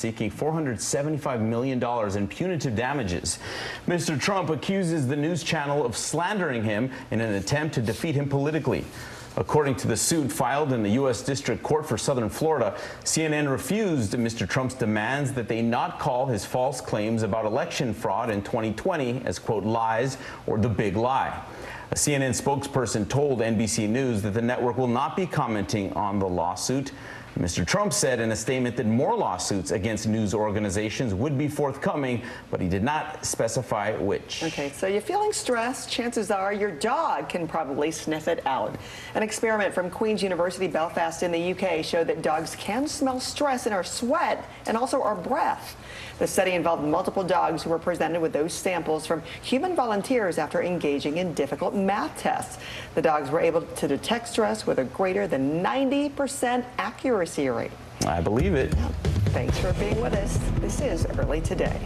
seeking $475 million in punitive damages. Mr. Trump accuses the news channel of slandering him in an attempt to defeat him politically. According to the suit filed in the U.S. District Court for Southern Florida, CNN refused Mr. Trump's demands that they not call his false claims about election fraud in 2020 as, quote, lies or the big lie. A CNN spokesperson told NBC News that the network will not be commenting on the lawsuit. Mr. Trump said in a statement that more lawsuits against news organizations would be forthcoming, but he did not specify which. Okay, so you're feeling stressed, chances are your dog can probably sniff it out. An experiment from Queen's University Belfast in the UK showed that dogs can smell stress in our sweat and also our breath. The study involved multiple dogs who were presented with those samples from human volunteers after engaging in difficult math tests. The dogs were able to detect stress with a greater than 90% accuracy rate. I believe it. Yeah. Thanks for being with us. This is Early Today.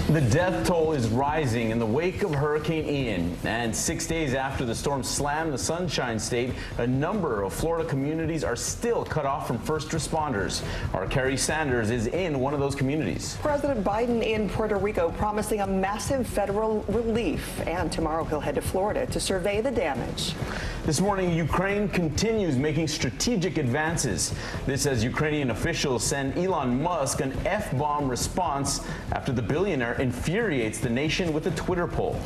The death toll is rising in the wake of Hurricane Ian. And 6 days after the storm slammed the Sunshine State, a number of Florida communities are still cut off from first responders. Our Kerry Sanders is in one of those communities. President Biden in Puerto Rico promising a massive federal relief. And tomorrow he'll head to Florida to survey the damage. This morning, Ukraine continues making strategic advances. This as Ukrainian officials send Elon Musk an F-bomb response after the billionaire infuriates the nation with a Twitter poll.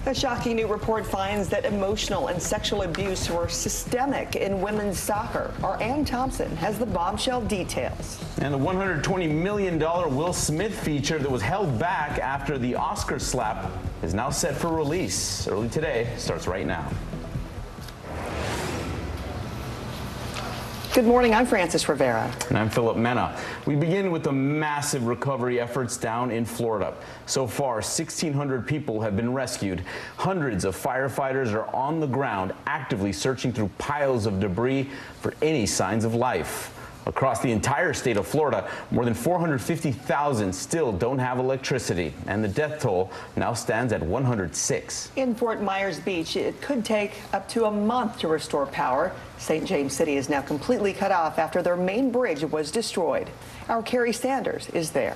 A shocking new report finds that emotional and sexual abuse were systemic in women's soccer. Our Ann Thompson has the bombshell details. And the $120 million Will Smith feature that was held back after the Oscar slap is now set for release. Early Today starts right now. Good morning, I'm Frances Rivera. And I'm Philip Mena. We begin with the massive recovery efforts down in Florida. So far, 1,600 people have been rescued. Hundreds of firefighters are on the ground actively searching through piles of debris for any signs of life. Across the entire state of Florida, more than 450,000 still don't have electricity, and the death toll now stands at 106. In Fort Myers Beach, it could take up to a month to restore power. St. James City is now completely cut off after their main bridge was destroyed. Our Kerry Sanders is there.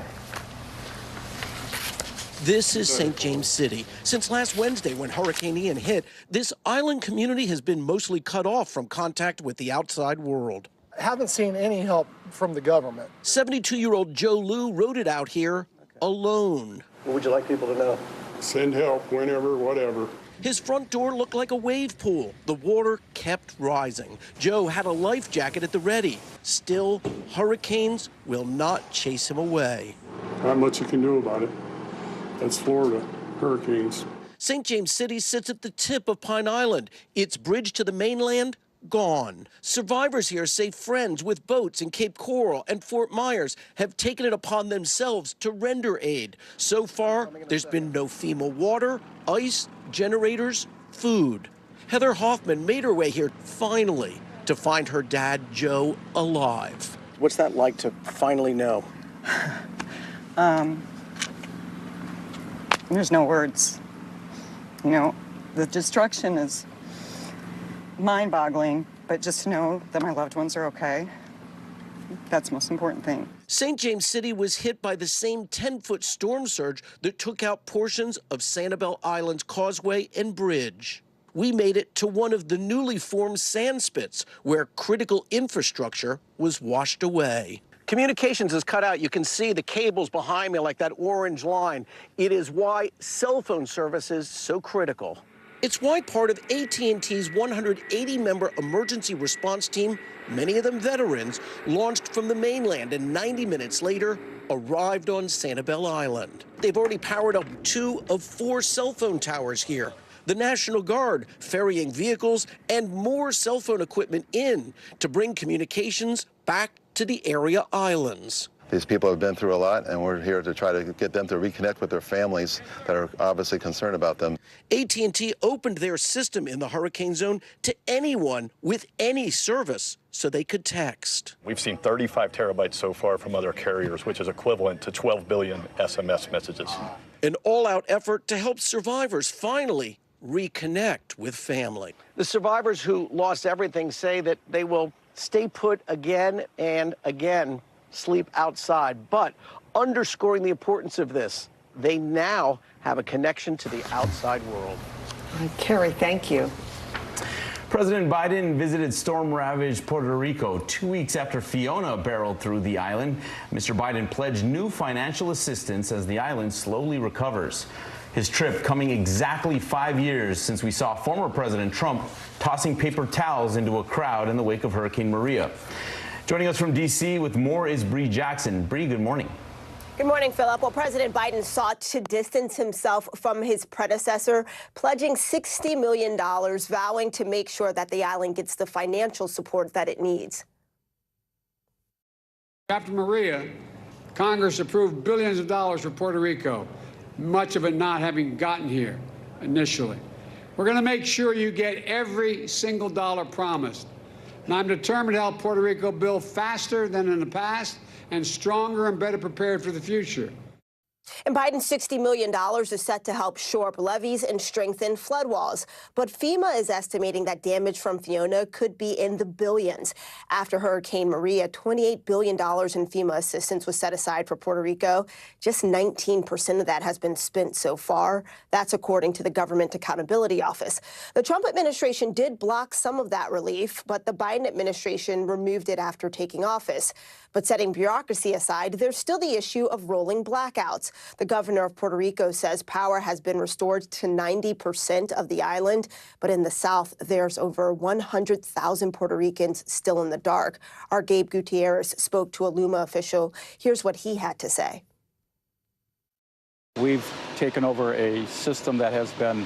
This is St. James City. Since last Wednesday when Hurricane Ian hit, this island community has been mostly cut off from contact with the outside world. Haven't seen any help from the government. 72-year-old Joe Lou rode it out here alone. What would you like people to know? Send help whenever, whatever. His front door looked like a wave pool. The water kept rising. Joe had a life jacket at the ready. Still, hurricanes will not chase him away. Not much you can do about it. That's Florida, hurricanes. St. James City sits at the tip of Pine Island. Its bridge to the mainland gone. Survivors here say friends with boats in Cape Coral and Fort Myers have taken it upon themselves to render aid. So far, there's been no FEMA water, ice, generators, food. Heather Hoffman made her way here finally to find her dad, Joe, alive. What's that like to finally know? There's no words. You know, the destruction is mind-boggling, but just to know that my loved ones are okay, that's the most important thing. St. James City was hit by the same 10-foot storm surge that took out portions of Sanibel Island's causeway and bridge. We made it to one of the newly formed sand spits where critical infrastructure was washed away. Communications is cut out. You can see the cables behind me like that orange line. It is why cell phone service is so critical. It's why part of AT&T's 180-member emergency response team, many of them veterans, launched from the mainland and 90 minutes later arrived on Sanibel Island. They've already powered up 2 of 4 cell phone towers here. The National Guard ferrying vehicles and more cell phone equipment in to bring communications back to the area islands. These people have been through a lot, and we're here to try to get them to reconnect with their families that are obviously concerned about them. AT&T opened their system in the hurricane zone to anyone with any service so they could text. We've seen 35 terabytes so far from other carriers, which is equivalent to 12 billion SMS messages. An all-out effort to help survivors finally reconnect with family. The survivors who lost everything say that they will stay put again and again, sleep outside, but underscoring the importance of this, they now have a connection to the outside world. Carrie, thank you. President Biden visited storm-ravaged Puerto Rico 2 weeks after Fiona barreled through the island. Mr. Biden pledged new financial assistance as the island slowly recovers. His trip coming exactly 5 years since we saw former President Trump tossing paper towels into a crowd in the wake of Hurricane Maria. Joining us from D.C. with more is Bree Jackson. Bree, good morning. Good morning, Philip. Well, President Biden sought to distance himself from his predecessor, pledging $60 million, vowing to make sure that the island gets the financial support that it needs. After Maria, Congress approved billions of dollars for Puerto Rico, much of it not having gotten here initially. We're going to make sure you get every single dollar promised. And I'm determined to help Puerto Rico build faster than in the past and stronger and better prepared for the future. And Biden's $60 million is set to help shore up levees and strengthen flood walls. But FEMA is estimating that damage from Fiona could be in the billions. After Hurricane Maria, $28 billion in FEMA assistance was set aside for Puerto Rico. Just 19% of that has been spent so far. That's according to the Government Accountability Office. The Trump administration did block some of that relief, but the Biden administration removed it after taking office. But setting bureaucracy aside, there's still the issue of rolling blackouts. The governor of Puerto Rico says power has been restored to 90% of the island, but in the south, there's over 100,000 Puerto Ricans still in the dark. Our Gabe Gutierrez spoke to a Luma official. Here's what he had to say. We've taken over a system that has been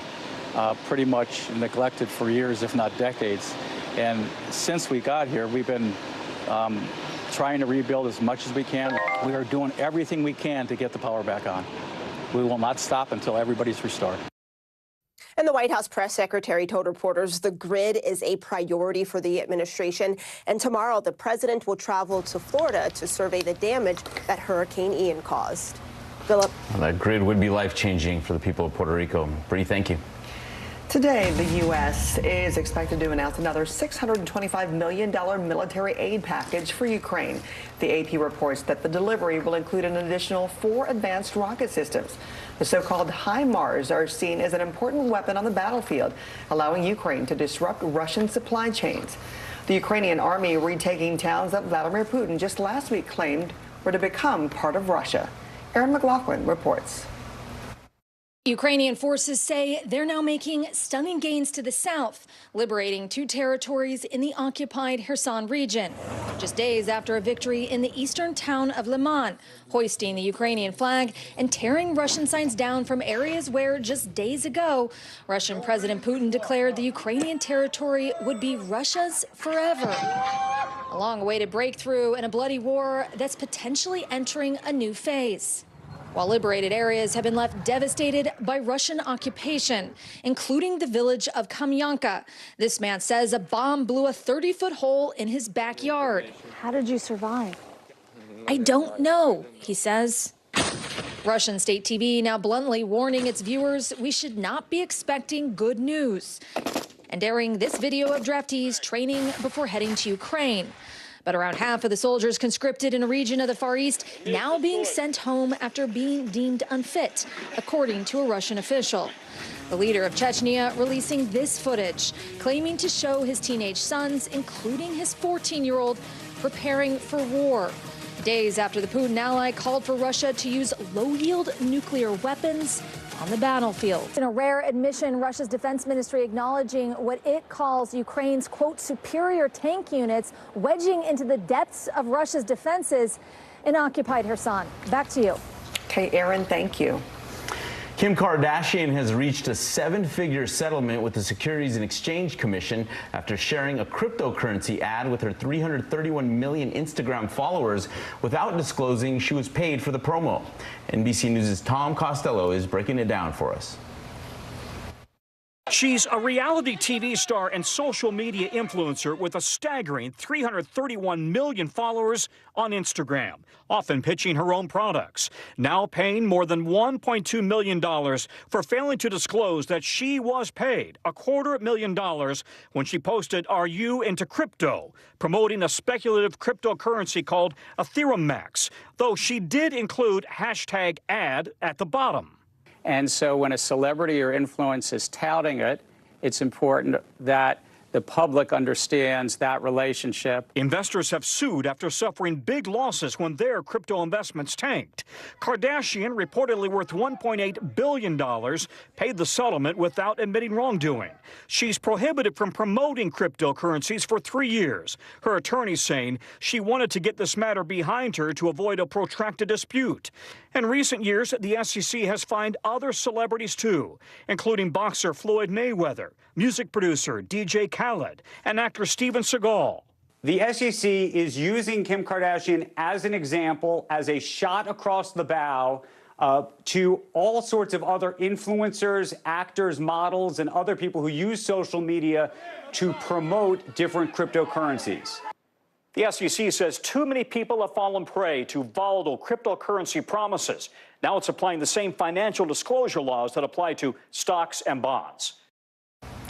pretty much neglected for years, if not decades. And since we got here, we've been trying to rebuild as much as we can. We are doing everything we can to get the power back on. We will not stop until everybody's restored. And the White House press secretary told reporters the grid is a priority for the administration. And tomorrow, the president will travel to Florida to survey the damage that Hurricane Ian caused. Philip. Well, that grid would be life-changing for the people of Puerto Rico. Bree, thank you. Today, the U.S. is expected to announce another $625 million military aid package for Ukraine. The AP reports that the delivery will include an additional 4 advanced rocket systems. The so-called HIMARS are seen as an important weapon on the battlefield, allowing Ukraine to disrupt Russian supply chains. The Ukrainian army retaking towns that Vladimir Putin just last week claimed were to become part of Russia. Aaron McLaughlin reports. Ukrainian forces say they're now making stunning gains to the south, liberating 2 territories in the occupied Kherson region, just days after a victory in the eastern town of Liman, hoisting the Ukrainian flag and tearing Russian signs down from areas where just days ago, Russian President Putin declared the Ukrainian territory would be Russia's forever. A long-awaited breakthrough in a bloody war that's potentially entering a new phase. While liberated areas have been left devastated by Russian occupation, including the village of Kamyanka. This man says a bomb blew a 30-foot hole in his backyard. How did you survive? I don't know, he says. Russian state TV now bluntly warning its viewers we should not be expecting good news, and airing this video of draftees training before heading to Ukraine. But around half of the soldiers conscripted in a region of the Far East now being sent home after being deemed unfit, according to a Russian official. The leader of Chechnya releasing this footage, claiming to show his teenage sons, including his 14-year-old, preparing for war. Days after the Putin ally called for Russia to use low-yield nuclear weapons on the battlefield. In a rare admission, Russia's defense ministry acknowledging what it calls Ukraine's, quote, superior tank units wedging into the depths of Russia's defenses in occupied Kherson. Back to you. Okay, Aaron, thank you. Kim Kardashian has reached a 7-figure settlement with the Securities and Exchange Commission after sharing a cryptocurrency ad with her 331 million Instagram followers without disclosing she was paid for the promo. NBC News' Tom Costello is breaking it down for us. She's a reality TV star and social media influencer with a staggering 331 million followers on Instagram, often pitching her own products, now paying more than $1.2 million for failing to disclose that she was paid $250,000 when she posted "Are you into crypto?" promoting a speculative cryptocurrency called Ethereum Max, though she did include #ad at the bottom. And so when a celebrity or influencer is touting it, it's important that the public understands that relationship. Investors have sued after suffering big losses when their crypto investments tanked. Kardashian, reportedly worth $1.8 billion, paid the settlement without admitting wrongdoing. She's prohibited from promoting cryptocurrencies for 3 years. Her attorney saying she wanted to get this matter behind her to avoid a protracted dispute. In recent years, the SEC has fined other celebrities too, including boxer Floyd Mayweather, music producer DJ Khaled, and actor Steven Seagal. The SEC is using Kim Kardashian as an example, as a shot across the bow to all sorts of other influencers, actors, models, and other people who use social media to promote different cryptocurrencies. The SEC says too many people have fallen prey to volatile cryptocurrency promises. Now it's applying the same financial disclosure laws that apply to stocks and bonds.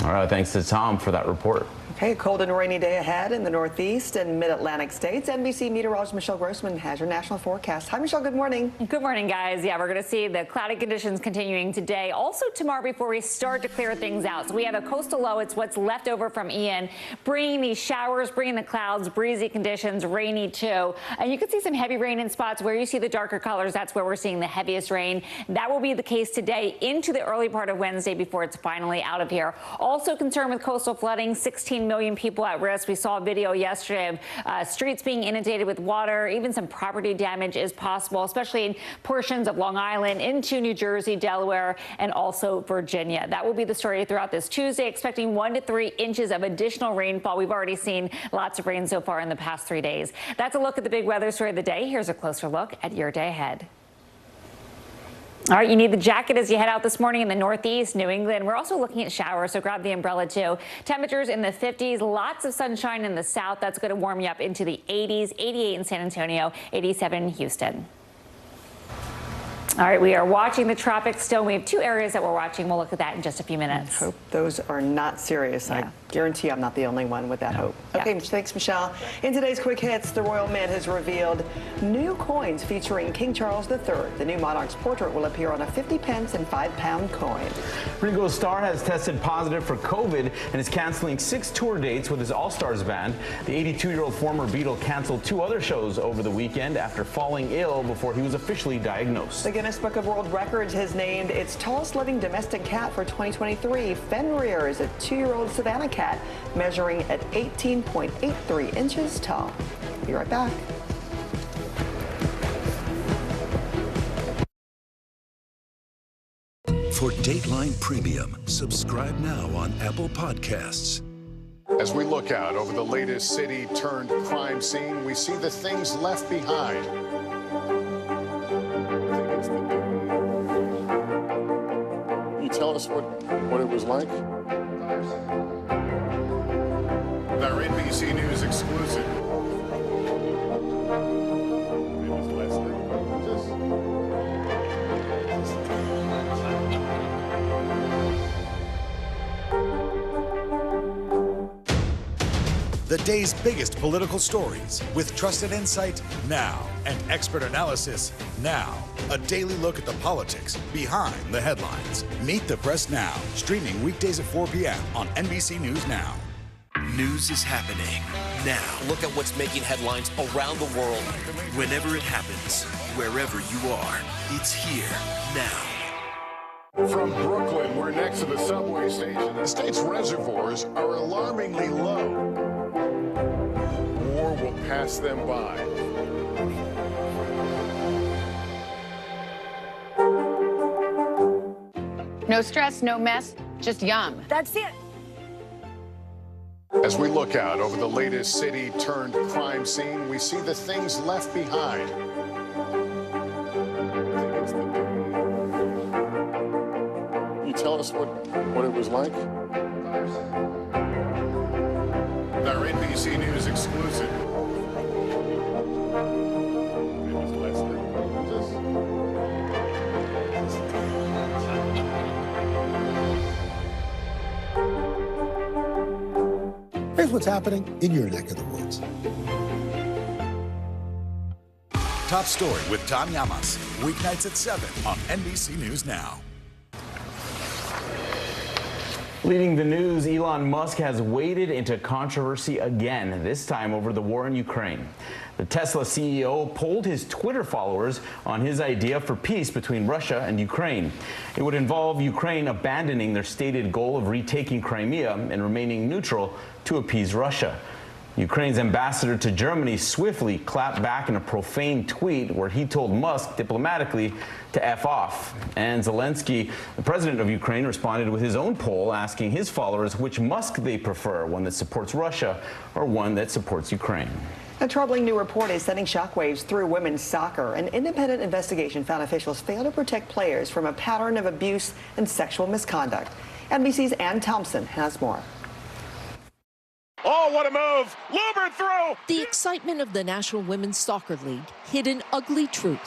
All right, thanks to Tom for that report. Okay, a cold and rainy day ahead in the Northeast and Mid-Atlantic states. NBC meteorologist Michelle Grossman has your national forecast. Hi, Michelle. Good morning. Good morning, guys. Yeah, we're going to see the cloudy conditions continuing today. Also tomorrow before we start to clear things out. So we have a coastal low. It's what's left over from Ian, bringing these showers, bringing the clouds, breezy conditions, rainy too. And you can see some heavy rain in spots where you see the darker colors. That's where we're seeing the heaviest rain. That will be the case today into the early part of Wednesday before it's finally out of here. Also concerned with coastal flooding, 16 million people at risk. We saw a video yesterday of streets being inundated with water. Even some property damage is possible, especially in portions of Long Island into New Jersey, Delaware, and also Virginia. That will be the story throughout this Tuesday, expecting 1 to 3 inches of additional rainfall. We've already seen lots of rain so far in the past 3 days. That's a look at the big weather story of the day. Here's a closer look at your day ahead. All right, you need the jacket as you head out this morning in the Northeast, New England. We're also looking at showers, so grab the umbrella too. Temperatures in the 50s, lots of sunshine in the south. That's going to warm you up into the 80s, 88 in San Antonio, 87 in Houston. All right, we are watching the tropics still. We have 2 areas that we're watching. We'll look at that in just a few minutes. I hope those are not serious. Yeah. I guarantee I'm not the only one with that hope. Okay, thanks, Michelle. In today's Quick Hits, the Royal Mint has revealed new coins featuring King Charles III. The new monarch's portrait will appear on a 50 pence and £5 coin. Ringo Starr has tested positive for COVID and is canceling 6 tour dates with his All-Stars band. The 82-year-old former Beatle canceled 2 other shows over the weekend after falling ill before he was officially diagnosed. The Guinness Book of World Records has named its tallest living domestic cat for 2023. Fenrir is a 2-year-old Savannah cat measuring at 18.83 inches tall. Be right back. For Dateline Premium, subscribe now on Apple Podcasts. As we look out over the latest city-turned-crime scene, we see the things left behind. Can you tell us what it was like? Our NBC News exclusive. The day's biggest political stories with trusted insight now and expert analysis now. A daily look at the politics behind the headlines. Meet the Press Now, streaming weekdays at 4 p.m. on NBC News Now. News is happening now. Look at what's making headlines around the world. Whenever it happens, wherever you are, it's here now. From Brooklyn, we're next to the subway station. The state's reservoirs are alarmingly low. War will pass them by. No stress, no mess, just yum. That's it. As we look out over the latest city-turned-crime scene, we see the things left behind. Can you tell us us what it was like? Our NBC News exclusive. Here's what's happening in your neck of the woods. Top Story with Tom Llamas, weeknights at 7 on NBC News Now. Leading the news, Elon Musk has waded into controversy again, this time over the war in Ukraine. The Tesla CEO polled his Twitter followers on his idea for peace between Russia and Ukraine. It would involve Ukraine abandoning their stated goal of retaking Crimea and remaining neutral to appease Russia. Ukraine's ambassador to Germany swiftly clapped back in a profane tweet where he told Musk diplomatically to F off. And Zelensky, the president of Ukraine, responded with his own poll asking his followers which Musk they prefer, one that supports Russia or one that supports Ukraine. A troubling new report is sending shockwaves through women's soccer. An independent investigation found officials failed to protect players from a pattern of abuse and sexual misconduct. NBC's Ann Thompson has more. Oh, what a move! Luber through! The excitement of the National Women's Soccer League hid an ugly truth: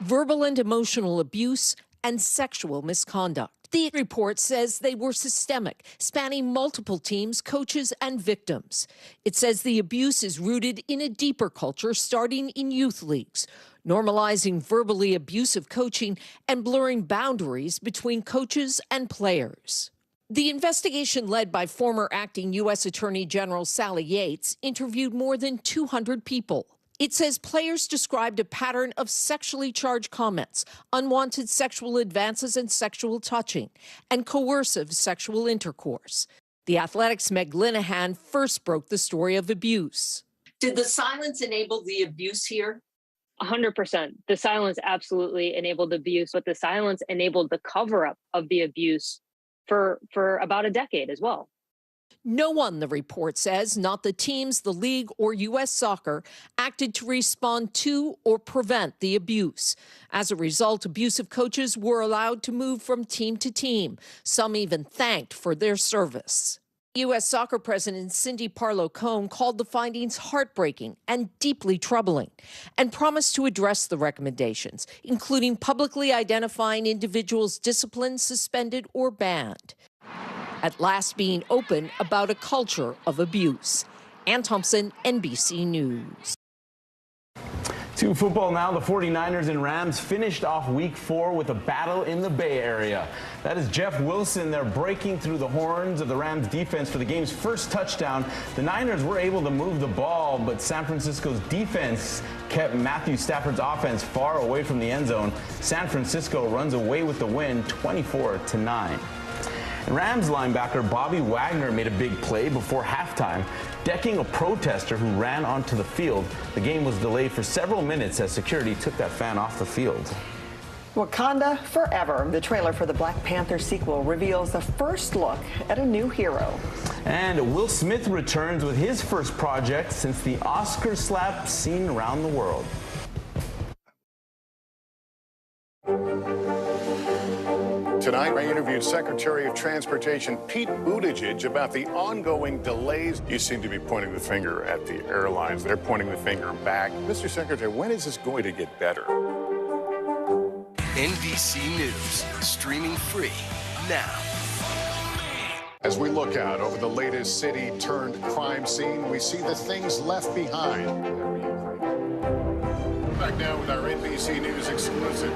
verbal and emotional abuse and sexual misconduct. The report says they were systemic, spanning multiple teams, coaches, and victims. It says the abuse is rooted in a deeper culture starting in youth leagues, normalizing verbally abusive coaching and blurring boundaries between coaches and players. The investigation, led by former acting U.S. Attorney General Sally Yates, interviewed more than 200 people. It says players described a pattern of sexually charged comments, unwanted sexual advances and sexual touching, and coercive sexual intercourse. The Athletic's Meg Linehan first broke the story of abuse. Did the silence enable the abuse here? 100%. The silence absolutely enabled abuse, but the silence enabled the cover-up of the abuse for about a decade as well. No one, the report says, not the teams, the league, or U.S. Soccer, acted to respond to or prevent the abuse. As a result, abusive coaches were allowed to move from team to team. Some even thanked for their service. U.S. Soccer President Cindy Parlow-Cone called the findings heartbreaking and deeply troubling and promised to address the recommendations, including publicly identifying individuals disciplined, suspended, or banned. At last being open about a culture of abuse. Ann Thompson, NBC News. To football now, the 49ers and Rams finished off Week 4 with a battle in the Bay Area. That is Jeff Wilson. They're breaking through the horns of the Rams defense for the game's first touchdown. The Niners were able to move the ball, but San Francisco's defense kept Matthew Stafford's offense far away from the end zone. San Francisco runs away with the win, 24-9. Rams linebacker Bobby Wagner made a big play before halftime, decking a protester who ran onto the field. The game was delayed for several minutes as security took that fan off the field. Wakanda Forever, the trailer for the Black Panther sequel, reveals the first look at a new hero. And Will Smith returns with his first project since the Oscar slap seen around the world. Tonight, I interviewed Secretary of Transportation Pete Buttigieg about the ongoing delays. You seem to be pointing the finger at the airlines. They're pointing the finger back. Mr. Secretary, when is this going to get better? NBC News, streaming free now. As we look out over the latest city-turned-crime scene, we see the things left behind. Back now with our NBC News exclusive.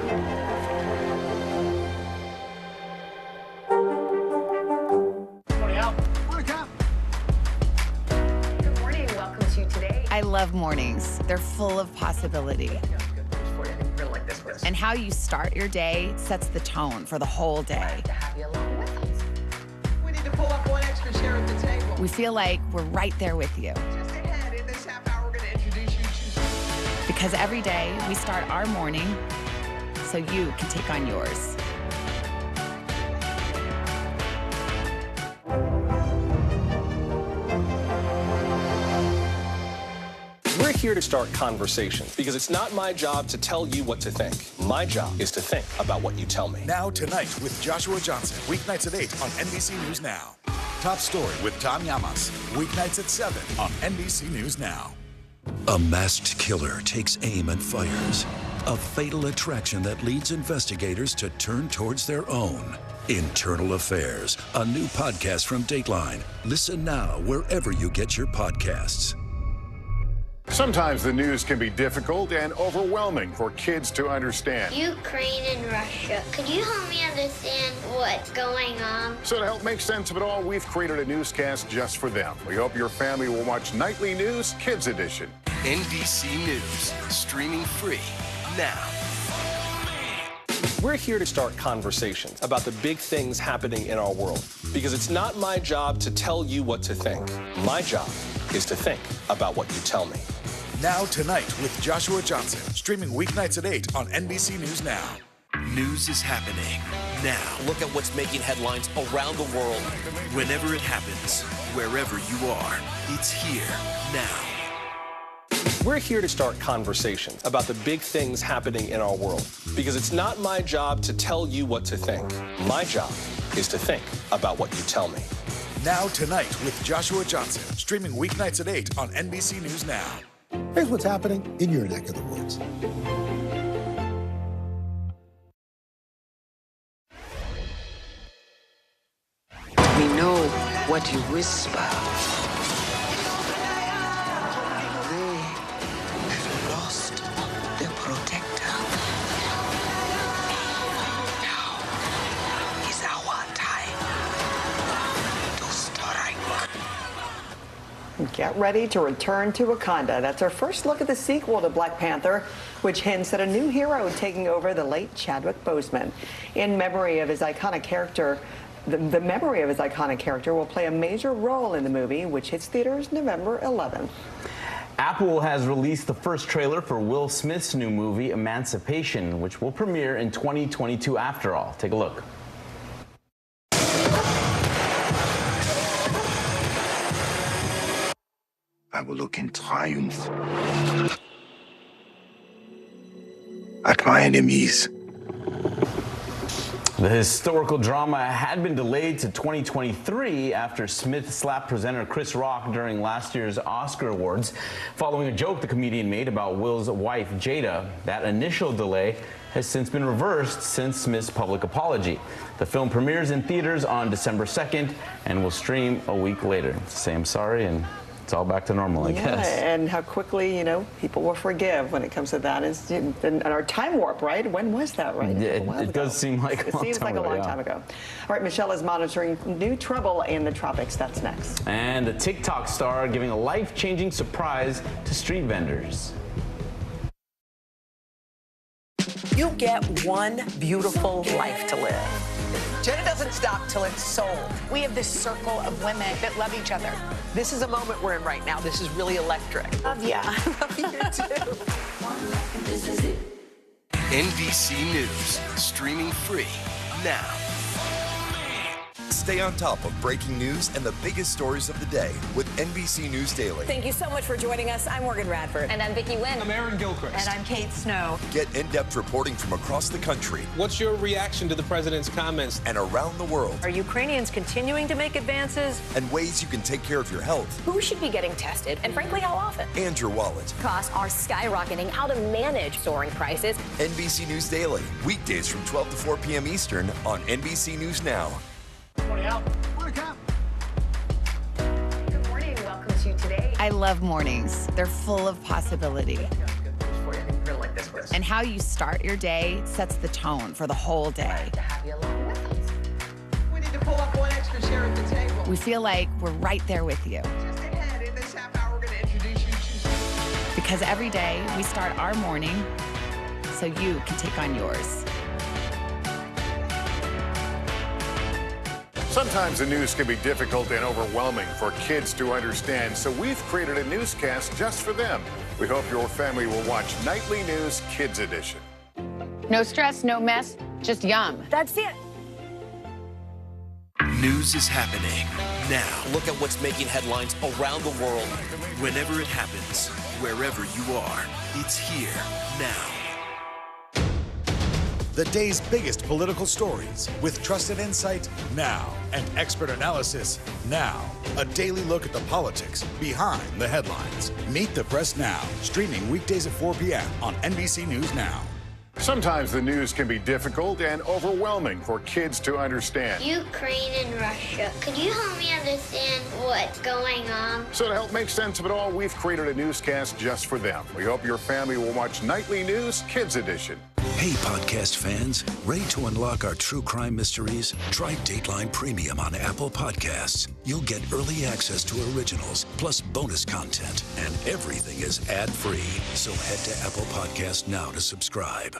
I love mornings. They're full of possibility. And how you start your day sets the tone for the whole day. We need to pull up one extra chair at the table. We feel like we're right there with you. Just ahead, in this half hour, we're going to introduce you to... Because every day we start our morning so you can take on yours. We're here to start conversations because it's not my job to tell you what to think. My job is to think about what you tell me. Now Tonight with Joshua Johnson. Weeknights at 8 on NBC News Now. Top Story with Tom Llamas. Weeknights at 7 on NBC News Now. A masked killer takes aim and fires. A fatal attraction that leads investigators to turn towards their own. Internal Affairs, a new podcast from Dateline. Listen now wherever you get your podcasts. Sometimes the news can be difficult and overwhelming for kids to understand. Ukraine and Russia. Could you help me understand what's going on? So to help make sense of it all, we've created a newscast just for them. We hope your family will watch Nightly News Kids Edition. NBC News, streaming free now. We're here to start conversations about the big things happening in our world because it's not my job to tell you what to think. My job is to think about what you tell me. Now Tonight with Joshua Johnson. Streaming weeknights at 8 on NBC News Now. News is happening now. Look at what's making headlines around the world. Whenever it happens, wherever you are, it's here now. We're here to start conversations about the big things happening in our world because it's not my job to tell you what to think. My job is to think about what you tell me. Now Tonight with Joshua Johnson. Streaming weeknights at 8 on NBC News Now. Here's what's happening in your neck of the woods. We know what you whisper. They have lost their protector. Now is our time to strike. Get ready to return to Wakanda. That's our first look at the sequel to Black Panther, which hints at a new hero taking over the late Chadwick Boseman. In memory of his iconic character, the memory of his iconic character will play a major role in the movie, which hits theaters November 11th. Apple has released the first trailer for Will Smith's new movie, Emancipation, which will premiere in 2022 after all. Take a look. I will look in triumph at my enemies. The historical drama had been delayed to 2023 after Smith slapped presenter Chris Rock during last year's Oscar Awards, following a joke the comedian made about Will's wife, Jada. That initial delay has since been reversed since Smith's public apology. The film premieres in theaters on December 2nd and will stream a week later. Say I'm sorry and it's all back to normal, I guess. And how quickly, people will forgive when it comes to that. And our time warp, right? When was that, right? It does seem like a long time ago. It seems like a long time ago. All right, Michelle is monitoring new trouble in the tropics. That's next. And a TikTok star giving a life-changing surprise to street vendors. You get one beautiful life to live. Jenna doesn't stop till it's sold. We have this circle of women that love each other. This is a moment we're in right now. This is really electric. Love ya. Love you too. This is it. NBC News, streaming free now. Stay on top of breaking news and the biggest stories of the day with NBC News Daily. Thank you so much for joining us. I'm Morgan Radford. And I'm Vicki Wynn. I'm Aaron Gilchrist. And I'm Kate Snow. Get in-depth reporting from across the country. What's your reaction to the president's comments? And around the world. Are Ukrainians continuing to make advances? And ways you can take care of your health. Who should be getting tested? And frankly, how often? And your wallet. Costs are skyrocketing. How to manage soaring prices. NBC News Daily. Weekdays from 12 to 4 p.m. Eastern on NBC News Now. Morning, Al. Good morning. Welcome to Today. I love mornings. They're full of possibility. And how you start your day sets the tone for the whole day. We need to pull up one extra chair at the table. We feel like we're right there with you. Just ahead, in this half hour, we're going to introduce you to... Because every day we start our morning so you can take on yours. Sometimes the news can be difficult and overwhelming for kids to understand, so we've created a newscast just for them. We hope your family will watch Nightly News Kids Edition. No stress, no mess, just yum. That's it. News is happening now. Look at what's making headlines around the world. Whenever it happens, wherever you are. It's here now. The day's biggest political stories with trusted insight now and expert analysis now. A daily look at the politics behind the headlines. Meet the Press Now, streaming weekdays at 4 p.m. on NBC News Now. Sometimes the news can be difficult and overwhelming for kids to understand. Ukraine and Russia. Could you help me understand what's going on? So to help make sense of it all, we've created a newscast just for them. We hope your family will watch Nightly News Kids Edition. Hey, podcast fans, ready to unlock our true crime mysteries? Try Dateline Premium on Apple Podcasts. You'll get early access to originals, plus bonus content, and everything is ad-free. So head to Apple Podcasts now to subscribe.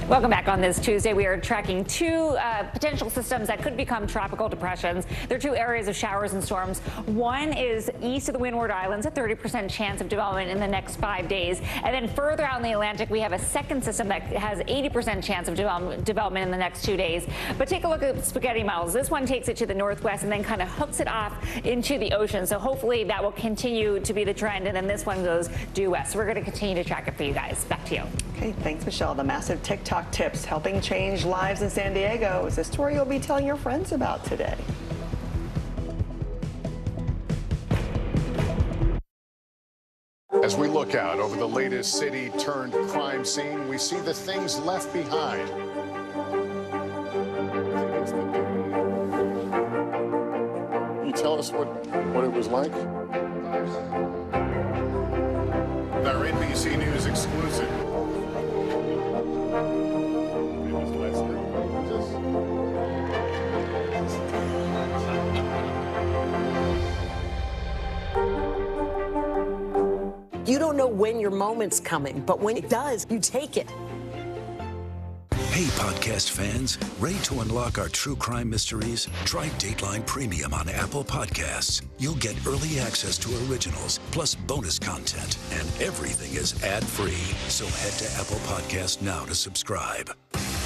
Welcome back on this Tuesday. We are tracking two potential systems that could become tropical depressions. There are two areas of showers and storms. One is east of the Windward Islands, a 30% chance of development in the next 5 days. And then further out in the Atlantic, we have a second system that has 80% chance of development in the next 2 days. But take a look at Spaghetti Mountains. This one takes it to the northwest and then kind of hooks it off into the ocean. So hopefully that will continue to be the trend. And then this one goes due west. So we're going to continue to track it for you guys. Back to you. Okay, thanks, Michelle. The massive TikTok tips helping change lives in San Diego is a story you'll be telling your friends about today. As we look out over the latest city-turned-crime scene, we see the things left behind. Can you tell us what it was like? Our NBC News exclusive. You don't know when your moment's coming, but when it does, you take it. Hey, podcast fans, ready to unlock our true crime mysteries? Try Dateline Premium on Apple Podcasts. You'll get early access to originals, plus bonus content, and everything is ad-free. So head to Apple Podcasts now to subscribe.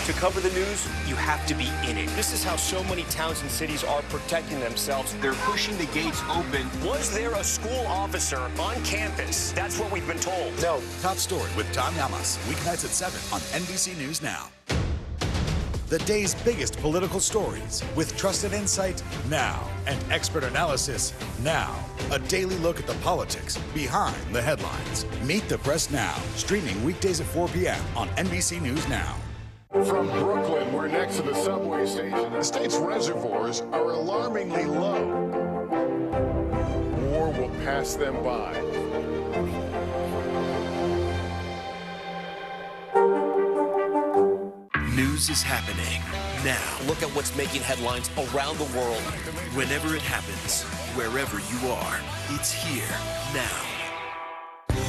To cover the news, you have to be in it. This is how so many towns and cities are protecting themselves. They're pushing the gates open. Was there a school officer on campus? That's what we've been told. No. Top Story with Tom Yamas, weeknights at 7 on NBC News Now. The day's biggest political stories with trusted insight now and expert analysis now. A daily look at the politics behind the headlines. Meet the Press Now, streaming weekdays at 4 p.m. on NBC News Now. From Brooklyn, we're next to the subway station. The state's reservoirs are alarmingly low. War will pass them by. News is happening now. Look at what's making headlines around the world. Whenever it happens, wherever you are, it's here now.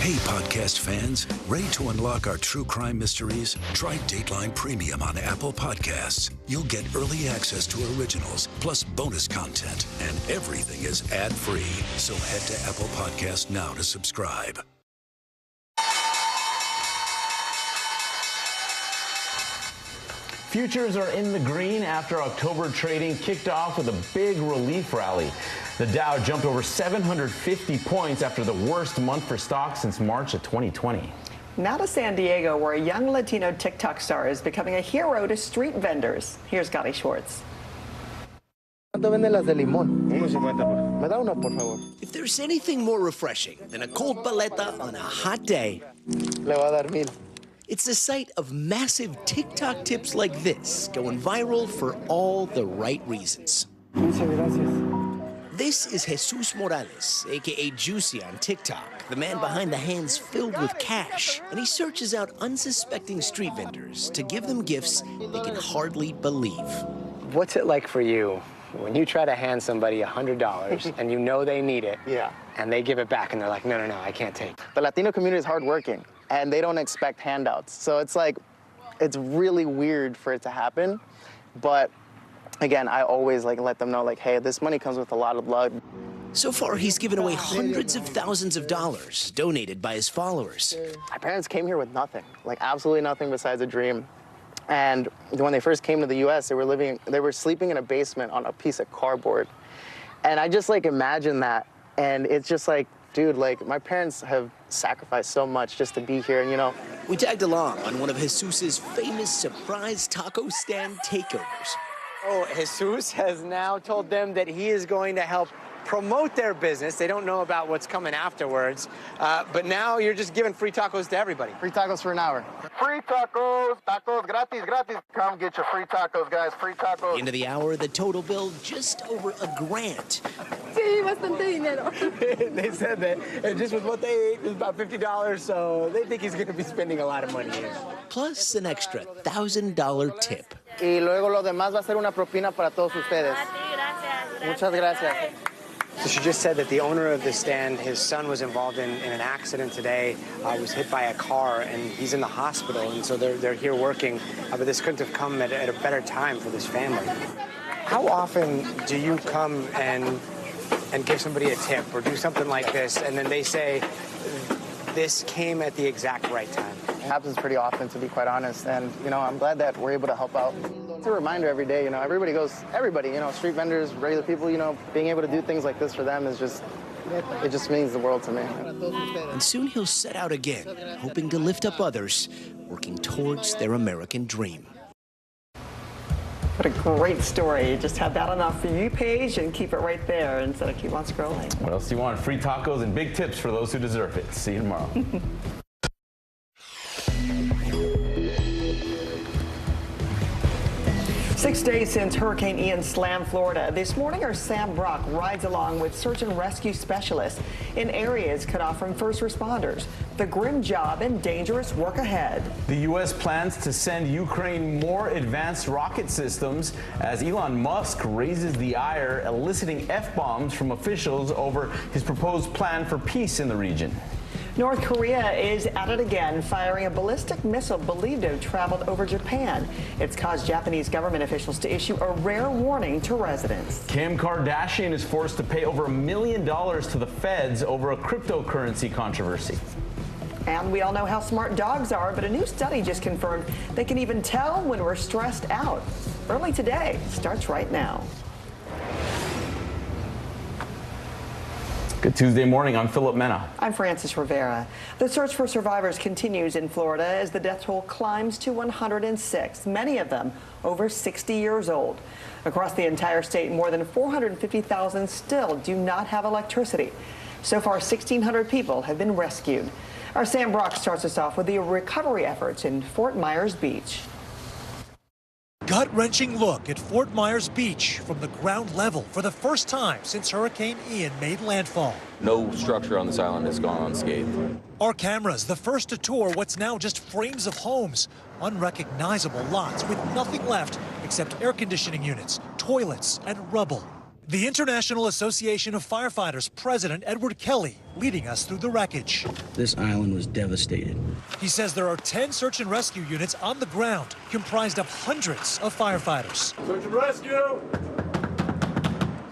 Hey, podcast fans, ready to unlock our true crime mysteries? Try Dateline Premium on Apple Podcasts. You'll get early access to originals, plus bonus content, and everything is ad-free. So head to Apple Podcasts now to subscribe. Futures are in the green after October trading kicked off with a big relief rally. The Dow jumped over 750 points after the worst month for stocks since March of 2020. Now to San Diego, where a young Latino TikTok star is becoming a hero to street vendors. Here's Gary Schwartz. If there's anything more refreshing than a cold paleta on a hot day, it's the sight of massive TikTok tips like this going viral for all the right reasons. This is Jesus Morales, aka Juicy on TikTok, the man behind the hands filled with cash. And he searches out unsuspecting street vendors to give them gifts they can hardly believe. What's it like for you when you try to hand somebody $100 and you know they need it, and they give it back and they're like, no, I can't take it? The Latino community is hardworking, and they don't expect handouts. So it's like, it's really weird for it to happen. But again, I always let them know, hey, this money comes with a lot of luck. So far, he's given away hundreds of thousands of dollars donated by his followers. My parents came here with nothing, absolutely nothing besides a dream. And when they first came to the US, they were sleeping in a basement on a piece of cardboard. And I just imagine that And it's just like, dude, like, my parents have sacrificed so much just to be here, and, you know. We tagged along on one of Jesus's famous surprise taco stand takeovers. Oh, Jesus has now told them that he is going to help promote their business. They don't know about what's coming afterwards. But now you're just giving free tacos to everybody. Free tacos for an hour. Free tacos, tacos gratis, gratis. Come get your free tacos, guys, free tacos. End of the hour, the total bill just over $1,000. Sí, bastante dinero. They said that just with what they ate, it was about $50, so they think he's going to be spending a lot of money here. Plus an extra $1,000 tip. Y luego lo demás va a ser una propina para todos ustedes. Muchas gracias. So she just said that the owner of the stand, his son was involved in an accident today, was hit by a car, and he's in the hospital, and so they're here working, but this couldn't have come at a better time for this family. How often do you come and give somebody a tip or do something like this, and then they say, this came at the exact right time? It happens pretty often, to be quite honest, and, you know, I'm glad that we're able to help out. It's a reminder every day, you know, everybody, you know, street vendors, regular people, you know, being able to do things like this for them is just, it just means the world to me. And soon he'll set out again, hoping to lift up others, working towards their American dream. What a great story. You just have that on our For You page and keep it right there instead of keep on scrolling. What else do you want? Free tacos and big tips for those who deserve it. See you tomorrow. 6 days since Hurricane Ian slammed Florida. This morning, our Sam Brock rides along with search and rescue specialists in areas cut off from first responders. The grim job and dangerous work ahead. The U.S. plans to send Ukraine more advanced rocket systems as Elon Musk raises the ire, eliciting F-bombs from officials over his proposed plan for peace in the region. North Korea is at it again, firing a ballistic missile believed to have traveled over Japan. It's caused Japanese government officials to issue a rare warning to residents. Kim Kardashian is forced to pay over $1 million to the feds over a cryptocurrency controversy. And we all know how smart dogs are, but a new study just confirmed they can even tell when we're stressed out. Early today starts right now. Good Tuesday morning. I'm Philip Mena. I'm Francis Rivera. The search for survivors continues in Florida as the death toll climbs to 106, many of them over 60 years old. Across the entire state, more than 450,000 still do not have electricity. So far, 1,600 people have been rescued. Our Sam Brock starts us off with the recovery efforts in Fort Myers Beach. Gut-wrenching look at Fort Myers Beach from the ground level for the first time since Hurricane Ian made landfall. No structure on this island has gone unscathed. Our cameras, the first to tour what's now just frames of homes, unrecognizable lots with nothing left except air conditioning units, toilets, and rubble. The International Association of Firefighters President Edward Kelly leading us through the wreckage. This island was devastated. He says there are 10 search and rescue units on the ground, comprised of hundreds of firefighters. Search and rescue!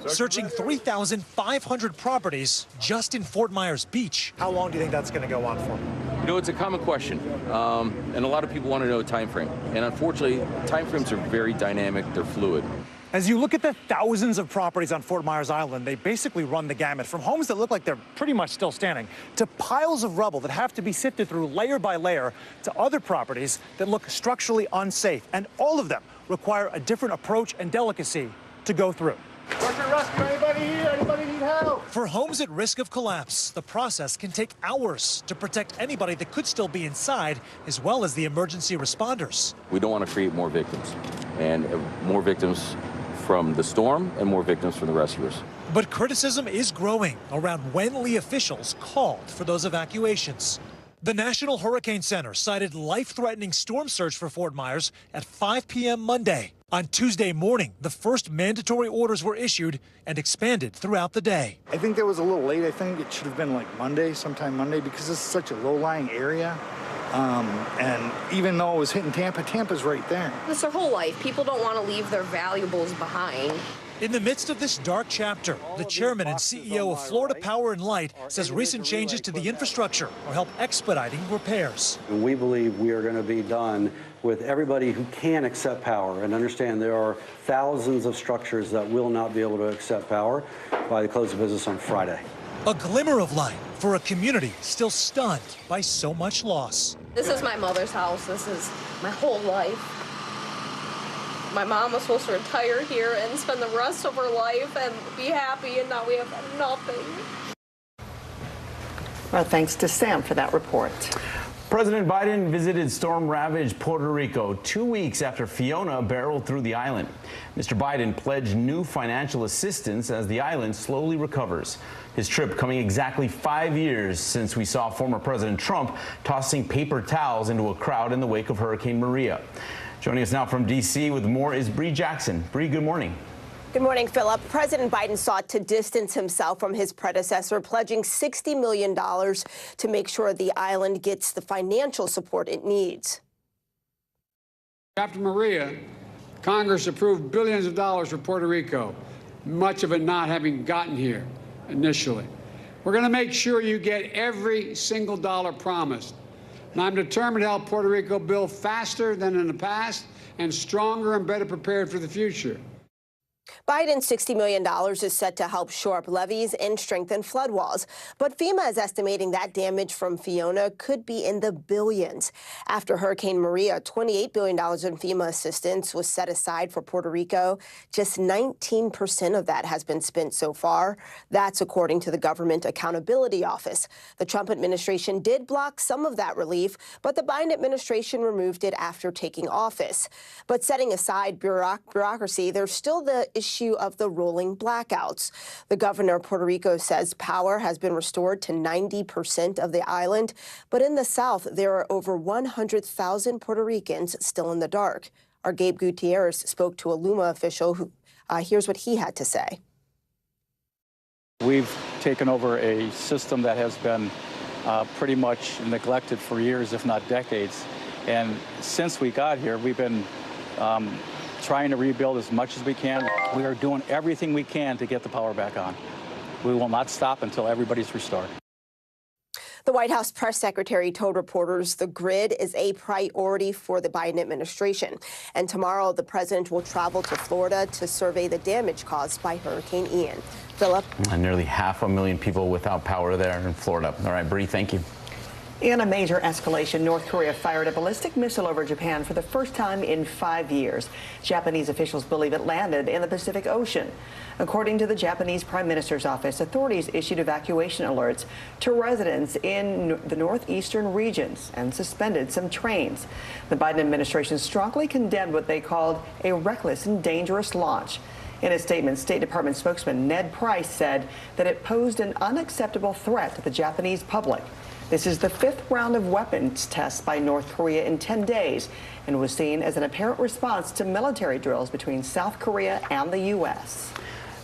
Searching 3,500 properties just in Fort Myers Beach. How long do you think that's going to go on for? You know, it's a common question, and a lot of people want to know a time frame. And unfortunately, time frames are very dynamic, they're fluid. As you look at the thousands of properties on Fort Myers Island, they basically run the gamut from homes that look like they're pretty much still standing to piles of rubble that have to be sifted through layer by layer to other properties that look structurally unsafe. And all of them require a different approach and delicacy to go through. Search and rescue, anybody here? Anybody need help? For homes at risk of collapse, the process can take hours to protect anybody that could still be inside, as well as the emergency responders. We don't want to create more victims, and more victims from the storm and more victims from the rescuers. But criticism is growing around when Lee officials called for those evacuations. The National Hurricane Center cited life-threatening storm surge for Fort Myers at 5 p.m. Monday. On Tuesday morning, the first mandatory orders were issued and expanded throughout the day. I think that was a little late. I think it should have been like Monday, sometime Monday, because this is such a low-lying area. And even though it was hitting Tampa, Tampa's right there. It's their whole life. People don't want to leave their valuables behind. In the midst of this dark chapter, the chairman and CEO of Florida Power and Light says recent changes to the infrastructure will help expediting repairs. We believe we are going to be done with everybody who can accept power, and understand there are thousands of structures that will not be able to accept power by the close of business on Friday. A glimmer of light for a community still stunned by so much loss. This is my mother's house. This is my whole life. My mom was supposed to retire here and spend the rest of her life and be happy, and now we have nothing. Well, thanks to Sam for that report. President Biden visited storm-ravaged Puerto Rico 2 weeks after Fiona barreled through the island. Mr. Biden pledged new financial assistance as the island slowly recovers. His trip coming exactly 5 years since we saw former President Trump tossing paper towels into a crowd in the wake of Hurricane Maria. Joining us now from D.C. with more is Bree Jackson. Bree, good morning. Good morning, Philip. President Biden sought to distance himself from his predecessor, pledging $60 million to make sure the island gets the financial support it needs. After Maria, Congress approved billions of dollars for Puerto Rico, much of it not having gotten here initially. We're going to make sure you get every single dollar promised. And I'm determined to help Puerto Rico build faster than in the past and stronger and better prepared for the future. Biden's $60 million is set to help shore up levees and strengthen flood walls. But FEMA is estimating that damage from Fiona could be in the billions. After Hurricane Maria, $28 billion in FEMA assistance was set aside for Puerto Rico. Just 19% of that has been spent so far. That's according to the Government Accountability Office. The Trump administration did block some of that relief, but the Biden administration removed it after taking office. But setting aside bureaucracy, there's still the issue of the rolling blackouts. The governor of Puerto Rico says power has been restored to 90% of the island, but in the south, there are over 100,000 Puerto Ricans still in the dark. Our Gabe Gutierrez spoke to a Luma official who, here's what he had to say. We've taken over a system that has been pretty much neglected for years, if not decades. And since we got here, we've been trying to rebuild as much as we can. We are doing everything we can to get the power back on. We will not stop until everybody's restored. The White House press secretary told reporters the grid is a priority for the Biden administration. And tomorrow, the president will travel to Florida to survey the damage caused by Hurricane Ian. Philip? And nearly 500,000 people without power there in Florida. All right, Bree, thank you. In a major escalation, North Korea fired a ballistic missile over Japan for the first time in 5 years. Japanese officials believe it landed in the Pacific Ocean. According to the Japanese Prime Minister's office, authorities issued evacuation alerts to residents in the northeastern regions and suspended some trains. The Biden administration strongly condemned what they called a reckless and dangerous launch. In a statement, State Department spokesman Ned Price said that it posed an unacceptable threat to the Japanese public. This is the 5th round of weapons tests by North Korea in 10 days and was seen as an apparent response to military drills between South Korea and the U.S.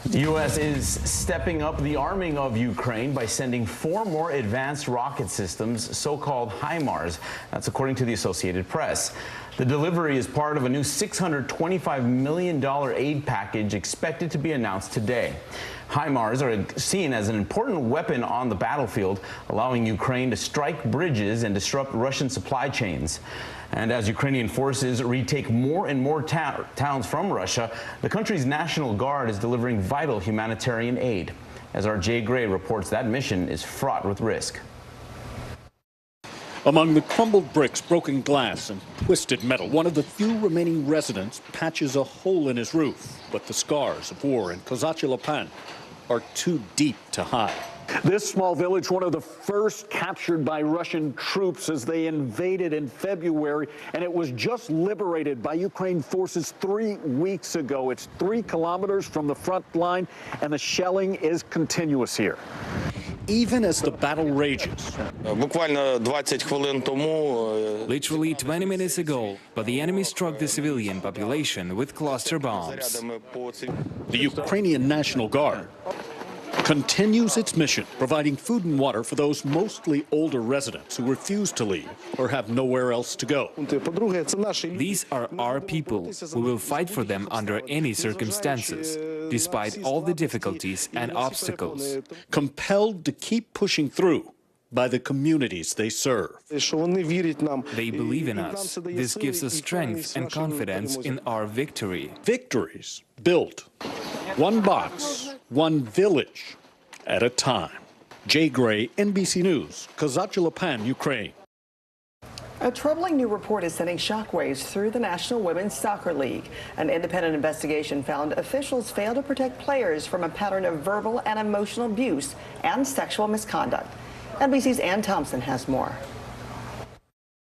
The U.S. is stepping up the arming of Ukraine by sending 4 more advanced rocket systems, so-called HIMARS. That's according to the Associated Press. The delivery is part of a new $625 million aid package expected to be announced today. HIMARS are seen as an important weapon on the battlefield, allowing Ukraine to strike bridges and disrupt Russian supply chains. And as Ukrainian forces retake more and more towns from Russia, the country's National Guard is delivering vital humanitarian aid. As our Jay Gray reports, that mission is fraught with risk. Among the crumbled bricks, broken glass, and twisted metal, one of the few remaining residents patches a hole in his roof. But the scars of war in Kozachi-Lapan are too deep to hide. This small village, one of the first captured by Russian troops as they invaded in February, and it was just liberated by Ukraine forces 3 weeks ago. It's 3 kilometers from the front line, and the shelling is continuous here. Even as the battle rages. Literally 20 minutes ago, but the enemy struck the civilian population with cluster bombs. The Ukrainian National Guard continues its mission, providing food and water for those mostly older residents who refuse to leave or have nowhere else to go. These are our people. We will fight for them under any circumstances, despite all the difficulties and obstacles. Compelled to keep pushing through by the communities they serve. They believe in us. This gives us strength and confidence in our victory. Victories built one box, one village at a time. Jay Gray, NBC News, Kazakhstan, Ukraine. A troubling new report is sending shockwaves through the National Women's Soccer League. An independent investigation found officials failed to protect players from a pattern of verbal and emotional abuse and sexual misconduct. NBC's Ann Thompson has more.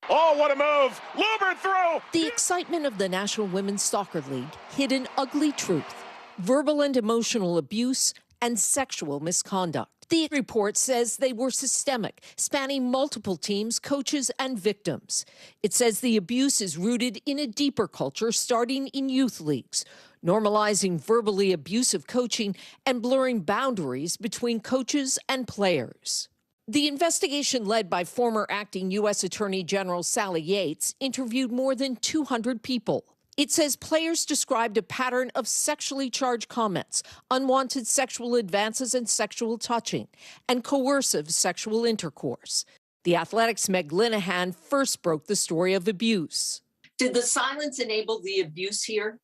Oh, what a move! Luber through! The excitement of the National Women's Soccer League hid an ugly truth: verbal and emotional abuse and sexual misconduct. The report says they were systemic, spanning multiple teams, coaches, and victims. It says the abuse is rooted in a deeper culture starting in youth leagues, normalizing verbally abusive coaching and blurring boundaries between coaches and players. The investigation, led by former acting U.S. Attorney General Sally Yates, interviewed more than 200 people. It says players described a pattern of sexually charged comments, unwanted sexual advances and sexual touching, and coercive sexual intercourse. The Athletic's Meg Linehan first broke the story of abuse. Did the silence enable the abuse here?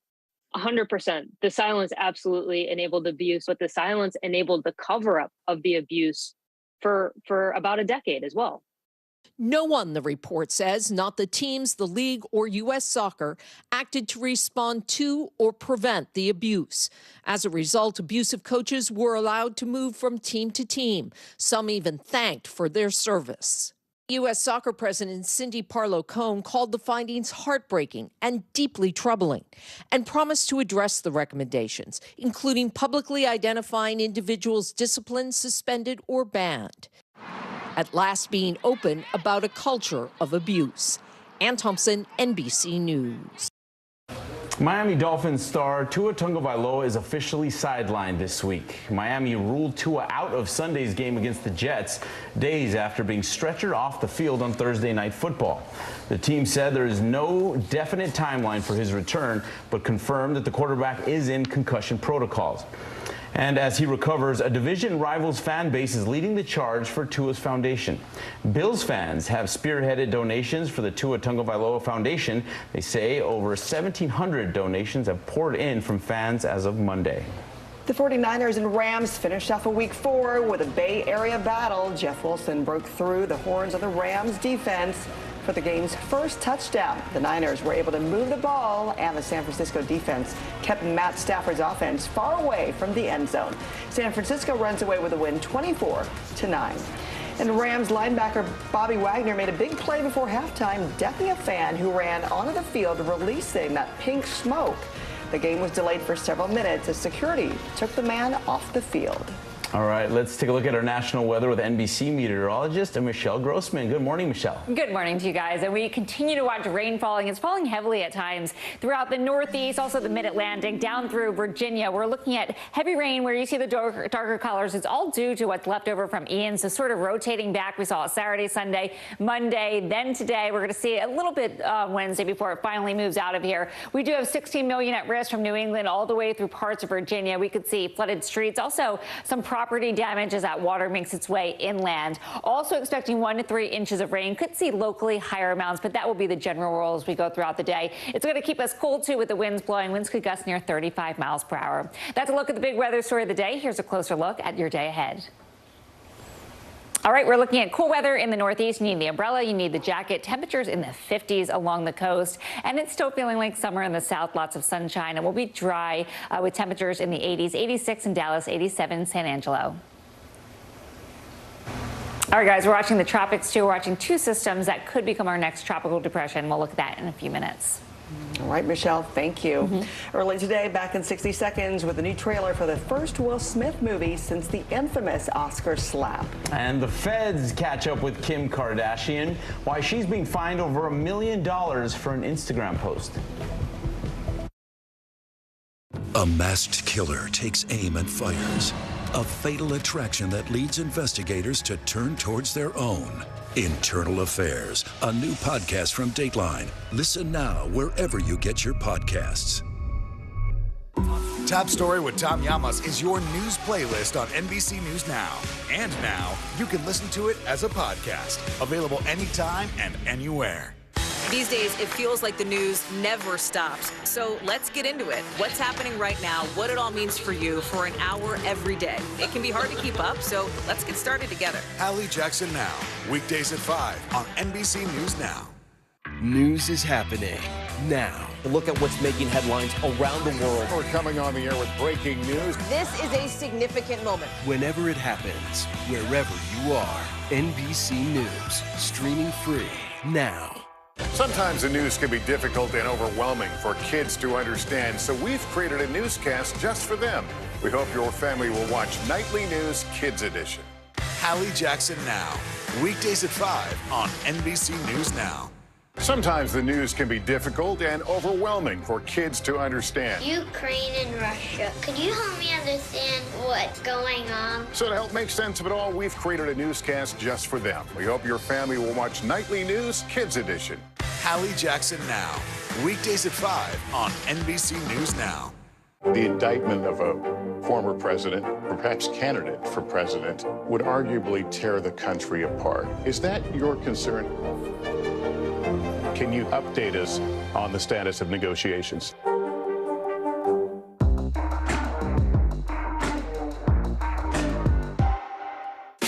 100%. The silence absolutely enabled abuse, but the silence enabled the cover-up of the abuse for about a decade as well. No one, the report says, not the teams, the league, or U.S. Soccer, acted to respond to or prevent the abuse. As a result, abusive coaches were allowed to move from team to team. Some even thanked for their service. U.S. Soccer President Cindy Parlow-Cone called the findings heartbreaking and deeply troubling, and promised to address the recommendations, including publicly identifying individuals disciplined, suspended, or banned. At last being open about a culture of abuse. Ann Thompson, NBC News. Miami Dolphins star Tua Tagovailoa is officially sidelined this week. Miami ruled Tua out of Sunday's game against the Jets days after being stretchered off the field on Thursday Night Football. The team said there is no definite timeline for his return, but confirmed that the quarterback is in concussion protocols. And as he recovers, a division rival's fan base is leading the charge for Tua's foundation. Bills fans have spearheaded donations for the Tua Tagovailoa Foundation. They say over 1,700 donations have poured in from fans as of Monday. The 49ers and Rams finished off a Week 4 with a Bay Area battle. Jeff Wilson broke through the horns of the Rams defense for the game's first touchdown. The Niners were able to move the ball, and the San Francisco defense kept Matt Stafford's offense far away from the end zone. San Francisco runs away with a win 24-9. And Rams linebacker Bobby Wagner made a big play before halftime, decking a fan who ran onto the field, releasing that pink smoke. The game was delayed for several minutes as security took the man off the field. All right, let's take a look at our national weather with NBC meteorologist Michelle Grossman. Good morning, Michelle. Good morning to you guys. And we continue to watch rain falling. It's falling heavily at times throughout the Northeast, also the Mid-Atlantic, down through Virginia. We're looking at heavy rain where you see the darker colors. It's all due to what's left over from Ian, so sort of rotating back. We saw it Saturday, Sunday, Monday, then today. We're going to see it a little bit Wednesday before it finally moves out of here. We do have 16 million at risk from New England all the way through parts of Virginia. We could see flooded streets, also some property damage as that water makes its way inland. Also expecting 1 to 3 inches of rain. Could see locally higher amounts, but that will be the general rule as we go throughout the day. It's going to keep us cool, too, with the winds blowing. Winds could gust near 35 miles per hour. That's a look at the big weather story of the day. Here's a closer look at your day ahead. All right, we're looking at cool weather in the Northeast. You need the umbrella, you need the jacket. Temperatures in the 50s along the coast, and it's still feeling like summer in the south. Lots of sunshine. It will be dry with temperatures in the 80s, 86 in Dallas, 87 in San Angelo. All right, guys, we're watching the tropics, too. We're watching 2 systems that could become our next tropical depression. We'll look at that in a few minutes. All right, Michelle, thank you. Early today, back in 60 seconds with a new trailer for the first Will Smith movie since the infamous Oscar slap. And the feds catch up with Kim Kardashian, why she's being fined over $1 million for an Instagram post. A masked killer takes aim and fires. A fatal attraction that leads investigators to turn towards their own. Internal Affairs, a new podcast from Dateline. Listen now wherever you get your podcasts. Top Story with Tom Llamas is your news playlist on NBC News Now. And now, you can listen to it as a podcast. Available anytime and anywhere. These days, it feels like the news never stops. So let's get into it. What's happening right now, what it all means for you for an hour every day. It can be hard to keep up, so let's get started together. Hallie Jackson Now, weekdays at 5 on NBC News Now. News is happening now. Look at what's making headlines around the world. We're coming on the air with breaking news. This is a significant moment. Whenever it happens, wherever you are, NBC News, streaming free now. Sometimes the news can be difficult and overwhelming for kids to understand, so we've created a newscast just for them. We hope your family will watch Nightly News Kids Edition. Hallie Jackson Now, weekdays at 5 on NBC News Now. Sometimes the news can be difficult and overwhelming for kids to understand. Ukraine and Russia. Could you help me understand what's going on? So to help make sense of it all, we've created a newscast just for them. We hope your family will watch Nightly News Kids Edition. Hallie Jackson Now, weekdays at 5 on NBC News Now. The indictment of a former president, or perhaps candidate for president, would arguably tear the country apart. Is that your concern? Can you update us on the status of negotiations?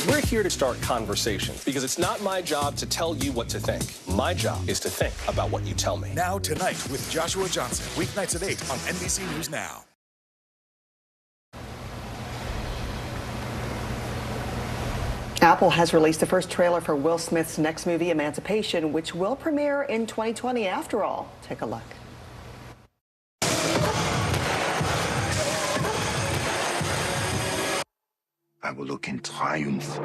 We're here to start conversations because it's not my job to tell you what to think. My job is to think about what you tell me. Now Tonight with Joshua Johnson, weeknights at 8 on NBC News Now. Apple has released the first trailer for Will Smith's next movie, Emancipation, which will premiere in 2020 after all. Take a look. I will look in triumph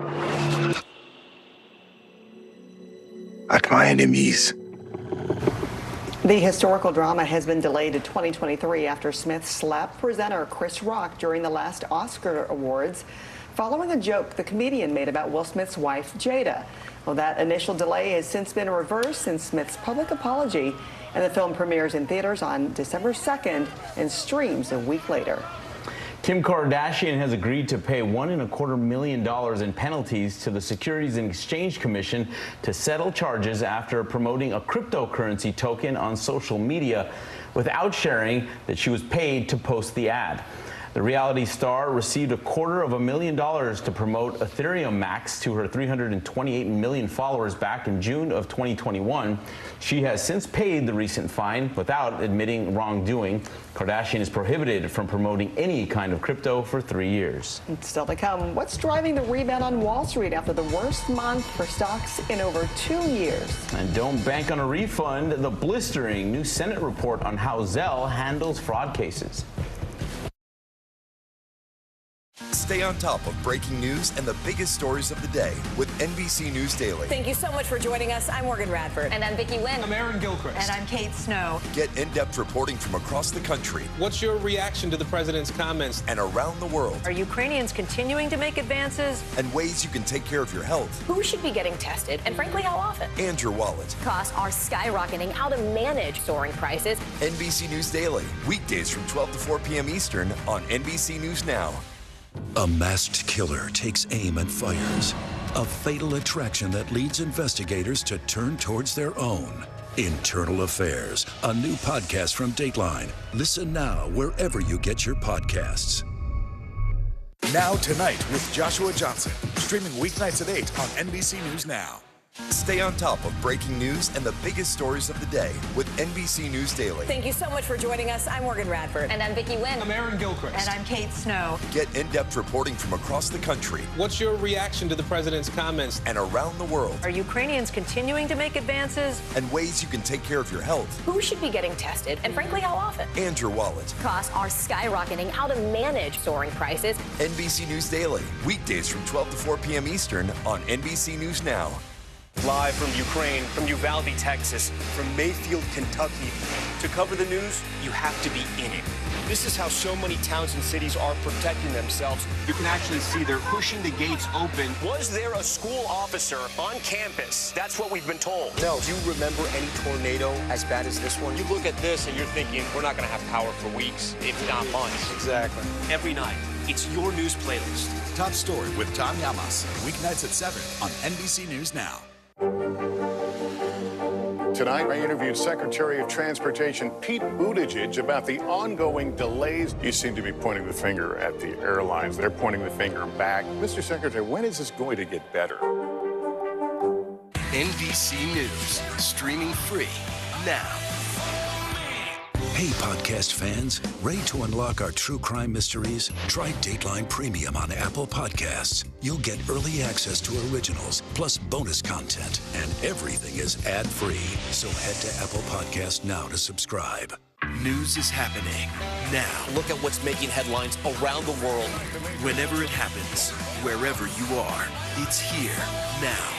at my enemies. The historical drama has been delayed to 2023 after Smith slapped presenter Chris Rock during the last Oscar Awards, following a joke the comedian made about Will Smith's wife, Jada. Well, that initial delay has since been reversed since Smith's public apology, and the film premieres in theaters on December 2nd and streams a week later. Kim Kardashian has agreed to pay $1.25 million in penalties to the Securities and Exchange Commission to settle charges after promoting a cryptocurrency token on social media without sharing that she was paid to post the ad. The reality star received $250,000 to promote Ethereum Max to her 328 million followers back in June of 2021. She has since paid the recent fine without admitting wrongdoing. Kardashian is prohibited from promoting any kind of crypto for 3 years. And still to come, what's driving the rebound on Wall Street after the worst month for stocks in over 2 years? And don't bank on a refund. The blistering new Senate report on how Zelle handles fraud cases. Stay on top of breaking news and the biggest stories of the day with NBC News Daily. Thank you so much for joining us. I'm Morgan Radford. And I'm Vicki Wynn. I'm Aaron Gilchrist. And I'm Kate Snow. Get in-depth reporting from across the country. What's your reaction to the president's comments? And around the world. Are Ukrainians continuing to make advances? And ways you can take care of your health. Who should be getting tested, and frankly, how often? And your wallet. Costs are skyrocketing. How to manage soaring prices. NBC News Daily, weekdays from 12 to 4 p.m. Eastern on NBC News Now. A masked killer takes aim and fires. A fatal attraction that leads investigators to turn towards their own. Internal Affairs, a new podcast from Dateline. Listen now wherever you get your podcasts. Now Tonight with Joshua Johnson, streaming weeknights at 8 on NBC News Now. Stay on top of breaking news and the biggest stories of the day with NBC News Daily. Thank you so much for joining us. I'm Morgan Radford. And I'm Vicki Wynn. I'm Aaron Gilchrist. And I'm Kate Snow. Get in-depth reporting from across the country. What's your reaction to the president's comments? And around the world. Are Ukrainians continuing to make advances? And ways you can take care of your health. Who should be getting tested, and frankly, how often? And your wallet. Costs are skyrocketing. How to manage soaring prices. NBC News Daily, weekdays from 12 to 4 p.m. Eastern on NBC News Now. Live from Ukraine, from Uvalde, Texas, from Mayfield, Kentucky. To cover the news, you have to be in it. This is how so many towns and cities are protecting themselves. You can actually see they're pushing the gates open. Was there a school officer on campus? That's what we've been told. No. Do you remember any tornado as bad as this one? You look at this and you're thinking, we're not going to have power for weeks, if not months. Exactly. Every night, it's your news playlist. Top Story with Tom Llamas, weeknights at 7 on NBC News Now. Tonight, I interviewed Secretary of Transportation Pete Buttigieg about the ongoing delays. You seem to be pointing the finger at the airlines. They're pointing the finger back. Mr. Secretary, when is this going to get better? NBC News, streaming free now. Hey, podcast fans, ready to unlock our true crime mysteries? Try Dateline Premium on Apple Podcasts. You'll get early access to originals, plus bonus content, and everything is ad-free. So head to Apple Podcasts now to subscribe. News is happening now. Look at what's making headlines around the world. Whenever it happens, wherever you are, it's here now.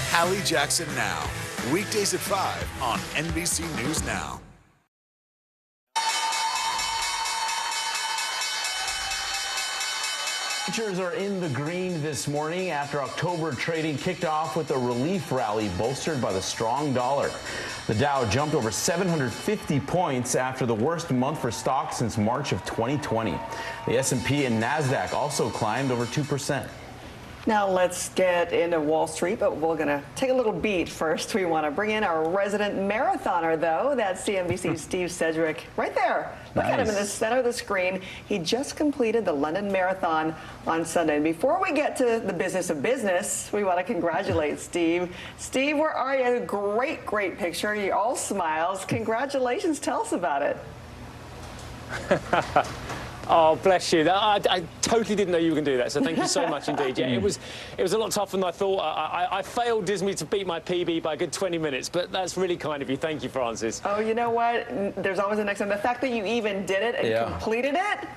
Hallie Jackson Now, weekdays at 5 on NBC News Now. Futures are in the green this morning after October trading kicked off with a relief rally bolstered by the strong dollar. The Dow jumped over 750 points after the worst month for stocks since March of 2020. The S&P and NASDAQ also climbed over 2%. Now let's get into Wall Street, but we're going to take a little beat first. We want to bring in our resident marathoner, though. That's CNBC's Steve Sedgwick right there. Look at him in the center of the screen. He just completed the London Marathon on Sunday. And before we get to the business of business, we want to congratulate Steve. Steve, where are you? Great, great picture. You're all smiles. Congratulations. Tell us about it. Oh, bless you. I totally didn't know you were going to do that, so thank you so much indeed. Yeah, it was a lot tougher than I thought. I failed dismally to beat my PB by a good 20 minutes, but that's really kind of you. Thank you, Francis. Oh, you know what? There's always the next time. The fact that you even did it and completed it.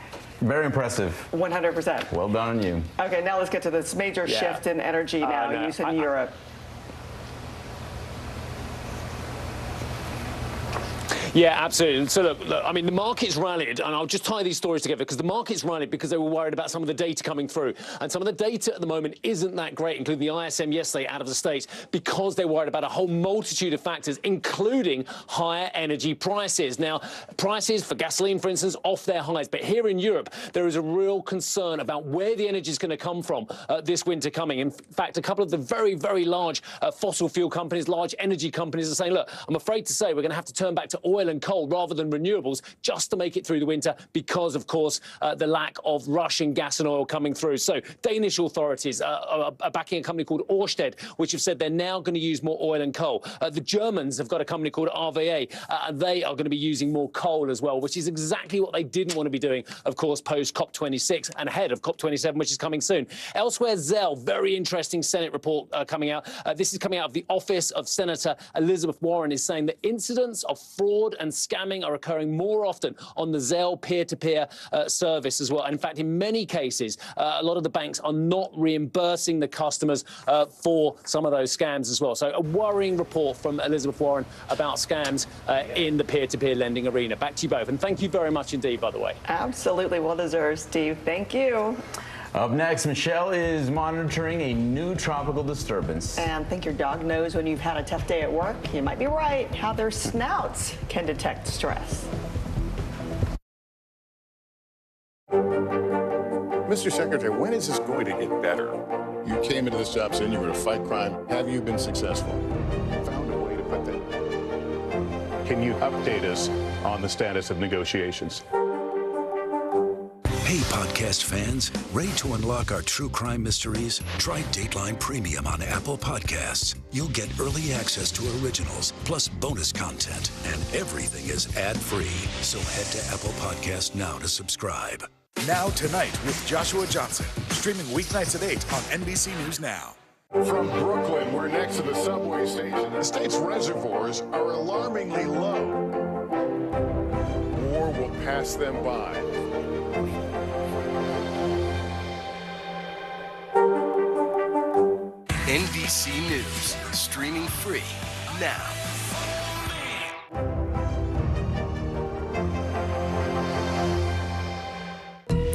Very impressive. 100%. Well done on you. Okay, now let's get to this major shift in energy now, use in Europe. Yeah, absolutely. So look, I mean, the market's rallied, and I'll just tie these stories together because the market's rallied because they were worried about some of the data coming through. And some of the data at the moment isn't that great, including the ISM yesterday out of the States, because they're worried about a whole multitude of factors, including higher energy prices. Now, prices for gasoline, for instance, off their highs. But here in Europe, there is a real concern about where the energy is going to come from this winter coming. In fact, a couple of the very, very large fossil fuel companies, large energy companies are saying, look, I'm afraid to say we're going to have to turn back to oil and coal rather than renewables just to make it through the winter because, of course, the lack of Russian gas and oil coming through. So Danish authorities are backing a company called Ørsted, which have said they're now going to use more oil and coal. The Germans have got a company called RWE, and they are going to be using more coal as well, which is exactly what they didn't want to be doing, of course, post COP26 and ahead of COP27, which is coming soon. Elsewhere, Zell, very interesting Senate report coming out. This is coming out of the office of Senator Elizabeth Warren, is saying that incidents of fraud and scamming are occurring more often on the Zelle peer-to-peer service as well. And in fact, in many cases, a lot of the banks are not reimbursing the customers for some of those scams as well. So a worrying report from Elizabeth Warren about scams in the peer-to-peer lending arena. Back to you both. And thank you very much indeed, by the way. Absolutely well deserved, Steve. Thank you. Up next, Michelle is monitoring a new tropical disturbance. And think your dog knows when you've had a tough day at work? You might be right. How their snouts can detect stress. Mr. Secretary, when is this going to get better? You came into this job saying you were going to fight crime. Have you been successful? Found a way to put that. Can you update us on the status of negotiations? Hey, podcast fans, ready to unlock our true crime mysteries? Try Dateline Premium on Apple Podcasts. You'll get early access to originals, plus bonus content, and everything is ad-free. So head to Apple Podcasts now to subscribe. Now Tonight with Joshua Johnson, streaming weeknights at 8 on NBC News Now. From Brooklyn, we're next to the subway station. The state's reservoirs are alarmingly low. War will pass them by. NBC News, streaming free now.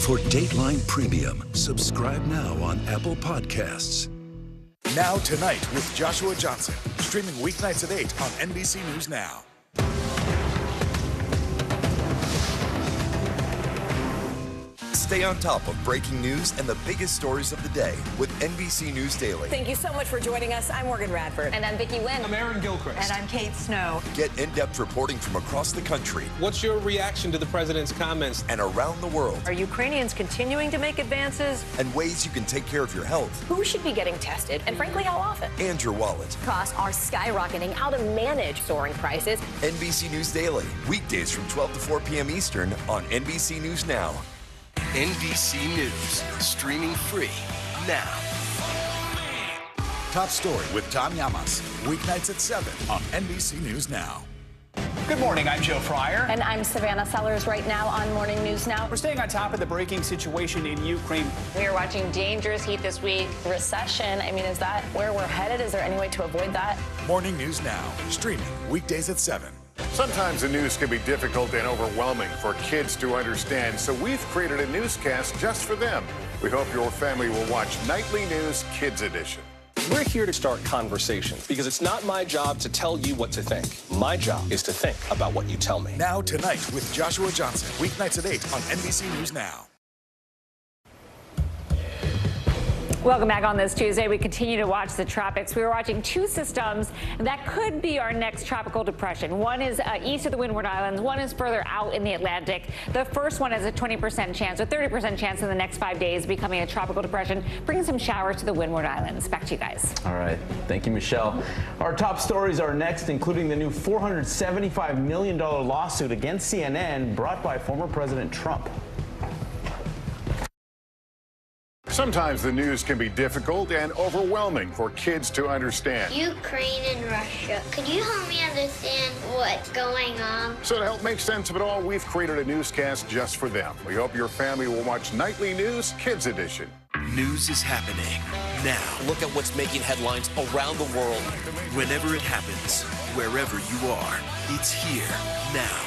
For Dateline Premium, subscribe now on Apple Podcasts. Now Tonight with Joshua Johnson, streaming weeknights at 8 on NBC News Now. Stay on top of breaking news and the biggest stories of the day with NBC News Daily. Thank you so much for joining us. I'm Morgan Radford. And I'm Vicki Lynn. I'm Aaron Gilchrist. And I'm Kate Snow. Get in-depth reporting from across the country. What's your reaction to the president's comments? And around the world. Are Ukrainians continuing to make advances? And ways you can take care of your health. Who should be getting tested? And frankly, how often? And your wallet. Costs are skyrocketing. How to manage soaring prices. NBC News Daily. Weekdays from 12 to 4 p.m. Eastern on NBC News Now. NBC News, streaming free now. Top Story with Tom Llamas. Weeknights at 7 on NBC News Now. Good morning, I'm Joe Fryer. And I'm Savannah Sellers right now on Morning News Now. We're staying on top of the breaking situation in Ukraine. We are watching dangerous heat this week. Recession, I mean, is that where we're headed? Is there any way to avoid that? Morning News Now, streaming weekdays at 7. Sometimes the news can be difficult and overwhelming for kids to understand, so we've created a newscast just for them. We hope your family will watch Nightly News Kids Edition. We're here to start conversations because it's not my job to tell you what to think. My job is to think about what you tell me. Now Tonight with Joshua Johnson. Weeknights at 8 on NBC News Now. Welcome back on this Tuesday. We continue to watch the tropics. We are watching two systems that could be our next tropical depression. One is east of the Windward Islands. One is further out in the Atlantic. The first one has a 20% chance or 30% chance in the next 5 days becoming a tropical depression, bringing some showers to the Windward Islands. Back to you guys. All right. Thank you, Michelle. Our top stories are next, including the new $475 million lawsuit against CNN brought by former President Trump. Sometimes the news can be difficult and overwhelming for kids to understand. Ukraine and Russia. Could you help me understand what's going on? So to help make sense of it all, we've created a newscast just for them. We hope your family will watch Nightly News Kids Edition. News is happening now. Look at what's making headlines around the world. Whenever it happens, wherever you are, it's here now.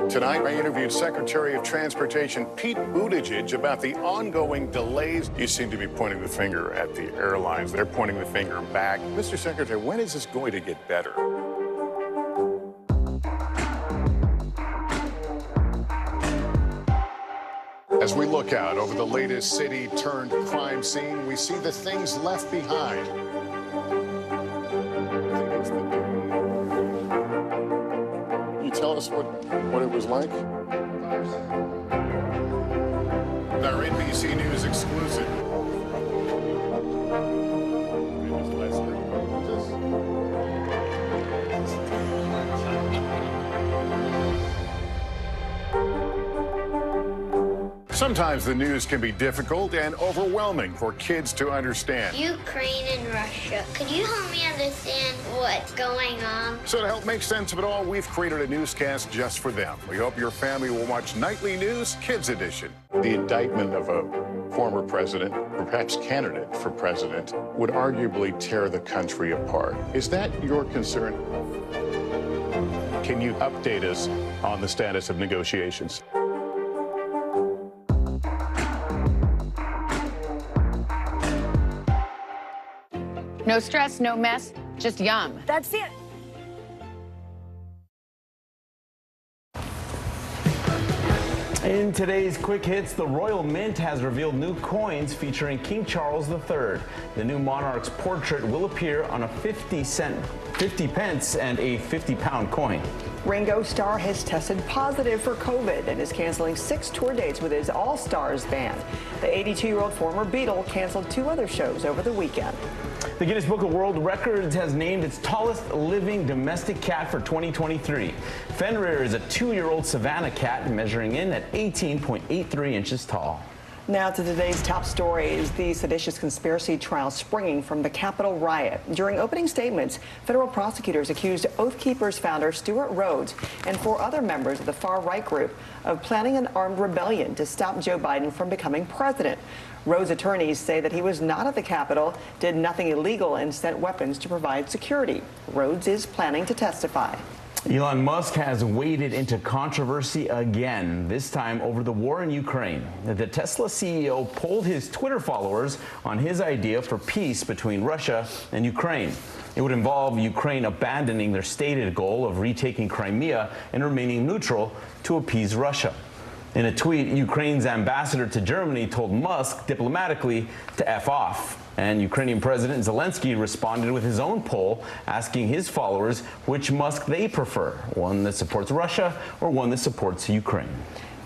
Tonight, I interviewed Secretary of Transportation Pete Buttigieg about the ongoing delays. You seem to be pointing the finger at the airlines. They're pointing the finger back. Mr. Secretary, when is this going to get better? As we look out over the latest city-turned-crime scene, we see the things left behind. Can you tell us what it was like? Our NBC News exclusive. Sometimes the news can be difficult and overwhelming for kids to understand. Ukraine and Russia. Could you help me understand what's going on? So to help make sense of it all, we've created a newscast just for them. We hope your family will watch Nightly News Kids Edition. The indictment of a former president, or perhaps candidate for president, would arguably tear the country apart. Is that your concern? Can you update us on the status of negotiations? No stress, no mess, just yum. That's it. In today's Quick Hits, the Royal Mint has revealed new coins featuring King Charles III. The new monarch's portrait will appear on a 50 pence and a 50-pound coin. Ringo Starr has tested positive for COVID and is canceling 6 tour dates with his All-Stars band. The 82-year-old former Beatle canceled 2 other shows over the weekend. The Guinness Book of World Records has named its tallest living domestic cat for 2023. Fenrir is a 2-year-old Savannah cat measuring in at 18.83 inches tall. Now to today's top stories. The seditious conspiracy trial springing from the Capitol riot. During opening statements, federal prosecutors accused Oath Keepers founder Stuart Rhodes and 4 other members of the far-right group of planning an armed rebellion to stop Joe Biden from becoming president. Rhodes' attorneys say that he was not at the Capitol, did nothing illegal, and sent weapons to provide security. Rhodes is planning to testify. Elon Musk has waded into controversy again, this time over the war in Ukraine. The Tesla CEO polled his Twitter followers on his idea for peace between Russia and Ukraine. It would involve Ukraine abandoning their stated goal of retaking Crimea and remaining neutral to appease Russia. In a tweet, Ukraine's ambassador to Germany told Musk diplomatically to F off. And Ukrainian President Zelensky responded with his own poll, asking his followers which Musk they prefer, one that supports Russia or one that supports Ukraine.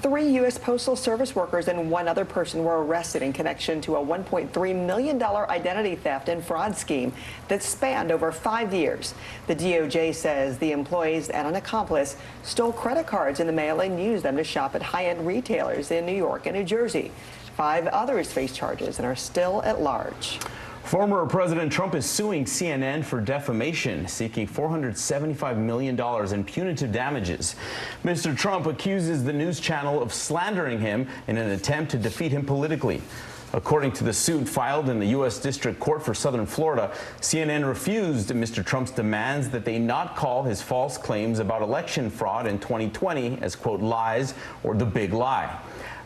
3 U.S. Postal Service workers and 1 other person were arrested in connection to a $1.3 million identity theft and fraud scheme that spanned over 5 years. The DOJ says the employees and an accomplice stole credit cards in the mail and used them to shop at high-end retailers in New York and New Jersey. 5 others face charges and are still at large. Former President Trump is suing CNN for defamation, seeking $475 million in punitive damages. Mr. Trump accuses the news channel of slandering him in an attempt to defeat him politically. According to the suit filed in the U.S. District Court for Southern Florida, CNN refused Mr. Trump's demands that they not call his false claims about election fraud in 2020 as, quote, lies or the big lie.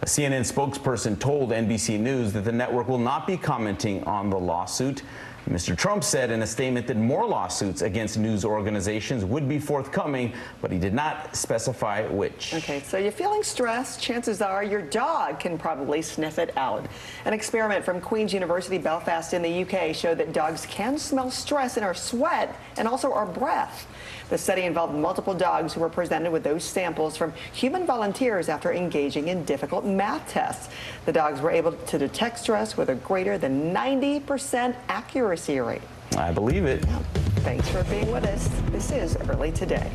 A CNN spokesperson told NBC News that the network will not be commenting on the lawsuit. Mr. Trump said in a statement that more lawsuits against news organizations would be forthcoming, but he did not specify which. Okay, so you're feeling stressed, chances are your dog can probably sniff it out. An experiment from Queen's University Belfast in the UK showed that dogs can smell stress in our sweat and also our breath. The study involved multiple dogs who were presented with those samples from human volunteers after engaging in difficult math tests. The dogs were able to detect stress with a greater than 90% accuracy rate. I believe it. Thanks for being with us. This is Early Today.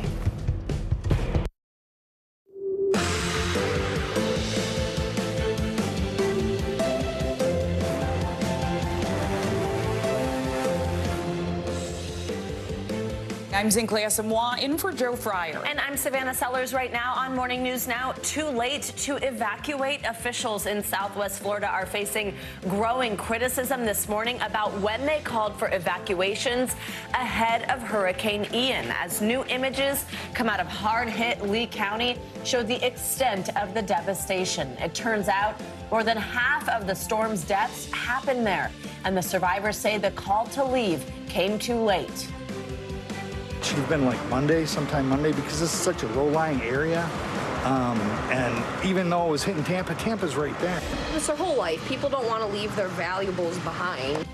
I'm Zinkley Asamoah in for Joe Fryer. And I'm Savannah Sellers right now on Morning News Now. Too late to evacuate. Officials in Southwest Florida are facing growing criticism this morning about when they called for evacuations ahead of Hurricane Ian, as new images come out of hard-hit Lee County show the extent of the devastation. It turns out more than half of the storm's deaths happened there, and the survivors say the call to leave came too late. Should have been like Monday, sometime Monday, because this is such a low-lying area. And even though it was hitting Tampa, Tampa's right there. It's their whole life. People don't want to leave their valuables behind.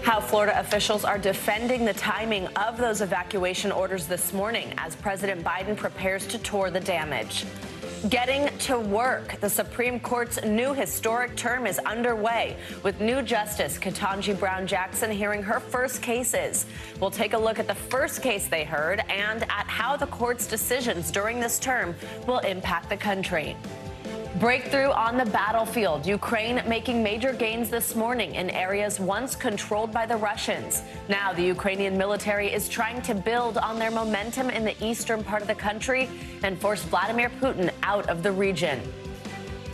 How Florida officials are defending the timing of those evacuation orders this morning as President Biden prepares to tour the damage. Getting to work. The Supreme Court's new historic term is underway, with new Justice Ketanji Brown Jackson hearing her first cases. We'll take a look at the first case they heard and at how the court's decisions during this term will impact the country. Breakthrough on the battlefield. Ukraine making major gains this morning in areas once controlled by the Russians. Now the Ukrainian military is trying to build on their momentum in the eastern part of the country and force Vladimir Putin out of the region.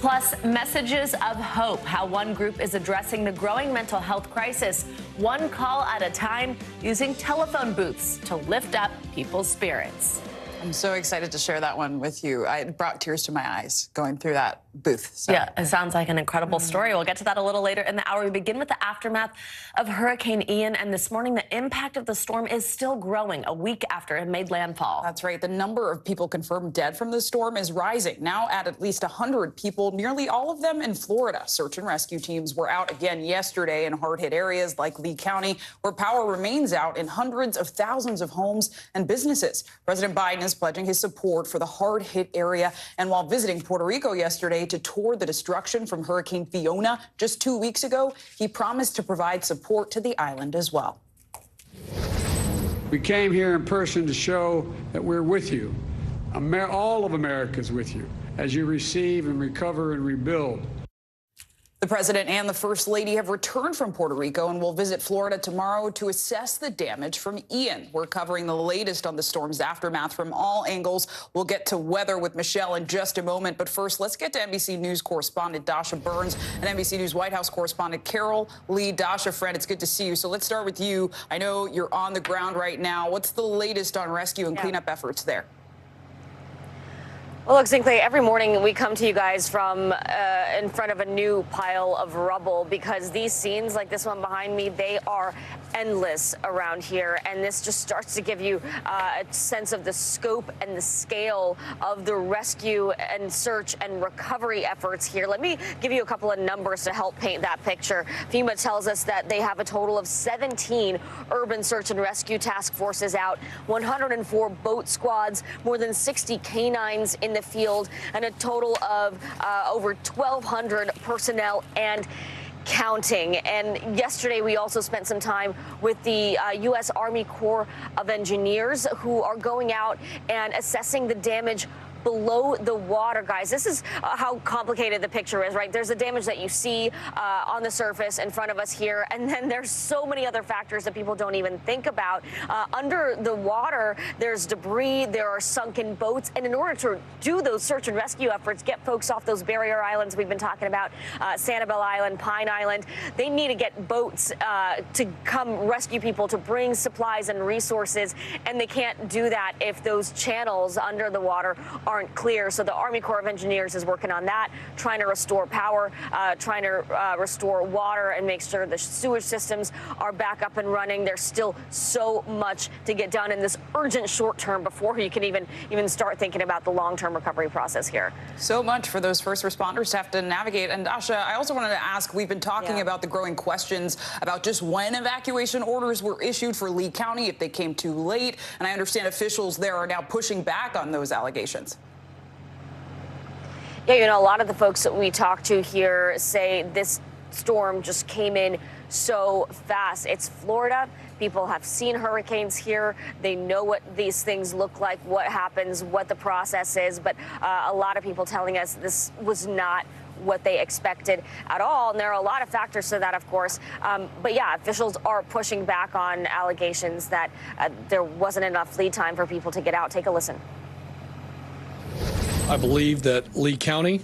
Plus, messages of hope, how one group is addressing the growing mental health crisis, one call at a time, using telephone booths to lift up people's spirits. I'm so excited to share that one with you. It brought tears to my eyes going through that booth. So. Yeah, it sounds like an incredible story. We'll get to that a little later in the hour. We begin with the aftermath of Hurricane Ian, and this morning the impact of the storm is still growing a week after it made landfall. That's right. The number of people confirmed dead from the storm is rising, now at least 100 people, nearly all of them in Florida. Search and rescue teams were out again yesterday in hard-hit areas like Lee County, where power remains out in hundreds of thousands of homes and businesses. President Biden is pledging his support for the hard-hit area, and while visiting Puerto Rico yesterday to tour the destruction from Hurricane Fiona just 2 weeks ago, he promised to provide support to the island as well. We came here in person to show that we're with you. All of America is with you as you receive and recover and rebuild. The president and the first lady have returned from Puerto Rico and will visit Florida tomorrow to assess the damage from Ian. We're covering the latest on the storm's aftermath from all angles. We'll get to weather with Michelle in just a moment. But first, let's get to NBC News correspondent Dasha Burns and NBC News White House correspondent Carol Lee. Dasha, friend, it's good to see you. So let's start with you. I know you're on the ground right now. What's the latest on rescue and cleanup efforts there? Well, look, Zinkley, every morning we come to you guys from in front of a new pile of rubble because these scenes like this one behind me, they are endless around here, and this just starts to give you a sense of the scope and the scale of the rescue and search and recovery efforts here. Let me give you a couple of numbers to help paint that picture. FEMA tells us that they have a total of 17 urban search and rescue task forces out, 104 boat squads, more than 60 canines in the field, and a total of over 1,200 personnel and counting. And yesterday we also spent some time with the U.S. Army Corps of Engineers, who are going out and assessing the damage below the water, guys. This is how complicated the picture is, right? There's the damage that you see on the surface in front of us here, and then there's so many other factors that people don't even think about. Under the water, there's debris, there are sunken boats, and in order to do those search and rescue efforts, get folks off those barrier islands we've been talking about, Sanibel Island, Pine Island, they need to get boats to come rescue people, to bring supplies and resources, and they can't do that if those channels under the water aren't clear. So the Army Corps of Engineers is working on that, trying to restore power, trying to restore water and make sure the sewage systems are back up and running. There's still so much to get done in this urgent short term before you can even start thinking about the long-term recovery process here. So much for those first responders to have to navigate. And Dasha, I also wanted to ask, we've been talking about the growing questions about just when evacuation orders were issued for Lee County, if they came too late. And I understand officials there are now pushing back on those allegations. Yeah, you know, a lot of the folks that we talk to here say this storm just came in so fast. It's Florida. People have seen hurricanes here. They know what these things look like, what happens, what the process is. But a lot of people telling us this was not what they expected at all. And there are a lot of factors to that, of course. But yeah, officials are pushing back on allegations that there wasn't enough lead time for people to get out. Take a listen. I believe that Lee County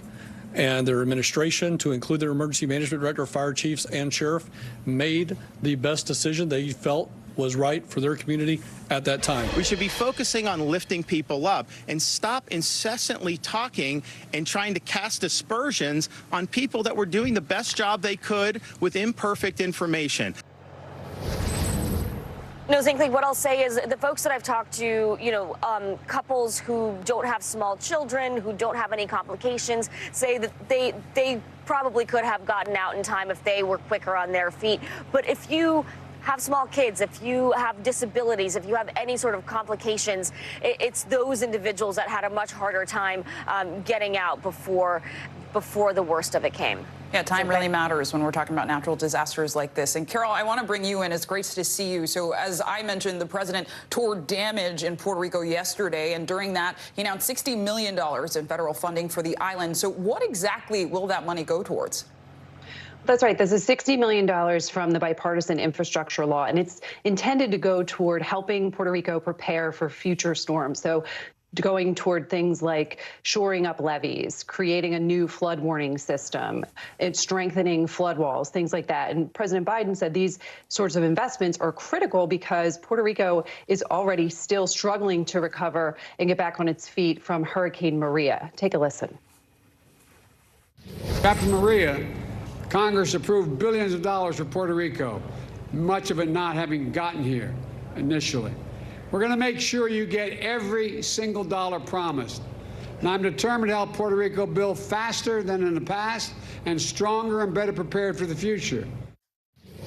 and their administration, to include their emergency management director, fire chiefs, and sheriff, made the best decision they felt was right for their community at that time. We should be focusing on lifting people up and stop incessantly talking and trying to cast aspersions on people that were doing the best job they could with imperfect information. No, Zinkley, what I'll say is the folks that I've talked to, you know, couples who don't have small children, who don't have any complications, say that they probably could have gotten out in time if they were quicker on their feet. But if you have small kids, if you have disabilities, if you have any sort of complications, it's those individuals that had a much harder time getting out before the worst of it came. Yeah, time really matters when we're talking about natural disasters like this. And Carol, I want to bring you in. It's great to see you. So as I mentioned, the president toured damage in Puerto Rico yesterday, and during that, he announced $60 million in federal funding for the island. So what exactly will that money go towards? That's right. This is $60 million from the bipartisan infrastructure law, and it's intended to go toward helping Puerto Rico prepare for future storms. So going toward things like shoring up levees, creating a new flood warning system, and strengthening flood walls, things like that. And President Biden said these sorts of investments are critical because Puerto Rico is already still struggling to recover and get back on its feet from Hurricane Maria. Take a listen. After Maria, Congress approved billions of dollars for Puerto Rico, much of it not having gotten here initially. We're going to make sure you get every single dollar promised. And I'm determined to help Puerto Rico build faster than in the past and stronger and better prepared for the future.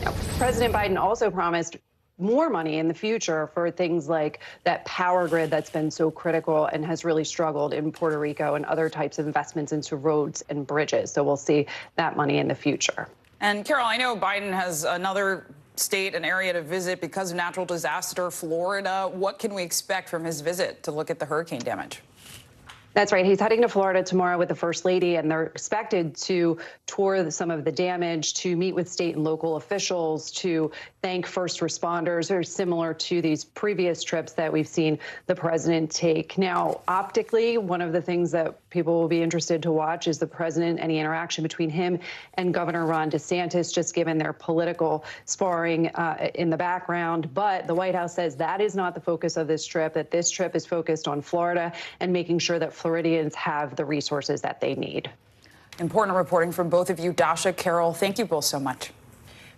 Now, President Biden also promised more money in the future for things like that power grid that's been so critical and has really struggled in Puerto Rico, and other types of investments into roads and bridges. So we'll see that money in the future. And Carol, I know Biden has another state, an area to visit because of natural disaster, Florida. What can we expect from his visit to look at the hurricane damage? That's right. He's heading to Florida tomorrow with the First Lady, and they're expected to tour some of the damage, to meet with state and local officials, to thank first responders, or similar to these previous trips that we've seen the president take. Now, optically, one of the things that people will be interested to watch is the president, any interaction between him and Governor Ron DeSantis, just given their political sparring in the background. But the White House says that is not the focus of this trip, that this trip is focused on Florida and making sure that Floridians have the resources that they need. Important reporting from both of you. Dasha, Carol, thank you both so much.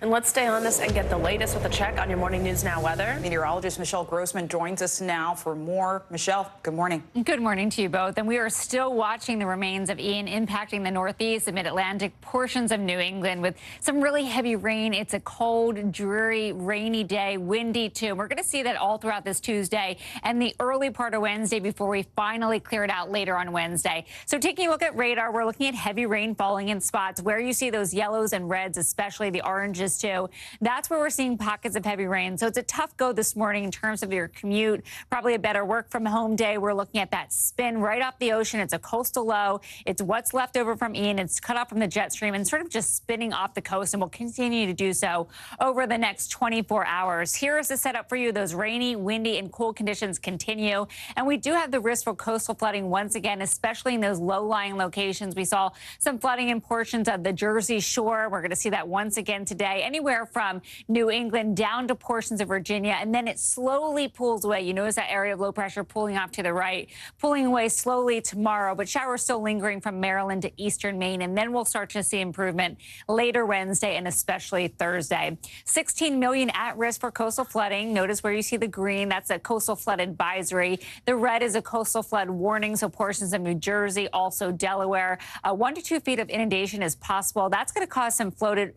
And let's stay on this and get the latest with a check on your Morning News Now weather. Meteorologist Michelle Grossman joins us now for more. Michelle, good morning. Good morning to you both. And we are still watching the remains of Ian impacting the Northeast, the Mid-Atlantic, portions of New England with some really heavy rain. It's a cold, dreary, rainy day, windy too. We're going to see that all throughout this Tuesday and the early part of Wednesday before we finally clear it out later on Wednesday. So taking a look at radar, we're looking at heavy rain falling in spots where you see those yellows and reds, especially the oranges too. That's where we're seeing pockets of heavy rain. So it's a tough go this morning in terms of your commute, probably a better work from home day. We're looking at that spin right off the ocean. It's a coastal low. It's what's left over from Ian. It's cut off from the jet stream and sort of just spinning off the coast and will continue to do so over the next 24 hours. Here's the setup for you. Those rainy, windy and cool conditions continue. And we do have the risk for coastal flooding once again, especially in those low-lying locations. We saw some flooding in portions of the Jersey Shore. We're going to see that once again today, anywhere from New England down to portions of Virginia, and then it slowly pulls away. You notice that area of low pressure pulling off to the right, pulling away slowly tomorrow, but showers still lingering from Maryland to eastern Maine, and then we'll start to see improvement later Wednesday and especially Thursday. 16 million at risk for coastal flooding. Notice where you see the green, that's a coastal flood advisory. The red is a coastal flood warning, so portions of New Jersey, also Delaware. 1 to 2 feet of inundation is possible. That's going to cause some flooded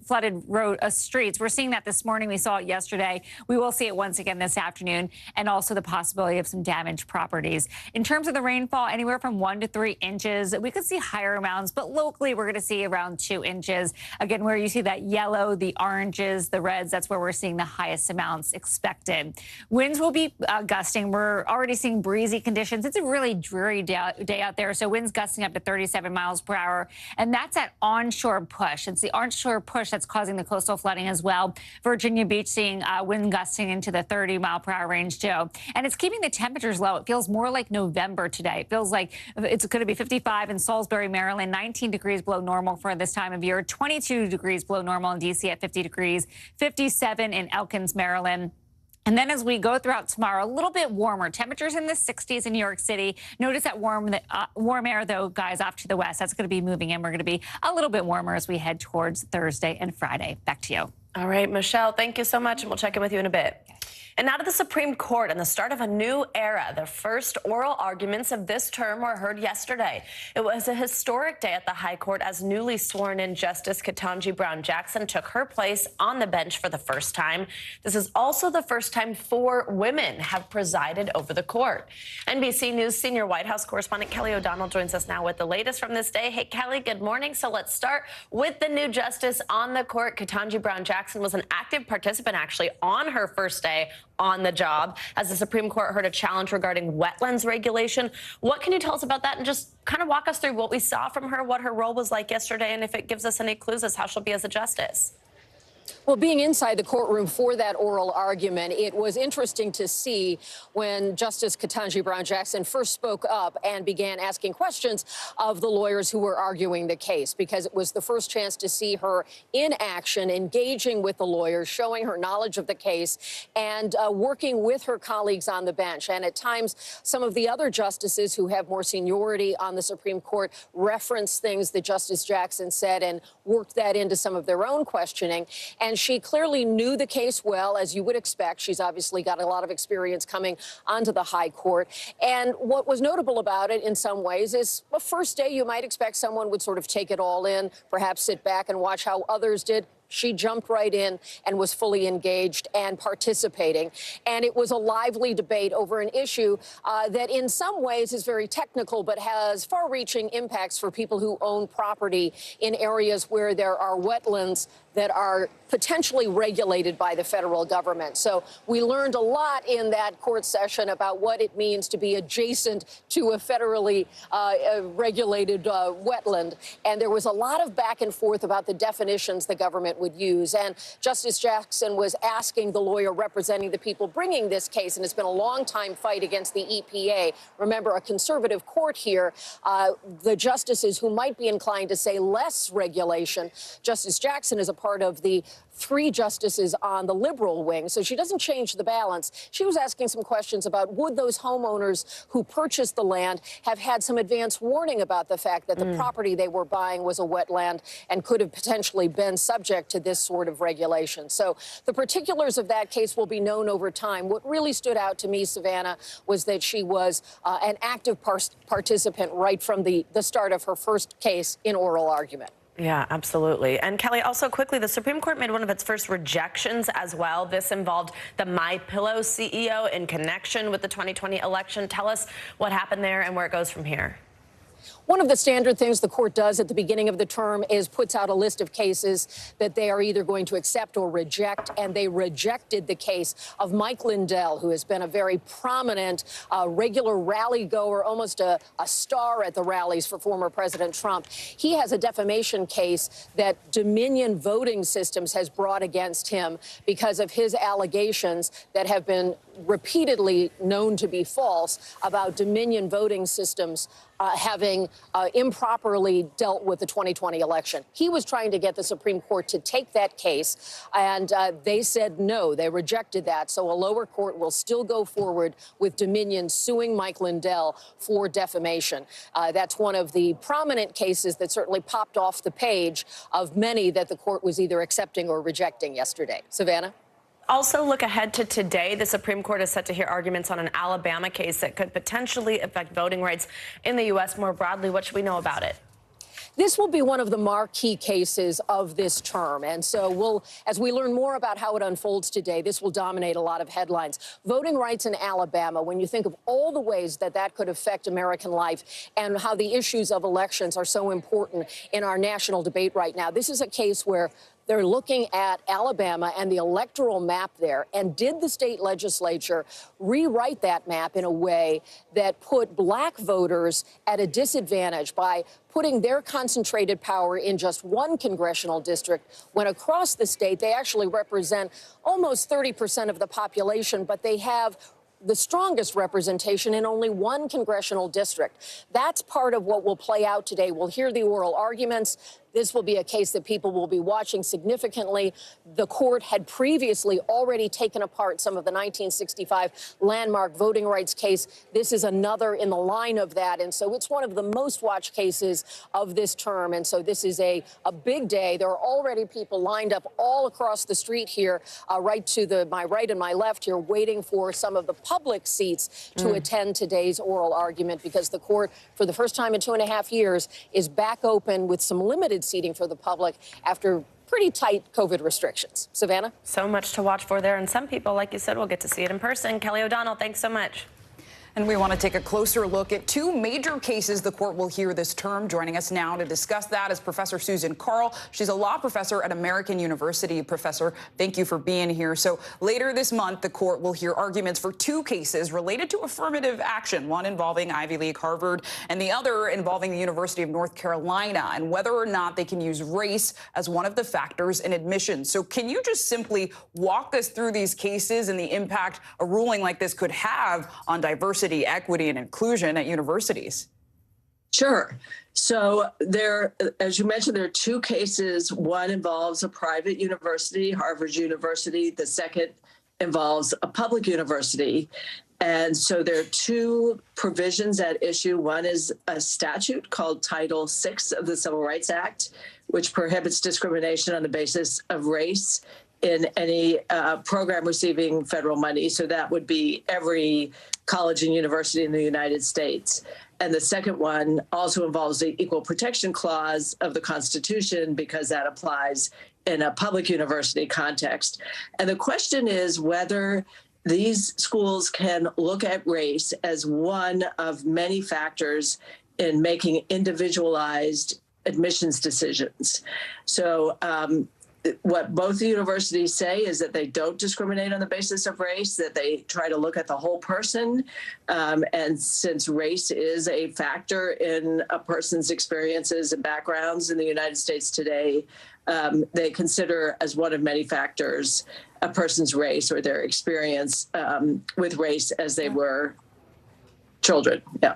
road streets. We're seeing that this morning. We saw it yesterday. We will see it once again this afternoon, and also the possibility of some damaged properties. In terms of the rainfall, anywhere from 1 to 3 inches. We could see higher amounts, but locally we're going to see around 2 inches. Again, where you see that yellow, the oranges, the reds, that's where we're seeing the highest amounts expected. Winds will be gusting. We're already seeing breezy conditions. It's a really dreary day out there, so winds gusting up to 37 miles per hour, and that's at onshore push. It's the onshore push that's causing the coastal flooding as well. Virginia Beach seeing wind gusting into the 30-mile-per-hour range too, and it's keeping the temperatures low. It feels more like November today. It feels like it's going to be 55 in Salisbury, Maryland, 19 degrees below normal for this time of year, 22 degrees below normal in D.C. at 50 degrees, 57 in Elkins, Maryland. And then as we go throughout tomorrow, a little bit warmer. Temperatures in the 60s in New York City. Notice that warm air, though, guys, off to the west. That's going to be moving in. We're going to be a little bit warmer as we head towards Thursday and Friday. Back to you. All right, Michelle, thank you so much, and we'll check in with you in a bit. And now to the Supreme Court and the start of a new era. The first oral arguments of this term were heard yesterday. It was a historic day at the High Court as newly sworn-in Justice Ketanji Brown Jackson took her place on the bench for the first time. This is also the first time 4 women have presided over the court. NBC News senior White House correspondent Kelly O'Donnell joins us now with the latest from this day. Hey, Kelly, good morning. So let's start with the new justice on the court. Ketanji Brown Jackson was an active participant, actually, on her first day on the job as the Supreme Court heard a challenge regarding wetlands regulation. What can you tell us about that, and just kind of walk us through what we saw from her, what her role was like yesterday, and if it gives us any clues as how she'll be as a justice? Well, being inside the courtroom for that oral argument, it was interesting to see when Justice Ketanji Brown Jackson first spoke up and began asking questions of the lawyers who were arguing the case, because it was the first chance to see her in action, engaging with the lawyers, showing her knowledge of the case, and working with her colleagues on the bench. And at times, some of the other justices who have more seniority on the Supreme Court referenced things that Justice Jackson said and worked that into some of their own questioning. And she clearly knew the case well, as you would expect. She's obviously got a lot of experience coming onto the High Court. And what was notable about it in some ways is the first day you might expect someone would sort of take it all in, perhaps sit back and watch how others did. She jumped right in and was fully engaged and participating. And it was a lively debate over an issue that in some ways is very technical, but has far-reaching impacts for people who own property in areas where there are wetlands that are potentially regulated by the federal government. So we learned a lot in that court session about what it means to be adjacent to a federally regulated wetland. And there was a lot of back and forth about the definitions the government would use. And Justice Jackson was asking the lawyer representing the people bringing this case, and it's been a long time fight against the EPA. Remember, a conservative court here, the justices who might be inclined to say less regulation. Justice Jackson is a part of the 3 justices on the liberal wing, so she doesn't change the balance. She was asking some questions about would those homeowners who purchased the land have had some advance warning about the fact that the property they were buying was a wetland and could have potentially been subject to this sort of regulation. So the particulars of that case will be known over time. What really stood out to me, Savannah, was that she was an active participant right from the start of her first case in oral argument. Yeah, absolutely. And Kelly, also quickly, the Supreme Court made one of its first rejections as well. This involved the MyPillow CEO in connection with the 2020 election. Tell us what happened there and where it goes from here. One of the standard things the court does at the beginning of the term is puts out a list of cases that they are either going to accept or reject, and they rejected the case of Mike Lindell, who has been a very prominent, regular rally goer, almost a star at the rallies for former President Trump. He has a defamation case that Dominion Voting Systems has brought against him because of his allegations that have been repeatedly known to be false about Dominion Voting Systems having improperly dealt with the 2020 election. He was trying to get the Supreme Court to take that case, and they said no. They rejected that. So a lower court will still go forward with Dominion suing Mike Lindell for defamation. That's one of the prominent cases that certainly popped off the page of many that the court was either accepting or rejecting yesterday. Savannah? Also, look ahead to today. The Supreme Court is set to hear arguments on an Alabama case that could potentially affect voting rights in the U.S. more broadly. What should we know about it? This will be one of the marquee cases of this term. And so as we learn more about how it unfolds today, this will dominate a lot of headlines. Voting rights in Alabama, when you think of all the ways that that could affect American life and how the issues of elections are so important in our national debate right now, this is a case where they're looking at Alabama and the electoral map there. And did the state legislature rewrite that map in a way that put black voters at a disadvantage by putting their concentrated power in just one congressional district, when across the state they actually represent almost 30% of the population, but they have the strongest representation in only one congressional district? That's part of what will play out today. We'll hear the oral arguments. This will be a case that people will be watching significantly. The court had previously already taken apart some of the 1965 landmark voting rights case. This is another in the line of that. And so it's one of the most watched cases of this term. And so this is a big day. There are already people lined up all across the street here, right to my right and my left here, waiting for some of the public seats to attend today's oral argument, because the court, for the first time in 2.5 years, is back open with some limited seating for the public after pretty tight COVID restrictions. Savannah? So much to watch for there, and some people, like you said, will get to see it in person. Kelly O'Donnell, thanks so much. And we want to take a closer look at 2 major cases the court will hear this term. Joining us now to discuss that is Professor Susan Carl. She's a law professor at American University. Professor, thank you for being here. So later this month, the court will hear arguments for 2 cases related to affirmative action, one involving Ivy League Harvard and the other involving the University of North Carolina, and whether or not they can use race as one of the factors in admissions. So can you just simply walk us through these cases and the impact a ruling like this could have on diversity, equity, and inclusion at universities? Sure. So as you mentioned, there are 2 cases. One involves a private university, Harvard University. The second involves a public university. And so there are 2 provisions at issue. One is a statute called Title VI of the Civil Rights Act, which prohibits discrimination on the basis of race in any program receiving federal money. So that would be every college and university in the United States. And the second one also involves the Equal Protection Clause of the Constitution, because that applies in a public university context. And the question is whether these schools can look at race as one of many factors in making individualized admissions decisions. So what both the universities say is that they don't discriminate on the basis of race, that they try to look at the whole person. And since race is a factor in a person's experiences and backgrounds in the United States today, they consider as one of many factors a person's race or their experience with race as they were children. Yeah.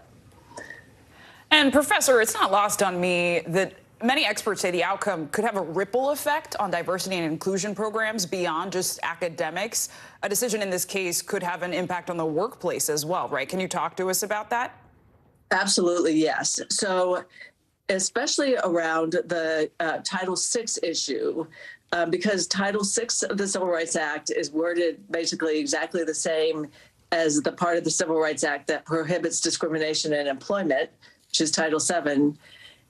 And Professor, it's not lost on me that Many experts say the outcome could have a ripple effect on diversity and inclusion programs beyond just academics. A decision in this case could have an impact on the workplace as well, right? Can you talk to us about that? Absolutely, yes. So especially around the Title VI issue, because Title VI of the Civil Rights Act is worded basically exactly the same as the part of the Civil Rights Act that prohibits discrimination in employment, which is Title VII.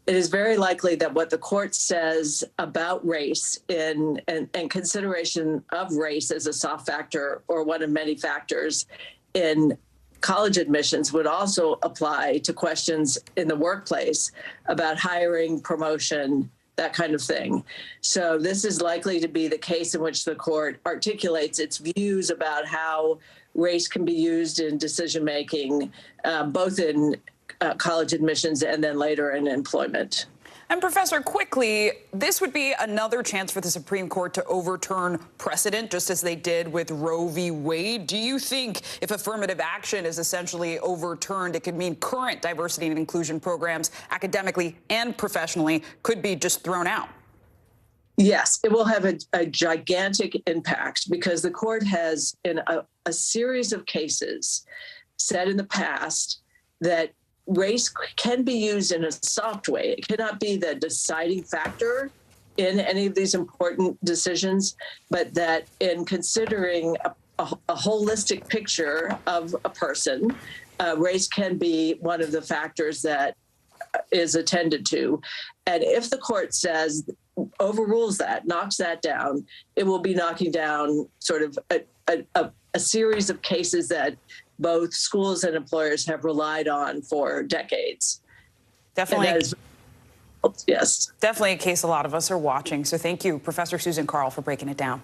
It is very likely that what the court says about race and consideration of race as a soft factor or one of many factors in college admissions would also apply to questions in the workplace about hiring, promotion, that kind of thing. So this is likely to be the case in which the court articulates its views about how race can be used in decision-making, both in college admissions and then later in employment. And Professor, quickly, this would be another chance for the Supreme Court to overturn precedent, just as they did with Roe v. Wade. Do you think if affirmative action is essentially overturned, it could mean current diversity and inclusion programs, academically and professionally, could be just thrown out? Yes, it will have a gigantic impact because the court has, in a series of cases, said in the past that race can be used in a soft way. It cannot be the deciding factor in any of these important decisions, but that in considering a holistic picture of a person, race can be one of the factors that is attended to. And if the court says, overrules that, knocks that down, it will be knocking down sort of a series of cases that both schools and employers have relied on for decades. Definitely. Yes. Definitely a case a lot of us are watching. So thank you, Professor Susan Carl, for breaking it down.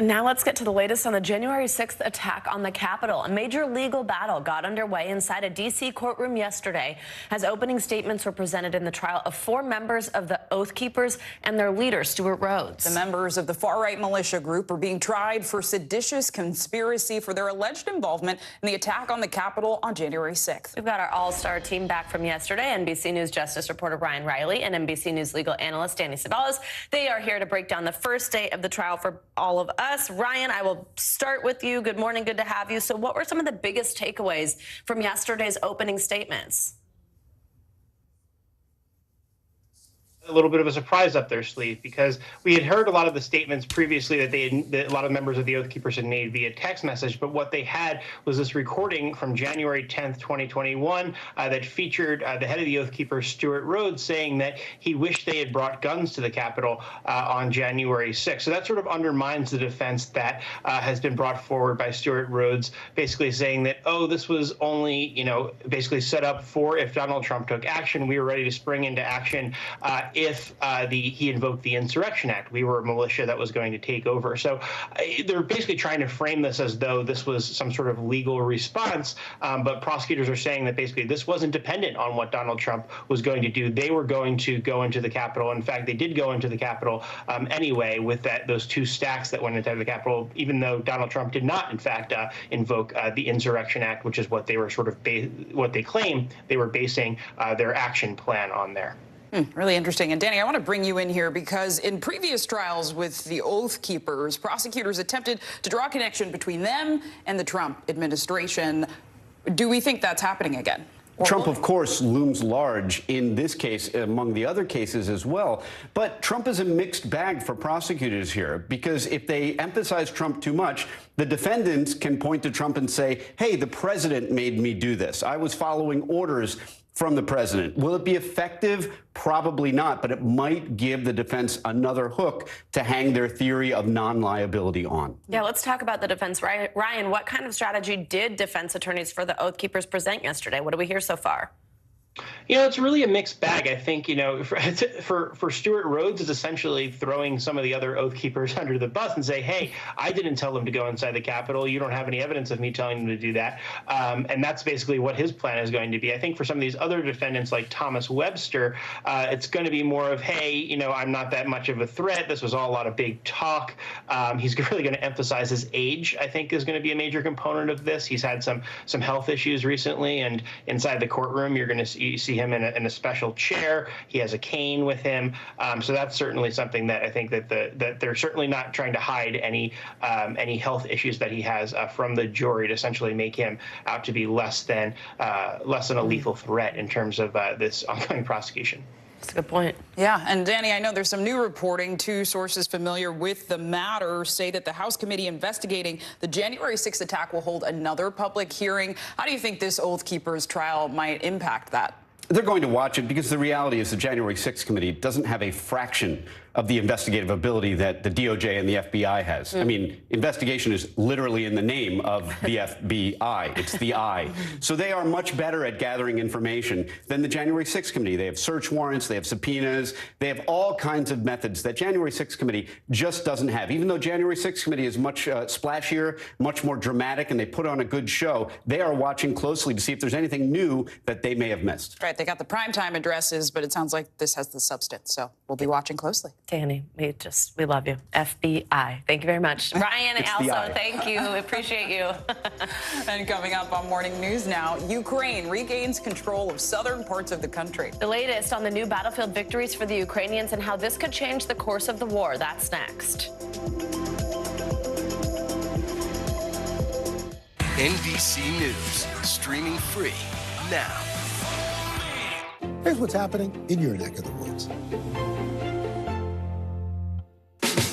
Now let's get to the latest on the January 6th attack on the Capitol. A major legal battle got underway inside a D.C. courtroom yesterday as opening statements were presented in the trial of 4 members of the Oath Keepers and their leader, Stuart Rhodes. The members of the far-right militia group are being tried for seditious conspiracy for their alleged involvement in the attack on the Capitol on January 6th. We've got our all-star team back from yesterday, NBC News Justice reporter Ryan Riley and NBC News legal analyst Danny Sabalas. They are here to break down the first day of the trial for all of us. Ryan, I will start with you. Good morning. Good to have you. So what were some of the biggest takeaways from yesterday's opening statements? A little bit of a surprise up their sleeve because we had heard a lot of the statements previously that a lot of members of the Oath Keepers had made via text message, but what they had was this recording from January 10th, 2021 that featured the head of the Oath Keepers, Stuart Rhodes, saying that he wished they had brought guns to the Capitol on January 6th. So that sort of undermines the defense that has been brought forward by Stuart Rhodes, basically saying that, oh, this was only, basically set up for if Donald Trump took action, we were ready to spring into action if he invoked the Insurrection Act. We were a militia that was going to take over. So they're basically trying to frame this as though this was some sort of legal response, but prosecutors are saying that basically this wasn't dependent on what Donald Trump was going to do. They were going to go into the Capitol. In fact, they did go into the Capitol anyway with those 2 stacks that went into the Capitol, even though Donald Trump did not, in fact, invoke the Insurrection Act, which is what they were sort of what they claim they were basing their action plan on there. Really interesting. And Danny, I want to bring you in here because in previous trials with the Oath Keepers, prosecutors attempted to draw a connection between them and the Trump administration. Do we think that's happening again? Trump, of course, looms large in this case, among the other cases as well. But Trump is a mixed bag for prosecutors here, because if they emphasize Trump too much, the defendants can point to Trump and say, hey, the president made me do this. I was following orders from the president. Will it be effective? Probably not, but it might give the defense another hook to hang their theory of non-liability on. Yeah, let's talk about the defense. Ryan, what kind of strategy did defense attorneys for the Oath Keepers present yesterday? What do we hear so far? It's really a mixed bag. I think, for Stuart Rhodes, is essentially throwing some of the other Oath Keepers under the bus and say, hey, I didn't tell them to go inside the Capitol. You don't have any evidence of me telling them to do that. And that's basically what his plan is going to be. I think for some of these other defendants like Thomas Webster, it's going to be more of, hey, I'm not that much of a threat. This was all a lot of big talk. He's really going to emphasize his age, I think, is going to be a major component of this. He's had some health issues recently, and inside the courtroom, you're going to see him in a special chair. He has a cane with him. So that's certainly something that I think that they're certainly not trying to hide any health issues that he has from the jury to essentially make him out to be less than a lethal threat in terms of this ongoing prosecution. That's a good point. Yeah, and Danny, I know there's some new reporting. Two sources familiar with the matter say that the House committee investigating the January 6th attack will hold another public hearing. How do you think this Oath Keepers trial might impact that? They're going to watch it because the reality is the January 6th committee doesn't have a fraction of the investigative ability that the DOJ and the FBI has. I mean, investigation is literally in the name of the FBI. It's the I. So they are much better at gathering information than the January 6th committee. They have search warrants, they have subpoenas, they have all kinds of methods that January 6th committee just doesn't have. Even though January 6th committee is much splashier, much more dramatic, and they put on a good show, they are watching closely to see if there's anything new that they may have missed. Right, they got the primetime addresses, but it sounds like this has the substance, so we'll be watching closely. Danny, we love you. FBI. Thank you very much. Ryan, It's also, thank you. Appreciate you. And coming up on Morning News Now, Ukraine regains control of southern parts of the country. The latest on the new battlefield victories for the Ukrainians and how this could change the course of the war. That's next. NBC News, streaming free now. Here's what's happening in your neck of the woods.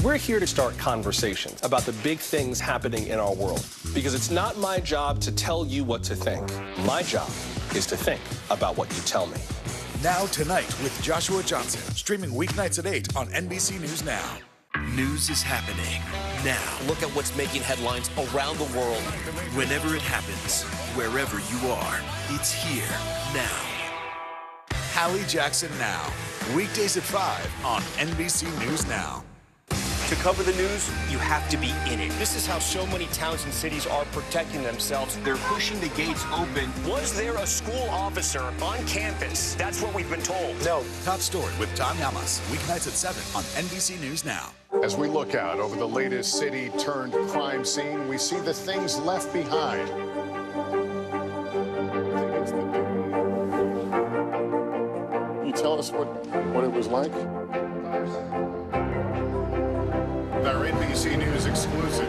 We're here to start conversations about the big things happening in our world, because it's not my job to tell you what to think. My job is to think about what you tell me. Now Tonight with Joshua Johnson, streaming weeknights at 8 on NBC News Now. News is happening now. Look at what's making headlines around the world. Whenever it happens, wherever you are, it's here now. Hallie Jackson Now, weekdays at 5 on NBC News Now. To cover the news, you have to be in it. This is how so many towns and cities are protecting themselves. They're pushing the gates open. Was there a school officer on campus? That's what we've been told. No. Top Story with Tom Yamas, weeknights at 7 on NBC News Now. As we look out over the latest city-turned-crime scene, we see the things left behind. Can you tell us what it was like? Our NBC News exclusive.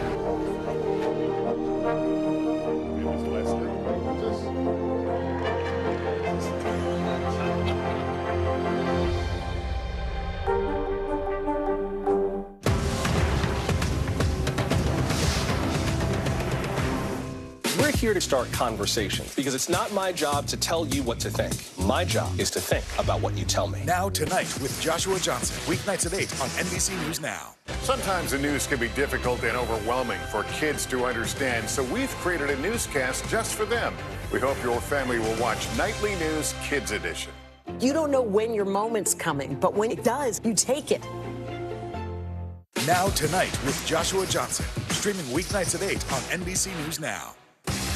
We're here to start conversations, because it's not my job to tell you what to think. My job is to think about what you tell me. Now Tonight with Joshua Johnson, weeknights at 8 on NBC News Now. Sometimes the news can be difficult and overwhelming for kids to understand, so we've created a newscast just for them. We hope your family will watch Nightly News Kids Edition. You don't know when your moment's coming, but when it does, you take it. Now Tonight with Joshua Johnson, streaming weeknights at 8 on NBC News Now.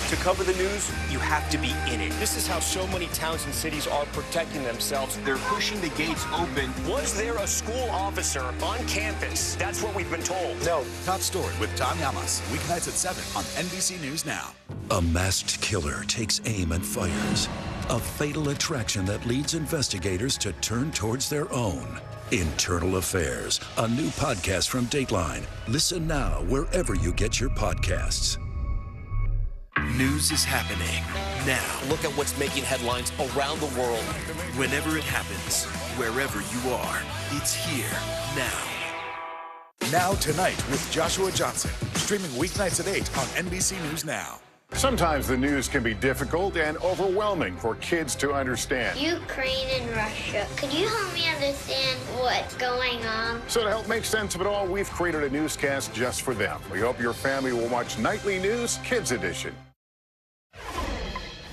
To cover the news, you have to be in it. This is how so many towns and cities are protecting themselves. They're pushing the gates open. Was there a school officer on campus? That's what we've been told. No. Top Story with Tom Yamas, weeknights at 7 on NBC News Now. A masked killer takes aim and fires. A fatal attraction that leads investigators to turn towards their own. Internal Affairs, a new podcast from Dateline. Listen now wherever you get your podcasts. News is happening now. Look at what's making headlines around the world. Whenever it happens, wherever you are, it's here now. Now Tonight with Joshua Johnson, streaming weeknights at 8 on NBC News Now. Sometimes the news can be difficult and overwhelming for kids to understand. Ukraine and Russia. Could you help me understand what's going on? So to help make sense of it all, we've created a newscast just for them. We hope your family will watch Nightly News Kids Edition.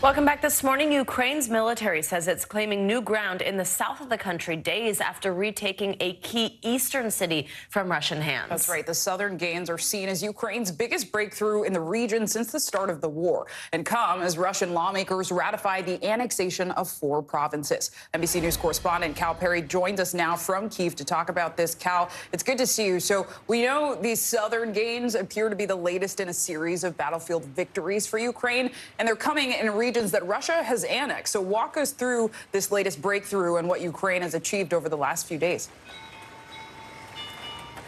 Welcome back this morning. Ukraine's military says it's claiming new ground in the south of the country days after retaking a key eastern city from Russian hands. That's right. The southern gains are seen as Ukraine's biggest breakthrough in the region since the start of the war, and come as Russian lawmakers ratify the annexation of 4 provinces. NBC News correspondent Cal Perry joins us now from Kyiv to talk about this. Cal, it's good to see you. So we know these southern gains appear to be the latest in a series of battlefield victories for Ukraine, and they're coming in regions that Russia has annexed. So walk us through this latest breakthrough and what Ukraine has achieved over the last few days.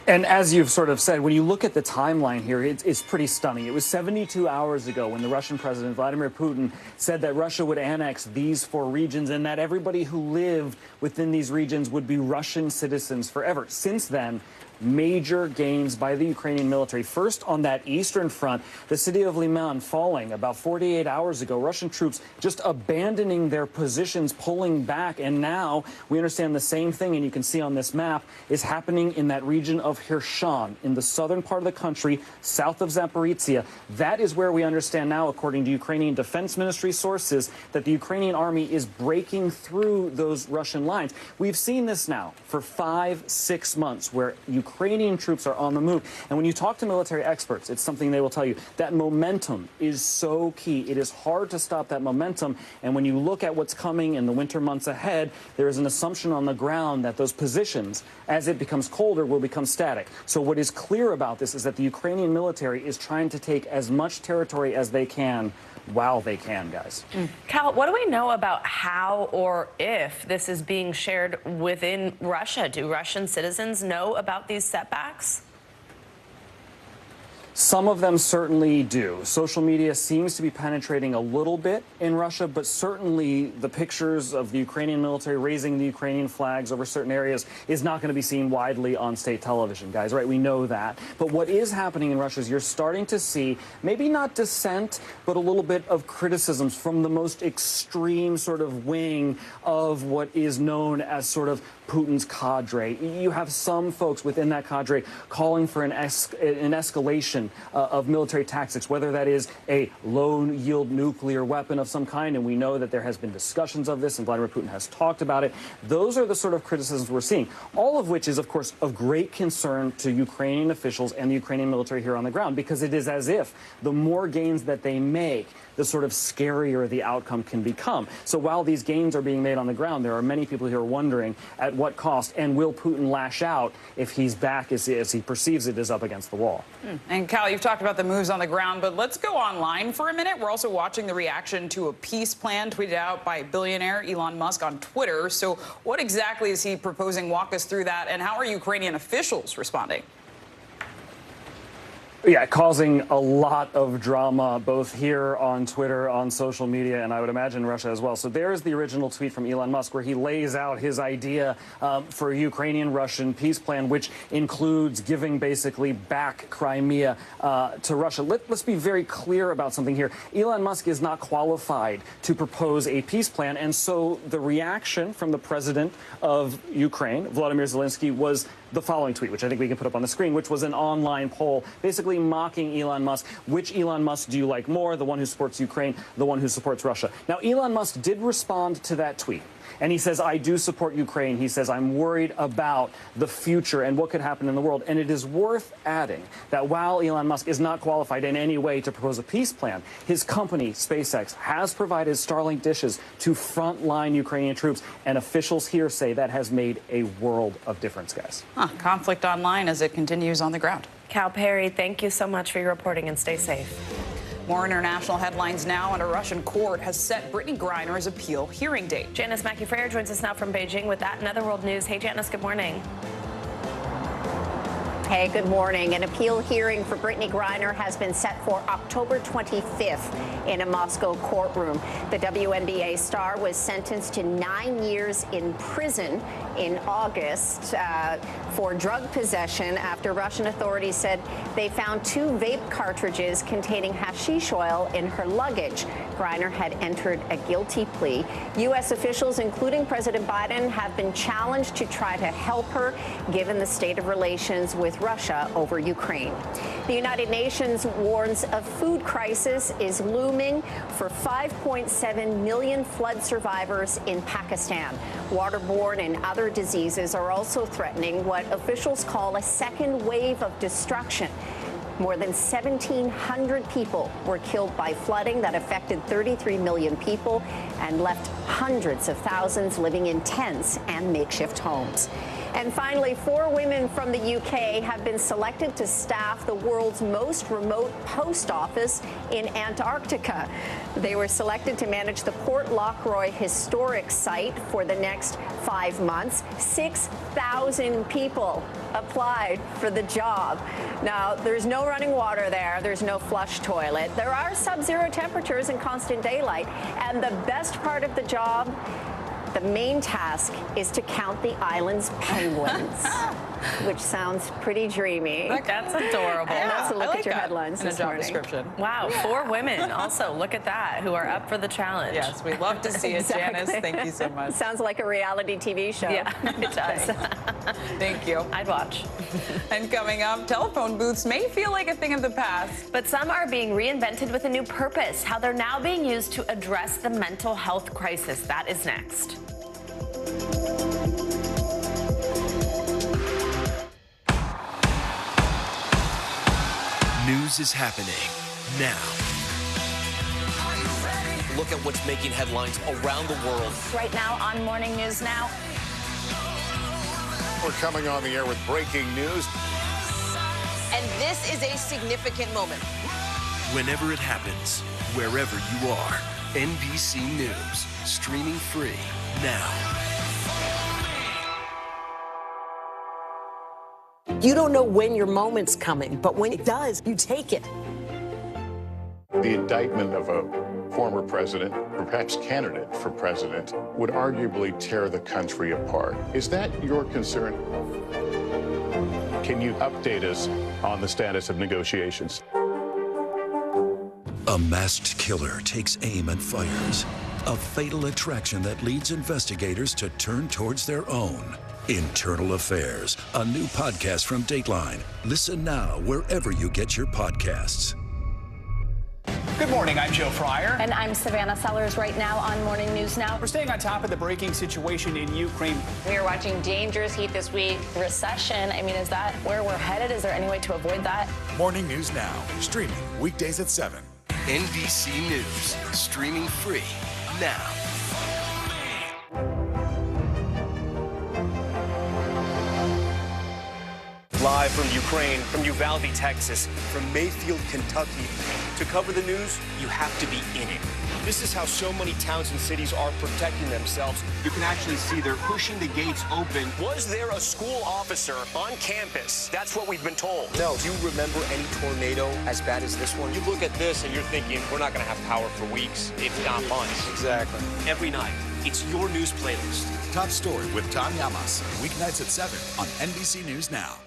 And as you've sort of said, when you look at the timeline here, it's pretty stunning. It was 72 hours ago when the Russian president, Vladimir Putin, said that Russia would annex these 4 regions and that everybody who lived within these regions would be Russian citizens forever. Since then, major gains by the Ukrainian military. First, on that eastern front, the city of Liman falling about 48 hours ago. Russian troops just abandoning their positions, pulling back. And now we understand the same thing, and you can see on this map, is happening in that region of Kherson, in the southern part of the country, south of Zaporizhia. That is where we understand now, according to Ukrainian Defense Ministry sources, that the Ukrainian army is breaking through those Russian lines. We've seen this now for 5-6 months, where Ukrainian troops are on the move. And when you talk to military experts, it's something they will tell you. That momentum is so key. It is hard to stop that momentum. And when you look at what's coming in the winter months ahead, there is an assumption on the ground that those positions, as it becomes colder, will become static. So what is clear about this is that the Ukrainian military is trying to take as much territory as they can while they can, guys. Cal, what do we know about how or if this is being shared within Russia? Do Russian citizens know about these setbacks? Some of them certainly do. Social media seems to be penetrating a little bit in Russia, but certainly the pictures of the Ukrainian military raising the Ukrainian flags over certain areas is not going to be seen widely on state television, guys, right? We know that. But what is happening in Russia is you're starting to see maybe not dissent, but a little bit of criticisms from the most extreme sort of wing of what is known as sort of Putin's cadre. You have some folks within that cadre calling for an escalation of military tactics, whether that is a low-yield nuclear weapon of some kind, and we know that there has been discussions of this, and Vladimir Putin has talked about it. Those are the sort of criticisms we're seeing, all of which is, of course, of great concern to Ukrainian officials and the Ukrainian military here on the ground, because it is as if the more gains that they make, the sort of scarier the outcome can become. So while these gains are being made on the ground, there are many people who are wondering at what cost, and will Putin lash out if he's back as he perceives it is up against the wall. And Cal, you've talked about the moves on the ground, but let's go online for a minute. We're also watching the reaction to a peace plan tweeted out by billionaire Elon Musk on Twitter. So what exactly is he proposing? Walk us through that, and how are Ukrainian officials responding? Yeah, causing a lot of drama, both here on Twitter, on social media, and I would imagine Russia as well. So there's the original tweet from Elon Musk where he lays out his idea for a Ukrainian-Russian peace plan, which includes giving basically back Crimea to Russia. Let's be very clear about something here. Elon Musk is not qualified to propose a peace plan, and so the reaction from the president of Ukraine, Volodymyr Zelensky, was the following tweet, which I think we can put up on the screen, which was an online poll basically mocking Elon Musk. Which Elon Musk do you like more? The one who supports Ukraine, the one who supports Russia? Now, Elon Musk did respond to that tweet. And he says, I do support Ukraine. He says, I'm worried about the future and what could happen in the world. And it is worth adding that while Elon Musk is not qualified in any way to propose a peace plan, his company, SpaceX, has provided Starlink dishes to frontline Ukrainian troops. And officials here say that has made a world of difference, guys. Conflict online as it continues on the ground. Cal Perry, thank you so much for your reporting, and stay safe. More international headlines now, and a Russian court has set Brittany Griner's appeal hearing date. Janice Mackey-Freyer joins us now from Beijing with that and other world news. Hey, Janice, good morning. Hey, good morning. An appeal hearing for Brittany Griner has been set for October 25th in a Moscow courtroom. The WNBA star was sentenced to 9 years in prison in August for drug possession after Russian authorities said they found 2 vape cartridges containing hashish oil in her luggage. Griner had entered a guilty plea. U.S. officials, including President Biden, have been challenged to try to help her, given the state of relations with Russia over Ukraine. The United Nations warns a food crisis is looming for 5.7 million flood survivors in Pakistan. Waterborne and other diseases are also threatening what officials call a second wave of destruction. More than 1,700 people were killed by flooding that affected 33 million people and left hundreds of thousands living in tents and makeshift homes. And finally, 4 women from the UK have been selected to staff the world's most remote post office in Antarctica. They were selected to manage the Port Lockroy historic site for the next 5 months. 6,000 people applied for the job. Now, there's no running water there. There's no flush toilet. There are sub-zero temperatures and constant daylight. And the best part of the job, the main task, is to count the island's penguins, which sounds pretty dreamy. That's adorable. And that's a look I like at your that headlines in a this job morning. description. Wow, 4 women also, look at that, who are up for the challenge. Yes, we'd love to see it, Janice. Thank you so much. Sounds like a reality TV show. Yeah, it does. Thank you. I'd watch. And coming up, telephone booths may feel like a thing of the past. But some are being reinvented with a new purpose, how they're now being used to address the mental health crisis. That is next. News is happening now. Look at what's making headlines around the world. Right now on Morning News Now. We're coming on the air with breaking news. And this is a significant moment. Whenever it happens, wherever you are, NBC News, streaming free now. You don't know when your moment's coming, but when it does, you take it. The indictment of a former president, or perhaps candidate for president, would arguably tear the country apart. Is that your concern? Can you update us on the status of negotiations? A masked killer takes aim and fires. A fatal attraction that leads investigators to turn towards their own. Internal Affairs, a new podcast from Dateline. Listen now wherever you get your podcasts. Good morning, I'm Joe Fryer. And I'm Savannah Sellers right now on Morning News Now. We're staying on top of the breaking situation in Ukraine. We are watching dangerous heat this week. Recession, I mean, is that where we're headed? Is there any way to avoid that? Morning News Now, streaming weekdays at 7. NBC News, streaming free now. Live from Ukraine, from Uvalde, Texas, from Mayfield, Kentucky. To cover the news, you have to be in it. This is how so many towns and cities are protecting themselves. You can actually see they're pushing the gates open. Was there a school officer on campus? That's what we've been told. No. Do you remember any tornado as bad as this one? You look at this and you're thinking, we're not going to have power for weeks, if not months. Exactly. Every night, it's your news playlist. Top Story with Tom Yamas, weeknights at 7 on NBC News Now.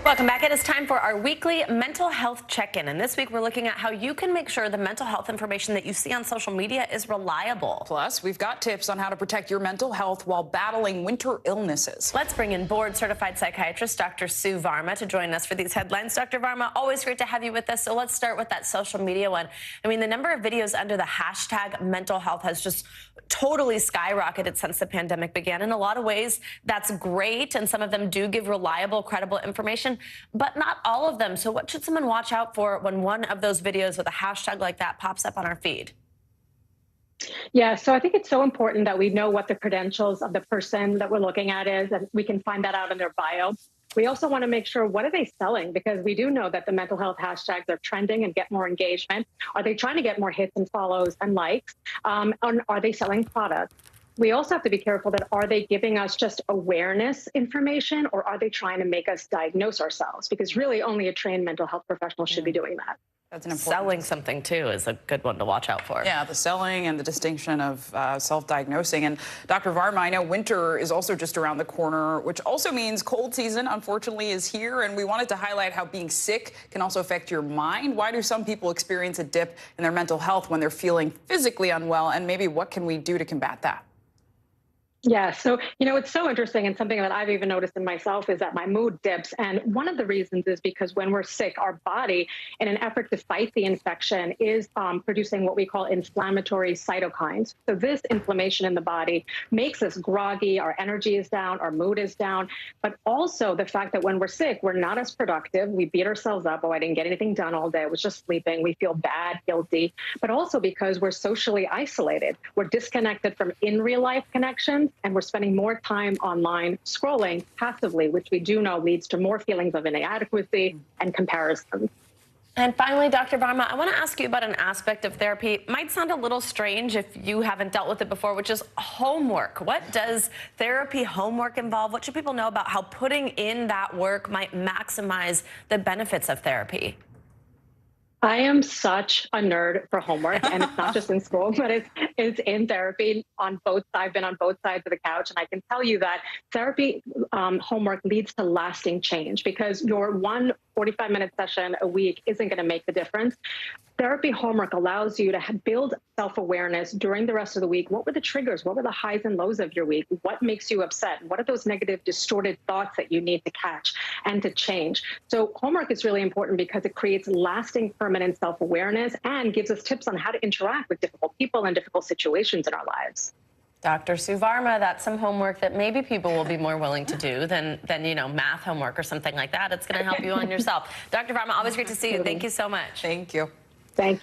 Welcome back. It is time for our weekly mental health check-in. And this week, we're looking at how you can make sure the mental health information that you see on social media is reliable. Plus, we've got tips on how to protect your mental health while battling winter illnesses. Let's bring in board-certified psychiatrist Dr. Sue Varma to join us for these headlines. Dr. Varma, always great to have you with us. So let's start with that social media one. I mean, the number of videos under the hashtag mental health has just totally skyrocketed since the pandemic began. In a lot of ways, that's great, and some of them do give reliable, credible information, but not all of them. So what should someone watch out for when one of those videos with a hashtag like that pops up on our feed? Yeah, so I think it's so important that we know what the credentials of the person that we're looking at is, and we can find that out in their bio. We also want to make sure, what are they selling? Because we do know that the mental health hashtags are trending and get more engagement. Are they trying to get more hits and follows and likes? And are they selling products? We also have to be careful that, are they giving us just awareness information, or are they trying to make us diagnose ourselves? Because really only a trained mental health professional should be doing that. That's an important. Selling something, too, is a good one to watch out for. Yeah, the selling and the distinction of self-diagnosing. And Dr. Varma, I know winter is also just around the corner, which also means cold season, unfortunately, is here. And we wanted to highlight how being sick can also affect your mind. Why do some people experience a dip in their mental health when they're feeling physically unwell? And maybe what can we do to combat that? Yeah, so, it's so interesting, and something that I've even noticed in myself is that my mood dips. And one of the reasons is because when we're sick, our body, in an effort to fight the infection, is producing what we call inflammatory cytokines. So this inflammation in the body makes us groggy, our energy is down, our mood is down, but also the fact that when we're sick, we're not as productive. We beat ourselves up. Oh, I didn't get anything done all day. I was just sleeping. We feel bad, guilty, but also because we're socially isolated. We're disconnected from in real life connections. and we're spending more time online scrolling passively, which we do know leads to more feelings of inadequacy and comparison. And finally, Dr. Varma, I want to ask you about an aspect of therapy. It might sound a little strange if you haven't dealt with it before, which is homework. What does therapy homework involve? What should people know about how putting in that work might maximize the benefits of therapy? I am such a nerd for homework, and it's not just in school, but it's in therapy on both sides. I've been on both sides of the couch, and I can tell you that therapy homework leads to lasting change, because your one 45-minute session a week isn't going to make the difference. Therapy homework allows you to build self-awareness during the rest of the week. What were the triggers? What were the highs and lows of your week? What makes you upset? What are those negative, distorted thoughts that you need to catch and to change? So homework is really important because it creates lasting, permanent self-awareness and gives us tips on how to interact with difficult people and difficult situations in our lives. Dr. Sue Varma, that's some homework that maybe people will be more willing to do than math homework or something like that. It's going to help you on yourself. Dr. Varma, always great to see you. Thank you so much. Thank you. Thanks.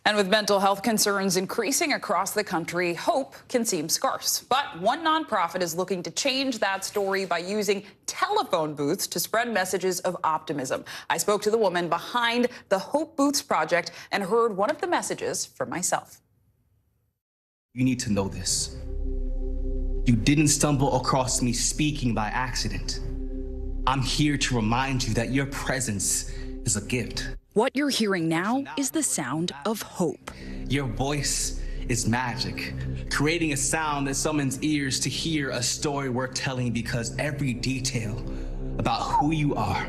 And with mental health concerns increasing across the country, hope can seem scarce. But one nonprofit is looking to change that story by using telephone booths to spread messages of optimism. I spoke to the woman behind the Hope Booths Project and heard one of the messages for myself. You need to know this. You didn't stumble across me speaking by accident. I'm here to remind you that your presence is a gift. What you're hearing now is the sound of hope. Your voice is magic, creating a sound that summons ears to hear a story worth telling, because every detail about who you are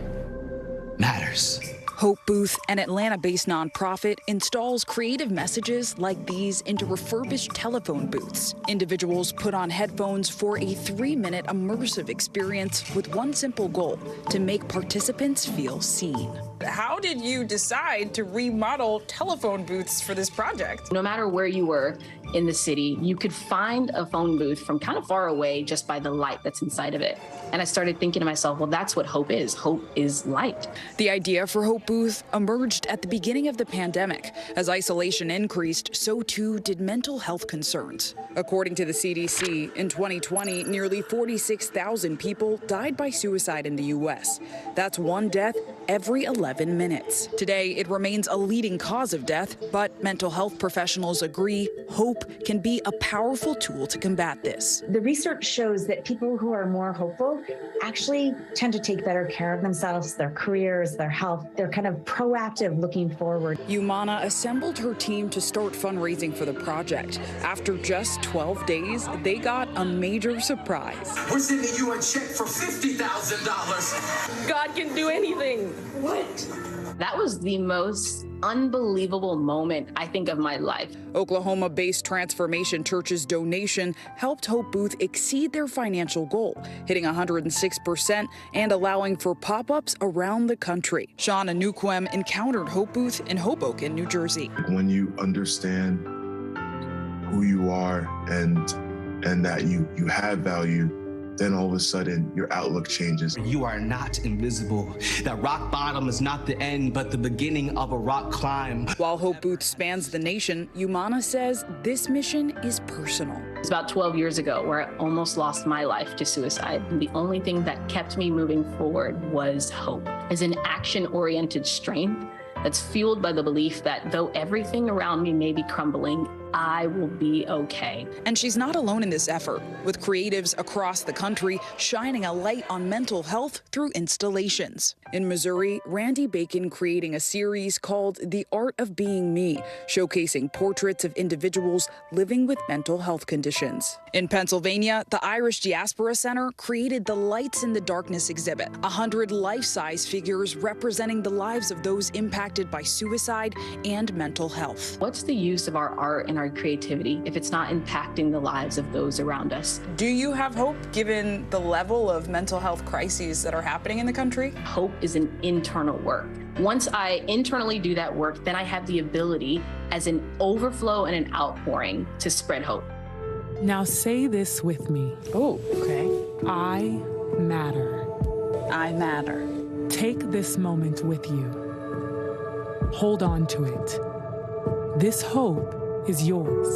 matters. Hope Booth, an Atlanta-based nonprofit, installs creative messages like these into refurbished telephone booths. Individuals put on headphones for a 3-minute immersive experience with one simple goal: to make participants feel seen. How did you decide to remodel telephone booths for this project? No matter where you were in the city, you could find a phone booth from kind of far away just by the light that's inside of it. And I started thinking to myself, well, that's what hope is. Hope is light. The idea for Hope Booth emerged at the beginning of the pandemic. As isolation increased, so too did mental health concerns. According to the CDC, in 2020, nearly 46,000 people died by suicide in the U.S. That's one death every 11 minutes. Today, it remains a leading cause of death, but mental health professionals agree hope can be a powerful tool to combat this. The research shows that people who are more hopeful actually tend to take better care of themselves, their careers, their health. They're kind of proactive, looking forward. Umana assembled her team to start fundraising for the project. After just 12 days, they got a major surprise. We're sending you a check for $50,000. God can do anything. What? That was the most unbelievable moment, I think, of my life. Oklahoma-based Transformation Church's donation helped Hope Booth exceed their financial goal, hitting 106% and allowing for pop-ups around the country. Sean Anukwem encountered Hope Booth in Hoboken, New Jersey. When you understand who you are and that you have value, then all of a sudden your outlook changes. You are not invisible. That rock bottom is not the end, but the beginning of a rock climb. While Hope Booth spans the nation, Umana says this mission is personal. It's about 12 years ago where I almost lost my life to suicide. And the only thing that kept me moving forward was hope. As an action-oriented strength that's fueled by the belief that though everything around me may be crumbling, I will be okay. And she's not alone in this effort, with creatives across the country shining a light on mental health through installations. In Missouri, Randy Bacon creating a series called The Art of Being Me, showcasing portraits of individuals living with mental health conditions. In Pennsylvania, the Irish Diaspora Center created the Lights in the Darkness exhibit, 100 life-size figures representing the lives of those impacted by suicide and mental health. What's the use of our art and our creativity if it's not impacting the lives of those around us? Do you have hope given the level of mental health crises that are happening in the country? Hope is an internal work. Once I internally do that work, then I have the ability as an overflow and an outpouring to spread hope. Now say this with me. Oh, okay. I matter. I matter. Take this moment with you. Hold on to it. This hope is yours.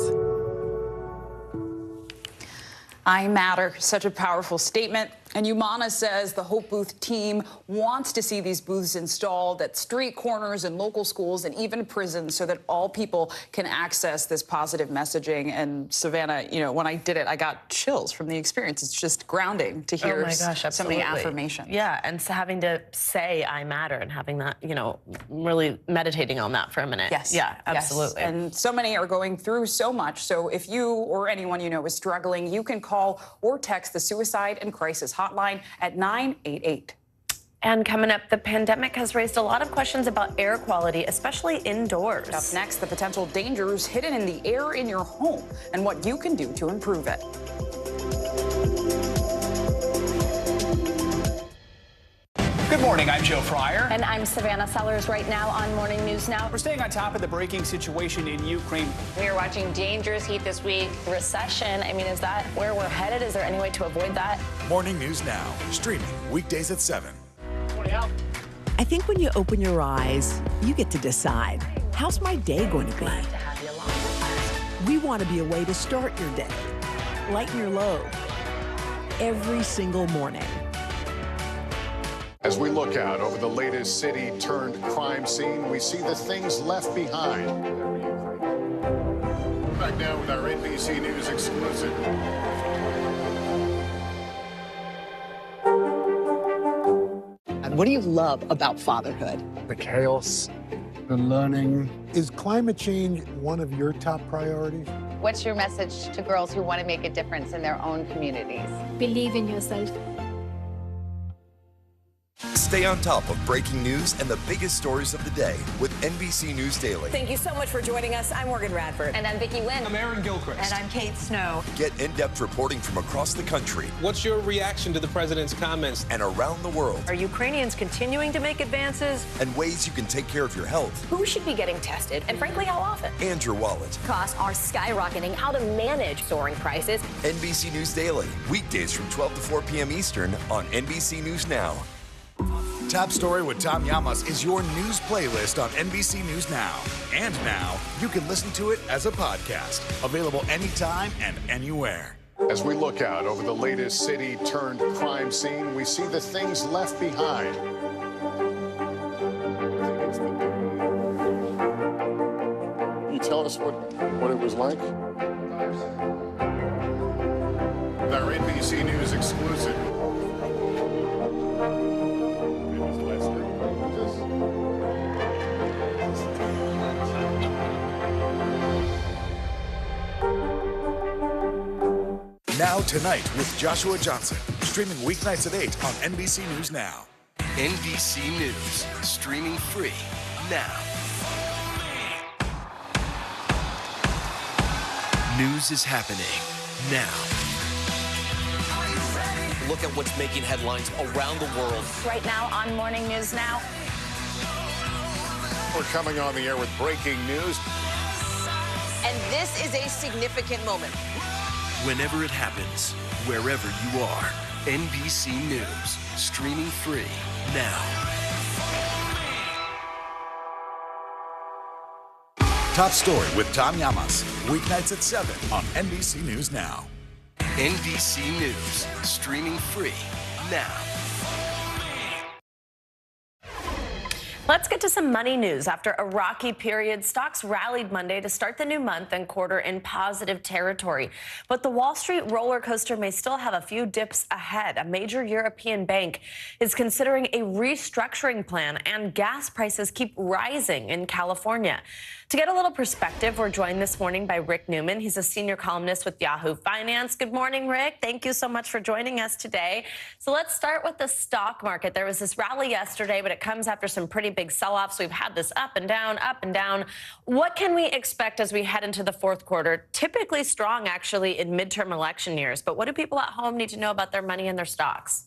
I matter. Such a powerful statement. And Umana says the Hope Booth team wants to see these booths installed at street corners and local schools and even prisons so that all people can access this positive messaging. And Savannah, you know, when I did it, I got chills from the experience. It's just grounding to hear so many affirmations. Yeah, and so having to say I matter and having that, you know, really meditating on that for a minute. Yes. Yeah, absolutely. Yes. And so many are going through so much. So if you or anyone you know is struggling, you can call or text the Suicide and Crisis Hotline at 988. And coming up, the pandemic has raised a lot of questions about air quality, especially indoors. Up next, the potential dangers hidden in the air in your home and what you can do to improve it. Good morning, I'm Joe Fryer. And I'm Savannah Sellers right now on Morning News Now. We're staying on top of the breaking situation in Ukraine. We are watching dangerous heat this week. Recession, I mean, is that where we're headed? Is there any way to avoid that? Morning News Now, streaming weekdays at 7. I think when you open your eyes, you get to decide, how's my day going to be? We want to be a way to start your day, lighten your load, every single morning. As we look out over the latest city-turned-crime scene, we see the things left behind. Back now with our NBC News exclusive. And what do you love about fatherhood? The chaos, the learning. Is climate change one of your top priorities? What's your message to girls who want to make a difference in their own communities? Believe in yourself. Stay on top of breaking news and the biggest stories of the day with NBC News Daily. Thank you so much for joining us. I'm Morgan Radford. And I'm Vicki Wynn. I'm Aaron Gilchrist. And I'm Kate Snow. Get in-depth reporting from across the country. What's your reaction to the president's comments? And around the world. Are Ukrainians continuing to make advances? And ways you can take care of your health. Who should be getting tested? And frankly, how often? And your wallet. Costs are skyrocketing. How to manage soaring prices. NBC News Daily. Weekdays from 12 to 4 p.m. Eastern on NBC News Now. Top Story with Tom Llamas is your news playlist on NBC News Now. And now, you can listen to it as a podcast. Available anytime and anywhere. As we look out over the latest city-turned-crime scene, we see the things left behind. Can you tell us what it was like? Our NBC News exclusive. Now Tonight with Joshua Johnson, streaming weeknights at 8 on NBC News Now. NBC News, streaming free now. News is happening now. Look at what's making headlines around the world. Right now on Morning News Now. We're coming on the air with breaking news. And this is a significant moment. Whenever it happens, wherever you are, NBC News, streaming free now. Top Story with Tom Llamas, weeknights at 7 on NBC News Now. NBC News, streaming free now. Let's get to some money news. After a rocky period, stocks rallied Monday to start the new month and quarter in positive territory. But the Wall Street roller coaster may still have a few dips ahead. A major European bank is considering a restructuring plan, and gas prices keep rising in California. To get a little perspective, we're joined this morning by Rick Newman. He's a senior columnist with Yahoo Finance. Good morning, Rick. Thank you so much for joining us today. So let's start with the stock market. There was this rally yesterday, but it comes after some pretty big sell-offs. We've had this up and down, up and down. What can we expect as we head into the fourth quarter? Typically strong, actually, in midterm election years. But what do people at home need to know about their money and their stocks?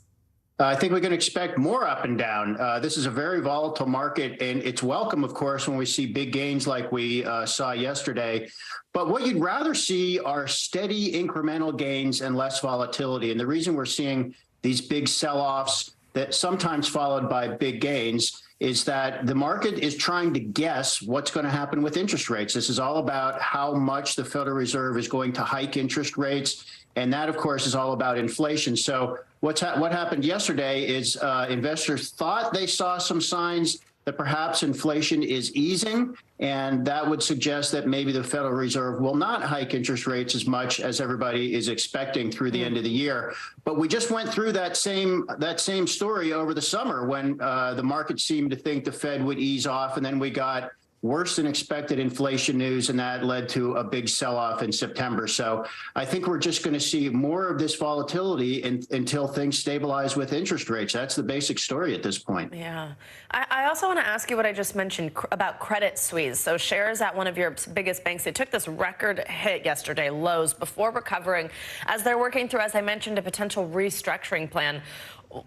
I think we can expect more up and down. This is a very volatile market, and it's welcome, of course, when we see big gains like we saw yesterday. But what you'd rather see are steady incremental gains and less volatility. And the reason we're seeing these big sell-offs that sometimes followed by big gains, is that the market is trying to guess what's going to happen with interest rates. This is all about how much the Federal Reserve is going to hike interest rates. And that, of course, is all about inflation. So what happened yesterday is investors thought they saw some signs that perhaps inflation is easing, and that would suggest that maybe the Federal Reserve will not hike interest rates as much as everybody is expecting through the end of the year. But we just went through that same story over the summer when the market seemed to think the Fed would ease off, and then we got worse than expected inflation news, and that led to a big sell-off in September. So I think we're just going to see more of this volatility until things stabilize with interest rates. That's the basic story at this point. Yeah. I also want to ask you what I just mentioned about Credit Suisse. So shares at one of your biggest banks, they took this record hit yesterday, lows, before recovering as they're working through, as I mentioned, a potential restructuring plan.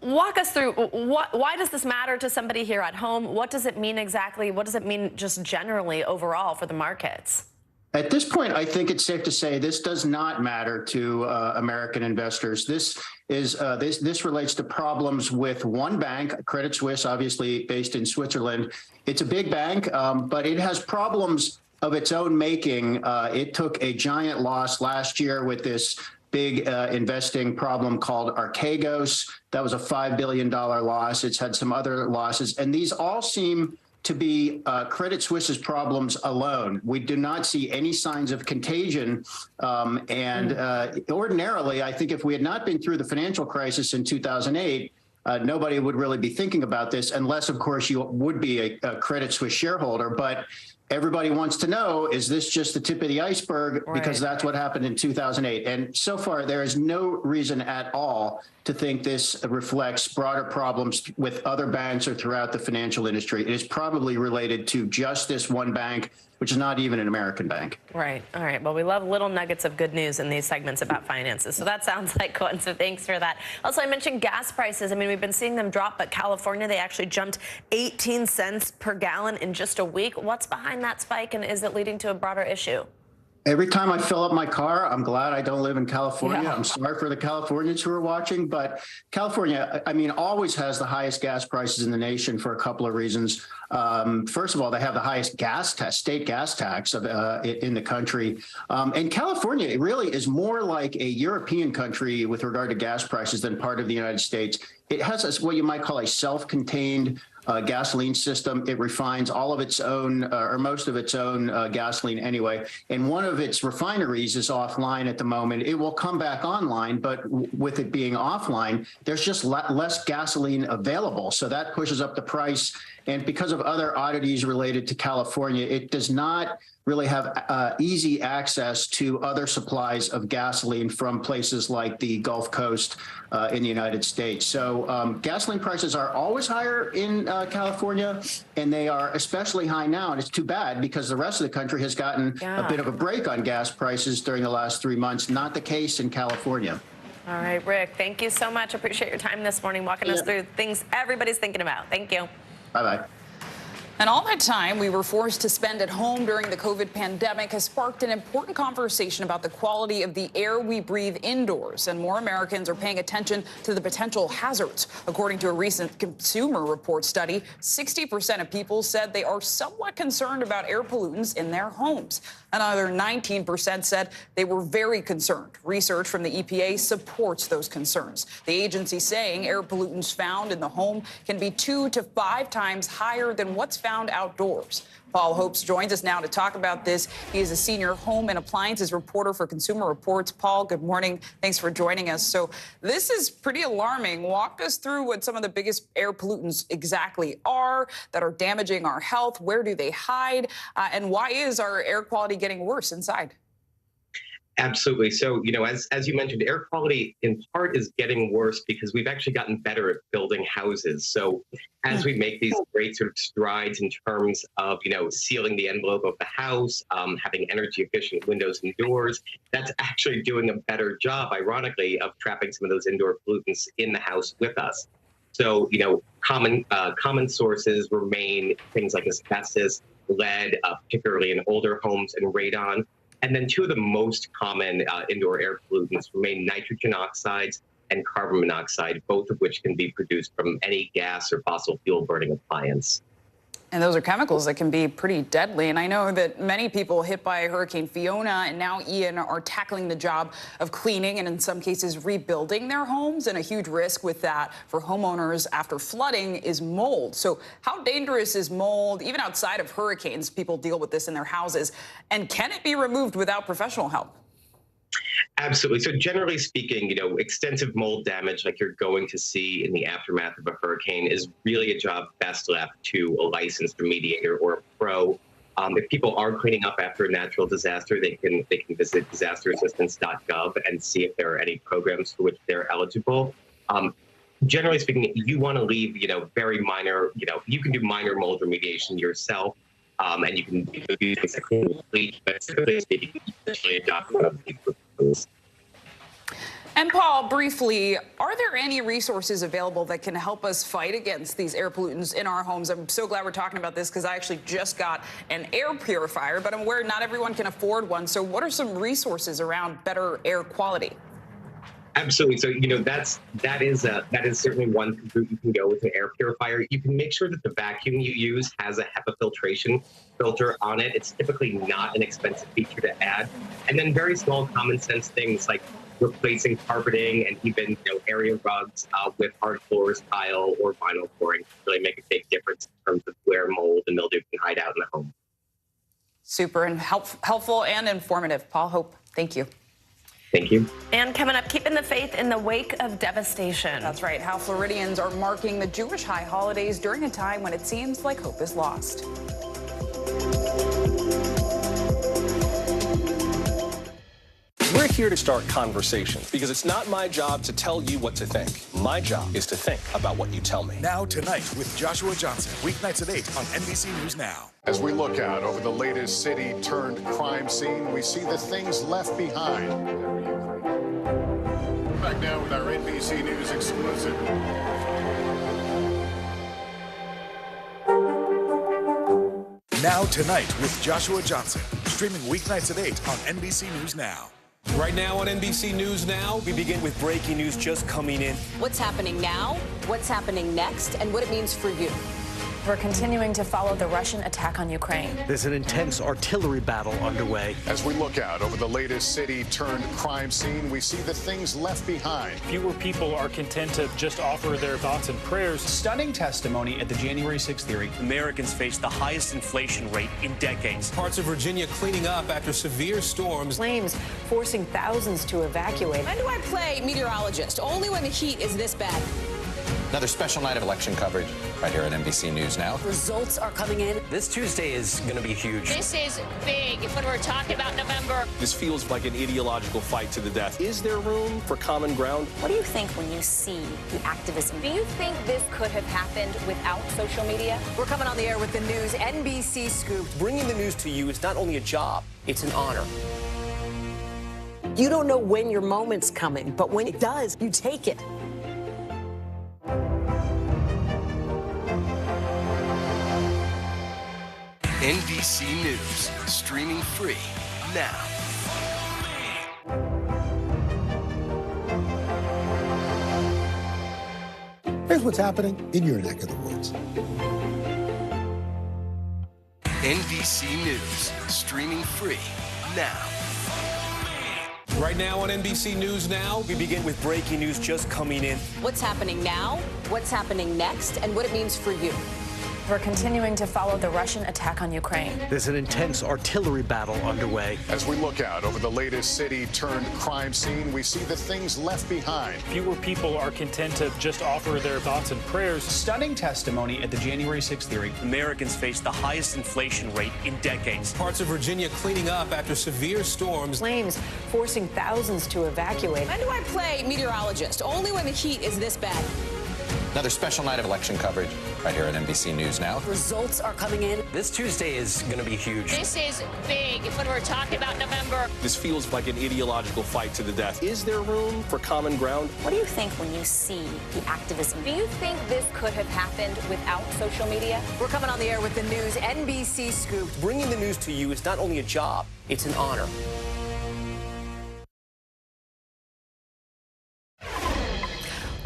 Walk us through why does this matter to somebody here at home? What does it mean exactly? What does it mean just generally overall for the markets? At this point, I think it's safe to say this does not matter to American investors. This relates to problems with one bank, Credit Suisse, obviously based in Switzerland. It's a big bank, but it has problems of its own making. It took a giant loss last year with this big investing problem called Archegos. That was a $5 billion loss. It's had some other losses, and these all seem to be Credit Suisse's problems alone. We do not see any signs of contagion. Ordinarily, I think if we had not been through the financial crisis in 2008, nobody would really be thinking about this, unless, of course, you would be a Credit Suisse shareholder. But everybody wants to know, is this just the tip of the iceberg? Right. Because that's what happened in 2008. And so far, there is no reason at all to think this reflects broader problems with other banks or throughout the financial industry. It is probably related to just this one bank, which is not even an American bank. Right. All right. Well, we love little nuggets of good news in these segments about finances. So that sounds like one. So thanks for that. Also, I mentioned gas prices. I mean, we've been seeing them drop, but California, they actually jumped 18 cents per gallon in just a week. What's behind that spike, and is it leading to a broader issue? Every time I fill up my car, I'm glad I don't live in California. Yeah. I'm sorry for the Californians who are watching, but California, I mean, always has the highest gas prices in the nation for a couple of reasons. First of all, they have the highest state gas tax in the country. And California really is more like a European country with regard to gas prices than part of the United States. It has what you might call a self-contained gasoline system. It refines all of its own, or most of its own gasoline anyway. And one of its refineries is offline at the moment. It will come back online, but with it being offline, there's just less gasoline available. So that pushes up the price. And because of other oddities related to California, it does not really have easy access to other supplies of gasoline from places like the Gulf Coast in the United States. So gasoline prices are always higher in California, and they are especially high now. And it's too bad because the rest of the country has gotten a bit of a break on gas prices during the last 3 months. Not the case in California. All right, Rick, thank you so much. Appreciate your time this morning, walking us through things everybody's thinking about. Thank you. Bye-bye. And all that time we were forced to spend at home during the COVID pandemic has sparked an important conversation about the quality of the air we breathe indoors. And more Americans are paying attention to the potential hazards. According to a recent Consumer Report study, 60% of people said they are somewhat concerned about air pollutants in their homes. Another 19% said they were very concerned. Research from the EPA supports those concerns. The agency saying air pollutants found in the home can be 2 to 5 times higher than what's found outdoors. Paul Hopes joins us now to talk about this. He is a senior home and appliances reporter for Consumer Reports. Paul, good morning. Thanks for joining us. So this is pretty alarming. Walk us through what some of the biggest air pollutants exactly are that are damaging our health. Where do they hide? And why is our air quality getting worse inside? Absolutely. So, as you mentioned, air quality in part is getting worse because we've actually gotten better at building houses. So as we make these great sort of strides in terms of, sealing the envelope of the house, having energy efficient windows and doors, that's actually doing a better job, ironically, of trapping some of those indoor pollutants in the house with us. So, common sources remain things like asbestos, lead, particularly in older homes, and radon. And then two of the most common indoor air pollutants remain nitrogen oxides and carbon monoxide, both of which can be produced from any gas or fossil fuel burning appliance. And those are chemicals that can be pretty deadly. And I know that many people hit by Hurricane Fiona and now Ian are tackling the job of cleaning and in some cases rebuilding their homes. And a huge risk with that for homeowners after flooding is mold. So how dangerous is mold? Even outside of hurricanes, people deal with this in their houses. And can it be removed without professional help? Absolutely. So generally speaking, extensive mold damage like you're going to see in the aftermath of a hurricane is really a job best left to a licensed remediator or a pro. If people are cleaning up after a natural disaster, they can visit disasterassistance.gov and see if there are any programs for which they're eligible. Generally speaking, you want to leave, very minor, you can do minor mold remediation yourself. And you can use things like bleach, but typically speaking, especially adopt one of these. And Paul, briefly, are there any resources available that can help us fight against these air pollutants in our homes? I'm so glad we're talking about this because I actually just got an air purifier, but I'm aware not everyone can afford one. So what are some resources around better air quality? Absolutely. So, that is certainly one route you can go with an air purifier. You can make sure that the vacuum you use has a HEPA filtration filter on it. It's typically not an expensive feature to add. And then very small common sense things like replacing carpeting and even area rugs with hard floors, tile, or vinyl flooring really make a big difference in terms of where mold and mildew can hide out in the home. Super and helpful and informative. Paul Hope, thank you. Thank you. And coming up, keeping the faith in the wake of devastation. That's right. How Floridians are marking the Jewish high holidays during a time when it seems like hope is lost. We're here to start conversations because it's not my job to tell you what to think. My job is to think about what you tell me. Now Tonight with Joshua Johnson, weeknights at 8 on NBC News Now. As we look out over the latest city-turned-crime scene, we see the things left behind. Back now with our NBC News exclusive. Now Tonight with Joshua Johnson, streaming weeknights at 8 on NBC News Now. Right now on NBC News Now, we begin with breaking news just coming in. What's happening now, what's happening next, and what it means for you. We're continuing to follow the Russian attack on Ukraine. There's an intense artillery battle underway. As we look out over the latest city-turned-crime scene, we see the things left behind. Fewer people are content to just offer their thoughts and prayers. Stunning testimony at the January 6th hearing. Americans face the highest inflation rate in decades. Parts of Virginia cleaning up after severe storms. Flames forcing thousands to evacuate. When do I play meteorologist? Only when the heat is this bad. Another special night of election coverage right here at NBC News Now. Results are coming in. This Tuesday is going to be huge. This is big when we're talking about November. This feels like an ideological fight to the death. Is there room for common ground? What do you think when you see the activism? Do you think this could have happened without social media? We're coming on the air with the news NBC Scoop. Bringing the news to you is not only a job, it's an honor. You don't know when your moment's coming, but when it does, you take it. NBC News, streaming free now. Here's what's happening in your neck of the woods. NBC News, streaming free now. Right now on NBC News Now, We begin with breaking news just coming in. What's happening now, what's happening next, and what it means for you. We're continuing to follow the Russian attack on Ukraine. There's an intense artillery battle underway. As we look out over the latest city-turned-crime scene, we see the things left behind. Fewer people are content to just offer their thoughts and prayers. Stunning testimony at the January 6th hearing. Americans face the highest inflation rate in decades. Parts of Virginia cleaning up after severe storms. Flames forcing thousands to evacuate. When do I play meteorologist? Only when the heat is this bad. Another special night of election coverage right here at NBC News Now. Results are coming in. This Tuesday is going to be huge. This is big when we're talking about November. This feels like an ideological fight to the death. Is there room for common ground? What do you think when you see the activism? Do you think this could have happened without social media? We're coming on the air with the news NBC Scoop. Bringing the news to you is not only a job, it's an honor.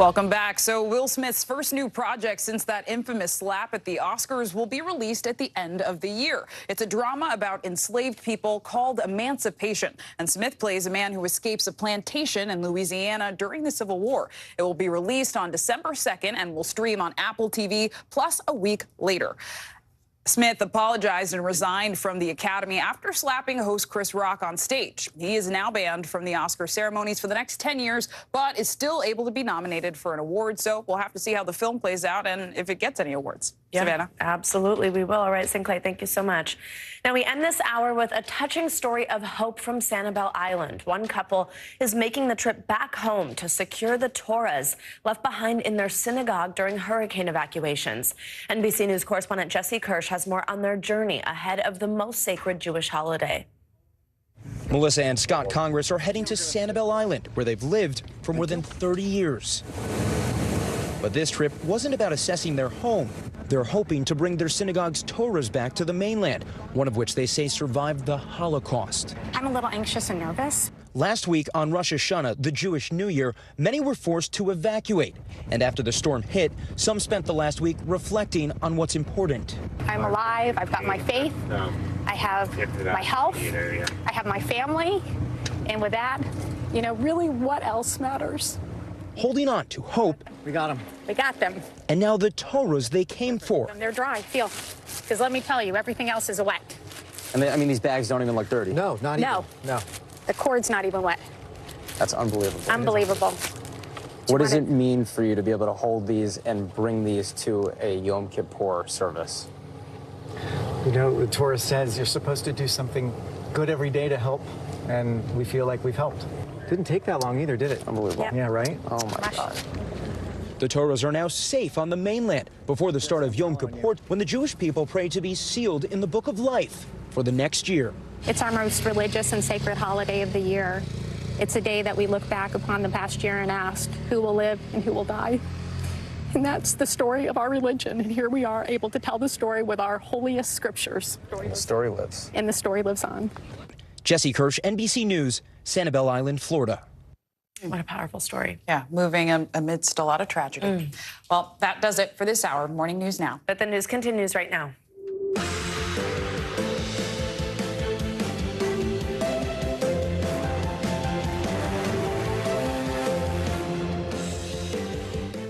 Welcome back. So Will Smith's first new project since that infamous slap at the Oscars will be released at the end of the year. It's a drama about enslaved people called Emancipation. And Smith plays a man who escapes a plantation in Louisiana during the Civil War. It will be released on December 2nd and will stream on Apple TV plus a week later. Smith apologized and resigned from the Academy after slapping host Chris Rock on stage. He is now banned from the Oscar ceremonies for the next 10 years, but is still able to be nominated for an award. So we'll have to see how the film plays out and if it gets any awards. Yeah, Savannah? Absolutely, we will. All right, Sinclair, thank you so much. Now, we end this hour with a touching story of hope from Sanibel Island. One couple is making the trip back home to secure the Torahs left behind in their synagogue during hurricane evacuations. NBC News correspondent Jesse Kirsch has more on their journey ahead of the most sacred Jewish holiday. Melissa and Scott Congress are heading to Sanibel Island, where they've lived for more than 30 years. But this trip wasn't about assessing their home. They're hoping to bring their synagogue's Torahs back to the mainland, one of which they say survived the Holocaust. I'm a little anxious and nervous. Last week on Rosh Hashanah, the Jewish New Year, many were forced to evacuate. And after the storm hit, some spent the last week reflecting on what's important. I'm alive. I've got my faith. I have my health. I have my family. And with that, you know, really what else matters? Holding on to hope. We got them. We got them. And now the Torahs they came for. They're dry, feel. Because let me tell you, everything else is wet. And I mean, these bags don't even look dirty. No, not even. No. The cord's not even wet. That's unbelievable. Unbelievable. What does it mean for you to be able to hold these and bring these to a Yom Kippur service? You know, the Torah says you're supposed to do something good every day to help, and we feel like we've helped. Didn't take that long either, did it? Unbelievable. Yeah, right? Oh, my God. The Torahs are now safe on the mainland before the start of Yom Kippur, when the Jewish people pray to be sealed in the Book of Life for the next year. It's our most religious and sacred holiday of the year. It's a day that we look back upon the past year and ask, who will live and who will die? And that's the story of our religion. And here we are able to tell the story with our holiest scriptures. And the story lives. And the story lives on. Jesse Kirsch, NBC News, Sanibel Island, Florida. What a powerful story. Yeah, moving amidst a lot of tragedy. Well, that does it for this hour of Morning News Now. But the news continues right now.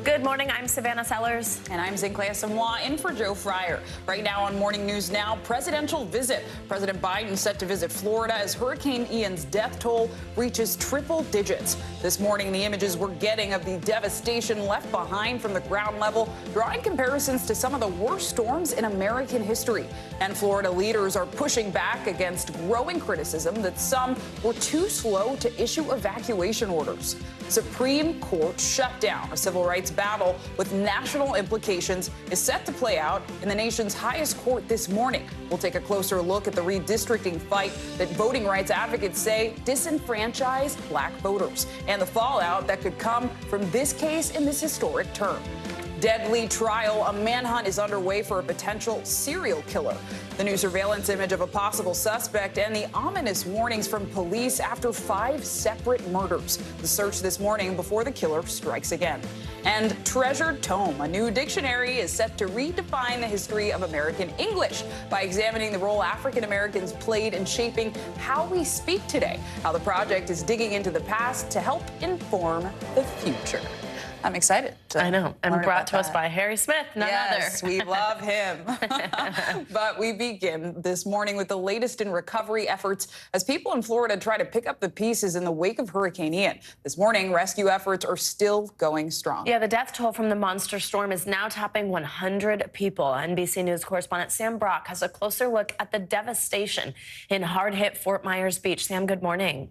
Good morning, I'm Savannah Sellers. And I'm Sinclair Samoa, in for Joe Fryer. Right now on Morning News Now, presidential visit. President Biden set to visit Florida as Hurricane Ian's death toll reaches triple digits. This morning, the images we're getting of the devastation left behind from the ground level, drawing comparisons to some of the worst storms in American history. And Florida leaders are pushing back against growing criticism that some were too slow to issue evacuation orders. Supreme Court shutdown, a civil rights battle with national implications, is set to play out in the nation's highest court this morning. We'll take a closer look at the redistricting fight that voting rights advocates say disenfranchise black voters and the fallout that could come from this case in this historic term. Deadly trial. A manhunt is underway for a potential serial killer. The new surveillance image of a possible suspect and the ominous warnings from police after 5 separate murders. The search this morning before the killer strikes again. And Treasured Tome, a new dictionary, is set to redefine the history of American English by examining the role African Americans played in shaping how we speak today. How the project is digging into the past to help inform the future. I'm excited. I know. And brought to us by Harry Smith, none other. Yes, we love him. But we begin this morning with the latest in recovery efforts as people in Florida try to pick up the pieces in the wake of Hurricane Ian. This morning, rescue efforts are still going strong. Yeah, the death toll from the monster storm is now topping 100 people. NBC News correspondent Sam Brock has a closer look at the devastation in hard-hit Fort Myers Beach. Sam, good morning.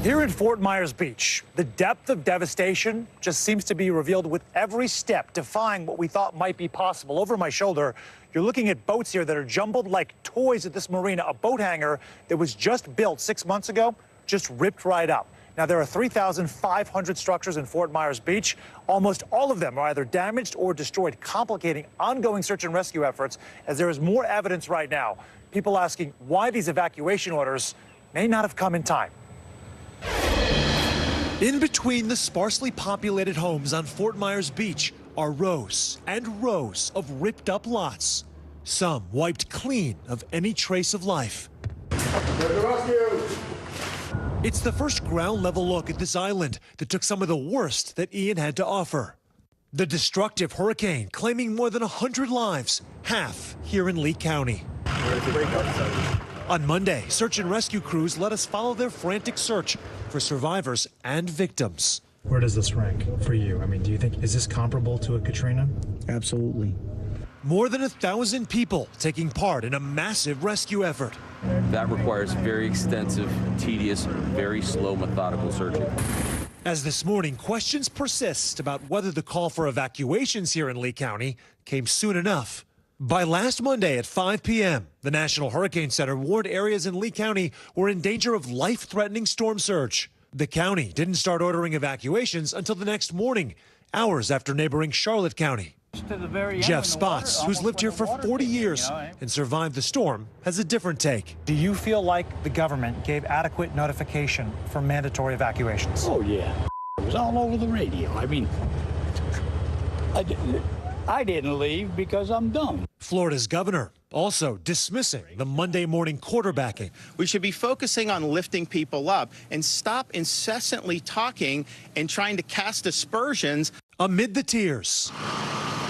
Here in Fort Myers Beach, the depth of devastation just seems to be revealed with every step, defying what we thought might be possible. Over my shoulder, you're looking at boats here that are jumbled like toys at this marina. A boat hangar that was just built 6 months ago just ripped right up. Now, there are 3,500 structures in Fort Myers Beach. Almost all of them are either damaged or destroyed, complicating ongoing search and rescue efforts as there is more evidence right now. People asking why these evacuation orders may not have come in time. In between the sparsely populated homes on Fort Myers Beach are rows and rows of ripped up lots, some wiped clean of any trace of life. It's the first ground level look at this island that took some of the worst that Ian had to offer. The destructive hurricane claiming more than 100 lives, half here in Lee County. On Monday, search and rescue crews let us follow their frantic search for survivors and victims. Where does this rank for you? I mean, do you think, is this comparable to a Katrina? Absolutely. More than 1,000 people taking part in a massive rescue effort. That requires very extensive, tedious, very slow, methodical searching. As this morning, questions persist about whether the call for evacuations here in Lee County came soon enough. By last Monday at 5 p.m., the National Hurricane Center warned areas in Lee County were in danger of life-threatening storm surge. The county didn't start ordering evacuations until the next morning, hours after neighboring Charlotte County. Jeff Spotts, who's lived here for 40 years and survived the storm, has a different take. Do you feel like the government gave adequate notification for mandatory evacuations? Oh, yeah. It was all over the radio. I mean, I didn't leave because I'm dumb. Florida's governor also dismissing the Monday morning quarterbacking. We should be focusing on lifting people up and stop incessantly talking and trying to cast aspersions. Amid the tears.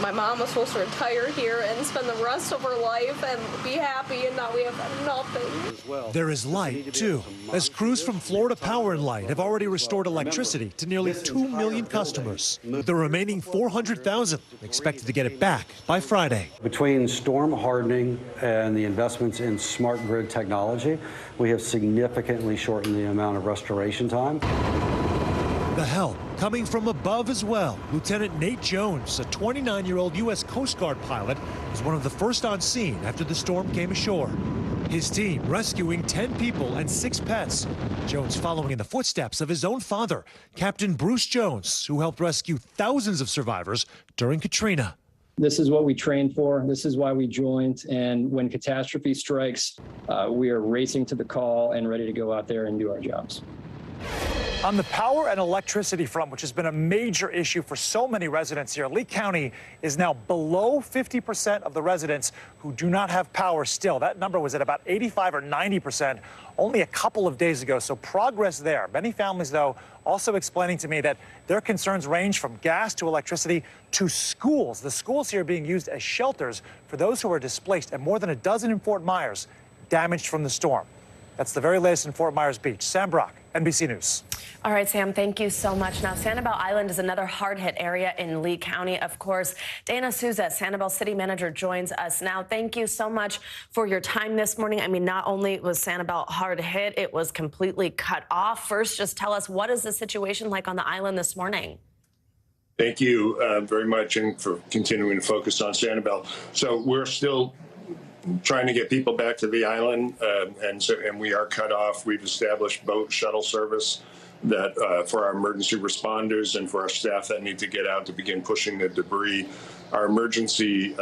My mom was supposed to retire here and spend the rest of her life and be happy, and now we have nothing. There is light, too, as crews from Florida Power and Light have already restored electricity to nearly 2 million customers. The remaining 400,000 expected to get it back by Friday. Between storm hardening and the investments in smart grid technology, we have significantly shortened the amount of restoration time. The help coming from above as well. Lieutenant Nate Jones, a 29-year-old U.S. Coast Guard pilot, was one of the first on scene after the storm came ashore. His team rescuing 10 people and 6 pets. Jones following in the footsteps of his own father, Captain Bruce Jones, who helped rescue thousands of survivors during Katrina. This is what we trained for. This is why we joined. And when catastrophe strikes, we are racing to the call and ready to go out there and do our jobs. On the power and electricity front, which has been a major issue for so many residents here, Lee County is now below 50% of the residents who do not have power still. That number was at about 85 or 90% only a couple of days ago, so progress there. Many families, though, also explaining to me that their concerns range from gas to electricity to schools. The schools here being used as shelters for those who are displaced, and more than a dozen in Fort Myers damaged from the storm. That's the very latest in Fort Myers Beach. Sam Brock, NBC News. All right, Sam, thank you so much. Now, Sanibel Island is another hard-hit area in Lee County, of course. Dana Souza, Sanibel City Manager, joins us now. Thank you so much for your time this morning. I mean, not only was Sanibel hard hit, it was completely cut off. First, just tell us, what is the situation like on the island this morning? Thank you very much, and for continuing to focus on Sanibel. So we're still trying to get people back to the island, and we are cut off. We've established boat shuttle service that for our emergency responders and for our staff that need to get out to begin pushing the debris. Our emergency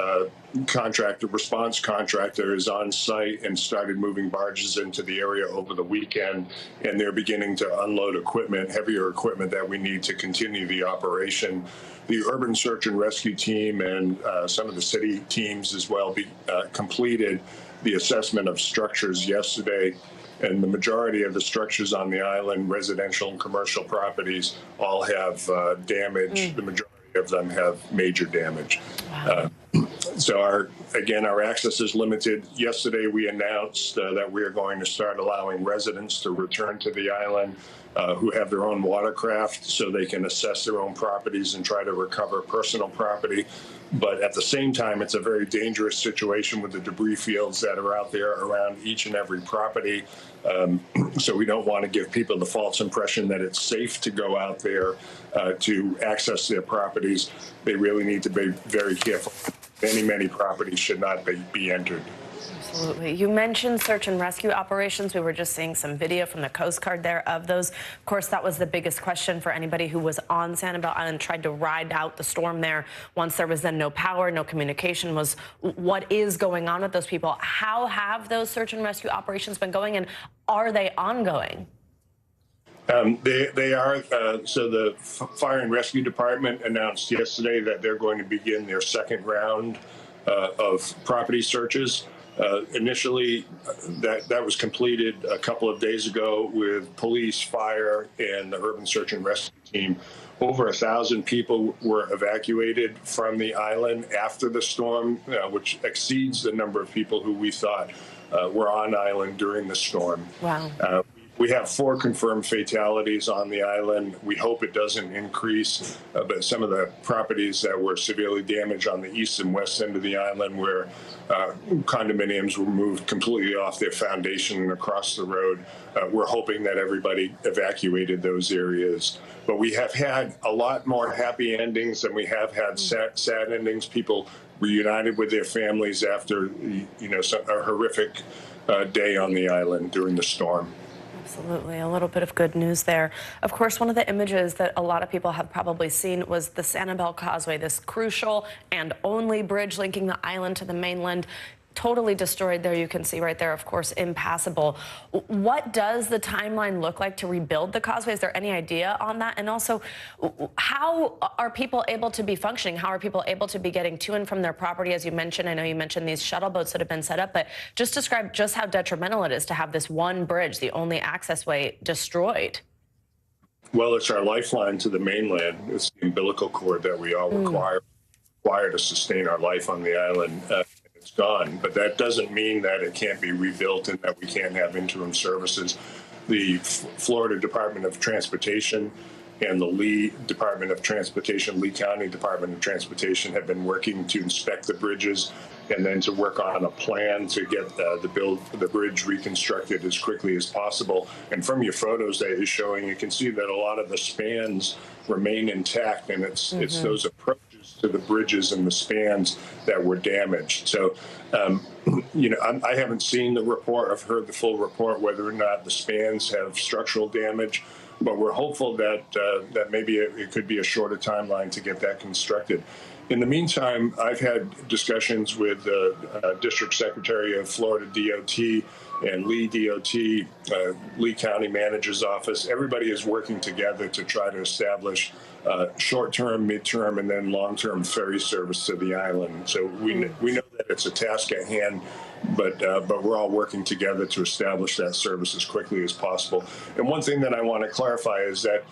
response contractor is on site and started moving barges into the area over the weekend, and they're beginning to unload equipment, heavier equipment that we need to continue the operation. The urban search and rescue team and some of the city teams as well completed the assessment of structures yesterday, and the majority of the structures on the island, residential and commercial properties, all have damage. The majority of them have major damage. Wow. So our access is limited. Yesterday we announced that we are going to start allowing residents to return to the island who have their own watercraft, so they can assess their own properties and try to recover personal property. But at the same time, it's a very dangerous situation with the debris fields that are out there around each and every property. So we don't want to give people the false impression that it's safe to go out there to access their properties. They really need to be very careful. Many properties should not be entered. Absolutely. You mentioned search and rescue operations. We were just seeing some video from the Coast Guard there of those. Of course, that was the biggest question for anybody who was on Sanibel Island, tried to ride out the storm there. Once there was then no power, no communication, was what is going on with those people? How have those search and rescue operations been going, and are they ongoing? They are. So the Fire and Rescue Department announced yesterday that they're going to begin their second round of property searches. Initially, that was completed a couple of days ago with police, fire, and the urban search and rescue team. Over 1,000 people were evacuated from the island after the storm, which exceeds the number of people who we thought were on island during the storm. Wow. We have 4 confirmed fatalities on the island. We hope it doesn't increase, but some of the properties that were severely damaged on the east and west end of the island, where condominiums were moved completely off their foundation and across the road, we're hoping that everybody evacuated those areas. But we have had a lot more happy endings than we have had sad endings. People reunited with their families after, a horrific day on the island during the storm. Absolutely. A little bit of good news there. Of course, one of the images that a lot of people have probably seen was the Sanibel Causeway, this crucial and only bridge linking the island to the mainland. Totally destroyed there. You can see right there, of course, impassable. What does the timeline look like to rebuild the causeway? Is there any idea on that? And also, how are people able to be functioning? How are people able to be getting to and from their property? As you mentioned, I know you mentioned these shuttle boats that have been set up, but just describe just how detrimental it is to have this one bridge, the only access way, destroyed. Well, it's our lifeline to the mainland. It's the umbilical cord that we all require to sustain our life on the island. It's gone, but that doesn't mean that it can't be rebuilt and that we can't have interim services. The Florida Department of Transportation and the Lee Department of Transportation, Lee County Department of Transportation, have been working to inspect the bridges and then to work on a plan to get the bridge reconstructed as quickly as possible. And from your photos that you're showing, you can see that a lot of the spans remain intact, and it's those approaches to the bridges and the spans that were damaged. So, I haven't seen the report. I've heard the full report whether or not the spans have structural damage, but we're hopeful that that maybe it could be a shorter timeline to get that constructed. In the meantime, I've had discussions with the District Secretary of Florida DOT and Lee DOT, Lee County Manager's Office. Everybody is working together to try to establish short-term, mid-term, and then long-term ferry service to the island. So we know that it's a task at hand, but we're all working together to establish that service as quickly as possible. And one thing that I want to clarify is that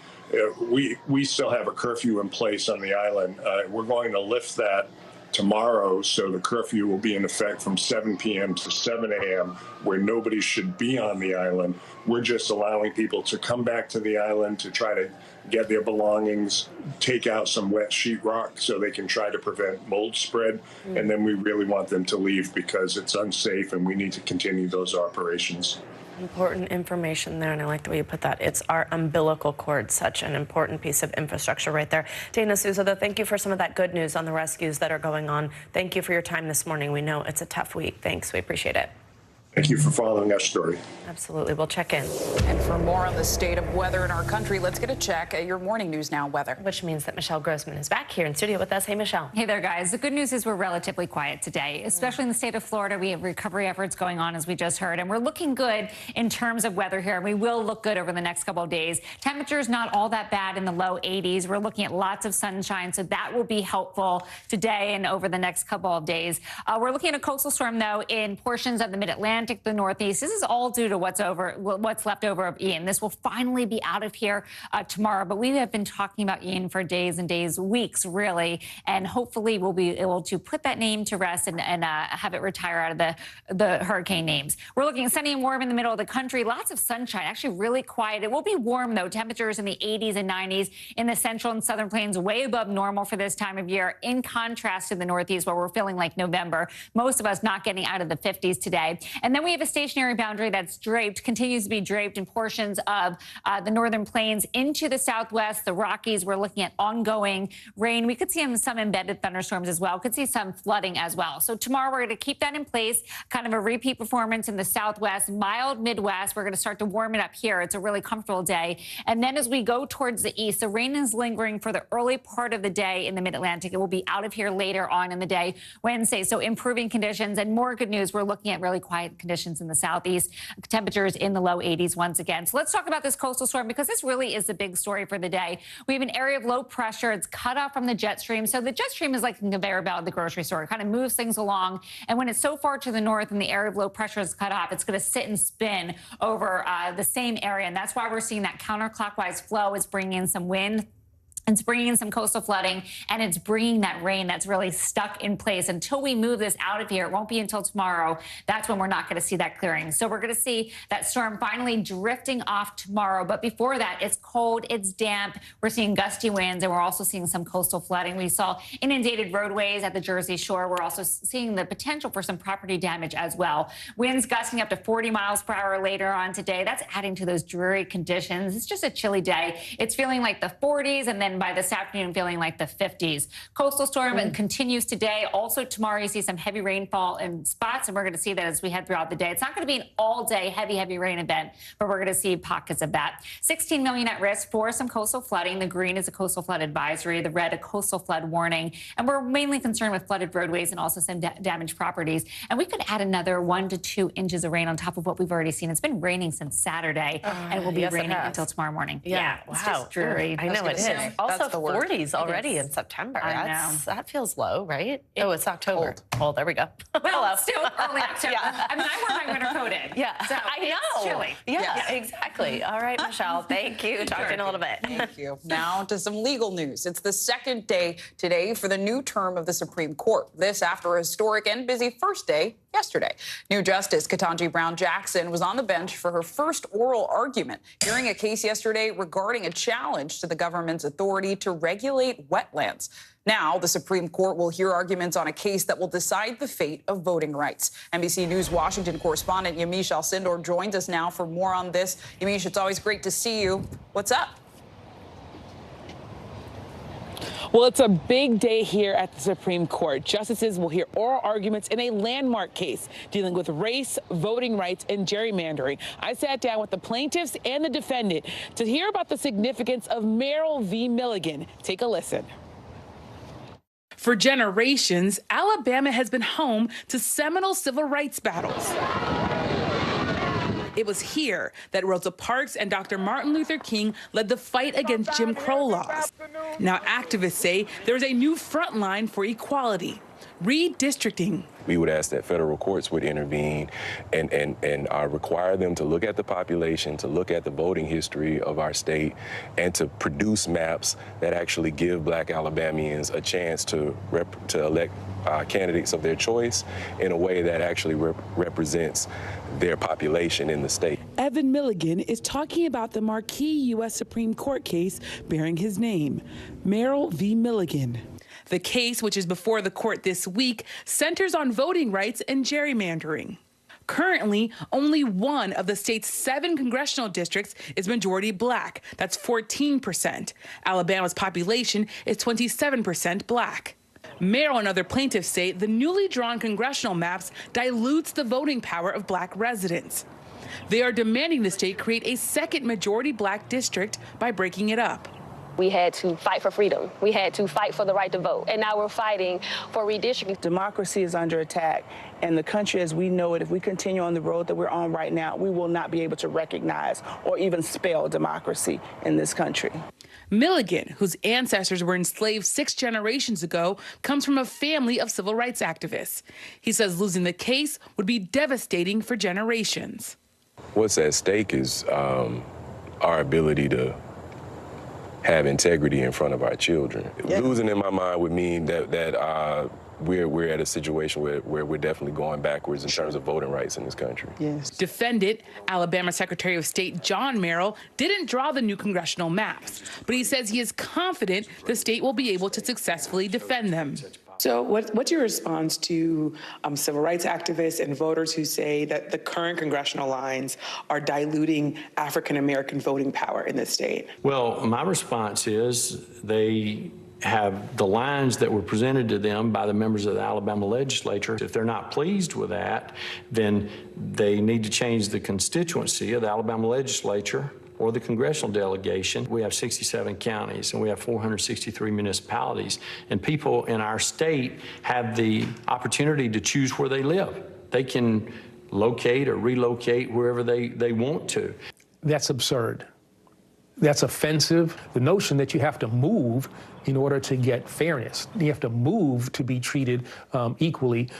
we still have a curfew in place on the island. We're going to lift that tomorrow, so the curfew will be in effect from 7 p.m. to 7 a.m., where nobody should be on the island. We're just allowing people to come back to the island to try to get their belongings, take out some wet sheetrock so they can try to prevent mold spread, and then we really want them to leave because it's unsafe and we need to continue those operations. Important information there, and I like the way you put that. It's our umbilical cord, such an important piece of infrastructure right there. Dana Souza, though, thank you for some of that good news on the rescues that are going on. Thank you for your time this morning. We know it's a tough week. Thanks. We appreciate it. Thank you for following our story. Absolutely. We'll check in. And for more on the state of weather in our country, let's get a check at your Morning News Now weather. Which means that Michelle Grossman is back here in studio with us. Hey, Michelle. Hey there, guys. The good news is we're relatively quiet today, especially in the state of Florida. We have recovery efforts going on, as we just heard, and we're looking good in terms of weather here. And we will look good over the next couple of days. Temperatures not all that bad in the low 80s. We're looking at lots of sunshine, so that will be helpful today and over the next couple of days. We're looking at a coastal storm, though, in portions of the mid-Atlantic, the Northeast. This is all due to what's left over of Ian. This will finally be out of here tomorrow, but we have been talking about Ian for days and days, weeks, really, and hopefully we'll be able to put that name to rest and have it retire out of the hurricane names. We're looking at sunny and warm in the middle of the country. Lots of sunshine, actually really quiet. It will be warm, though. Temperatures in the 80s and 90s in the central and southern plains, way above normal for this time of year, in contrast to the Northeast, where we're feeling like November. Most of us not getting out of the 50s today. And then we have a stationary boundary that's draped, continues to be draped in portions of the northern plains into the southwest, the Rockies. We're looking at ongoing rain. We could see some embedded thunderstorms as well. Could see some flooding as well. So tomorrow we're going to keep that in place, kind of a repeat performance in the southwest, mild Midwest. We're going to start to warm it up here. It's a really comfortable day. And then as we go towards the east, the rain is lingering for the early part of the day in the mid-Atlantic. It will be out of here later on in the day, Wednesday. So improving conditions and more good news. We're looking at really quiet conditions in the southeast. Temperatures in the low 80s once again. So let's talk about this coastal storm because this really is the big story for the day. We have an area of low pressure. It's cut off from the jet stream. So the jet stream is like a conveyor belt at the grocery store. It kind of moves things along. And when it's so far to the north and the area of low pressure is cut off, it's going to sit and spin over the same area. And that's why we're seeing that counterclockwise flow is bringing in some wind. It's bringing in some coastal flooding, and it's bringing that rain that's really stuck in place. Until we move this out of here, it won't be until tomorrow. That's when we're not going to see that clearing. So we're going to see that storm finally drifting off tomorrow. But before that, it's cold, it's damp. We're seeing gusty winds, and we're also seeing some coastal flooding. We saw inundated roadways at the Jersey Shore. We're also seeing the potential for some property damage as well. Winds gusting up to 40 miles per hour later on today. That's adding to those dreary conditions. It's just a chilly day. It's feeling like the 40s, and then by this afternoon feeling like the 50s. Coastal storm continues today. Also tomorrow you see some heavy rainfall in spots, and we're going to see that as we head throughout the day. It's not going to be an all-day heavy rain event, but we're going to see pockets of that. 16 million at risk for some coastal flooding. The green is a coastal flood advisory, the red a coastal flood warning, and we're mainly concerned with flooded roadways and also some damaged properties. And we could add another 1 to 2 inches of rain on top of what we've already seen. It's been raining since Saturday, and it will be raining until tomorrow morning. Yeah, It's wow. just dreary. I know it is. Also, That's the word. 40s already in September. I know. That feels low, right? It's October. Oh, there we go. Well, still early October. Yeah. I mean, I wear my winter coat in. Yeah, So I know. It's chilly. Yeah, exactly. All right, Michelle. Thank you. Talk to you in a little bit. Thank you. Now to some legal news. It's the second day today for the new term of the Supreme Court. This after a historic and busy first day yesterday. New Justice Ketanji Brown Jackson was on the bench for her first oral argument, hearing a case yesterday regarding a challenge to the government's authority to regulate wetlands. Now, the Supreme Court will hear arguments on a case that will decide the fate of voting rights. NBC News Washington correspondent Yamiche Alcindor joins us now for more on this. Yamiche, it's always great to see you. What's up? Well, it's a big day here at the Supreme Court. Justices will hear oral arguments in a landmark case dealing with race, voting rights, and gerrymandering. I sat down with the plaintiffs and the defendant to hear about the significance of Merrill v. Milligan. Take a listen. For generations, Alabama has been home to seminal civil rights battles. It was here that Rosa Parks and Dr. Martin Luther King led the fight against Jim Crow laws. Now activists say there's a new front line for equality, redistricting. We would ask that federal courts would intervene and require them to look at the population, to look at the voting history of our state, and to produce maps that actually give Black Alabamians a chance to elect candidates of their choice in a way that actually represents their population in the state. Evan Milligan is talking about the marquee U.S. Supreme Court case bearing his name, Merrill v. Milligan. The case, which is before the court this week, centers on voting rights and gerrymandering. Currently, only one of the state's 7 congressional districts is majority Black. That's 14%. Alabama's population is 27% Black. Merrill and other plaintiffs say the newly drawn congressional maps dilutes the voting power of Black residents. They are demanding the state create a second majority Black district by breaking it up. We had to fight for freedom. We had to fight for the right to vote. And now we're fighting for redistricting. Democracy is under attack. And the country as we know it, if we continue on the road that we're on right now, we will not be able to recognize or even spell democracy in this country. Milligan, whose ancestors were enslaved 6 generations ago, comes from a family of civil rights activists. He says losing the case would be devastating for generations. What's at stake is our ability to have integrity in front of our children. Yeah. Losing, in my mind, would mean that we're at a situation where we're definitely going backwards in terms of voting rights in this country. Yes. Defendant, Alabama Secretary of State John Merrill, didn't draw the new congressional maps, but he says he is confident the state will be able to successfully defend them. So what's your response to civil rights activists and voters who say that the current congressional lines are diluting African-American voting power in this state? Well, my response is they have the lines that were presented to them by the members of the Alabama legislature. If they're not pleased with that, then they need to change the constituency of the Alabama legislature or the congressional delegation. We have 67 counties and we have 463 municipalities, and people in our state have the opportunity to choose where they live. They can locate or relocate wherever they want to. That's absurd. That's offensive. The notion that you have to move in order to get fairness, you have to move to be treated equally,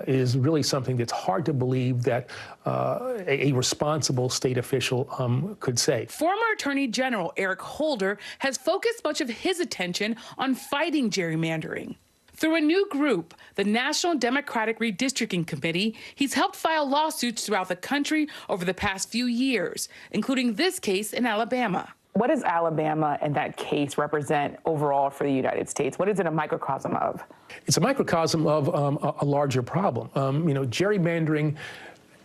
is really something that's hard to believe that a responsible state official could say. Former Attorney General Eric Holder has focused much of his attention on fighting gerrymandering. Through a new group, the National Democratic Redistricting Committee, he's helped file lawsuits throughout the country over the past few years, including this case in Alabama. What does Alabama and that case represent overall for the United States? What is it a microcosm of? It's a microcosm of a larger problem. Gerrymandering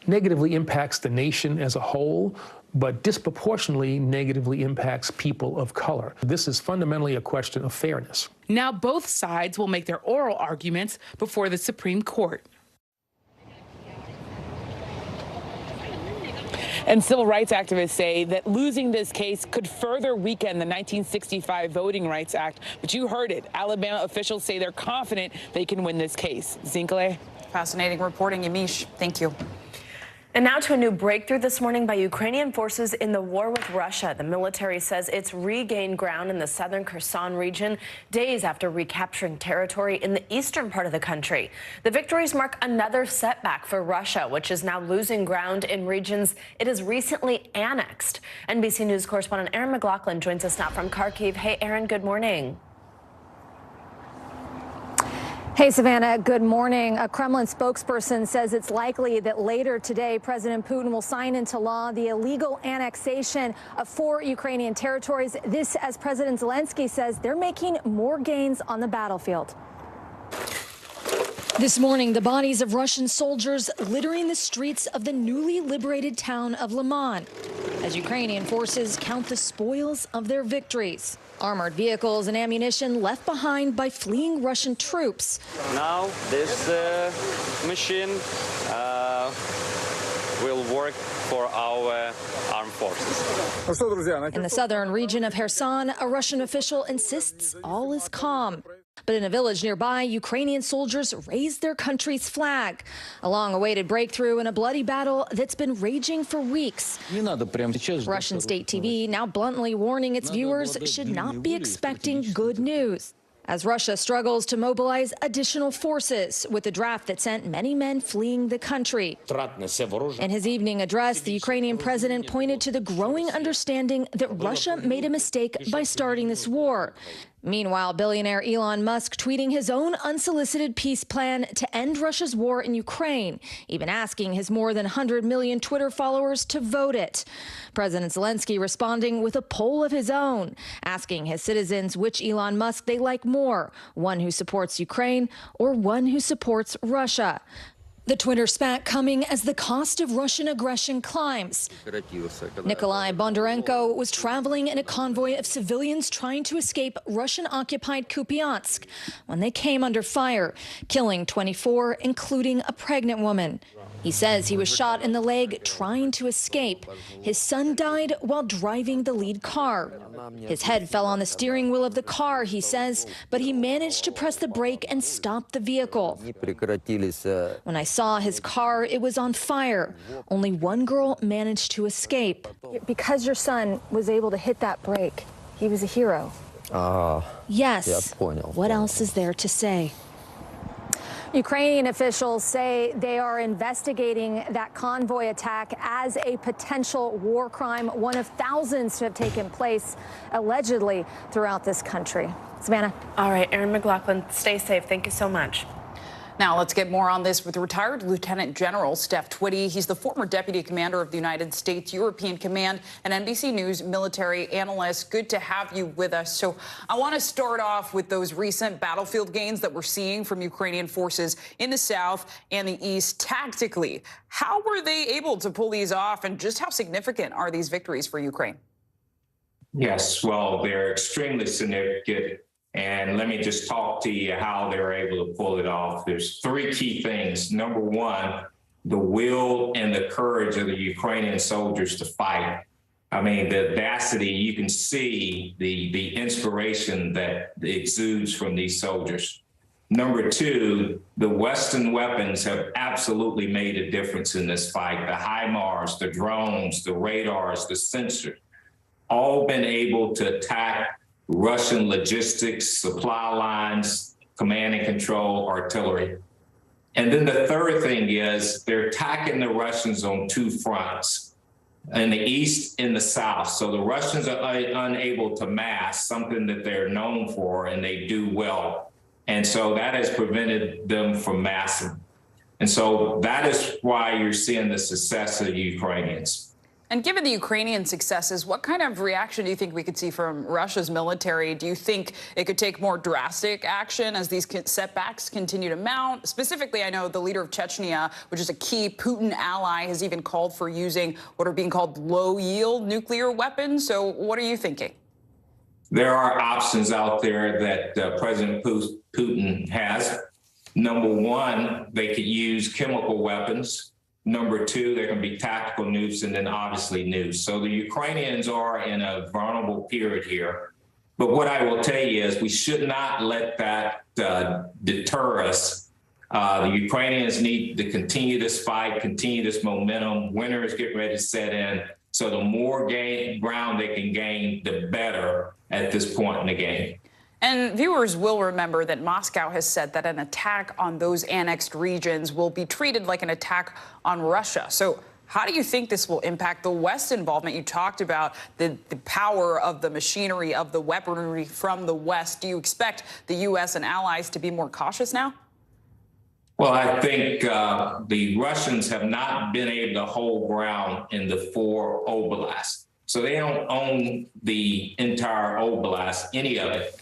negatively impacts the nation as a whole, but disproportionately negatively impacts people of color. This is fundamentally a question of fairness. Now both sides will make their oral arguments before the Supreme Court. And civil rights activists say that losing this case could further weaken the 1965 Voting Rights Act. But you heard it. Alabama officials say they're confident they can win this case. Zinkle? Fascinating reporting, Yamiche. Thank you. And now to a new breakthrough this morning by Ukrainian forces in the war with Russia. The military says it's regained ground in the southern Kherson region days after recapturing territory in the eastern part of the country. The victories mark another setback for Russia, which is now losing ground in regions it has recently annexed. NBC News correspondent Aaron McLaughlin joins us now from Kharkiv. Hey, Aaron, good morning. Hey, Savannah, good morning. A Kremlin spokesperson says it's likely that later today, President Putin will sign into law the illegal annexation of 4 Ukrainian territories. This, as President Zelensky says, they're making more gains on the battlefield. This morning, the bodies of Russian soldiers littering the streets of the newly liberated town of Liman as Ukrainian forces count the spoils of their victories. Armored vehicles and ammunition left behind by fleeing Russian troops. Now this machine will work for our armed forces. In the southern region of Kherson, a Russian official insists all is calm. But in a village nearby, Ukrainian soldiers raised their country's flag. A long-awaited breakthrough in a bloody battle that's been raging for weeks. Russian state TV now bluntly warning its viewers should not be expecting good news, as Russia struggles to mobilize additional forces with a draft that sent many men fleeing the country. In his evening address, the Ukrainian president pointed to the growing understanding that Russia made a mistake by starting this war. Meanwhile, billionaire Elon Musk tweeting his own unsolicited peace plan to end Russia's war in Ukraine, even asking his more than 100 million Twitter followers to vote it. President Zelensky responding with a poll of his own, asking his citizens which Elon Musk they like more, one who supports Ukraine or one who supports Russia. The Twitter spat coming as the cost of Russian aggression climbs. Nikolai Bondarenko was traveling in a convoy of civilians trying to escape Russian-occupied Kupiansk when they came under fire, killing 24, including a pregnant woman. He says he was shot in the leg trying to escape. His son died while driving the lead car. His head fell on the steering wheel of the car, he says, but he managed to press the brake and stop the vehicle. When I saw his car, it was on fire. Only one girl managed to escape. Because your son was able to hit that brake, he was a hero. Yes. What else is there to say? Ukrainian officials say they are investigating that convoy attack as a potential war crime, one of thousands to have taken place allegedly throughout this country. Savannah. All right, Aaron McLaughlin, stay safe. Thank you so much. Now let's get more on this with retired Lieutenant General Steph Twitty. He's the former Deputy Commander of the United States European Command and NBC News military analyst. Good to have you with us. So I want to start off with those recent battlefield gains that we're seeing from Ukrainian forces in the south and the east. Tactically, how were they able to pull these off, and just how significant are these victories for Ukraine? Yes, well, they're extremely significant. And let me just talk to you how they were able to pull it off. There's 3 key things. Number one, the will and the courage of the Ukrainian soldiers to fight. I mean, the audacity, you can see the inspiration that exudes from these soldiers. Number two, the Western weapons have absolutely made a difference in this fight. The HIMARS, the drones, the radars, the sensors, all been able to attack Russian logistics, supply lines, command and control, artillery. And then the third thing is they're attacking the Russians on two fronts, in the east and the south. So the Russians are unable to mass, something that they're known for, and they do well. And so that has prevented them from massing. And so that is why you're seeing the success of the Ukrainians. And given the Ukrainian successes, what kind of reaction do you think we could see from Russia's military? Do you think it could take more drastic action as these setbacks continue to mount? Specifically, I know the leader of Chechnya, which is a key Putin ally, has even called for using what are being called low-yield nuclear weapons. So what are you thinking? There are options out there that President Putin has. Number one, they could use chemical weapons. Number two, there can be tactical nukes, and then obviously nukes. So the Ukrainians are in a vulnerable period here. But what I will tell you is we should not let that deter us. The Ukrainians need to continue this fight, continue this momentum. Winter is getting ready to set in. So the more ground they can gain, the better at this point in the game. And viewers will remember that Moscow has said that an attack on those annexed regions will be treated like an attack on Russia. So how do you think this will impact the West's involvement? You talked about the power of the machinery, of the weaponry from the West. Do you expect the U.S. and allies to be more cautious now? Well, I think the Russians have not been able to hold ground in the 4 oblasts. So they don't own the entire oblast, any of it.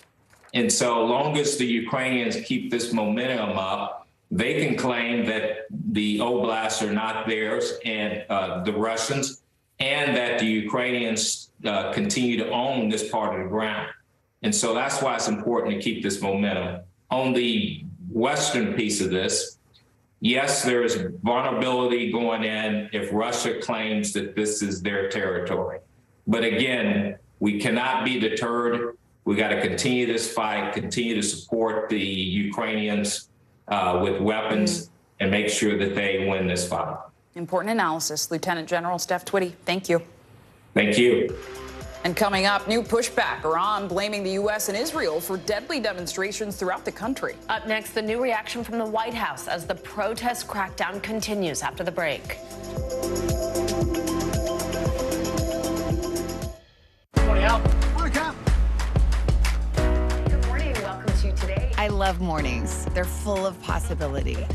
And so long as the Ukrainians keep this momentum up, they can claim that the oblasts are not theirs, and the Russians, and that the Ukrainians continue to own this part of the ground. And so that's why it's important to keep this momentum. On the Western piece of this, yes, there is vulnerability going in if Russia claims that this is their territory. But again, we cannot be deterred. We got to continue this fight, continue to support the Ukrainians with weapons, and make sure that they win this fight. Important analysis. Lieutenant General Steph Twitty, thank you. Thank you. And coming up, new pushback. Iran blaming the U.S. and Israel for deadly demonstrations throughout the country. Up next, the new reaction from the White House as the protest crackdown continues after the break. I love mornings. They're full of possibility.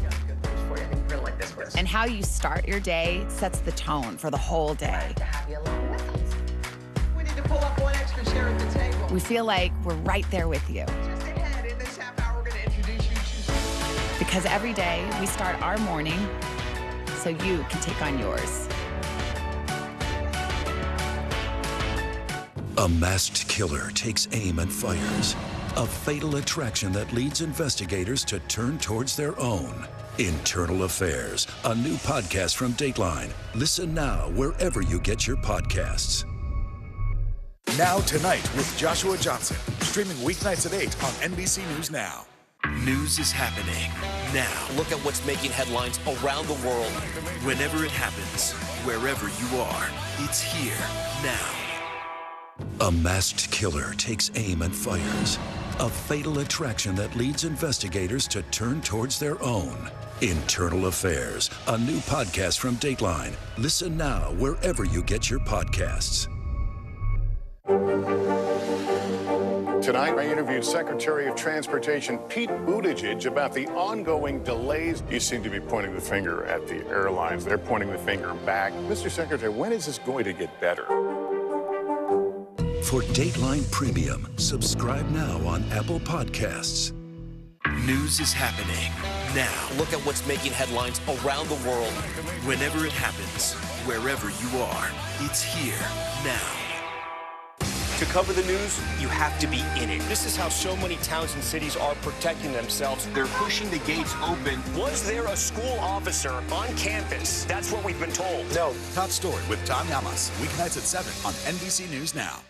And how you start your day sets the tone for the whole day. We need to pull up one extra chair at the table. We feel like we're right there with you. Just ahead, in this half hour, we're going to introduce you to... Because every day we start our morning so you can take on yours. A masked killer takes aim and fires. A fatal attraction that leads investigators to turn towards their own. Internal Affairs, a new podcast from Dateline. Listen now wherever you get your podcasts. Now Tonight with Joshua Johnson, streaming weeknights at 8 on NBC News Now. News is happening now. Look at what's making headlines around the world. Whenever it happens, wherever you are, it's here now. A masked killer takes aim and fires. A fatal attraction that leads investigators to turn towards their own. Internal Affairs, a new podcast from Dateline. Listen now wherever you get your podcasts. Tonight, I interviewed Secretary of Transportation Pete Buttigieg about the ongoing delays. You seem to be pointing the finger at the airlines. They're pointing the finger back. Mr. Secretary, when is this going to get better? For Dateline Premium, subscribe now on Apple Podcasts. News is happening now. Look at what's making headlines around the world. Whenever it happens, wherever you are, it's here now. To cover the news, you have to be in it. This is how so many towns and cities are protecting themselves. They're pushing the gates open. Was there a school officer on campus? That's what we've been told. No. Top Story with Tom Llamas, weeknights at 7 on NBC News Now.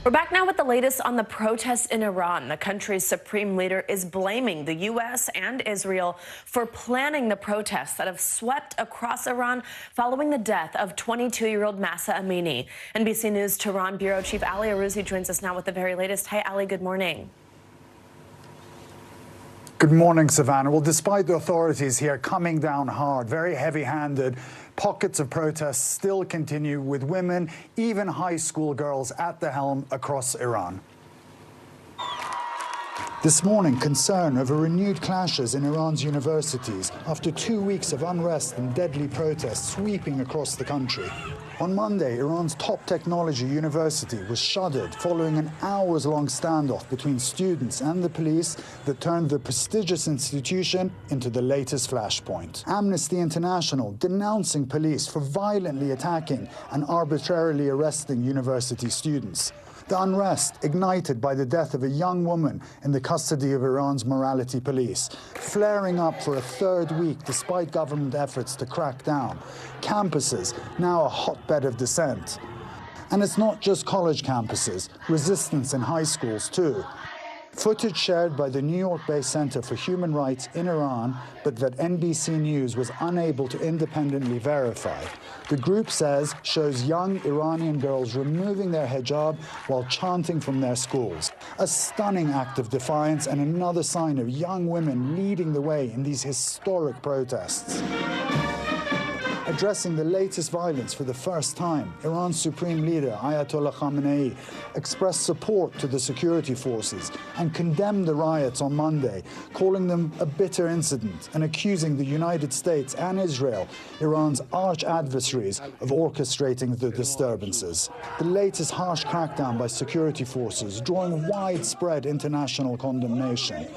We're back now with the latest on the protests in Iran. The country's supreme leader is blaming the U.S. and Israel for planning the protests that have swept across Iran following the death of 22-year-old Mahsa Amini. NBC News Tehran Bureau Chief Ali Arouzi joins us now with the very latest. Hi, Ali. Good morning. Good morning, Savannah. Well, despite the authorities here coming down hard, very heavy-handed, pockets of protests still continue with women, even high school girls, at the helm across Iran. This morning, concern over renewed clashes in Iran's universities after 2 weeks of unrest and deadly protests sweeping across the country. On Monday, Iran's top technology university was shuttered following an hours-long standoff between students and the police that turned the prestigious institution into the latest flashpoint. Amnesty International denouncing police for violently attacking and arbitrarily arresting university students. The unrest ignited by the death of a young woman in the custody of Iran's morality police, flaring up for a third week despite government efforts to crack down. Campuses now a hotbed of dissent. And it's not just college campuses, resistance in high schools too. Footage shared by the New York-based Center for Human Rights in Iran, but that NBC News was unable to independently verify. The group says shows young Iranian girls removing their hijab while chanting from their schools. A stunning act of defiance and another sign of young women leading the way in these historic protests. Addressing the latest violence for the first time, Iran's supreme leader, Ayatollah Khamenei, expressed support to the security forces and condemned the riots on Monday, calling them a bitter incident and accusing the United States and Israel, Iran's arch adversaries, of orchestrating the disturbances. The latest harsh crackdown by security forces drawing widespread international condemnation.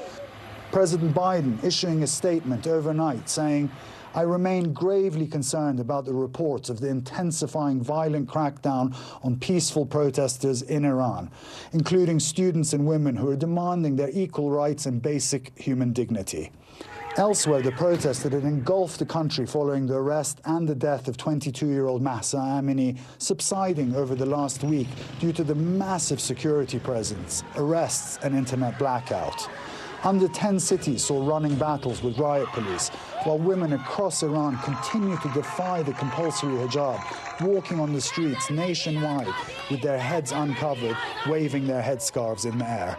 President Biden issuing a statement overnight saying, "I remain gravely concerned about the reports of the intensifying violent crackdown on peaceful protesters in Iran, including students and women who are demanding their equal rights and basic human dignity." Elsewhere, the protests that had engulfed the country following the arrest and the death of 22-year-old Mahsa Amini subsiding over the last week due to the massive security presence, arrests and internet blackout. Under 10 cities saw running battles with riot police, while women across Iran continue to defy the compulsory hijab, walking on the streets nationwide with their heads uncovered, waving their headscarves in the air.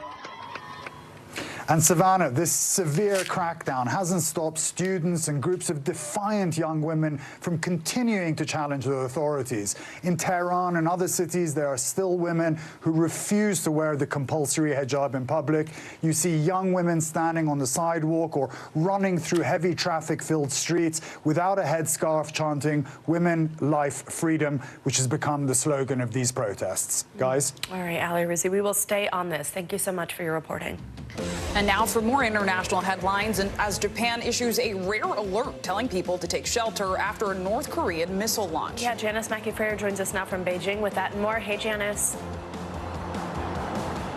And Savannah, this severe crackdown hasn't stopped students and groups of defiant young women from continuing to challenge the authorities. In Tehran and other cities, there are still women who refuse to wear the compulsory hijab in public. You see young women standing on the sidewalk or running through heavy traffic-filled streets without a headscarf chanting, "Women, life, freedom," which has become the slogan of these protests. Guys? All right, Ali Arouzi, we will stay on this. Thank you so much for your reporting. And now for more international headlines, and as Japan issues a rare alert telling people to take shelter after a North Korean missile launch. Yeah, Janice Mackey-Frayer joins us now from Beijing with that and more. Hey, Janice.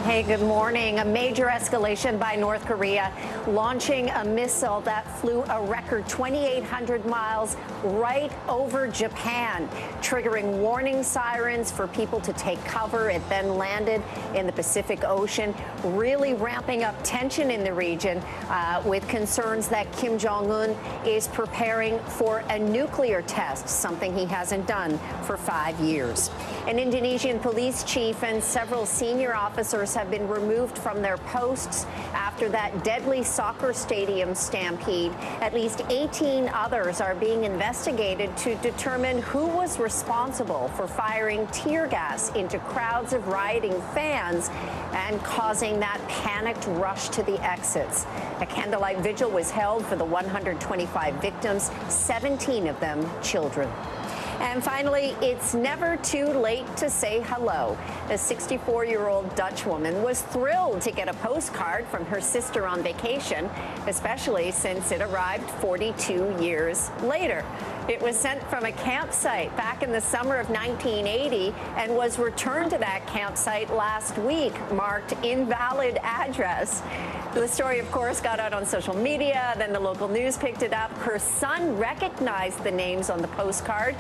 Hey, good morning. A major escalation by North Korea, launching a missile that flew a record 2,800 miles right over Japan, triggering warning sirens for people to take cover. It then landed in the Pacific Ocean, really ramping up tension in the region with concerns that Kim Jong-un is preparing for a nuclear test, something he hasn't done for 5 years. An Indonesian police chief and several senior officers have been removed from their posts after that deadly soccer stadium stampede. At least 18 others are being investigated to determine who was responsible for firing tear gas into crowds of rioting fans and causing that panicked rush to the exits. A candlelight vigil was held for the 125 victims, 17 of them children. And finally, it's never too late to say hello. A 64-year-old Dutch woman was thrilled to get a postcard from her sister on vacation, especially since it arrived 42 years later. It was sent from a campsite back in the summer of 1980 and was returned to that campsite last week, marked invalid address. The story, of course, got out on social media. Then the local news picked it up. Her son recognized the names on the postcard.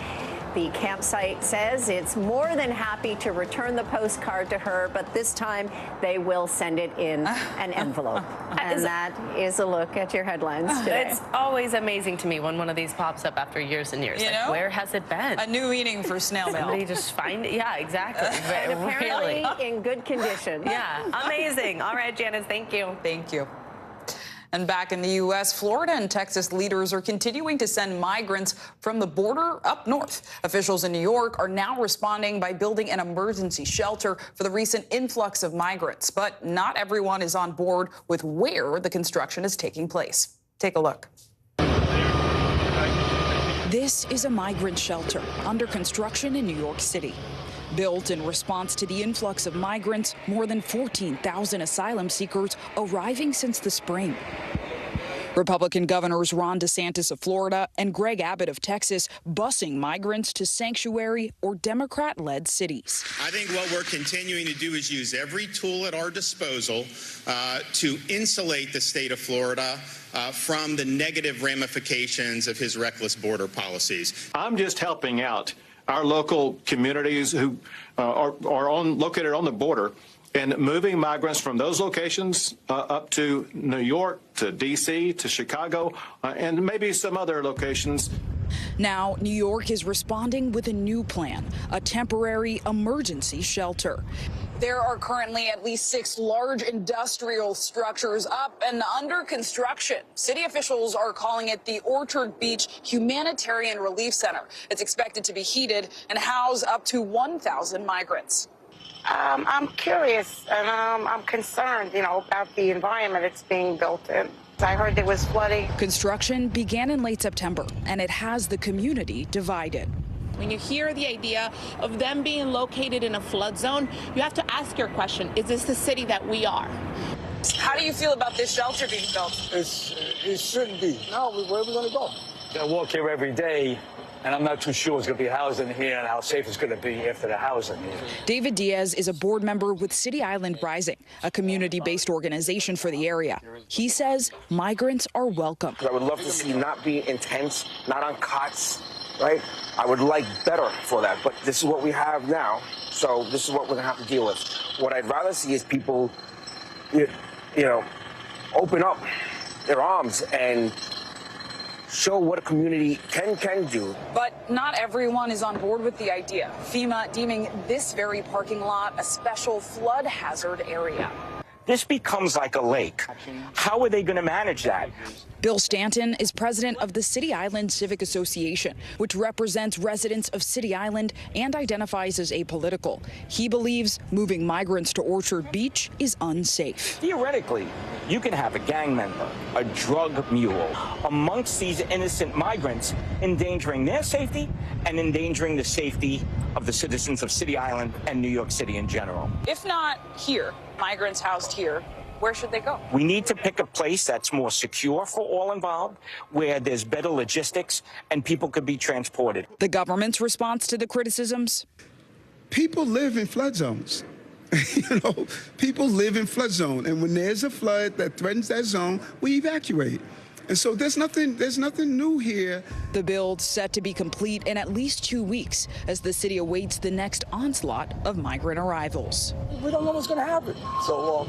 the campsite says it's more than happy to return the postcard to her, but this time they will send it in an envelope. And that is a look at your headlines today. It's always amazing to me when one of these pops up after years and years. You know? Where has it been? A new meaning for snail mail. Somebody just find it. Yeah, exactly. And apparently in good condition. Yeah, amazing. All right, Janice, thank you. Thank you. And back in the U.S., Florida and Texas leaders are continuing to send migrants from the border up north. Officials in New York are now responding by building an emergency shelter for the recent influx of migrants. But not everyone is on board with where the construction is taking place. Take a look. This is a migrant shelter under construction in New York City. Built in response to the influx of migrants, more than 14,000 asylum seekers arriving since the spring. Republican governors Ron DeSantis of Florida and Greg Abbott of Texas busing migrants to sanctuary or Democrat-led cities. I think what we're continuing to do is use every tool at our disposal to insulate the state of Florida from the negative ramifications of his reckless border policies. I'm just helping out our local communities who are located on the border and moving migrants from those locations up to New York, to D.C., to Chicago, and maybe some other locations. Now, New York is responding with a new plan, a temporary emergency shelter. There are currently at least 6 large industrial structures up and under construction. City officials are calling it the Orchard Beach Humanitarian Relief Center. It's expected to be heated and house up to 1,000 migrants. I'm curious and I'm concerned, about the environment it's being built in. I heard there was flooding. Construction began in late September, and it has the community divided. When you hear the idea of them being located in a flood zone, you have to ask your question, is this the city that we are? How do you feel about this shelter being built? It shouldn't be. No, where are we going to go? I walk here every day, and I'm not too sure it's going to be housing here and how safe it's going to be after the housing here. David Diaz is a board member with City Island Rising, a community-based organization for the area. He says migrants are welcome. I would love to see not be intense, not on cots, right? I would like better for that, but this is what we have now, so this is what we're going to have to deal with. What I'd rather see is people, open up their arms and show what a community can do. But not everyone is on board with the idea. FEMA deeming this very parking lot a special flood hazard area. This becomes like a lake. How are they going to manage that? Bill Stanton is president of the City Island Civic Association, which represents residents of City Island and identifies as apolitical. He believes moving migrants to Orchard Beach is unsafe. Theoretically, you can have a gang member, a drug mule, amongst these innocent migrants, endangering their safety and endangering the safety of the citizens of City Island and New York City in general. If not here, migrants housed here, where should they go? We need to pick a place that's more secure for all involved, where there's better logistics and people could be transported. The government's response to the criticisms? People live in flood zones. People live in flood zone, and when there's a flood that threatens that zone, we evacuate. And so there's nothing new here. The build set to be complete in at least 2 weeks as the city awaits the next onslaught of migrant arrivals. We don't know what's going to happen. So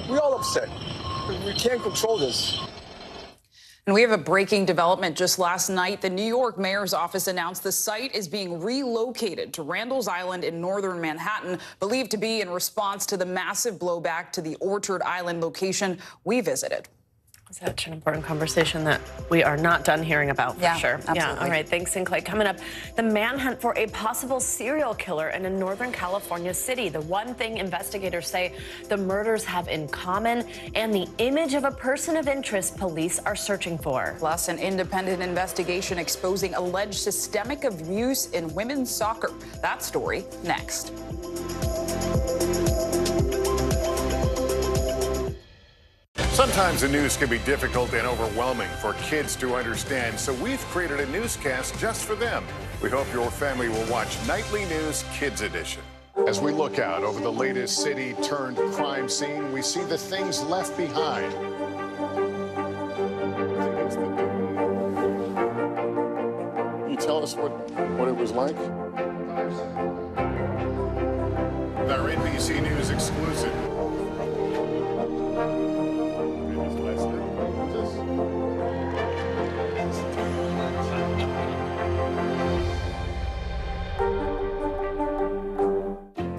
we're all upset. We can't control this. And we have a breaking development just last night. The New York mayor's office announced the site is being relocated to Randall's Island in northern Manhattan, believed to be in response to the massive blowback to the Orchard Island location we visited. Such an important conversation that we are not done hearing about, for sure. Absolutely. Yeah, all right. Thanks, Sinclair. Coming up, the manhunt for a possible serial killer in a Northern California city. The one thing investigators say the murders have in common, and the image of a person of interest police are searching for. Plus, an independent investigation exposing alleged systemic abuse in women's soccer. That story next. Sometimes the news can be difficult and overwhelming for kids to understand, so we've created a newscast just for them. We hope your family will watch Nightly News Kids Edition. As we look out over the latest city-turned-crime scene, we see the things left behind. tell us what it was like? Our NBC News exclusive.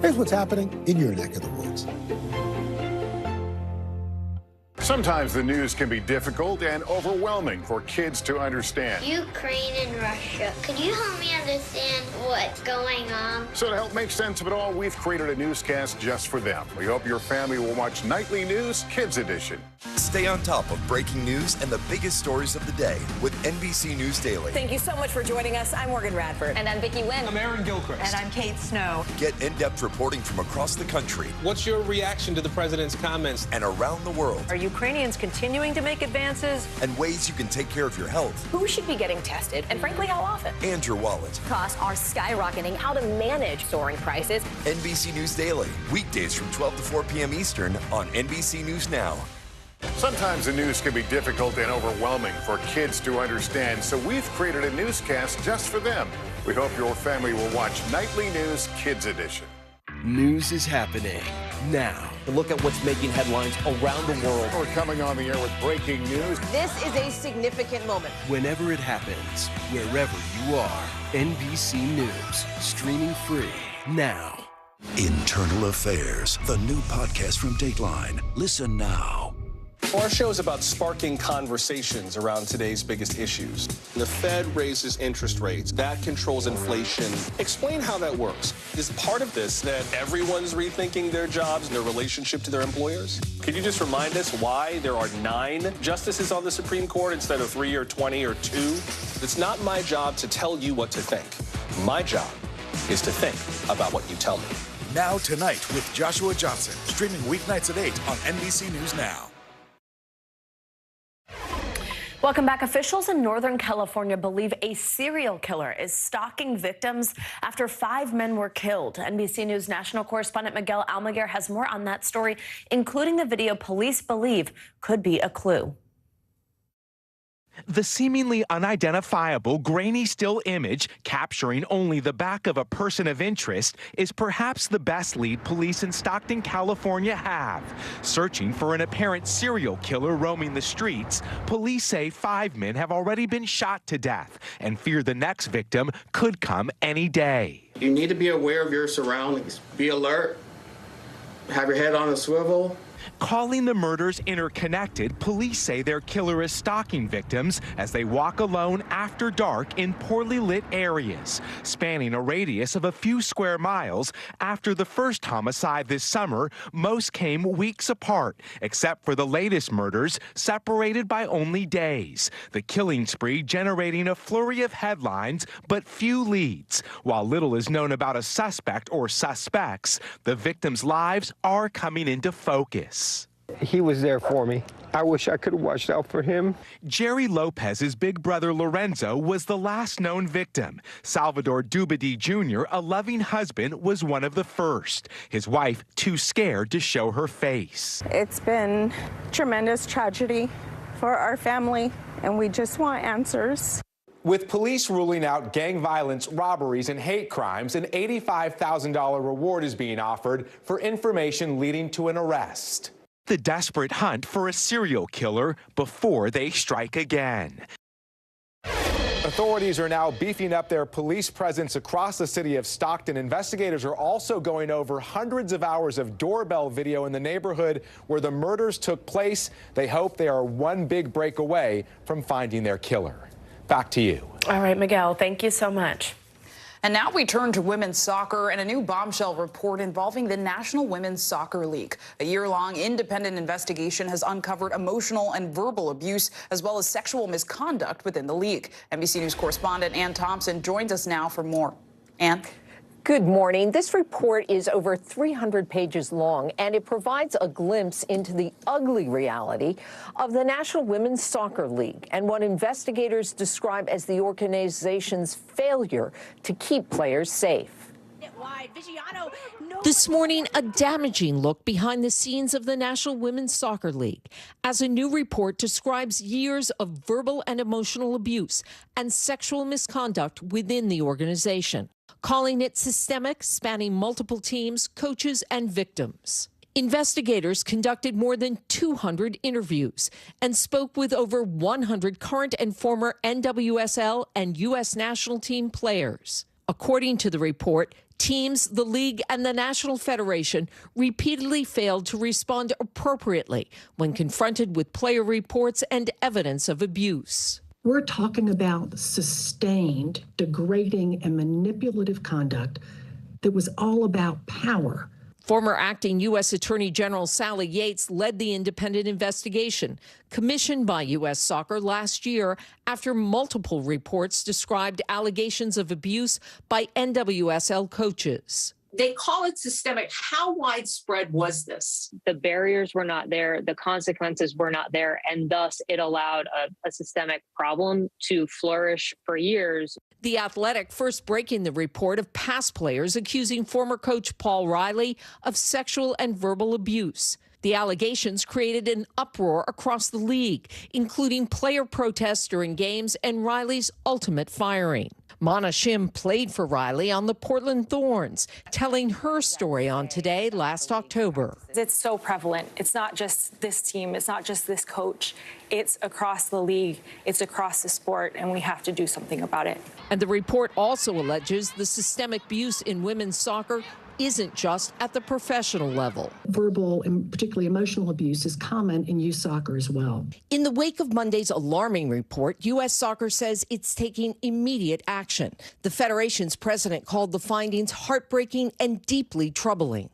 Here's what's happening in your neck of the woods. Sometimes the news can be difficult and overwhelming for kids to understand. Ukraine and Russia. Could you help me understand what's going on? So to help make sense of it all, we've created a newscast just for them. We hope your family will watch Nightly News Kids Edition. Stay on top of breaking news and the biggest stories of the day with NBC News Daily. Thank you so much for joining us. I'm Morgan Radford. And I'm Vicki Wynn. I'm Aaron Gilchrist. And I'm Kate Snow. Get in-depth reporting from across the country. What's your reaction to the president's comments? And around the world. Are Ukrainians continuing to make advances? And ways you can take care of your health. Who should be getting tested? And frankly, how often? And your wallet. Costs are skyrocketing. How to manage soaring prices. NBC News Daily. Weekdays from 12 to 4 p.m. Eastern on NBC News Now. Sometimes the news can be difficult and overwhelming for kids to understand, so we've created a newscast just for them. We hope your family will watch Nightly News Kids Edition. News is happening now. Look at what's making headlines around the world. We're coming on the air with breaking news. This is a significant moment. Whenever it happens, wherever you are, NBC News, streaming free now. Internal Affairs, the new podcast from Dateline. Listen now. Our show is about sparking conversations around today's biggest issues. The Fed raises interest rates. That controls inflation. Explain how that works. Is part of this that everyone's rethinking their jobs and their relationship to their employers? Could you just remind us why there are 9 justices on the Supreme Court instead of 3 or 20 or 2? It's not my job to tell you what to think. My job is to think about what you tell me. Now Tonight with Joshua Johnson, streaming weeknights at 8 on NBC News Now. Welcome back. Officials in Northern California believe a serial killer is stalking victims after 5 men were killed. NBC News national correspondent Miguel Almaguer has more on that story, including the video police believe could be a clue. The seemingly unidentifiable, grainy still image capturing only the back of a person of interest is perhaps the best lead police in Stockton, California have. Searching for an apparent serial killer roaming the streets, police say 5 men have already been shot to death and fear the next victim could come any day. You need to be aware of your surroundings. Be alert. Have your head on a swivel. Calling the murders interconnected, police say their killer is stalking victims as they walk alone after dark in poorly lit areas, spanning a radius of a few square miles. After the first homicide this summer, most came weeks apart, except for the latest murders, separated by only days. The killing spree generating a flurry of headlines, but few leads. While little is known about a suspect or suspects, the victims' lives are coming into focus. He was there for me. I wish I could have watched out for him. Jerry Lopez's big brother Lorenzo was the last known victim. Salvador Dubedy Jr., a loving husband, was one of the first. His wife too scared to show her face. It's been tremendous tragedy for our family, and we just want answers. With police ruling out gang violence, robberies, and hate crimes, an $85,000 reward is being offered for information leading to an arrest. The desperate hunt for a serial killer before they strike again. Authorities are now beefing up their police presence across the city of Stockton. Investigators are also going over hundreds of hours of doorbell video in the neighborhood where the murders took place. They hope they are one big break away from finding their killer. Back to you. All right, Miguel, thank you so much. And now we turn to women's soccer and a new bombshell report involving the National Women's Soccer League. A year-long independent investigation has uncovered emotional and verbal abuse as well as sexual misconduct within the league. NBC News correspondent Ann Thompson joins us now for more. Ann? Good morning. This report is over 300 pages long, and it provides a glimpse into the ugly reality of the National Women's Soccer League and what investigators describe as the organization's failure to keep players safe. This morning, a damaging look behind the scenes of the National Women's Soccer League as a new report describes years of verbal and emotional abuse and sexual misconduct within the organization, calling it systemic, spanning multiple teams, coaches, and victims. Investigators conducted more than 200 interviews and spoke with over 100 current and former NWSL and U.S. national team players. According to the report, teams, the league, and the National Federation repeatedly failed to respond appropriately when confronted with player reports and evidence of abuse. We're talking about sustained, degrading, and manipulative conduct that was all about power. Former acting U.S. Attorney General Sally Yates led the independent investigation commissioned by U.S. Soccer last year after multiple reports described allegations of abuse by NWSL coaches. They call it systemic. How widespread was this? The barriers were not there, the consequences were not there, and thus it allowed a systemic problem to flourish for years. The Athletic first breaking the report of past players accusing former coach Paul Riley of sexual and verbal abuse. The allegations created an uproar across the league, including player protests during games and Riley's ultimate firing. Mana Shim played for Riley on the Portland Thorns, telling her story on Today last October. It's so prevalent. It's not just this team. It's not just this coach. It's across the league. It's across the sport, and we have to do something about it. And the report also alleges the systemic abuse in women's soccer isn't just at the professional level. Verbal and particularly emotional abuse is common in youth soccer as well. In the wake of Monday's alarming report, U.S. Soccer says it's taking immediate action. The Federation's president called the findings heartbreaking and deeply troubling.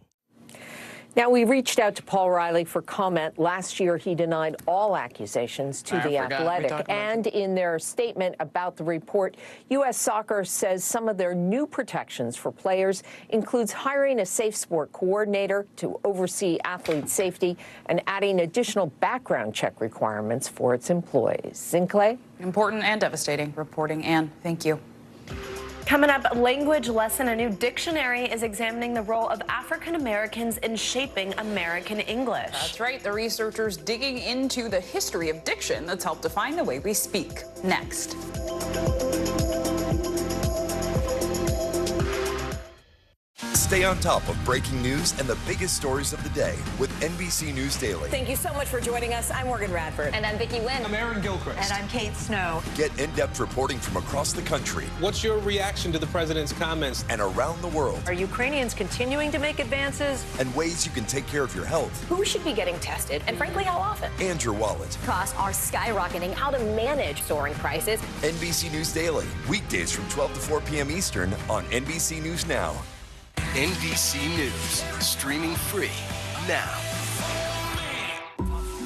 Now, we reached out to Paul Riley for comment. Last year, he denied all accusations to The Athletic. And in their statement about the report, U.S. Soccer says some of their new protections for players includes hiring a safe sport coordinator to oversee athlete safety and adding additional background check requirements for its employees. Sinclair? Important and devastating reporting, Ann. Thank you. Coming up, language lesson. A new dictionary is examining the role of African Americans in shaping American English. That's right. The researchers digging into the history of diction that's helped define the way we speak. Next. Stay on top of breaking news and the biggest stories of the day with NBC News Daily. Thank you so much for joining us. I'm Morgan Radford. And I'm Vicki Wynn. I'm Aaron Gilchrist. And I'm Kate Snow. Get in-depth reporting from across the country. What's your reaction to the president's comments? And around the world. Are Ukrainians continuing to make advances? And ways you can take care of your health. Who should be getting tested? And frankly, how often? And your wallet. Costs are skyrocketing. How to manage soaring prices. NBC News Daily. Weekdays from 12 to 4 p.m. Eastern on NBC News Now. NBC News, streaming free now.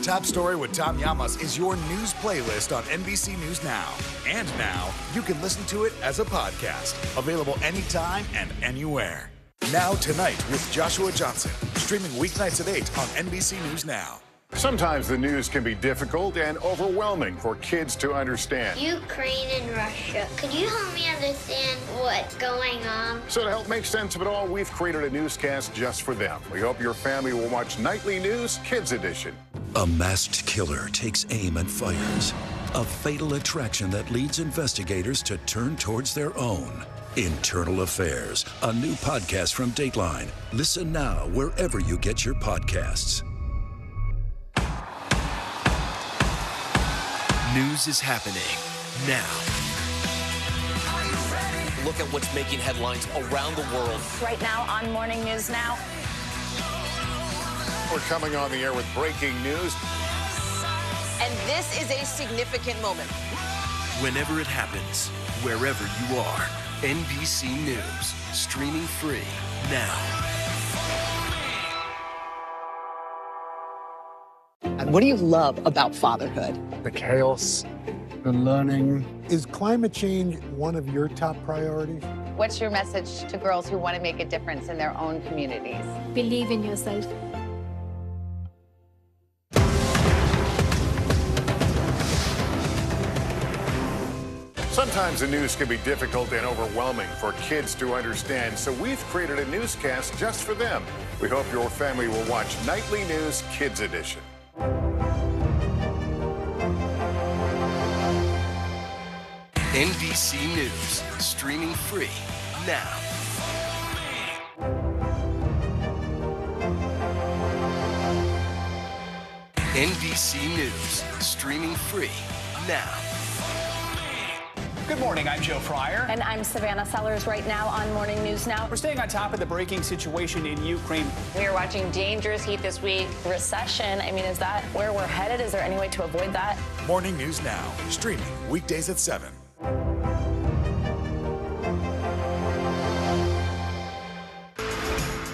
Top Story with Tom Llamas is your news playlist on NBC News Now. And now, you can listen to it as a podcast. Available anytime and anywhere. Now Tonight with Joshua Johnson. Streaming weeknights at 8 on NBC News Now. Sometimes the news can be difficult and overwhelming for kids to understand. Ukraine and Russia. Could you help me understand what's going on? So to help make sense of it all, we've created a newscast just for them. We hope your family will watch Nightly News Kids Edition. A masked killer takes aim and fires. A fatal attraction that leads investigators to turn towards their own. Internal Affairs, a new podcast from Dateline. Listen now wherever you get your podcasts. News is happening now. Look at what's making headlines around the world. Right now on Morning News Now. We're coming on the air with breaking news. And this is a significant moment. Whenever it happens, wherever you are, NBC News, streaming free now. And what do you love about fatherhood? The chaos, the learning. Is climate change one of your top priorities? What's your message to girls who want to make a difference in their own communities? Believe in yourself. Sometimes the news can be difficult and overwhelming for kids to understand, so we've created a newscast just for them. We hope your family will watch Nightly News Kids Edition. NBC News, streaming free now. NBC News, streaming free now. Good morning, I'm Joe Fryer. And I'm Savannah Sellers right now on Morning News Now. We're staying on top of the breaking situation in Ukraine. We are watching dangerous heat this week. Recession, I mean, is that where we're headed? Is there any way to avoid that? Morning News Now, streaming weekdays at 7.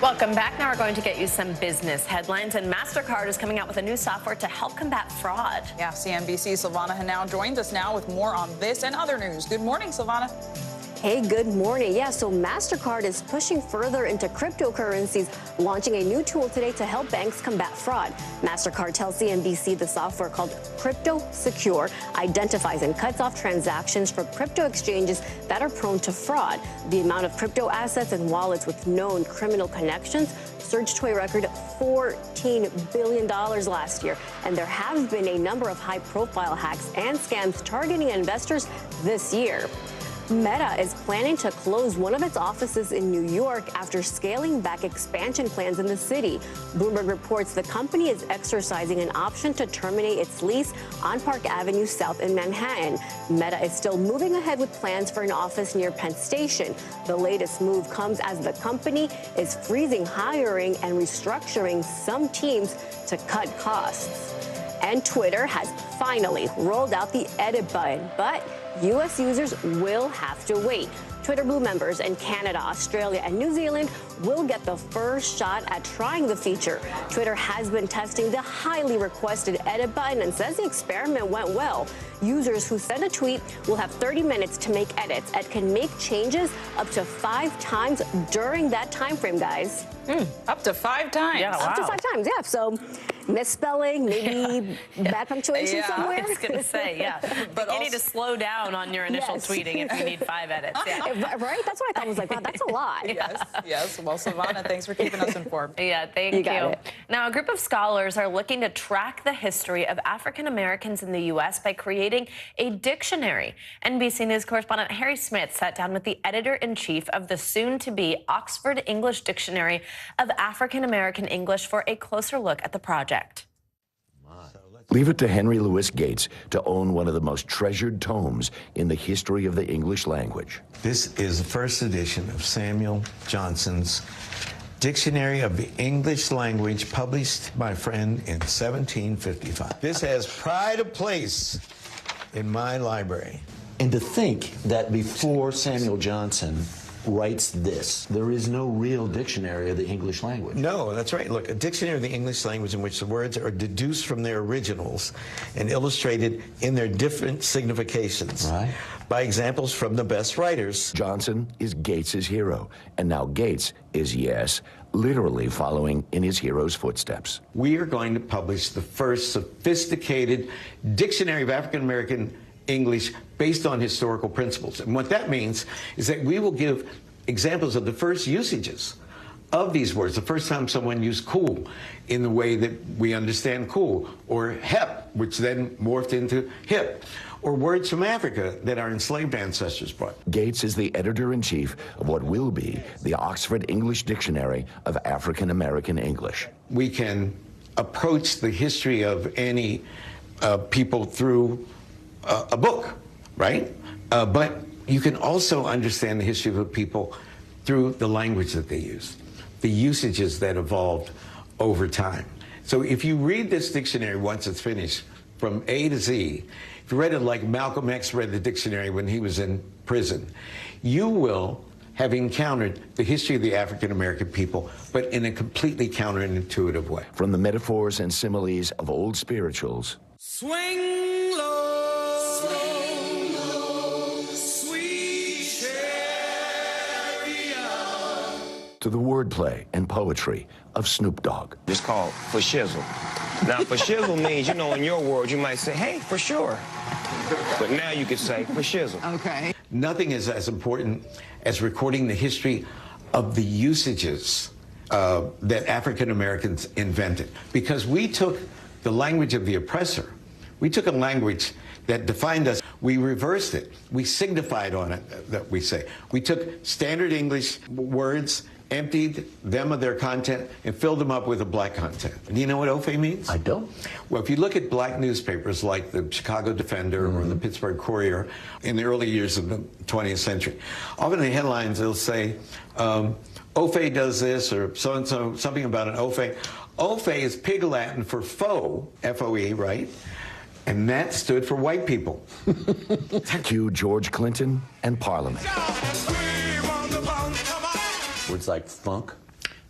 Welcome back. Now we're going to get you some business headlines, and MasterCard is coming out with a new software to help combat fraud. Yeah, CNBC's Silvana Henao joins us now with more on this and other news. Good morning, Silvana. Hey, good morning. Yeah, so MasterCard is pushing further into cryptocurrencies, launching a new tool today to help banks combat fraud. MasterCard tells CNBC the software called Crypto Secure identifies and cuts off transactions from crypto exchanges that are prone to fraud. The amount of crypto assets and wallets with known criminal connections surged to a record $14 billion last year. And there have been a number of high-profile hacks and scams targeting investors this year. Meta is planning to close one of its offices in New York after scaling back expansion plans in the city. Bloomberg reports the company is exercising an option to terminate its lease on Park Avenue South in Manhattan. Meta is still moving ahead with plans for an office near Penn Station. The latest move comes as the company is freezing hiring and restructuring some teams to cut costs. And Twitter has finally rolled out the edit button, but U.S. users will have to wait. Twitter Blue members in Canada, Australia, and New Zealand will get the first shot at trying the feature. Twitter has been testing the highly requested edit button and says the experiment went well. Users who send a tweet will have 30 minutes to make edits and can make changes up to 5 times during that time frame, guys. Up to 5 times? Yeah, wow. Up to 5 times, yeah. So misspelling, maybe bad punctuation somewhere. I was going to say, yeah. But you need to slow down on your initial tweeting if you need 5 edits. Yeah. Right? That's what I thought. I was like, wow, that's a lot. Yes. Well, Silvana, thanks for keeping us informed. Yeah, thank you. Now, a group of scholars are looking to track the history of African Americans in the U.S. by creating a dictionary. NBC News correspondent Harry Smith sat down with the editor-in-chief of the soon-to-be Oxford English Dictionary of African American English for a closer look at the project. Leave it to Henry Louis Gates to own one of the most treasured tomes in the history of the English language. This is the first edition of Samuel Johnson's Dictionary of the English Language, published, my friend, in 1755. This has pride of place in my library. And to think that before Samuel Johnson writes this, there is no real dictionary of the English language. No, that's right. Look, a dictionary of the English language in which the words are deduced from their originals and illustrated in their different significations by examples from the best writers. Johnson is Gates's hero, and now Gates is, yes, literally following in his hero's footsteps. We are going to publish the first sophisticated dictionary of African American English based on historical principles. And what that means is that we will give examples of the first usages of these words, the first time someone used cool in the way that we understand cool, or hep, which then morphed into hip, or words from Africa that our enslaved ancestors brought. Gates is the editor-in-chief of what will be the Oxford English Dictionary of African American English. We can approach the history of any people through a book, right? But you can also understand the history of a people through the language that they use, the usages that evolved over time. So if you read this dictionary once it's finished, from A to Z, if you read it like Malcolm X read the dictionary when he was in prison, you will have encountered the history of the African American people, but in a completely counterintuitive way. From the metaphors and similes of old spirituals. Swing low, sweet chariot. To the wordplay and poetry of Snoop Dogg. It's called for shizzle. Now, for shizzle means, you know, in your world, you might say, hey, for sure. But now you can say for shizzle. Okay. Nothing is as important as recording the history of the usages that African Americans invented. Because we took the language of the oppressor, we took a language that defined us, we reversed it, we signified on it, that we say. We took standard English words, emptied them of their content, and filled them up with a black content. And you know what Ofe means? I don't. Well, if you look at black newspapers like the Chicago Defender or the Pittsburgh Courier in the early years of the 20th century, often in the headlines they'll say, Ofe does this, or so-and-so, something about an Ofe. Ofe is Pig Latin for foe, F-O-E, right? And that stood for white people. Cue George Clinton and Parliament. Words like funk.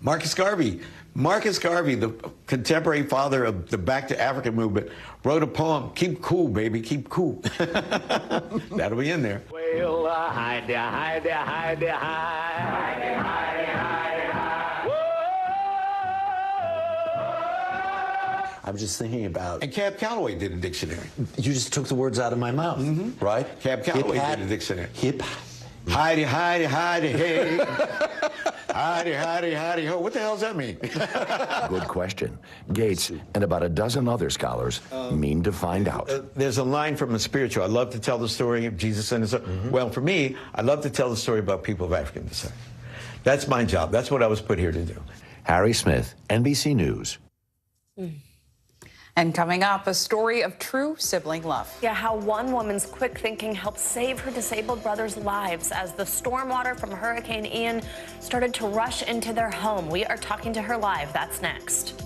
Marcus Garvey, the contemporary father of the Back to Africa movement, wrote a poem, Keep Cool, baby, keep cool. That'll be in there. Well, hide there, hide there, hide there, hide. Hide there, hide there, hide there, hide. I was just thinking about... And Cab Calloway did a dictionary. You just took the words out of my mouth, right? Cab Calloway did a dictionary. Hip. Hidey, hidey, hidey, hey. Hidey, hidey, hidey, ho. What the hell does that mean? Good question. Gates and about a dozen other scholars mean to find out. There's a line from a spiritual. I love to tell the story of Jesus and his... Well, for me, I love to tell the story about people of African descent. That's my job. That's what I was put here to do. Harry Smith, NBC News. And coming up, a story of true sibling love. Yeah, how one woman's quick thinking helped save her disabled brother's lives as the stormwater from Hurricane Ian started to rush into their home. We are talking to her live. That's next.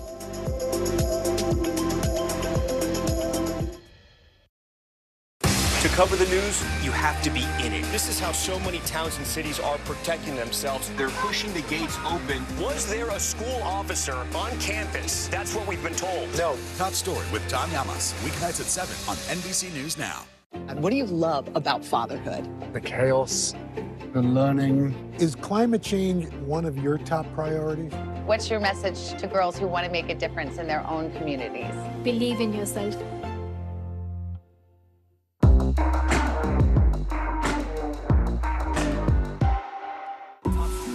To cover the news, you have to be in it. This is how so many towns and cities are protecting themselves. They're pushing the gates open. Was there a school officer on campus? That's what we've been told. No. Top Story with Tom Llamas, weeknights at 7 on NBC News Now. And what do you love about fatherhood? The chaos, the learning. Is climate change one of your top priorities? What's your message to girls who want to make a difference in their own communities? Believe in yourself.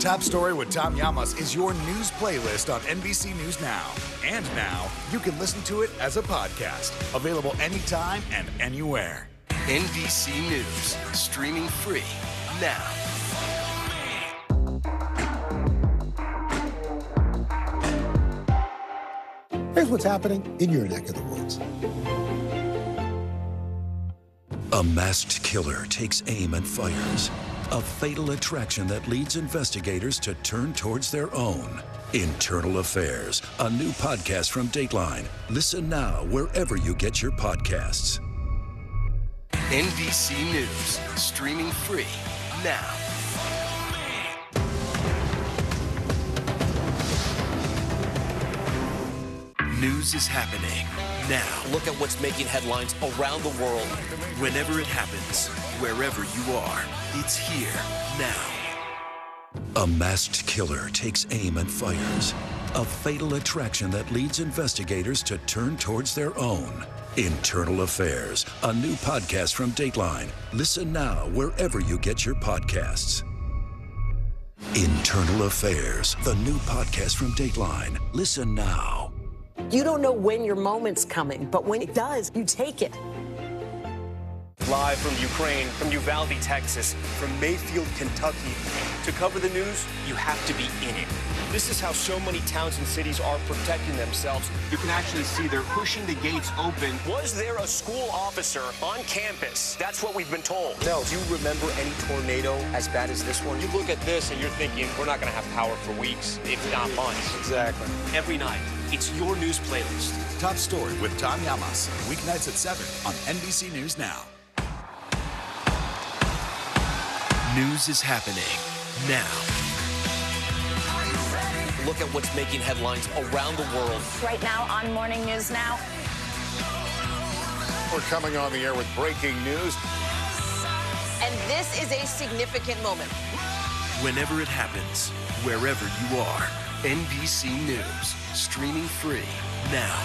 Top Story with Tom Llamas is your news playlist on NBC News Now. And now, you can listen to it as a podcast. Available anytime and anywhere. NBC News, streaming free now. Here's what's happening in your neck of the woods. A masked killer takes aim and fires. A fatal attraction that leads investigators to turn towards their own. Internal Affairs, a new podcast from Dateline. Listen now wherever you get your podcasts. NBC News, streaming free now. News is happening now. Look at what's making headlines around the world. Whenever it happens, wherever you are, it's here now. A masked killer takes aim and fires. A fatal attraction that leads investigators to turn towards their own. Internal Affairs, a new podcast from Dateline. Listen now wherever you get your podcasts. Internal Affairs, the new podcast from Dateline. Listen now. You don't know when your moment's coming, but when it does, you take it. Live from Ukraine, from Uvalde, Texas, from Mayfield, Kentucky. To cover the news, you have to be in it. This is how so many towns and cities are protecting themselves. You can actually see they're pushing the gates open. Was there a school officer on campus? That's what we've been told. No. Do you remember any tornado as bad as this one? You look at this and you're thinking, we're not going to have power for weeks, if not months. Exactly. Every night, it's your news playlist. Top Story with Tom Llamas, weeknights at 7 on NBC News Now. News is happening now. Look at what's making headlines around the world. Right now on Morning News Now. We're coming on the air with breaking news. And this is a significant moment. Whenever it happens, wherever you are, NBC News, streaming free now.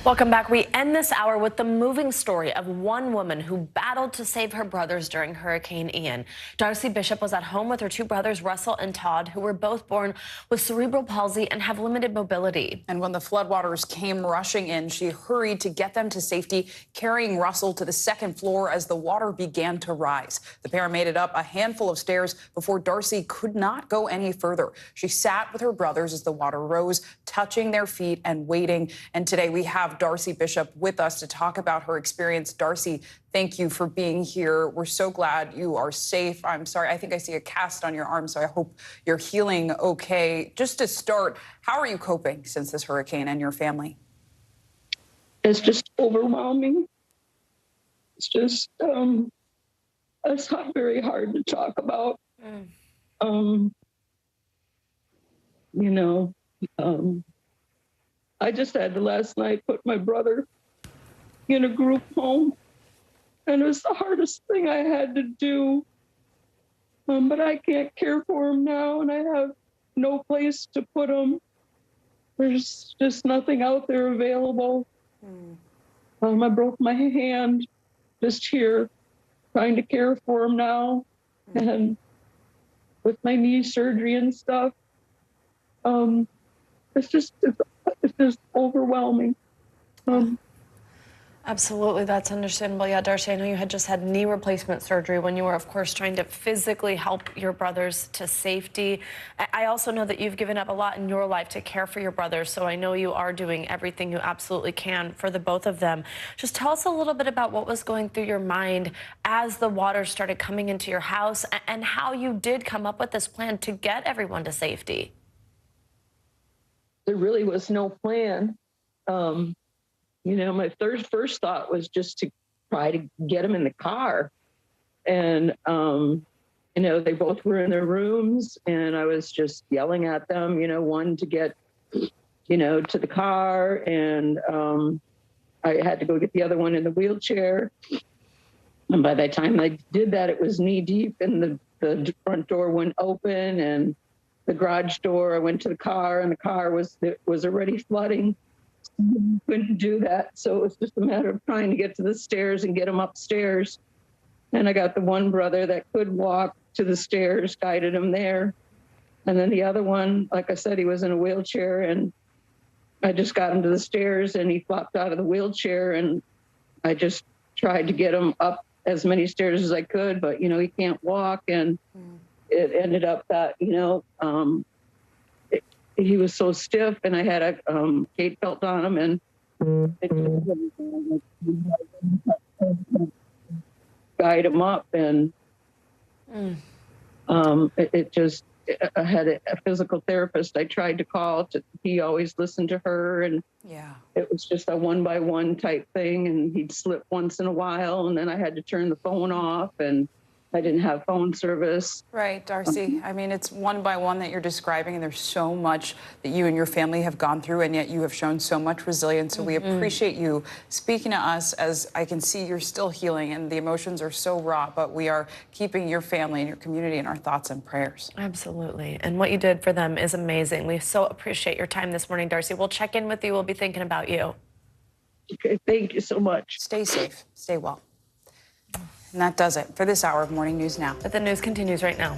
Welcome back. We end this hour with the moving story of one woman who battled to save her brothers during Hurricane Ian. Darcy Bishop was at home with her two brothers, Russell and Todd, who were both born with cerebral palsy and have limited mobility. And when the floodwaters came rushing in, she hurried to get them to safety, carrying Russell to the second floor as the water began to rise. The pair made it up a handful of stairs before Darcy could not go any further. She sat with her brothers as the water rose, touching their feet and waiting. And today we have Darcy Bishop with us to talk about her experience. Darcy, thank you for being here. We're so glad you are safe. I'm sorry, I think I see a cast on your arm, so I hope you're healing okay. Just to start, how are you coping since this hurricane and your family? It's just overwhelming. It's just, it's not very hard to talk about. I just had to last night put my brother in a group home, and it was the hardest thing I had to do. But I can't care for him now, and I have no place to put him. There's just nothing out there available. I broke my hand just here trying to care for him now, and with my knee surgery and stuff. It's just overwhelming. Absolutely, that's understandable. Yeah, Darcy, I know you had just had knee replacement surgery when you were, of course, trying to physically help your brothers to safety. I also know that you've given up a lot in your life to care for your brothers, so I know you are doing everything you absolutely can for the both of them. Just tell us a little bit about what was going through your mind as the water started coming into your house and how you did come up with this plan to get everyone to safety. There really was no plan. My first thought was just to try to get them in the car. And, they both were in their rooms, and I was just yelling at them, one to get, to the car. And I had to go get the other one in the wheelchair. And by the time I did that, it was knee deep, and the front door went open, and the garage door, I went to the car, and the car was already flooding. Couldn't do that, so it was just a matter of trying to get to the stairs and get him upstairs. And I got the one brother that could walk to the stairs, guided him there. And then the other one, like I said, he was in a wheelchair, and I just got him to the stairs, and he flopped out of the wheelchair, and I just tried to get him up as many stairs as I could, but he can't walk. And it ended up that he was so stiff, and I had a gate belt on him, and it guide him up, and I had a physical therapist I tried to call. He always listened to her, and it was just a one-by-one type thing, and he'd slip once in a while, and then I had to turn the phone off, and I didn't have phone service. Right, Darcy. I mean, it's one by one that you're describing, and there's so much that you and your family have gone through, and yet you have shown so much resilience. So we appreciate you speaking to us, as I can see you're still healing, and the emotions are so raw, but we are keeping your family and your community in our thoughts and prayers. Absolutely. And what you did for them is amazing. We so appreciate your time this morning, Darcy. We'll check in with you. We'll be thinking about you. Okay, thank you so much. Stay safe. Stay well. And that does it for this hour of Morning News Now. But the news continues right now.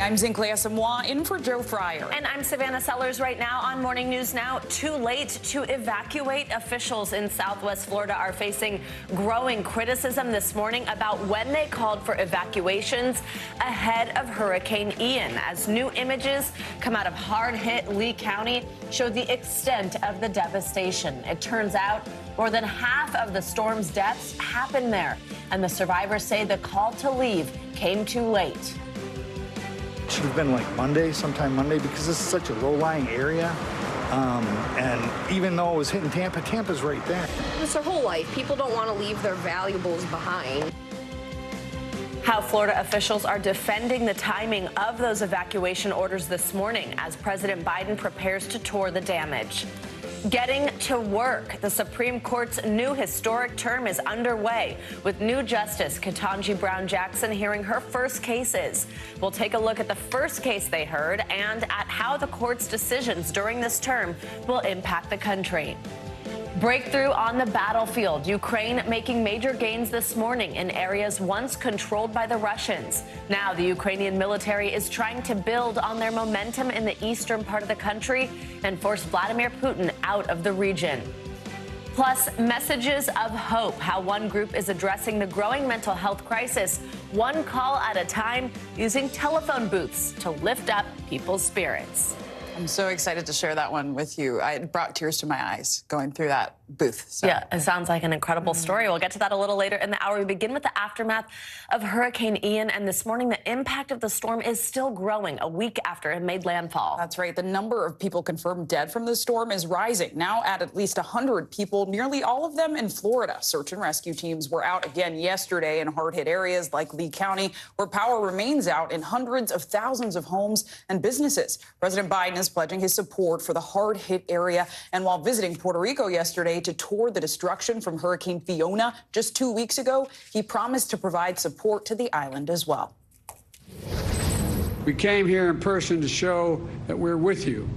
I'm Zinkley Asamoah in for Joe Fryer. And I'm Savannah Sellers right now on Morning News Now. Too late to evacuate. Officials in Southwest Florida are facing growing criticism this morning about when they called for evacuations ahead of Hurricane Ian, as new images come out of hard-hit Lee County show the extent of the devastation. It turns out more than half of the storm's deaths happened there, and the survivors say the call to leave came too late. Should have been like sometime Monday, because this is such a low-lying area. And even though it was hitting Tampa, Tampa's right there. It's their whole life. People don't want to leave their valuables behind. How Florida officials are defending the timing of those evacuation orders this morning as President Biden prepares to tour the damage. Getting to work. The Supreme Court's new historic term is underway, with new Justice Ketanji Brown Jackson hearing her first cases. We'll take a look at the first case they heard and at how the court's decisions during this term will impact the country. Breakthrough on the battlefield. Ukraine making major gains this morning in areas once controlled by the Russians. Now the Ukrainian military is trying to build on their momentum in the eastern part of the country and force Vladimir Putin out of the region. Plus, messages of hope, how one group is addressing the growing mental health crisis, one call at a time, using telephone booths to lift up people's spirits. I'm so excited to share that one with you. It brought tears to my eyes going through that booth. So. Yeah, it sounds like an incredible story. We'll get to that a little later in the hour. We begin with the aftermath of Hurricane Ian, and this morning the impact of the storm is still growing a week after it made landfall. That's right. The number of people confirmed dead from the storm is rising, now at least 100 people, nearly all of them in Florida. Search and rescue teams were out again yesterday in hard-hit areas like Lee County, where power remains out in hundreds of thousands of homes and businesses. President Biden is pledging his support for the hard-hit area, and while visiting Puerto Rico yesterday to tour the destruction from Hurricane Fiona just 2 weeks ago, he promised to provide support to the island as well. We came here in person to show that we're with you.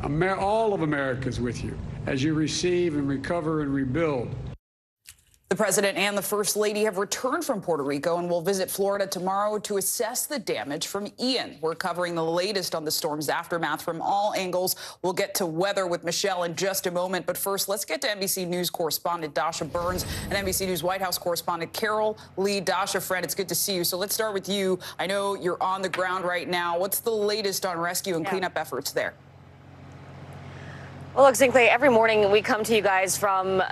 All of America is with you as you receive and recover and rebuild. The president and the first lady have returned from Puerto Rico and will visit Florida tomorrow to assess the damage from Ian. We're covering the latest on the storm's aftermath from all angles. We'll get to weather with Michelle in just a moment. But first, let's get to NBC News correspondent Dasha Burns and NBC News White House correspondent Carol Lee. Dasha, friend, it's good to see you. So let's start with you. I know you're on the ground right now. What's the latest on rescue and cleanup efforts there? Well, look, Zinkley, every morning we come to you guys from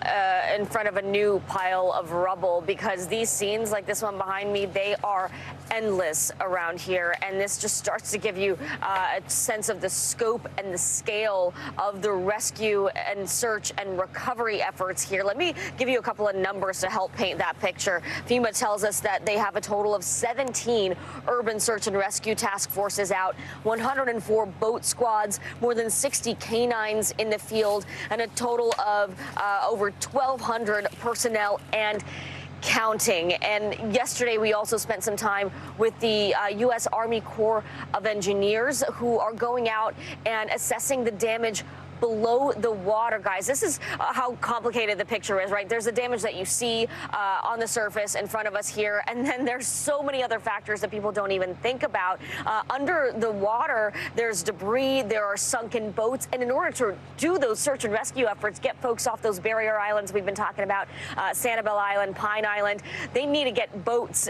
in front of a new pile of rubble because these scenes like this one behind me, they are endless around here. And this just starts to give you a sense of the scope and the scale of the rescue and search and recovery efforts here. Let me give you a couple of numbers to help paint that picture. FEMA tells us that they have a total of 17 urban search and rescue task forces out, 104 boat squads, more than 60 canines in the field, and a total of over 1,200 personnel and counting. And yesterday we also spent some time with the U.S. Army Corps of Engineers, who are going out and assessing the damage below the water, guys. This is how complicated the picture is, right? There's the damage that you see on the surface in front of us here, and then there's so many other factors that people don't even think about. Under the water, there's debris, there are sunken boats, and in order to do those search and rescue efforts, get folks off those barrier islands we've been talking about, Sanibel Island, Pine Island, they need to get boats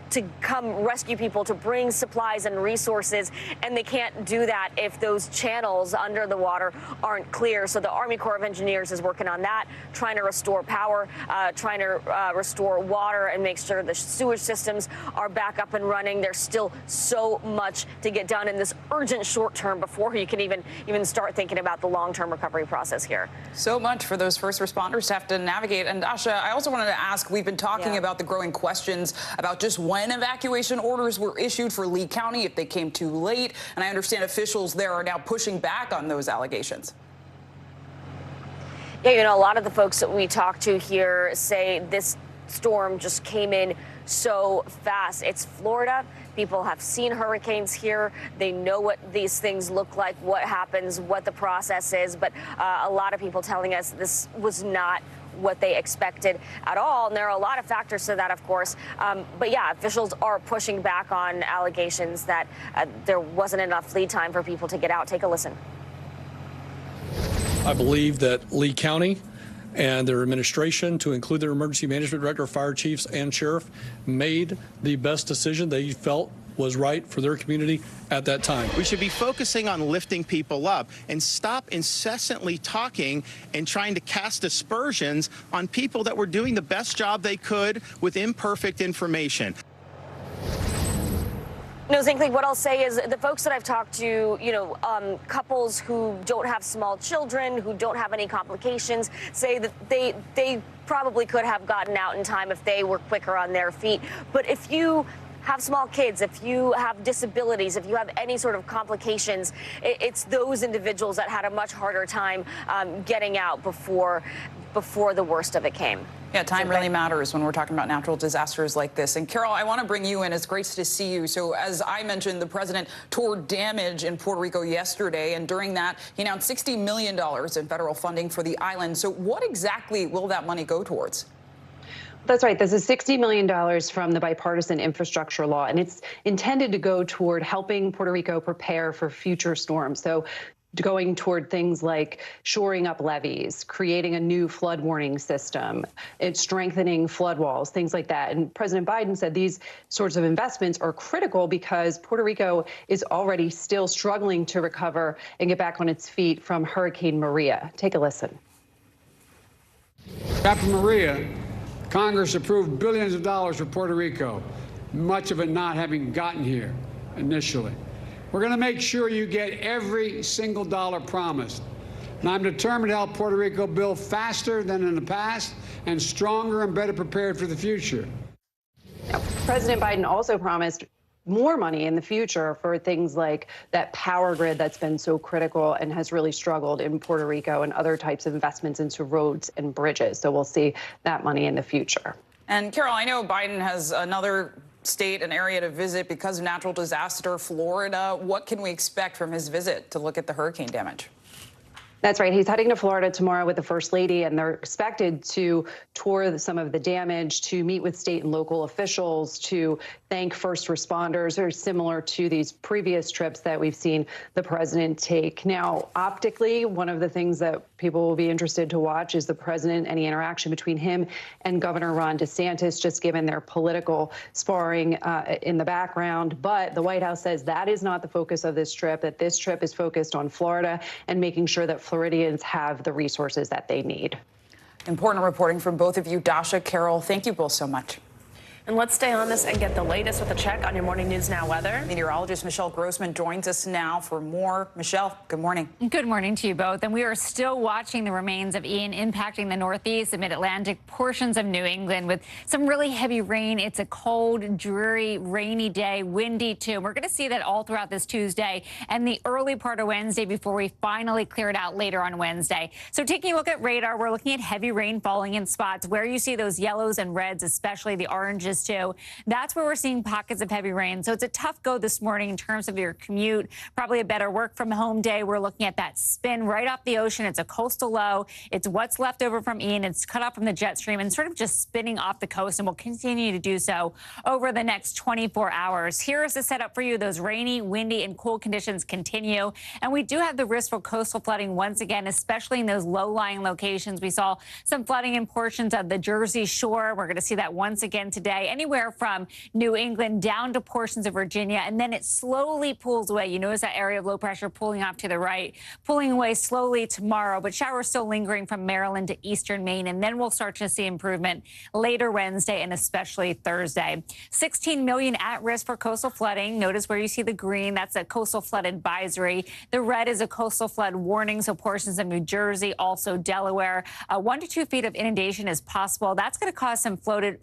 to come rescue people, to bring supplies and resources, and they can't do that if those channels under the water aren't clear. So the Army Corps of Engineers is working on that, trying to restore power, trying to restore water and make sure the sewage systems are back up and running. There's still so much to get done in this urgent short term before you can even start thinking about the long-term recovery process here. So much for those first responders to have to navigate. And Dasha, I also wanted to ask, we've been talking about the growing questions about just when evacuation orders were issued for Lee County, if they came too late. And I understand officials there are now pushing back on those allegations. Yeah, you know, a lot of the folks that we talk to here say this storm just came in so fast. It's Florida. People have seen hurricanes here. They know what these things look like, what happens, what the process is. But a lot of people telling us this was not what they expected at all. And there are a lot of factors to that, of course. But yeah, officials are pushing back on allegations that there wasn't enough lead time for people to get out. Take a listen. I believe that Lee County and their administration, to include their emergency management director, fire chiefs, and sheriff, made the best decision they felt was right for their community at that time. We should be focusing on lifting people up and stop incessantly talking and trying to cast aspersions on people that were doing the best job they could with imperfect information. No, Zinkley, what I'll say is the folks that I've talked to, you know, couples who don't have small children, who don't have any complications, say that they probably could have gotten out in time if they were quicker on their feet. But if you have small kids, if you have disabilities, if you have any sort of complications, it's those individuals that had a much harder time getting out before the worst of it came. Yeah, time really matters when we're talking about natural disasters like this. And Carol, I want to bring you in. It's great to see you. So as I mentioned, the president toured damage in Puerto Rico yesterday, and during that, he announced $60 million in federal funding for the island. So what exactly will that money go towards? That's right. This is $60 million from the bipartisan infrastructure law, and it's intended to go toward helping Puerto Rico prepare for future storms. So going toward things like shoring up levees, creating a new flood warning system, it's strengthening flood walls, things like that. And President Biden said these sorts of investments are critical because Puerto Rico is already still struggling to recover and get back on its feet from Hurricane Maria. Take a listen. After Maria, Congress approved billions of dollars for Puerto Rico, much of it not having gotten here initially. We're going to make sure you get every single dollar promised. And I'm determined to help Puerto Rico build faster than in the past and stronger and better prepared for the future. Now, President Biden also promised more money in the future for things like that power grid that's been so critical and has really struggled in Puerto Rico, and other types of investments into roads and bridges. So we'll see that money in the future. And Carol, I know Biden has another state, an area to visit because of natural disaster, Florida. What can we expect from his visit to look at the hurricane damage? That's right. He's heading to Florida tomorrow with the First Lady, and they're expected to tour some of the damage, to meet with state and local officials, to thank first responders, very similar to these previous trips that we've seen the president take. Now, optically, one of the things that people will be interested to watch is the president, any interaction between him and Governor Ron DeSantis, just given their political sparring in the background. But the White House says that is not the focus of this trip, that this trip is focused on Florida and making sure that Floridians have the resources that they need. Important reporting from both of you. Dasha, Carol, thank you both so much. And let's stay on this and get the latest with a check on your Morning News Now weather. Meteorologist Michelle Grossman joins us now for more. Michelle, good morning. Good morning to you both. And we are still watching the remains of Ian impacting the Northeast, the Mid-Atlantic, portions of New England with some really heavy rain. It's a cold, dreary, rainy day, windy too. We're going to see that all throughout this Tuesday and the early part of Wednesday before we finally clear it out later on Wednesday. So taking a look at radar, we're looking at heavy rain falling in spots where you see those yellows and reds, especially the oranges too. That's where we're seeing pockets of heavy rain. So it's a tough go this morning in terms of your commute, probably a better work from home day. We're looking at that spin right off the ocean. It's a coastal low. It's what's left over from Ian. It's cut off from the jet stream and sort of just spinning off the coast, and will continue to do so over the next 24 hours. Here is the setup for you. Those rainy, windy, and cool conditions continue. And we do have the risk for coastal flooding once again, especially in those low-lying locations. We saw some flooding in portions of the Jersey Shore. We're going to see that once again today, anywhere from New England down to portions of Virginia, and then it slowly pulls away. You notice that area of low pressure pulling off to the right, pulling away slowly tomorrow, but showers still lingering from Maryland to eastern Maine, and then we'll start to see improvement later Wednesday and especially Thursday. 16 million at risk for coastal flooding. Notice where you see the green, that's a coastal flood advisory. The red is a coastal flood warning, so portions of New Jersey, also Delaware. 1 to 2 feet of inundation is possible. That's going to cause some flooded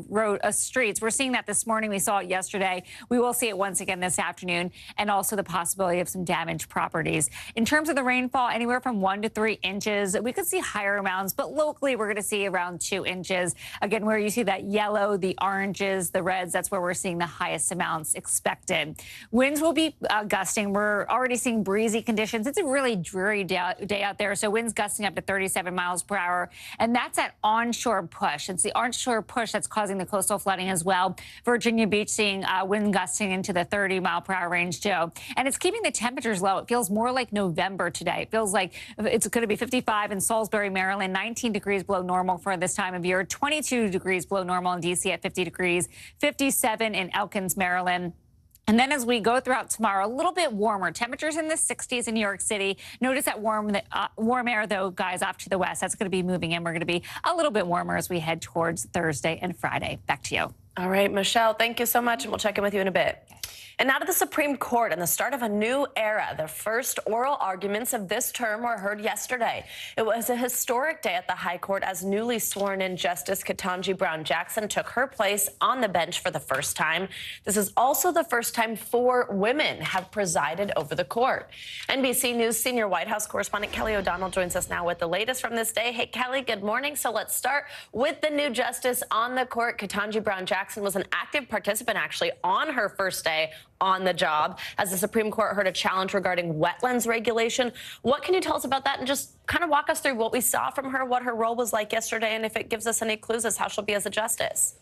road streets. We're seeing that this morning. We saw it yesterday. We will see it once again this afternoon, and also the possibility of some damaged properties. In terms of the rainfall, anywhere from 1 to 3 inches. We could see higher amounts, but locally we're going to see around 2 inches. Again, where you see that yellow, the oranges, the reds, that's where we're seeing the highest amounts expected. Winds will be gusting. We're already seeing breezy conditions. It's a really dreary day out there, so winds gusting up to 37 miles per hour, and that's that onshore push. It's the onshore push that's causing the coastal flooding as well. Virginia Beach seeing wind gusting into the 30-mile-per-hour range too. And it's keeping the temperatures low. It feels more like November today. It feels like it's going to be 55 in Salisbury, Maryland, 19 degrees below normal for this time of year, 22 degrees below normal in D.C. at 50 degrees, 57 in Elkins, Maryland. And then as we go throughout tomorrow, a little bit warmer. Temperatures in the 60s in New York City. Notice that warm air, though, guys, off to the west. That's going to be moving in. We're going to be a little bit warmer as we head towards Thursday and Friday. Back to you. All right, Michelle, thank you so much, and we'll check in with you in a bit. And now to the Supreme Court and the start of a new era. The first oral arguments of this term were heard yesterday. It was a historic day at the High Court as newly sworn-in Justice Ketanji Brown Jackson took her place on the bench for the first time. This is also the first time 4 women have presided over the court. NBC News senior White House correspondent Kelly O'Donnell joins us now with the latest from this day. Hey, Kelly, good morning. So let's start with the new justice on the court. Ketanji Brown Jackson was an active participant, actually, on her first day on the job as the Supreme Court heard a challenge regarding wetlands regulation. What can you tell us about that, and just kind of walk us through what we saw from her, what her role was like yesterday, and if it gives us any clues as how she'll be as a justice?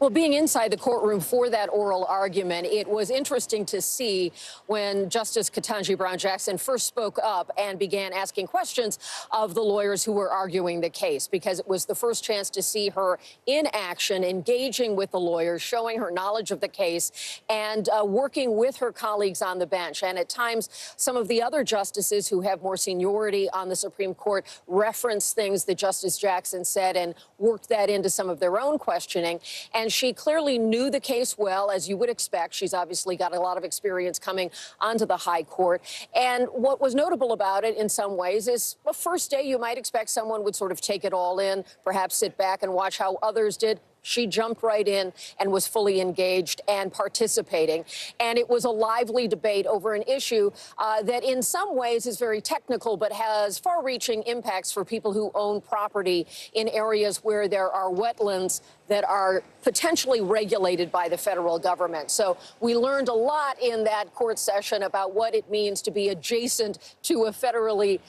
Well, being inside the courtroom for that oral argument, it was interesting to see when Justice Ketanji Brown Jackson first spoke up and began asking questions of the lawyers who were arguing the case, because it was the first chance to see her in action, engaging with the lawyers, showing her knowledge of the case, and working with her colleagues on the bench. And at times, some of the other justices who have more seniority on the Supreme Court referenced things that Justice Jackson said and worked that into some of their own questioning. And she clearly knew the case well, as you would expect. She's obviously got a lot of experience coming onto the High Court. And what was notable about it in some ways is the first day you might expect someone would sort of take it all in, perhaps sit back and watch how others did. She jumped right in and was fully engaged and participating. And it was a lively debate over an issue that in some ways is very technical, but has far-reaching impacts for people who own property in areas where there are wetlands that are potentially regulated by the federal government. So we learned a lot in that court session about what it means to be adjacent to a federally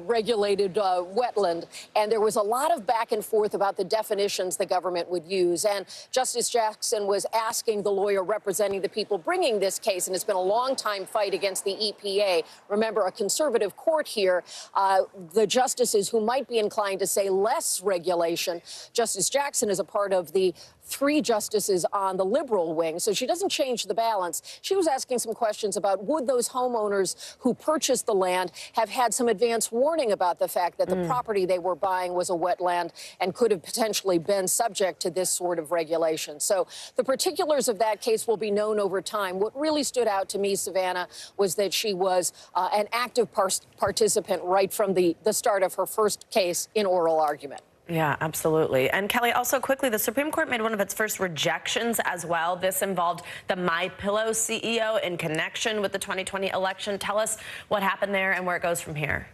regulated wetland. And there was a lot of back and forth about the definitions the government would use. And Justice Jackson was asking the lawyer representing the people bringing this case, and it's been a long time fight against the EPA. Remember, a conservative court here, the justices who might be inclined to say less regulation. Justice Jackson is a part of the 3 justices on the liberal wing, so she doesn't change the balance. She was asking some questions about would those homeowners who purchased the land have had some advance warning about the fact that the property they were buying was a wetland and could have potentially been subject to this sort of regulation. So the particulars of that case will be known over time. What really stood out to me, Savannah, was that she was an active participant right from the start of her first case in oral argument. Yeah, absolutely. And Kelly, also quickly, the Supreme Court made one of its first rejections as well. This involved the MyPillow CEO in connection with the 2020 election. Tell us what happened there and where it goes from here.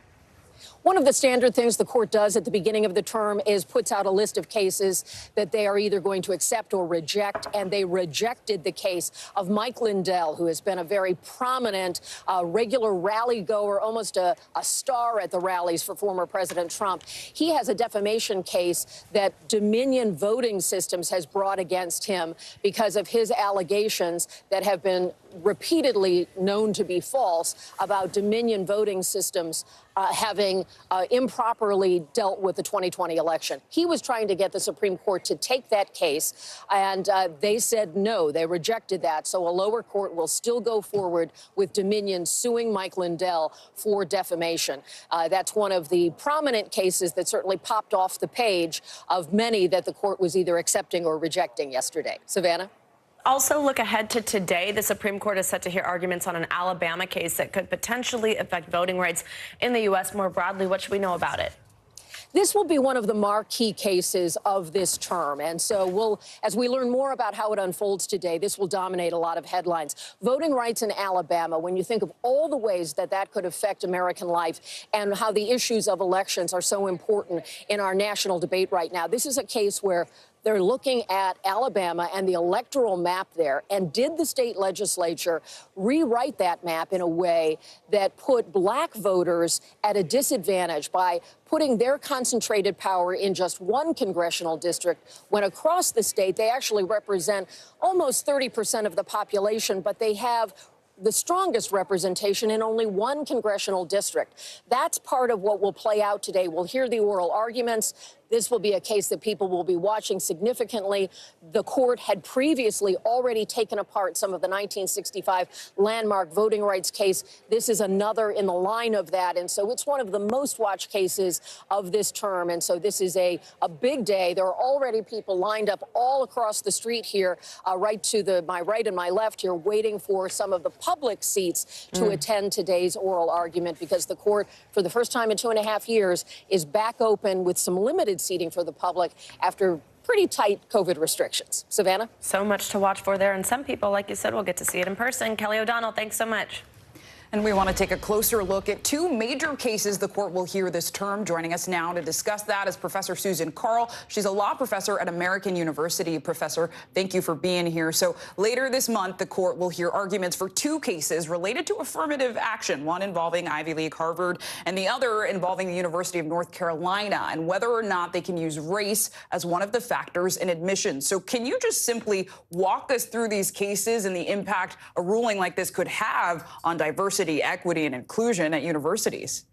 One of the standard things the court does at the beginning of the term is puts out a list of cases that they are either going to accept or reject, and they rejected the case of Mike Lindell, who has been a very prominent, regular rally goer, almost a star at the rallies for former President Trump. He has a defamation case that Dominion Voting Systems has brought against him because of his allegations that have been repeatedly known to be false about Dominion Voting Systems having improperly dealt with the 2020 election. He was trying to get the Supreme Court to take that case, and they said no. They rejected that. So a lower court will still go forward with Dominion suing Mike Lindell for defamation. That's one of the prominent cases that certainly popped off the page of many that the court was either accepting or rejecting yesterday. Savannah? Also, look ahead to today. The Supreme Court is set to hear arguments on an Alabama case that could potentially affect voting rights in the U.S. more broadly. What should we know about it? This will be one of the marquee cases of this term. And so as we learn more about how it unfolds today, this will dominate a lot of headlines. Voting rights in Alabama, when you think of all the ways that that could affect American life and how the issues of elections are so important in our national debate right now, this is a case where they're looking at Alabama and the electoral map there. And did the state legislature rewrite that map in a way that put black voters at a disadvantage by putting their concentrated power in just one congressional district, when across the state they actually represent almost 30% of the population, but they have the strongest representation in only one congressional district? That's part of what will play out today. We'll hear the oral arguments. This will be a case that people will be watching significantly. The court had previously already taken apart some of the 1965 landmark voting rights case. This is another in the line of that. And so it's one of the most watched cases of this term. And so this is a big day. There are already people lined up all across the street here, right to my right and my left here, waiting for some of the public seats to attend today's oral argument, because the court, for the first time in 2.5 years, is back open with some limited seating for the public after pretty tight COVID restrictions. Savannah? So much to watch for there, and some people, like you said, will get to see it in person. Kelly O'Donnell, thanks so much. And we want to take a closer look at two major cases the court will hear this term. Joining us now to discuss that is Professor Susan Carl. She's a law professor at American University. Professor, thank you for being here. So later this month, the court will hear arguments for two cases related to affirmative action, one involving Ivy League Harvard and the other involving the University of North Carolina, and whether or not they can use race as one of the factors in admissions. So can you just simply walk us through these cases and the impact a ruling like this could have on diversity, equity, and inclusion at universities?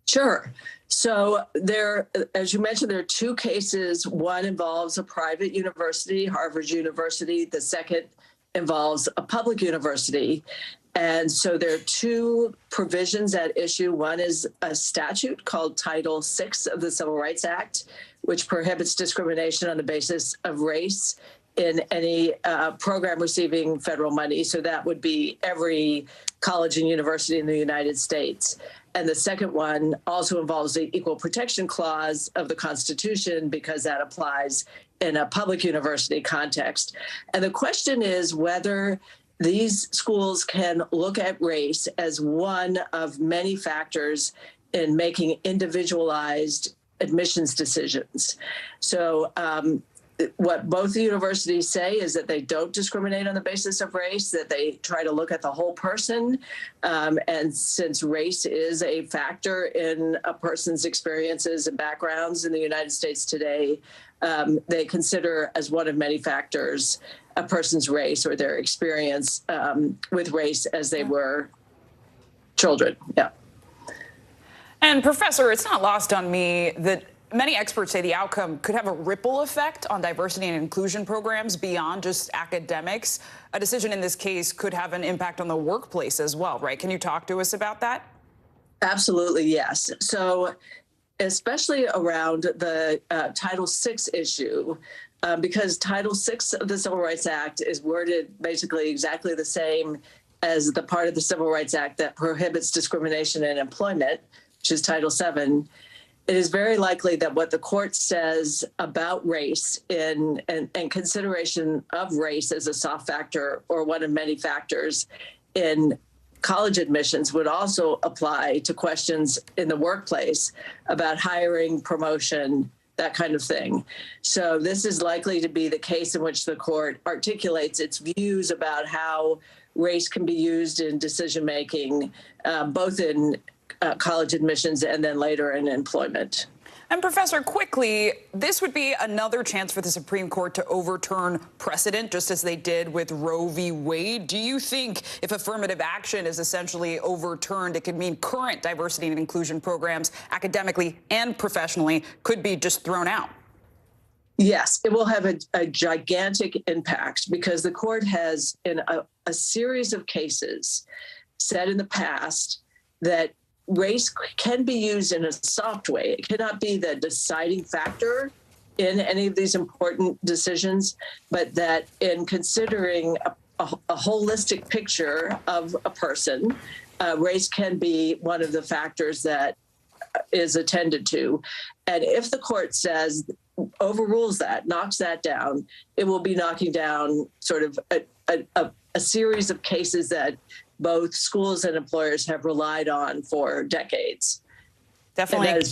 Sure. So there, as you mentioned, there are two cases. One involves a private university, Harvard University. The second involves a public university. And so there are two provisions at issue. One is a statute called Title VI of the Civil Rights Act, which prohibits discrimination on the basis of race in any program receiving federal money. So that would be every college and university in the United States. And the second one also involves the Equal Protection Clause of the Constitution, because that applies in a public university context. And the question is whether these schools can look at race as one of many factors in making individualized admissions decisions. So what both the universities say is that they don't discriminate on the basis of race, that they try to look at the whole person. And since race is a factor in a person's experiences and backgrounds in the United States today, they consider as one of many factors a person's race or their experience with race as they were children. Yeah. And Professor, it's not lost on me that many experts say the outcome could have a ripple effect on diversity and inclusion programs beyond just academics. A decision in this case could have an impact on the workplace as well, right? Can you talk to us about that? Absolutely, yes. So especially around the Title VI issue, because Title VI of the Civil Rights Act is worded basically exactly the same as the part of the Civil Rights Act that prohibits discrimination in employment, which is Title VII. It is very likely that what the court says about race and consideration of race as a soft factor or one of many factors in college admissions would also apply to questions in the workplace about hiring, promotion, that kind of thing. So this is likely to be the case in which the court articulates its views about how race can be used in decision-making, both in college admissions and then later in employment. And Professor, quickly, this would be another chance for the Supreme Court to overturn precedent, just as they did with Roe v. Wade. Do you think if affirmative action is essentially overturned, it could mean current diversity and inclusion programs, academically and professionally, could be just thrown out? Yes, it will have a gigantic impact, because the court has, in a series of cases, said in the past that race can be used in a soft way. It cannot be the deciding factor in any of these important decisions, but that in considering a holistic picture of a person, race can be one of the factors that is attended to. And if the court says, overrules that, knocks that down, it will be knocking down sort of a series of cases that both schools and employers have relied on for decades. Definitely.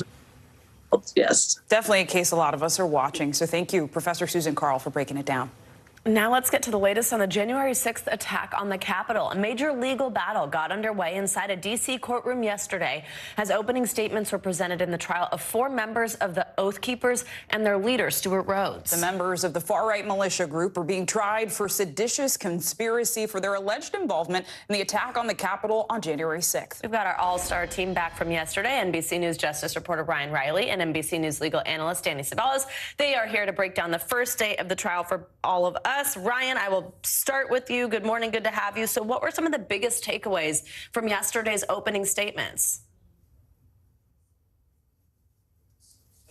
Yes. Definitely a case a lot of us are watching. So thank you, Professor Susan Carl, for breaking it down. Now let's get to the latest on the January 6th attack on the Capitol. A major legal battle got underway inside a D.C. courtroom yesterday as opening statements were presented in the trial of 4 members of the Oath Keepers and their leader, Stuart Rhodes. The members of the far-right militia group are being tried for seditious conspiracy for their alleged involvement in the attack on the Capitol on January 6th. We've got our all-star team back from yesterday. NBC News Justice reporter Ryan Riley and NBC News legal analyst Danny Sabalas. They are here to break down the first day of the trial for all of us. Ryan, I will start with you. Good morning. Good to have you. So what were some of the biggest takeaways from yesterday's opening statements?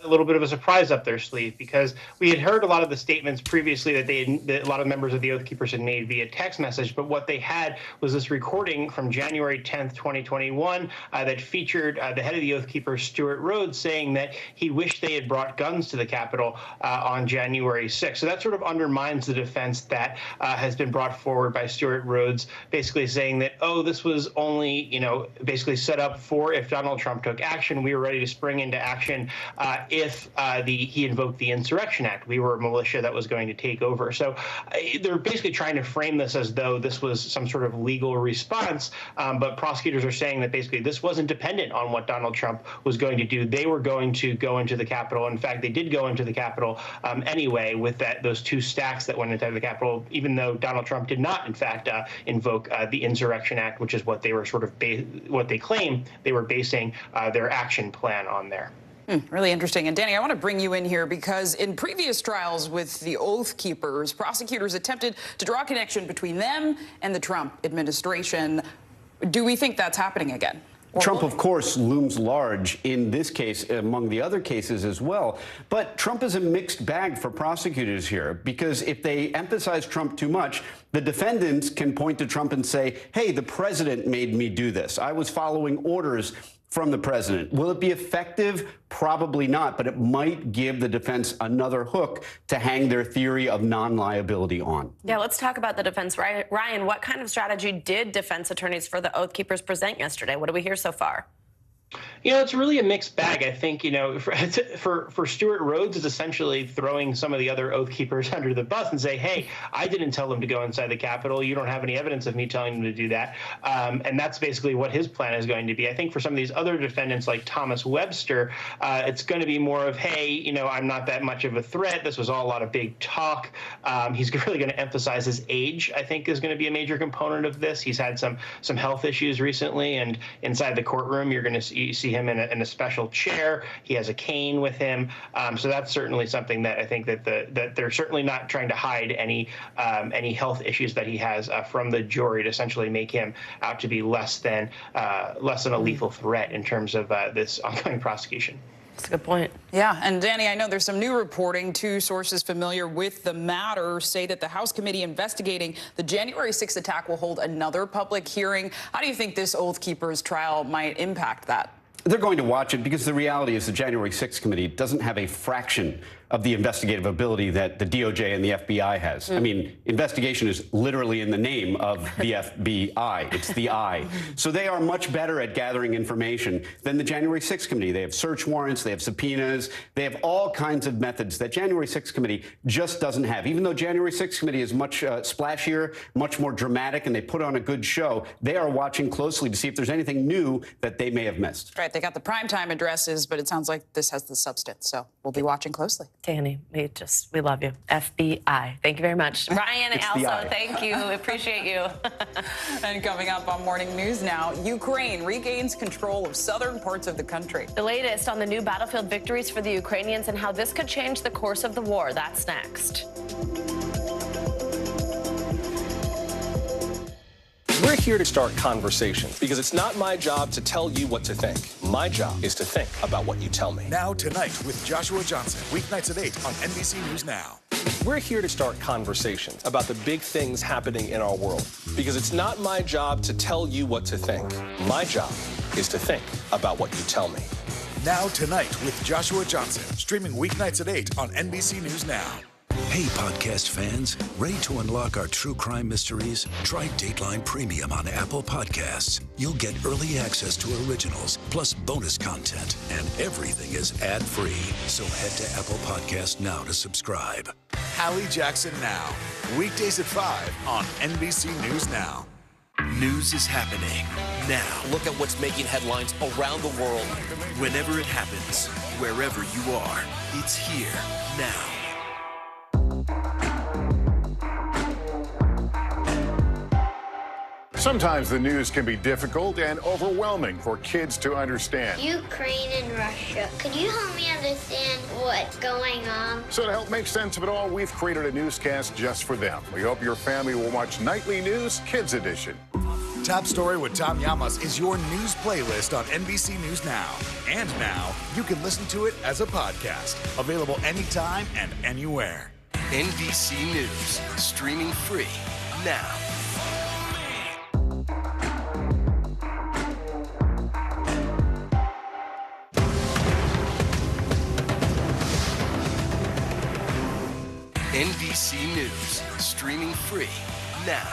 A little bit of a surprise up their sleeve, because we had heard a lot of the statements previously that a lot of members of the Oath Keepers had made via text message, but what they had was this recording from January 10th, 2021, that featured the head of the Oath Keepers, Stuart Rhodes, saying that he wished they had brought guns to the Capitol on January 6th. So that sort of undermines the defense that has been brought forward by Stuart Rhodes, basically saying that, oh, this was only, basically set up for if Donald Trump took action, we were ready to spring into action if he invoked the Insurrection Act. We were a militia that was going to take over. So they're basically trying to frame this as though this was some sort of legal response, but prosecutors are saying that basically this wasn't dependent on what Donald Trump was going to do. They were going to go into the Capitol. In fact, they did go into the Capitol anyway with those 2 stacks that went into the Capitol, even though Donald Trump did not, in fact, invoke the Insurrection Act, which is what they were sort of what they claim they were basing their action plan on there. Really interesting. And Danny, I want to bring you in here because in previous trials with the Oath Keepers, prosecutors attempted to draw a connection between them and the Trump administration. Do we think that's happening again? Trump, of course, looms large in this case, among the other cases as well. But Trump is a mixed bag for prosecutors here, because if they emphasize Trump too much, the defendants can point to Trump and say, hey, the president made me do this. I was following orders from the president. Will it be effective? Probably not, but it might give the defense another hook to hang their theory of non-liability on. Yeah, let's talk about the defense. Ryan, what kind of strategy did defense attorneys for the Oath Keepers present yesterday? What do we hear so far? It's really a mixed bag. I think, for Stuart Rhodes is essentially throwing some of the other Oath Keepers under the bus and say, hey, I didn't tell them to go inside the Capitol. You don't have any evidence of me telling them to do that. And that's basically what his plan is going to be. I think for some of these other defendants like Thomas Webster, it's going to be more of, hey, I'm not that much of a threat. This was all a lot of big talk. He's really going to emphasize his age, I think, is going to be a major component of this. He's had some health issues recently, and inside the courtroom, you're going to see him in a special chair. He has a cane with him. So that's certainly something that I think that they're certainly not trying to hide any health issues that he has from the jury to essentially make him out to be less than a lethal threat in terms of this ongoing prosecution. That's a good point. Yeah, and Danny, I know there's some new reporting. 2 sources familiar with the matter say that the House committee investigating the January 6th attack will hold another public hearing. How do you think this Oath Keepers trial might impact that? They're going to watch it because the reality is the January 6th committee doesn't have a fraction of the investigative ability that the DOJ and the FBI has. I mean, investigation is literally in the name of the FBI. It's the I. So they are much better at gathering information than the January 6th committee. They have search warrants, they have subpoenas, they have all kinds of methods that January 6th committee just doesn't have. Even though January 6th committee is much splashier, much more dramatic, and they put on a good show, they are watching closely to see if there's anything new that they may have missed. Right, they got the primetime addresses, but it sounds like this has the substance, so we'll be watching closely. Danny, we love you. FBI. Thank you very much. Ryan, also, thank you. Appreciate you. And coming up on Morning News Now, Ukraine regains control of southern parts of the country. The latest on the new battlefield victories for the Ukrainians and how this could change the course of the war. That's next. We're here to start conversations because it's not my job to tell you what to think. My job is to think about what you tell me. Now Tonight with Joshua Johnson, weeknights at 8 on NBC News Now. We're here to start conversations about the big things happening in our world because it's not my job to tell you what to think. My job is to think about what you tell me. Now Tonight with Joshua Johnson, streaming weeknights at 8 on NBC News Now. Hey, podcast fans, ready to unlock our true crime mysteries? Try Dateline Premium on Apple Podcasts. You'll get early access to originals, plus bonus content, and everything is ad-free. So head to Apple Podcasts now to subscribe. Hallie Jackson Now. Weekdays at 5 on NBC News Now. News is happening now. Look at what's making headlines around the world. Whenever it happens, wherever you are, it's here now. Sometimes the news can be difficult and overwhelming for kids to understand. Ukraine and Russia. Could you help me understand what's going on? So to help make sense of it all, we've created a newscast just for them. We hope your family will watch Nightly News Kids Edition. Top Story with Tom Llamas is your news playlist on NBC News Now. And now, you can listen to it as a podcast. Available anytime and anywhere. NBC News, streaming free now. NBC News, streaming free now.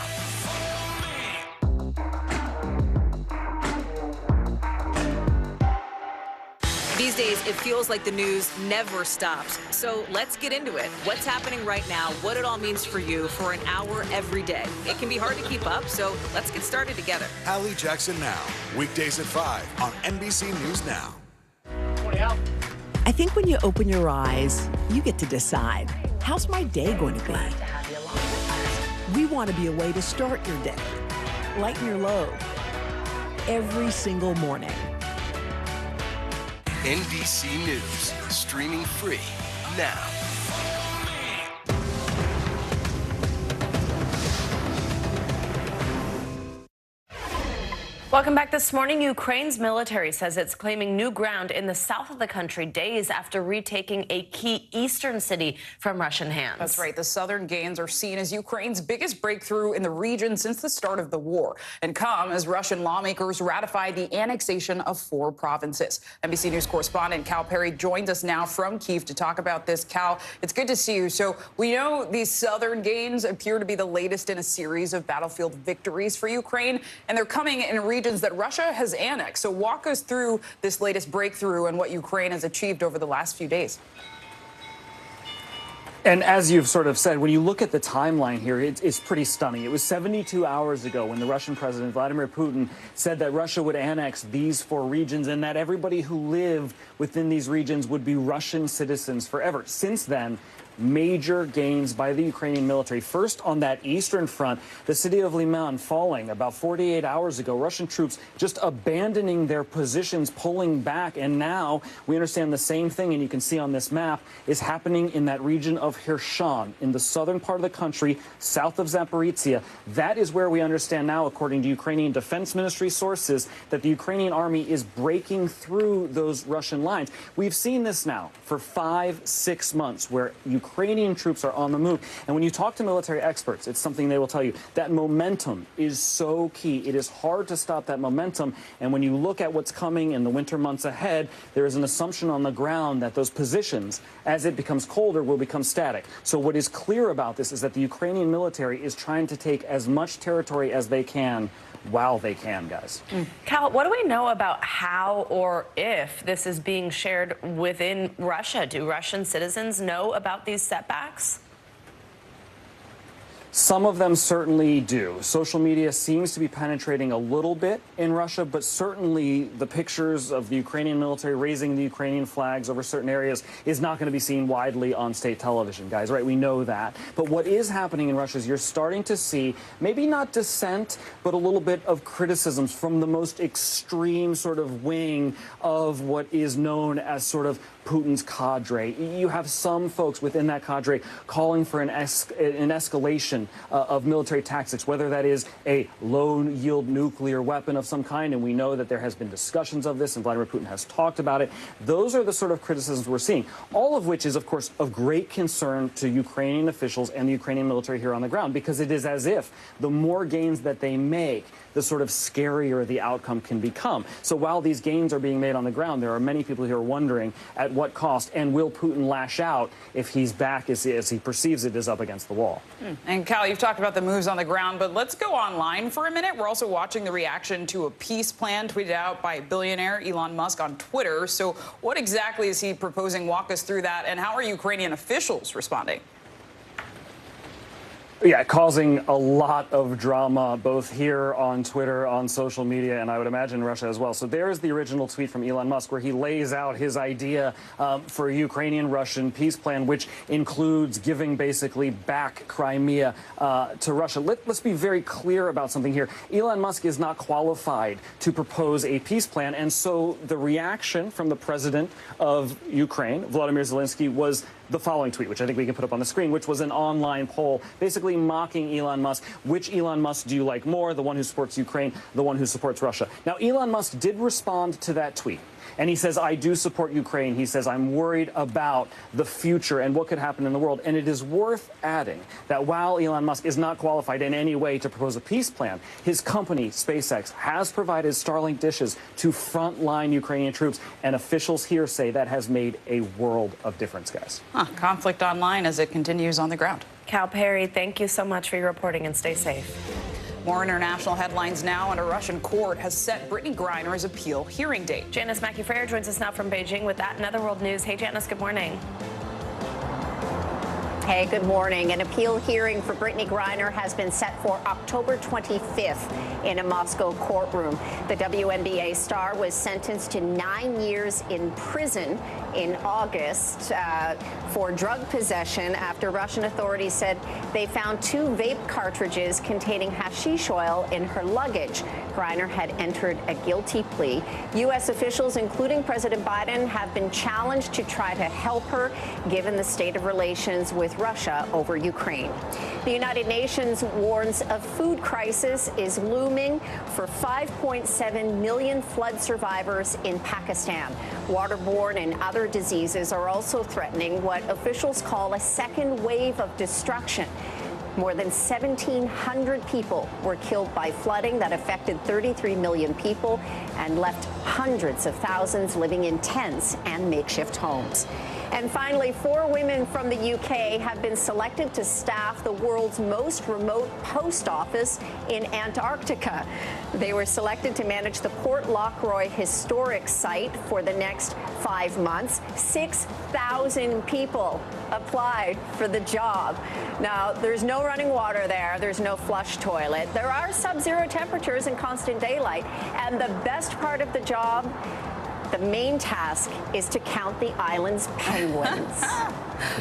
These days, it feels like the news never stops. So let's get into it. What's happening right now, what it all means for you for an hour every day. It can be hard to keep up, so let's get started together. Hallie Jackson Now. Weekdays at 5 on NBC News Now. I think when you open your eyes, you get to decide, how's my day going to be? We want to be a way to start your day, lighten your load, every single morning. NBC News, streaming free now. Welcome back this morning. Ukraine's military says it's claiming new ground in the south of the country days after retaking a key eastern city from Russian hands. That's right. The southern gains are seen as Ukraine's biggest breakthrough in the region since the start of the war, and come as Russian lawmakers ratify the annexation of 4 provinces. NBC News correspondent Cal Perry joins us now from Kyiv to talk about this. Cal, it's good to see you. So we know these southern gains appear to be the latest in a series of battlefield victories for Ukraine, and they're coming in regions that Russia has annexed. So walk us through this latest breakthrough and what Ukraine has achieved over the last few days. And as you've sort of said, when you look at the timeline here, it's pretty stunning. It was 72 hours ago when the Russian president, Vladimir Putin, said that Russia would annex these 4 regions and that everybody who lived within these regions would be Russian citizens forever. Since then, major gains by the Ukrainian military. First, on that eastern front, the city of Liman falling about 48 hours ago. Russian troops just abandoning their positions, pulling back. And now we understand the same thing, and you can see on this map, is happening in that region of Kherson, in the southern part of the country, south of Zaporizhia. That is where we understand now, according to Ukrainian Defense Ministry sources, that the Ukrainian army is breaking through those Russian lines. We've seen this now for 5-6 months, where Ukrainian troops are on the move. And when you talk to military experts, it's something they will tell you. That momentum is so key. It is hard to stop that momentum. And when you look at what's coming in the winter months ahead, there is an assumption on the ground that those positions, as it becomes colder, will become static. So what is clear about this is that the Ukrainian military is trying to take as much territory as they can while they can, guys. Cal, what do we know about how or if this is being shared within Russia? Do Russian citizens know about these setbacks? Some of them certainly do. Social media seems to be penetrating a little bit in Russia, but certainly the pictures of the Ukrainian military raising the Ukrainian flags over certain areas is not going to be seen widely on state television, guys, right? We know that. But what is happening in Russia is you're starting to see maybe not dissent, but a little bit of criticisms from the most extreme sort of wing of what is known as sort of Putin's cadre. You have some folks within that cadre calling for an escalation of military tactics, whether that is a low-yield nuclear weapon of some kind, and we know that there has been discussions of this, and Vladimir Putin has talked about it. Those are the sort of criticisms we're seeing, all of which is, of course, of great concern to Ukrainian officials and the Ukrainian military here on the ground, because it is as if the more gains that they make, the sort of scarier the outcome can become. So while these gains are being made on the ground, there are many people who are wondering at what cost, and will Putin lash out if he's back as he perceives it is up against the wall. And Cal, you've talked about the moves on the ground, but let's go online for a minute. We're also watching the reaction to a peace plan tweeted out by billionaire Elon Musk on Twitter. So what exactly is he proposing? Walk us through that, and how are Ukrainian officials responding? Yeah, causing a lot of drama, both here on Twitter, on social media, and I would imagine Russia as well. So there's the original tweet from Elon Musk where he lays out his idea for a Ukrainian-Russian peace plan, which includes giving basically back Crimea to Russia. Let's be very clear about something here. Elon Musk is not qualified to propose a peace plan, and so the reaction from the president of Ukraine, Volodymyr Zelensky, was the following tweet, which I think we can put up on the screen, which was an online poll basically mocking Elon Musk. Which Elon Musk do you like more? The one who supports Ukraine, the one who supports Russia? Now, Elon Musk did respond to that tweet. And he says, I do support Ukraine. He says, I'm worried about the future and what could happen in the world. And it is worth adding that while Elon Musk is not qualified in any way to propose a peace plan, his company, SpaceX, has provided Starlink dishes to frontline Ukrainian troops. And officials here say that has made a world of difference, guys. Conflict online as it continues on the ground. Cal Perry, thank you so much for your reporting and stay safe. More international headlines now, and a Russian court has set Brittany Griner's appeal hearing date. Janice Mackey-Frayer joins us now from Beijing with that and other world news. Hey, Janice, good morning. Hey, good morning. An appeal hearing for Brittany Griner has been set for October 25th in a Moscow courtroom. The WNBA star was sentenced to 9 years in prison in August for drug possession after Russian authorities said they found 2 vape cartridges containing hashish oil in her luggage. Griner had entered a guilty plea. U.S. officials, including President Biden, have been challenged to try to help her, given the state of relations with Russia over Ukraine. The United Nations warns a food crisis is looming for 5.7 million flood survivors in Pakistan. Waterborne and other diseases are also threatening what officials call a second wave of destruction. More than 1,700 people were killed by flooding that affected 33 million people and left hundreds of thousands living in tents and makeshift homes. And finally, 4 women from the UK have been selected to staff the world's most remote post office in Antarctica. They were selected to manage the Port Lockroy historic site for the next 5 months. 6,000 people applied for the job. Now, there's no running water there. There's no flush toilet. There are sub-zero temperatures and constant daylight. And the best part of the job, the main task is to count the island's penguins,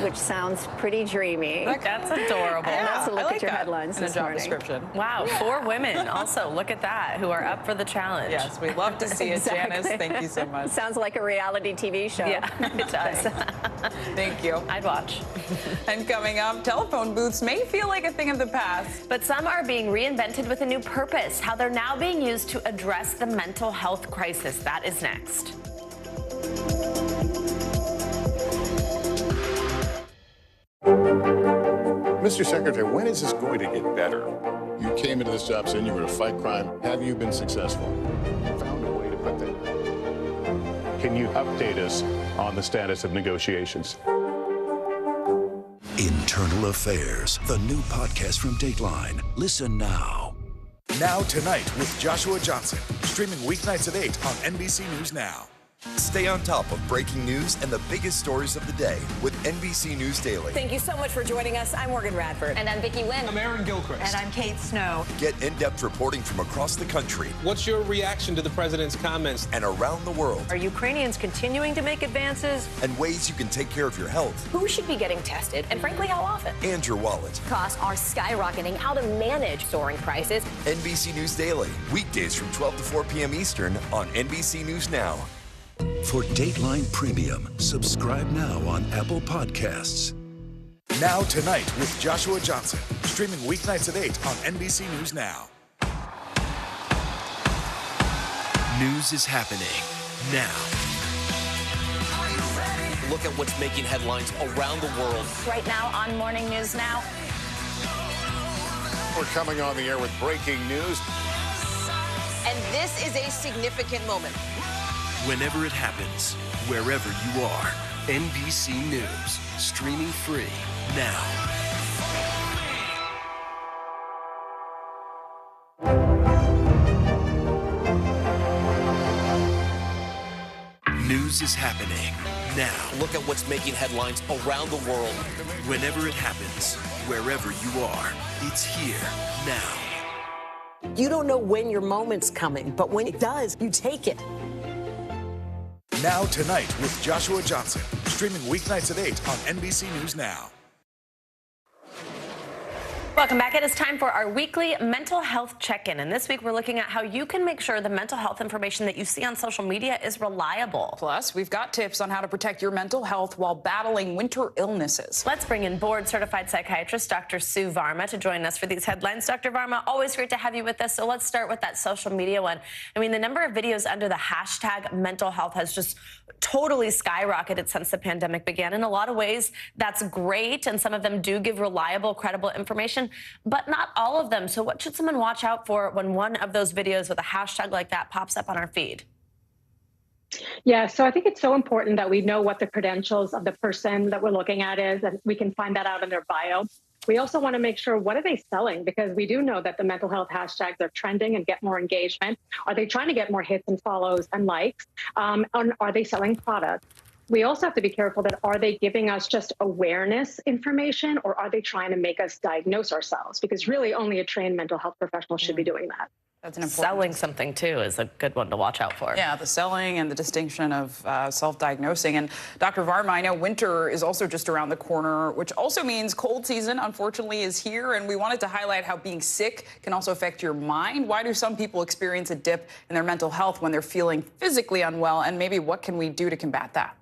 which sounds pretty dreamy. That's adorable. And that's a look I like at your that headlines in a this job morning. description. Wow, 4 women also, look at that, who are up for the challenge. Yes, we love to see it, Janice. Thank you so much. Sounds like a reality TV show. Yeah, it does. Thank you. I'd watch. And coming up, telephone booths may feel like a thing of the past. But some are being reinvented with a new purpose, how they're now being used to address the mental health crisis. That is next. Mr. Secretary, when is this going to get better? You came into this job saying you were going to fight crime. Have you been successful? Found a way to put that. Can you update us on the status of negotiations? Internal Affairs, the new podcast from Dateline. Listen now. Now Tonight with Joshua Johnson, streaming weeknights at 8 on NBC News Now. Stay on top of breaking news and the biggest stories of the day with NBC News Daily. Thank you so much for joining us. I'm Morgan Radford. And I'm Vicki Wynn. I'm Aaron Gilchrist. And I'm Kate Snow. Get in-depth reporting from across the country. What's your reaction to the president's comments? And around the world. Are Ukrainians continuing to make advances? And ways you can take care of your health. Who should be getting tested? And frankly, how often? And your wallet. Costs are skyrocketing. How to manage soaring prices. NBC News Daily. Weekdays from 12 to 4 p.m. Eastern on NBC News Now. For Dateline Premium, subscribe now on Apple Podcasts. Now Tonight with Joshua Johnson, streaming weeknights at 8 on NBC News Now. News is happening now. Look at what's making headlines around the world. Right now on Morning News Now. We're coming on the air with breaking news. And this is a significant moment. Whenever it happens, wherever you are, NBC News, streaming free now. News is happening now. Look at what's making headlines around the world. Whenever it happens, Wherever you are, it's here now. You don't know when your moment's coming, but when it does, you take it. Now Tonight with Joshua Johnson, streaming weeknights at 8 on NBC News Now. Welcome back. It is time for our weekly mental health check-in. And this week, we're looking at how you can make sure the mental health information that you see on social media is reliable. Plus, we've got tips on how to protect your mental health while battling winter illnesses. Let's bring in board-certified psychiatrist Dr. Sue Varma to join us for these headlines. Dr. Varma, always great to have you with us. So let's start with that social media one. I mean, the number of videos under the hashtag mental health has just totally skyrocketed since the pandemic began. In a lot of ways, that's great, and some of them do give reliable, credible information, but not all of them. So what should someone watch out for when one of those videos with a hashtag like that pops up on our feed? Yeah, so I think it's so important that we know what the credentials of the person that we're looking at is, and we can find that out in their bio. We also want to make sure, what are they selling? Because we do know that the mental health hashtags are trending and get more engagement. Are they trying to get more hits and follows and likes? And are they selling products? We also have to be careful that, are they giving us just awareness information, or are they trying to make us diagnose ourselves? Because really only a trained mental health professional should be doing that. That's an important. Selling something, too, is a good one to watch out for. Yeah, the selling and the distinction of self-diagnosing. And Dr. Varma, I know winter is also just around the corner, which also means cold season, unfortunately, is here. And we wanted to highlight how being sick can also affect your mind. Why do some people experience a dip in their mental health when they're feeling physically unwell? And maybe what can we do to combat that?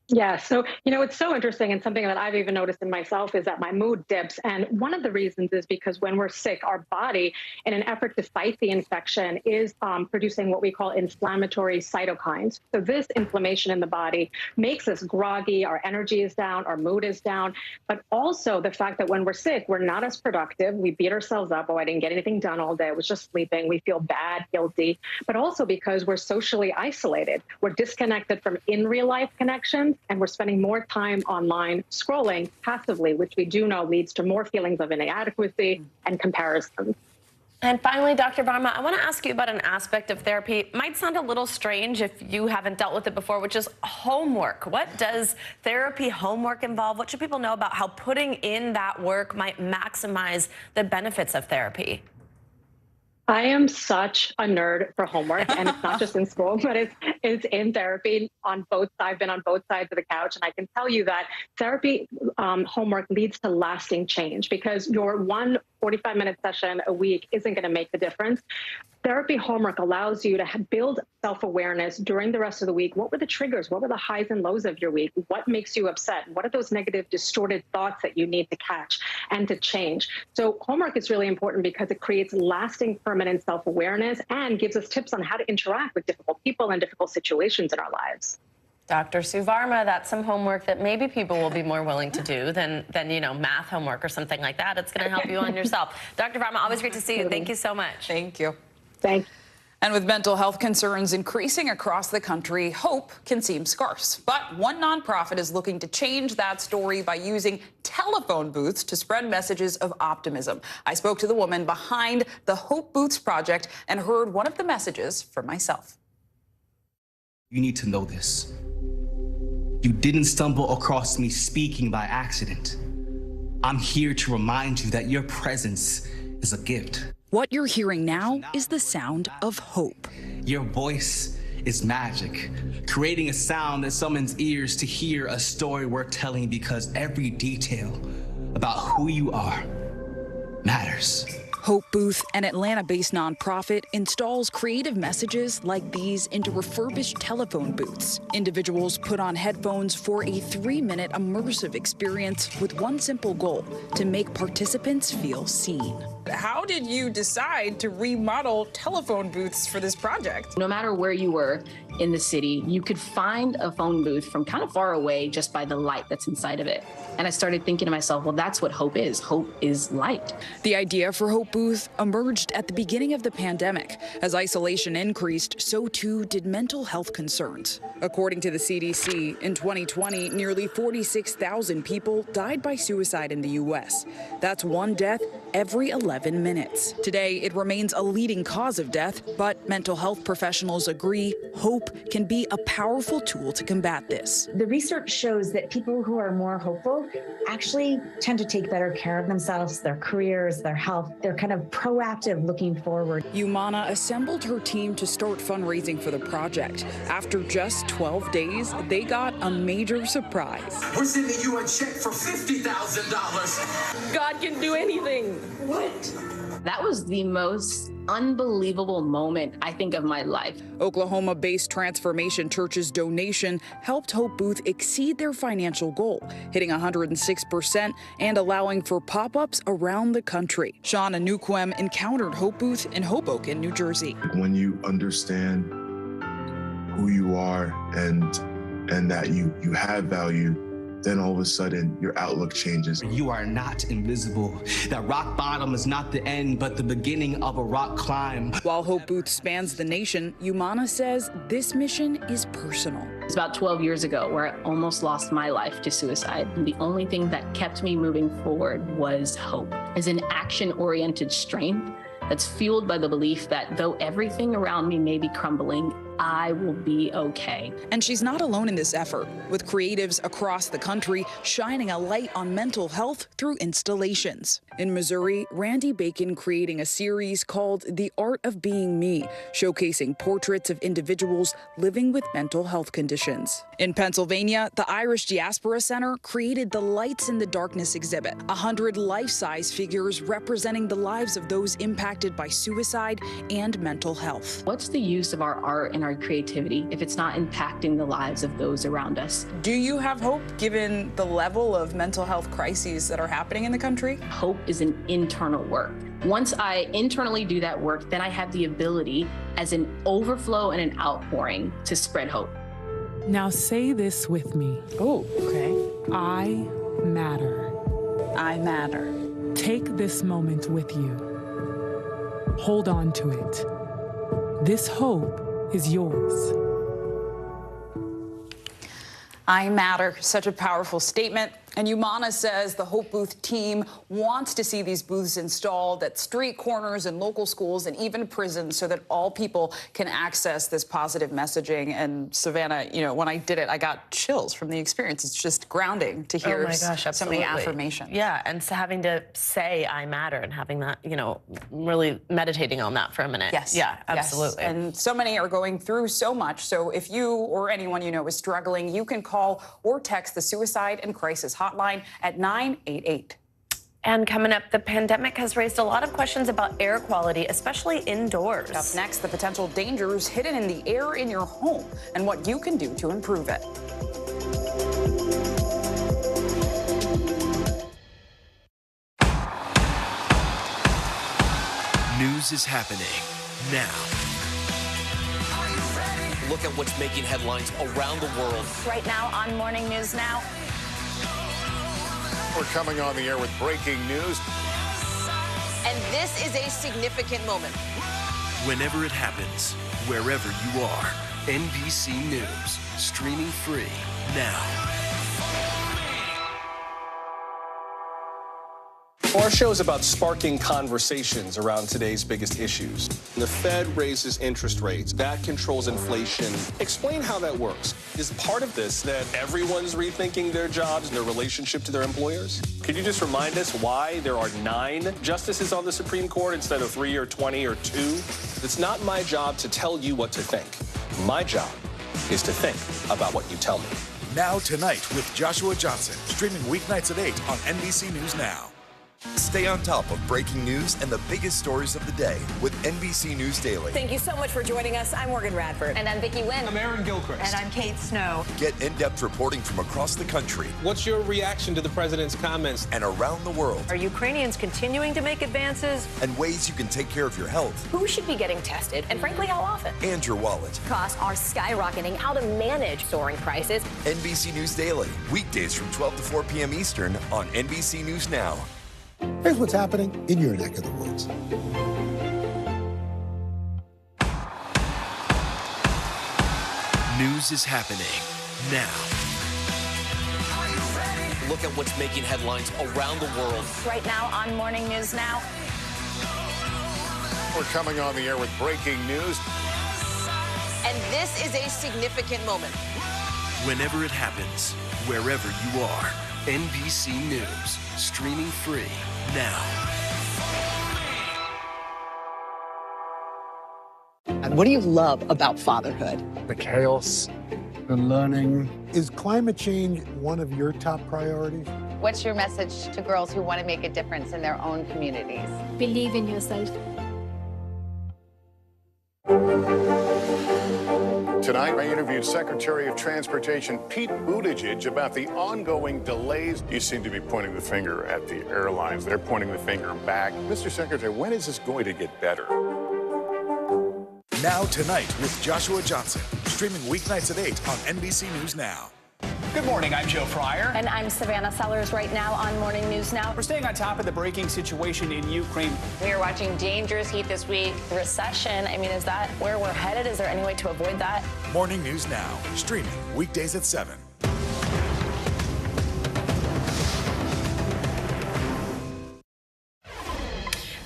Yeah, so, it's so interesting, and something that I've even noticed in myself is that my mood dips. And one of the reasons is because when we're sick, our body, in an effort to fight the infection, is producing what we call inflammatory cytokines. So this inflammation in the body makes us groggy, our energy is down, our mood is down, but also the fact that when we're sick, we're not as productive. We beat ourselves up. Oh, I didn't get anything done all day. I was just sleeping. We feel bad, guilty, but also because we're socially isolated. We're disconnected from in real life connections, and we're spending more time online scrolling passively, which we do know leads to more feelings of inadequacy and comparison. And finally, Dr. Varma, I want to ask you about an aspect of therapy. It might sound a little strange if you haven't dealt with it before, which is homework. What does therapy homework involve? What should people know about how putting in that work might maximize the benefits of therapy? I am such a nerd for homework, and it's not just in school, but it's in therapy on both sides. I've been on both sides of the couch, and I can tell you that therapy homework leads to lasting change, because your one 45-minute session a week isn't going to make the difference. Therapy homework allows you to build self-awareness during the rest of the week. What were the triggers? What were the highs and lows of your week? What makes you upset? What are those negative, distorted thoughts that you need to catch and to change? So homework is really important because it creates lasting, permanent self-awareness and gives us tips on how to interact with difficult people and difficult situations in our lives. Dr. Sue Varma, that's some homework that maybe people will be more willing to do than math homework or something like that. It's going to help you on yourself. Dr. Varma, always great to see you. Thank you so much. Thank you. Thanks. And with mental health concerns increasing across the country, hope can seem scarce. But one nonprofit is looking to change that story by using telephone booths to spread messages of optimism. I spoke to the woman behind the Hope Booths Project and heard one of the messages for myself. You need to know this. You didn't stumble across me speaking by accident. I'm here to remind you that your presence is a gift. What you're hearing now is the sound of hope. Your voice is magic, creating a sound that summons ears to hear a story worth telling, because every detail about who you are matters. Hope Booth, an Atlanta-based nonprofit, installs creative messages like these into refurbished telephone booths. Individuals put on headphones for a 3-minute immersive experience with one simple goal: to make participants feel seen. How did you decide to remodel telephone booths for this project? No matter where you were in the city, you could find a phone booth from kind of far away just by the light that's inside of it. And I started thinking to myself, well, that's what hope is. Hope is light. The idea for Hope Booth emerged at the beginning of the pandemic. As isolation increased, so too did mental health concerns. According to the CDC, in 2020, nearly 46,000 people died by suicide in the U.S. That's one death every 11 minutes. Today, it remains a leading cause of death, but mental health professionals agree hope hope can be a powerful tool to combat this. The research shows that people who are more hopeful actually tend to take better care of themselves, their careers, their health. They're kind of proactive looking forward. Umana assembled her team to start fundraising for the project. After just 12 days, they got a major surprise. We're sending you a check for $50,000. God can do anything. What? That was the most unbelievable moment, I think, of my life. Oklahoma-based Transformation Church's donation helped Hope Booth exceed their financial goal, hitting 106% and allowing for pop-ups around the country. Sean Anukwem encountered Hope Booth in Hoboken, New Jersey. When you understand who you are and that you have value, then all of a sudden your outlook changes. You are not invisible. That rock bottom is not the end, but the beginning of a rock climb. While Hope Booth spans the nation, Umana says this mission is personal. It's about 12 years ago where I almost lost my life to suicide. And the only thing that kept me moving forward was hope. As an action-oriented strength that's fueled by the belief that though everything around me may be crumbling, I will be okay. And she's not alone in this effort, with creatives across the country shining a light on mental health through installations. In Missouri, Randy Bacon creating a series called The Art of Being Me, showcasing portraits of individuals living with mental health conditions. In Pennsylvania, the Irish Diaspora Center created the Lights in the Darkness exhibit, 100 life-size figures representing the lives of those impacted by suicide and mental health. What's the use of our art and our creativity if it's not impacting the lives of those around us? Do you have hope given the level of mental health crises that are happening in the country? Hope is an internal work. Once I internally do that work, then I have the ability as an overflow and an outpouring to spread hope. Now say this with me. Oh, okay. I matter. I matter. Take this moment with you. Hold on to it. This hope is yours. I matter. Such a powerful statement. And Umana says the Hope Booth team wants to see these booths installed at street corners and local schools and even prisons so that all people can access this positive messaging. And Savannah, you know, when I did it, I got chills from the experience. It's just grounding to hear so many affirmations. Yeah, and so having to say I matter and having that, you know, really meditating on that for a minute. Yes. Yeah, absolutely. Yes. And so many are going through so much. So if you or anyone you know is struggling, you can call or text the Suicide and Crisis Hotline at 988. And coming up, the pandemic has raised a lot of questions about air quality, especially indoors. Up next, the potential dangers hidden in the air in your home and what you can do to improve it. News is happening now. Look at what's making headlines around the world. Right now on Morning News Now. We're coming on the air with breaking news. And this is a significant moment. Whenever it happens, wherever you are, NBC News, streaming free now. Our show is about sparking conversations around today's biggest issues. The Fed raises interest rates. That controls inflation. Explain how that works. Is part of this that everyone's rethinking their jobs and their relationship to their employers? Could you just remind us why there are 9 justices on the Supreme Court instead of 3 or 20 or 2? It's not my job to tell you what to think. My job is to think about what you tell me. Now Tonight with Joshua Johnson, streaming weeknights at 8 on NBC News Now. Stay on top of breaking news and the biggest stories of the day with NBC News Daily. Thank you so much for joining us. I'm Morgan Radford. And I'm Vicki Wynn. I'm Aaron Gilchrist. And I'm Kate Snow. Get in-depth reporting from across the country. What's your reaction to the president's comments? And around the world. Are Ukrainians continuing to make advances? And ways you can take care of your health. Who should be getting tested? And frankly, how often? And your wallet. Costs are skyrocketing. How to manage soaring prices. NBC News Daily. Weekdays from 12 to 4 p.m. Eastern on NBC News Now. Here's what's happening in your neck of the woods. News is happening now. Look at what's making headlines around the world. Right now on Morning News Now. We're coming on the air with breaking news. And and this is a significant moment. Whenever it happens, wherever you are, NBC News, streaming free now. And what do you love about fatherhood? The chaos, the learning. Is climate change one of your top priorities? What's your message to girls who want to make a difference in their own communities? Believe in yourself. Tonight, I interviewed Secretary of Transportation Pete Buttigieg about the ongoing delays. You seem to be pointing the finger at the airlines. They're pointing the finger back. Mr. Secretary, when is this going to get better? Now Tonight with Joshua Johnson, streaming weeknights at 8 on NBC News Now. Good morning, I'm Joe Fryer. And I'm Savannah Sellers right now on Morning News Now. We're staying on top of the breaking situation in Ukraine. We are watching dangerous heat this week. Recession, I mean, is that where we're headed? Is there any way to avoid that? Morning News Now, streaming weekdays at 7.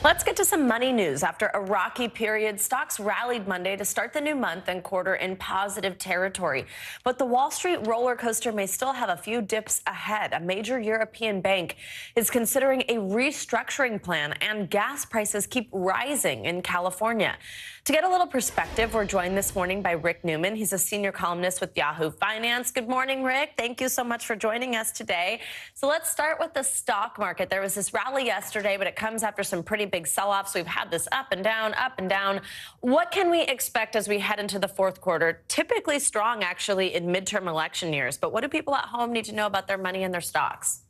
Let's get to some money news. After a rocky period, stocks rallied Monday to start the new month and quarter in positive territory. But the Wall Street roller coaster may still have a few dips ahead. A major European bank is considering a restructuring plan, and gas prices keep rising in California. To get a little perspective, we're joined this morning by Rick Newman. He's a senior columnist with Yahoo Finance. Good morning, Rick. Thank you so much for joining us today. So let's start with the stock market. There was this rally yesterday, but it comes after some pretty big sell-offs. We've had this up and down, up and down. What can we expect as we head into the fourth quarter? Typically strong, actually, in midterm election years. But what do people at home need to know about their money and their stocks?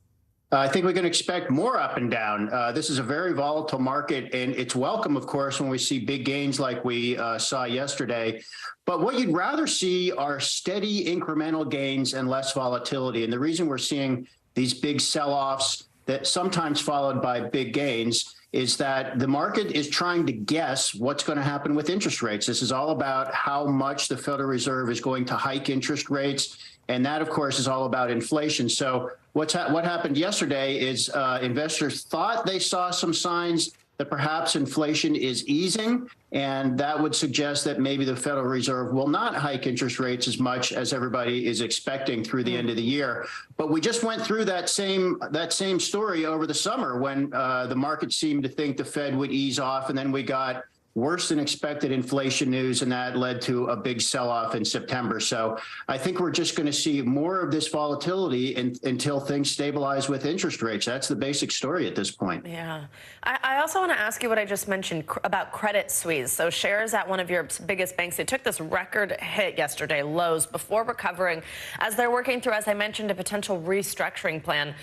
I think we can expect more up and down. This is a very volatile market, and it's welcome, of course, when we see big gains like we saw yesterday. But what you'd rather see are steady incremental gains and less volatility. And the reason we're seeing these big sell-offs that sometimes followed by big gains is that the market is trying to guess what's going to happen with interest rates. This is all about how much the Federal Reserve is going to hike interest rates. And that, of course, is all about inflation. So what happened yesterday is investors thought they saw some signs that perhaps inflation is easing, and that would suggest that maybe the Federal Reserve will not hike interest rates as much as everybody is expecting through the end of the year. But we just went through that same story over the summer when the market seemed to think the Fed would ease off, and then we got worse than expected inflation news, and that led to a big sell-off in September. So I think we're just going to see more of this volatility until things stabilize with interest rates. That's the basic story at this point. Yeah. I also want to ask you what I just mentioned about Credit Suisse. So shares at one of your biggest banks, they took this record hit yesterday, lows, before recovering as they're working through, as I mentioned, a potential restructuring plan.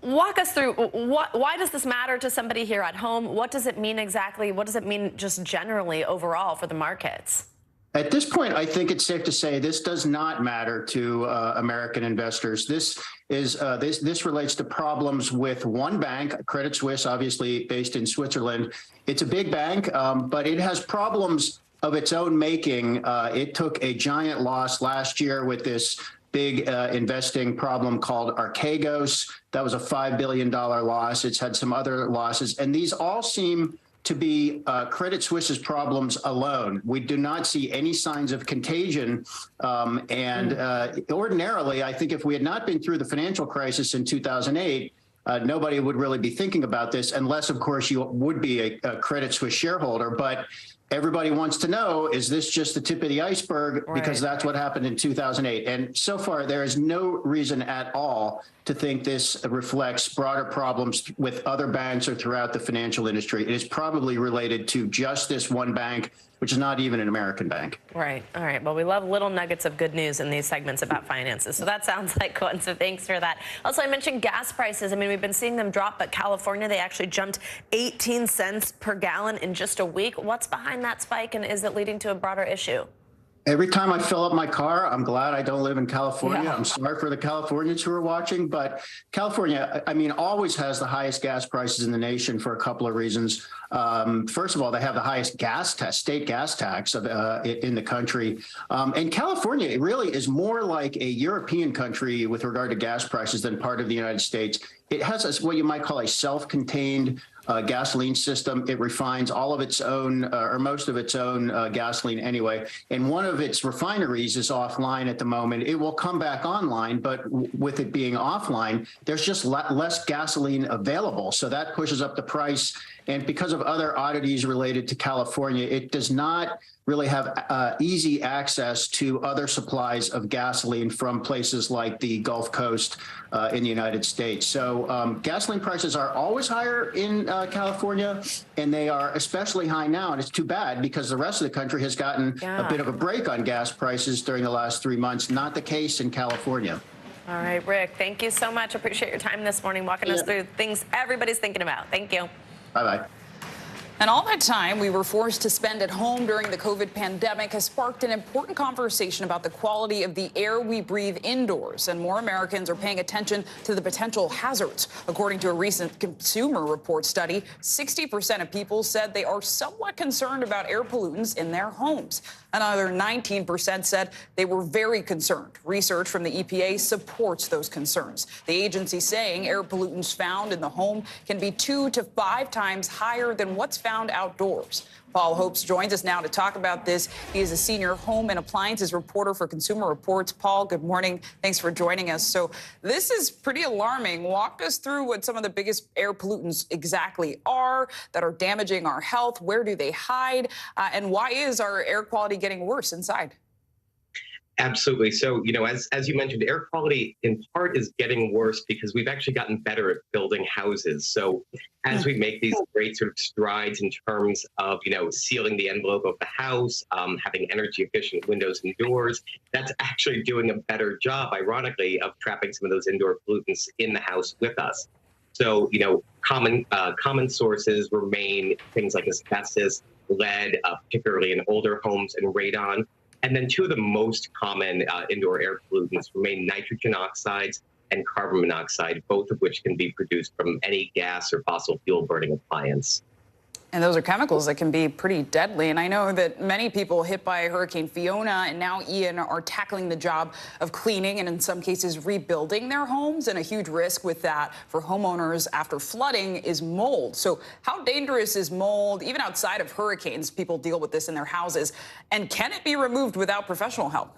Walk us through why does this matter to somebody here at home? What does it mean exactly? What does it mean just generally overall for the markets? At this point, I think it's safe to say this does not matter to American investors. This relates to problems with one bank, Credit Suisse, obviously based in Switzerland. It's a big bank, but it has problems of its own making. It took a giant loss last year with this big investing problem called Archegos. That was a $5 billion loss. It's had some other losses, and these all seem to be Credit Suisse's problems alone. We do not see any signs of contagion. Ordinarily, I think if we had not been through the financial crisis in 2008, nobody would really be thinking about this, unless, of course, you would be a Credit Suisse shareholder. But everybody wants to know, is this just the tip of the iceberg? Right. Because that's what happened in 2008. And so far, there is no reason at all to think this reflects broader problems with other banks or throughout the financial industry. It is probably related to just this one bank, which is not even an American bank. Right. All right. Well, we love little nuggets of good news in these segments about finances. So that sounds like one. So thanks for that. Also, I mentioned gas prices. I mean, we've been seeing them drop, but California, they actually jumped 18 cents per gallon in just a week. What's behind that spike, and is it leading to a broader issue? Every time I fill up my car, I'm glad I don't live in California. Yeah. I'm sorry for the Californians who are watching, but California, I mean, always has the highest gas prices in the nation for a couple of reasons. First of all, they have the highest state gas tax in the country. And California, it really is more like a European country with regard to gas prices than part of the United States. It has what you might call a self-contained gasoline system. It refines all of its own, or most of its own gasoline anyway. And one of its refineries is offline at the moment. It will come back online, but with it being offline, there's just less gasoline available. So that pushes up the price. And because of other oddities related to California, it does not really have easy access to other supplies of gasoline from places like the Gulf Coast in the United States. So gasoline prices are always higher in California, and they are especially high now. And it's too bad because the rest of the country has gotten a bit of a break on gas prices during the last 3 months. Not the case in California. All right, Rick, thank you so much. Appreciate your time this morning, walking us through things everybody's thinking about. Thank you. Bye-bye. And all that time we were forced to spend at home during the COVID pandemic has sparked an important conversation about the quality of the air we breathe indoors. And more Americans are paying attention to the potential hazards. According to a recent Consumer Report study, 60% of people said they are somewhat concerned about air pollutants in their homes. Another 19% said they were very concerned. Research from the EPA supports those concerns. The agency saying air pollutants found in the home can be 2 to 5 times higher than what's found outdoors. Paul Hopes joins us now to talk about this. He is a senior home and appliances reporter for Consumer Reports. Paul, good morning. Thanks for joining us. So this is pretty alarming. Walk us through what some of the biggest air pollutants exactly are that are damaging our health. Where do they hide? And why is our air quality getting worse inside? Absolutely. So, as you mentioned, air quality in part is getting worse because we've actually gotten better at building houses. So as we make these great sort of strides in terms of, sealing the envelope of the house, having energy efficient windows and doors, that's actually doing a better job, ironically, of trapping some of those indoor pollutants in the house with us. So, common sources remain things like asbestos, lead, particularly in older homes, and radon. And then 2 of the most common indoor air pollutants remain nitrogen oxides and carbon monoxide, both of which can be produced from any gas or fossil fuel burning appliance. And those are chemicals that can be pretty deadly. And I know that many people hit by Hurricane Fiona and now Ian are tackling the job of cleaning and in some cases rebuilding their homes. And a huge risk with that for homeowners after flooding is mold. So how dangerous is mold? Even outside of hurricanes, people deal with this in their houses. And can it be removed without professional help?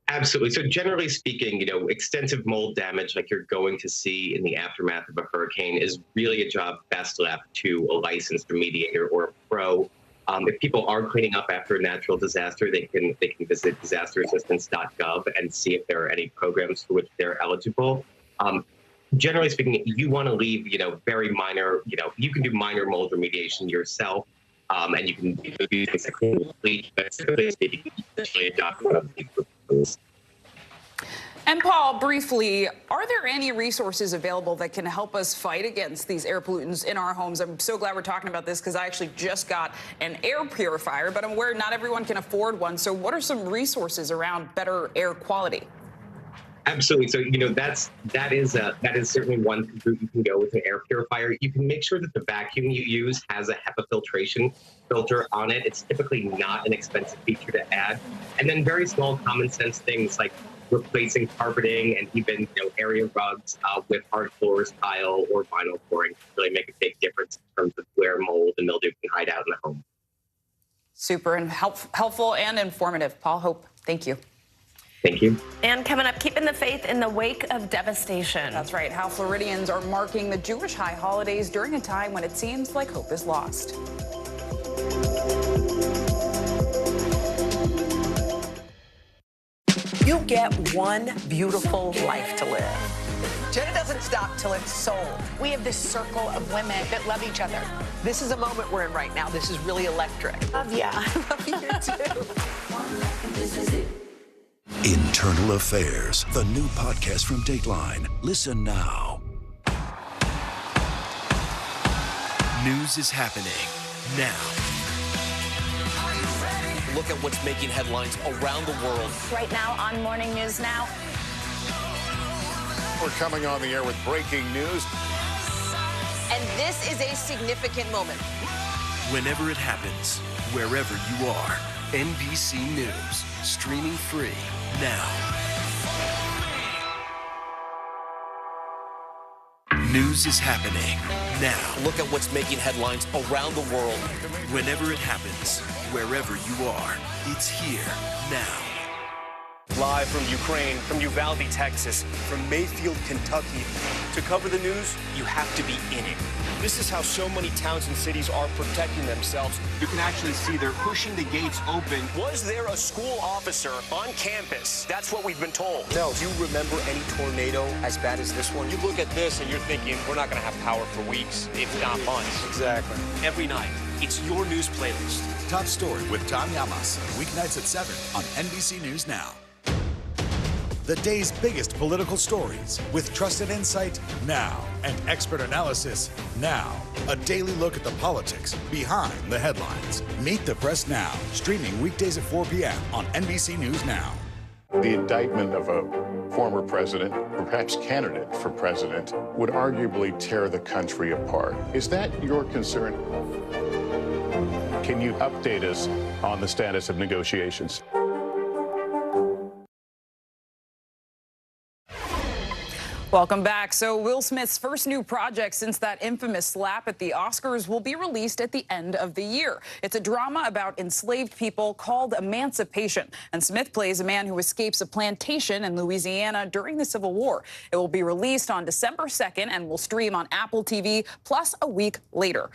Absolutely. So generally speaking, extensive mold damage like you're going to see in the aftermath of a hurricane is really a job best left to a licensed remediator or a pro. If people are cleaning up after a natural disaster, they can visit disasterassistance.gov and see if there are any programs for which they're eligible. Generally speaking, you want to leave, very minor, you can do minor mold remediation yourself. And you can do things like bleach, but typically speaking, especially adopt one of these. And Paul, briefly, are there any resources available that can help us fight against these air pollutants in our homes? I'm so glad we're talking about this because I actually just got an air purifier, but I'm aware not everyone can afford one. So what are some resources around better air quality? Absolutely. So, that is certainly one route you can go with an air purifier. You can make sure that the vacuum you use has a HEPA filtration filter on it. It's typically not an expensive feature to add. And then very small common sense things like replacing carpeting and even area rugs with hard floors, tile, or vinyl flooring really make a big difference in terms of where mold and mildew can hide out in the home. Super and helpful and informative. Paul Hope, thank you. Thank you. And coming up, keeping the faith in the wake of devastation. That's right. How Floridians are marking the Jewish high holidays during a time when it seems like hope is lost. You get one beautiful life to live. Jenna doesn't stop till it's sold. We have this circle of women that love each other. This is a moment we're in right now. This is really electric. Love ya. I love you too. This is it. Internal Affairs, the new podcast from Dateline. Listen now. News is happening now. Look at what's making headlines around the world. Right now on Morning News Now. We're coming on the air with breaking news. And this is a significant moment. Whenever it happens, wherever you are, NBC News, streaming free now. News is happening now. Look at what's making headlines around the world. Whenever it happens, wherever you are, it's here now. Live from Ukraine, from Uvalde, Texas, from Mayfield, Kentucky. To cover the news, you have to be in it. This is how so many towns and cities are protecting themselves. You can actually see they're pushing the gates open. Was there a school officer on campus? That's what we've been told. No. Do you remember any tornado as bad as this one? You look at this and you're thinking, we're not going to have power for weeks, if not months. Exactly. Every night, it's your news playlist. Top Story with Tom Llamas, weeknights at 7 on NBC News Now. The day's biggest political stories with trusted insight now and expert analysis now. A daily look at the politics behind the headlines. Meet the Press Now, streaming weekdays at 4 p.m. on NBC News Now. The indictment of a former president, or perhaps candidate for president, would arguably tear the country apart. Is that your concern? Can you update us on the status of negotiations? Welcome back. So Will Smith's first new project since that infamous slap at the Oscars will be released at the end of the year. It's a drama about enslaved people called Emancipation. And Smith plays a man who escapes a plantation in Louisiana during the Civil War. It will be released on December 2nd and will stream on Apple TV plus a week later.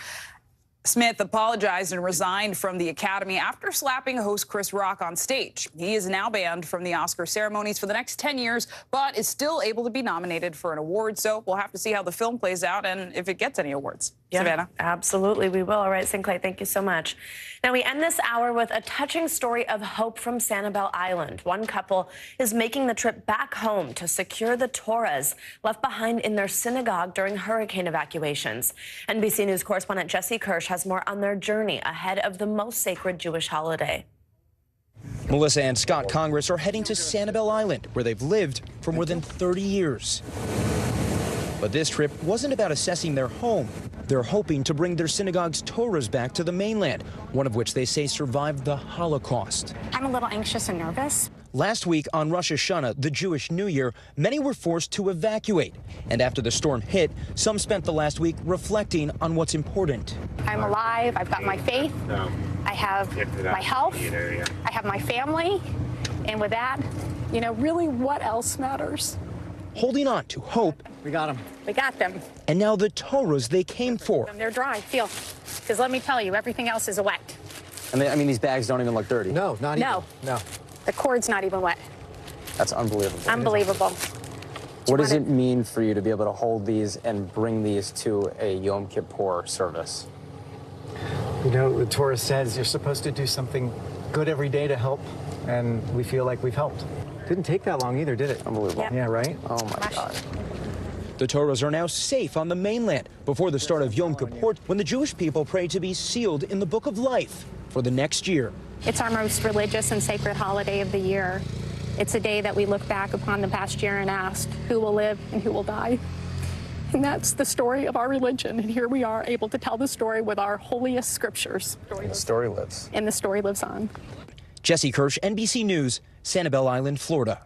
Smith apologized and resigned from the Academy after slapping host Chris Rock on stage. He is now banned from the Oscar ceremonies for the next 10 years, but is still able to be nominated for an award. So we'll have to see how the film plays out and if it gets any awards. Yeah, Savannah? Absolutely, we will. All right, Sinclair, thank you so much. Now, we end this hour with a touching story of hope from Sanibel Island. One couple is making the trip back home to secure the Torahs left behind in their synagogue during hurricane evacuations. NBC News correspondent Jesse Kirsch has more on their journey ahead of the most sacred Jewish holiday. Melissa and Scott Congress are heading to Sanibel Island, where they've lived for more than 30 years. But this trip wasn't about assessing their home. They're hoping to bring their synagogue's Torahs back to the mainland, one of which they say survived the Holocaust. I'm a little anxious and nervous. Last week on Rosh Hashanah, the Jewish New Year, many were forced to evacuate. And after the storm hit, some spent the last week reflecting on what's important. I'm alive. I've got my faith. I have my health. I have my family. And with that, you know, really what else matters? Holding on to hope. We got them. We got them. And now the Torahs they came for. They're dry, feel. Because let me tell you, everything else is wet. And I mean, these bags don't even look dirty. No, not even. No. The cord's not even wet. That's unbelievable. Unbelievable. What does it mean for you to be able to hold these and bring these to a Yom Kippur service? You know, the Torah says you're supposed to do something good every day to help, and we feel like we've helped. Didn't take that long either, did it? Unbelievable. Yeah, right? Oh, my God. The Torahs are now safe on the mainland before the start of Yom Kippur, when the Jewish people pray to be sealed in the Book of Life for the next year. It's our most religious and sacred holiday of the year. It's a day that we look back upon the past year and ask, who will live and who will die? And that's the story of our religion. And here we are able to tell the story with our holiest scriptures. And the story lives. And the story lives on. Jesse Kirsch, NBC News, Sanibel Island, Florida.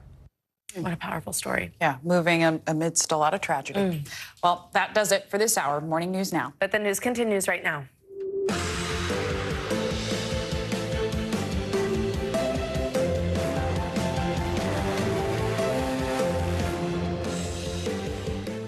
What a powerful story. Yeah, moving amidst a lot of tragedy. Well, that does it for this hour of Morning News Now. But the news continues right now.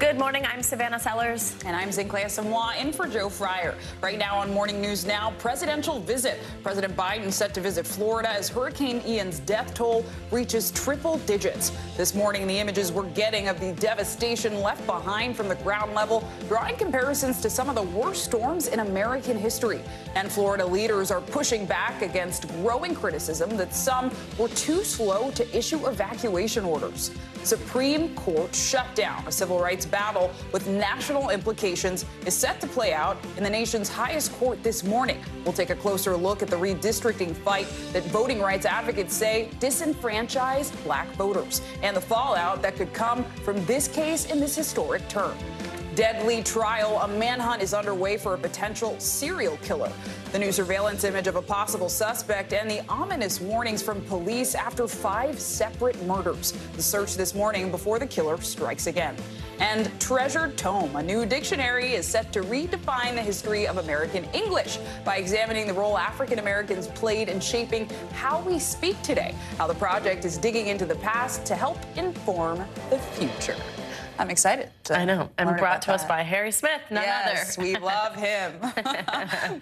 Good morning, I'm Savannah Sellers. And I'm Sinclair Samoa, in for Joe Fryer. Right now on Morning News Now, presidential visit. President Biden set to visit Florida as Hurricane Ian's death toll reaches triple digits. This morning, the images we're getting of the devastation left behind from the ground level, drawing comparisons to some of the worst storms in American history. And Florida leaders are pushing back against growing criticism that some were too slow to issue evacuation orders. Supreme Court shutdown, a civil rights battle with national implications, is set to play out in the nation's highest court this morning. We'll take a closer look at the redistricting fight that voting rights advocates say disenfranchised black voters and the fallout that could come from this case in this historic term. Deadly trial. A manhunt is underway for a potential serial killer. The new surveillance image of a possible suspect and the ominous warnings from police after 5 separate murders. The search this morning before the killer strikes again. And treasure tome, a new dictionary is set to redefine the history of American English by examining the role African Americans played in shaping how we speak today, how the project is digging into the past to help inform the future. I'm excited. I know. And brought to us by Harry Smith, none other. Yes, we love him.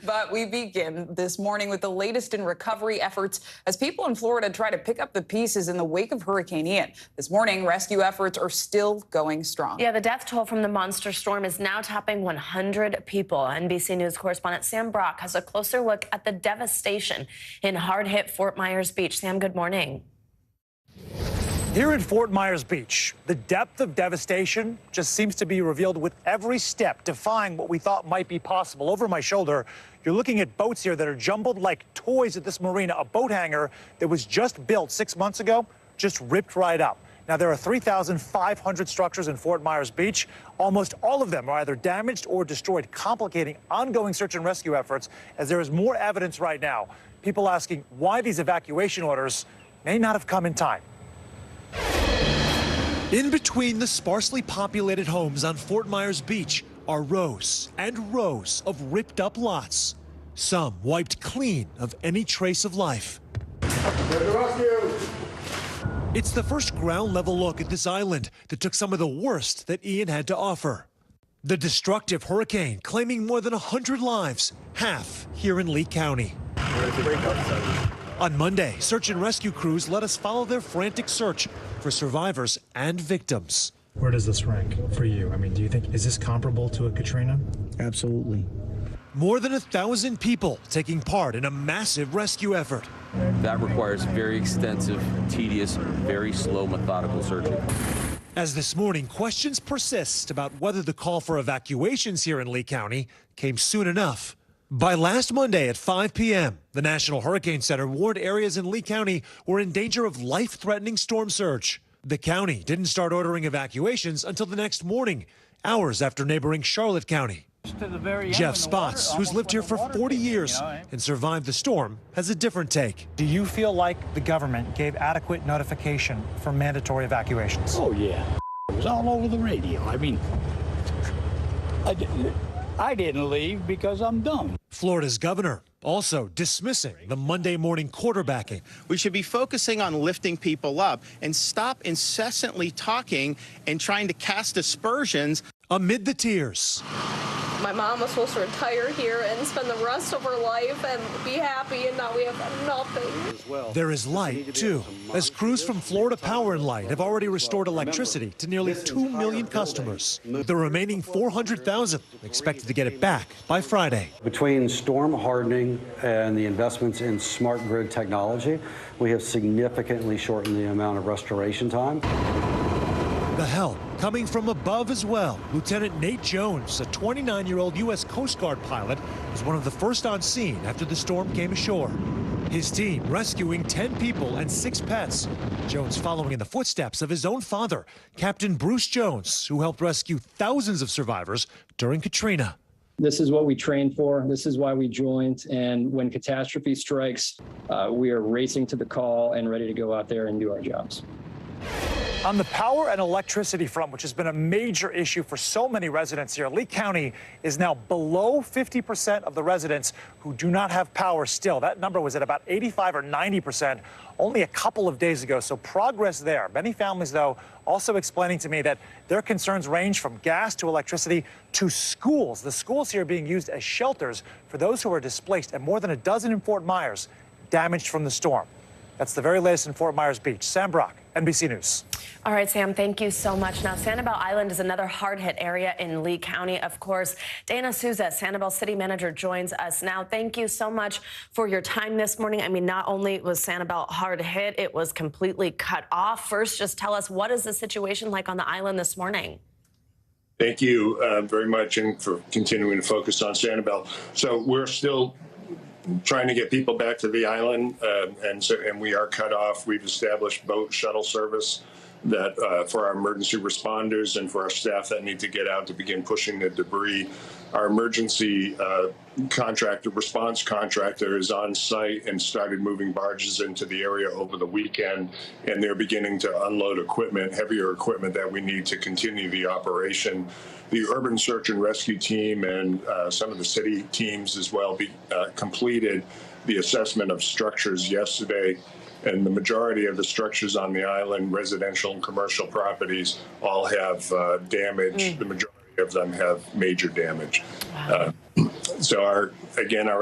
But we begin this morning with the latest in recovery efforts as people in Florida try to pick up the pieces in the wake of Hurricane Ian. This morning, rescue efforts are still going strong. Yeah, the death toll from the monster storm is now topping 100 people. NBC News correspondent Sam Brock has a closer look at the devastation in hard-hit Fort Myers Beach. Sam, good morning. Here in Fort Myers Beach, the depth of devastation just seems to be revealed with every step, defying what we thought might be possible. Over my shoulder, you're looking at boats here that are jumbled like toys at this marina. A boat hangar that was just built 6 months ago just ripped right up. Now, there are 3,500 structures in Fort Myers Beach. Almost all of them are either damaged or destroyed, complicating ongoing search and rescue efforts as there is more evidence right now. People asking why these evacuation orders may not have come in time. In between the sparsely populated homes on Fort Myers Beach are rows and rows of ripped up lots, some wiped clean of any trace of life. It's the first ground level look at this island that took some of the worst that Ian had to offer. The destructive hurricane claiming more than 100 lives, half here in Lee County. On Monday, search and rescue crews let us follow their frantic search for survivors and victims. Where does this rank for you? I mean, do you think, is this comparable to a Katrina? Absolutely. More than 1,000 people taking part in a massive rescue effort. That requires very extensive, tedious, very slow, methodical searching. As this morning, questions persist about whether the call for evacuations here in Lee County came soon enough. By last Monday at 5 p.m., the National Hurricane Center warned areas in Lee County were in danger of life-threatening storm surge. The county didn't start ordering evacuations until the next morning, hours after neighboring Charlotte County. Jeff Spots, who's lived here for 40 years and survived the storm, has a different take. Do you feel like the government gave adequate notification for mandatory evacuations? Oh, yeah. It was all over the radio. I mean, I didn't leave because I'm dumb. Florida's governor also dismissing the Monday morning quarterbacking. We should be focusing on lifting people up and stop incessantly talking and trying to cast aspersions. Amid the tears. My mom was supposed to retire here and spend the rest of her life and be happy, and now we have nothing. There is light, too, as crews from Florida Power and Light have already restored electricity to nearly 2 million customers. The remaining 400,000 expected to get it back by Friday. Between storm hardening and the investments in smart grid technology, we have significantly shortened the amount of restoration time. The help coming from above as well. Lieutenant Nate Jones, a 29-year-old U.S. Coast Guard pilot, was one of the first on scene after the storm came ashore. His team rescuing 10 people and 6 pets. Jones following in the footsteps of his own father, Captain Bruce Jones, who helped rescue thousands of survivors during Katrina. This is what we trained for. This is why we joined. And when catastrophe strikes, we are racing to the call and ready to go out there and do our jobs. On the power and electricity front, which has been a major issue for so many residents here, Lee County is now below 50% of the residents who do not have power still. That number was at about 85 or 90% only a couple of days ago, so progress there. Many families, though, also explaining to me that their concerns range from gas to electricity to schools. The schools here being used as shelters for those who are displaced, and more than a dozen in Fort Myers damaged from the storm. That's the very latest in Fort Myers Beach. Sam Brock, NBC News. All right, Sam, thank you so much. Now, Sanibel Island is another hard-hit area in Lee County, of course. Dana Souza, Sanibel City Manager, joins us now. Thank you so much for your time this morning. I mean, not only was Sanibel hard hit, it was completely cut off. First, just tell us, what is the situation like on the island this morning? Thank you very much, and for continuing to focus on Sanibel. So we're still trying to get people back to the island, and we are cut off. We've established boat shuttle service that for our emergency responders and for our staff that need to get out to begin pushing the debris. Our emergency response contractor is on site and started moving barges into the area over the weekend, and they're beginning to unload equipment, heavier equipment that we need to continue the operation. The urban search and rescue team and some of the city teams as well completed the assessment of structures yesterday, and the majority of the structures on the island, residential and commercial properties, all have damage. The majority of them have major damage. Wow. So our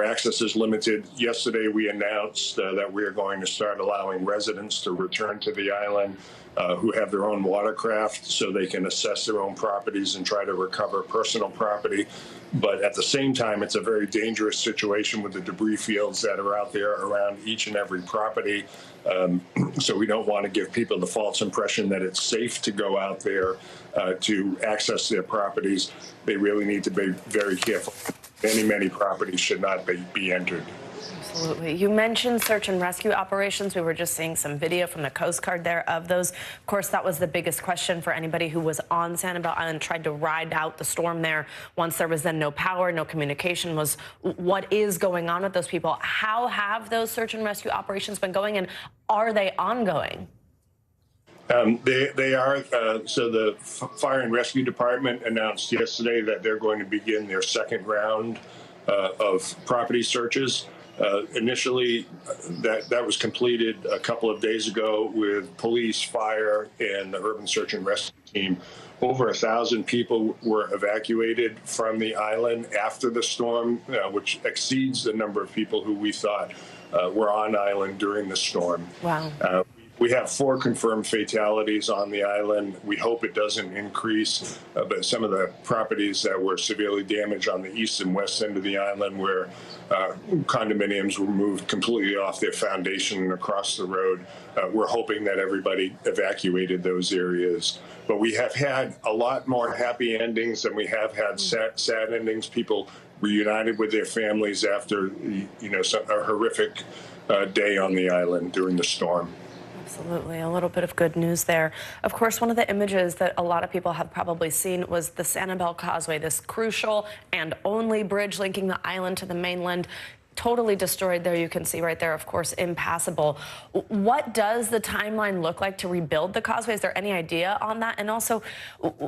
access is limited. Yesterday we announced that we are going to start allowing residents to return to the island who have their own watercraft so they can assess their own properties and try to recover personal property. But at the same time, it's a very dangerous situation with the debris fields that are out there around each and every property. So we don't want to give people the false impression that it's safe to go out there to access their properties. They really need to be very careful. Many properties should not be entered. Absolutely. You mentioned search and rescue operations. We were just seeing some video from the Coast Guard there of those. Of course, that was the biggest question for anybody who was on Sanibel Island, tried to ride out the storm there. Once there was then no power, no communication, was what is going on with those people? How have those search and rescue operations been going, and are they ongoing? They are. So the Fire and Rescue Department announced yesterday that they're going to begin their second round of property searches. Initially, that was completed a couple of days ago with police, fire, and the urban search and rescue team. Over 1,000 people were evacuated from the island after the storm, which exceeds the number of people who we thought were on island during the storm. Wow. We have 4 confirmed fatalities on the island. We hope it doesn't increase, but some of the properties that were severely damaged on the east and west end of the island, where condominiums were moved completely off their foundation and across the road, we're hoping that everybody evacuated those areas. But we have had a lot more happy endings than we have had sad endings. People reunited with their families after, a horrific day on the island during the storm. Absolutely. A little bit of good news there. Of course, one of the images that a lot of people have probably seen was the Sanibel Causeway, this crucial and only bridge linking the island to the mainland. Totally destroyed there. You can see right there, of course, impassable. What does the timeline look like to rebuild the causeway? Is there any idea on that? And also,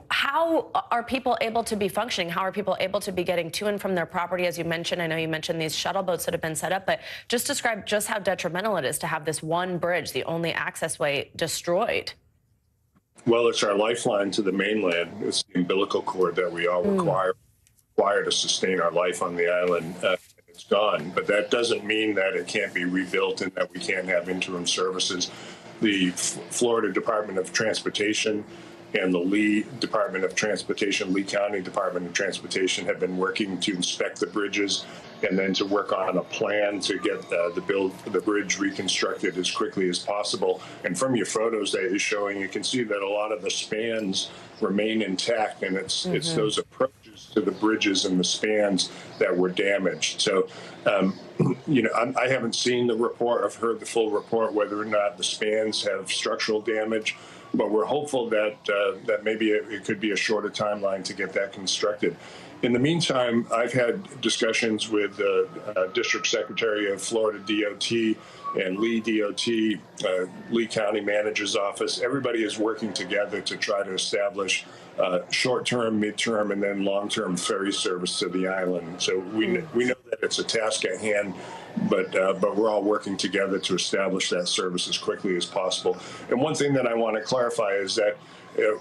how are people able to be functioning? How are people able to be getting to and from their property? As you mentioned, I know you mentioned these shuttle boats that have been set up, but just describe just how detrimental it is to have this one bridge, the only access way, destroyed. Well, it's our lifeline to the mainland. It's the umbilical cord that we all require to sustain our life on the island. It's gone, but that doesn't mean that it can't be rebuilt and that we can't have interim services. The Florida Department of Transportation and the Lee Department of Transportation, Lee County Department of Transportation, have been working to inspect the bridges and then to work on a plan to get the bridge reconstructed as quickly as possible. And from your photos that you're showing, you can see that a lot of the spans remain intact, and it's those approaches to the bridges and the spans that were damaged. So, I haven't seen the report. I've heard the full report whether or not the spans have structural damage, but we're hopeful that that maybe it could be a shorter timeline to get that constructed. In the meantime, I've had discussions with the District Secretary of Florida DOT and Lee DOT, Lee County Manager's Office. Everybody is working together to try to establish short-term, mid-term, and then long-term ferry service to the island. So we know that it's a task at hand, but we're all working together to establish that service as quickly as possible. And one thing that I want to clarify is that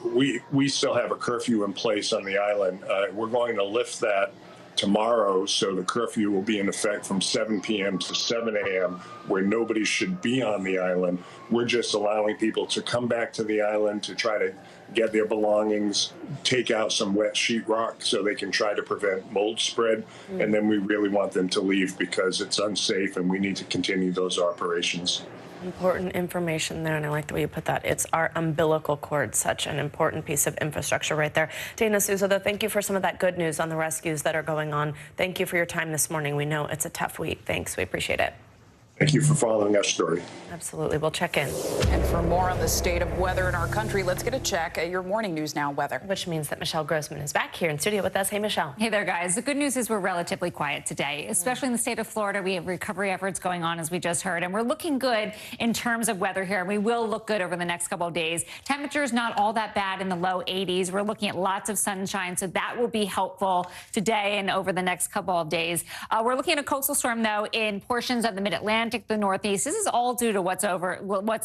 we still have a curfew in place on the island. We're going to lift that tomorrow, so the curfew will be in effect from 7 p.m. to 7 a.m., where nobody should be on the island. We're just allowing people to come back to the island to try to get their belongings, take out some wet sheetrock so they can try to prevent mold spread, and then we really want them to leave because it's unsafe and we need to continue those operations. Important information there, and I like the way you put that. It's our umbilical cord, such an important piece of infrastructure right there. Dana Souza, though, thank you for some of that good news on the rescues that are going on. Thank you for your time this morning. We know it's a tough week. Thanks. We appreciate it. Thank you for following our story. Absolutely. We'll check in. And for more on the state of weather in our country, let's get a check at your Morning News Now weather. Which means that Michelle Grossman is back here in studio with us. Hey, Michelle. Hey there, guys. The good news is we're relatively quiet today, especially in the state of Florida. We have recovery efforts going on, as we just heard, and we're looking good in terms of weather here. We will look good over the next couple of days. Temperatures not all that bad in the low 80s. We're looking at lots of sunshine, so that will be helpful today and over the next couple of days. We're looking at a coastal storm, though, in portions of the mid-Atlantic, the Northeast. This is all due to what's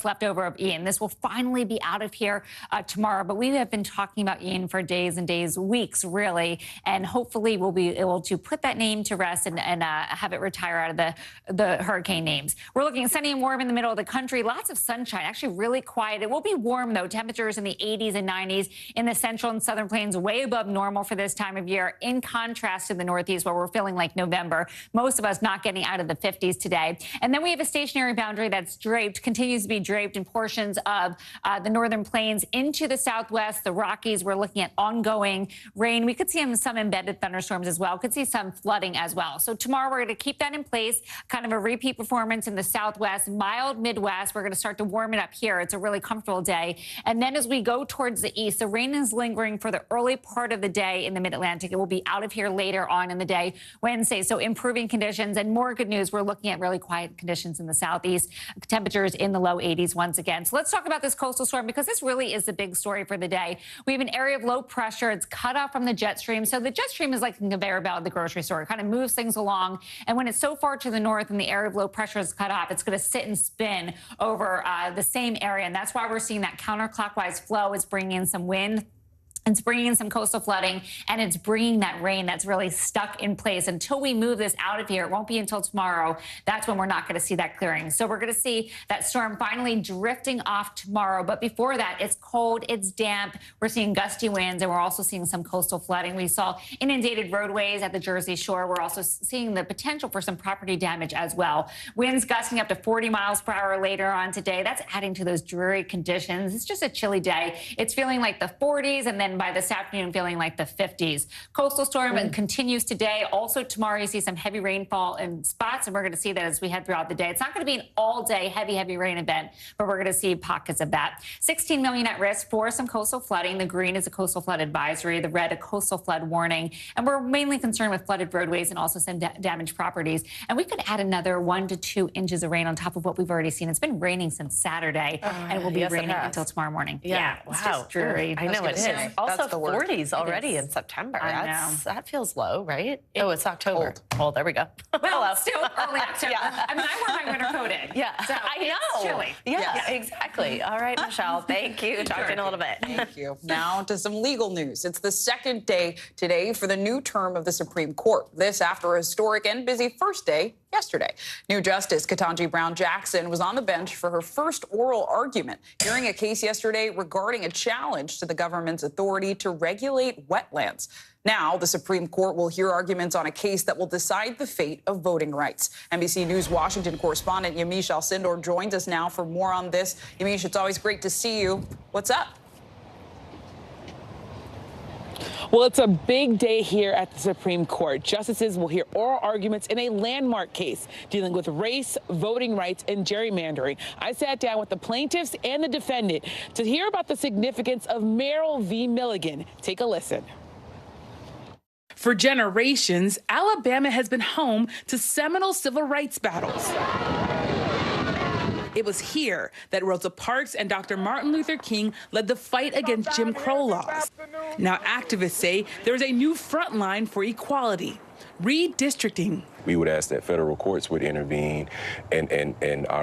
left over of Ian. This will finally be out of here tomorrow, but we have been talking about Ian for days and days, weeks, really, and hopefully we'll be able to put that name to rest and have it retire out of the hurricane names. We're looking sunny and warm in the middle of the country. Lots of sunshine, actually really quiet. It will be warm, though. Temperatures in the 80s and 90s in the central and southern plains, way above normal for this time of year, in contrast to the Northeast, where we're feeling like November. Most of us not getting out of the 50s today. And then we have a stationary boundary that's draped, continues to be draped in portions of the northern plains into the southwest, the Rockies. We're looking at ongoing rain. We could see some embedded thunderstorms as well. Could see some flooding as well. So tomorrow we're going to keep that in place, kind of a repeat performance in the southwest, mild Midwest. We're going to start to warm it up here. It's a really comfortable day. And then as we go towards the east, the rain is lingering for the early part of the day in the mid-Atlantic. It will be out of here later on in the day, Wednesday. So improving conditions and more good news. We're looking at really quiet conditions in the southeast. Temperatures in the low 80s once again. So let's talk about this coastal storm, because this really is the big story for the day. We have an area of low pressure. It's cut off from the jet stream. So the jet stream is like a conveyor belt at the grocery store. It kind of moves things along. And when it's so far to the north and the area of low pressure is cut off, it's going to sit and spin over the same area. And that's why we're seeing that counterclockwise flow is bringing in some wind. It's bringing in some coastal flooding, and it's bringing that rain that's really stuck in place. Until we move this out of here, it won't be until tomorrow. That's when we're not going to see that clearing. So we're going to see that storm finally drifting off tomorrow. But before that, it's cold, it's damp. We're seeing gusty winds, and we're also seeing some coastal flooding. We saw inundated roadways at the Jersey Shore. We're also seeing the potential for some property damage as well. Winds gusting up to 40 miles per hour later on today. That's adding to those dreary conditions. It's just a chilly day. It's feeling like the 40s, and then by this afternoon feeling like the 50s. Coastal storm continues today. Also tomorrow you see some heavy rainfall in spots, and we're going to see that as we head throughout the day. It's not going to be an all-day heavy rain event, but we're going to see pockets of that. 16 million at risk for some coastal flooding. The green is a coastal flood advisory. The red, a coastal flood warning. And we're mainly concerned with flooded roadways and also some damaged properties. And we could add another 1 to 2 inches of rain on top of what we've already seen. It's been raining since Saturday, and it will be raining until tomorrow morning. Yeah, wow. It's just dreary. I know it is. Also 40s already in September. That feels low, right? It's October. Cold. There we go. Well, it's still early October. Yeah. I mean, I wear my winter coat in. Yeah, so I know. It's chilly. Yeah, exactly. All right, Michelle, thank you. Talk to you in a little bit. Thank you. Now to some legal news. It's the second day today for the new term of the Supreme Court. This after a historic and busy first day yesterday. New Justice Ketanji Brown Jackson was on the bench for her first oral argument, hearing a case yesterday regarding a challenge to the government's authority to regulate wetlands. Now, the Supreme Court will hear arguments on a case that will decide the fate of voting rights. NBC News Washington correspondent Yamiche Alcindor joins us now for more on this. Yamiche, it's always great to see you. What's up? Well, it's a big day here at the Supreme Court. Justices will hear oral arguments in a landmark case dealing with race, voting rights, and gerrymandering. I sat down with the plaintiffs and the defendant to hear about the significance of Merrill v. Milligan. Take a listen. For generations, Alabama has been home to seminal civil rights battles. It was here that Rosa Parks and Dr. Martin Luther King led the fight against Jim Crow laws. Now activists say there is a new front line for equality, redistricting. We would ask that federal courts would intervene and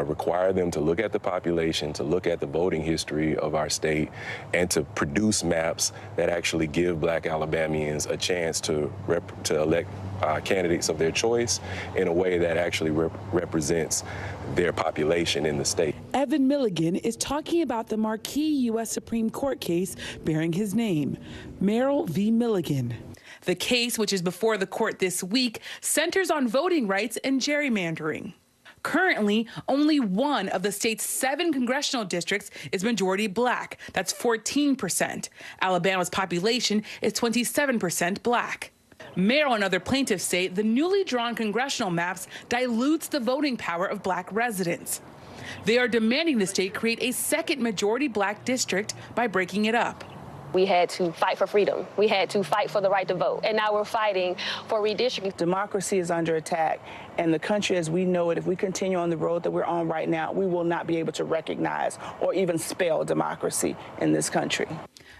require them to look at the population, to look at the voting history of our state, and to produce maps that actually give Black Alabamians a chance to elect candidates of their choice in a way that actually represents their population in the state. Evan Milligan is talking about the marquee U.S. Supreme Court case bearing his name, Merrill v. Milligan. The case, which is before the court this week, centers on voting rights and gerrymandering. Currently, only one of the state's 7 congressional districts is majority Black. That's 14%. Alabama's population is 27% Black. Merrill and other plaintiffs say the newly drawn congressional maps dilutes the voting power of black residents. They are demanding the state create a second majority black district by breaking it up. We had to fight for freedom. We had to fight for the right to vote. And now we're fighting for redistricting. Democracy is under attack. And the country as we know it, if we continue on the road that we're on right now, we will not be able to recognize or even spell democracy in this country.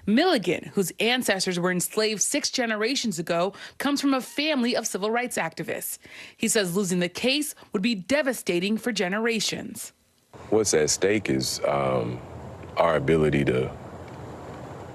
Milligan, whose ancestors were enslaved 6 generations ago, comes from a family of civil rights activists. He says losing the case would be devastating for generations. What's at stake is our ability to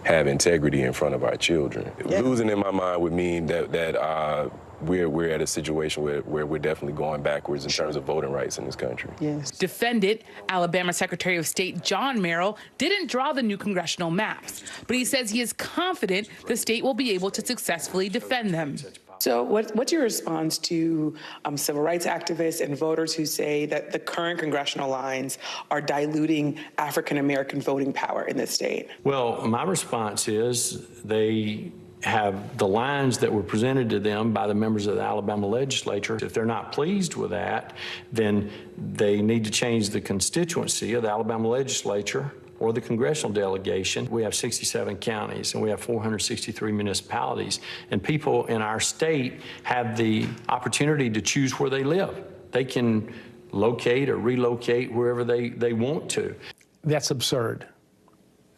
have integrity in front of our children. Yeah. Losing in my mind would mean that we're at a situation where we're definitely going backwards in terms of voting rights in this country. Yes. Defendant, Alabama Secretary of State John Merrill, didn't draw the new congressional maps, but he says he is confident the state will be able to successfully defend them. So what's your response to civil rights activists and voters who say that the current congressional lines are diluting African-American voting power in this state? Well, my response is they have the lines that were presented to them by the members of the Alabama legislature. If they're not pleased with that, then they need to change the constituency of the Alabama legislature or the congressional delegation. We have 67 counties and we have 463 municipalities, and people in our state have the opportunity to choose where they live. They can locate or relocate wherever they want to. That's absurd.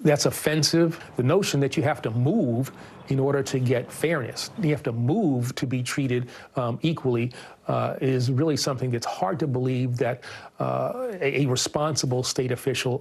That's offensive. The notion that you have to move in order to get fairness, you have to move to be treated equally, is really something that's hard to believe that a responsible state official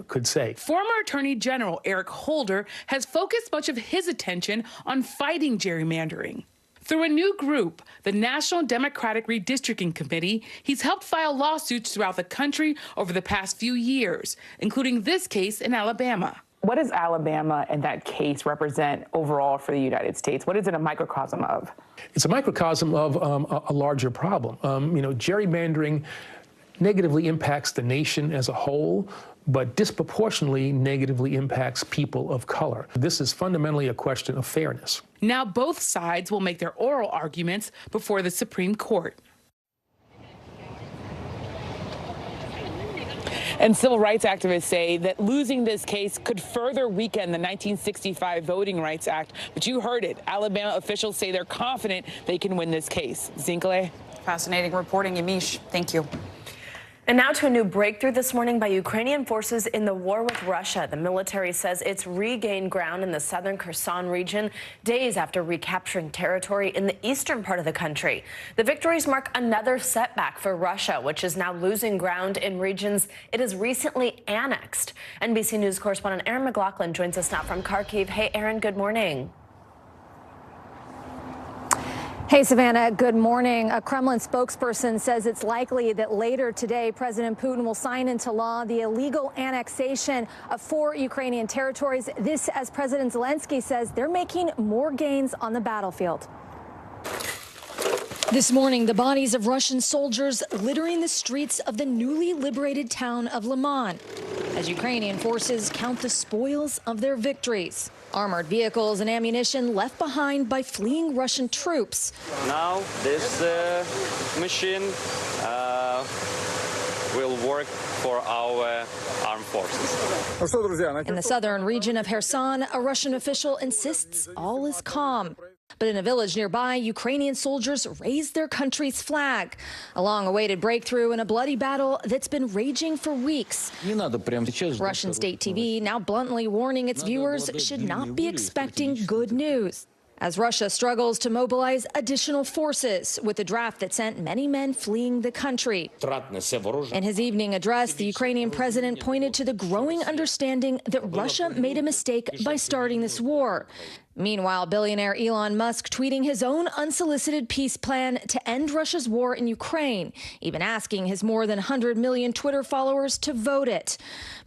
could say. Former Attorney General Eric Holder has focused much of his attention on fighting gerrymandering. Through a new group, the National Democratic Redistricting Committee, he's helped file lawsuits throughout the country over the past few years, including this case in Alabama. What does Alabama and that case represent overall for the United States? What is it a microcosm of? It's a microcosm of a larger problem. Gerrymandering negatively impacts the nation as a whole, but disproportionately negatively impacts people of color. This is fundamentally a question of fairness. Now both sides will make their oral arguments before the Supreme Court. And civil rights activists say that losing this case could further weaken the 1965 Voting Rights Act. But you heard it. Alabama officials say they're confident they can win this case. Zinkle? Fascinating reporting, Yamiche. Thank you. And now to a new breakthrough this morning by Ukrainian forces in the war with Russia. The military says it's regained ground in the southern Kherson region days after recapturing territory in the eastern part of the country. The victories mark another setback for Russia, which is now losing ground in regions it has recently annexed. NBC News correspondent Aaron McLaughlin joins us now from Kharkiv. Hey, Aaron, good morning. Hey, Savannah, good morning. A Kremlin spokesperson says it's likely that later today, President Putin will sign into law the illegal annexation of 4 Ukrainian territories. This, as President Zelensky says, they're making more gains on the battlefield. This morning, the bodies of Russian soldiers littering the streets of the newly liberated town of Liman as Ukrainian forces count the spoils of their victories. Armored vehicles and ammunition left behind by fleeing Russian troops. Now this machine will work for our armed forces. In the southern region of Kherson, a Russian official insists all is calm. But in a village nearby, Ukrainian soldiers raised their country's flag. A long-awaited breakthrough in a bloody battle that's been raging for weeks. Russian state TV now bluntly warning its viewers should not be expecting good news, as Russia struggles to mobilize additional forces with a draft that sent many men fleeing the country. In his evening address, the Ukrainian president pointed to the growing understanding that Russia made a mistake by starting this war. Meanwhile, billionaire Elon Musk tweeting his own unsolicited peace plan to end Russia's war in Ukraine, even asking his more than 100 million Twitter followers to vote it.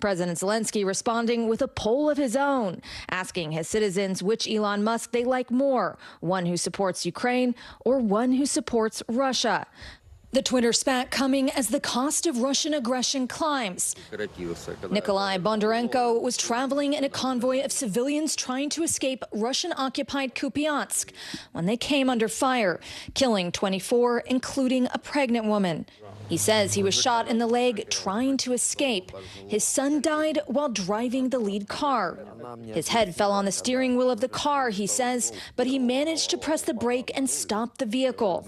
President Zelensky responding with a poll of his own, asking his citizens which Elon Musk they like more, one who supports Ukraine or one who supports Russia. The Twitter spat coming as the cost of Russian aggression climbs. Nikolai Bondarenko was traveling in a convoy of civilians trying to escape Russian-occupied Kupiansk when they came under fire, killing 24, including a pregnant woman. He says he was shot in the leg trying to escape. His son died while driving the lead car. His head fell on the steering wheel of the car, he says, but he managed to press the brake and stop the vehicle.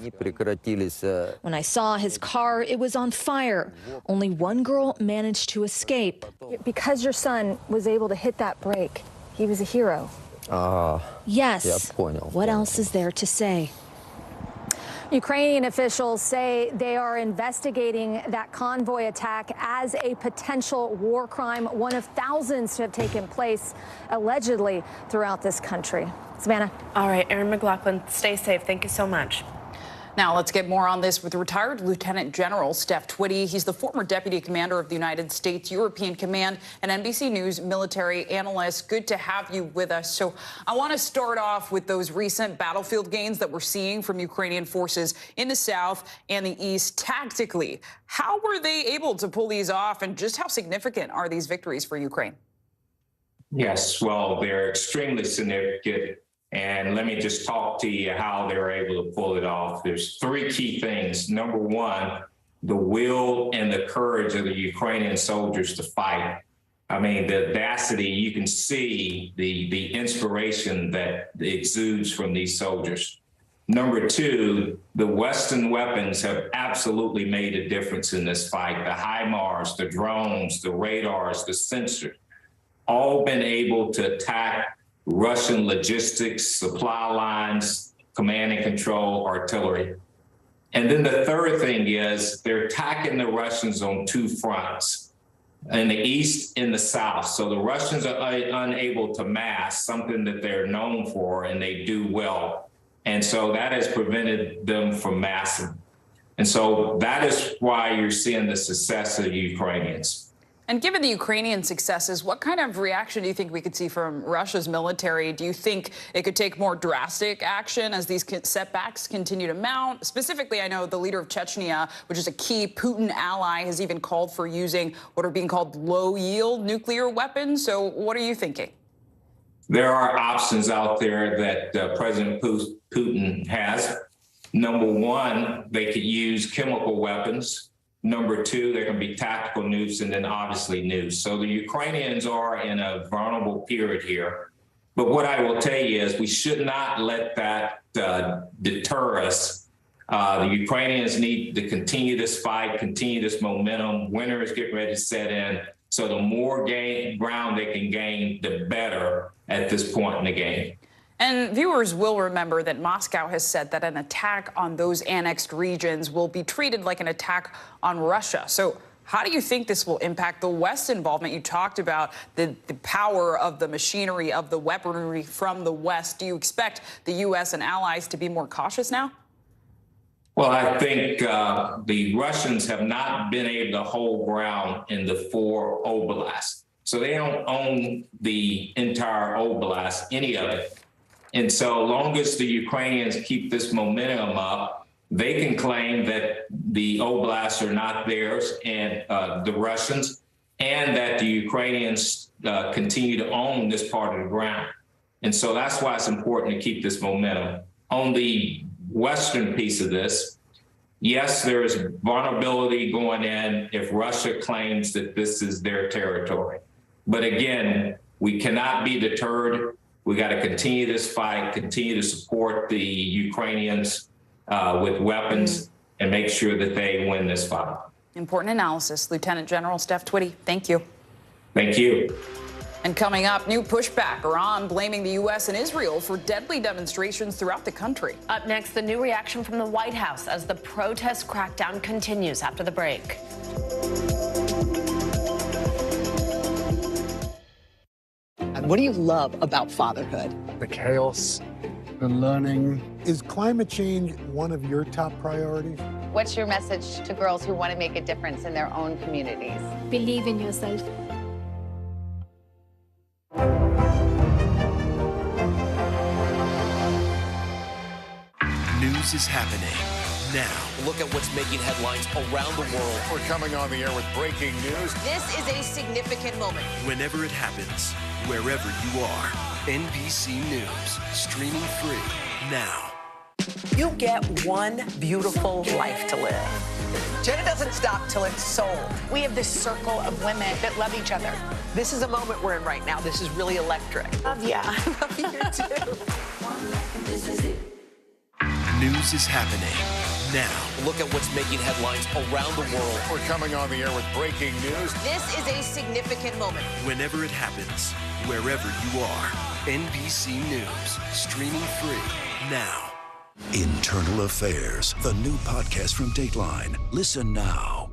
When I saw his car, it was on fire. Only one girl managed to escape. Because your son was able to hit that brake, he was a hero. Yes. What else is there to say? Ukrainian officials say they are investigating that convoy attack as a potential war crime, one of thousands to have taken place allegedly throughout this country. Savannah. All right, Erin McLaughlin, stay safe. Thank you so much. Now, let's get more on this with retired Lieutenant General Steph Twitty. He's the former Deputy Commander of the United States European Command and NBC News military analyst. Good to have you with us. So I want to start off with those recent battlefield gains that we're seeing from Ukrainian forces in the south and the east tactically. How were they able to pull these off, and just how significant are these victories for Ukraine? Yes, well, they're extremely significant. And let me just talk to you how they were able to pull it off. There's three key things. Number one, the will and the courage of the Ukrainian soldiers to fight. I mean, the audacity, you can see the inspiration that exudes from these soldiers. Number two, the Western weapons have absolutely made a difference in this fight. The HIMARS, the drones, the radars, the sensors, all been able to attack Russian logistics, supply lines, command and control, artillery. And then the third thing is they're attacking the Russians on two fronts, in the east and the south. So the Russians are unable to mass, something that they're known for, and they do well. And so that has prevented them from massing. And so that is why you're seeing the success of the Ukrainians. And given the Ukrainian successes, what kind of reaction do you think we could see from Russia's military? Do you think it could take more drastic action as these setbacks continue to mount? Specifically, I know the leader of Chechnya, which is a key Putin ally, has even called for using what are being called low-yield nuclear weapons. So what are you thinking? There are options out there that President Putin has. Number one, they could use chemical weapons. Number two, there can be tactical nukes, and then obviously nukes. So the Ukrainians are in a vulnerable period here. But what I will tell you is we should not let that deter us. The Ukrainians need to continue this fight, continue this momentum. Winter is getting ready to set in. So the more ground they can gain, the better at this point in the game. And viewers will remember that Moscow has said that an attack on those annexed regions will be treated like an attack on Russia. So how do you think this will impact the West's involvement? You talked about the power of the machinery, of the weaponry from the West. Do you expect the U.S. and allies to be more cautious now? Well, I think the Russians have not been able to hold ground in the 4 oblasts. So they don't own the entire oblast, any of it. And so long as the Ukrainians keep this momentum up, they can claim that the oblasts are not theirs, and the Russians, and that the Ukrainians continue to own this part of the ground. And so that's why it's important to keep this momentum. On the Western piece of this, yes, there is vulnerability going in if Russia claims that this is their territory. But again, we cannot be deterred. We got to continue this fight, continue to support the Ukrainians with weapons, and make sure that they win this fight. Important analysis. Lieutenant General Steph Twitty, thank you. Thank you. And coming up, new pushback. Iran blaming the U.S. and Israel for deadly demonstrations throughout the country. Up next, the new reaction from the White House as the protest crackdown continues after the break. What do you love about fatherhood? The chaos, the learning. Is climate change one of your top priorities? What's your message to girls who want to make a difference in their own communities? Believe in yourself. News is happening Now, look at what's making headlines around the world. We're coming on the air with breaking news. This is a significant moment. Whenever it happens, wherever you are. NBC News, streaming free now. You get one beautiful life to live. Jenna doesn't stop till it's sold. We have this circle of women that love each other. This is a moment we're in right now. This is really electric. Love ya. I love you too. News is happening now. Look at what's making headlines around the world. We're coming on the air with breaking news. This is a significant moment. Whenever it happens, wherever you are. NBC News, streaming free now. Internal Affairs, the new podcast from Dateline. Listen now.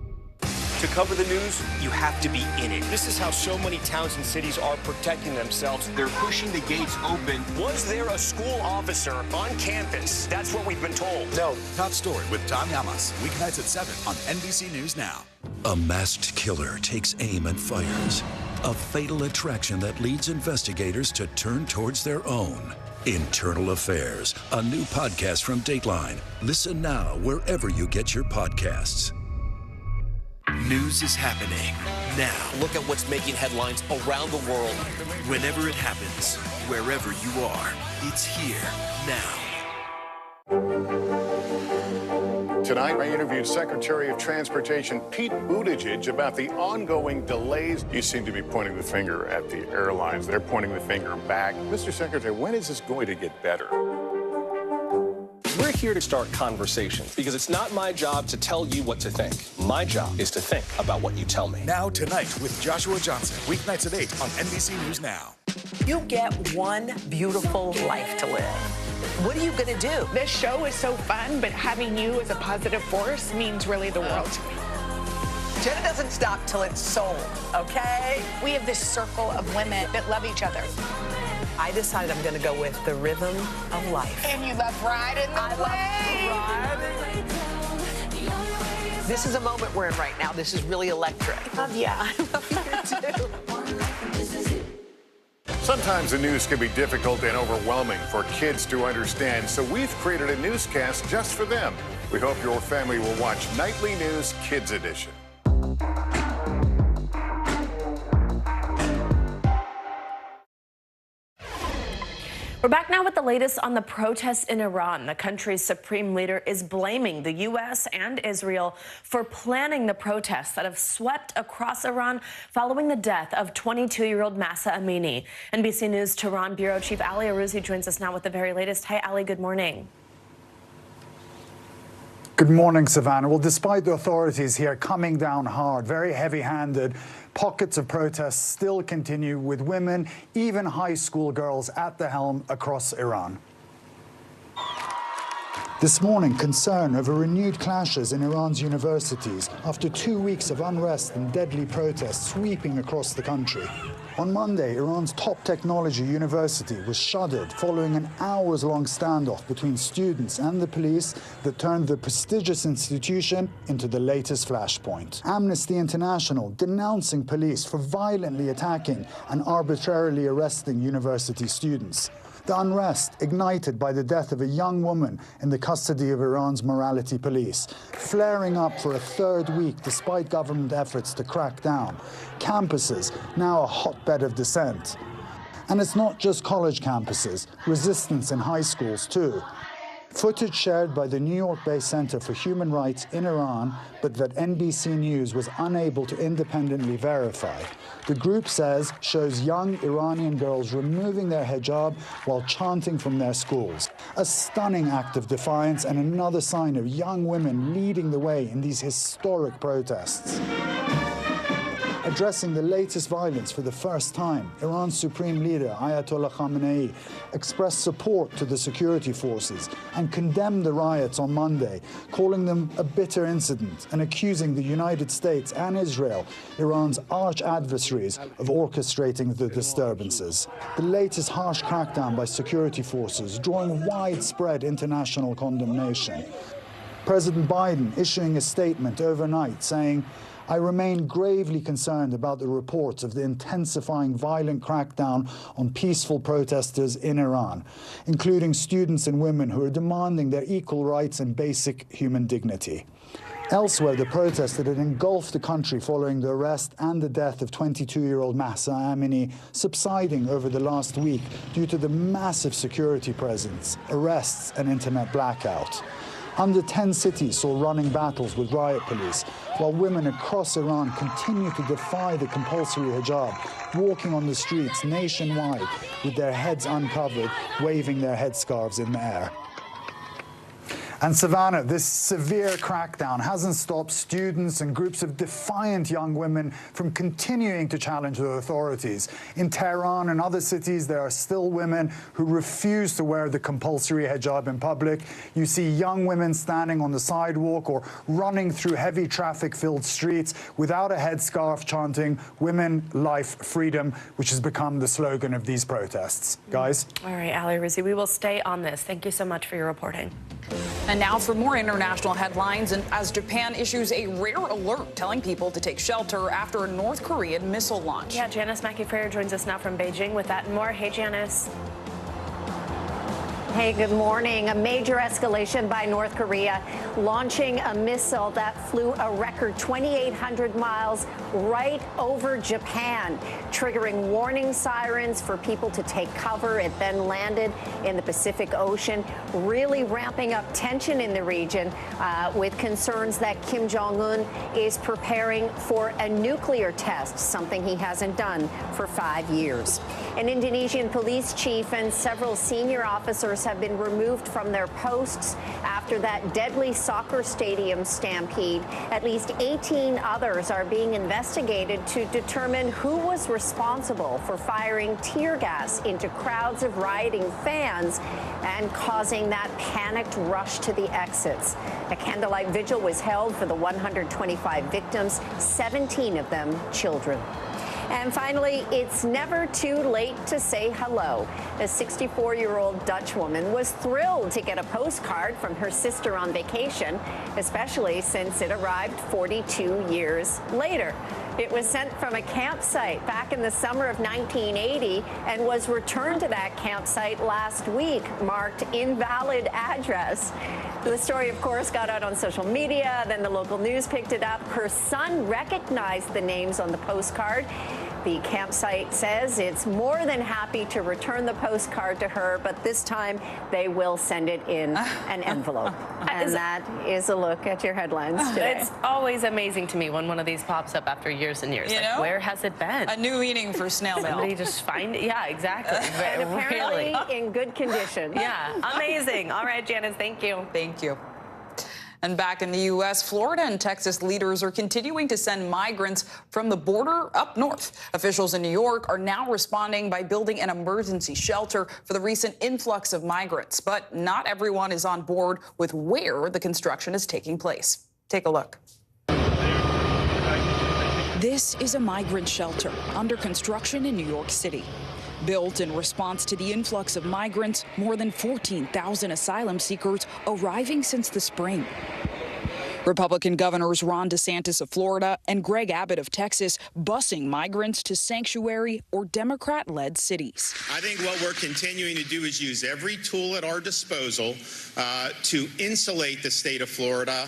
To cover the news, you have to be in it. This is how so many towns and cities are protecting themselves. They're pushing the gates open. Was there a school officer on campus? That's what we've been told. No. Top Story with Tom Yamas, weeknights at 7 on NBC News Now. A masked killer takes aim and fires. A fatal attraction that leads investigators to turn towards their own. Internal Affairs, a new podcast from Dateline. Listen now wherever you get your podcasts. News is happening now. Look at what's making headlines around the world. Whenever it happens, wherever you are, it's here now. Tonight, I interviewed Secretary of Transportation Pete Buttigieg about the ongoing delays. You seem to be pointing the finger at the airlines. They're pointing the finger back. Mr. Secretary, when is this going to get better? We're here to start conversations because it's not my job to tell you what to think. My job is to think about what you tell me. Now Tonight with Joshua Johnson, weeknights at 8 on NBC News Now. You get one beautiful life to live. What are you going to do? This show is so fun, but having you as a positive force means really the world to me. Jenna doesn't stop till it's sold, okay? We have this circle of women that love each other. I decided I'm going to go with the rhythm of life. And you love riding the wave. This is a moment we're in right now. This is really electric. Love ya. I love you too. Sometimes the news can be difficult and overwhelming for kids to understand, so we've created a newscast just for them. We hope your family will watch Nightly News Kids Edition. We're back now with the latest on the protests in Iran. The country's supreme leader is blaming the U.S. and Israel for planning the protests that have swept across Iran following the death of 22-year-old Mahsa Amini. NBC News Tehran Bureau Chief Ali Arouzi joins us now with the very latest. Hi, Ali. Good morning. Good morning, Savannah. Well, despite the authorities here coming down hard, very heavy-handed, pockets of protests still continue with women, even high school girls, at the helm across Iran. This morning, concern over renewed clashes in Iran's universities after 2 weeks of unrest and deadly protests sweeping across the country. On Monday, Iran's top technology university was shuttered following an hours-long standoff between students and the police that turned the prestigious institution into the latest flashpoint. Amnesty International denouncing police for violently attacking and arbitrarily arresting university students. The unrest ignited by the death of a young woman in the custody of Iran's morality police, flaring up for a third week despite government efforts to crack down. Campuses now a hotbed of dissent. And it's not just college campuses, resistance in high schools too. Footage shared by the New York-based Center for Human Rights in Iran, but that NBC News was unable to independently verify. The group says shows young Iranian girls removing their hijab while chanting from their schools. A stunning act of defiance and another sign of young women leading the way in these historic protests. Addressing the latest violence for the first time, Iran's supreme leader, Ayatollah Khamenei, expressed support to the security forces and condemned the riots on Monday, calling them a bitter incident and accusing the United States and Israel, Iran's arch adversaries, of orchestrating the disturbances. The latest harsh crackdown by security forces drawing widespread international condemnation. President Biden issuing a statement overnight saying, "I remain gravely concerned about the reports of the intensifying violent crackdown on peaceful protesters in Iran, including students and women who are demanding their equal rights and basic human dignity." Elsewhere, the protests that had engulfed the country following the arrest and the death of 22-year-old Mahsa Amini subsiding over the last week due to the massive security presence, arrests and internet blackout. Under 10 cities saw running battles with riot police, while women across Iran continue to defy the compulsory hijab, walking on the streets nationwide with their heads uncovered, waving their headscarves in the air. And Savannah, this severe crackdown hasn't stopped students and groups of defiant young women from continuing to challenge the authorities. In Tehran and other cities, there are still women who refuse to wear the compulsory hijab in public. You see young women standing on the sidewalk or running through heavy traffic-filled streets without a headscarf, chanting "Women, Life, Freedom," which has become the slogan of these protests. Guys? All right, Ali Rizzi, we will stay on this. Thank you so much for your reporting. And now for more international headlines, and as Japan issues a rare alert telling people to take shelter after a North Korean missile launch. Yeah, Janice Mackey-Frayer joins us now from Beijing with that and more. Hey, Janice. Hey, good morning. A major escalation by North Korea, launching a missile that flew a record 2,800 miles right over Japan, triggering warning sirens for people to take cover. It then landed in the Pacific Ocean, really ramping up tension in the region with concerns that Kim Jong-un is preparing for a nuclear test, something he hasn't done for 5 years. An Indonesian police chief and several senior officers have been removed from their posts after that deadly soccer stadium stampede. At least 18 others are being investigated to determine who was responsible for firing tear gas into crowds of rioting fans and causing that panicked rush to the exits. A candlelight vigil was held for the 125 victims, 17 of them children. And finally, it's never too late to say hello. A 64-year-old Dutch woman was thrilled to get a postcard from her sister on vacation, especially since it arrived 42 years later. It was sent from a campsite back in the summer of 1980 and was returned to that campsite last week, marked invalid address. The story, of course, got out on social media. Then the local news picked it up. Her son recognized the names on the postcard. The campsite says it's more than happy to return the postcard to her, but this time they will send it in an envelope. And that is a look at your headlines today. It's always amazing to me when one of these pops up after years and years. You know? Where has it been? A new meaning for snail mail. Somebody just find it. Yeah, exactly. And apparently in good condition. Yeah, amazing. All right, Janice, thank you. Thank you. And back in the U.S., Florida and Texas leaders are continuing to send migrants from the border up north. Officials in New York are now responding by building an emergency shelter for the recent influx of migrants. But not everyone is on board with where the construction is taking place. Take a look. This is a migrant shelter under construction in New York City. Built in response to the influx of migrants, more than 14,000 asylum seekers arriving since the spring. Republican governors Ron DeSantis of Florida and Greg Abbott of Texas busing migrants to sanctuary or Democrat-led cities. I think what we're continuing to do is use every tool at our disposal to insulate the state of Florida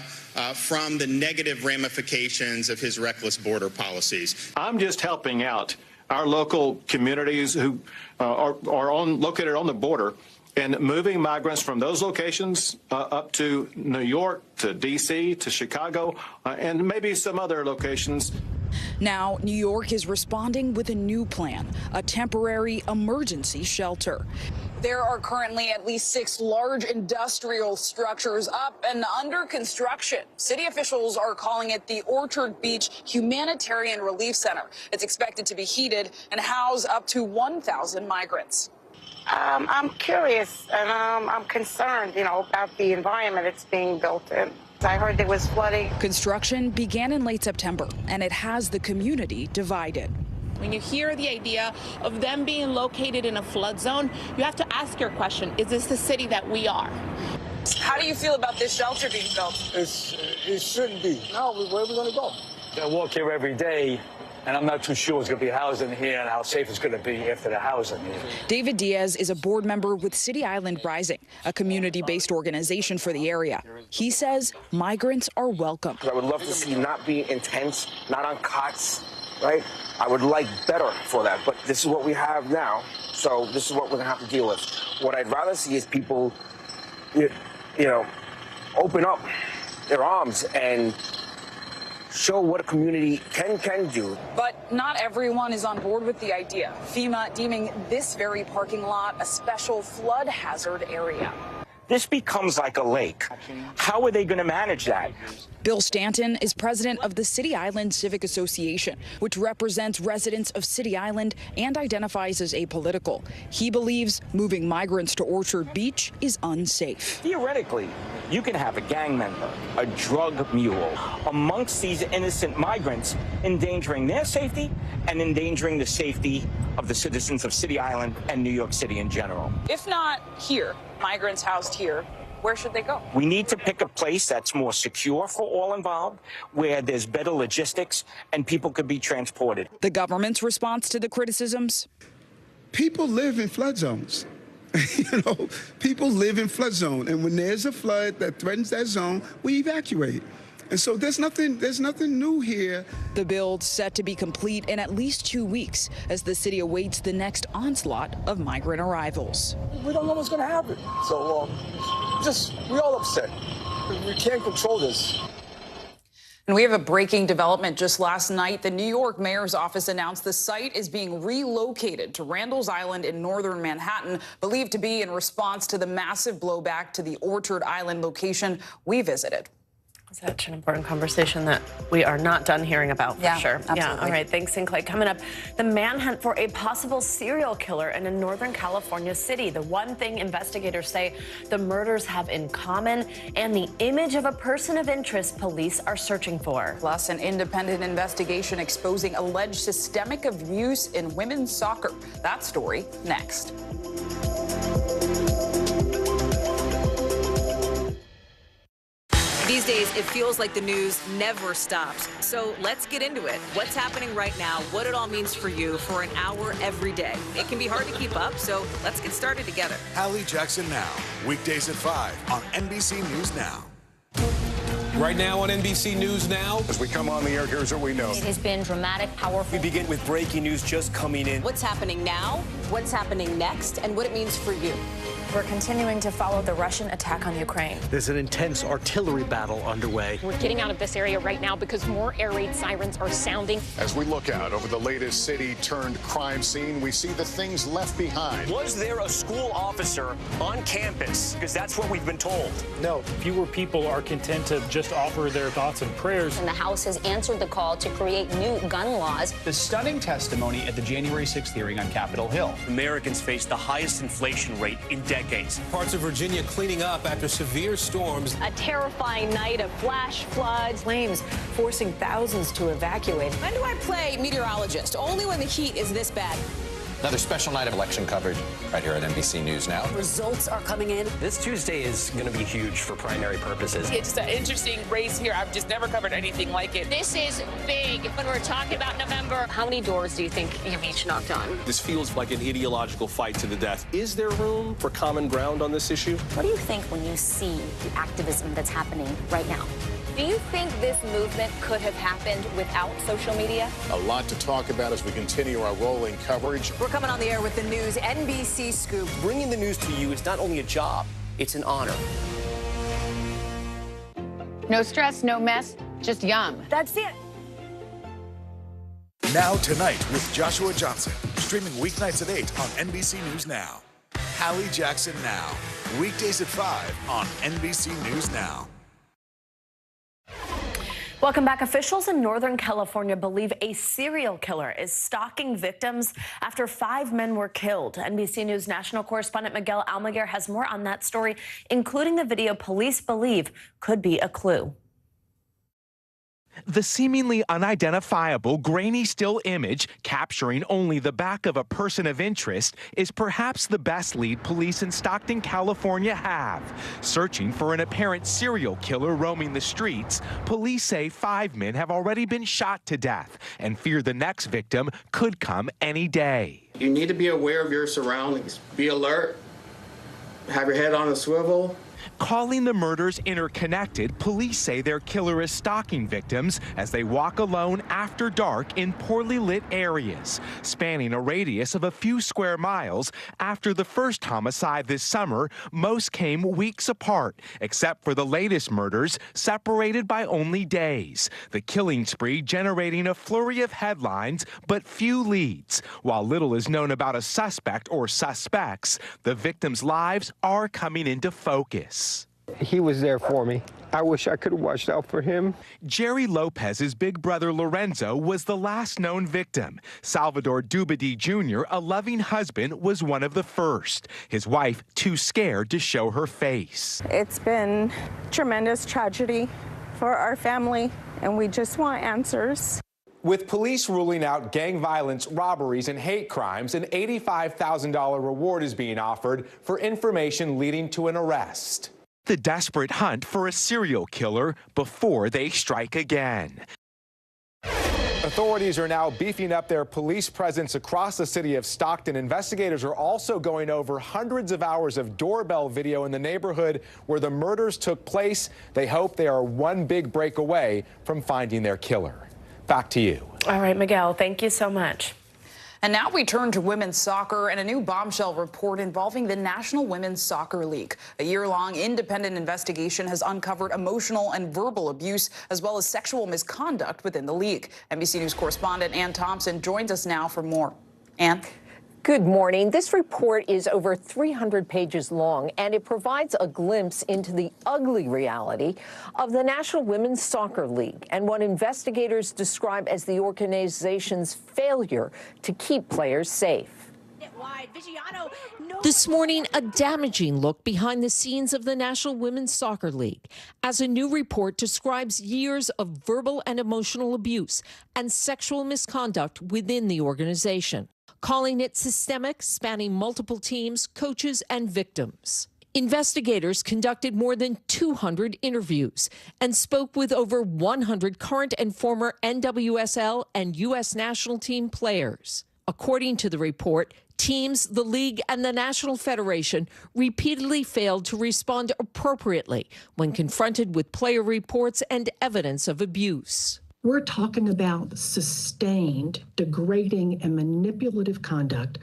from the negative ramifications of his reckless border policies. I'm just helping out our local communities who are located on the border and moving migrants from those locations up to New York, to D.C., to Chicago, and maybe some other locations. Now, New York is responding with a new plan, a temporary emergency shelter. There are currently at least 6 large industrial structures up and under construction. City officials are calling it the Orchard Beach Humanitarian Relief Center. It's expected to be heated and house up to 1,000 migrants. I'm curious and I'm concerned, about the environment it's being built in. I heard there was flooding. Construction began in late September, and it has the community divided. When you hear the idea of them being located in a flood zone, you have to ask your question, is this the city that we are? How do you feel about this shelter being built? It shouldn't be. No, where are we going to go? I walk here every day, and I'm not too sure it's going to be housing here and how safe it's going to be after the housing here. David Diaz is a board member with City Island Rising, a community-based organization for the area. He says migrants are welcome. I would love to see not be intense, not on cots, right? I would like better for that, but this is what we have now, so this is what we're going to have to deal with. What I'd rather see is people, you know, open up their arms and show what a community can do. But not everyone is on board with the idea. FEMA deeming this very parking lot a special flood hazard area. This becomes like a lake. How are they going to manage that? Bill Stanton is president of the City Island Civic Association, which represents residents of City Island and identifies as apolitical. He believes moving migrants to Orchard Beach is unsafe. Theoretically, you can have a gang member, a drug mule, amongst these innocent migrants, endangering their safety and endangering the safety of the citizens of City Island and New York City in general. If not here, migrants housed here, where should they go? We need to pick a place that's more secure for all involved, where there's better logistics and people could be transported. The government's response to the criticisms? People live in flood zones. You know, people live in flood zone, and when there's a flood that threatens that zone, we evacuate. And so there's nothing new here. The build set to be complete in at least 2 weeks as the city awaits the next onslaught of migrant arrivals. We don't know what's going to happen. So we're all upset. We can't control this. And we have a breaking development just last night. The New York mayor's office announced the site is being relocated to Randall's Island in northern Manhattan, believed to be in response to the massive blowback to the Orchard Island location we visited. Such an important conversation that we are not done hearing about, for sure. Absolutely. Yeah, all right, thanks, Clay. Coming up, the manhunt for a possible serial killer in a Northern California city. The one thing investigators say the murders have in common, and the image of a person of interest police are searching for. Plus, an independent investigation exposing alleged systemic abuse in women's soccer. That story next. These days, it feels like the news never stops. So let's get into it. What's happening right now, what it all means for you for an hour every day. It can be hard to keep up, so let's get started together. Hallie Jackson Now, weekdays at 5 on NBC News Now. Right now on NBC News Now. As we come on the air, here's what we know. It has been dramatic, powerful. We begin with breaking news just coming in. What's happening now, what's happening next, and what it means for you. We're continuing to follow the Russian attack on Ukraine. There's an intense artillery battle underway. We're getting out of this area right now because more air raid sirens are sounding. As we look out over the latest city-turned-crime scene, we see the things left behind. Was there a school officer on campus? Because that's what we've been told. No, fewer people are content to just offer their thoughts and prayers. And the House has answered the call to create new gun laws. The stunning testimony at the January 6th hearing on Capitol Hill. Americans face the highest inflation rate in decades. Parts of Virginia cleaning up after severe storms. A terrifying night of flash floods. Flames forcing thousands to evacuate. When do I play meteorologist? Only when the heat is this bad. Another special night of election coverage right here at NBC News Now. Results are coming in. This Tuesday is going to be huge for primary purposes. It's an interesting race here. I've just never covered anything like it. This is big. When we're talking about November, how many doors do you think you've each knocked on? This feels like an ideological fight to the death. Is there room for common ground on this issue? What do you think when you see the activism that's happening right now? Do you think this movement could have happened without social media? A lot to talk about as we continue our rolling coverage. We're coming on the air with the news NBC Scoop. Bringing the news to you is not only a job, it's an honor. No stress, no mess, just yum. That's it. Now Tonight with Joshua Johnson, streaming weeknights at 8 on NBC News Now. Hallie Jackson Now, weekdays at 5 on NBC News Now. Welcome back. Officials in Northern California believe a serial killer is stalking victims after 5 men were killed. NBC News national correspondent Miguel Almaguer has more on that story, including the video police believe could be a clue. The seemingly unidentifiable, grainy still image capturing only the back of a person of interest is perhaps the best lead police in Stockton, California have. Searching for an apparent serial killer roaming the streets, police say 5 men have already been shot to death and fear the next victim could come any day. You need to be aware of your surroundings. Be alert. Have your head on a swivel. Calling the murders interconnected, police say their killer is stalking victims as they walk alone after dark in poorly lit areas, spanning a radius of a few square miles. After the first homicide this summer, most came weeks apart, except for the latest murders, separated by only days. The killing spree generating a flurry of headlines, but few leads. While little is known about a suspect or suspects, the victims' lives are coming into focus. He was there for me. I wish I could have watched out for him. Jerry Lopez's big brother Lorenzo was the last known victim. Salvador Dubedy Jr., a loving husband, was one of the first. His wife too scared to show her face. It's been tremendous tragedy for our family, and we just want answers. With police ruling out gang violence, robberies, and hate crimes, an $85,000 reward is being offered for information leading to an arrest. The desperate hunt for a serial killer before they strike again. Authorities are now beefing up their police presence across the city of Stockton. Investigators are also going over hundreds of hours of doorbell video in the neighborhood where the murders took place. They hope they are one big break away from finding their killer. Back to you. All right, Miguel, thank you so much. And now we turn to women's soccer and a new bombshell report involving the National Women's Soccer League. A year-long independent investigation has uncovered emotional and verbal abuse as well as sexual misconduct within the league. NBC News correspondent Ann Thompson joins us now for more. Ann? Good morning. This report is over 300 pages long, and it provides a glimpse into the ugly reality of the National Women's Soccer League and what investigators describe as the organization's failure to keep players safe. This morning, a damaging look behind the scenes of the National Women's Soccer League, as a new report describes years of verbal and emotional abuse and sexual misconduct within the organization, calling it systemic, spanning multiple teams, coaches, and victims. Investigators conducted more than 200 interviews and spoke with over 100 current and former NWSL and U.S. national team players. According to the report, teams, the league, and the National Federation repeatedly failed to respond appropriately when confronted with player reports and evidence of abuse. We're talking about sustained, degrading, and manipulative conduct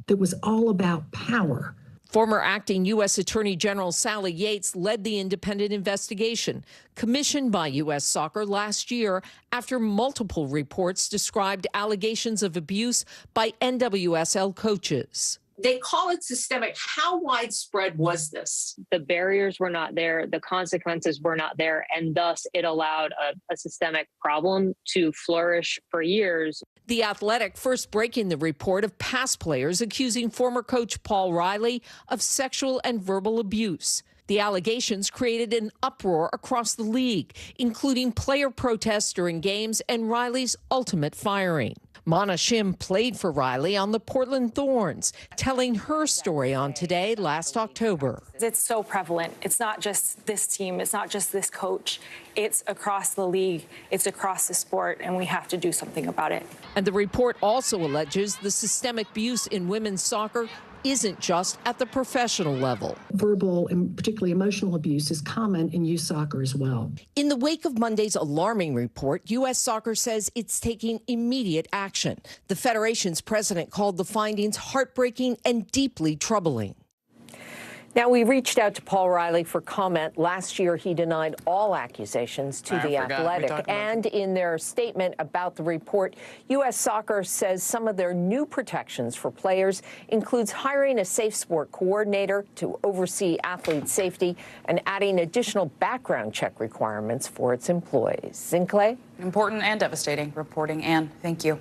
that was all about power. Former acting U.S. Attorney General Sally Yates led the independent investigation commissioned by U.S. Soccer last year after multiple reports described allegations of abuse by NWSL coaches. They call it systemic. How widespread was this? The barriers were not there, the consequences were not there, and thus it allowed a systemic problem to flourish for years. The Athletic first breaking the report of past players accusing former coach Paul Riley of sexual and verbal abuse. The allegations created an uproar across the league, including player protests during games and Riley's ultimate firing. Mana Shim played for Riley on the Portland Thorns, telling her story on Today last October. It's so prevalent. It's not just this team. It's not just this coach. It's across the league. It's across the sport, and we have to do something about it. And the report also alleges the systemic abuse in women's soccer isn't just at the professional level. Verbal and particularly emotional abuse is common in youth soccer as well. In the wake of Monday's alarming report, U.S. Soccer says it's taking immediate action. The Federation's president called the findings heartbreaking and deeply troubling. Now, we reached out to Paul Riley for comment. Last year, he denied all accusations to The Athletic. And in their statement about the report, U.S. Soccer says some of their new protections for players includes hiring a safe sport coordinator to oversee athlete safety and adding additional background check requirements for its employees. Sinclair? Important and devastating reporting, Ann. Thank you.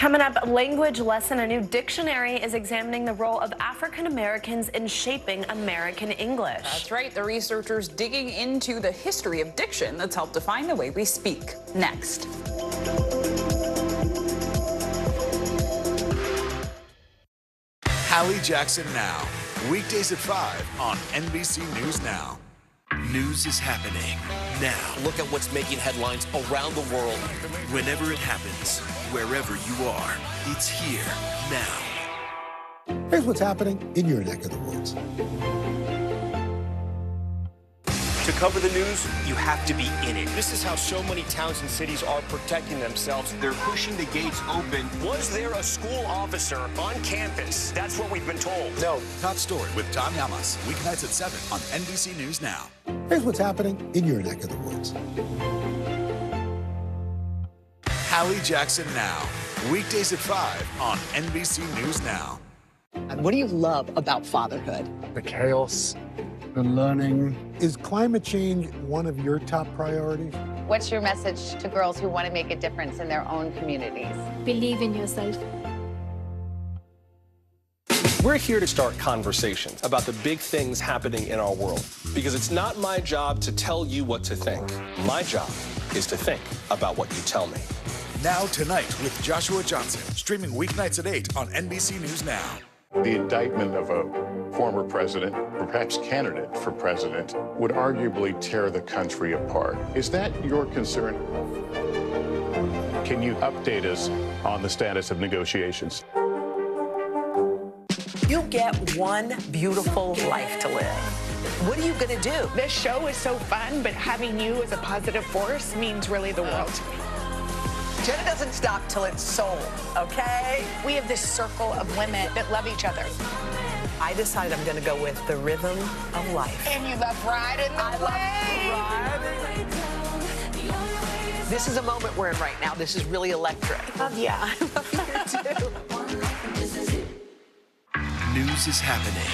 Coming up, language lesson. A new dictionary is examining the role of African Americans in shaping American English. That's right. The researchers digging into the history of diction that's helped define the way we speak. Next. Hallie Jackson Now. Weekdays at 5 on NBC News Now. News is happening now. Look at what's making headlines around the world. Whenever it happens, wherever you are, it's here now. Here's what's happening in your neck of the woods. To cover the news, you have to be in it. This is how so many towns and cities are protecting themselves. They're pushing the gates open. Was there a school officer on campus? That's what we've been told. No. Top story with Tom Yamas. Weeknights at 7 on NBC News Now. Here's what's happening in your neck of the woods. Hallie Jackson Now. Weekdays at 5 on NBC News Now. And what do you love about fatherhood? The chaos, the learning. Is climate change one of your top priorities? What's your message to girls who want to make a difference in their own communities? Believe in yourself. We're here to start conversations about the big things happening in our world, because it's not my job to tell you what to think. My job is to think about what you tell me. Now Tonight with Joshua Johnson, streaming weeknights at 8 on NBC News Now. The indictment of a former president, or perhaps candidate for president, would arguably tear the country apart. Is that your concern? Can you update us on the status of negotiations? You get one beautiful life to live. What are you going to do? This show is so fun, but having you as a positive force means really the world to me. Jenna doesn't stop till it's sold, okay? We have this circle of women that love each other. I decided I'm going to go with the rhythm of life. And you love riding the wave. This is a moment we're in right now. This is really electric. Yeah. I love you too. News is happening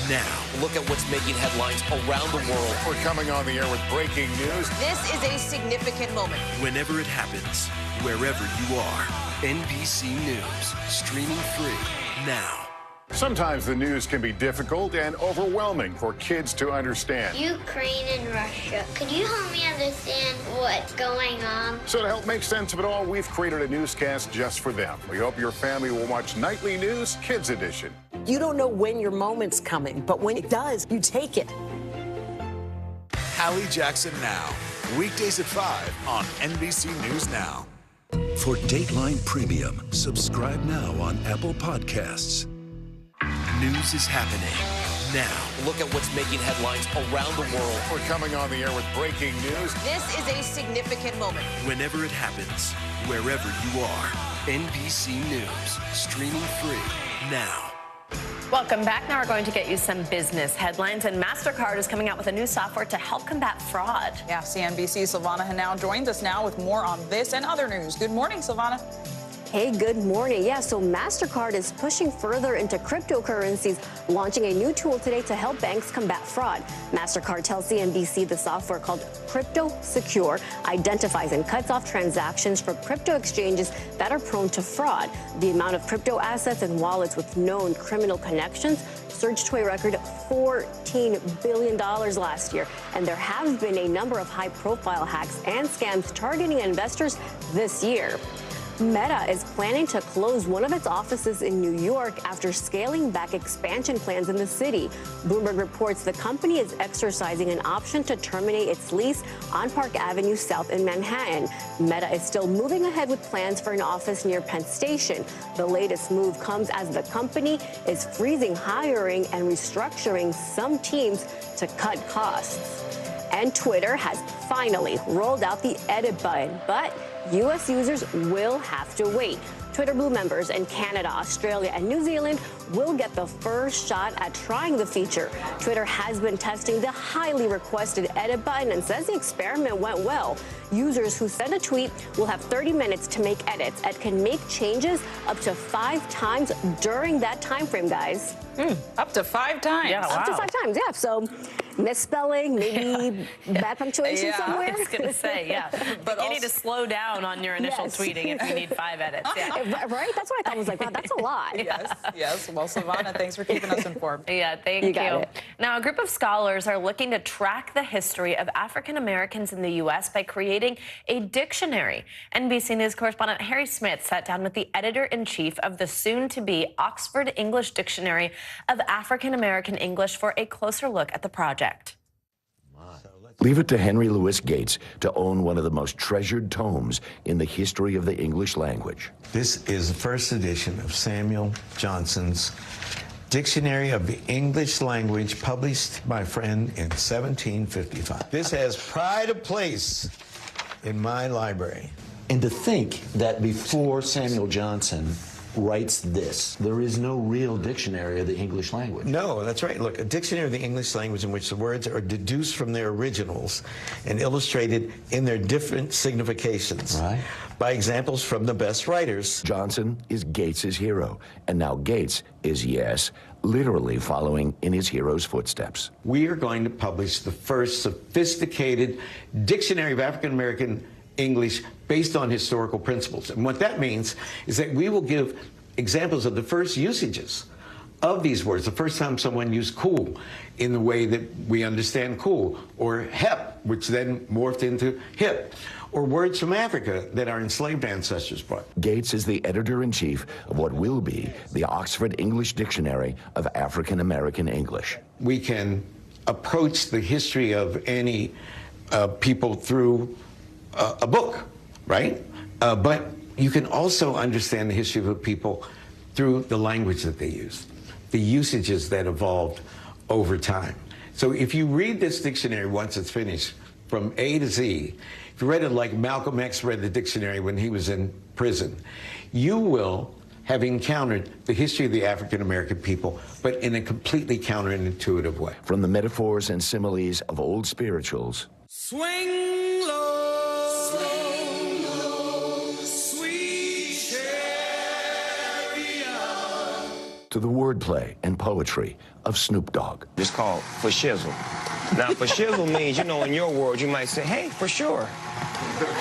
now. Look at what's making headlines around the world. We're coming on the air with breaking news. This is a significant moment. Whenever it happens, wherever you are, NBC News, streaming free now. Sometimes the news can be difficult and overwhelming for kids to understand. Ukraine and Russia. Could you help me understand what's going on? So to help make sense of it all, we've created a newscast just for them. We hope your family will watch Nightly News Kids Edition. You don't know when your moment's coming, but when it does, you take it. Hallie Jackson Now. Weekdays at 5 on NBC News Now. For Dateline Premium, subscribe now on Apple Podcasts. News is happening now. Look at what's making headlines around the world. We're coming on the air with breaking news. This is a significant moment. Whenever it happens, wherever you are, NBC News, streaming free now. Welcome back. Now we're going to get you some business headlines, and MasterCard is coming out with a new software to help combat fraud. Yeah, CNBC's Silvana Henao joins us now with more on this and other news. Good morning, Silvana. Hey, good morning. Yeah, so MasterCard is pushing further into cryptocurrencies, launching a new tool today to help banks combat fraud. MasterCard tells CNBC the software called Crypto Secure identifies and cuts off transactions from crypto exchanges that are prone to fraud. The amount of crypto assets and wallets with known criminal connections surged to a record $14 billion last year. And there have been a number of high-profile hacks and scams targeting investors this year. Meta is planning to close one of its offices in New York after scaling back expansion plans in the city. Bloomberg reports the company is exercising an option to terminate its lease on Park Avenue South in Manhattan. Meta is still moving ahead with plans for an office near Penn Station. The latest move comes as the company is freezing hiring and restructuring some teams to cut costs. And Twitter has finally rolled out the edit button, but U.S. users will have to wait. Twitter Blue members in Canada, Australia, and New Zealand will get the first shot at trying the feature. Twitter has been testing the highly requested edit button and says the experiment went well. Users who send a tweet will have 30 minutes to make edits and can make changes up to 5 times during that time frame, guys. Up to 5 times? Yeah, wow. Up to 5 times, yeah. So misspelling, maybe bad punctuation somewhere. I was going to say, yeah. But you need to slow down on your initial tweeting if you need 5 edits. Yeah. Right? That's what I thought. I was like, wow, that's a lot. Yes. Well, Savannah, thanks for keeping us informed. Yeah, thank you. Now, a group of scholars are looking to track the history of African Americans in the U.S. by creating a dictionary. NBC News correspondent Harry Smith sat down with the editor-in-chief of the soon-to-be Oxford English Dictionary of African American English for a closer look at the project. Leave it to Henry Louis Gates to own one of the most treasured tomes in the history of the English language. This is the first edition of Samuel Johnson's Dictionary of the English Language, published, my friend, in 1755. This has pride of place in my library. And to think that before Samuel Johnson writes this, there is no real dictionary of the English language. No, that's right. Look, a dictionary of the English language in which the words are deduced from their originals and illustrated in their different significations by examples from the best writers. Johnson is Gates's hero, and now Gates is, yes, literally following in his hero's footsteps. We are going to publish the first sophisticated dictionary of African American English based on historical principles. And what that means is that we will give examples of the first usages of these words, the first time someone used cool in the way that we understand cool, or hep, which then morphed into hip, or words from Africa that our enslaved ancestors brought. Gates is the editor-in-chief of what will be the Oxford English Dictionary of African American English. We can approach the history of any people through a book, right? But you can also understand the history of a people through the language that they use, the usages that evolved over time. So if you read this dictionary once it's finished, from A to Z, if you read it like Malcolm X read the dictionary when he was in prison, you will have encountered the history of the African American people, but in a completely counterintuitive way. From the metaphors and similes of old spirituals, swing low, sweet chariot, to the wordplay and poetry of Snoop Dogg. It's called for shizzle. Now, for shizzle means, you know, in your world, you might say, hey, for sure.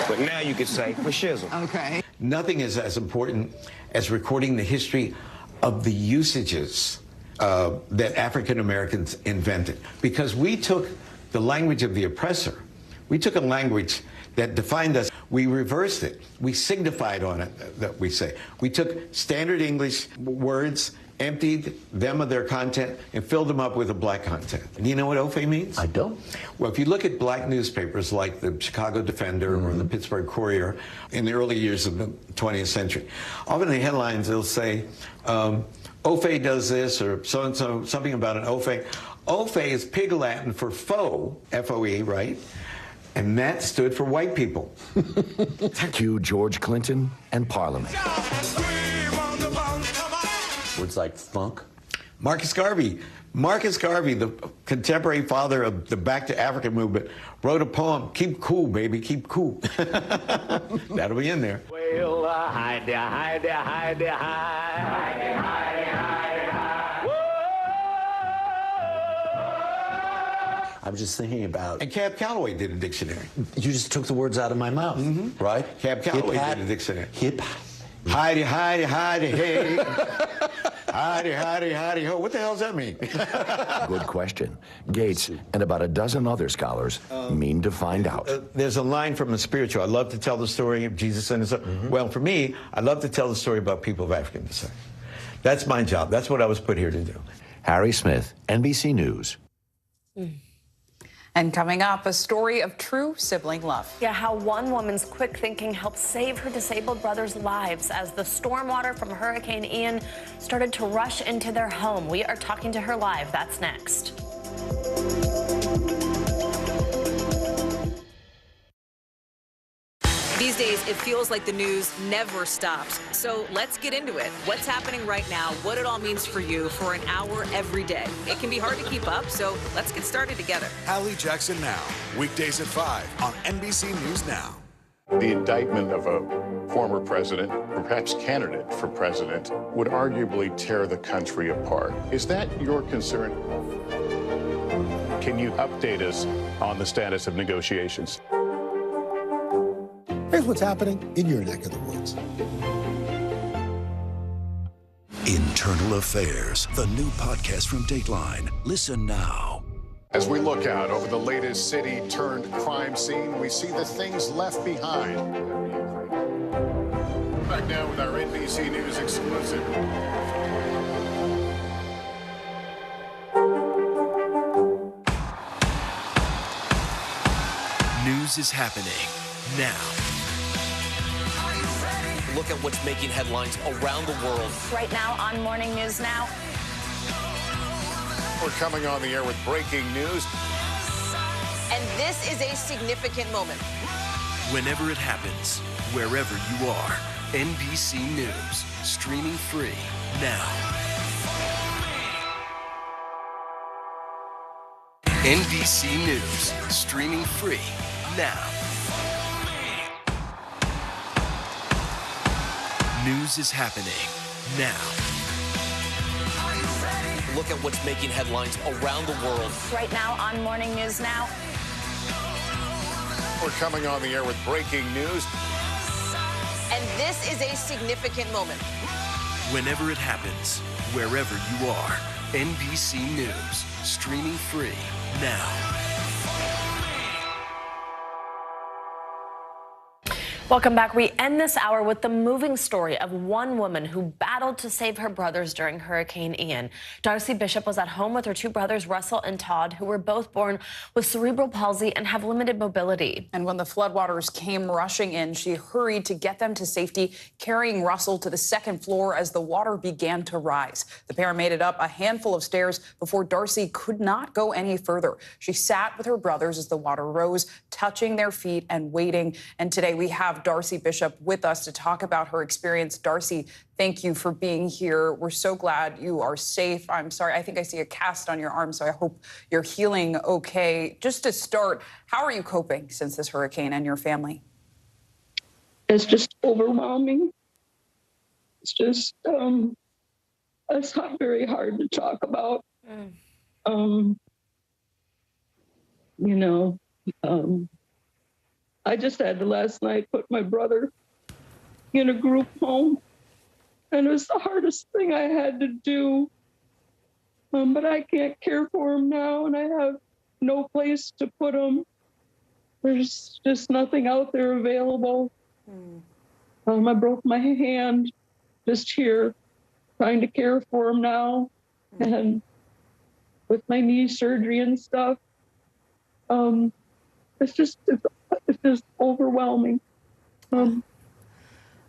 But now you could say for shizzle. Okay. Nothing is as important as recording the history of the usages that African Americans invented. Because we took the language of the oppressor, we took a language that defined us, we reversed it, we signified on it, that we say. We took standard English words, emptied them of their content, and filled them up with a black content. And you know what Ofe means? I don't. Well, if you look at black newspapers like the Chicago Defender or the Pittsburgh Courier in the early years of the 20th century, often in the headlines they'll say, Ofe does this, or so-and-so, something about an Ofe. Ofe is Pig Latin for foe, F-O-E, right? And that stood for white people. Cue George Clinton and Parliament. Words like funk. Marcus Garvey, the contemporary father of the Back to Africa movement, wrote a poem, Keep Cool, Baby, Keep Cool. That'll be in there. Well, hide there, hide there, hide there, hide. Hide there, hide there, hide there, hide. I was just thinking about... And Cab Calloway did a dictionary. You just took the words out of my mouth, right? Cab Calloway did a dictionary. Hip. Hidey, hidey, hidey, hey. Hidey, hidey, hidey, ho. What the hell does that mean? Good question. Gates and about a dozen other scholars mean to find out. There's a line from a spiritual. I love to tell the story of Jesus and his... Well, for me, I love to tell the story about people of African descent. That's my job. That's what I was put here to do. Harry Smith, NBC News. And coming up, a story of true sibling love. Yeah, how one woman's quick thinking helped save her disabled brothers' lives as the stormwater from Hurricane Ian started to rush into their home. We are talking to her live. That's next. These days, it feels like the news never stops. So let's get into it. What's happening right now, what it all means for you for an hour every day. It can be hard to keep up, so let's get started together. Hallie Jackson Now, weekdays at 5 on NBC News Now. The indictment of a former president, or perhaps candidate for president, would arguably tear the country apart. Is that your concern? Can you update us on the status of negotiations? Here's what's happening in your neck of the woods. Internal Affairs, the new podcast from Dateline. Listen now. As we look out over the latest city-turned-crime scene, we see the things left behind. Back now with our NBC News exclusive. News is happening now. Look at what's making headlines around the world. Right now on Morning News Now. We're coming on the air with breaking news. And this is a significant moment. Whenever it happens, wherever you are, NBC News, streaming free now. NBC News, streaming free now. News is happening now. Look at what's making headlines around the world. Right now on Morning News Now. We're coming on the air with breaking news. And this is a significant moment. Whenever it happens, wherever you are, NBC News, streaming free now. Welcome back. We end this hour with the moving story of one woman who battled to save her brothers during Hurricane Ian. Darcy Bishop was at home with her two brothers, Russell and Todd, who were both born with cerebral palsy and have limited mobility. And when the floodwaters came rushing in, she hurried to get them to safety, carrying Russell to the second floor as the water began to rise. The pair made it up a handful of stairs before Darcy could not go any further. She sat with her brothers as the water rose, touching their feet and waiting. And today we have Darcy Bishop with us to talk about her experience. Darcy, thank you for being here. We're so glad you are safe. I'm sorry, I think I see a cast on your arm, so I hope you're healing okay. Just to start, how are you coping since this hurricane and your family? It's just overwhelming. It's just, it's not very hard to talk about. I just had to last night put my brother in a group home, and it was the hardest thing I had to do. But I can't care for him now, and I have no place to put him. There's just nothing out there available. I broke my hand just here trying to care for him now, and with my knee surgery and stuff. It's just overwhelming.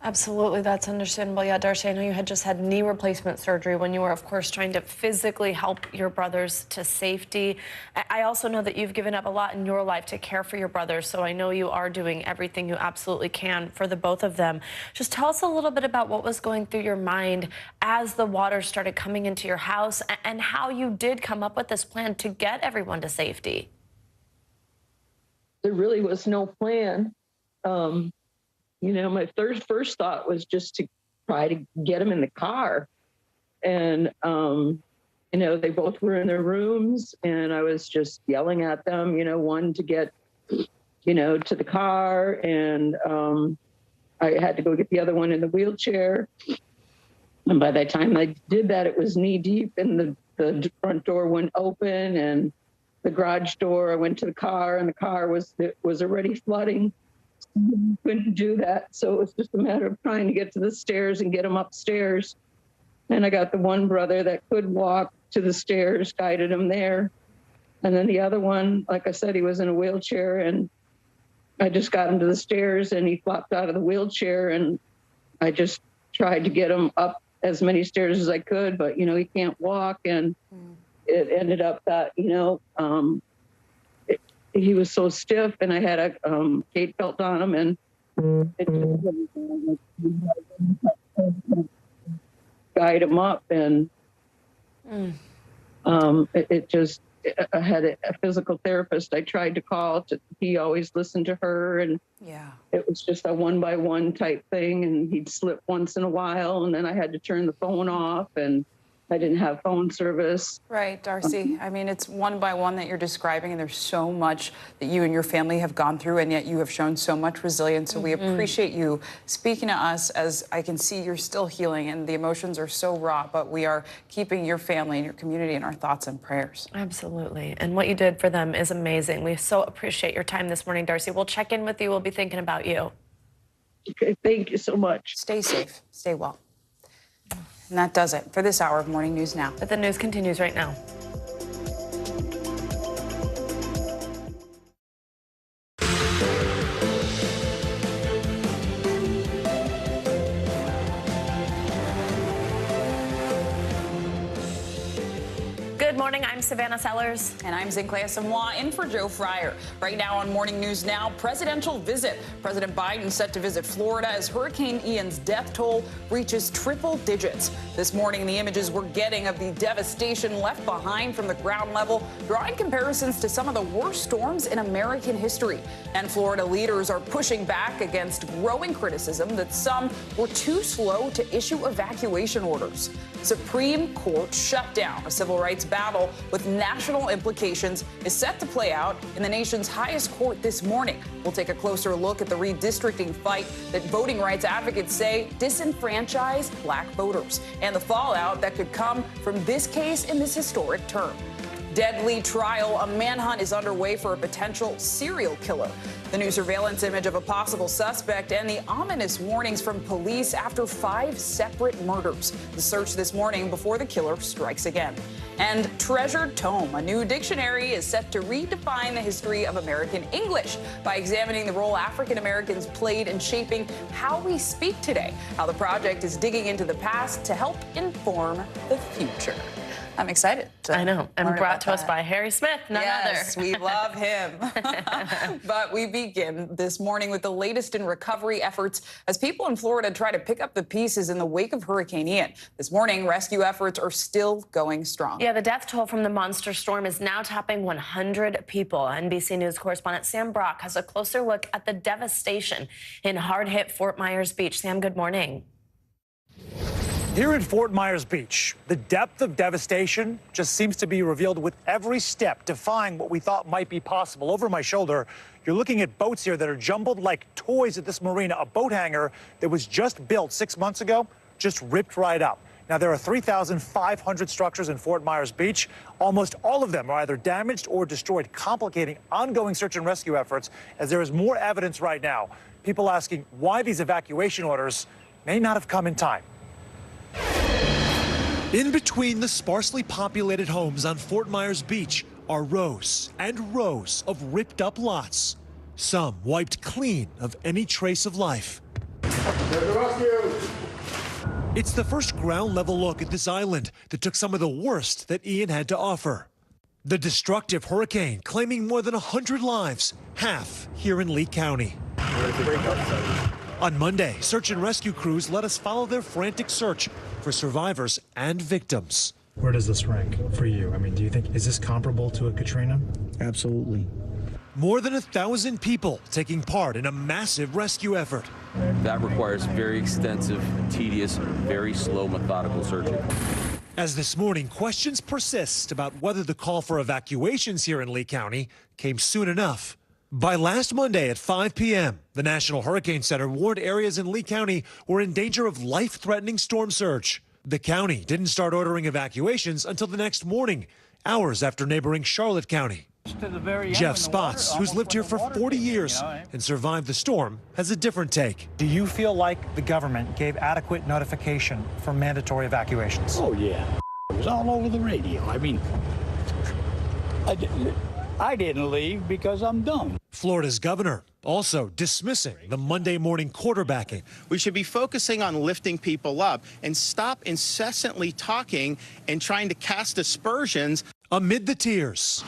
Absolutely, that's understandable. Yeah, Darcy, I know you had just had knee replacement surgery when you were, of course, trying to physically help your brothers to safety. I also know that you've given up a lot in your life to care for your brothers, so I know you are doing everything you absolutely can for the both of them. Just tell us a little bit about what was going through your mind as the water started coming into your house and how you did come up with this plan to get everyone to safety. There really was no plan. My first thought was just to try to get them in the car. And, they both were in their rooms, and I was just yelling at them, one to get, to the car. And I had to go get the other one in the wheelchair. And by the time I did that, it was knee deep, and the front door went open, and the garage door, I went to the car, and the car was already flooding. Couldn't do that. So it was just a matter of trying to get to the stairs and get him upstairs. And I got the one brother that could walk to the stairs, guided him there. And then the other one, like I said, he was in a wheelchair, and I just got him to the stairs, and he flopped out of the wheelchair, and I just tried to get him up as many stairs as I could, but, he can't walk. And it ended up that, he was so stiff, and I had a gate belt on him, and it just guide him up, and I had a physical therapist I tried to call. He always listened to her, and it was just a one-by-one type thing, and he'd slip once in a while, and then I had to turn the phone off, and I didn't have phone service. Right, Darcy. I mean, it's one by one that you're describing, and there's so much that you and your family have gone through, and yet you have shown so much resilience. So we appreciate you speaking to us. As I can see, you're still healing, and the emotions are so raw, but we are keeping your family and your community in our thoughts and prayers. Absolutely. And what you did for them is amazing. We so appreciate your time this morning, Darcy. We'll check in with you. We'll be thinking about you. Okay, thank you so much. Stay safe. Stay well. And that does it for this hour of Morning News Now. But the news continues right now. Good morning, I'm Savannah Sellers. And I'm Zinclea Samoa, in for Joe Fryer. Right now on Morning News Now, presidential visit. President Biden set to visit Florida as Hurricane Ian's death toll reaches triple digits. This morning, the images we're getting of the devastation left behind from the ground level, drawing comparisons to some of the worst storms in American history. And Florida leaders are pushing back against growing criticism that some were too slow to issue evacuation orders. Supreme Court shutdown, a civil rights battle with national implications, is set to play out in the nation's highest court this morning. We'll take a closer look at the redistricting fight that voting rights advocates say disenfranchised black voters and the fallout that could come from this case in this historic term. Deadly trial. A manhunt is underway for a potential serial killer. The new surveillance image of a possible suspect and the ominous warnings from police after 5 separate murders. The search this morning before the killer strikes again. And Treasured Tome, a new dictionary, is set to redefine the history of American English by examining the role African Americans played in shaping how we speak today. How the project is digging into the past to help inform the future. I'm excited. I know. And brought to us by Harry Smith, none other. Yes, we love him. But we begin this morning with the latest in recovery efforts as people in Florida try to pick up the pieces in the wake of Hurricane Ian. This morning, rescue efforts are still going strong. Yeah, the death toll from the monster storm is now topping 100 people. NBC News correspondent Sam Brock has a closer look at the devastation in hard-hit Fort Myers Beach. Sam, good morning. Here in Fort Myers Beach, the depth of devastation just seems to be revealed with every step, defying what we thought might be possible. Over my shoulder, you're looking at boats here that are jumbled like toys at this marina. A boat hangar that was just built 6 months ago just ripped right up. Now, there are 3,500 structures in Fort Myers Beach. Almost all of them are either damaged or destroyed, complicating ongoing search and rescue efforts as there is more evidence right now. People asking why these evacuation orders may not have come in time. In between the sparsely populated homes on Fort Myers Beach are rows and rows of ripped up lots, some wiped clean of any trace of life. It's the first ground level look at this island that took some of the worst that Ian had to offer. The destructive hurricane claiming more than 100 lives, half here in Lee County. On Monday, search and rescue crews let us follow their frantic search for survivors and victims. Where does this rank for you? I mean, do you think, is this comparable to a Katrina? Absolutely. More than 1,000 people taking part in a massive rescue effort. That requires very extensive, tedious, very slow, methodical searching. As this morning, questions persist about whether the call for evacuations here in Lee County came soon enough. By last Monday at 5 p.m., the National Hurricane Center warned areas in Lee County were in danger of life-threatening storm surge. The county didn't start ordering evacuations until the next morning, hours after neighboring Charlotte County. Jeff Spotts, who's lived here for 40 years and survived the storm, has a different take. Do you feel like the government gave adequate notification for mandatory evacuations? Oh, yeah. It was all over the radio. I mean, I didn't leave because I'm dumb. Florida's governor also dismissing the Monday morning quarterbacking. We should be focusing on lifting people up and stop incessantly talking and trying to cast aspersions. Amid the tears.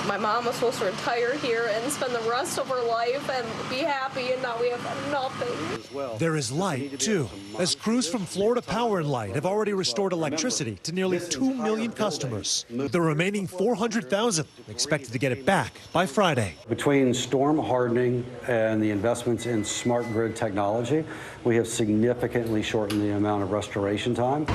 My mom was supposed to retire here and spend the rest of her life and be happy, and now we have nothing. There is light, too, as crews from Florida Power and Light have already restored electricity to nearly 2 million customers. The remaining 400,000 expected to get it back by Friday. Between storm hardening and the investments in smart grid technology, we have significantly shortened the amount of restoration time.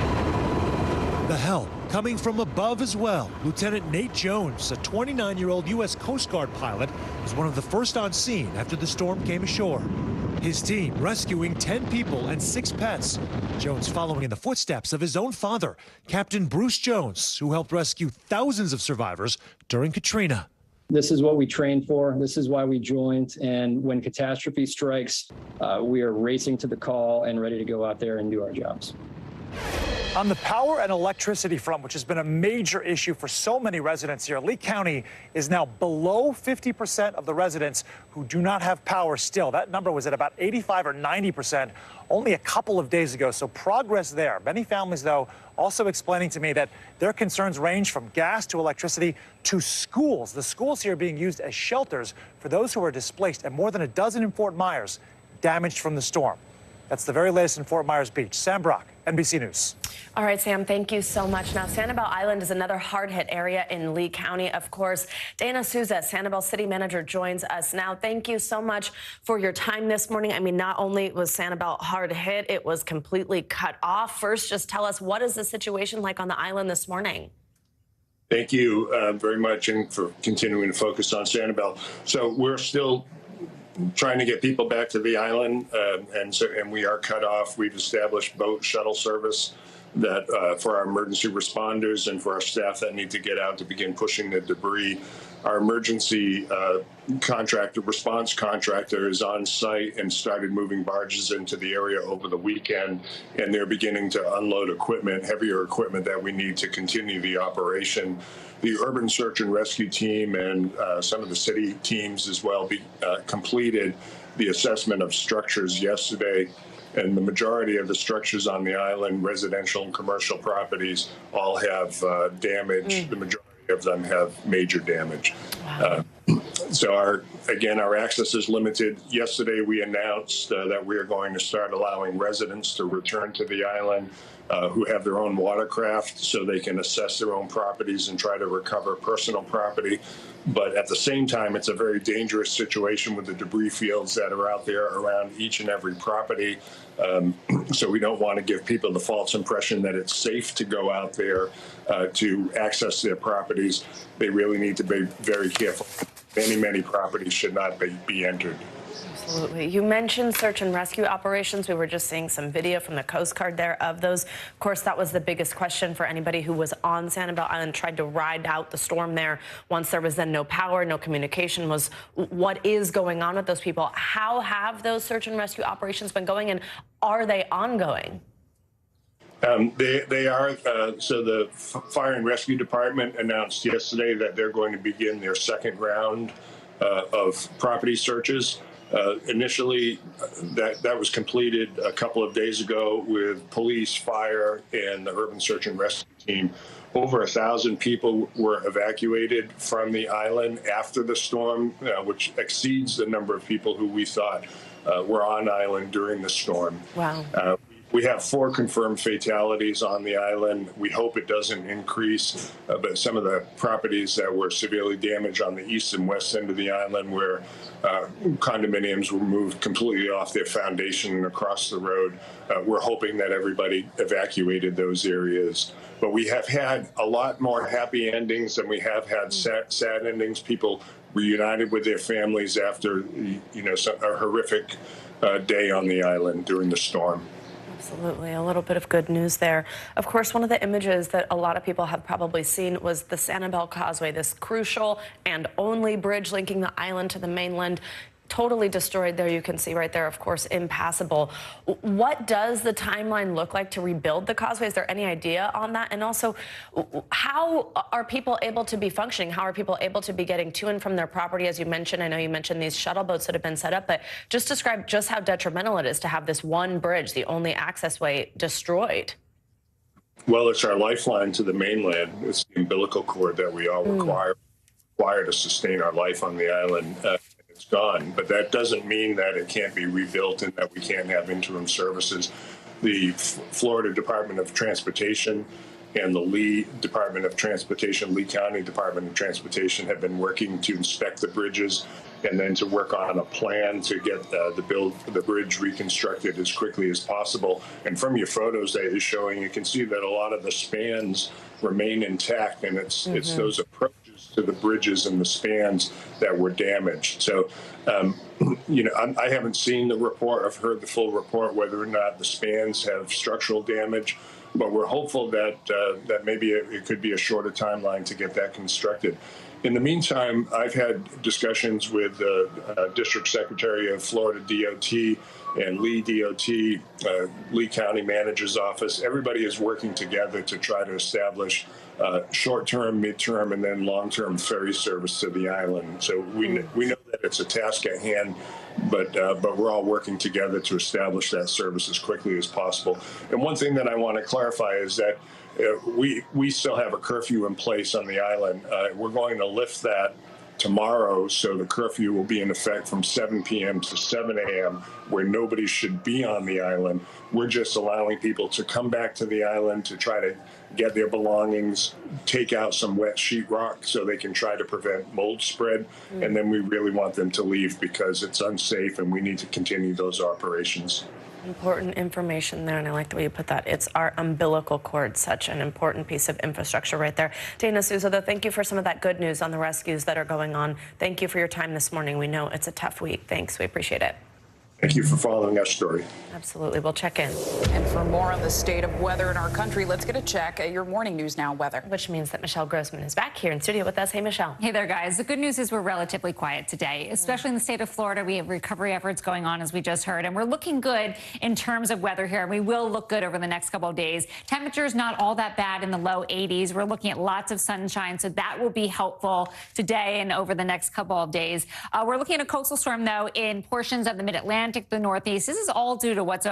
The help coming from above as well. Lieutenant Nate Jones, a 29-year-old U.S. Coast Guard pilot, was one of the first on scene after the storm came ashore. His team rescuing 10 people and 6 pets. Jones following in the footsteps of his own father, Captain Bruce Jones, who helped rescue thousands of survivors during Katrina. This is what we trained for. This is why we joined. And when catastrophe strikes, we are racing to the call and ready to go out there and do our jobs. On the power and electricity front, which has been a major issue for so many residents here, Lee County is now below 50% of the residents who do not have power still. That number was at about 85 or 90% only a couple of days ago, so progress there. Many families, though, also explaining to me that their concerns range from gas to electricity to schools. The schools here being used as shelters for those who are displaced, and more than a dozen in Fort Myers damaged from the storm. That's the very latest in Fort Myers Beach. Sam Brock, NBC News. All right, Sam, thank you so much. Now, Sanibel Island is another hard-hit area in Lee County, of course. Dana Souza, Sanibel City Manager, joins us now. Thank you so much for your time this morning. I mean, not only was Sanibel hard hit, it was completely cut off. First, just tell us, what is the situation like on the island this morning? Thank you very much, and for continuing to focus on Sanibel. So we're still trying to get people back to the island, and we are cut off. We've established boat shuttle service that for our emergency responders and for our staff that need to get out to begin pushing the debris. Our emergency response contractor is on site and started moving barges into the area over the weekend, and they're beginning to unload equipment, heavier equipment that we need to continue the operation. The urban search and rescue team and some of the city teams as well completed the assessment of structures yesterday, and the majority of the structures on the island, residential and commercial properties, all have damage. The majority of them have major damage. Wow. So our access is limited. Yesterday we announced that we are going to start allowing residents to return to the island who have their own watercraft, so they can assess their own properties and try to recover personal property. But at the same time, it's a very dangerous situation with the debris fields that are out there around each and every property. So we don't want to give people the false impression that it's safe to go out there to access their properties. They really need to be very careful. Many properties should not be entered. Absolutely. You mentioned search and rescue operations. We were just seeing some video from the Coast Guard there of those. Of course, that was the biggest question for anybody who was on Sanibel Island, tried to ride out the storm there. Once there was then no power, no communication, was what is going on with those people? How have those search and rescue operations been going, and are they ongoing? They are. So the Fire and Rescue Department announced yesterday that they're going to begin their second round of property searches. Initially, that was completed a couple of days ago with police, fire, and the urban search and rescue team. Over 1,000 people were evacuated from the island after the storm, which exceeds the number of people who we thought were on island during the storm. Wow. We have 4 confirmed fatalities on the island. We hope it doesn't increase, but some of the properties that were severely damaged on the east and west end of the island, where condominiums were moved completely off their foundation and across the road, we're hoping that everybody evacuated those areas. But we have had a lot more happy endings than we have had sad endings. People reunited with their families after, a horrific day on the island during the storm. Absolutely. A little bit of good news there. Of course, one of the images that a lot of people have probably seen was the Sanibel Causeway, this crucial and only bridge linking the island to the mainland. Totally destroyed there. You can see right there, of course, impassable. What does the timeline look like to rebuild the causeway? Is there any idea on that? And also, how are people able to be functioning? How are people able to be getting to and from their property? As you mentioned, I know you mentioned these shuttle boats that have been set up, but just describe just how detrimental it is to have this one bridge, the only access way, destroyed. Well, it's our lifeline to the mainland. It's the umbilical cord that we all require to sustain our life on the island. It's gone, but that doesn't mean that it can't be rebuilt and that we can't have interim services. The Florida Department of Transportation and the Lee Department of Transportation, Lee County Department of Transportation, have been working to inspect the bridges and then to work on a plan to get the bridge reconstructed as quickly as possible. And from your photos that you're showing, you can see that a lot of the spans remain intact, and it's those approaches to the bridges and the spans that were damaged. So, I haven't seen the report. I've heard the full report whether or not the spans have structural damage, but we're hopeful that that maybe it could be a shorter timeline to get that constructed. In the meantime, I've had discussions with the District Secretary of Florida DOT and Lee DOT, Lee County Manager's Office. Everybody is working together to try to establish short-term, mid-term, and then long-term ferry service to the island. So we know that it's a task at hand, but we're all working together to establish that service as quickly as possible. And one thing that I want to clarify is that we still have a curfew in place on the island. We're going to lift that tomorrow, so the curfew will be in effect from 7 p.m. to 7 a.m., where nobody should be on the island. We're just allowing people to come back to the island to try to get their belongings, take out some wet sheetrock so they can try to prevent mold spread, and then we really want them to leave because it's unsafe and we need to continue those operations. Important information there, and I like the way you put that. It's our umbilical cord, such an important piece of infrastructure right there. Dana Souza, though, thank you for some of that good news on the rescues that are going on. Thank you for your time this morning. We know it's a tough week. Thanks. We appreciate it. Thank you for following our story. Absolutely. We'll check in. And for more on the state of weather in our country, let's get a check at your Morning News Now weather. Which means that Michelle Grossman is back here in studio with us. Hey, Michelle. Hey there, guys. The good news is we're relatively quiet today, especially in the state of Florida. We have recovery efforts going on, as we just heard, and we're looking good in terms of weather here. We will look good over the next couple of days. Temperatures not all that bad in the low 80s. We're looking at lots of sunshine, so that will be helpful today and over the next couple of days. We're looking at a coastal storm, though, in portions of the mid-Atlantic, the Northeast. This is all due to what's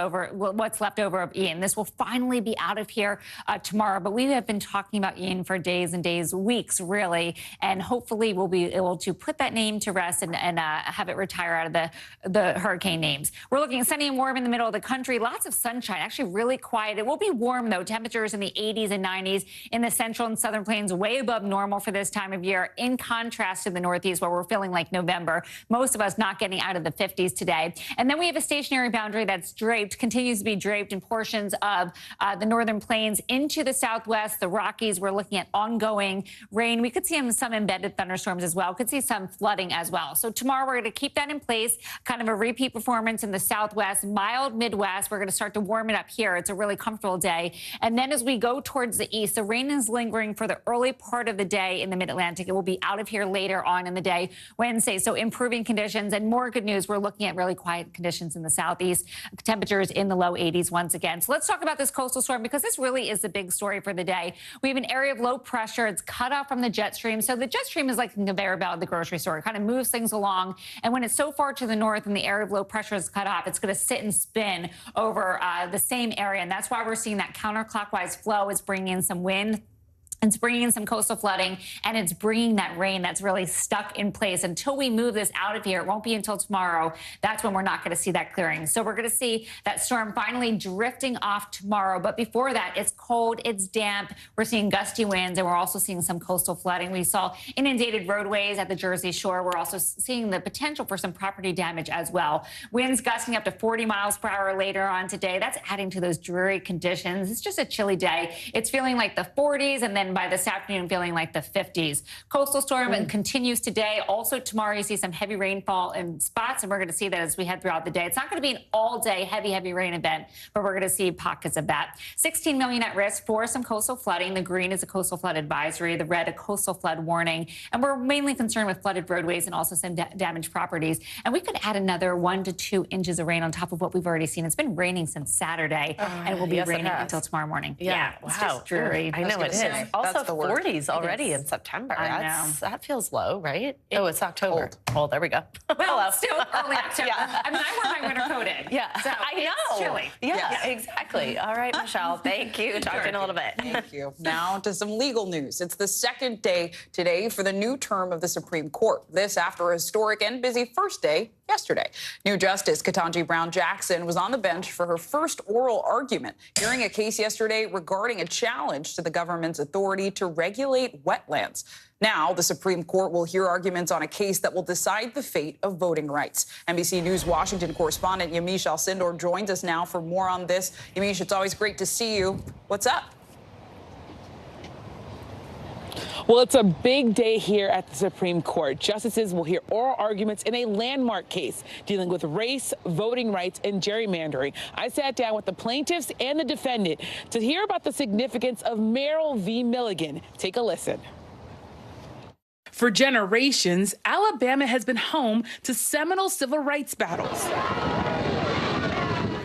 left over of Ian. This will finally be out of here tomorrow, but we have been talking about Ian for days and days, weeks, really, and hopefully we'll be able to put that name to rest and have it retire out of the hurricane names. We're looking at sunny and warm in the middle of the country. Lots of sunshine, actually really quiet. It will be warm, though. Temperatures in the 80s and 90s in the central and southern plains, way above normal for this time of year, in contrast to the Northeast, where we're feeling like November. Most of us not getting out of the 50s today. And then we have a stationary boundary that's draped, continues to be draped in portions of the northern plains into the southwest, the Rockies. We're looking at ongoing rain. We could see some embedded thunderstorms as well. Could see some flooding as well. So tomorrow we're going to keep that in place, kind of a repeat performance in the southwest, mild Midwest. We're going to start to warm it up here. It's a really comfortable day. And then as we go towards the east, the rain is lingering for the early part of the day in the mid-Atlantic. It will be out of here later on in the day, Wednesday. So improving conditions and more good news. We're looking at really quiet conditions in the southeast. Temperatures in the low 80s once again. So let's talk about this coastal storm, because this really is the big story for the day. We have an area of low pressure. It's cut off from the jet stream. So the jet stream is like the conveyor belt at the grocery store. It kind of moves things along. And when it's so far to the north and the area of low pressure is cut off, it's going to sit and spin over the same area. And that's why we're seeing that counterclockwise flow is bringing in some wind. It's bringing in some coastal flooding, and it's bringing that rain that's really stuck in place. Until we move this out of here, it won't be until tomorrow. That's when we're not going to see that clearing. So we're going to see that storm finally drifting off tomorrow. But before that, it's cold, it's damp. We're seeing gusty winds, and we're also seeing some coastal flooding. We saw inundated roadways at the Jersey Shore. We're also seeing the potential for some property damage as well. Winds gusting up to 40 miles per hour later on today. That's adding to those dreary conditions. It's just a chilly day. It's feeling like the 40s, and then by this afternoon feeling like the 50s. Coastal storm continues today. Also tomorrow you see some heavy rainfall in spots, and we're going to see that as we head throughout the day. It's not going to be an all-day heavy rain event, but we're going to see pockets of that. 16 million at risk for some coastal flooding. The green is a coastal flood advisory. The red, a coastal flood warning. And we're mainly concerned with flooded roadways and also some damaged properties. And we could add another 1 to 2 inches of rain on top of what we've already seen. It's been raining since Saturday, and it will be raining until tomorrow morning. Yeah, It's wow. just dreary. I know it is. Also 40s already in September. I know. That feels low, right? It's October. Oh, there we go. Well, still early October. Yeah. I mean, I wear my winter coat in. Yeah, So I know. It's chilly. Yeah, exactly. All right, Michelle, thank you. Talk to you in a little bit. Thank you. Now to some legal news. It's the second day today for the new term of the Supreme Court. This after a historic and busy first day yesterday. New Justice Ketanji Brown Jackson was on the bench for her first oral argument, hearing a case yesterday regarding a challenge to the government's authority to regulate wetlands. Now, the Supreme Court will hear arguments on a case that will decide the fate of voting rights. NBC News Washington correspondent Yamiche Alcindor joins us now for more on this. Yamiche, it's always great to see you. What's up? Well, it's a big day here at the Supreme Court. Justices will hear oral arguments in a landmark case dealing with race, voting rights, and gerrymandering. I sat down with the plaintiffs and the defendant to hear about the significance of Merrill v. Milligan. Take a listen. For generations, Alabama has been home to seminal civil rights battles.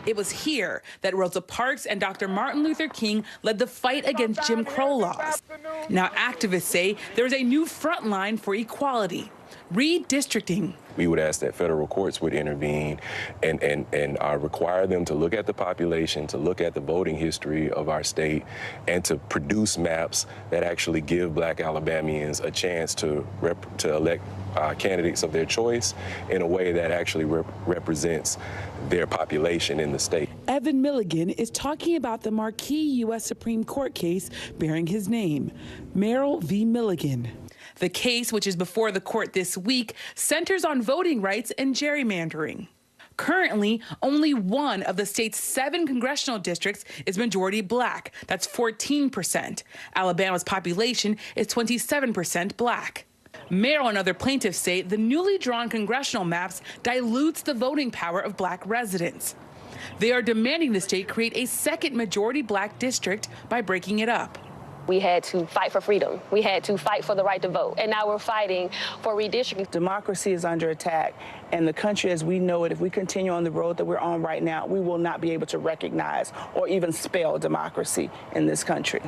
It was here that Rosa Parks and Dr. Martin Luther King led the fight against Jim Crow laws. Now activists say there's a new front line for equality: redistricting. We would ask that federal courts would intervene and require them to look at the population, to look at the voting history of our state, and to produce maps that actually give Black Alabamians a chance to elect candidates of their choice in a way that actually represents their population in the state. Evan Milligan is talking about the marquee U.S. Supreme Court case bearing his name, Merrill v. Milligan. The case, which is before the court this week, centers on voting rights and gerrymandering. Currently, only one of the state's 7 congressional districts is majority Black. That's 14%. Alabama's population is 27% Black. Merrill and other plaintiffs say the newly drawn congressional maps dilutes the voting power of Black residents. They are demanding the state create a second majority Black district by breaking it up. We had to fight for freedom. We had to fight for the right to vote. And now we're fighting for redistricting. Democracy is under attack. And the country as we know it, if we continue on the road that we're on right now, we will not be able to recognize or even spell democracy in this country.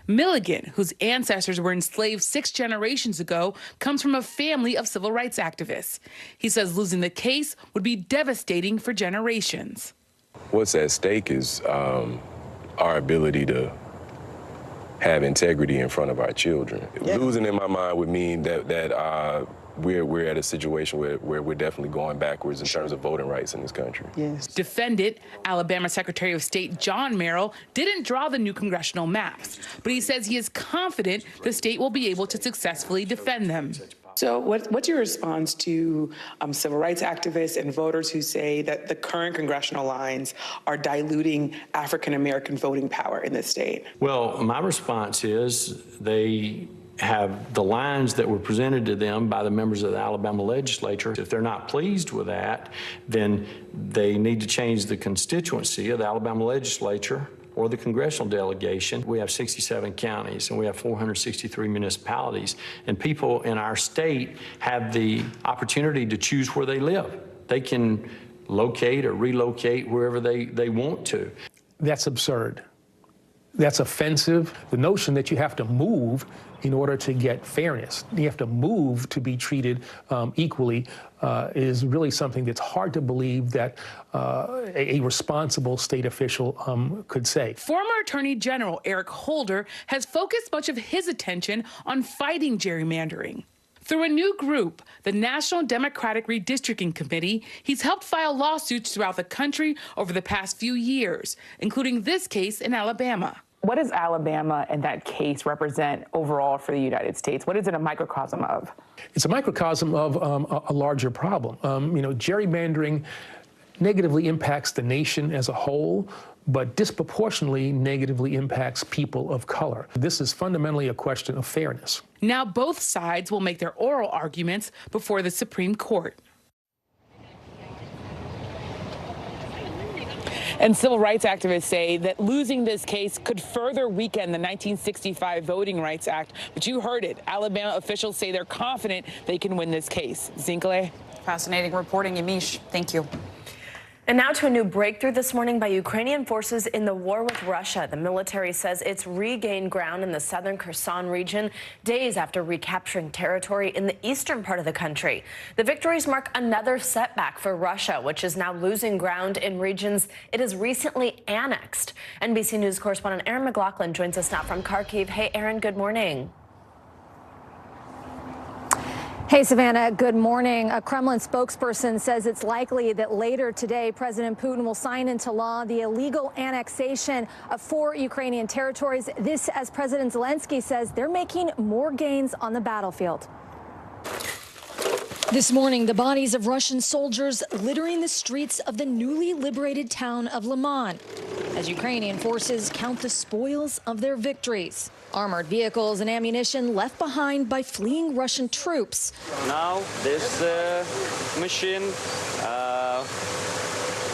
Milligan, whose ancestors were enslaved 6 generations ago, comes from a family of civil rights activists. He says losing the case would be devastating for generations. What's at stake is our ability to have integrity in front of our children. Yeah. Losing, in my mind, would mean that we're at a situation where we're definitely going backwards in terms of voting rights in this country. Yes. Defendant, Alabama Secretary of State John Merrill, didn't draw the new congressional maps, but he says he is confident the state will be able to successfully defend them. So what's your response to civil rights activists and voters who say that the current congressional lines are diluting African-American voting power in this state? Well, my response is they have the lines that were presented to them by the members of the Alabama legislature. If they're not pleased with that, then they need to change the constituency of the Alabama legislature or the congressional delegation. We have 67 counties and we have 463 municipalities, and people in our state have the opportunity to choose where they live. They can locate or relocate wherever they want to. That's absurd. That's offensive. The notion that you have to move in order to get fairness, you have to move to be treated equally, is really something that's hard to believe that a responsible state official could say. Former Attorney General Eric Holder has focused much of his attention on fighting gerrymandering. Through a new group, the National Democratic Redistricting Committee, he's helped file lawsuits throughout the country over the past few years, including this case in Alabama. What does Alabama and that case represent overall for the United States? What is it a microcosm of? It's a microcosm of a larger problem. Gerrymandering negatively impacts the nation as a whole, but disproportionately negatively impacts people of color. This is fundamentally a question of fairness. Now both sides will make their oral arguments before the Supreme Court. And civil rights activists say that losing this case could further weaken the 1965 Voting Rights Act. But you heard it. Alabama officials say they're confident they can win this case. Zinkle? Fascinating reporting, Yamiche. Thank you. And now to a new breakthrough this morning by Ukrainian forces in the war with Russia. The military says it's regained ground in the southern Kherson region days after recapturing territory in the eastern part of the country. The victories mark another setback for Russia, which is now losing ground in regions it has recently annexed. NBC News correspondent Aaron McLaughlin joins us now from Kharkiv. Hey, Aaron, good morning. Hey, Savannah, good morning. A Kremlin spokesperson says it's likely that later today, President Putin will sign into law the illegal annexation of 4 Ukrainian territories. This, as President Zelensky says, they're making more gains on the battlefield. This morning, the bodies of Russian soldiers littering the streets of the newly liberated town of Liman as Ukrainian forces count the spoils of their victories. Armored vehicles and ammunition left behind by fleeing Russian troops. Now this machine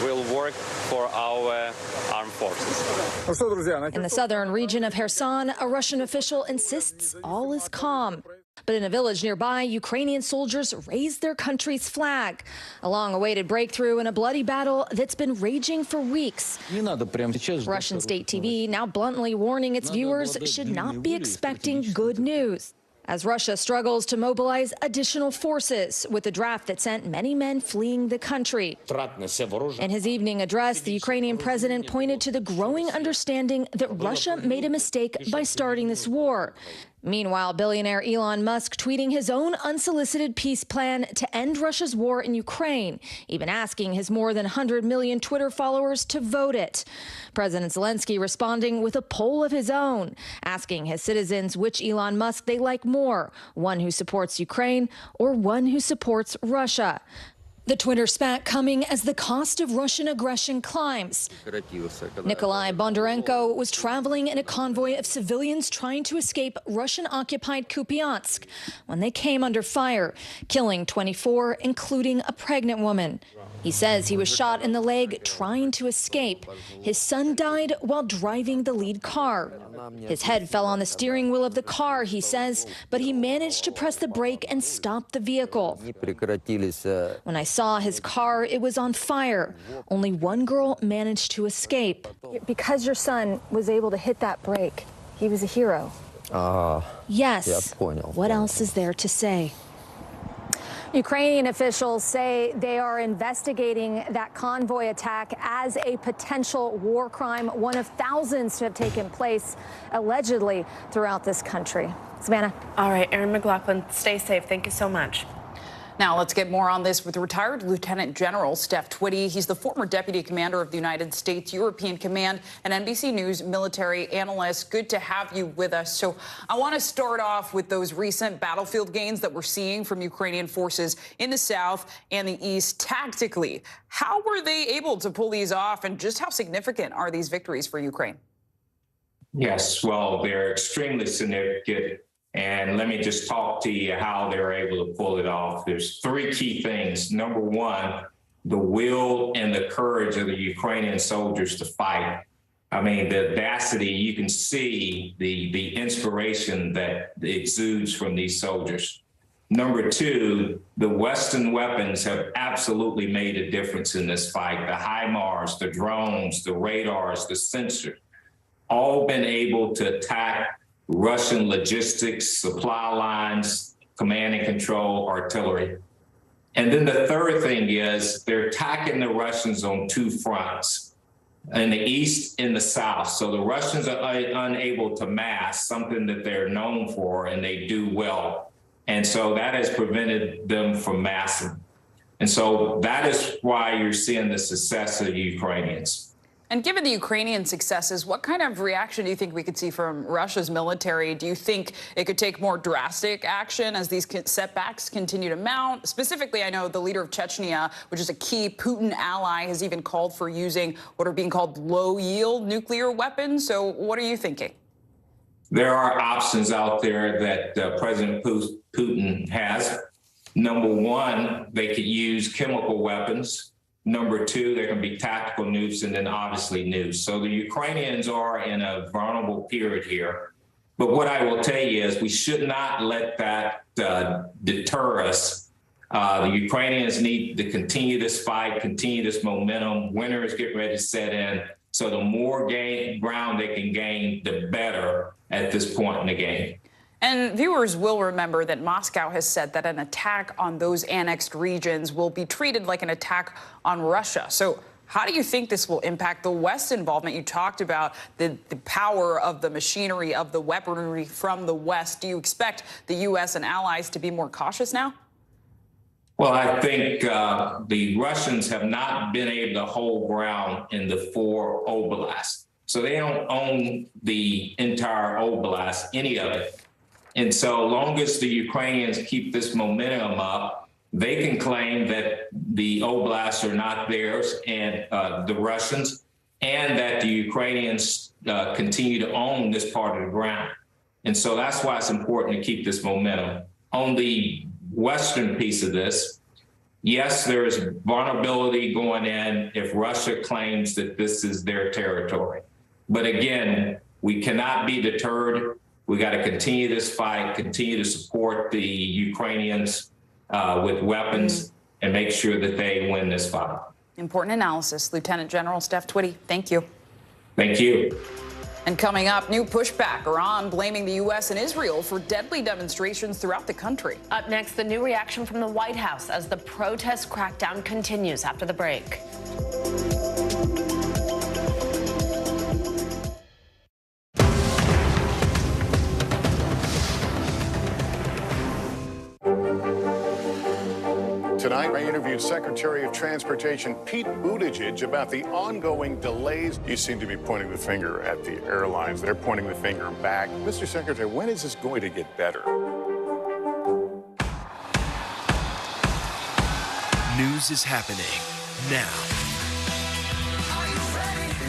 will work for our armed forces. In the southern region of Kherson, a Russian official insists all is calm. But in a village nearby, Ukrainian soldiers raised their country's flag. A long-awaited breakthrough in a bloody battle that's been raging for weeks. Russian state TV now bluntly warning its viewers should not be expecting good news, as Russia struggles to mobilize additional forces with a draft that sent many men fleeing the country. In his evening address, the Ukrainian president pointed to the growing understanding that Russia made a mistake by starting this war. Meanwhile, billionaire Elon Musk tweeting his own unsolicited peace plan to end Russia's war in Ukraine, even asking his more than 100 million Twitter followers to vote it. President Zelensky responding with a poll of his own, asking his citizens which Elon Musk they like more, one who supports Ukraine or one who supports Russia. The Twitter spat coming as the cost of Russian aggression climbs. Nikolai Bondarenko was traveling in a convoy of civilians trying to escape Russian-occupied Kupiansk when they came under fire, killing 24, including a pregnant woman. He says he was shot in the leg trying to escape. His son died while driving the lead car. His head fell on the steering wheel of the car, he says, but he managed to press the brake and stop the vehicle. When I saw his car, it was on fire. Only one girl managed to escape. Because your son was able to hit that brake, he was a hero. Yes. What else is there to say? Ukrainian officials say they are investigating that convoy attack as a potential war crime, one of thousands to have taken place allegedly throughout this country. Savannah. All right, Erin McLaughlin, stay safe. Thank you so much. Now let's get more on this with retired Lieutenant General Steph Twitty. He's the former Deputy Commander of the United States European Command and NBC News military analyst. Good to have you with us. So I want to start off with those recent battlefield gains that we're seeing from Ukrainian forces in the south and the east tactically. How were they able to pull these off, and just how significant are these victories for Ukraine? Yes, well, they're extremely significant. And let me just talk to you how they're able to pull it off. There's 3 key things. Number one, the will and the courage of the Ukrainian soldiers to fight. I mean, the audacity, you can see the inspiration that exudes from these soldiers. Number 2, the Western weapons have absolutely made a difference in this fight. The HIMARS, the drones, the radars, the sensors, all been able to attack Russian logistics, supply lines, command and control, artillery. And then the third thing is they're attacking the Russians on 2 fronts, in the east and the south. So the Russians are unable to mass, something that they're known for and they do well. And so that has prevented them from massing. And so that is why you're seeing the success of the Ukrainians. And given the Ukrainian successes, what kind of reaction do you think we could see from Russia's military? Do you think it could take more drastic action as these setbacks continue to mount? Specifically, I know the leader of Chechnya, which is a key Putin ally, has even called for using what are being called low-yield nuclear weapons. So what are you thinking? There are options out there that President Putin has. Number one, they could use chemical weapons. Number 2, there can be tactical nukes and then obviously nukes. So the Ukrainians are in a vulnerable period here. But what I will tell you is we should not let that deter us. The Ukrainians need to continue this fight, continue this momentum. Winter is getting ready to set in. So the more ground they can gain, the better at this point in the game. And viewers will remember that Moscow has said that an attack on those annexed regions will be treated like an attack on Russia. So how do you think this will impact the West's involvement? You talked about the power of the machinery, of the weaponry from the West. Do you expect the U.S. and allies to be more cautious now? Well, I think the Russians have not been able to hold ground in the 4 oblasts. So they don't own the entire oblast, any of it. And so long as the Ukrainians keep this momentum up, they can claim that the oblasts are not theirs and the Russians, and that the Ukrainians continue to own this part of the ground. And so that's why it's important to keep this momentum. On the western piece of this, yes, there is vulnerability going in if Russia claims that this is their territory. But again, we cannot be deterred. We got to continue this fight, continue to support the Ukrainians with weapons and make sure that they win this fight. Important analysis. Lieutenant General Steph Twitty, thank you. Thank you. And coming up, new pushback. Iran blaming the U.S. and Israel for deadly demonstrations throughout the country. Up next, the new reaction from the White House as the protest crackdown continues after the break. Tonight, I interviewed Secretary of Transportation Pete Buttigieg about the ongoing delays. You seem to be pointing the finger at the airlines. They're pointing the finger back. Mr. Secretary, when is this going to get better? News is happening now.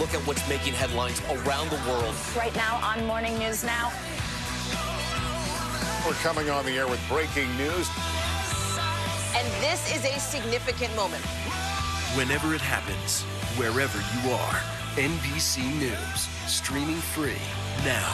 Look at what's making headlines around the world. Right now on Morning News Now. We're coming on the air with breaking news. And this is a significant moment. Whenever it happens, wherever you are, NBC News, streaming free now.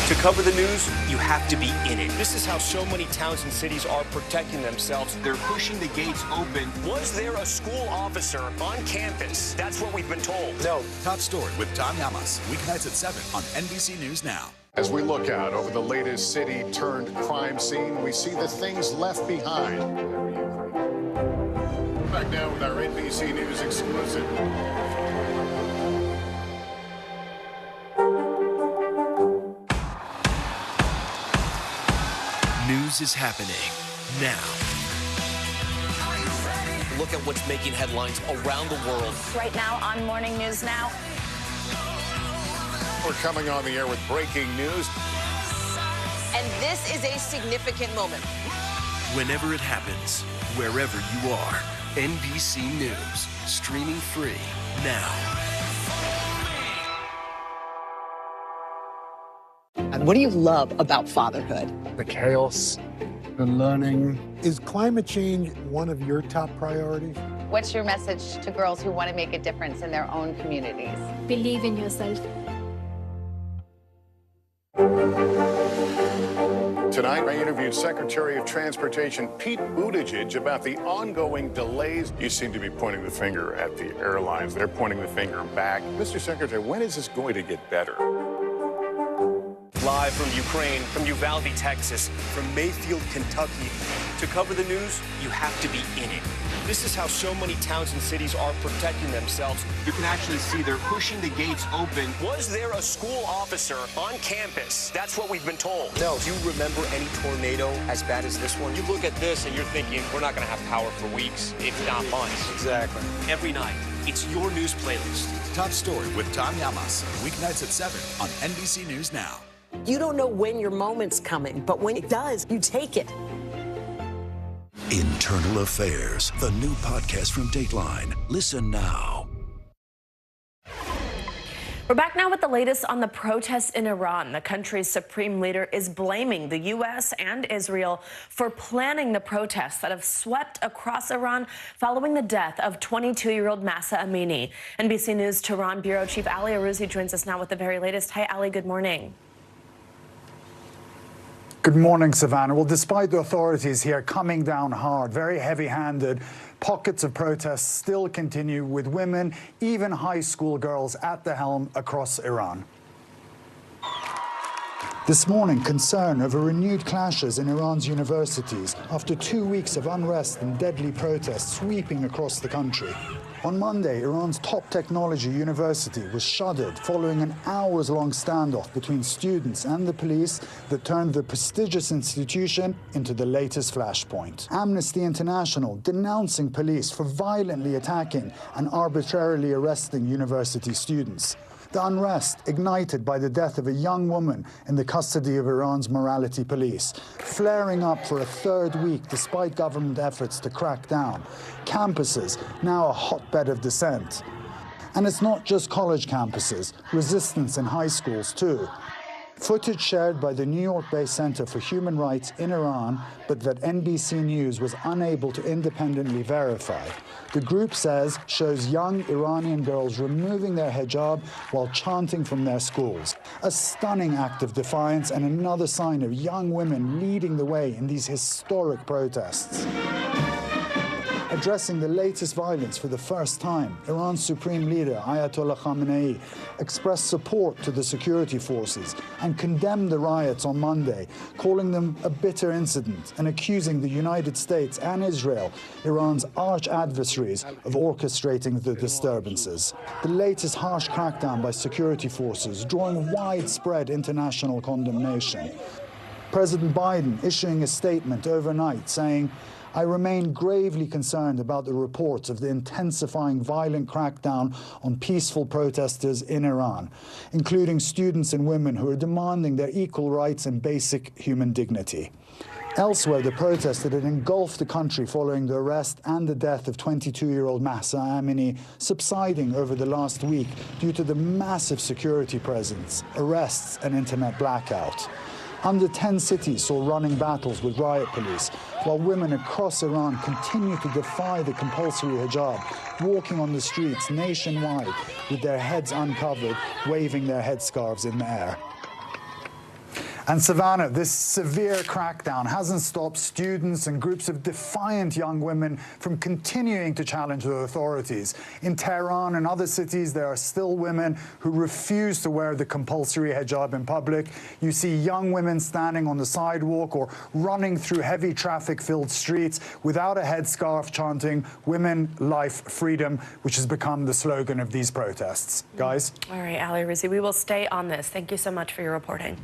To cover the news, you have to be in it. This is how so many towns and cities are protecting themselves. They're pushing the gates open. Was there a school officer on campus? That's what we've been told. No. Top Story with Tom Llamas, weeknights at 7 on NBC News Now. As we look out over the latest city-turned-crime scene, we see the things left behind. Back now with our NBC News exclusive. News is happening now. Look at what's making headlines around the world. Right now on Morning News Now. We're coming on the air with breaking news. And this is a significant moment. Whenever it happens, wherever you are, NBC News, streaming free now. And what do you love about fatherhood? The chaos, the learning. Is climate change one of your top priorities? What's your message to girls who want to make a difference in their own communities? Believe in yourself. Tonight, I interviewed Secretary of Transportation Pete Buttigieg about the ongoing delays. You seem to be pointing the finger at the airlines. They're pointing the finger back. Mr. Secretary, when is this going to get better? Live from Ukraine, from Uvalde, Texas, from Mayfield, Kentucky. To cover the news, you have to be in it. This is how so many towns and cities are protecting themselves. You can actually see they're pushing the gates open. Was there a school officer on campus? That's what we've been told. No. Do you remember any tornado as bad as this one? You look at this and you're thinking, we're not going to have power for weeks, if not months. Exactly. Every night, it's your news playlist. Top Story with Tom Llamas, weeknights at 7 on NBC News Now. You don't know when your moment's coming, but when it does, you take it. Internal Affairs, the new podcast from Dateline. Listen now. We're back now with the latest on the protests in Iran. The country's supreme leader is blaming the U.S. and Israel for planning the protests that have swept across Iran following the death of 22-year-old Mahsa Amini. NBC News Tehran Bureau Chief Ali Arouzi joins us now with the very latest. Hi, Ali. Good morning. Good morning, Savannah. Well, despite the authorities here coming down hard, very heavy-handed, pockets of protests still continue with women, even high school girls, at the helm across Iran. This morning, concern over renewed clashes in Iran's universities after 2 weeks of unrest and deadly protests sweeping across the country. On Monday, Iran's top technology university was shuttered following an hours-long standoff between students and the police that turned the prestigious institution into the latest flashpoint. Amnesty International denouncing police for violently attacking and arbitrarily arresting university students. The unrest ignited by the death of a young woman in the custody of Iran's morality police, flaring up for a third week despite government efforts to crack down. Campuses now a hotbed of dissent. And it's not just college campuses, resistance in high schools too. Footage shared by the New York-based Center for Human Rights in Iran, but that NBC News was unable to independently verify. The group says shows young Iranian girls removing their hijab while chanting from their schools. A stunning act of defiance and another sign of young women leading the way in these historic protests. Addressing the latest violence for the first time, Iran's supreme leader, Ayatollah Khamenei, expressed support to the security forces and condemned the riots on Monday, calling them a bitter incident and accusing the United States and Israel, Iran's arch adversaries, of orchestrating the disturbances. The latest harsh crackdown by security forces drawing widespread international condemnation. President Biden issuing a statement overnight saying, "I remain gravely concerned about the reports of the intensifying violent crackdown on peaceful protesters in Iran, including students and women who are demanding their equal rights and basic human dignity." Elsewhere, the protests that had engulfed the country following the arrest and the death of 22-year-old Mahsa Amini subsiding over the last week due to the massive security presence, arrests and internet blackout. Under 10 cities saw running battles with riot police, while women across Iran continue to defy the compulsory hijab, walking on the streets nationwide with their heads uncovered, waving their headscarves in the air. And Savannah, this severe crackdown hasn't stopped students and groups of defiant young women from continuing to challenge the authorities. In Tehran and other cities, there are still women who refuse to wear the compulsory hijab in public. You see young women standing on the sidewalk or running through heavy traffic-filled streets without a headscarf chanting, "Women, Life, Freedom," which has become the slogan of these protests. Guys? All right, Ali Rizzi, we will stay on this. Thank you so much for your reporting.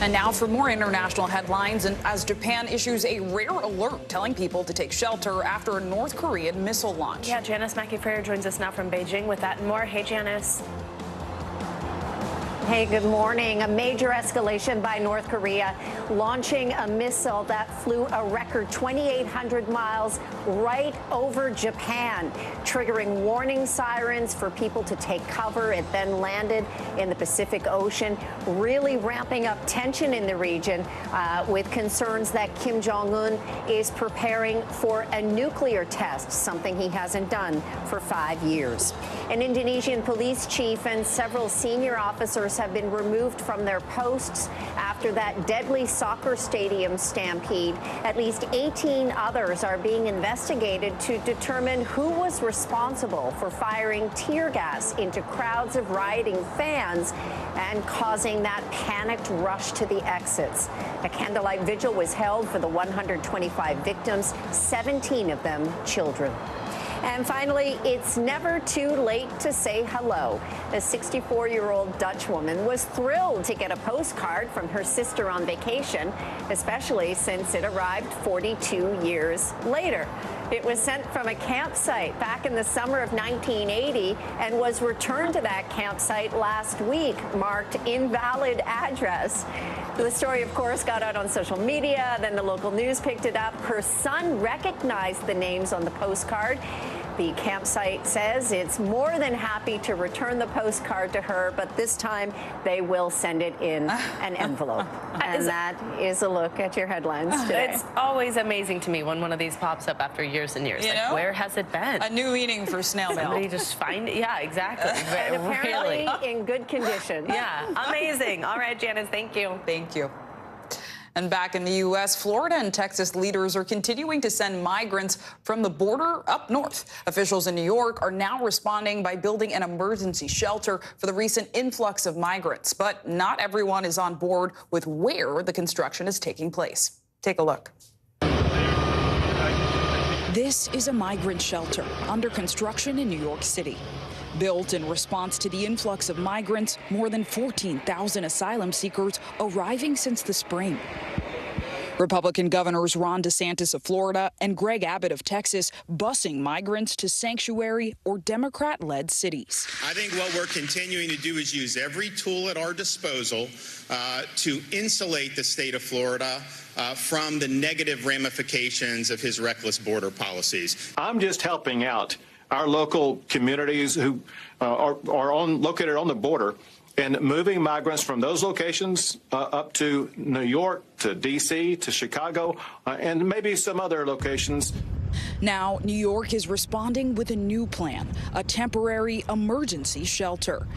And now for more international headlines, and as Japan issues a rare alert telling people to take shelter after a North Korean missile launch. Yeah, Janice Mackey-Frayer joins us now from Beijing with that and more. Hey, Janice. Hey, good morning. A major escalation by North Korea launching a missile that flew a record 2,800 miles right over Japan, triggering warning sirens for people to take cover. It then landed in the Pacific Ocean, really ramping up tension in the region with concerns that Kim Jong-un is preparing for a nuclear test, something he hasn't done for 5 years. An Indonesian police chief and several senior officers have been removed from their posts after that deadly soccer stadium stampede. At least 18 others are being investigated to determine who was responsible for firing tear gas into crowds of rioting fans and causing that panicked rush to the exits. A candlelight vigil was held for the 125 victims, 17 of them children. And finally, it's never too late to say hello. A 64-year-old Dutch woman was thrilled to get a postcard from her sister on vacation, especially since it arrived 42 years later. It was sent from a campsite back in the summer of 1980 and was returned to that campsite last week, marked invalid address. The story, of course, got out on social media. Then the local news picked it up. Her son recognized the names on the postcard. The campsite says it's more than happy to return the postcard to her, but this time they will send it in an envelope. And that is a look at your headlines today. It's always amazing to me when one of these pops up after years and years. You like, know? where has it been? A new meaning for snail mail. Somebody just find it. Yeah, exactly. And apparently in good condition. Yeah, amazing. All right, Janice, thank you. Thank you. And back in the U.S., Florida and Texas leaders are continuing to send migrants from the border up north. Officials in New York are now responding by building an emergency shelter for the recent influx of migrants. But not everyone is on board with where the construction is taking place. Take a look. This is a migrant shelter under construction in New York City. Built in response to the influx of migrants, more than 14,000 asylum seekers arriving since the spring. Republican governors Ron DeSantis of Florida and Greg Abbott of Texas busing migrants to sanctuary or Democrat-led cities. I think what we're continuing to do is use every tool at our disposal to insulate the state of Florida from the negative ramifications of his reckless border policies. I'm just helping out our local communities who are located on the border and moving migrants from those locations up to New York, to D.C., to Chicago, and maybe some other locations. Now, New York is responding with a new plan, a temporary emergency shelter.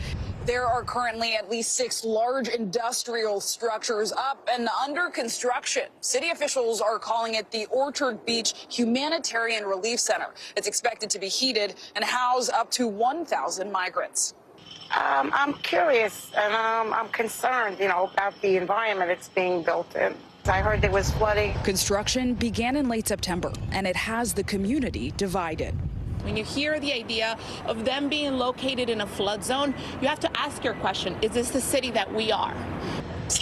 There are currently at least 6 large industrial structures up and under construction. City officials are calling it the Orchard Beach Humanitarian Relief Center. It's expected to be heated and house up to 1,000 migrants. I'm curious and I'm concerned, about the environment it's being built in. I heard there was flooding. Construction began in late September, and it has the community divided. When you hear the idea of them being located in a flood zone, you have to ask your question, is this the city that we are?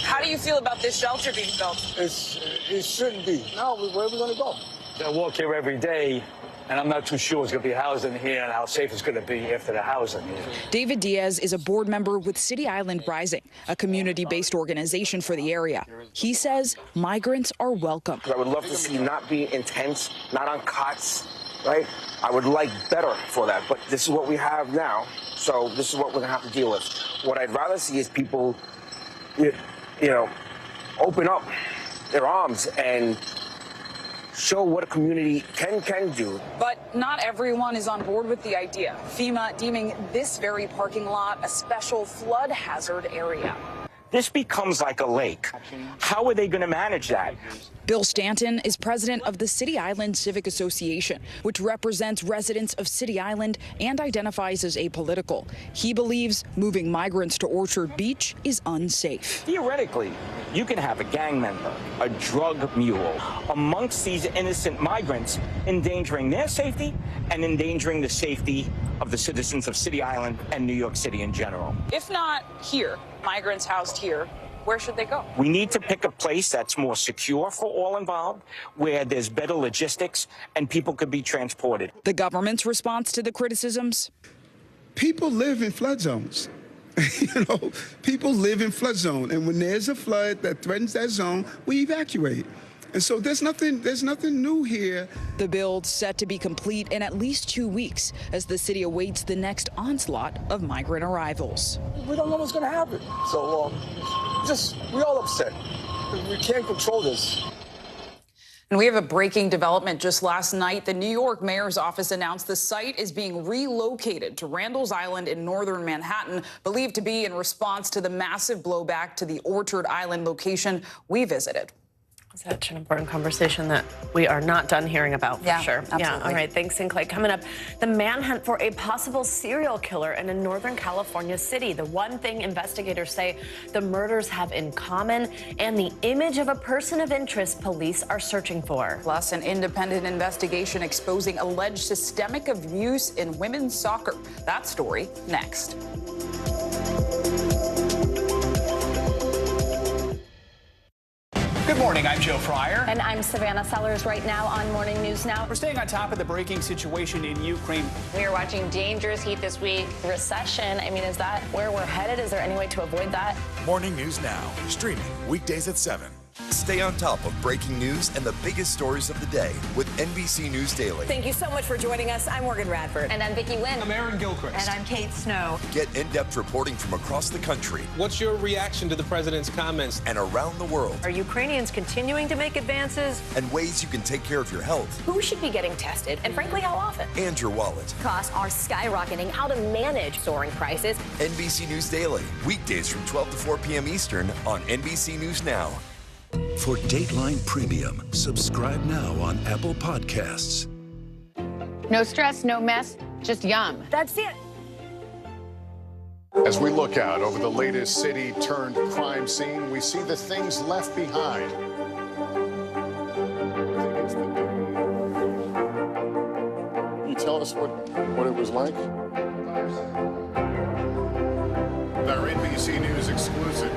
How do you feel about this shelter being built? It shouldn't be. No, where are we going to go? I walk here every day, and I'm not too sure it's going to be housed in here and how safe it's going to be after the housing here. David Diaz is a board member with City Island Rising, a community-based organization for the area. He says migrants are welcome. I would love to see not be intense, not on cots, right? I would like better for that, but this is what we have now, so this is what we're going to have to deal with. What I'd rather see is people, open up their arms and show what a community can do. But not everyone is on board with the idea. FEMA deeming this very parking lot a special flood hazard area. This becomes like a lake. How are they going to manage that? Bill Stanton is president of the City Island Civic Association, which represents residents of City Island and identifies as apolitical. He believes moving migrants to Orchard Beach is unsafe. Theoretically, you can have a gang member, a drug mule, amongst these innocent migrants, endangering their safety and endangering the safety of the citizens of City Island and New York City in general. If not here, migrants housed here, where should they go? We need to pick a place that's more secure for all involved, where there's better logistics and people could be transported. The government's response to the criticisms? People live in flood zones. People live in flood zone, and when there's a flood that threatens that zone, we evacuate. And so there's nothing new here. The build set to be complete in at least 2 weeks as the city awaits the next onslaught of migrant arrivals. We don't know what's going to happen. So we're all upset. We can't control this. And we have a breaking development. Just last night, the New York mayor's office announced the site is being relocated to Randall's Island in northern Manhattan, believed to be in response to the massive blowback to the Orchard Island location we visited. Such an important conversation that we are not done hearing about, for sure. Absolutely. Yeah, all right, thanks, Sinclair. Coming up, the manhunt for a possible serial killer in a Northern California city. The one thing investigators say the murders have in common, and the image of a person of interest police are searching for. Plus, an independent investigation exposing alleged systemic abuse in women's soccer. That story next. Good morning, I'm Joe Fryer. And I'm Savannah Sellers right now on Morning News Now. We're staying on top of the breaking situation in Ukraine. We are watching dangerous heat this week. Recession, is that where we're headed? Is there any way to avoid that? Morning News Now, streaming weekdays at 7. Stay on top of breaking news and the biggest stories of the day with NBC News Daily. Thank you so much for joining us. I'm Morgan Radford. And I'm Vicki Wynn. I'm Aaron Gilchrist. And I'm Kate Snow. Get in-depth reporting from across the country. What's your reaction to the president's comments? And around the world. Are Ukrainians continuing to make advances? And ways you can take care of your health. Who should be getting tested? And frankly, how often? And your wallet. Costs are skyrocketing. How to manage soaring prices. NBC News Daily. Weekdays from 12 to 4 p.m. Eastern on NBC News Now. For Dateline Premium, subscribe now on Apple Podcasts. No stress, no mess, just yum. That's it. As we look out over the latest city-turned-crime scene, we see the things left behind. tell us what it was like? Our NBC News exclusive.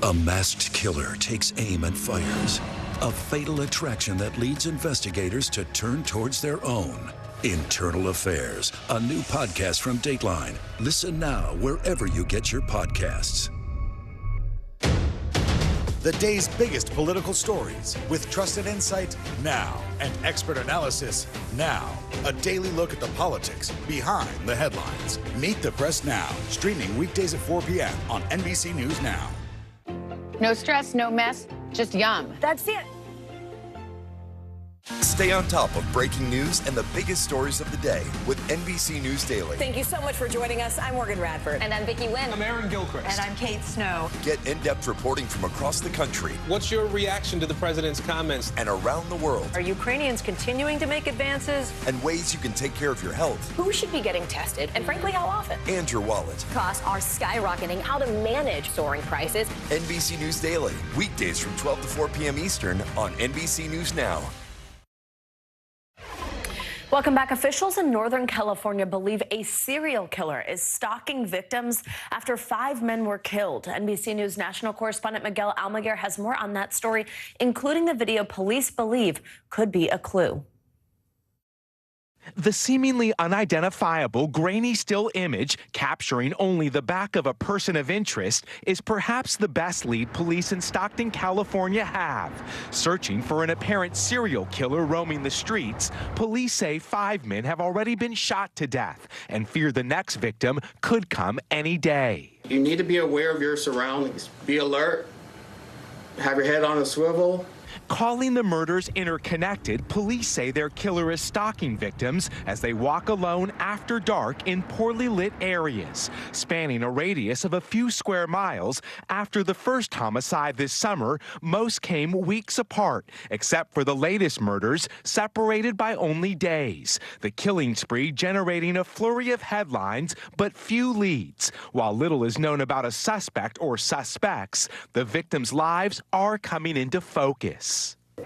A masked killer takes aim and fires. A fatal attraction that leads investigators to turn towards their own. Internal Affairs, a new podcast from Dateline. Listen now wherever you get your podcasts. The day's biggest political stories with trusted insight now and expert analysis now. A daily look at the politics behind the headlines. Meet the Press Now, streaming weekdays at 4 p.m. on NBC News Now. No stress, no mess, just yum. That's it. Stay on top of breaking news and the biggest stories of the day with NBC News Daily. Thank you so much for joining us. I'm Morgan Radford. And I'm Vicki Wynn. I'm Aaron Gilchrist. And I'm Kate Snow. Get in-depth reporting from across the country. What's your reaction to the president's comments? And around the world. Are Ukrainians continuing to make advances? And ways you can take care of your health. Who should be getting tested, and frankly, how often? And your wallet. Costs are skyrocketing. How to manage soaring prices. NBC News Daily, weekdays from 12 to 4 p.m. Eastern on NBC News Now. Welcome back. Officials in Northern California believe a serial killer is stalking victims after 5 men were killed. NBC News national correspondent Miguel Almaguer has more on that story, including the video police believe could be a clue. The seemingly unidentifiable, grainy still image capturing only the back of a person of interest is perhaps the best lead police in Stockton, California have. Searching for an apparent serial killer roaming the streets, police say 5 men have already been shot to death and fear the next victim could come any day. You need to be aware of your surroundings. Be alert. Have your head on a swivel. Calling the murders interconnected, police say their killer is stalking victims as they walk alone after dark in poorly lit areas, spanning a radius of a few square miles. After the first homicide this summer, most came weeks apart, except for the latest murders, separated by only days. The killing spree generating a flurry of headlines, but few leads. While little is known about a suspect or suspects, the victims' lives are coming into focus.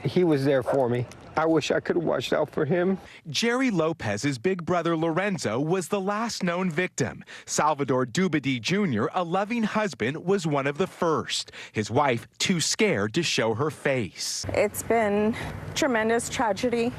He was there for me. I wish I could have watched out for him. Jerry Lopez's big brother Lorenzo was the last known victim. Salvador Dubedy Jr., a loving husband, was one of the first. His wife too scared to show her face. It's been tremendous tragedy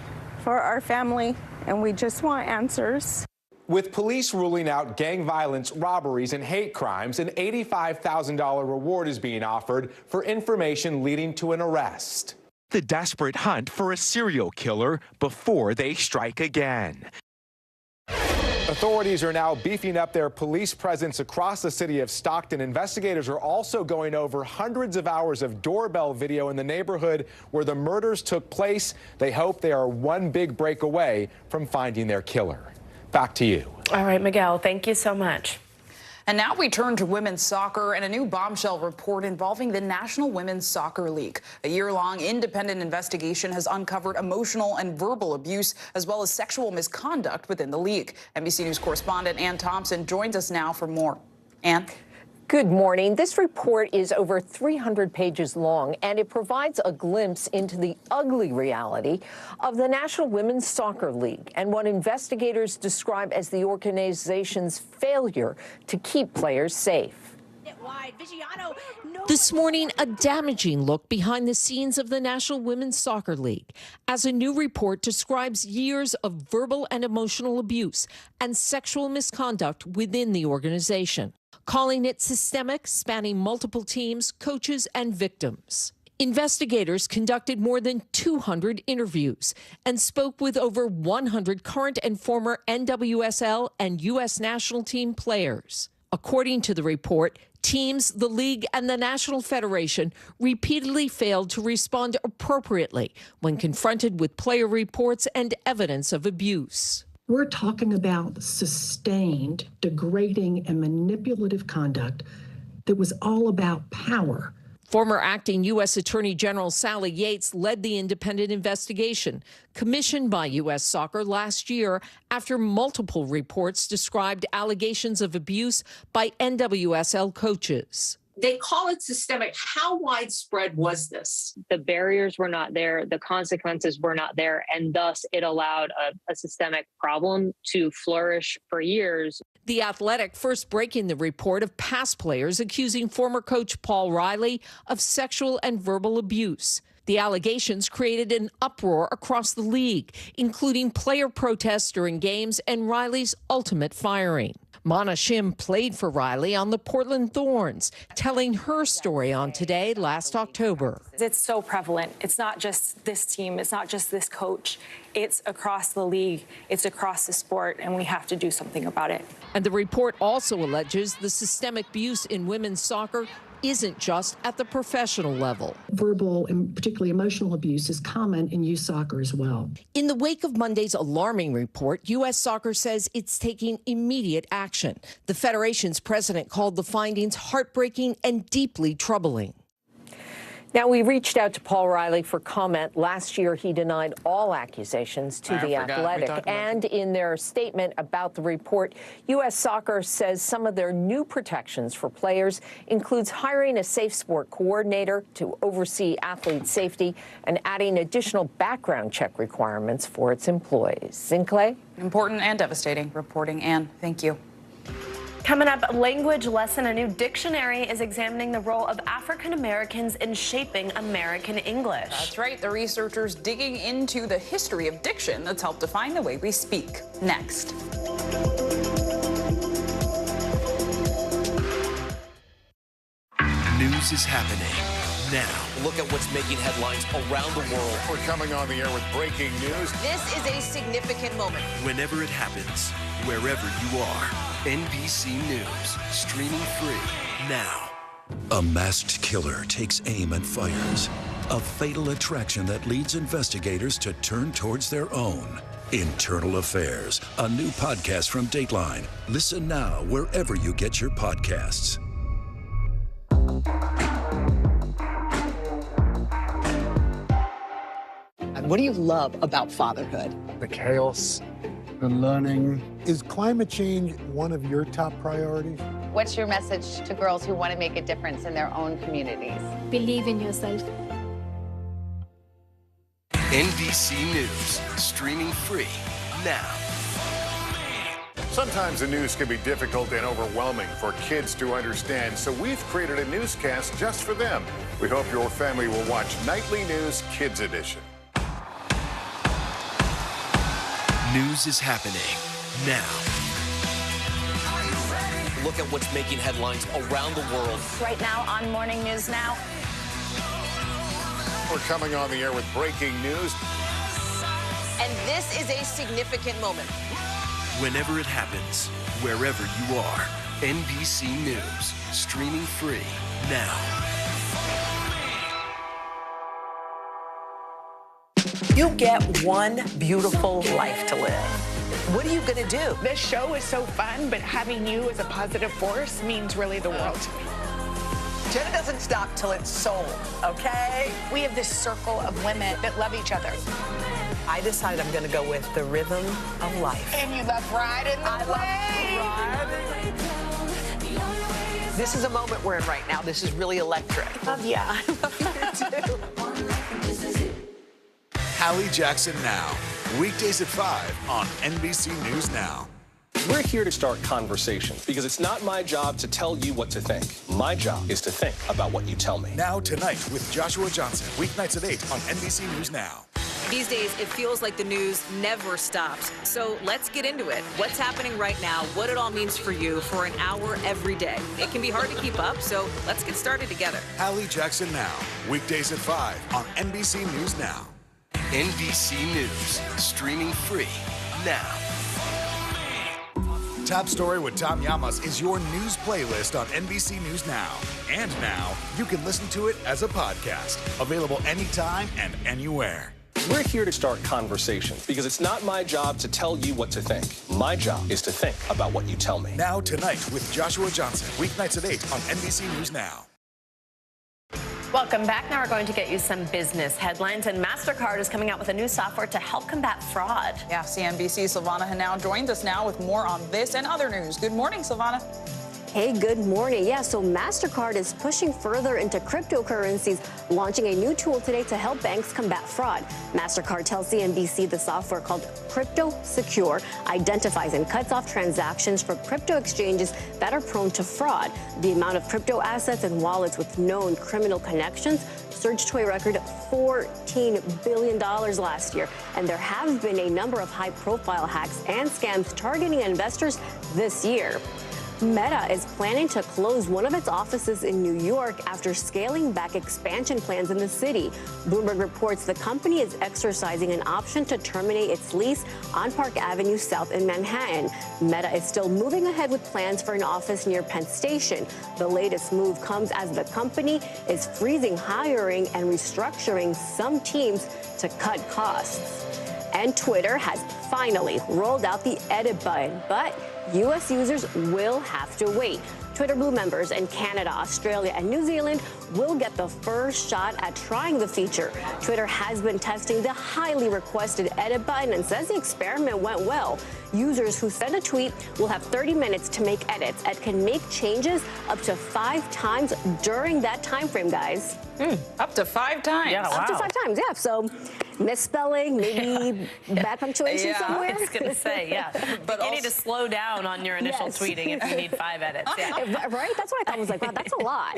for our family, and we just want answers. With police ruling out gang violence, robberies, and hate crimes, an $85,000 reward is being offered for information leading to an arrest. The desperate hunt for a serial killer before they strike again. Authorities are now beefing up their police presence across the city of Stockton. Investigators are also going over hundreds of hours of doorbell video in the neighborhood where the murders took place. They hope they are one big break away from finding their killer. Back to you. All right, Miguel, thank you so much. And now we turn to women's soccer and a new bombshell report involving the National Women's Soccer League. A year-long independent investigation has uncovered emotional and verbal abuse as well as sexual misconduct within the league. NBC News correspondent Ann Thompson joins us now for more. Ann? Good morning. This report is over 300 pages long, and it provides a glimpse into the ugly reality of the National Women's Soccer League and what investigators describe as the organization's failure to keep players safe. This morning, a damaging look behind the scenes of the National Women's Soccer League, as a new report describes years of verbal and emotional abuse and sexual misconduct within the organization, calling it systemic, spanning multiple teams, coaches, and victims. Investigators conducted more than 200 interviews and spoke with over 100 current and former NWSL and U.S. national team players. According to the report, teams, the league, and the National Federation repeatedly failed to respond appropriately when confronted with player reports and evidence of abuse. We're talking about sustained, degrading, and manipulative conduct that was all about power. Former acting U.S. Attorney General Sally Yates led the independent investigation commissioned by U.S. Soccer last year after multiple reports described allegations of abuse by NWSL coaches. They call it systemic. How widespread was this? The barriers were not there, the consequences were not there, and thus it allowed a systemic problem to flourish for years. The Athletic first breaking the report of past players accusing former coach Paul Riley of sexual and verbal abuse. The allegations created an uproar across the league, including player protests during games and Riley's ultimate firing. Mana Shim played for Riley on the Portland Thorns, telling her story on Today last October. It's so prevalent. It's not just this team. It's not just this coach. It's across the league. It's across the sport, and we have to do something about it. And the report also alleges the systemic abuse in women's soccer isn't just at the professional level. Verbal and particularly emotional abuse is common in youth soccer as well. In the wake of Monday's alarming report, U.S. Soccer says it's taking immediate action. The federation's president called the findings heartbreaking and deeply troubling. Now, we reached out to Paul Riley for comment. Last year, he denied all accusations to The Athletic. And in their statement about the report, U.S. Soccer says some of their new protections for players includes hiring a safe sport coordinator to oversee athlete safety and adding additional background check requirements for its employees. Sinclair? Important and devastating reporting, Ann. Thank you. Coming up, language lesson. A new dictionary is examining the role of African Americans in shaping American English. That's right. The researchers digging into the history of diction that's helped define the way we speak. Next. News is happening now. Look at what's making headlines around the world. We're coming on the air with breaking news. This is a significant moment. Whenever it happens, wherever you are. NBC News, streaming free now. A masked killer takes aim and fires. A fatal attraction that leads investigators to turn towards their own. Internal Affairs, a new podcast from Dateline. Listen now wherever you get your podcasts. What do you love about fatherhood? The chaos, the learning. Is climate change one of your top priorities? What's your message to girls who want to make a difference in their own communities? Believe in yourself. NBC News, streaming free now. Sometimes the news can be difficult and overwhelming for kids to understand, so we've created a newscast just for them. We hope your family will watch Nightly News Kids Edition. News is happening now. Look at what's making headlines around the world. Right now on Morning News Now. We're coming on the air with breaking news. And this is a significant moment. Whenever it happens, wherever you are. NBC News, streaming free now. You get one beautiful life to live. What are you going to do? This show is so fun, but having you as a positive force means really the world to me. Jenna doesn't stop till it's sold, okay? We have this circle of women that love each other. I decided I'm going to go with the rhythm of life. And you love riding the wave. This is a moment we're in right now. This is really electric. Yeah. I love you too. Hallie Jackson Now, weekdays at 5 on NBC News Now. We're here to start conversations because it's not my job to tell you what to think. My job is to think about what you tell me. Now tonight with Joshua Johnson, weeknights at 8 on NBC News Now. These days, it feels like the news never stops. So let's get into it. What's happening right now, what it all means for you for an hour every day. It can be hard to keep up, so let's get started together. Hallie Jackson Now, weekdays at 5 on NBC News Now. NBC News, streaming free now. Top Story with Tom Llamas is your news playlist on NBC News Now. And now, you can listen to it as a podcast. Available anytime and anywhere. We're here to start conversations because it's not my job to tell you what to think. My job is to think about what you tell me. Now tonight with Joshua Johnson, weeknights at 8 on NBC News Now. Welcome back. Now we're going to get you some business headlines, and MasterCard is coming out with a new software to help combat fraud. Yeah, CNBC's Silvana Henao joins us now with more on this and other news. Good morning, Silvana. Hey, good morning. Yeah, so MasterCard is pushing further into cryptocurrencies, launching a new tool today to help banks combat fraud. MasterCard tells CNBC the software called Crypto Secure identifies and cuts off transactions from crypto exchanges that are prone to fraud. The amount of crypto assets and wallets with known criminal connections surged to a record $14 billion last year. And there have been a number of high-profile hacks and scams targeting investors this year. Meta is planning to close one of its offices in New York after scaling back expansion plans in the city. Bloomberg reports the company is exercising an option to terminate its lease on Park Avenue South in Manhattan. Meta is still moving ahead with plans for an office near Penn Station. The latest move comes as the company is freezing hiring and restructuring some teams to cut costs. And Twitter has finally rolled out the edit button, but U.S. users will have to wait. Twitter Blue members in Canada, Australia, and New Zealand will get the first shot at trying the feature. Twitter has been testing the highly requested edit button and says the experiment went well. Users who send a tweet will have 30 minutes to make edits and can make changes up to 5 times during that time frame, guys. Up to 5 times? Yeah, wow. Up to 5 times, yeah. So misspelling, maybe bad punctuation somewhere. I was going to say, yeah. But you need to slow down on your initial tweeting if you need 5 edits. Yeah. Right? That's what I thought. I was like, wow, that's a lot.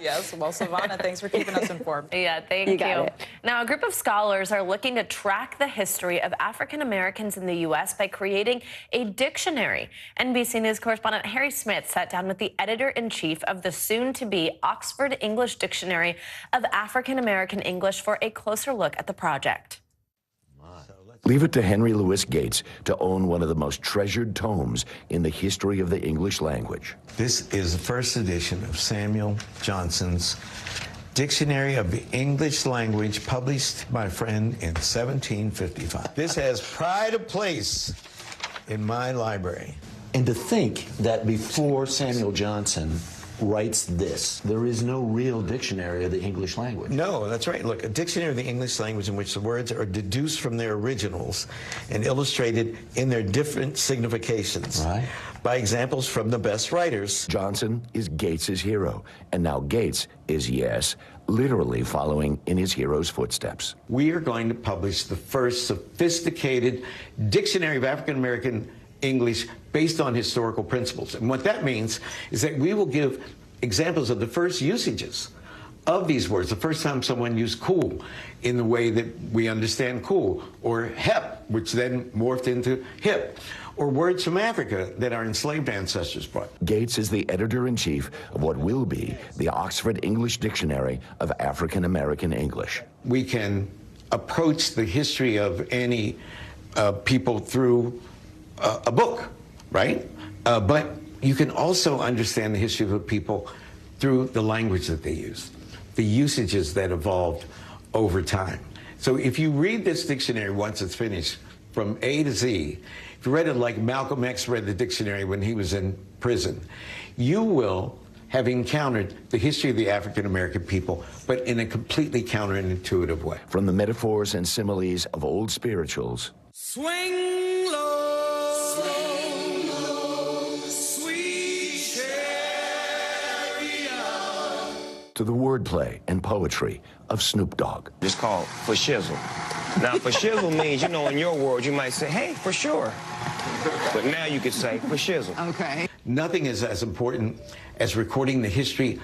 Yes. Well, Silvana, thanks for keeping us informed. Yeah, thank you. Now, a group of scholars are looking to track the history of African Americans in the U.S. by creating a dictionary. NBC News correspondent Harry Smith sat down with the editor-in-chief of the soon-to-be Oxford English Dictionary of African American English for a closer look at the project. Leave it to Henry Louis Gates to own one of the most treasured tomes in the history of the English language. This is the first edition of Samuel Johnson's Dictionary of the English Language, published by a friend in 1755. This has pride of place in my library. And to think that before Samuel Johnson writes this, there is no real dictionary of the English language. No, that's right. Look, a dictionary of the English language in which the words are deduced from their originals and illustrated in their different significations by examples from the best writers. Johnson is Gates's hero, and now Gates is, yes, literally following in his hero's footsteps. We are going to publish the first sophisticated dictionary of African American English based on historical principles. And what that means is that we will give examples of the first usages of these words, the first time someone used cool in the way that we understand cool, or hep, which then morphed into hip, or words from Africa that our enslaved ancestors brought. Gates is the editor-in-chief of what will be the Oxford English Dictionary of African American English. We can approach the history of any people through a book, right? But you can also understand the history of a people through the language that they use, the usages that evolved over time. So if you read this dictionary once it's finished, from A to Z, if you read it like Malcolm X read the dictionary when he was in prison, you will have encountered the history of the African American people, but in a completely counterintuitive way. From the metaphors and similes of old spirituals, swing low, sweet chariot, to the wordplay and poetry of Snoop Dogg. It's called for shizzle. Now, for shizzle means, you know, in your world, you might say, hey, for sure. But now you could say for shizzle. Okay. Nothing is as important as recording the history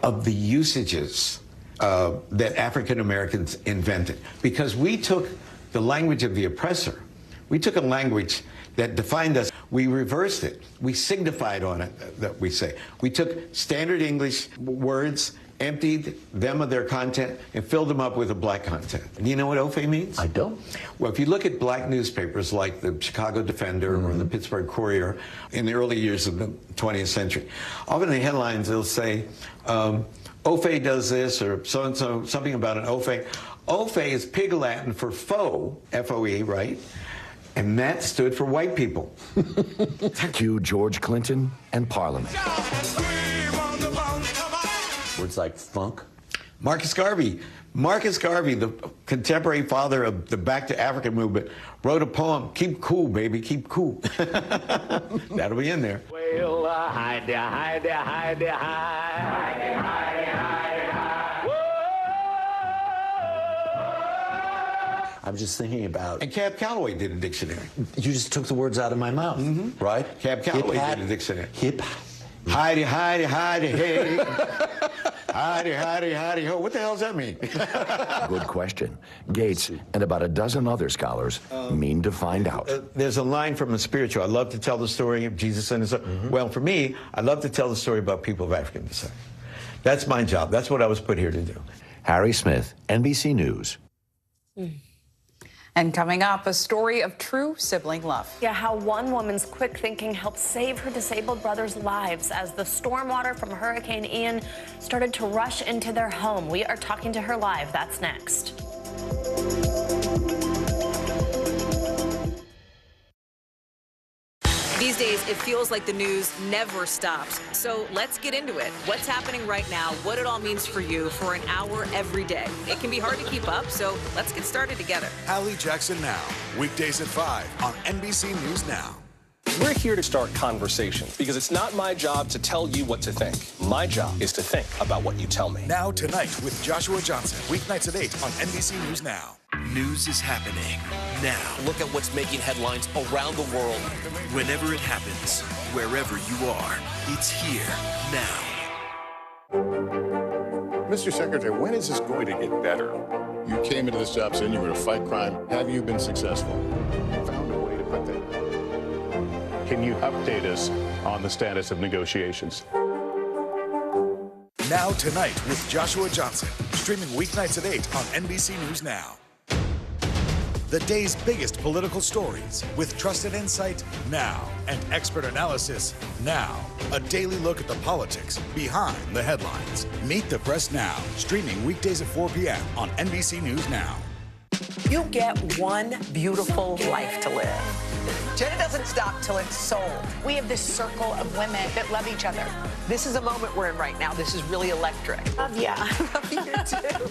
of the usages that African Americans invented. Because we took the language of the oppressor, we took a language that defined us, we reversed it, we signified on it, that we say. We took standard English words, emptied them of their content, and filled them up with a black content. And you know what Ofe means? I don't. Well, if you look at black newspapers like the Chicago Defender or the Pittsburgh Courier in the early years of the 20th century, often in the headlines they'll say, Ofe does this, or so-and-so, something about an Ofe. Ofe is Pig Latin for foe, F-O-E, right? And that stood for white people. Cue George Clinton and Parliament. Words like funk, Marcus Garvey, the contemporary father of the Back to Africa movement, wrote a poem, "Keep cool, baby, keep cool." That'll be in there. Well, hide there, hide there, hide there, hide. Hide there, hide there, hide there, hide. I'm just thinking about... And Cab Calloway did a dictionary. You just took the words out of my mouth, right? Cab Calloway did a dictionary. Hip. Hidey, hidey, hidey, hey. Hidey, hidey, hidey, ho. What the hell does that mean? Good question. Gates and about a dozen other scholars mean to find out. There's a line from the spiritual. I love to tell the story of Jesus and his... Well, for me, I love to tell the story about people of African descent. That's my job. That's what I was put here to do. Harry Smith, NBC News. And coming up, a story of true sibling love. Yeah, how one woman's quick thinking helped save her disabled brothers' lives as the stormwater from Hurricane Ian started to rush into their home. We are talking to her live. That's next. These days, it feels like the news never stops. So let's get into it. What's happening right now, what it all means for you for an hour every day. It can be hard to keep up, so let's get started together. Hallie Jackson Now, weekdays at 5 on NBC News Now. We're here to start conversations because it's not my job to tell you what to think. My job is to think about what you tell me. Now Tonight with Joshua Johnson, weeknights at 8 on NBC News Now. News is happening now. Look at what's making headlines around the world. Whenever it happens, wherever you are, it's here now. Mr. Secretary, when is this going to get better? You came into this job saying you were going to fight crime. Have you been successful? Found a way to put that. Can you update us on the status of negotiations? Now Tonight with Joshua Johnson, streaming weeknights at 8 on NBC News Now. The day's biggest political stories with trusted insight now and expert analysis now. A daily look at the politics behind the headlines. Meet the Press Now, streaming weekdays at 4 p.m. on NBC News Now. You get one beautiful life to live. Jenna doesn't stop till it's sold. We have this circle of women that love each other. This is a moment we're in right now. This is really electric. Yeah, I love you too.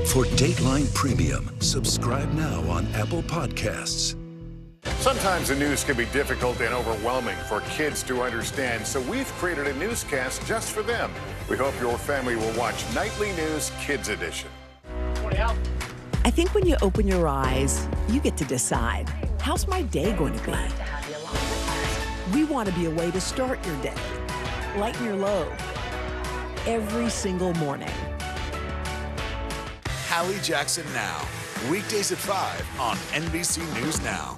For Dateline Premium, subscribe now on Apple Podcasts. Sometimes the news can be difficult and overwhelming for kids to understand, so we've created a newscast just for them. We hope your family will watch Nightly News Kids Edition. I think when you open your eyes, you get to decide, how's my day going to be? We want to be a way to start your day, lighten your load, every single morning. Hallie Jackson Now, weekdays at 5 on NBC News Now.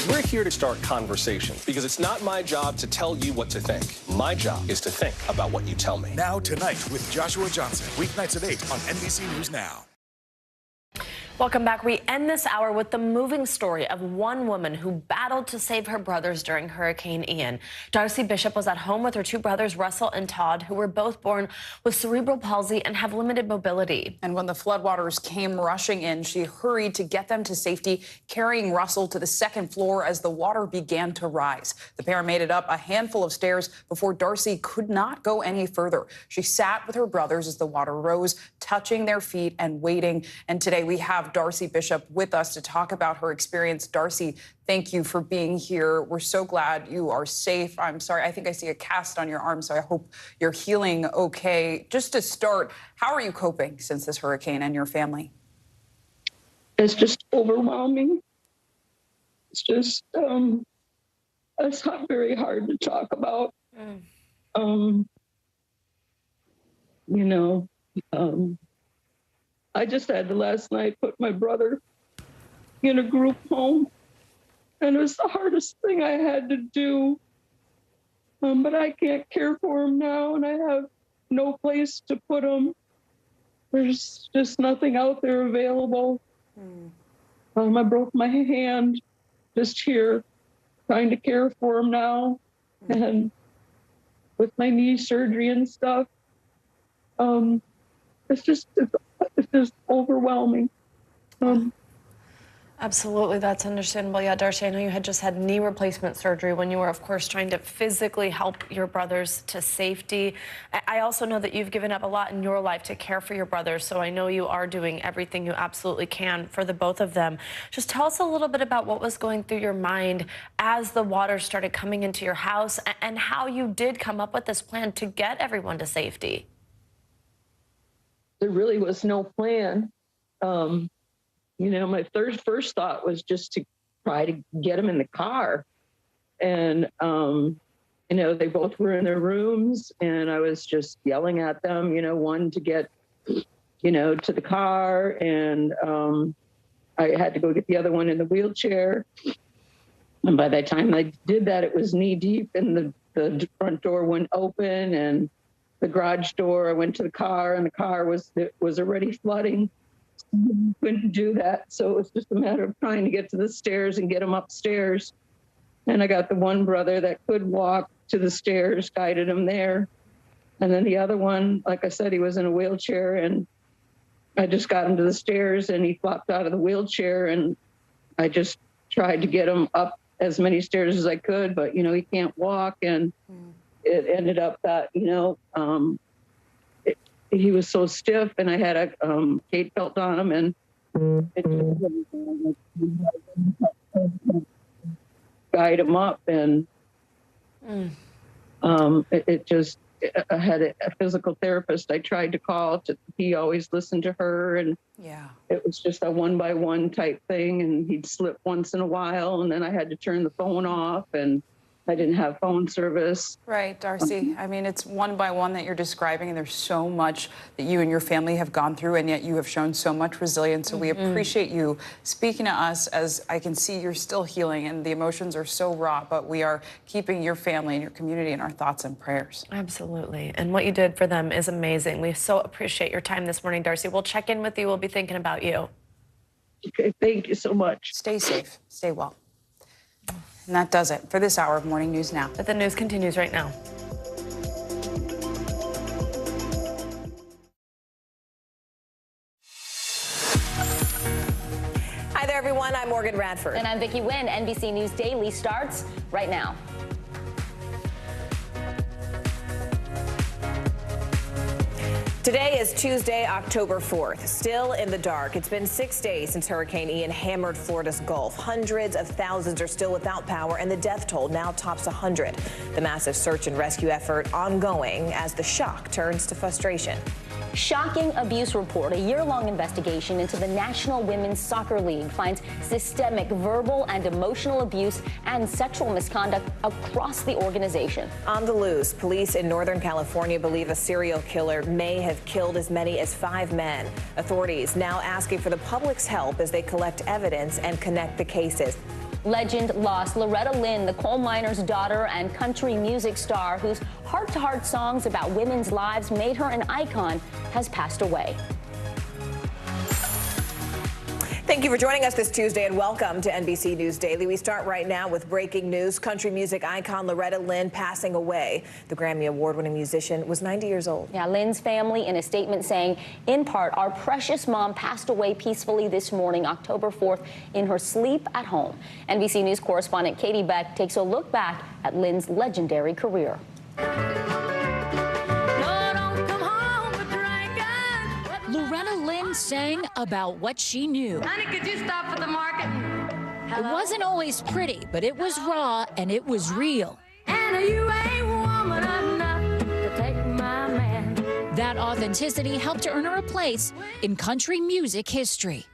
We're here to start conversations because it's not my job to tell you what to think. My job is to think about what you tell me. Now Tonight with Joshua Johnson, weeknights at 8 on NBC News Now. Welcome back. We end this hour with the moving story of one woman who battled to save her brothers during Hurricane Ian. Darcy Bishop was at home with her two brothers, Russell and Todd, who were both born with cerebral palsy and have limited mobility. And when the floodwaters came rushing in, she hurried to get them to safety, carrying Russell to the second floor as the water began to rise. The pair made it up a handful of stairs before Darcy could not go any further. She sat with her brothers as the water rose, touching their feet and waiting. And today we have Darcy Bishop with us to talk about her experience. Darcy, thank you for being here. We're so glad you are safe. I'm sorry, I think I see a cast on your arm, so I hope you're healing okay. Just to start, how are you coping since this hurricane and your family? It's just overwhelming. It's just, it's not very hard to talk about. I just had to last night put my brother in a group home, and it was the hardest thing I had to do. But I can't care for him now, and I have no place to put him. There's just nothing out there available. I broke my hand just here, trying to care for him now, and with my knee surgery and stuff. It's just overwhelming. Absolutely, that's understandable. Yeah, Darcy, I know you had just had knee replacement surgery when you were, of course, trying to physically help your brothers to safety. I also know that you've given up a lot in your life to care for your brothers, so I know you are doing everything you absolutely can for the both of them. Just tell us a little bit about what was going through your mind as the water started coming into your house and how you did come up with this plan to get everyone to safety. There really was no plan. You know, my first thought was just to try to get them in the car. And, you know, they both were in their rooms and I was just yelling at them, you know, one to get, you know, to the car. And I had to go get the other one in the wheelchair. And by the time I did that, it was knee deep and the front door went open and the garage door, I went to the car and the car was already flooding. Couldn't do that, so it was just a matter of trying to get to the stairs and get them upstairs. And I got the one brother that could walk to the stairs, guided him there. And then the other one, like I said, he was in a wheelchair and I just got him to the stairs and he flopped out of the wheelchair and I just tried to get him up as many stairs as I could, but, you know, he can't walk. And it ended up that, you know, he was so stiff and I had a gate belt on him and it just guide him up and I had a physical therapist I tried to call. He always listened to her and it was just a one-by-one type thing and he'd slip once in a while and then I had to turn the phone off and I didn't have phone service. Right, Darcy. I mean, it's one by one that you're describing, and there's so much that you and your family have gone through, and yet you have shown so much resilience. So we appreciate you speaking to us. As I can see, you're still healing, and the emotions are so raw, but we are keeping your family and your community in our thoughts and prayers. Absolutely. And what you did for them is amazing. We so appreciate your time this morning, Darcy. We'll check in with you. We'll be thinking about you. Okay, thank you so much. Stay safe. Stay well. And that does it for this hour of Morning News Now. But the news continues right now. Hi there, everyone. I'm Morgan Radford. And I'm Vicki Wynn. NBC News Daily starts right now. Today is Tuesday, October 4th. Still in the dark. It's been 6 days since Hurricane Ian hammered Florida's Gulf. Hundreds of thousands are still without power, and the death toll now tops 100. The massive search and rescue effort ongoing as the shock turns to frustration. Shocking abuse report. A year-long investigation into the National Women's Soccer League finds systemic verbal and emotional abuse and sexual misconduct across the organization. On the loose, police in Northern California believe a serial killer may have killed as many as 5 men. Authorities now asking for the public's help as they collect evidence and connect the cases. Legend lost. Loretta Lynn, the coal miner's daughter and country music star whose heart-to-heart songs about women's lives made her an icon, has passed away. Thank you for joining us this Tuesday and welcome to NBC News Daily. We start right now with breaking news. Country music icon Loretta Lynn passing away. The Grammy Award-winning musician was 90 years old. Yeah, Lynn's family in a statement saying, in part, our precious mom passed away peacefully this morning, October 4th, in her sleep at home. NBC News correspondent Katie Beck takes a look back at Lynn's legendary career. Loretta Lynn sang about what she knew. Honey, could you stop at the market? It wasn't always pretty, but it was raw and it was real. And you ain't woman enough to take my man. That authenticity helped earn her a place in country music history.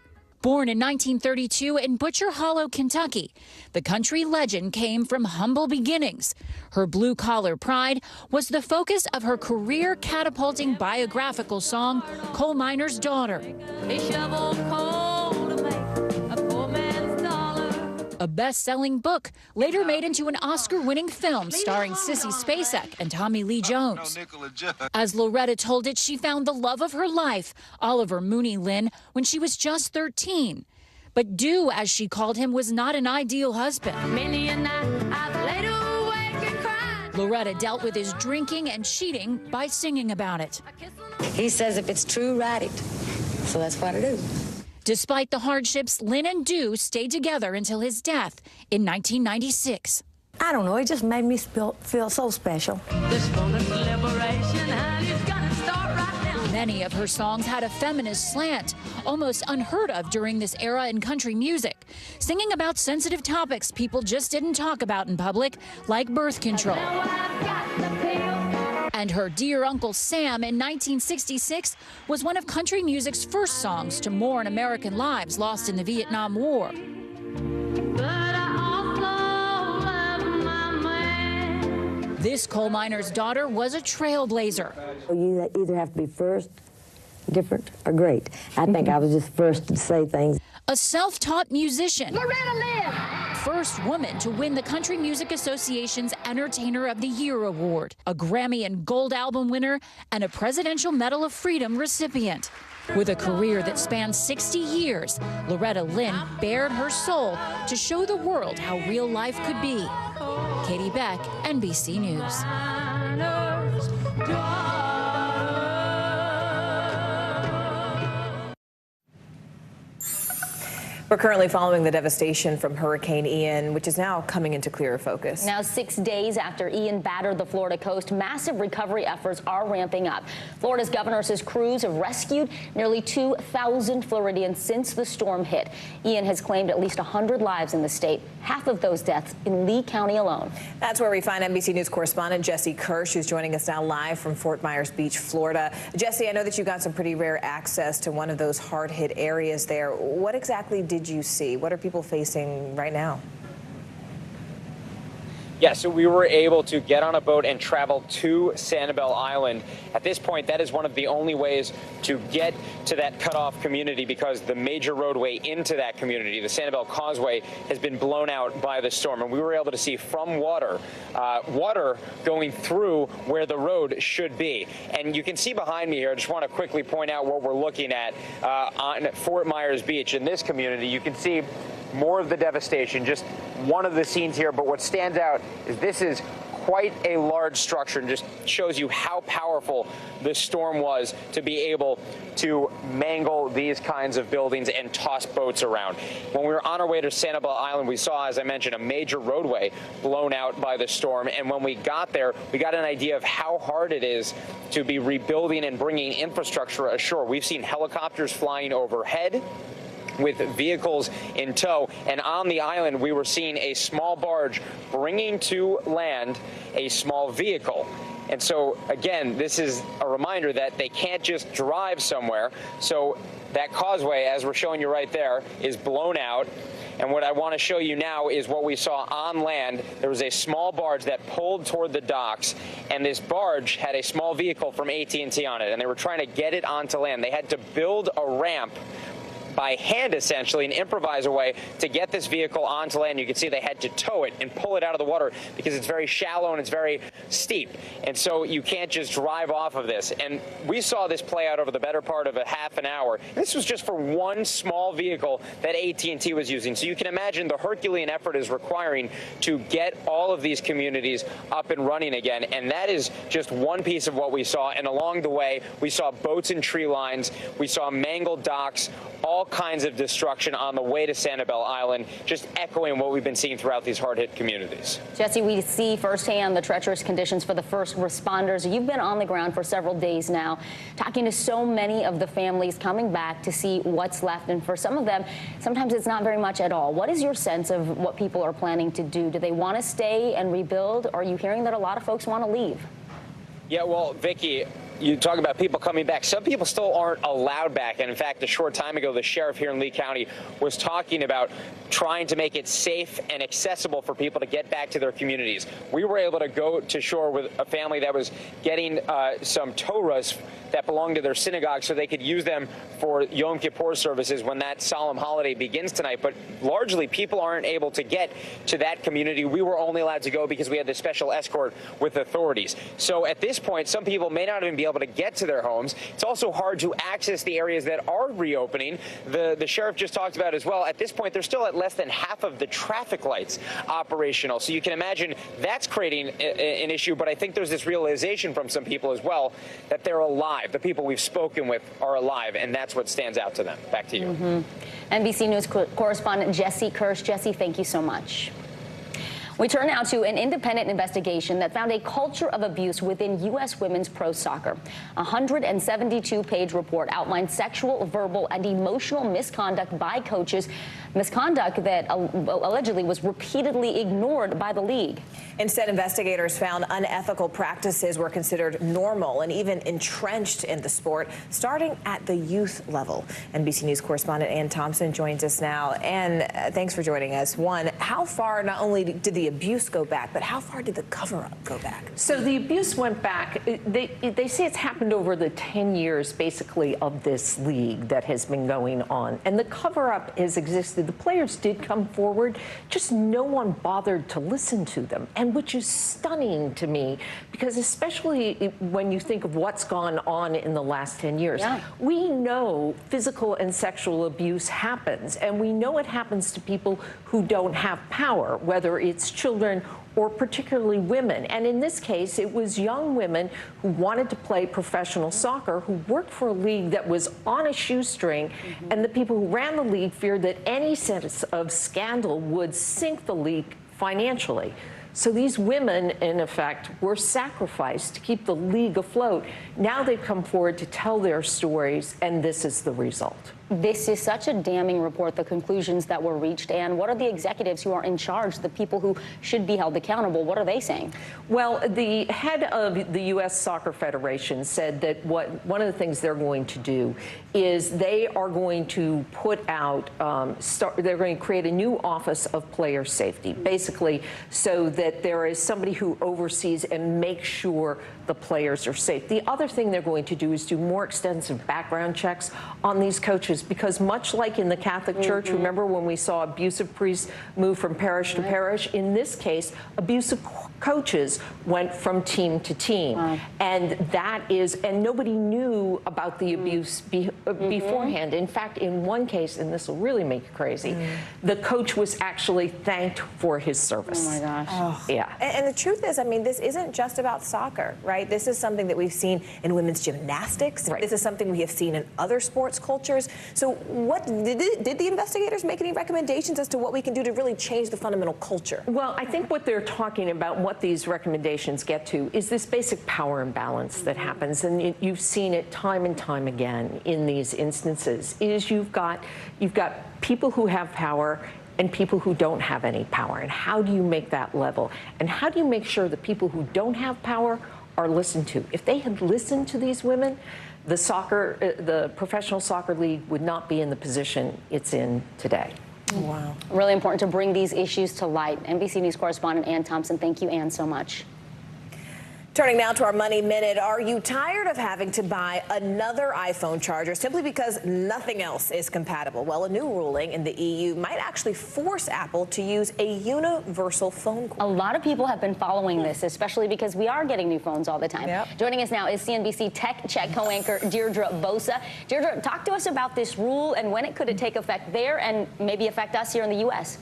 Born in 1932 in Butcher Hollow, Kentucky, the country legend came from humble beginnings. Her blue-collar pride was the focus of her career-catapulting biographical song, Coal Miner's Daughter. A best-selling book, later made into an Oscar-winning film starring Sissy Spacek and Tommy Lee Jones. As Loretta told it, she found the love of her life, Oliver Mooney Lynn, when she was just 13. But Dew, as she called him, was not an ideal husband. Loretta dealt with his drinking and cheating by singing about it. He says if it's true, write it. So that's what I do. Despite the hardships, Lynn and Dew stayed together until his death in 1996. I don't know, it just made me feel so special. This moment's liberation, honey, it's gonna start right now. Many of her songs had a feminist slant, almost unheard of during this era in country music, singing about sensitive topics people just didn't talk about in public, like birth control. And her Dear Uncle Sam in 1966 was one of country music's first songs to mourn American lives lost in the Vietnam War. This coal miner's daughter was a trailblazer. You either have to be first, different, or great. I think I was just first to say things. A self-taught musician. Loretta Lynn! First woman to win the Country Music Association's Entertainer of the Year award, a Grammy and Gold album winner, and a Presidential Medal of Freedom recipient. With a career that spanned 60 years, Loretta Lynn bared her soul to show the world how real life could be. Katie Beck, NBC News. We're currently following the devastation from Hurricane Ian, which is now coming into clearer focus. Now, 6 days after Ian battered the Florida coast, massive recovery efforts are ramping up. Florida's governor says crews have rescued nearly 2,000 Floridians since the storm hit. Ian has claimed at least 100 lives in the state, half of those deaths in Lee County alone. That's where we find NBC News correspondent Jesse Kirsch, who's joining us now live from Fort Myers Beach, Florida. Jesse, I know that you got some pretty rare access to one of those hard-hit areas there. What exactly did you see? What are people facing right now? Yeah, so we were able to get on a boat and travel to Sanibel Island. At this point, that is one of the only ways to get to that cutoff community because the major roadway into that community, the Sanibel Causeway, has been blown out by the storm. And we were able to see from water going through where the road should be. And you can see behind me here, I just want to quickly point out what we're looking at on Fort Myers Beach. In this community, you can see more of the devastation, just one of the scenes here. But what stands out is this is quite a large structure and just shows you how powerful the storm was to be able to mangle these kinds of buildings and toss boats around. When we were on our way to Sanibel Island, we saw, as I mentioned, a major roadway blown out by the storm. And when we got there, we got an idea of how hard it is to be rebuilding and bringing infrastructure ashore. We've seen helicopters flying overhead with vehicles in tow. And on the island, we were seeing a small barge bringing to land a small vehicle. And so, again, this is a reminder that they can't just drive somewhere. So that causeway, as we're showing you right there, is blown out. And what I want to show you now is what we saw on land. There was a small barge that pulled toward the docks, and this barge had a small vehicle from AT&T on it, and they were trying to get it onto land. They had to build a ramp by hand, essentially, and improvise a way to get this vehicle onto land. You can see they had to tow it and pull it out of the water because it's very shallow and it's very steep. And so you can't just drive off of this. And we saw this play out over the better part of a half an hour. This was just for one small vehicle that AT&T was using. So you can imagine the Herculean effort is requiring to get all of these communities up and running again. And that is just one piece of what we saw. And along the way, we saw boats and tree lines. We saw mangled docks, all kinds of destruction on the way to Sanibel Island, just echoing what we've been seeing throughout these hard-hit communities. Jesse, we see firsthand the treacherous conditions for the first responders. You've been on the ground for several days now, talking to so many of the families coming back to see what's left. And for some of them, sometimes it's not very much at all. What is your sense of what people are planning to do? Do they want to stay and rebuild? Or are you hearing that a lot of folks want to leave? Yeah, well, Vicki, you talk about people coming back. Some people still aren't allowed back. And in fact, a short time ago, the sheriff here in Lee County was talking about trying to make it safe and accessible for people to get back to their communities. We were able to go to shore with a family that was getting some Torahs that belonged to their synagogue so they could use them for Yom Kippur services when that solemn holiday begins tonight. But largely, people aren't able to get to that community. We were only allowed to go because we had this special escort with authorities. So at this point, some people may not even be able to get to their homes. It's also hard to access the areas that are reopening. The sheriff just talked about as well. At this point, they're still at less than half of the traffic lights operational. So you can imagine that's creating an issue. But I think there's this realization from some people as well that they're alive. The people we've spoken with are alive, and that's what stands out to them. Back to you. NBC News correspondent Jesse Kirsch. Jesse, thank you so much. We turn now to an independent investigation that found a culture of abuse within U.S. women's pro soccer. A 172-page report outlined sexual, verbal, and emotional misconduct by coaches, misconduct that allegedly was repeatedly ignored by the league. Instead, investigators found unethical practices were considered normal and even entrenched in the sport, starting at the youth level. NBC News correspondent Ann Thompson joins us now. Ann, thanks for joining us. One, how far not only did the abuse go back, but how far did the cover-up go back? So the abuse went back. They say it's happened over the 10 years, basically, of this league that has been going on. And the cover-up has existed. The players did come forward, just no one bothered to listen to them. And which is stunning to me, because especially when you think of what's gone on in the last 10 years, we know physical and sexual abuse happens, and we know it happens to people who don't have power, whether it's children or particularly women. And in this case, it was young women who wanted to play professional soccer, who worked for a league that was on a shoestring, and the people who ran the league feared that any sense of scandal would sink the league financially. So these women, in effect, were sacrificed to keep the league afloat. Now they've come forward to tell their stories, and this is the result. This is such a damning report, the conclusions that were reached. And what are the executives who are in charge, the people who should be held accountable? What are they saying? Well, the head of the U.S. Soccer Federation said that one of the things they're going to do is they are going to put out, they're going to create a new office of player safety, basically, so that there is somebody who oversees and makes sure the players are safe. The other thing they're going to do is do more extensive background checks on these coaches, because much like in the Catholic Church, remember when we saw abusive priests move from parish to parish? In this case, abusive coaches went from team to team. And that is, and nobody knew about the abuse beforehand. In fact, in one case, and this will really make you crazy, the coach was actually thanked for his service. Oh my gosh. Oh. Yeah. And the truth is, I mean, this isn't just about soccer, right? This is something that we've seen in women's gymnastics. This is something we have seen in other sports cultures. So what did the investigators make any recommendations as to what we can do to really change the fundamental culture? Well, I think what they're talking about, what these recommendations get to, is this basic power imbalance that happens, and you've seen it time and time again in these instances, is you've got people who have power and people who don't have any power. And how do you make that level? And how do you make sure the people who don't have power are listened to? If they had listened to these women, the professional soccer league would not be in the position it's in today. Wow. Really important to bring these issues to light. NBC News correspondent Ann Thompson, thank you, Ann, so much. Turning now to our Money Minute. Are you tired of having to buy another iPhone charger simply because nothing else is compatible? Well, a new ruling in the EU might actually force Apple to use a universal phone cord. A lot of people have been following this, especially because we are getting new phones all the time. Joining us now is CNBC Tech Check co-anchor Deirdre Bosa. Deirdre, talk to us about this rule and when it could take effect there and maybe affect us here in the U.S.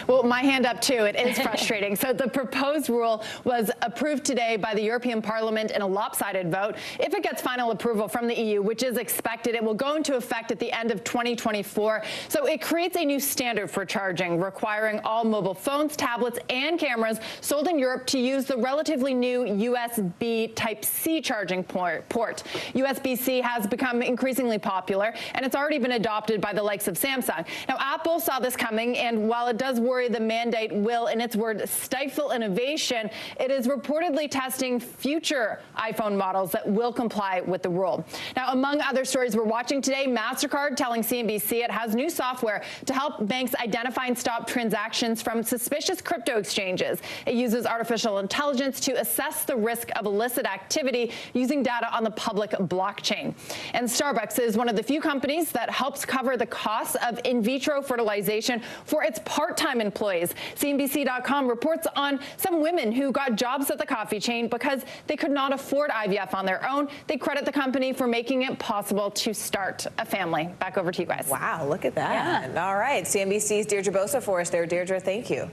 Well, my hand up, too. It is frustrating. So the proposed rule was approved today by the European Parliament in a lopsided vote. If it gets final approval from the EU, which is expected, it will go into effect at the end of 2024. So it creates a new standard for charging, requiring all mobile phones, tablets, and cameras sold in Europe to use the relatively new USB Type-C charging port. USB-C has become increasingly popular, and it's already been adopted by the likes of Samsung. Now, Apple saw this coming, and while it does worry the mandate will, in its words, stifle innovation, it is reportedly testing future iPhone models that will comply with the rule. Now, among other stories we're watching today, MasterCard telling CNBC it has new software to help banks identify and stop transactions from suspicious crypto exchanges. It uses artificial intelligence to assess the risk of illicit activity using data on the public blockchain. And Starbucks is one of the few companies that helps cover the costs of in vitro fertilization for its part part-time employees. CNBC.com reports on some women who got jobs at the coffee chain because they could not afford IVF on their own. They credit the company for making it possible to start a family. Back over to you guys. Wow, look at that. Yeah. All right, CNBC's Deirdre Bosa for us there. Deirdre, thank you.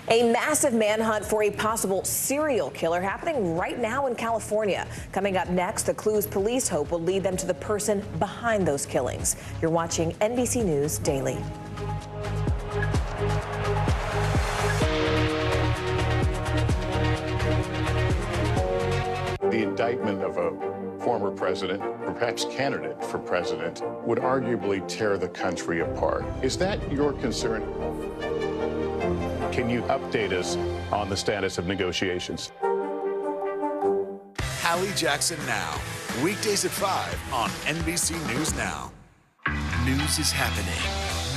A massive manhunt for a possible serial killer happening right now in California. Coming up next, the clues police hope will lead them to the person behind those killings. You're watching NBC News Daily. The indictment of a former president, or perhaps candidate for president, would arguably tear the country apart. Is that your concern? Can you update us on the status of negotiations? Hallie Jackson Now. Weekdays at 5 on NBC News Now. News is happening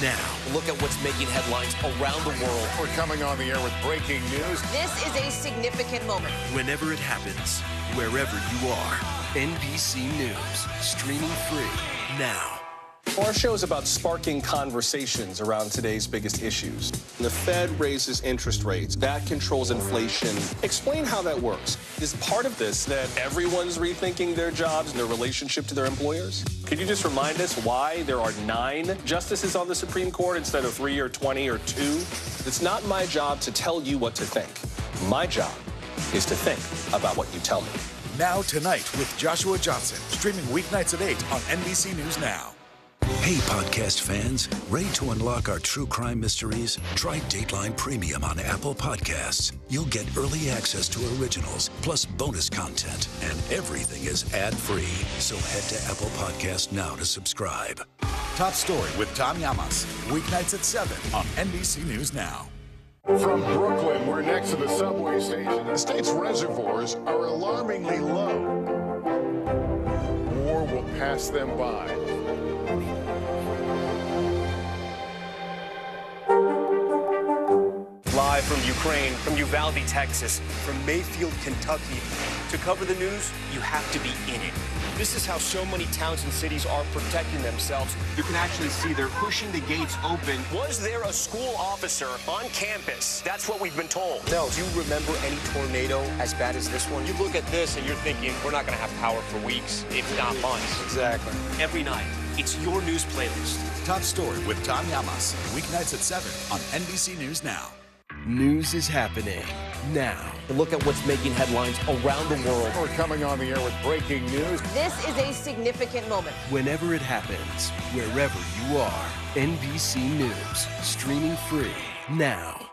now. Look at what's making headlines around the world. We're coming on the air with breaking news. This is a significant moment. Whenever it happens, wherever you are. NBC News, streaming free now. Our show is about sparking conversations around today's biggest issues. The Fed raises interest rates. That controls inflation. Explain how that works. Is part of this that everyone's rethinking their jobs and their relationship to their employers? Could you just remind us why there are 9 justices on the Supreme Court instead of 3 or 20 or 2? It's not my job to tell you what to think. My job is to think about what you tell me. Now Tonight with Joshua Johnson, streaming weeknights at 8 on NBC News Now. Hey, podcast fans, ready to unlock our true crime mysteries? Try Dateline Premium on Apple Podcasts. You'll get early access to originals, plus bonus content, and everything is ad-free. So head to Apple Podcasts now to subscribe. Top Story with Tom Llamas, weeknights at 7 on NBC News Now. From Brooklyn, we're next to the subway station. The state's reservoirs are alarmingly low. War will pass them by. Live from Ukraine, from Uvalde, Texas, from Mayfield, Kentucky. To cover the news, you have to be in it. This is how so many towns and cities are protecting themselves. You can actually see they're pushing the gates open. Was there a school officer on campus? That's what we've been told. No. Do you remember any tornado as bad as this one? You look at this and you're thinking, we're not going to have power for weeks, if not months. Exactly. Every night, it's your news playlist. Top Story with Tom Llamas, weeknights at 7 on NBC News Now. News is happening now. Look at what's making headlines around the world. We're coming on the air with breaking news. This is a significant moment. Whenever it happens, wherever you are. NBC News, streaming free now.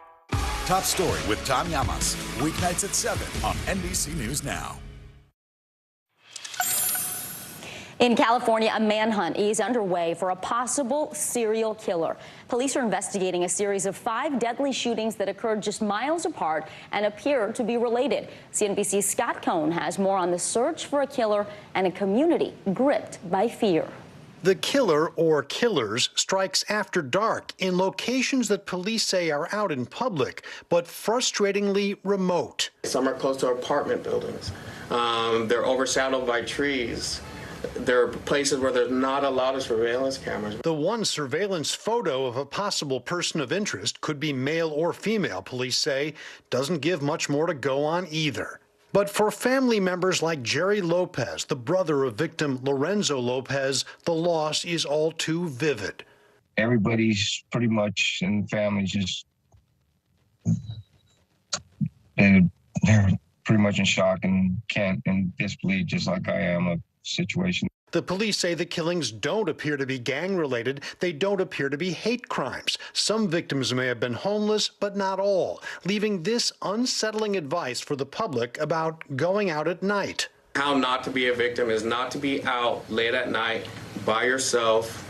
Top Story with Tom Llamas, weeknights at 7 on NBC News Now. In California, a manhunt is underway for a possible serial killer. Police are investigating a series of 5 deadly shootings that occurred just miles apart and appear to be related. CNBC's Scott Cohn has more on the search for a killer and a community gripped by fear. The killer or killers strikes after dark in locations that police say are out in public, but frustratingly remote. Some are close to apartment buildings. They're overshadowed by trees. There are places where there's not a lot of surveillance cameras. The one surveillance photo of a possible person of interest, could be male or female, police say, doesn't give much more to go on either. But for family members like Jerry Lopez, the brother of victim Lorenzo Lopez, the loss is all too vivid. Everybody's pretty much in the family just, they're pretty much in shock and can't in disbelief, just like I am, of situation. The police say the killings don't appear to be gang-related. They don't appear to be hate crimes. Some victims may have been homeless, but not all, leaving this unsettling advice for the public about going out at night. How not to be a victim is not to be out late at night by yourself,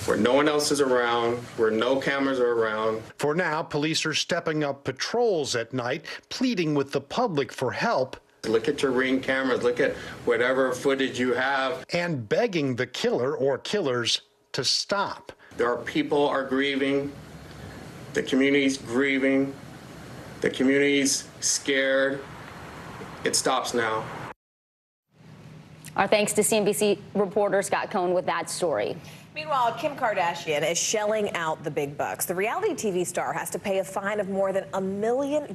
where no one else is around, where no cameras are around. For now, police are stepping up patrols at night, pleading with the public for help. Look at your Ring cameras, look at whatever footage you have. And begging the killer or killers to stop. There are people are grieving, the community's grieving, the community's scared. It stops now. Our thanks to CNBC reporter Scott Cohn with that story. Meanwhile, Kim Kardashian is shelling out the big bucks. The reality TV star has to pay a fine of more than $1 million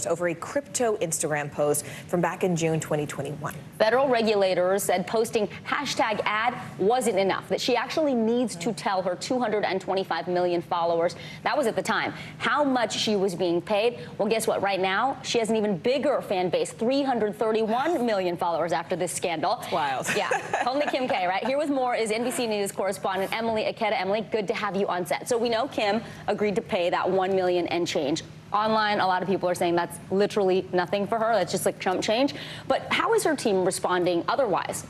over a crypto Instagram post from back in June 2021. Federal regulators said posting #ad wasn't enough, that she actually needs to tell her 225 million followers, that was at the time, how much she was being paid. Well, guess what? Right now, she has an even bigger fan base, 331 million followers after this scandal. It's wild. Yeah, only Kim K, right? Here with more is NBC News correspondent Emily Aketa. Emily, good to have you on set. So we know Kim agreed to pay that $1 million and change. Online, a lot of people are saying that's literally nothing for her. That's just like chump change. But how is her team responding otherwise?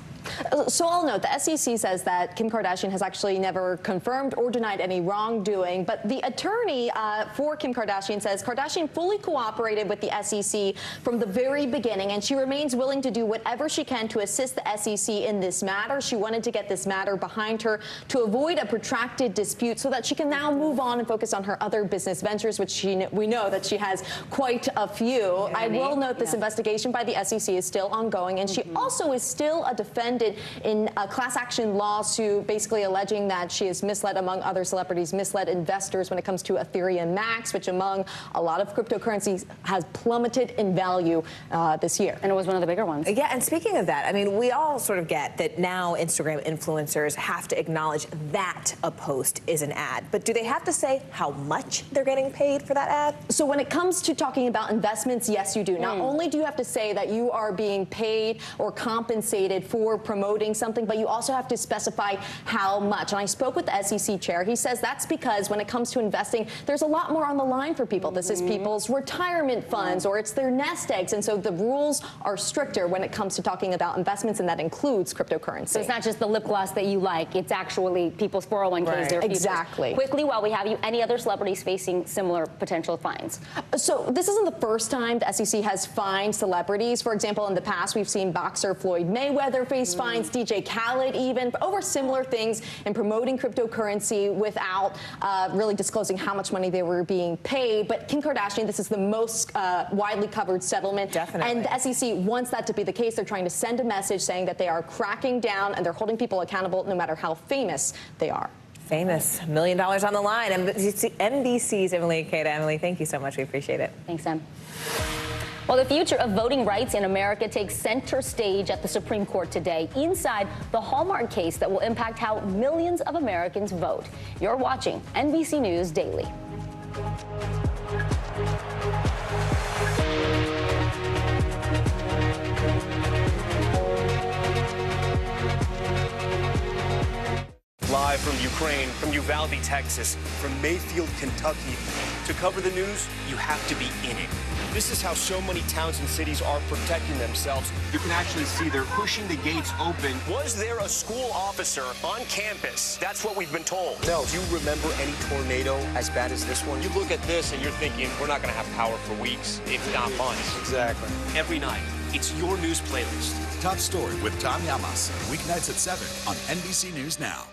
So I'll note, the SEC says that Kim Kardashian has actually never confirmed or denied any wrongdoing, but the attorney for Kim Kardashian says Kardashian fully cooperated with the SEC from the very beginning, and she remains willing to do whatever she can to assist the SEC in this matter. She wanted to get this matter behind her to avoid a protracted dispute so that she can now move on and focus on her other business ventures, which we know that she has quite a few. I will note this investigation by the SEC is still ongoing, and she also is still a defendant in a class action lawsuit, basically alleging that she has misled, among other celebrities, misled investors when it comes to Ethereum Max, which among a lot of cryptocurrencies has plummeted in value this year. And it was one of the bigger ones. Yeah, and speaking of that, I mean, we all sort of get that now Instagram influencers have to acknowledge that a post is an ad. But do they have to say how much they're getting paid for that ad? So when it comes to talking about investments, yes, you do. Not only do you have to say that you are being paid or compensated for promoting something, but you also have to specify how much. And I spoke with the SEC chair. He says that's because when it comes to investing, there's a lot more on the line for people. This is people's retirement funds, or it's their nest eggs. And so the rules are stricter when it comes to talking about investments, and that includes cryptocurrency. So it's not just the lip gloss that you like. It's actually people's 401ks, their futures. Exactly. Quickly, while we have you, any other celebrities facing similar potential fines? So this isn't the first time the SEC has fined celebrities. For example, in the past, we've seen boxer Floyd Mayweather face fines, DJ Khaled even, over similar things in promoting cryptocurrency without really disclosing how much money they were being paid. But Kim Kardashian, this is the most widely covered settlement. Definitely. And the SEC wants that to be the case. They're trying to send a message saying that they are cracking down and they're holding people accountable no matter how famous they are. Famous. $1 million on the line. NBC's Emily Aketa. Emily, thank you so much. We appreciate it. Thanks, Em. Well, the future of voting rights in America takes center stage at the Supreme Court today, inside the Hallmark case that will impact how millions of Americans vote. You're watching NBC News Daily. Live from Ukraine, from Uvalde, Texas, from Mayfield, Kentucky. To cover the news, you have to be in it. This is how so many towns and cities are protecting themselves. You can actually see they're pushing the gates open. Was there a school officer on campus? That's what we've been told. No. Do you remember any tornado as bad as this one? You look at this and you're thinking, we're not going to have power for weeks, if not months. Exactly. Every night, it's your news playlist. Top Story with Tom Llamas, weeknights at 7 on NBC News Now.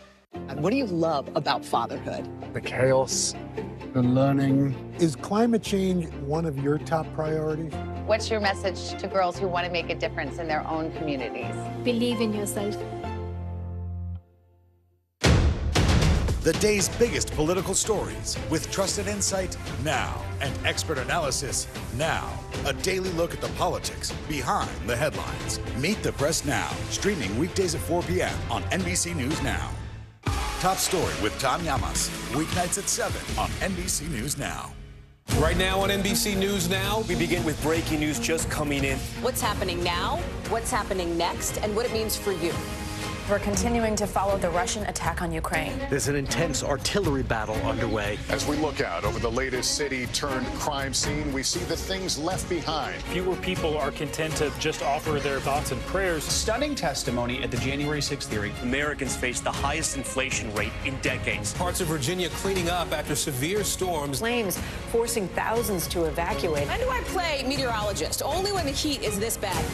What do you love about fatherhood? The chaos, the learning. Is climate change one of your top priorities? What's your message to girls who want to make a difference in their own communities? Believe in yourself. The day's biggest political stories with trusted insight now and expert analysis now. A daily look at the politics behind the headlines. Meet the Press Now, streaming weekdays at 4 p.m. on NBC News Now. Top Story with Tom Llamas, weeknights at 7 on NBC News Now. Right now on NBC News Now, We begin with breaking news just coming in. What's happening now, what's happening next, and what it means for you. We're continuing to follow the Russian attack on Ukraine. There's an intense artillery battle underway. As we look out over the latest city-turned-crime scene, we see the things left behind. Fewer people are content to just offer their thoughts and prayers. Stunning testimony at the January 6th hearing. Americans face the highest inflation rate in decades. Parts of Virginia cleaning up after severe storms. Flames forcing thousands to evacuate. When do I play meteorologist? Only when the heat is this bad.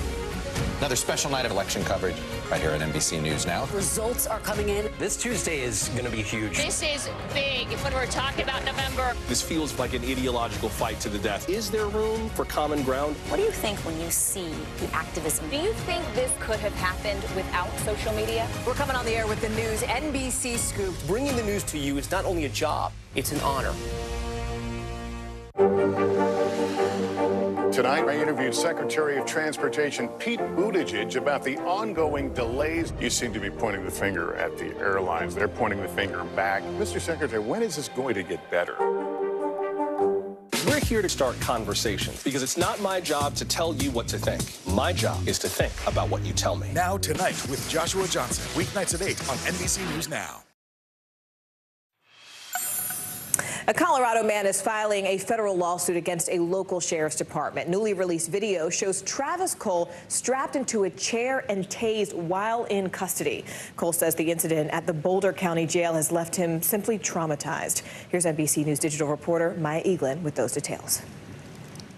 Another special night of election coverage right here at NBC News Now. Results are coming in. This Tuesday is going to be huge. This is big when we're talking about November. This feels like an ideological fight to the death. Is there room for common ground? What do you think when you see the activism? Do you think this could have happened without social media? We're coming on the air with the news NBC Scoop. Bringing the news to you is not only a job, it's an honor. Tonight, I interviewed Secretary of Transportation Pete Buttigieg about the ongoing delays. You seem to be pointing the finger at the airlines. They're pointing the finger back. Mr. Secretary, when is this going to get better? We're here to start conversations because it's not my job to tell you what to think. My job is to think about what you tell me. Now Tonight with Joshua Johnson. Weeknights at 8 on NBC News Now. A Colorado man is filing a federal lawsuit against a local sheriff's department. Newly released video shows Travis Cole strapped into a chair and tased while in custody. Cole says the incident at the Boulder County Jail has left him simply traumatized. Here's NBC News Digital reporter Maya Eaglin with those details.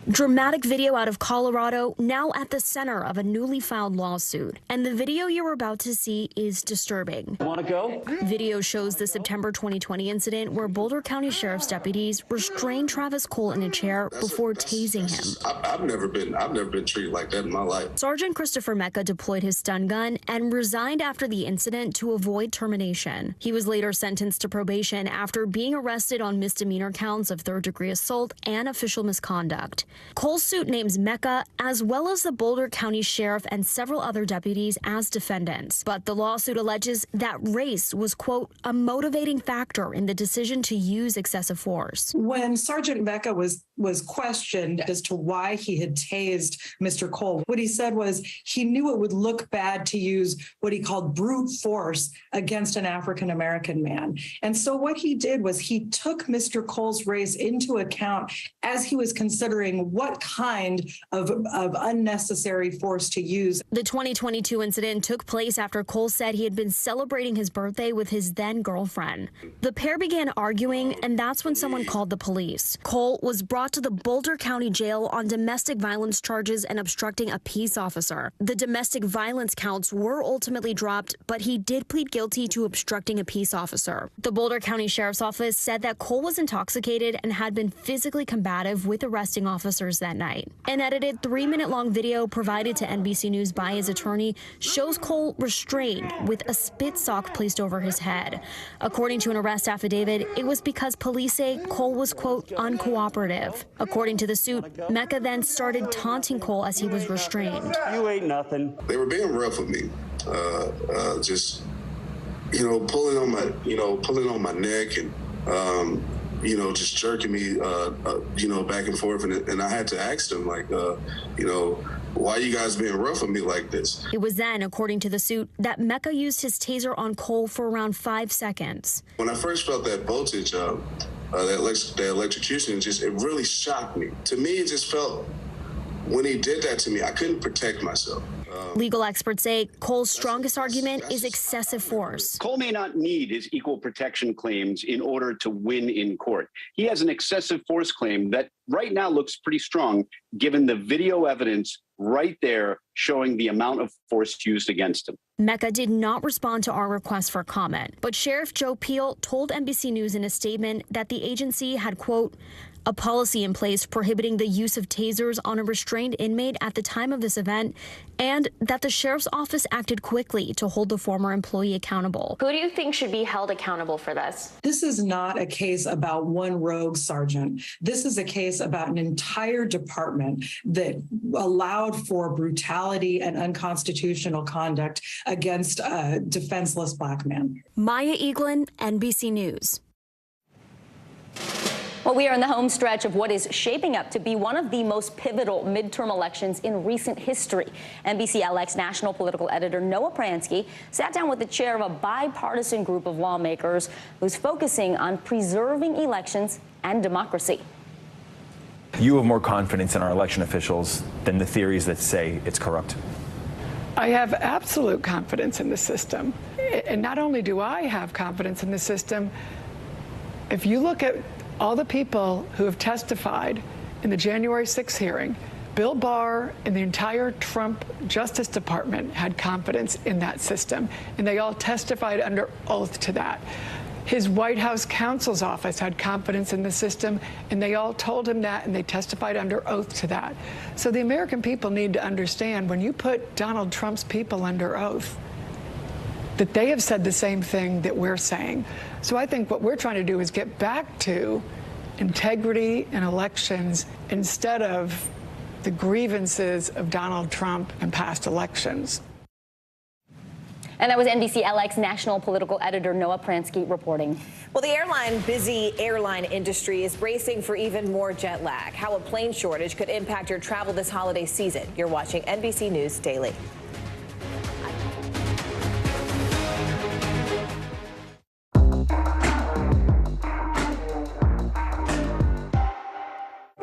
Dramatic video out of Colorado, now at the center of a newly filed lawsuit. And the video you're about to see is disturbing. Want to go? Video shows the September 2020 incident where Boulder County Sheriff's deputies restrained Travis Cole in a chair before tasing him. I've never been treated like that in my life. Sergeant Christopher Mecca deployed his stun gun and resigned after the incident to avoid termination. He was later sentenced to probation after being arrested on misdemeanor counts of third-degree assault and official misconduct. Cole's suit names Mecca, as well as the Boulder County Sheriff and several other deputies, as defendants. But the lawsuit alleges that race was, quote, a motivating factor in the decision to use excessive force. When Sergeant Mecca was questioned as to why he had tased Mr. Cole, what he said was he knew it would look bad to use what he called brute force against an African-American man. And so what he did was he took Mr. Cole's race into account as he was considering what kind of unnecessary force to use. The 2022 incident took place after Cole said he had been celebrating his birthday with his then girlfriend. The pair began arguing, and that's when someone called the police. Cole was brought to the Boulder County Jail on domestic violence charges and obstructing a peace officer. The domestic violence counts were ultimately dropped, but he did plead guilty to obstructing a peace officer. The Boulder County Sheriff's Office said that Cole was intoxicated and had been physically combative with arresting officers that night. An edited 3-minute-long video provided to NBC News by his attorney shows Cole restrained with a spit sock placed over his head. According to an arrest affidavit, it was because police say Cole was, quote, uncooperative. According to the suit, Mecca then started taunting Cole as he was restrained. You ain't nothing. They were being rough with me, just pulling on my neck and just jerking me back and forth, and I had to ask them why are you guys being rough with me like this? It was then, according to the suit, that Mecca used his taser on Cole for around 5 seconds. When I first felt that voltage, that electrocution, it really shocked me. To me, it just felt, when he did that to me, I couldn't protect myself. Legal experts say Cole's strongest argument is excessive force. Cole may not need his equal protection claims in order to win in court. He has an excessive force claim that right now looks pretty strong, given the video evidence right there showing the amount of force used against him. Mecca did not respond to our request for comment, but Sheriff Joe Peel told NBC News in a statement that the agency had, quote, a policy in place prohibiting the use of tasers on a restrained inmate at the time of this event, and that the sheriff's office acted quickly to hold the former employee accountable. Who do you think should be held accountable for this? This is not a case about one rogue sergeant. This is a case about an entire department that allowed for brutality and unconstitutional conduct against a defenseless Black man. Maya Eaglin, NBC News. Well, we are in the home stretch of what is shaping up to be one of the most pivotal midterm elections in recent history. NBCLX national political editor Noah Pransky sat down with the chair of a bipartisan group of lawmakers who's focusing on preserving elections and democracy. You have more confidence in our election officials than the theories that say it's corrupt? I have absolute confidence in the system. And not only do I have confidence in the system, if you look at all the people who have testified in the January 6th hearing, Bill Barr and the entire Trump Justice Department had confidence in that system, and they all testified under oath to that. His White House counsel's office had confidence in the system, and they all told him that, and they testified under oath to that. So the American people need to understand, when you put Donald Trump's people under oath, that they have said the same thing that we're saying. So I think what we're trying to do is get back to integrity in elections instead of the grievances of Donald Trump and past elections. And that was NBC LX national political editor Noah Pransky reporting. Well, the busy airline industry is bracing for even more jet lag. How a plane shortage could impact your travel this holiday season. You're watching NBC News Daily.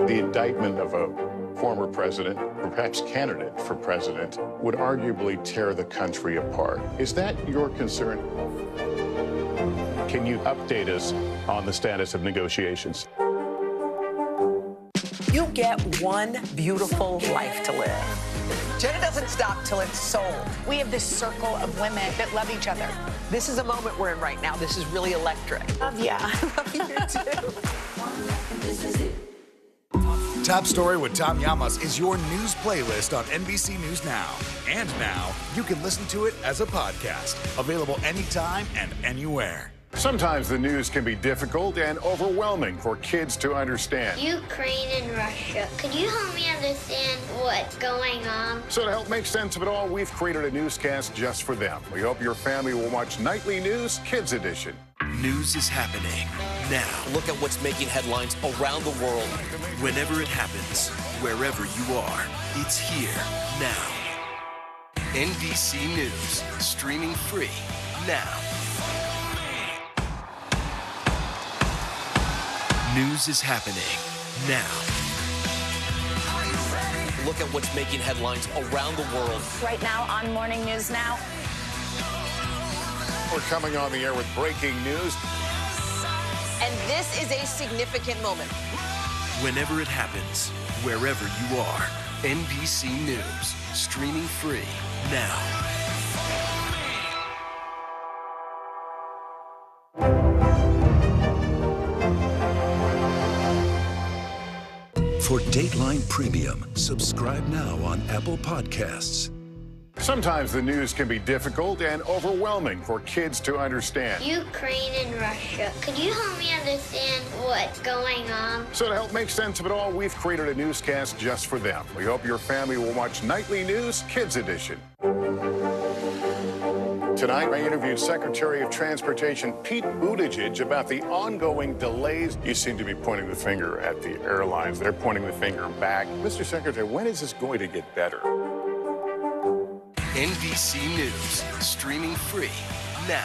The indictment of a former president, or perhaps candidate for president, would arguably tear the country apart. Is that your concern? Can you update us on the status of negotiations? You get one beautiful life to live. Jenna doesn't stop till it's sold. We have this circle of women that love each other. This is a moment we're in right now. This is really electric. Love ya. I love you too. Top Story with Tom Llamas is your news playlist on NBC News Now. And now, you can listen to it as a podcast. Available anytime and anywhere. Sometimes the news can be difficult and overwhelming for kids to understand. Ukraine and Russia. Could you help me understand what's going on? So to help make sense of it all, we've created a newscast just for them. We hope your family will watch Nightly News Kids Edition. News is happening now. Look at what's making headlines around the world. Whenever it happens, wherever you are, it's here now. NBC News, streaming free now. News is happening now. Look at what's making headlines around the world. Right now on Morning News Now. We're coming on the air with breaking news. And this is a significant moment. Whenever it happens, wherever you are, NBC News, streaming free now. For Dateline Premium, subscribe now on Apple Podcasts. Sometimes the news can be difficult and overwhelming for kids to understand. Ukraine and Russia. Could you help me understand what's going on? So to help make sense of it all, we've created a newscast just for them. We hope your family will watch Nightly News Kids Edition. Tonight, I interviewed Secretary of Transportation Pete Buttigieg about the ongoing delays. You seem to be pointing the finger at the airlines. They're pointing the finger back. Mr. Secretary, when is this going to get better? NBC News, streaming free now.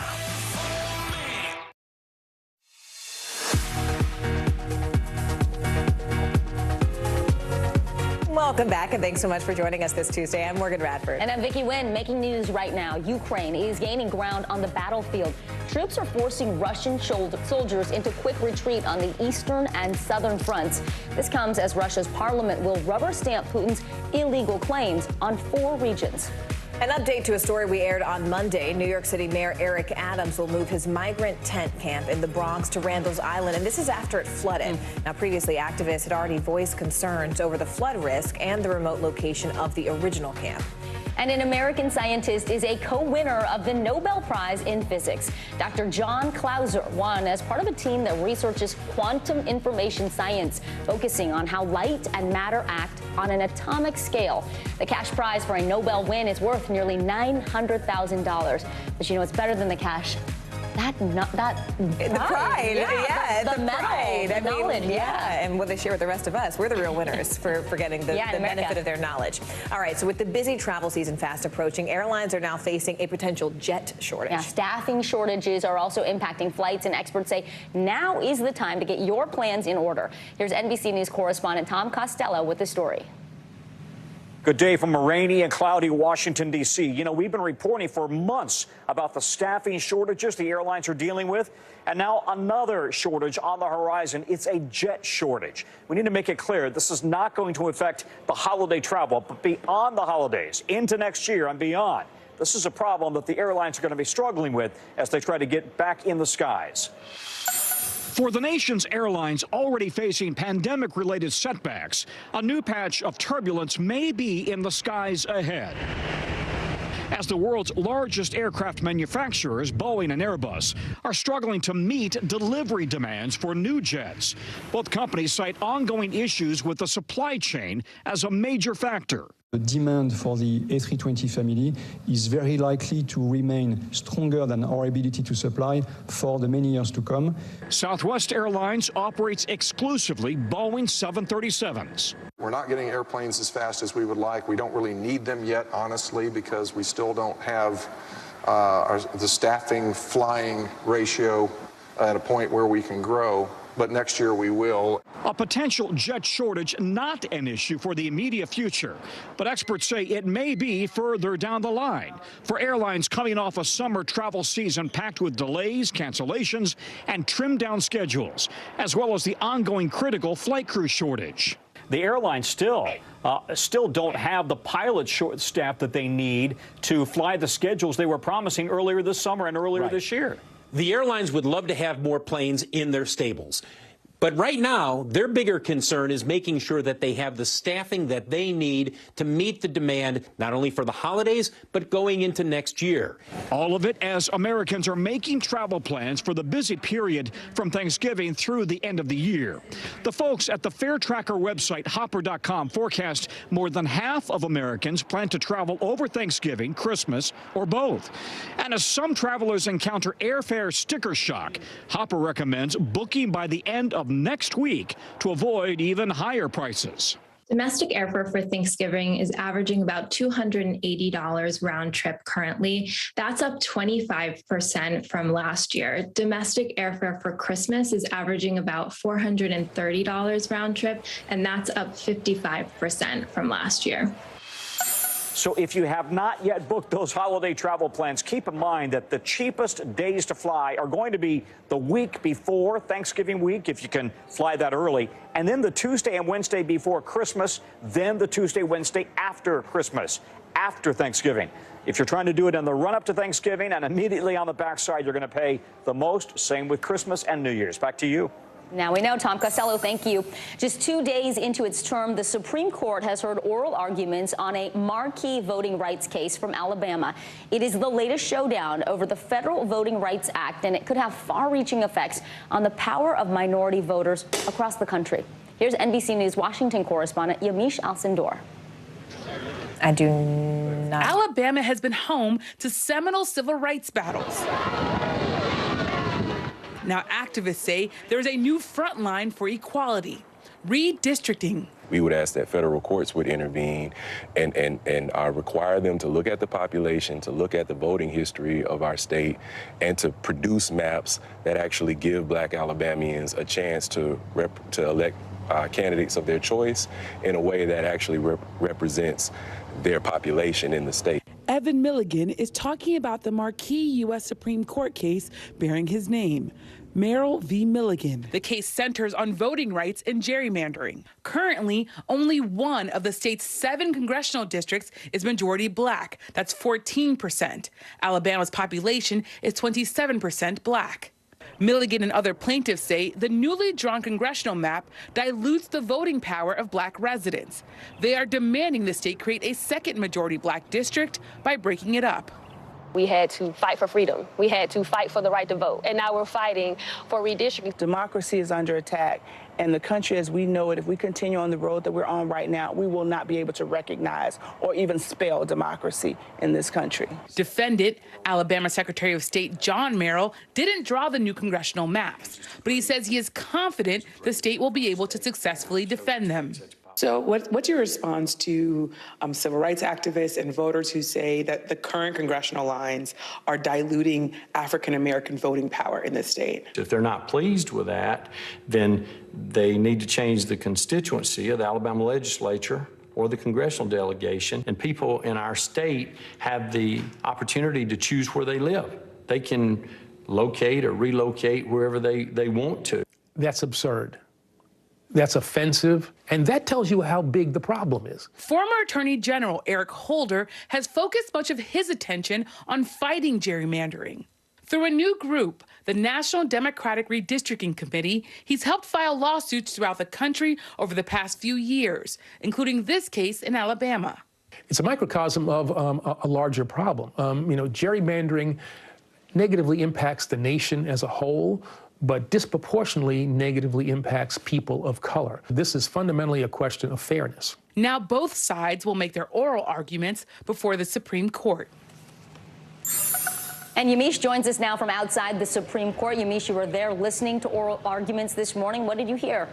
Welcome back, and thanks so much for joining us this Tuesday. I'm Morgan Radford. And I'm Vicki Nguyen. Making news right now. Ukraine is gaining ground on the battlefield. Troops are forcing Russian soldiers into quick retreat on the eastern and southern fronts. This comes as Russia's parliament will rubber stamp Putin's illegal claims on 4 regions. An update to a story we aired on Monday. New York City Mayor Eric Adams will move his migrant tent camp in the Bronx to Randall's Island, and this is after it flooded. Now, previously, activists had already voiced concerns over the flood risk and the remote location of the original camp. And an American scientist is a co-winner of the Nobel Prize in Physics. Dr. John Clauser won as part of a team that researches quantum information science, focusing on how light and matter act on an atomic scale. The cash prize for a Nobel win is worth nearly $900,000. But you know, it's better than the cash. The pride, the medal, pride, the knowledge, and what they share with the rest of us. We're the real winners for getting the benefit of their knowledge. All right, so with the busy travel season fast approaching, airlines are now facing a potential jet shortage. Yeah, staffing shortages are also impacting flights, and experts say now is the time to get your plans in order. Here's NBC News correspondent Tom Costello with the story. Good day from a rainy and cloudy Washington, D.C. You know, we've been reporting for months about the staffing shortages the airlines are dealing with. And now another shortage on the horizon. It's a jet shortage. We need to make it clear this is not going to affect the holiday travel, but beyond the holidays, into next year and beyond. This is a problem that the airlines are going to be struggling with as they try to get back in the skies. For the nation's airlines already facing pandemic-related setbacks, a new patch of turbulence may be in the skies ahead. As the world's largest aircraft manufacturers, Boeing and Airbus, are struggling to meet delivery demands for new jets. Both companies cite ongoing issues with the supply chain as a major factor. The demand for the A320 family is very likely to remain stronger than our ability to supply for the many years to come. Southwest Airlines operates exclusively Boeing 737s. We're not getting airplanes as fast as we would like. We don't really need them yet, honestly, because we still don't have the staffing flying ratio at a point where we can grow. But next year we will. A potential jet shortage not an issue for the immediate future, but experts say it may be further down the line for airlines coming off a summer travel season packed with delays, cancellations, and trimmed down schedules, as well as the ongoing critical flight crew shortage. The airlines still don't have the pilot staff that they need to fly the schedules they were promising earlier this summer and earlier this year. The airlines would love to have more planes in their stables. But right now, their bigger concern is making sure that they have the staffing that they need to meet the demand, not only for the holidays, but going into next year. All of it as Americans are making travel plans for the busy period from Thanksgiving through the end of the year. The folks at the Fare Tracker website, Hopper.com, forecast more than half of Americans plan to travel over Thanksgiving, Christmas, or both. And as some travelers encounter airfare sticker shock, Hopper recommends booking by the end of next week to avoid even higher prices. Domestic airfare for Thanksgiving is averaging about $280 round trip currently. That's up 25% from last year. Domestic airfare for Christmas is averaging about $430 round trip, and that's up 55% from last year. So if you have not yet booked those holiday travel plans, keep in mind that the cheapest days to fly are going to be the week before Thanksgiving week, if you can fly that early, and then the Tuesday and Wednesday before Christmas, then the Tuesday, Wednesday after Christmas, after Thanksgiving. If you're trying to do it in the run-up to Thanksgiving and immediately on the backside, you're going to pay the most. Same with Christmas and New Year's. Back to you. Now we know. Tom Costello, thank you. Just 2 days into its term, the Supreme Court has heard oral arguments on a marquee voting rights case from Alabama. It is the latest showdown over the Federal Voting Rights Act, and it could have far-reaching effects on the power of minority voters across the country. Here's NBC News Washington correspondent Yamiche Alcindor. I do not. Alabama has been home to seminal civil rights battles. Now, activists say there's a new front line for equality, redistricting. We would ask that federal courts would intervene and require them to look at the population, to look at the voting history of our state, and to produce maps that actually give Black Alabamians a chance to elect candidates of their choice in a way that actually represents their population in the state. Evan Milligan is talking about the marquee U.S. Supreme Court case bearing his name, Merrill v. Milligan. The case centers on voting rights and gerrymandering. Currently, only one of the state's 7 congressional districts is majority Black. That's 14%. Alabama's population is 27% Black. Milligan and other plaintiffs say the newly drawn congressional map dilutes the voting power of Black residents. They are demanding the state create a second majority Black district by breaking it up. We had to fight for freedom. We had to fight for the right to vote. And now we're fighting for redistricting. Democracy is under attack. And the country as we know it, if we continue on the road that we're on right now, we will not be able to recognize or even spell democracy in this country. Defendant, Alabama Secretary of State John Merrill, didn't draw the new congressional maps, but he says he is confident the state will be able to successfully defend them. So what's your response to civil rights activists and voters who say that the current congressional lines are diluting African-American voting power in this state? If they're not pleased with that, then they need to change the constituency of the Alabama legislature or the congressional delegation, and people in our state have the opportunity to choose where they live. They can locate or relocate wherever they want to. That's absurd. That's offensive, and that tells you how big the problem is. Former Attorney General Eric Holder has focused much of his attention on fighting gerrymandering. Through a new group, the National Democratic Redistricting Committee, he's helped file lawsuits throughout the country over the past few years, including this case in Alabama. It's a microcosm of a larger problem. Gerrymandering negatively impacts the nation as a whole, but disproportionately negatively impacts people of color. This is fundamentally a question of fairness. Now both sides will make their oral arguments before the Supreme Court. And Yamiche joins us now from outside the Supreme Court. Yamiche, you were there listening to oral arguments this morning. What did you hear?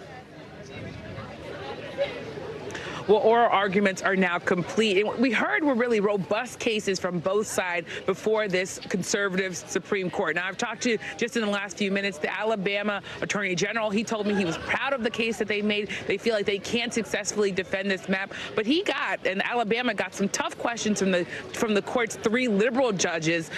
Well, oral arguments are now complete. And what we heard were really robust cases from both sides before this conservative Supreme Court. Now, I've talked to, just in the last few minutes, the Alabama Attorney General. He told me he was proud of the case that they made. They feel like they can't successfully defend this map. But Alabama got some tough questions from the court's three liberal justices.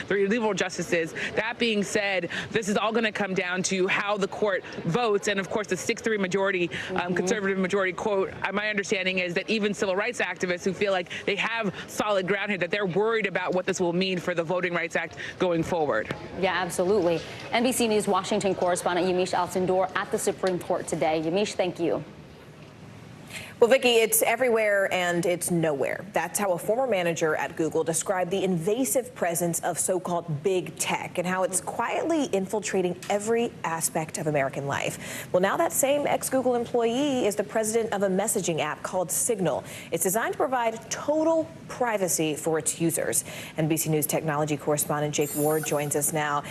That being said, this is all going to come down to how the court votes. And, of course, the 6-3 majority, conservative majority quote, my understanding is that even civil rights activists who feel like they have solid ground here, that they're worried about what this will mean for the Voting Rights Act going forward. Yeah, absolutely. NBC News Washington correspondent Yamiche Alcindor at the Supreme Court today. Yamiche, thank you. Well, Vicki, it's everywhere and it's nowhere. That's how a former manager at Google described the invasive presence of so-called big tech and how it's quietly infiltrating every aspect of American life. Well, now that same ex-Google employee is the president of a messaging app called Signal. It's designed to provide total privacy for its users. NBC News technology correspondent Jake Ward joins us now.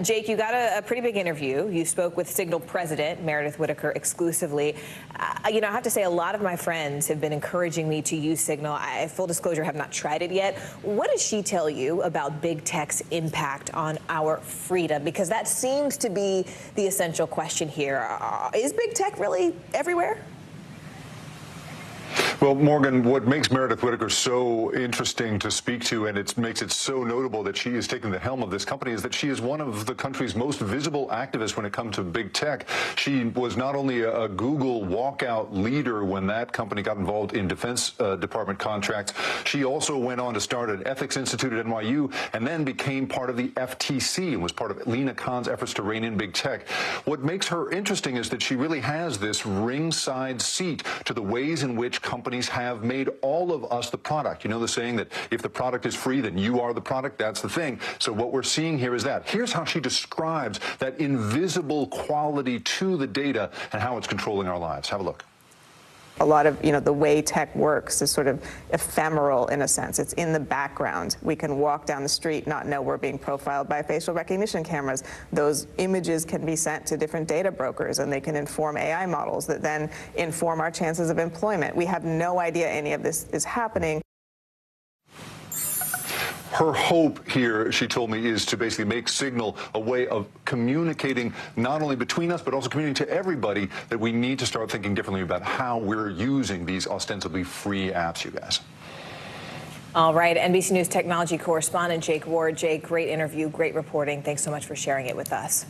Jake, you got a pretty big interview. You spoke with Signal president Meredith Whittaker exclusively. I have to say a lot of my friends have been encouraging me to use Signal. I, full disclosure, have not tried it yet. What does she tell you about big tech's impact on our freedom? Because that seems to be the essential question here. Is big tech really everywhere? Well, Morgan, what makes Meredith Whittaker so interesting to speak to, and it makes it so notable that she is taking the helm of this company, is that she is one of the country's most visible activists when it comes to big tech. She was not only a Google walkout leader when that company got involved in Defense Department contracts, she also went on to start an ethics institute at NYU and then became part of the FTC and was part of Lena Khan's efforts to rein in big tech. What makes her interesting is that she really has this ringside seat to the ways in which companies have made all of us the product. You know the saying that if the product is free, then you are the product? That's the thing. So what we're seeing here is that. Here's how she describes that invisible quality to the data and how it's controlling our lives. Have a look. A lot of, the way tech works is sort of ephemeral in a sense. It's in the background. We can walk down the street, not know we're being profiled by facial recognition cameras. Those images can be sent to different data brokers, and they can inform AI models that then inform our chances of employment. We have no idea any of this is happening. Her hope here, she told me, is to basically make Signal a way of communicating not only between us, but also communicating to everybody that we need to start thinking differently about how we're using these ostensibly free apps, you guys. All right, NBC News technology correspondent Jake Ward. Jake, great interview, great reporting. Thanks so much for sharing it with us.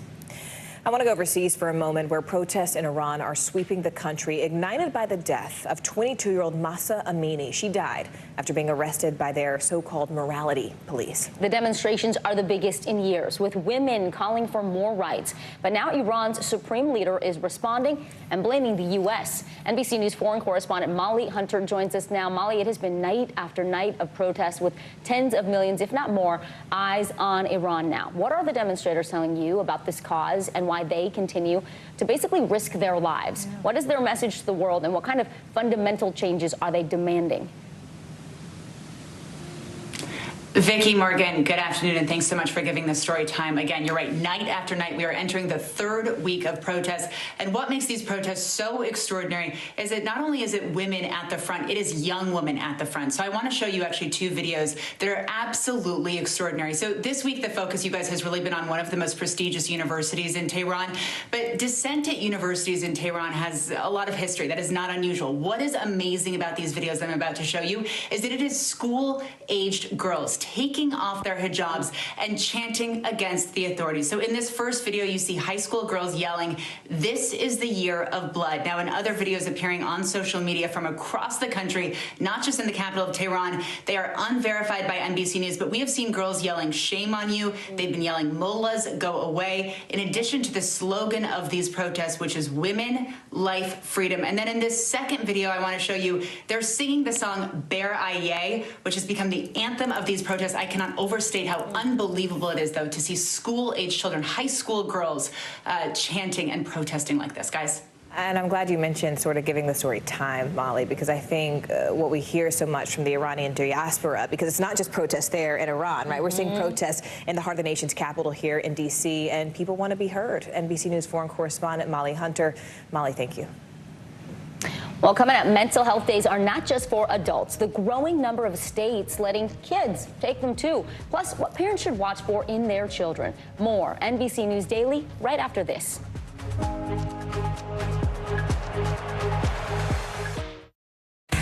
I want to go overseas for a moment, where protests in Iran are sweeping the country, ignited by the death of 22-year-old Mahsa Amini. She died after being arrested by their so-called morality police. The demonstrations are the biggest in years, with women calling for more rights. But now Iran's supreme leader is responding and blaming the U.S. NBC News foreign correspondent Molly Hunter joins us now. Molly, it has been night after night of protests with tens of millions, if not more, eyes on Iran now. What are the demonstrators telling you about this cause and why they continue to basically risk their lives? What is their message to the world, and what kind of fundamental changes are they demanding? Vicki, Morgan, good afternoon, and thanks so much for giving this story time. Again, you're right, night after night, we are entering the third week of protests. And what makes these protests so extraordinary is that not only is it women at the front, it is young women at the front. So I want to show you actually two videos that are absolutely extraordinary. So this week, the focus, you guys, has really been on one of the most prestigious universities in Tehran. But dissent at universities in Tehran has a lot of history. That is not unusual. What is amazing about these videos I'm about to show you is that it is school-aged girls taking off their hijabs and chanting against the authorities. So in this first video, you see high school girls yelling, "This is the year of blood." Now, in other videos appearing on social media from across the country, not just in the capital of Tehran, they are unverified by NBC News, but we have seen girls yelling, "Shame on you." They've been yelling, "Mullahs, go away," in addition to the slogan of these protests, which is women, life, freedom. And then in this second video, I want to show you, they're singing the song Bear Aye, which has become the anthem of these protests. I cannot overstate how unbelievable it is, though, to see school-age children, high school girls, chanting and protesting like this, guys. And I'm glad you mentioned sort of giving the story time, Molly, because I think what we hear so much from the Iranian diaspora, because it's not just protests there in Iran, right? We're seeing protests in the heart of the nation's capital here in D.C., and people want to be heard. NBC News foreign correspondent Molly Hunter. Molly, thank you. Well, coming up, mental health days are not just for adults. The growing number of states letting kids take them too. Plus, what parents should watch for in their children. More NBC News Daily right after this.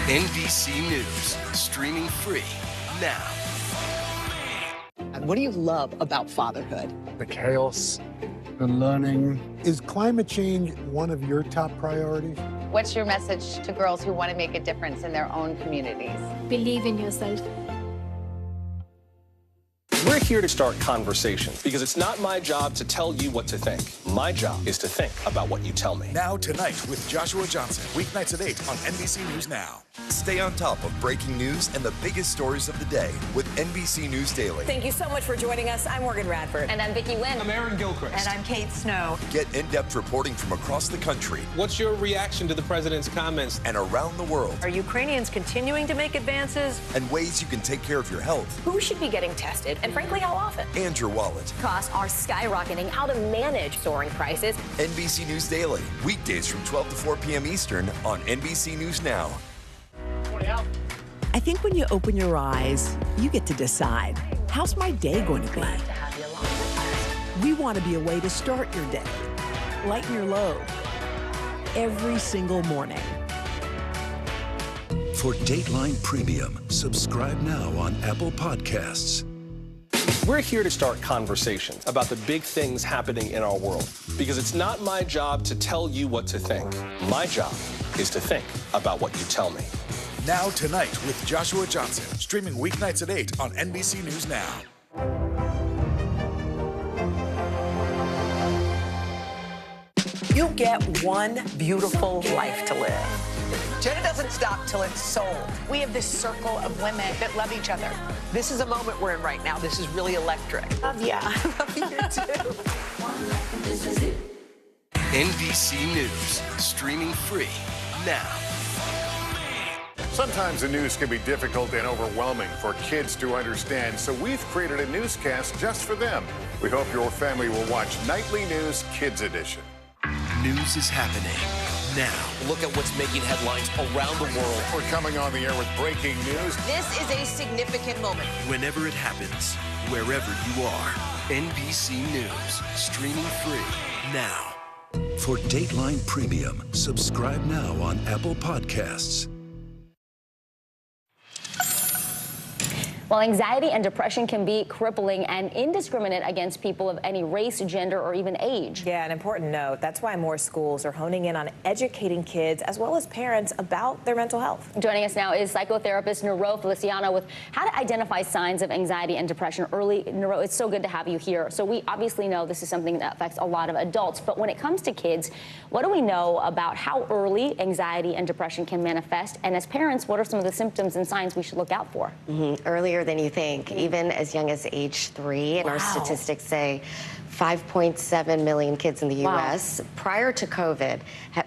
NBC News, streaming free now. And what do you love about fatherhood? The chaos, the learning. Is climate change one of your top priorities? What's your message to girls who want to make a difference in their own communities? Believe in yourself. We're here to start conversations because it's not my job to tell you what to think. My job is to think about what you tell me. Now Tonight with Joshua Johnson, weeknights at 8 on NBC News Now. Stay on top of breaking news and the biggest stories of the day with NBC News Daily. Thank you so much for joining us. I'm Morgan Radford. And I'm Vicki Wynn. I'm Aaron Gilchrist. And I'm Kate Snow. Get in-depth reporting from across the country. What's your reaction to the president's comments? And around the world. Are Ukrainians continuing to make advances? And ways you can take care of your health. Who should be getting tested? And frankly, how often? And your wallet. Costs are skyrocketing. How to manage soaring prices. NBC News Daily. Weekdays from 12 to 4 p.m. Eastern on NBC News Now. I think when you open your eyes, you get to decide, how's my day going to be? We want to be a way to start your day, lighten your load, every single morning. For Dateline Premium, subscribe now on Apple Podcasts. We're here to start conversations about the big things happening in our world because it's not my job to tell you what to think. My job is to think about what you tell me. Now Tonight with Joshua Johnson, streaming weeknights at 8 on NBC News Now. You get one beautiful life to live. Jenna doesn't stop till it's sold. We have this circle of women that love each other. This is a moment we're in right now. This is really electric. Love ya. Love you too. NBC News, streaming free now. Sometimes the news can be difficult and overwhelming for kids to understand, so we've created a newscast just for them. We hope your family will watch Nightly News Kids Edition. News is happening now. Look at what's making headlines around the world. We're coming on the air with breaking news. This is a significant moment. Whenever it happens, wherever you are, NBC News, streaming free now. For Dateline Premium, subscribe now on Apple Podcasts. Well, anxiety and depression can be crippling and indiscriminate against people of any race, gender, or even age. Yeah, an important note. That's why more schools are honing in on educating kids as well as parents about their mental health. Joining us now is psychotherapist Nero Feliciano with how to identify signs of anxiety and depression early. Nero, it's so good to have you here. So we obviously know this is something that affects a lot of adults, but when it comes to kids, what do we know about how early anxiety and depression can manifest? And as parents, what are some of the symptoms and signs we should look out for? Earlier than you think, even as young as age 3. And our statistics say 5.7 million kids in the U.S. prior to COVID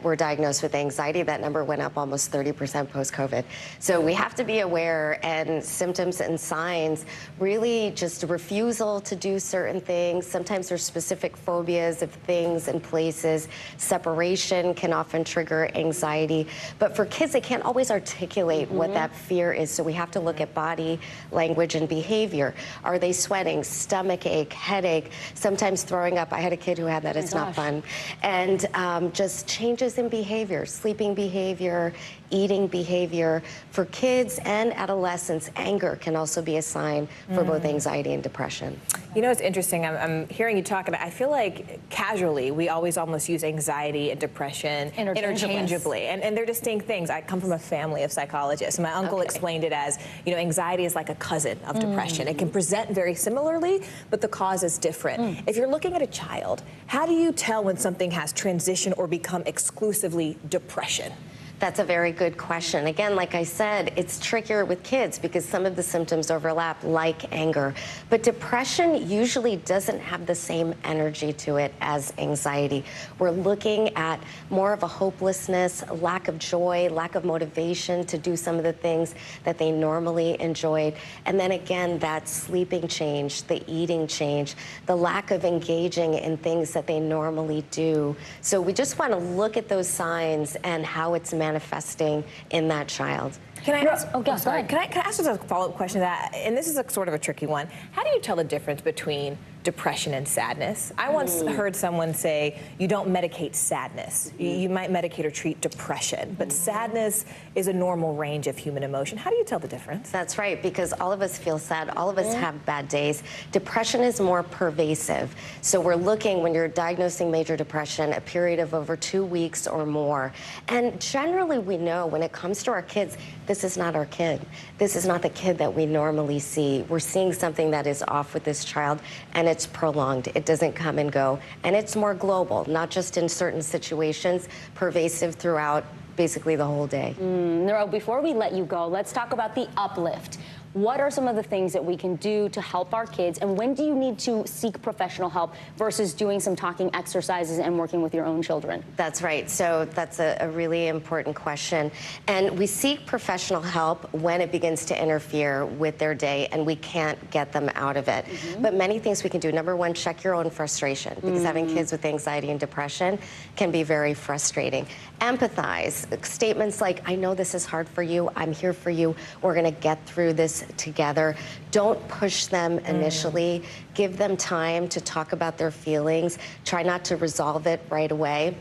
were diagnosed with anxiety. That number went up almost 30% post-COVID. So we have to be aware, and symptoms and signs, really just refusal to do certain things. Sometimes there's specific phobias of things and places. Separation can often trigger anxiety. But for kids, they can't always articulate what that fear is. So we have to look at body language and behavior. Are they sweating, stomach ache, headache, sometimes throwing up? I had a kid who had that. It's not fun. And just changes in behavior, sleeping behavior, eating behavior. For kids and adolescents, anger can also be a sign for both anxiety and depression. You know, it's interesting. I'm hearing you talk about, I feel like casually we always almost use anxiety and depression interchangeably. And they're distinct things. I come from a family of psychologists. My uncle explained it as, you know, anxiety is like a cousin of depression. It can present very similarly, but the cause is different. If you're looking at a child, how do you tell when something has transitioned or become exclusively depression? That's a very good question. Again, like I said, it's trickier with kids because some of the symptoms overlap, like anger. But depression usually doesn't have the same energy to it as anxiety. We're looking at more of a hopelessness, lack of joy, lack of motivation to do some of the things that they normally enjoyed. And then again, that sleeping change, the eating change, the lack of engaging in things that they normally do. So we just want to look at those signs and how it's manifesting in that child. Can I ask, Can I ask just a follow-up question to that? And this is a sort of a tricky one. How do you tell the difference between depression and sadness? I once heard someone say, you don't medicate sadness. You might medicate or treat depression, but sadness is a normal range of human emotion. How do you tell the difference? That's right, because all of us feel sad. All of us have bad days. Depression is more pervasive. So we're looking, when you're diagnosing major depression, a period of over 2 weeks or more. And generally we know when it comes to our kids, this is not our kid. This is not the kid that we normally see. We're seeing something that is off with this child, and it's prolonged. It doesn't come and go. And it's more global, not just in certain situations, pervasive throughout basically the whole day. Nero, before we let you go, let's talk about the uplift. What are some of the things that we can do to help our kids, and when do you need to seek professional help versus doing some talking exercises and working with your own children? That's right. So that's a really important question. And we seek professional help when it begins to interfere with their day and we can't get them out of it. But many things we can do. Number one, check your own frustration, because having kids with anxiety and depression can be very frustrating. Empathize. Statements like, I know this is hard for you. I'm here for you. We're going to get through this together. Don't push them initially. Give them time to talk about their feelings. Try not to resolve it right away.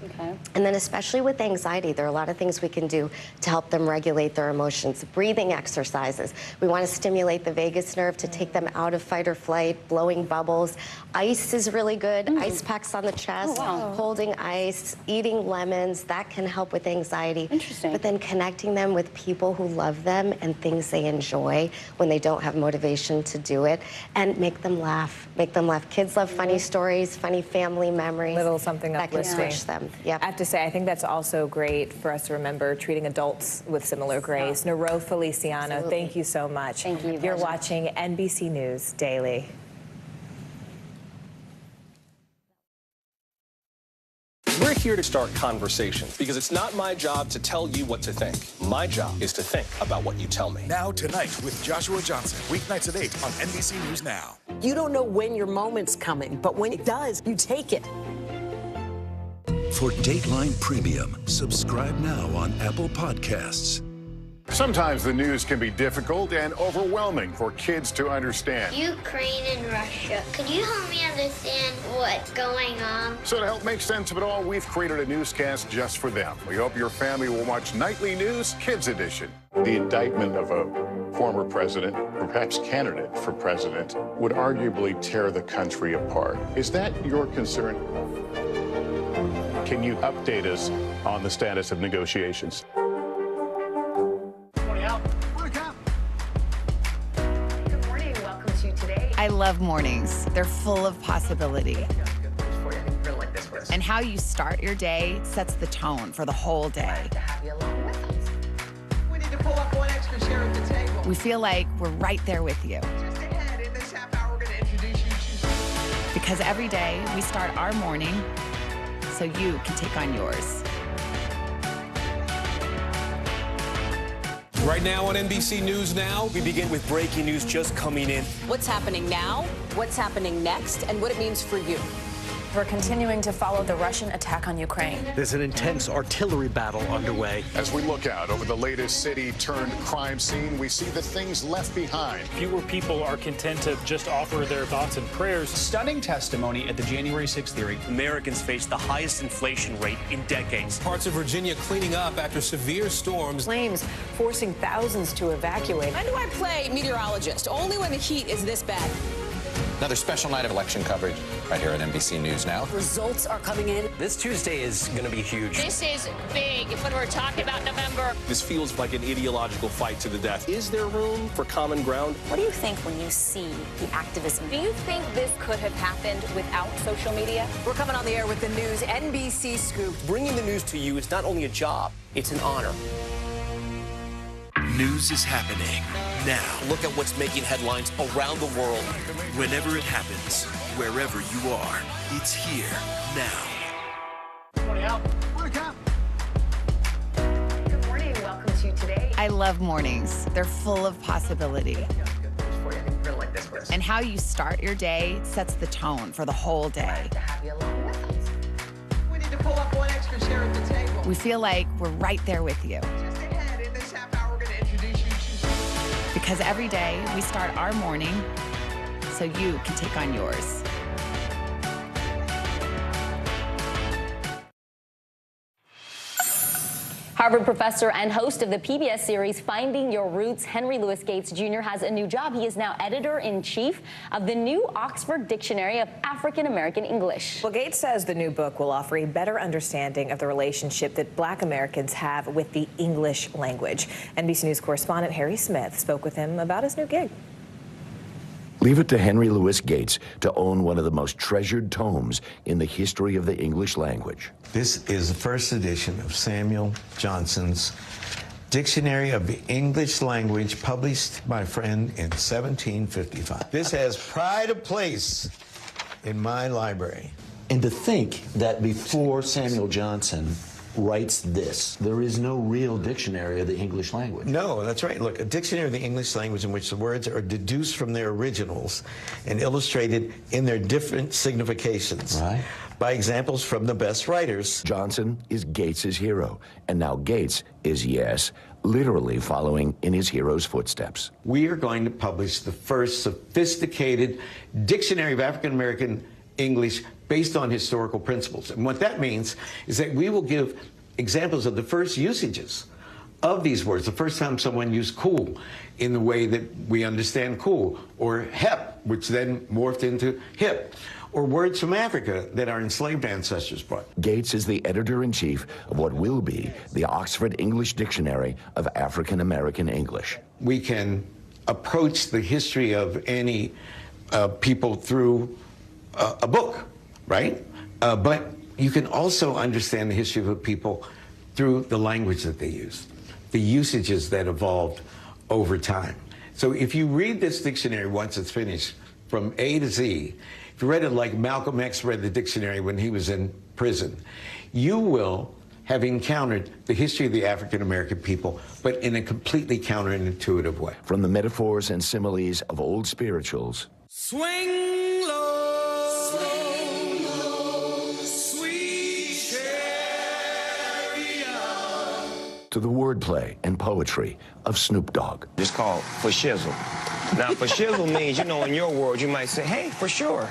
And then especially with anxiety, there are a lot of things we can do to help them regulate their emotions. Breathing exercises. We want to stimulate the vagus nerve to take them out of fight or flight, blowing bubbles. Ice is really good. Ice packs on the chest, holding ice, eating lemons. That can help with anxiety. Interesting. But then connecting them with people who love them and things they enjoy when they don't have motivation to do it, and make them laugh. Make them laugh. Kids love funny stories, funny family memories. Little something that can uplifting. switch them. Yep. I have to say, I think that's also great for us to remember, treating adults with similar grace. Nero Feliciano, thank you so much. Thank you. You're watching NBC News Daily. We're here to start conversations because it's not my job to tell you what to think. My job is to think about what you tell me. Now Tonight with Joshua Johnson, weeknights at 8 on NBC News Now. You don't know when your moment's coming, but when it does, you take it. For Dateline Premium, subscribe now on Apple Podcasts. Sometimes the news can be difficult and overwhelming for kids to understand. Ukraine and Russia. Could you help me understand what's going on? So to help make sense of it all, we've created a newscast just for them. We hope your family will watch Nightly News Kids Edition. The indictment of a former president, perhaps candidate for president, would arguably tear the country apart. Is that your concern? Can you update us on the status of negotiations? I love mornings. They're full of possibility. And how you start your day sets the tone for the whole day. We need to pull up one extra chair at the table. We feel like we're right there with you. Just ahead in this half hour, we're going to introduce you to Because every day we start our morning so you can take on yours. Right now on NBC News Now, we begin with breaking news just coming in. What's happening now, what's happening next, and what it means for you. We're continuing to follow the Russian attack on Ukraine. There's an intense artillery battle underway. As we look out over the latest city-turned-crime scene, we see the things left behind. Fewer people are content to just offer their thoughts and prayers. Stunning testimony at the January 6th hearing. Americans face the highest inflation rate in decades. Parts of Virginia cleaning up after severe storms. Flames forcing thousands to evacuate. When do I play meteorologist? Only when the heat is this bad. Another special night of election coverage right here at NBC News Now. Results are coming in. This Tuesday is going to be huge. This is big when we're talking about November. This feels like an ideological fight to the death. Is there room for common ground? What do you think when you see the activism? Do you think this could have happened without social media? We're coming on the air with the news NBC Scoop. Bringing the news to you is not only a job, it's an honor. News is happening now. Look at what's making headlines around the world. Whenever it happens, wherever you are, it's here now. Morning, Al. Morning, Cap. Good morning. Welcome to Today. I love mornings. They're full of possibility. And how you start your day sets the tone for the whole day. We need to pull up one extra chair at the table. We feel like we're right there with you. Just ahead in this half hour, we're going to introduce you to... Because every day we start our morning so you can take on yours. Harvard professor and host of the PBS series Finding Your Roots, Henry Louis Gates Jr. has a new job. He is now editor-in-chief of the new Oxford Dictionary of African American English. Well, Gates says the new book will offer a better understanding of the relationship that Black Americans have with the English language. NBC News correspondent Harry Smith spoke with him about his new gig. Leave it to Henry Louis Gates to own one of the most treasured tomes in the history of the English language. This is the first edition of Samuel Johnson's Dictionary of the English Language, published, my friend, in 1755. This has pride of place in my library. And to think that before Samuel Johnson writes this, there is no real dictionary of the English language. No, that's right. Look, a dictionary of the English language in which the words are deduced from their originals and illustrated in their different significations. Right. By examples from the best writers. Johnson is Gates's hero, and now Gates is, yes, literally following in his hero's footsteps. We are going to publish the first sophisticated dictionary of African American English based on historical principles. And what that means is that we will give examples of the first usages of these words, the first time someone used cool in the way that we understand cool, or hep, which then morphed into hip, or words from Africa that our enslaved ancestors brought. Gates is the editor-in-chief of what will be the Oxford English Dictionary of African American English. We can approach the history of any people through a book, right? But you can also understand the history of a people through the language that they use, the usages that evolved over time. So if you read this dictionary once it's finished, from A to Z, if you read it like Malcolm X read the dictionary when he was in prison, you will have encountered the history of the African American people, but in a completely counterintuitive way. From the metaphors and similes of old spirituals, swing low, sweet chariot, to the wordplay and poetry of Snoop Dogg. It's called for shizzle. Now, for shizzle means, you know, in your world, you might say, hey, for sure.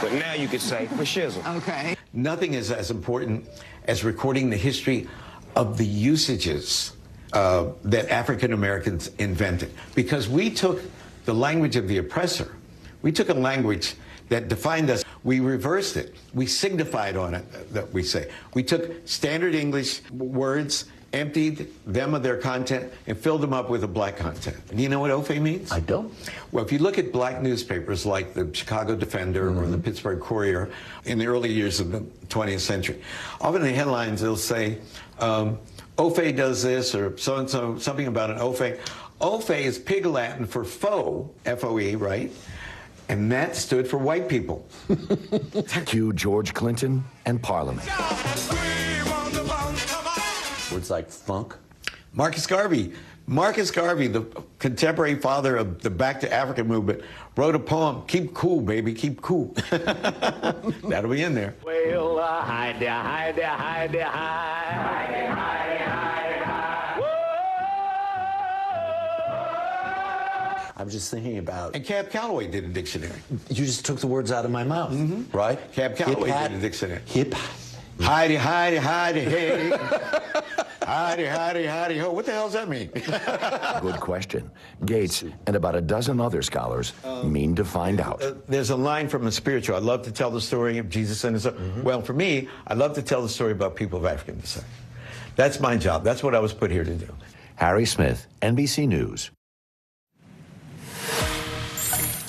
But now you could say for shizzle. Okay. Nothing is as important as recording the history of the usages that African Americans invented. Because we took the language of the oppressor, we took a language that defined us, we reversed it, we signified on it, that we say. We took standard English words, emptied them of their content, and filled them up with a black content. Do you know what Ofe means? I don't. Well, if you look at black newspapers like the Chicago Defender or the Pittsburgh Courier in the early years of the 20th century, often in the headlines they'll say, Ofe does this, or so-and-so, something about an Ofe. Ofe is Pig Latin for foe, F-O-E, right? And that stood for white people. Cue George Clinton and Parliament. Words like funk. Marcus Garvey, the contemporary father of the Back to Africa movement, wrote a poem, "Keep cool, baby, keep cool." That'll be in there. Well, hide there, hide there, hide there, hide. Hide there, hide there, hide there, hide. I'm just thinking about... And Cab Calloway did a dictionary. You just took the words out of my mouth, right? Cab Calloway did a dictionary. Hip. Hidey, hidey, hidey, hey. Hidey, hidey, hidey, ho. What the hell does that mean? Good question. Gates and about a dozen other scholars mean to find out. There's a line from a spiritual. I love to tell the story of Jesus and his... Well, for me, I love to tell the story about people of African descent. That's my job. That's what I was put here to do. Harry Smith, NBC News.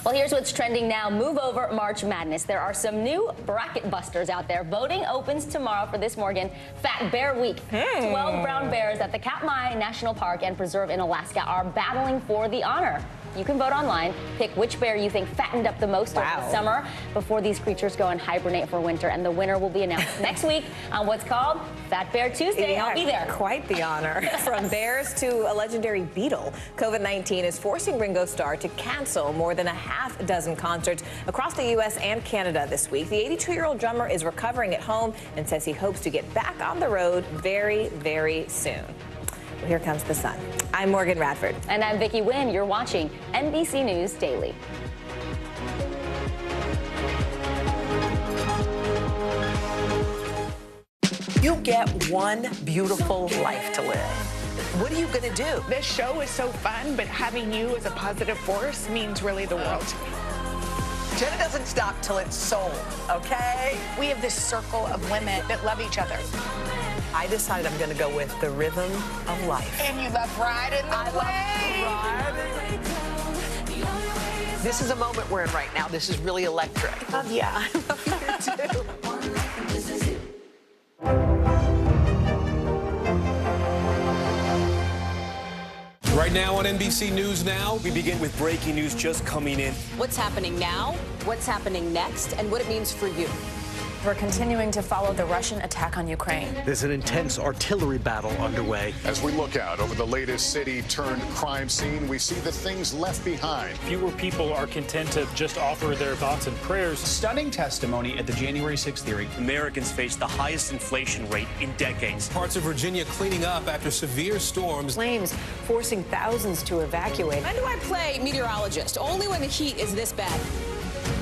Well, here's what's trending now. Move over March Madness. There are some new bracket busters out there. Voting opens tomorrow for this Morgan Fat Bear Week. 12 brown bears at the Katmai National Park and Preserve in Alaska are battling for the honor. You can vote online, pick which bear you think fattened up the most over the summer before these creatures go and hibernate for winter, and the winner will be announced next week on what's called Fat Bear Tuesday. Yeah, I'll be there. Quite the honor. From bears to a legendary beetle, COVID-19 is forcing Ringo Starr to cancel more than a half dozen concerts across the U.S. and Canada this week. The 82-year-old drummer is recovering at home and says he hopes to get back on the road very, very soon. Well, here comes the sun. I'm Morgan Radford. And I'm Vicki Wynn. You're watching NBC News Daily. You get one beautiful life to live. What are you going to do? This show is so fun, but having you as a positive force means really the world to me. Jenna doesn't stop till it's sold, okay? We have this circle of women that love each other. I decided I'm going to go with the rhythm of life. And you love riding the wave. This is a moment we're in right now. This is really electric. Yeah, I love you too. Right now on NBC News Now, we begin with breaking news just coming in. What's happening now, what's happening next, and what it means for you. We're continuing to follow the Russian attack on Ukraine. There's an intense artillery battle underway. As we look out over the latest city-turned-crime scene, we see the things left behind. Fewer people are content to just offer their thoughts and prayers. Stunning testimony at the January 6th hearing. Americans face the highest inflation rate in decades. Parts of Virginia cleaning up after severe storms. Flames forcing thousands to evacuate. When do I play meteorologist? Only when the heat is this bad.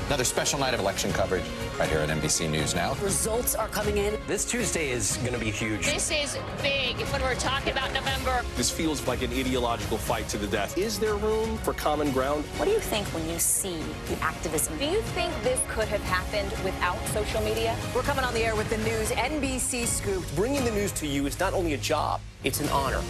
Another special night of election coverage right here at NBC News Now. Results are coming in. This Tuesday is going to be huge. This is big when we're talking about November. This feels like an ideological fight to the death. Is there room for common ground? What do you think when you see the activism? Do you think this could have happened without social media? We're coming on the air with the news NBC Scoop. Bringing the news to you is not only a job, it's an honor.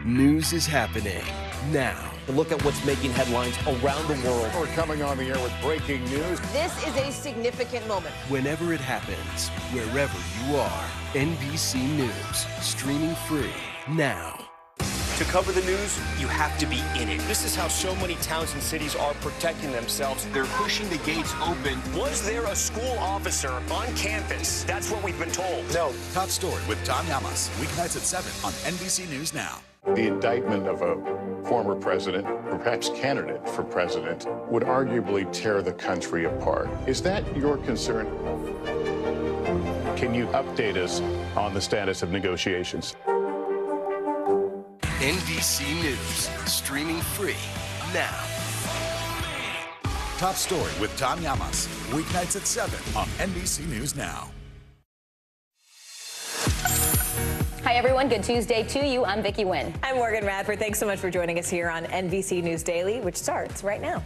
News is happening now. To look at what's making headlines around the world. We're coming on the air with breaking news. This is a significant moment. Whenever it happens, wherever you are, NBC News, streaming free now. To cover the news, you have to be in it. This is how so many towns and cities are protecting themselves. They're pushing the gates open. Was there a school officer on campus? That's what we've been told. No. Top story with Tom Llamas, weeknights at 7 on NBC News Now. The indictment of a former president, or perhaps candidate for president, would arguably tear the country apart. Is that your concern? Can you update us on the status of negotiations? NBC News, streaming free now. Top story with Tom Llamas, weeknights at 7 on NBC News Now. Hi, everyone. Good Tuesday to you. I'm Vicki Wynn. I'm Morgan Radford. Thanks so much for joining us here on NBC News Daily, which starts right now.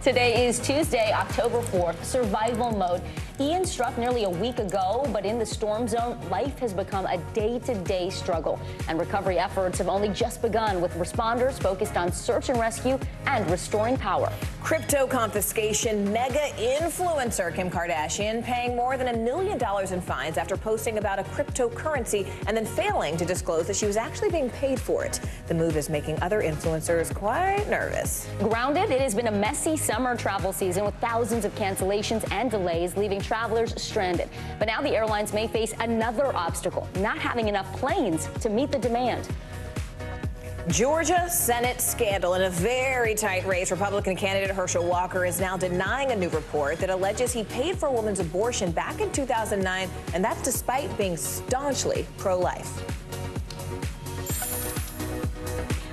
Today is Tuesday, October 4th, survival mode. Ian struck nearly a week ago, but in the storm zone, life has become a day-to-day struggle. And recovery efforts have only just begun, with responders focused on search and rescue and restoring power. Crypto confiscation. Mega influencer Kim Kardashian paying more than $1 million in fines after posting about a cryptocurrency and then failing to disclose that she was actually being paid for it. The move is making other influencers quite nervous. Grounded, it has been a messy summer travel season with thousands of cancellations and delays, leaving travelers stranded. But now the airlines may face another obstacle, not having enough planes to meet the demand. Georgia Senate scandal. In a very tight race, Republican candidate Herschel Walker is now denying a new report that alleges he paid for a woman's abortion back in 2009, and that's despite being staunchly pro-life.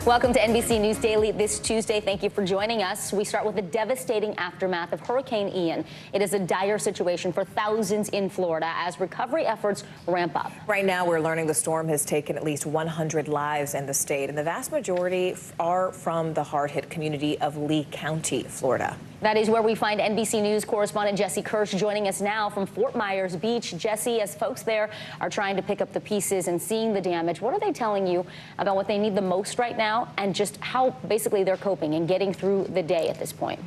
Welcome to NBC News Daily this Tuesday. Thank you for joining us. We start with the devastating aftermath of Hurricane Ian. It is a dire situation for thousands in Florida as recovery efforts ramp up. Right now, we're learning the storm has taken at least 100 lives in the state, and the vast majority are from the hard-hit community of Lee County, Florida. That is where we find NBC News correspondent Jesse Kirsch joining us now from Fort Myers Beach. Jesse, as folks there are trying to pick up the pieces and seeing the damage, what are they telling you about what they need the most right now and just how basically they're coping and getting through the day at this point?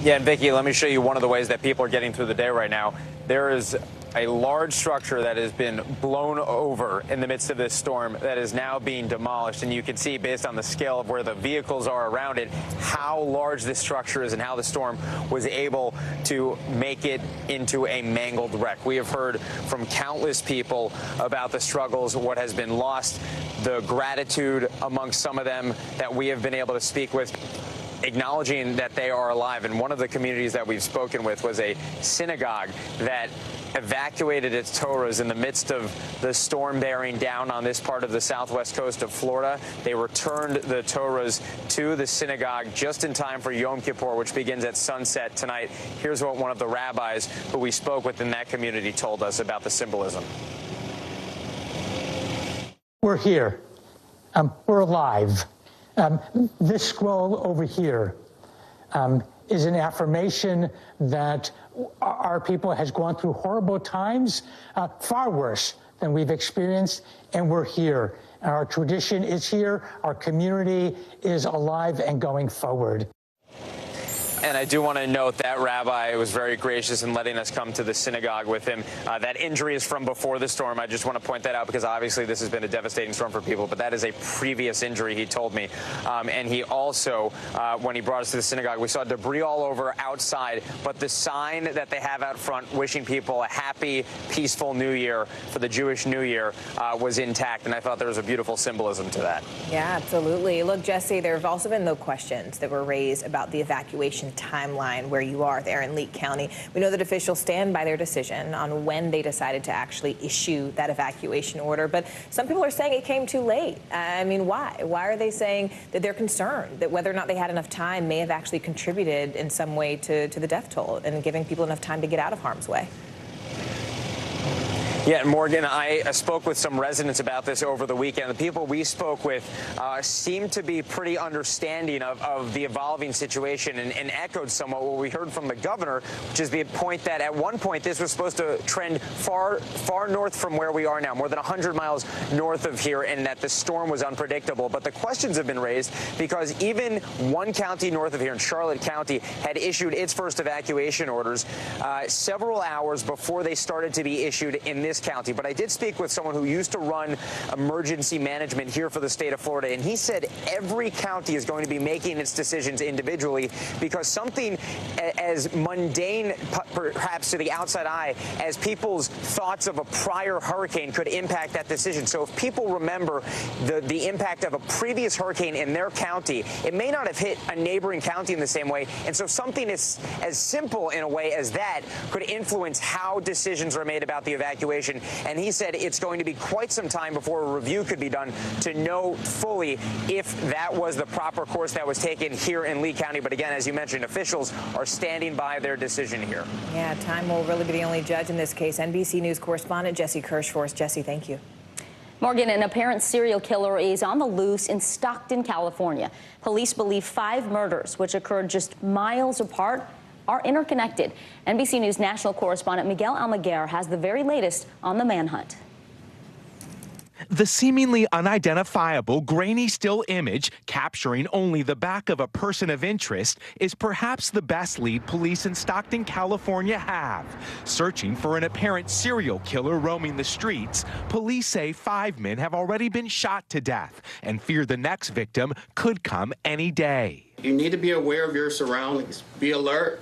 Yeah, and Vicki, let me show you one of the ways that people are getting through the day right now. There is a large structure that has been blown over in the midst of this storm that is now being demolished. And you can see, based on the scale of where the vehicles are around it, how large this structure is and how the storm was able to make it into a mangled wreck. We have heard from countless people about the struggles, what has been lost, the gratitude amongst some of them that we have been able to speak with, acknowledging that they are alive. And one of the communities that we've spoken with was a synagogue that evacuated its Torahs in the midst of the storm bearing down on this part of the southwest coast of Florida. They returned the Torahs to the synagogue just in time for Yom Kippur, which begins at sunset tonight. Here's what one of the rabbis who we spoke with in that community told us about the symbolism. We're here. We're alive. This scroll over here is an affirmation that our people has gone through horrible times, far worse than we've experienced, and we're here. Our tradition is here. Our community is alive and going forward. And I do want to note that rabbi was very gracious in letting us come to the synagogue with him. That injury is from before the storm. I just want to point that out because obviously this has been a devastating storm for people, but that is a previous injury, he told me. And he also, when he brought us to the synagogue, we saw debris all over outside, but the sign that they have out front wishing people a happy, peaceful New Year for the Jewish New Year was intact, and I thought there was a beautiful symbolism to that. Yeah, absolutely. Look, Jesse, there have also been no questions that were raised about the evacuation timeline where you are there in Lee County. We know that officials stand by their decision on when they decided to actually issue that evacuation order, but some people are saying it came too late. I mean, why? Why are they saying that they're concerned that whether or not they had enough time may have actually contributed in some way to the death toll and giving people enough time to get out of harm's way? Yeah, Morgan, I spoke with some residents about this over the weekend. The people we spoke with seemed to be pretty understanding of the evolving situation and echoed somewhat what we heard from the governor, which is the point that at one point this was supposed to trend far north from where we are now, more than 100 miles north of here, and that the storm was unpredictable. But the questions have been raised because even one county north of here in Charlotte County had issued its first evacuation orders several hours before they started to be issued in this county. But I did speak with someone who used to run emergency management here for the state of Florida, and he said every county is going to be making its decisions individually because something as mundane, perhaps to the outside eye, as people's thoughts of a prior hurricane could impact that decision. So if people remember the impact of a previous hurricane in their county, it may not have hit a neighboring county in the same way. And so something as simple in a way as that could influence how decisions are made about the evacuation. And he said it's going to be quite some time before a review could be done to know fully if that was the proper course that was taken here in Lee County. But again, as you mentioned, officials are standing by their decision here. Yeah, time will really be the only judge in this case. NBC News correspondent Jesse Kirsch for us. Jesse, thank you. Morgan, an apparent serial killer is on the loose in Stockton, California. Police believe 5 murders, which occurred just miles apart, are interconnected. NBC News national correspondent Miguel Almaguer has the very latest on the manhunt. The seemingly unidentifiable grainy still image capturing only the back of a person of interest is perhaps the best lead police in Stockton, California have. Searching for an apparent serial killer roaming the streets, police say 5 men have already been shot to death and fear the next victim could come any day. You need to be aware of your surroundings. Be alert.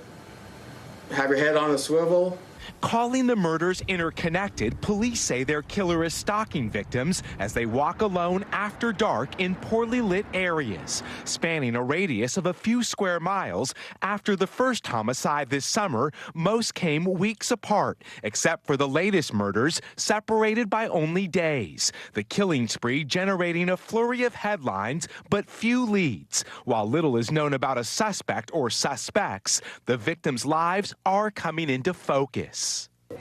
Have your head on a swivel. Calling the murders interconnected, police say their killer is stalking victims as they walk alone after dark in poorly lit areas, spanning a radius of a few square miles. After the first homicide this summer, most came weeks apart, except for the latest murders, separated by only days. The killing spree generating a flurry of headlines, but few leads. While little is known about a suspect or suspects, the victims' lives are coming into focus.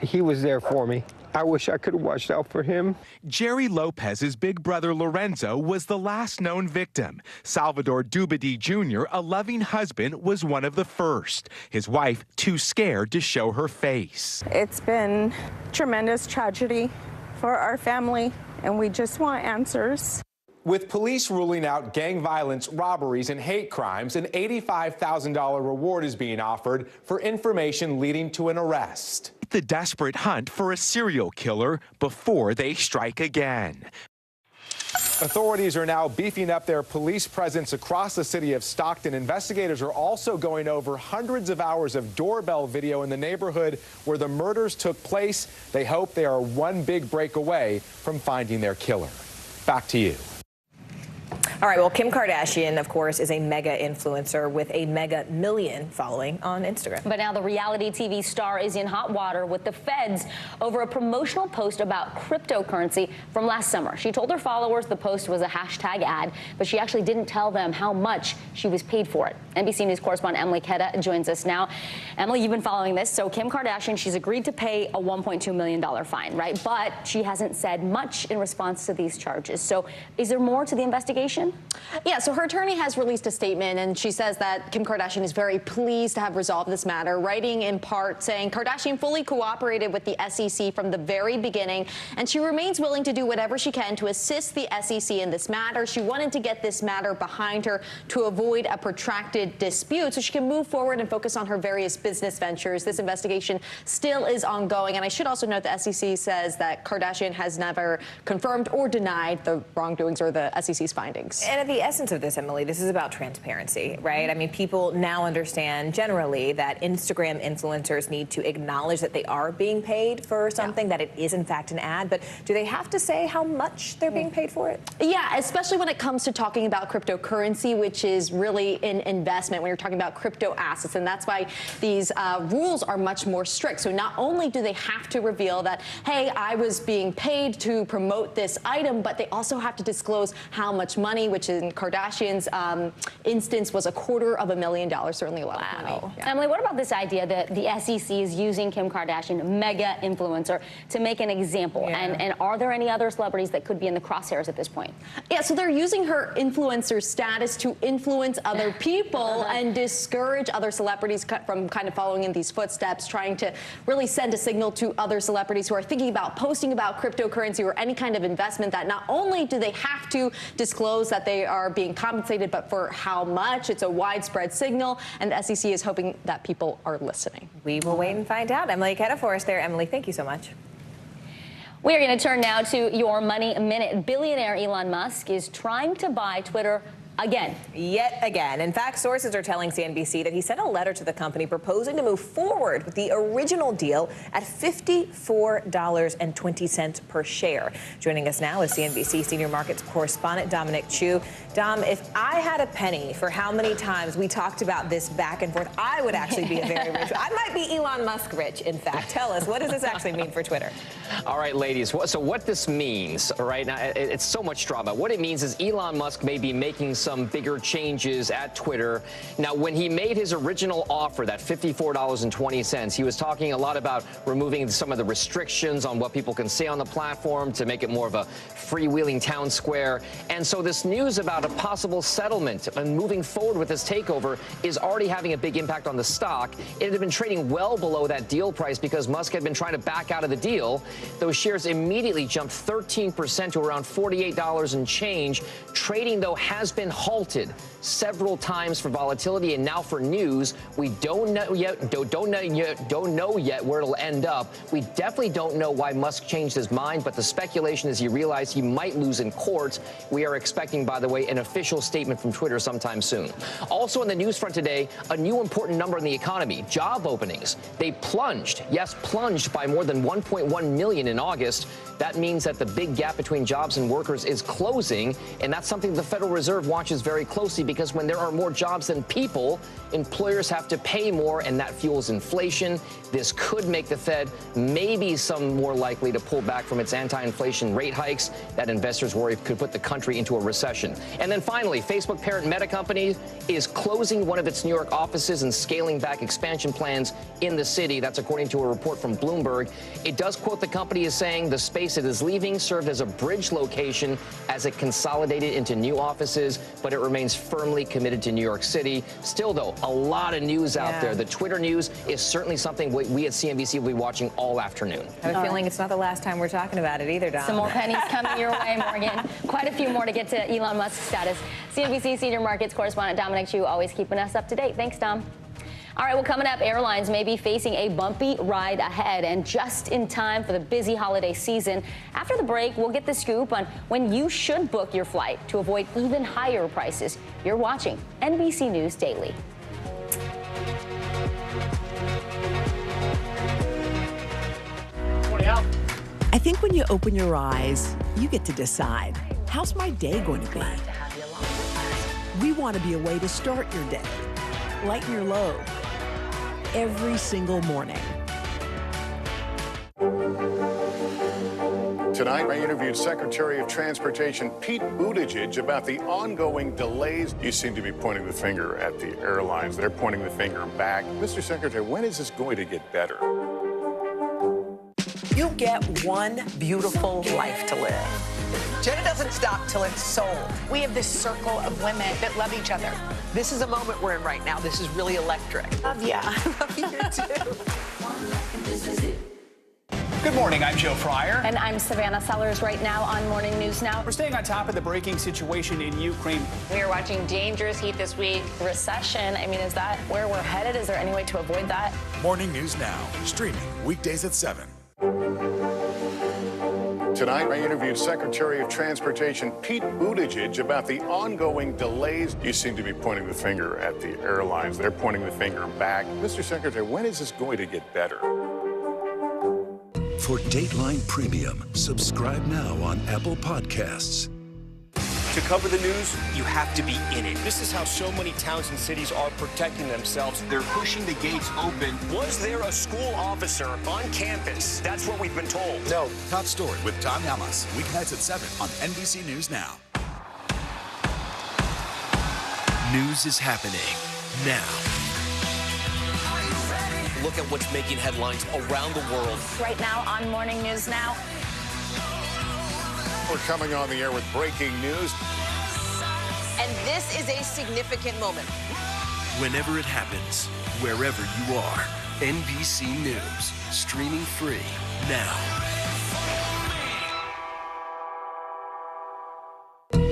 He was there for me. I wish I could have watched out for him. Jerry Lopez's big brother Lorenzo was the last known victim. Salvador Dubedy Jr., a loving husband, was one of the first. His wife too scared to show her face. It's been tremendous tragedy for our family, and we just want answers. With police ruling out gang violence, robberies, and hate crimes, an $85,000 reward is being offered for information leading to an arrest. The desperate hunt for a serial killer before they strike again. Authorities are now beefing up their police presence across the city of Stockton. Investigators are also going over hundreds of hours of doorbell video in the neighborhood where the murders took place. They hope they are one big break away from finding their killer. Back to you. All right, well, Kim Kardashian, of course, is a mega influencer with a mega million following on Instagram. But now the reality TV star is in hot water with the feds over a promotional post about cryptocurrency from last summer. She told her followers the post was a hashtag ad, but she actually didn't tell them how much she was paid for it. NBC News correspondent Emily Queta joins us now. Emily, you've been following this. So Kim Kardashian, she's agreed to pay a $1.2 million fine, right? But she hasn't said much in response to these charges. So is there more to the investigation? Yeah, so her attorney has released a statement, and she says that Kim Kardashian is very pleased to have resolved this matter, writing in part saying Kardashian fully cooperated with the SEC from the very beginning, and she remains willing to do whatever she can to assist the SEC in this matter. She wanted to get this matter behind her to avoid a protracted dispute so she can move forward and focus on her various business ventures. This investigation still is ongoing, and I should also note the SEC says that Kardashian has never confirmed or denied the wrongdoings or the SEC's findings. And at the essence of this, Emily, this is about transparency, right? I mean, people now understand generally that Instagram influencers need to acknowledge that they are being paid for something, that it is in fact an ad, but do they have to say how much they're being paid for it? Yeah, especially when it comes to talking about cryptocurrency, which is really an investment when you're talking about crypto assets, and that's why these rules are much more strict. So not only do they have to reveal that, hey, I was being paid to promote this item, but they also have to disclose how much money, which in Kardashian's instance was $250,000, certainly a lot of money. Yeah. Emily, what about this idea that the SEC is using Kim Kardashian, mega influencer, to make an example? And are there any other celebrities that could be in the crosshairs at this point? Yeah, so they're using her influencer status to influence other people and discourage other celebrities from kind of following in these footsteps, trying to really send a signal to other celebrities who are thinking about posting about cryptocurrency or any kind of investment that not only do they have to disclose that they are being compensated, but for how much. It's a widespread signal, and the SEC is hoping that people are listening. We will wait and find out. Emily Queta for us there. Emily, thank you so much. We are going to turn now to your Money Minute. Billionaire Elon Musk is trying to buy Twitter again. Yet again. In fact, sources are telling CNBC that he sent a letter to the company proposing to move forward with the original deal at $54.20 per share. Joining us now is CNBC senior markets correspondent Dominic Chu. Dom, if I had a penny for how many times we talked about this back and forth, I would actually be a very rich. I might be Elon Musk rich, in fact. Tell us, what does this actually mean for Twitter? All right, ladies. So what this means, right now, it's so much drama. What it means is Elon Musk may be making some bigger changes at Twitter. Now, when he made his original offer, that $54.20, he was talking a lot about removing some of the restrictions on what people can say on the platform to make it more of a freewheeling town square. And so this news about a possible settlement and moving forward with this takeover is already having a big impact on the stock. It had been trading well below that deal price because Musk had been trying to back out of the deal. Those shares immediately jumped 13% to around $48 and change. Trading, though, has been halted several times for volatility, and now for news. We don't know yet where it'll end up. We definitely don't know why Musk changed his mind, but the speculation is he realized he might lose in court. We are expecting, by the way, an official statement from Twitter sometime soon. Also on the news front today, a new important number in the economy, job openings. They plunged, yes, plunged by more than 1.1 million in August. That means that the big gap between jobs and workers is closing, and that's something the Federal Reserve watches very closely because when there are more jobs than people, employers have to pay more, and that fuels inflation. This could make the Fed maybe some more likely to pull back from its anti-inflation rate hikes that investors worry could put the country into a recession. And then finally, Facebook parent Meta company is closing one of its New York offices and scaling back expansion plans in the city. That's according to a report from Bloomberg. It does quote the company as saying the space it is leaving served as a bridge location as it consolidated into new offices, but it remains firmly committed to New York City. Still, though, a lot of news out there. The Twitter news is certainly something we at CNBC will be watching all afternoon. I have a feeling it's not the last time we're talking about it either, Dom. Some more pennies coming your way, Morgan. Quite a few more to get to Elon Musk's status. CNBC senior markets correspondent Dominic Chu always keeping us up to date. Thanks, Dom. All right, well, coming up, airlines may be facing a bumpy ride ahead, and just in time for the busy holiday season. After the break, we'll get the scoop on when you should book your flight to avoid even higher prices. You're watching NBC News Daily. I think when you open your eyes, you get to decide, how's my day going to be? We want to be a way to start your day, lighten your load, every single morning. Tonight, I interviewed Secretary of Transportation Pete Buttigieg about the ongoing delays. You seem to be pointing the finger at the airlines. They're pointing the finger back. Mr. Secretary, when is this going to get better? You get one beautiful life to live. Jenna doesn't stop till it's sold. We have this circle of women that love each other. This is a moment we're in right now. This is really electric. Love ya. I love you too. Good morning, I'm Joe Fryer. And I'm Savannah Sellers right now on Morning News Now. We're staying on top of the breaking situation in Ukraine. We are watching dangerous heat this week. Recession, I mean, is that where we're headed? Is there any way to avoid that? Morning News Now, streaming weekdays at 7. Tonight, I interviewed Secretary of Transportation Pete Buttigieg about the ongoing delays. You seem to be pointing the finger at the airlines. They're pointing the finger back. Mr. Secretary, when is this going to get better? For Dateline Premium, subscribe now on Apple Podcasts. To cover the news, you have to be in it. This is how so many towns and cities are protecting themselves. They're pushing the gates open. Was there a school officer on campus? That's what we've been told. No. Top Story with Tom Yamas, weeknights at 7 on NBC News Now. News is happening now. Look at what's making headlines around the world. Right now on Morning News Now. We're coming on the air with breaking news. And this is a significant moment. Whenever it happens, wherever you are, NBC News, streaming free now.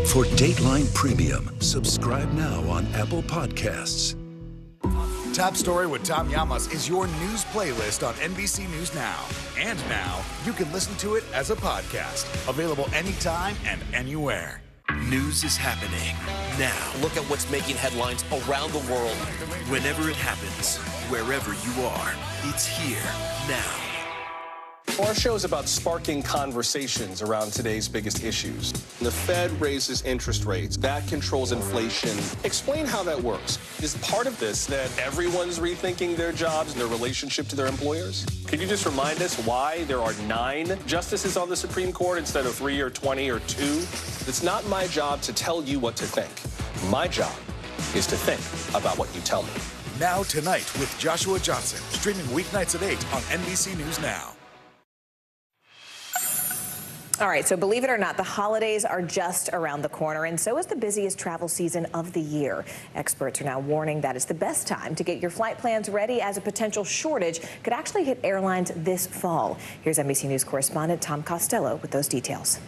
For Dateline Premium, subscribe now on Apple Podcasts. Top Story with Tom Yamas is your news playlist on NBC News Now. And now, you can listen to it as a podcast. Available anytime and anywhere. News is happening now. Look at what's making headlines around the world. Whenever it happens, wherever you are, it's here now. Our show is about sparking conversations around today's biggest issues. The Fed raises interest rates. That controls inflation. Explain how that works. Is part of this that everyone's rethinking their jobs and their relationship to their employers? Could you just remind us why there are 9 justices on the Supreme Court instead of 3 or 20 or 2? It's not my job to tell you what to think. My job is to think about what you tell me. Now Tonight with Joshua Johnson, streaming weeknights at 8 on NBC News Now. All right, so believe it or not, the holidays are just around the corner, and so is the busiest travel season of the year. Experts are now warning that it's the best time to get your flight plans ready, as a potential shortage could actually hit airlines this fall. Here's NBC News correspondent Tom Costello with those details.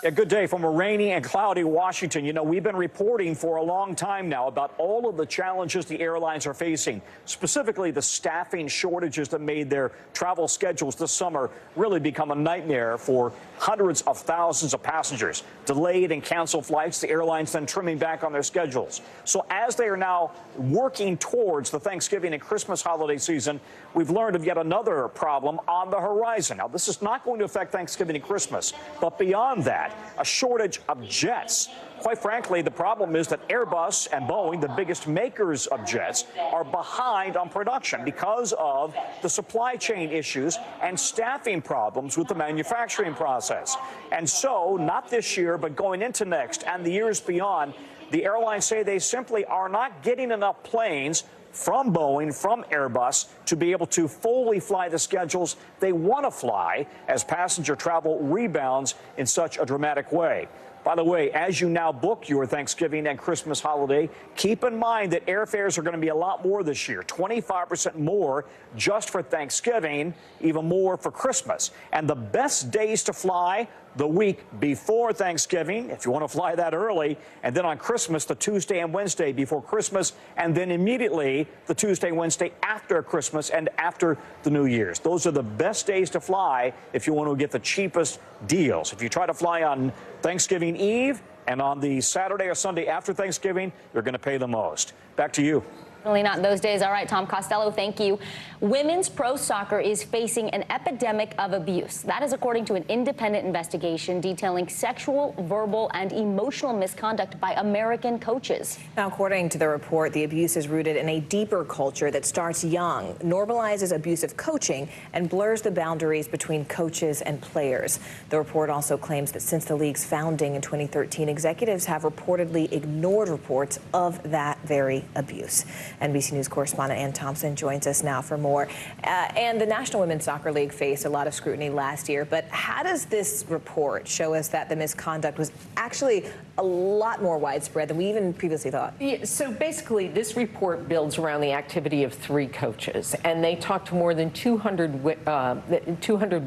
A good day from a rainy and cloudy Washington. You know, we've been reporting for a long time now about all of the challenges the airlines are facing, specifically the staffing shortages that made their travel schedules this summer really become a nightmare for hundreds of thousands of passengers. Delayed and canceled flights, the airlines then trimming back on their schedules. So as they are now working towards the Thanksgiving and Christmas holiday season, we've learned of yet another problem on the horizon. Now, this is not going to affect Thanksgiving and Christmas, but beyond that, a shortage of jets. Quite frankly, the problem is that Airbus and Boeing, the biggest makers of jets, are behind on production because of the supply chain issues and staffing problems with the manufacturing process. And so, not this year, but going into next and the years beyond, the airlines say they simply are not getting enough planes from Boeing, from Airbus, to be able to fully fly the schedules they want to fly as passenger travel rebounds in such a dramatic way. By the way, as you now book your Thanksgiving and Christmas holiday, keep in mind that airfares are going to be a lot more this year, 25% more just for Thanksgiving, even more for Christmas. And the best days to fly, the week before Thanksgiving, if you want to fly that early, and then on Christmas, the Tuesday and Wednesday before Christmas, and then immediately the Tuesday, Wednesday after Christmas and after the New Year's. Those are the best days to fly if you want to get the cheapest deals. If you try to fly on Thanksgiving Eve and on the Saturday or Sunday after Thanksgiving, you're going to pay the most. Back to you. Really not those days. All right, Tom Costello, thank you. Women's pro soccer is facing an epidemic of abuse. That is according to an independent investigation detailing sexual, verbal, and emotional misconduct by American coaches. Now, according to the report, the abuse is rooted in a deeper culture that starts young, normalizes abusive coaching, and blurs the boundaries between coaches and players. The report also claims that since the league's founding in 2013, executives have reportedly ignored reports of that very abuse. NBC News correspondent Ann Thompson joins us now for more. And the National Women's Soccer League faced a lot of scrutiny last year, but how does this report show us that the misconduct was actually a lot more widespread than we even previously thought? Yeah, so basically, this report builds around the activity of 3 coaches, and they talked to more than 200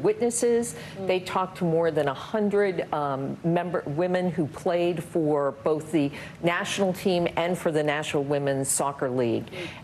witnesses. They talked to more than 100 women who played for both the national team and for the National Women's Soccer League.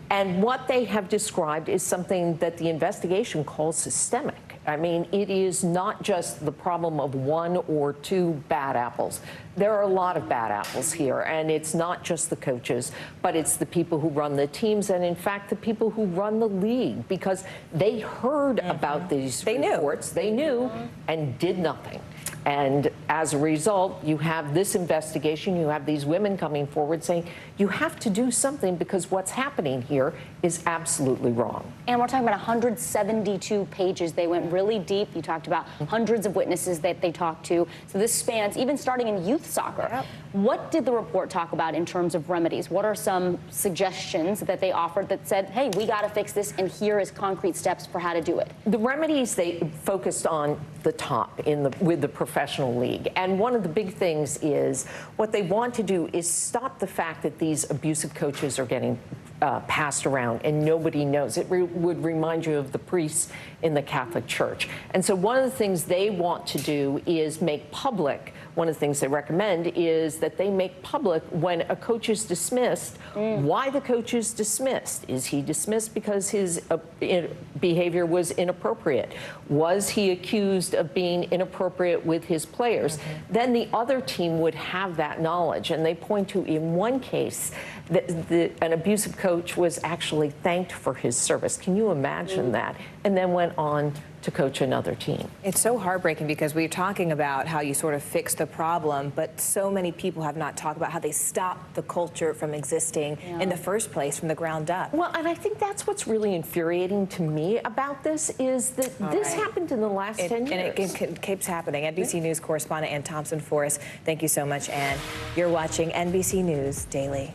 And what they have described is something that the investigation calls systemic. I mean, it is not just the problem of 1 or 2 bad apples. There are a lot of bad apples here, and it's not just the coaches, but it's the people who run the teams and, in fact, the people who run the league, because they heard about these reports, they knew, and did nothing. And as a result, you have this investigation, you have these women coming forward saying, you have to do something because what's happening here is absolutely wrong. And we're talking about 172 pages. They went really deep. You talked about hundreds of witnesses that they talked to. So this spans even starting in youth soccer. Yep. What did the report talk about in terms of remedies? What are some suggestions that they offered that said, hey, we got to fix this, and here is concrete steps for how to do it? The remedies, they focused on the top with the professional league. And one of the big things is what they want to do is stop the fact that these abusive coaches are getting passed around and nobody knows. It would remind you of the priests in the Catholic Church. And so one of the things they want to do is make public, one of the things they recommend is that they make public when a coach is dismissed, why the coach is dismissed. Is he dismissed because his behavior was inappropriate? Was he accused of being inappropriate with his players? Then the other team would have that knowledge. And they point to, in one case, that an abusive coach was actually thanked for his service. Can you imagine that? And then went on to coach another team. It's so heartbreaking because we're talking about how you sort of fix the problem, but so many people have not talked about how they stopped the culture from existing in the first place from the ground up. Well, and I think that's what's really infuriating to me about this is that this happened in the last 10 years. And it keeps happening. NBC News correspondent Ann Thompson for us. Thank you so much, Ann. You're watching NBC News Daily.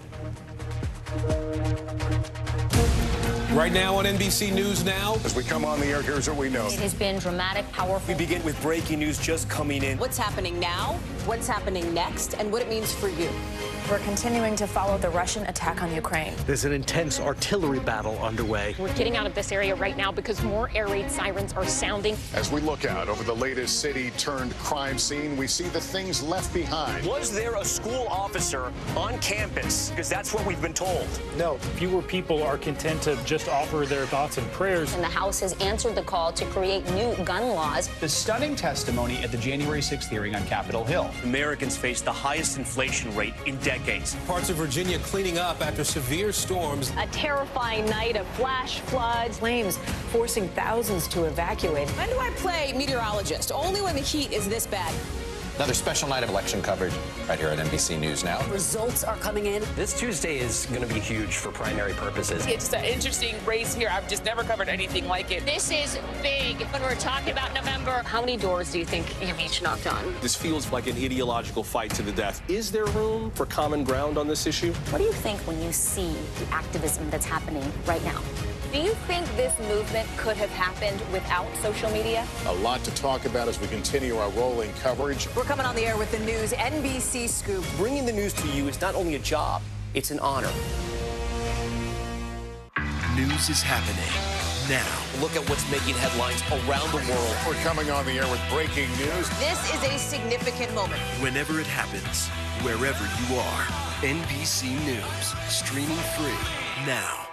Right now on NBC News Now. As we come on the air, here's what we know. It has been dramatic, powerful. We begin with breaking news just coming in. What's happening now, what's happening next, and what it means for you. We're continuing to follow the Russian attack on Ukraine. There's an intense artillery battle underway. We're getting out of this area right now because more air raid sirens are sounding. As we look out over the latest city-turned-crime scene, we see the things left behind. Was there a school officer on campus? Because that's what we've been told. No. Fewer people are content to just offer their thoughts and prayers. And the House has answered the call to create new gun laws. The stunning testimony at the January 6th hearing on Capitol Hill. Americans face the highest inflation rate in decades. Parts of Virginia cleaning up after severe storms. A terrifying night of flash floods. Flames forcing thousands to evacuate. When do I play meteorologist? Only when the heat is this bad. Another special night of election coverage right here at NBC News Now. Results are coming in. This Tuesday is going to be huge for primary purposes. It's an interesting race here. I've just never covered anything like it. This is big. When we're talking about November, how many doors do you think you've each knocked on? This feels like an ideological fight to the death. Is there room for common ground on this issue? What do you think when you see the activism that's happening right now? Do you think this movement could have happened without social media? A lot to talk about as we continue our rolling coverage. We're coming on the air with the news NBC Scoop. Bringing the news to you is not only a job, it's an honor. News is happening now. Look at what's making headlines around the world. We're coming on the air with breaking news. This is a significant moment. Whenever it happens, wherever you are, NBC News, streaming free now.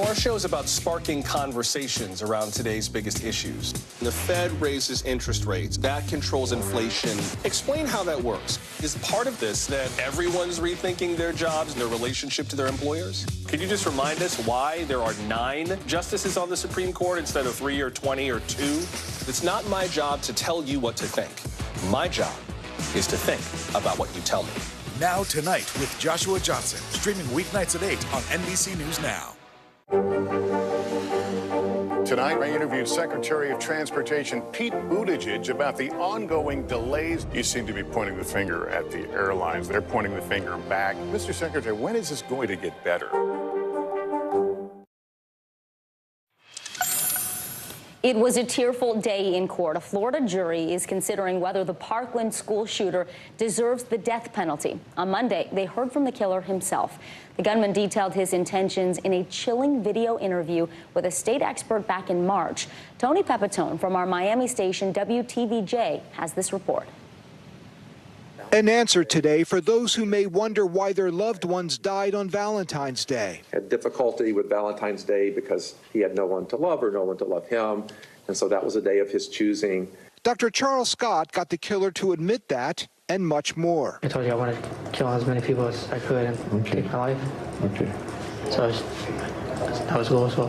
Our show is about sparking conversations around today's biggest issues. The Fed raises interest rates. That controls inflation. Explain how that works. Is part of this that everyone's rethinking their jobs and their relationship to their employers? Could you just remind us why there are 9 justices on the Supreme Court instead of 3 or 20 or 2? It's not my job to tell you what to think. My job is to think about what you tell me. Now Tonight with Joshua Johnson, streaming weeknights at 8 on NBC News Now. Tonight, I interviewed Secretary of Transportation Pete Buttigieg about the ongoing delays. You seem to be pointing the finger at the airlines. They're pointing the finger back. Mr. Secretary, when is this going to get better? It was a tearful day in court. A Florida jury is considering whether the Parkland school shooter deserves the death penalty. On Monday, they heard from the killer himself. The gunman detailed his intentions in a chilling video interview with a state expert back in March. Tony Pepitone from our Miami station WTVJ has this report. An answer today for those who may wonder why their loved ones died on Valentine's Day. Had difficulty with Valentine's Day because he had no one to love or no one to love him, and so that was a day of his choosing. Dr. Charles Scott got the killer to admit that and much more. I told you I wanted to kill as many people as I could and take my life. Okay. So that was cool, so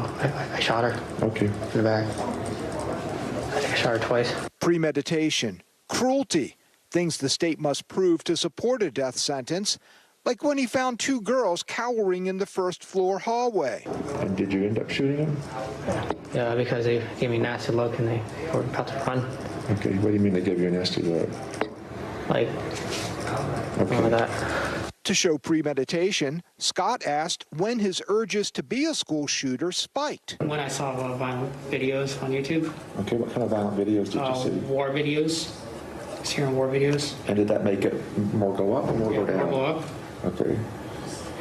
I shot her. Okay. In the back. I think I shot her twice. Premeditation, cruelty, things the state must prove to support a death sentence, like when he found 2 girls cowering in the first-floor hallway. And did you end up shooting them? Yeah, because they gave me a nasty look and they were about to run. Okay, what do you mean they gave you a nasty look? Like that. To show premeditation, Scott asked when his urges to be a school shooter spiked. When I saw violent videos on YouTube. Okay, what kind of violent videos did you see? War videos. Syrian war videos. And did that make it more go up or more go down? More go up. Okay.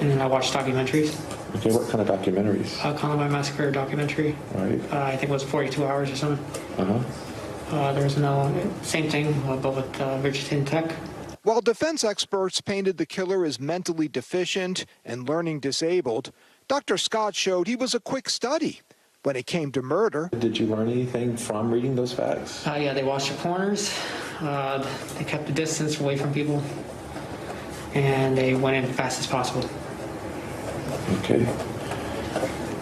And then I watched documentaries. Okay, what kind of documentaries? Columbine Massacre documentary. Right. I think it was 42 hours or something. There was same thing, but with Virginia Tech. While defense experts painted the killer as mentally deficient and learning disabled, Dr. Scott showed he was a quick study when it came to murder. Did you learn anything from reading those facts? Yeah, they watched the corners. They kept the distance away from people. And they went in as fast as possible. Okay.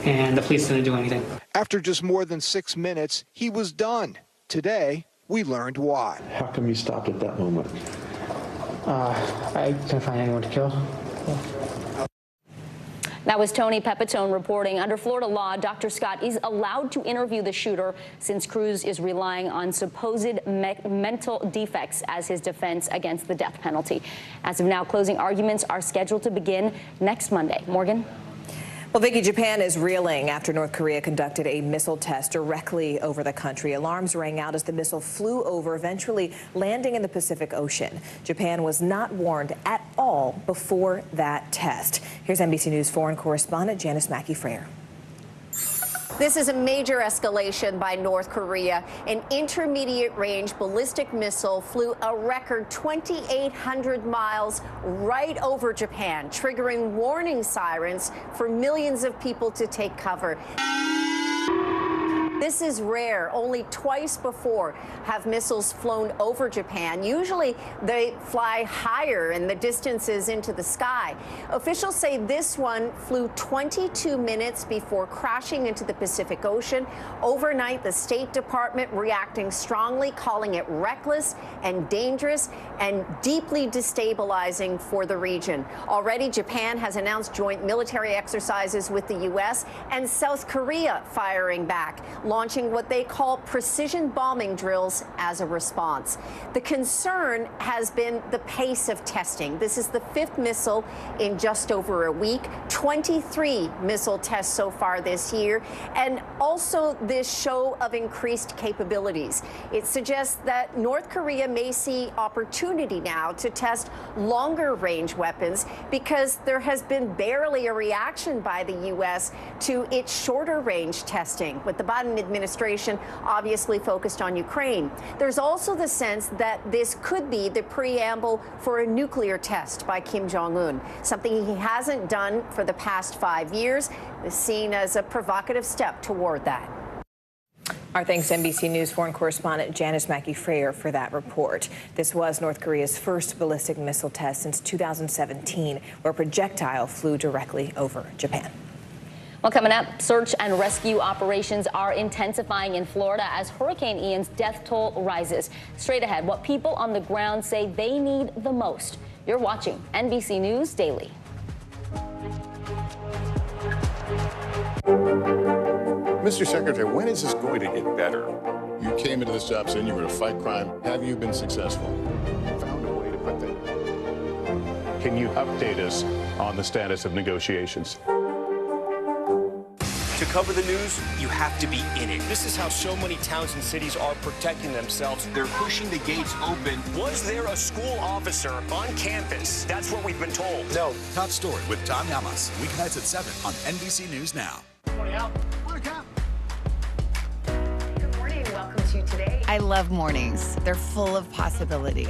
And the police didn't do anything. After just more than 6 minutes, he was done. Today, we learned why. How come you stopped at that moment? I couldn't find anyone to kill. That was Tony Pepitone reporting. Under Florida law, Dr. Scott is allowed to interview the shooter since Cruz is relying on supposed mental defects as his defense against the death penalty. As of now, closing arguments are scheduled to begin next Monday. Morgan? Well, Vicki, Japan is reeling after North Korea conducted a missile test directly over the country. Alarms rang out as the missile flew over, eventually landing in the Pacific Ocean. Japan was not warned at all before that test. Here's NBC News foreign correspondent Janice Mackey-Frayer. This is a major escalation by North Korea. An intermediate-range ballistic missile flew a record 2,800 miles right over Japan, triggering warning sirens for millions of people to take cover. This is rare. Only twice before have missiles flown over Japan. Usually they fly higher in the distances into the sky. Officials say this one flew 22 minutes before crashing into the Pacific Ocean. Overnight, the State Department reacting strongly, calling it reckless and dangerous and deeply destabilizing for the region. Already, Japan has announced joint military exercises with the U.S. and South Korea firing back, launching what they call precision bombing drills as a response. The concern has been the pace of testing. This is the 5th missile in just over a week, 23 missile tests so far this year, and also this show of increased capabilities. It suggests that North Korea may see opportunity now to test longer range weapons because there has been barely a reaction by the U.S. to its shorter range testing, with the Biden administration obviously focused on Ukraine. There's also the sense that this could be the preamble for a nuclear test by Kim Jong-un, something he hasn't done for the past 5 years, is seen as a provocative step toward that. Our thanks to NBC News foreign correspondent Janice Mackey-Frayer for that report. This was North Korea's first ballistic missile test since 2017, where a projectile flew directly over Japan. Well, coming up, search and rescue operations are intensifying in Florida as Hurricane Ian's death toll rises. Straight ahead, what people on the ground say they need the most. You're watching NBC News Daily. Mr. Secretary, when is this going to get better? You came into this job saying you were going to fight crime. Have you been successful? Found a way to put that. Can you update us on the status of negotiations? To cover the news, you have to be in it. This is how so many towns and cities are protecting themselves. They're pushing the gates open. Was there a school officer on campus? That's what we've been told. No. Top Story with Tom Llamas, weeknights at 7 on NBC News Now. Morning, Al. Morning, Cap. Good morning. Welcome to Today. I love mornings. They're full of possibility.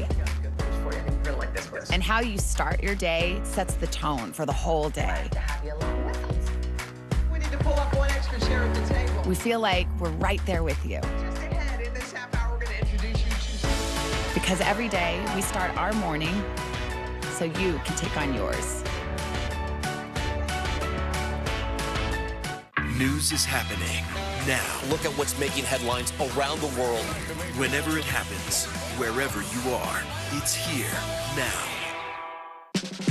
And how you start your day sets the tone for the whole day. To have you along with us. We need to pull up one extra chair at the table. We feel like we're right there with you. Just ahead in this half hour, we're going to introduce you to... Because every day we start our morning so you can take on yours. News is happening now. Look at what's making headlines around the world. Whenever it happens, wherever you are, it's here now.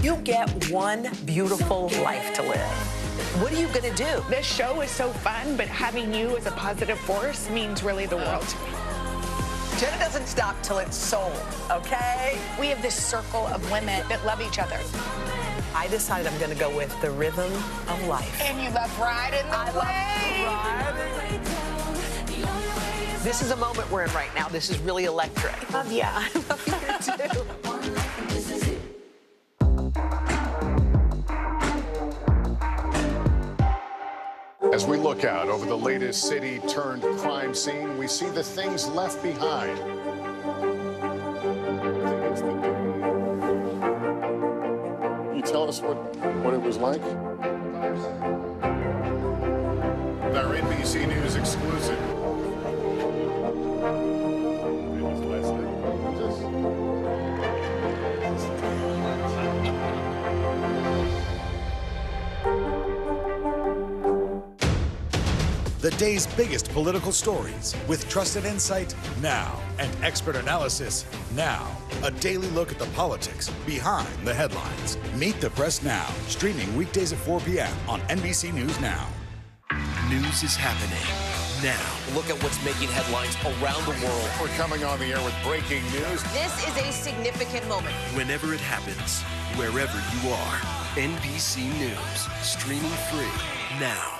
You get one beautiful life to live. What are you going to do? This show is so fun, but having you as a positive force means really the world to me. Jenna doesn't stop till it's sold, okay? We have this circle of women that love each other. I decided I'm going to go with the rhythm of life. And you love riding the wave. This is a moment we're in right now. This is really electric. Love ya. I love you too. As we look out over the latest city-turned-crime scene, we see the things left behind. Can you tell us what it was like? Our NBC News exclusive. The day's biggest political stories with trusted insight now and expert analysis now. A daily look at the politics behind the headlines. Meet the Press Now, streaming weekdays at 4 p.m. on NBC News Now. News is happening now. Look at what's making headlines around the world. We're coming on the air with breaking news. This is a significant moment. Whenever it happens, wherever you are, NBC News, streaming free now.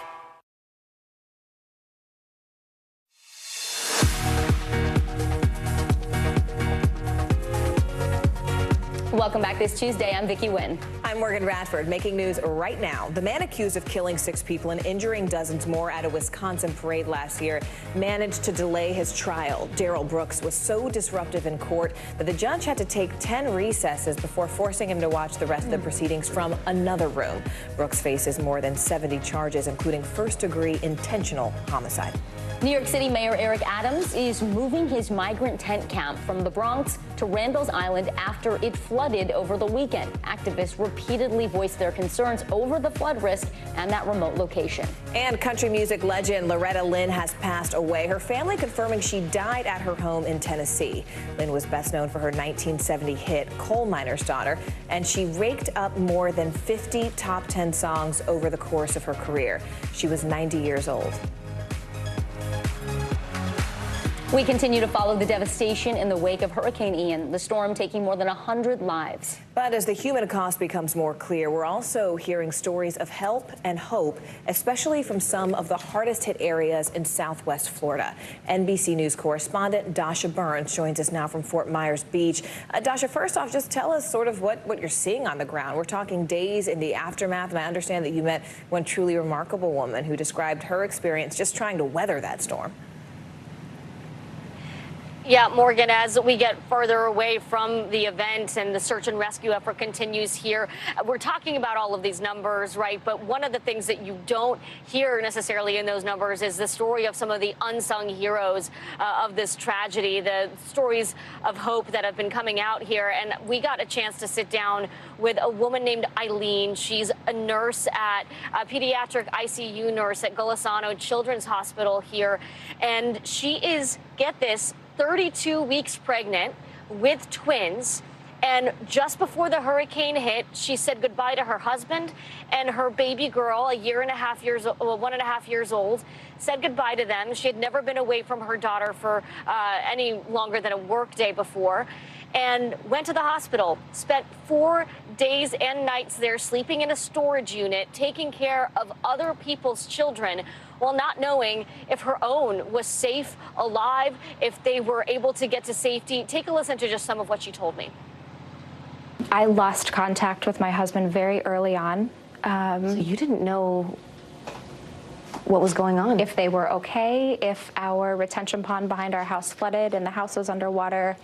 Welcome back this Tuesday. I'm Vicki Wynn. I'm Morgan Radford, making news right now. The man accused of killing 6 people and injuring dozens more at a Wisconsin parade last year managed to delay his trial. Darrell Brooks was so disruptive in court that the judge had to take 10 recesses before forcing him to watch the rest of the proceedings from another room. Brooks faces more than 70 charges, including first-degree intentional homicide. New York City Mayor Eric Adams is moving his migrant tent camp from the Bronx to Randall's Island after it flooded over the weekend. Activists repeatedly voiced their concerns over the flood risk and that remote location. And country music legend Loretta Lynn has passed away. Her family confirming she died at her home in Tennessee. Lynn was best known for her 1970 hit Coal Miner's Daughter, and she raked up more than 50 top 10 songs over the course of her career. She was 90 years old. We continue to follow the devastation in the wake of Hurricane Ian, the storm taking more than 100 lives. But as the human cost becomes more clear, we're also hearing stories of help and hope, especially from some of the hardest hit areas in Southwest Florida. NBC News correspondent Dasha Burns joins us now from Fort Myers Beach. Dasha, first off, just tell us sort of what you're seeing on the ground. We're talking days in the aftermath, and I understand that you met one truly remarkable woman who described her experience just trying to weather that storm. Yeah, Morgan, as we get further away from the event and the search and rescue effort continues here, we're talking about all of these numbers, right? But one of the things that you don't hear necessarily in those numbers is the story of some of the unsung heroes of this tragedy, the stories of hope that have been coming out here. And we got a chance to sit down with a woman named Eileen. She's a nurse a pediatric ICU nurse at Golisano Children's Hospital here. And she is, get this, 32 weeks pregnant with twins. And just before the hurricane hit, she said goodbye to her husband and her baby girl, 1.5 years old, said goodbye to them. She had never been away from her daughter for any longer than a work day before, and went to the hospital, spent 4 days and nights there, sleeping in a storage unit, taking care of other people's children, while not knowing if her own was safe, alive, if they were able to get to safety. Take a listen to just some of what she told me. I lost contact with my husband very early on. So you didn't know what was going on? If they were okay, if our retention pond behind our house flooded and the house was underwater,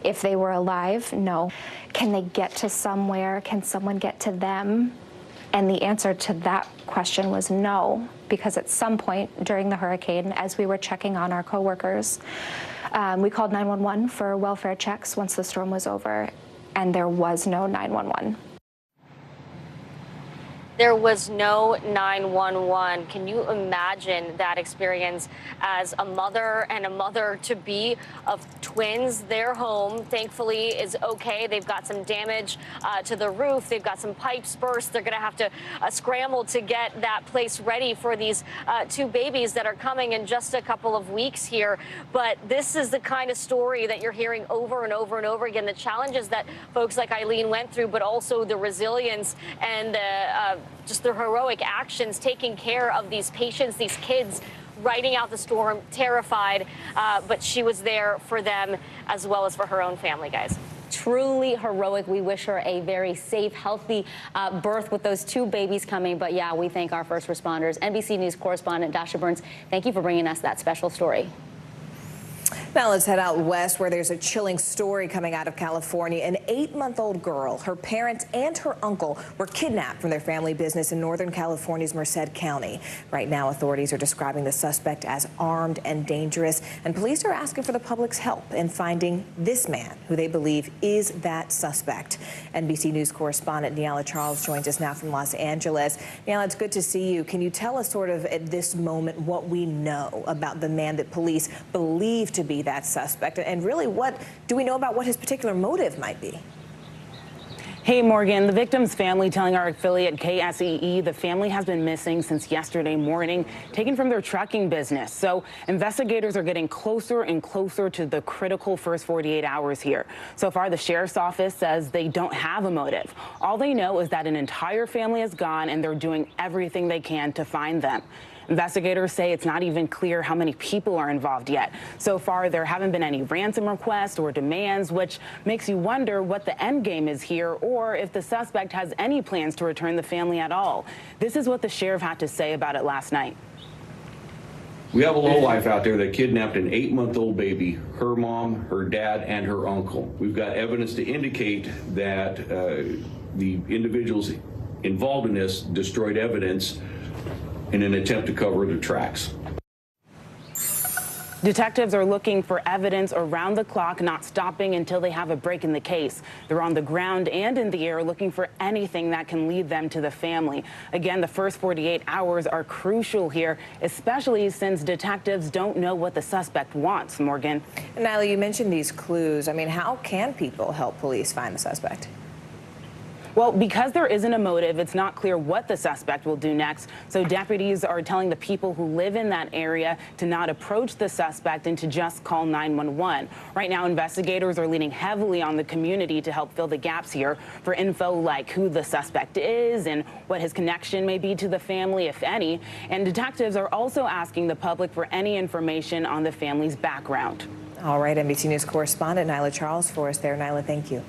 if they were alive, no. Can they get to somewhere? Can someone get to them? And the answer to that question was no, because at some point during the hurricane, as we were checking on our coworkers, we called 911 for welfare checks once the storm was over, and there was no 911. There was no 911. Can you imagine that experience as a mother and a mother-to-be of twins? Their home, thankfully, is okay. They've got some damage to the roof. They've got some pipes burst. They're going to have to scramble to get that place ready for these 2 babies that are coming in just a couple of weeks here. But this is the kind of story that you're hearing over and over and over again, the challenges that folks like Eileen went through, but also the resilience and just the heroic actions, taking care of these patients, these kids, riding out the storm, terrified, but she was there for them as well as for her own family, guys. Truly heroic. We wish her a very safe, healthy birth with those 2 babies coming. But yeah, we thank our first responders. NBC News correspondent Dasha Burns, thank you for bringing us that special story. Now let's head out west where there's a chilling story coming out of California. An 8-month-old girl, her parents and her uncle were kidnapped from their family business in Northern California's Merced County. Right now, authorities are describing the suspect as armed and dangerous, and police are asking for the public's help in finding this man, who they believe is that suspect. NBC News correspondent Niala Charles joins us now from Los Angeles. Niala, it's good to see you. Can you tell us sort of at this moment what we know about the man that police believe to be that suspect, and really what do we know about what his particular motive might be? Hey, Morgan, the victim's family telling our affiliate KSEE the family has been missing since yesterday morning, taken from their trucking business. So investigators are getting closer and closer to the critical first 48 hours here. So far, the sheriff's office says they don't have a motive. All they know is that an entire family is gone and they're doing everything they can to find them. Investigators say it's not even clear how many people are involved yet. So far, there haven't been any ransom requests or demands, which makes you wonder what the end game is here or if the suspect has any plans to return the family at all. This is what the sheriff had to say about it last night. We have a lowlife out there that kidnapped an 8-month-old baby, her mom, her dad, and her uncle. We've got evidence to indicate that the individuals involved in this destroyed evidence in an attempt to cover the tracks. Detectives are looking for evidence around the clock, not stopping until they have a break in the case. They're on the ground and in the air looking for anything that can lead them to the family. Again, the first 48 hours are crucial here, especially since detectives don't know what the suspect wants. Morgan. Nyla, you mentioned these clues. I mean, how can people help police find the suspect? Well, because there isn't a motive, it's not clear what the suspect will do next. So deputies are telling the people who live in that area to not approach the suspect and to just call 911. Right now, investigators are leaning heavily on the community to help fill the gaps here for info like who the suspect is and what his connection may be to the family, if any. And detectives are also asking the public for any information on the family's background. All right, NBC News correspondent Nyla Charles for us there. Nyla, thank you.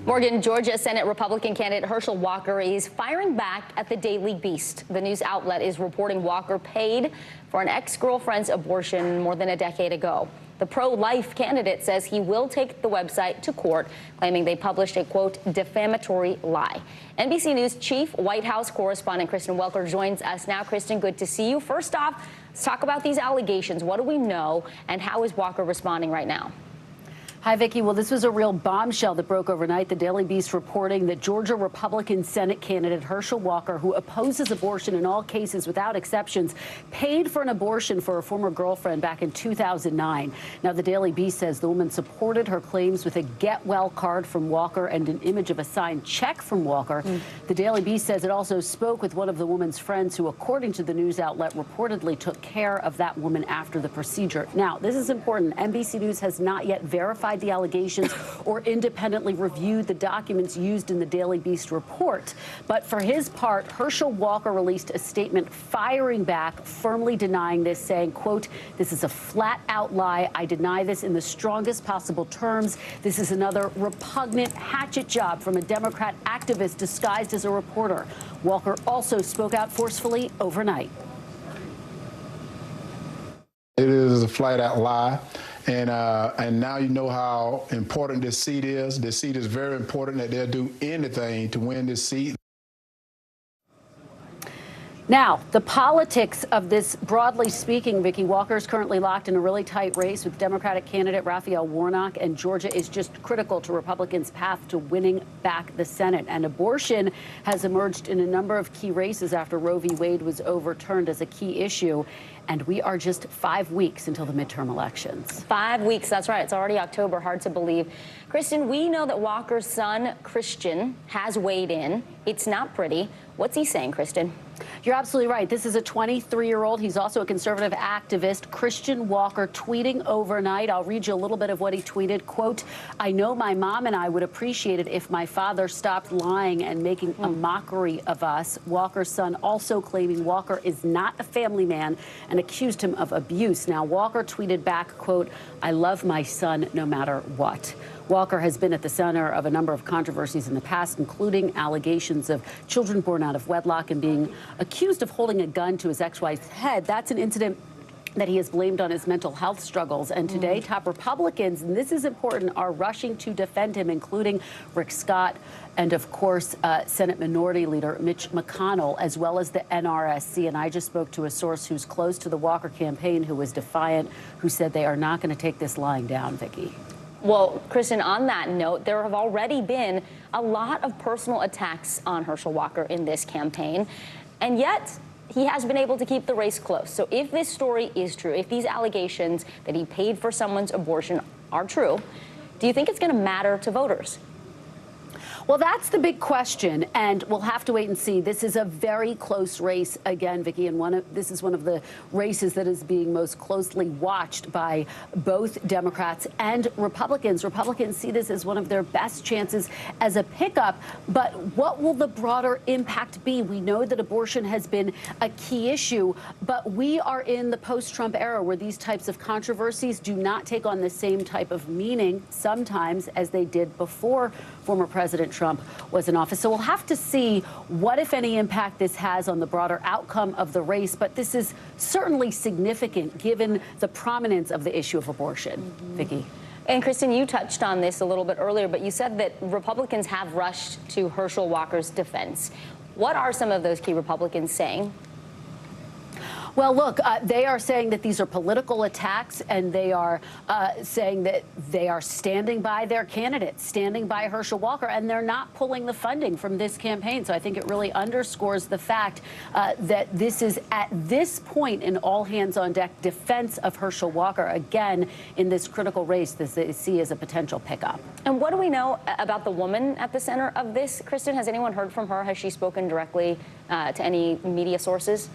Morgan, Georgia Senate Republican candidate Herschel Walker is firing back at the Daily Beast. The news outlet is reporting Walker paid for an ex-girlfriend's abortion more than a decade ago. The pro-life candidate says he will take the website to court, claiming they published a, quote, defamatory lie. NBC News chief White House correspondent Kristen Welker joins us now. Kristen, good to see you. First off, let's talk about these allegations. What do we know, and how is Walker responding right now? Hi, Vicki. Well, this was a real bombshell that broke overnight. The Daily Beast reporting that Georgia Republican Senate candidate Herschel Walker, who opposes abortion in all cases without exceptions, paid for an abortion for a former girlfriend back in 2009. Now, the Daily Beast says the woman supported her claims with a get well card from Walker and an image of a signed check from Walker. The Daily Beast says it also spoke with one of the woman's friends who, according to the news outlet, reportedly took care of that woman after the procedure. Now, this is important. NBC News has not yet verified the allegations or independently reviewed the documents used in the Daily Beast report. But for his part, Herschel Walker released a statement firing back, firmly denying this, saying, quote, this is a flat out lie. I deny this in the strongest possible terms. This is another repugnant hatchet job from a Democrat activist disguised as a reporter. Walker also spoke out forcefully overnight. It is a flat out lie. And now you know how important this seat is. This seat is very important, that they'll do anything to win this seat. Now, the politics of this, broadly speaking, Vicki, Walker is currently locked in a really tight race with Democratic candidate Raphael Warnock, and Georgia is just critical to Republicans' path to winning back the Senate. And abortion has emerged in a number of key races after Roe v. Wade was overturned as a key issue. And we are just 5 weeks until the midterm elections. 5 weeks, that's right. It's already October, hard to believe. Kristen, we know that Walker's son, Christian, has weighed in. It's not pretty. What's he saying, Kristen? You're absolutely right. This is a 23-year-old. He's also a conservative activist. Christian Walker tweeting overnight. I'll read you a little bit of what he tweeted. Quote, I know my mom and I would appreciate it if my father stopped lying and making a mockery of us. Walker's son also claiming Walker is not a family man and accused him of abuse. Now, Walker tweeted back, quote, I love my son no matter what. Walker has been at the center of a number of controversies in the past, including allegations of children born out of wedlock and being accused of holding a gun to his ex-wife's head. That's an incident that he has blamed on his mental health struggles. And today, top Republicans, and this is important, are rushing to defend him, including Rick Scott and, of course, Senate Minority Leader Mitch McConnell, as well as the NRSC. And I just spoke to a source who's close to the Walker campaign, who was defiant, who said they are not going to take this lying down, Vicki. Well, Kristen, on that note, there have already been a lot of personal attacks on Herschel Walker in this campaign, and yet he has been able to keep the race close. So if this story is true, if these allegations that he paid for someone's abortion are true, do you think it's going to matter to voters? Well, that's the big question, and we'll have to wait and see. This is a very close race again, Vicki, and this is one of the races that is being most closely watched by both Democrats and Republicans. Republicans see this as one of their best chances as a pickup, but what will the broader impact be? We know that abortion has been a key issue, but we are in the post-Trump era where these types of controversies do not take on the same type of meaning sometimes as they did before former President Trump was in office. So we'll have to see what, if any, impact this has on the broader outcome of the race. But this is certainly significant given the prominence of the issue of abortion. Vicki. And Kristen, you touched on this a little bit earlier, but you said that Republicans have rushed to Herschel Walker's defense. What are some of those key Republicans saying? Well, look, they are saying that these are political attacks, and they are saying that they are standing by their candidate, standing by Herschel Walker, and they're not pulling the funding from this campaign. So I think it really underscores the fact that this is, at this point, an all-hands-on-deck defense of Herschel Walker, again, in this critical race that they see as a potential pickup. And what do we know about the woman at the center of this? Kristen, has anyone heard from her? Has she spoken directly to any media sources?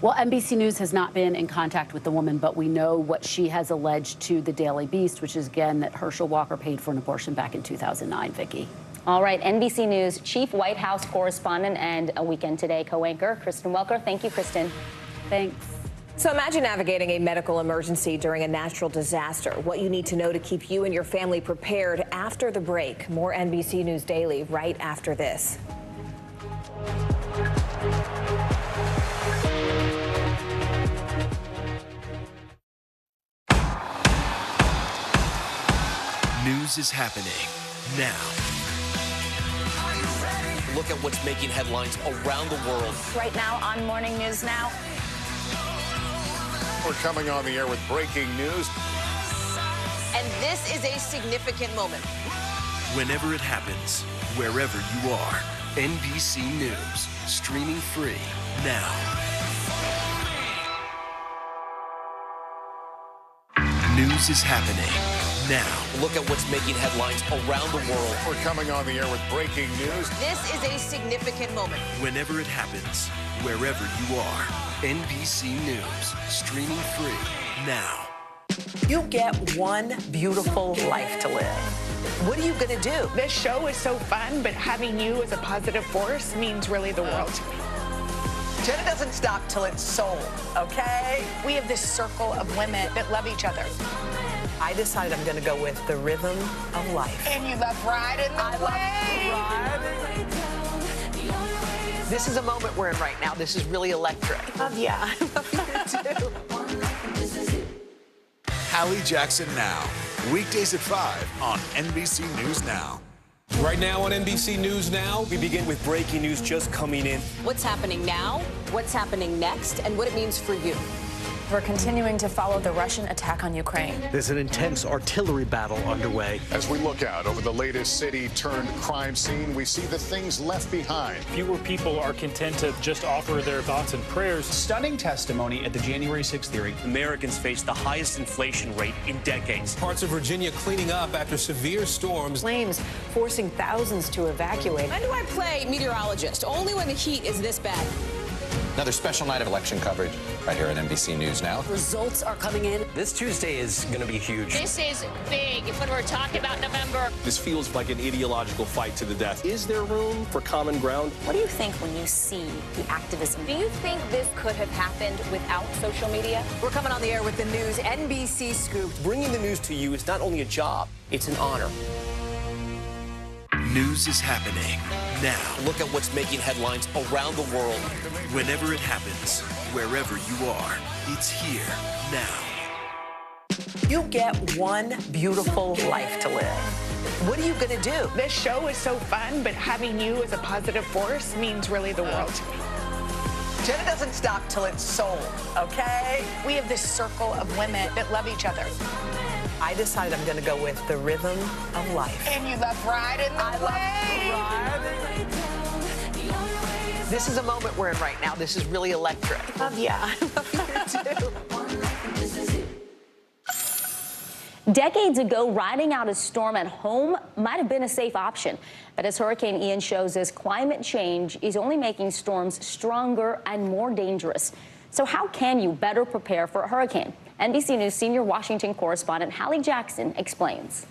Well, NBC News has not been in contact with the woman, but we know what she has alleged to the Daily Beast, which is, again, that Herschel Walker paid for an abortion back in 2009, Vicki. All right, NBC News chief White House correspondent and a Weekend Today co-anchor, Kristen Welker. Thank you, Kristen. Thanks. So imagine navigating a medical emergency during a natural disaster. What you need to know to keep you and your family prepared after the break. More NBC News Daily right after this. News is happening now. Look at what's making headlines around the world. Right now on Morning News Now. We're coming on the air with breaking news. And this is a significant moment. Whenever it happens, wherever you are, NBC News, streaming free now. News is happening now. Look at what's making headlines around the world. We're coming on the air with breaking news. This is a significant moment. Whenever it happens, wherever you are, NBC News, streaming free now. You get one beautiful life to live. What are you going to do? This show is so fun, but having you as a positive force means really the world to me. Jenna doesn't stop till it's sold, okay? We have this circle of women that love each other. I decided I'm going to go with the rhythm of life. And you love riding the wave. This is a moment we're in right now. This is really electric. Yeah. I love you too. Hallie Jackson Now. Weekdays at 5 on NBC News Now. Right now on NBC News Now, we begin with breaking news just coming in. What's happening now, what's happening next, and what it means for you. We're continuing to follow the Russian attack on Ukraine. There's an intense artillery battle underway. As we look out over the latest city-turned-crime scene, we see the things left behind. Fewer people are content to just offer their thoughts and prayers. Stunning testimony at the January 6th hearing. Americans face the highest inflation rate in decades. Parts of Virginia cleaning up after severe storms. Flames forcing thousands to evacuate. When do I play meteorologist? Only when the heat is this bad. Another special night of election coverage right here at NBC News Now. Results are coming in. This Tuesday is going to be huge. This is big when we're talking about November. This feels like an ideological fight to the death. Is there room for common ground? What do you think when you see the activism? Do you think this could have happened without social media? We're coming on the air with the news NBC Scoop. Bringing the news to you is not only a job, it's an honor. News is happening now. Look at what's making headlines around the world. Whenever it happens, wherever you are, it's here now. You get one beautiful life to live. What are you going to do? This show is so fun, but having you as a positive force means really the world to me. Jenna doesn't stop till it's sold, okay? We have this circle of women that love each other. I decided I'm going to go with the rhythm of life. And you love riding the wave. This is a moment we're in right now. This is really electric. Yeah. I love you too. Decades ago, riding out a storm at home might have been a safe option. But as Hurricane Ian shows us, climate change is only making storms stronger and more dangerous. So how can you better prepare for a hurricane? NBC News senior Washington correspondent Hallie Jackson explains.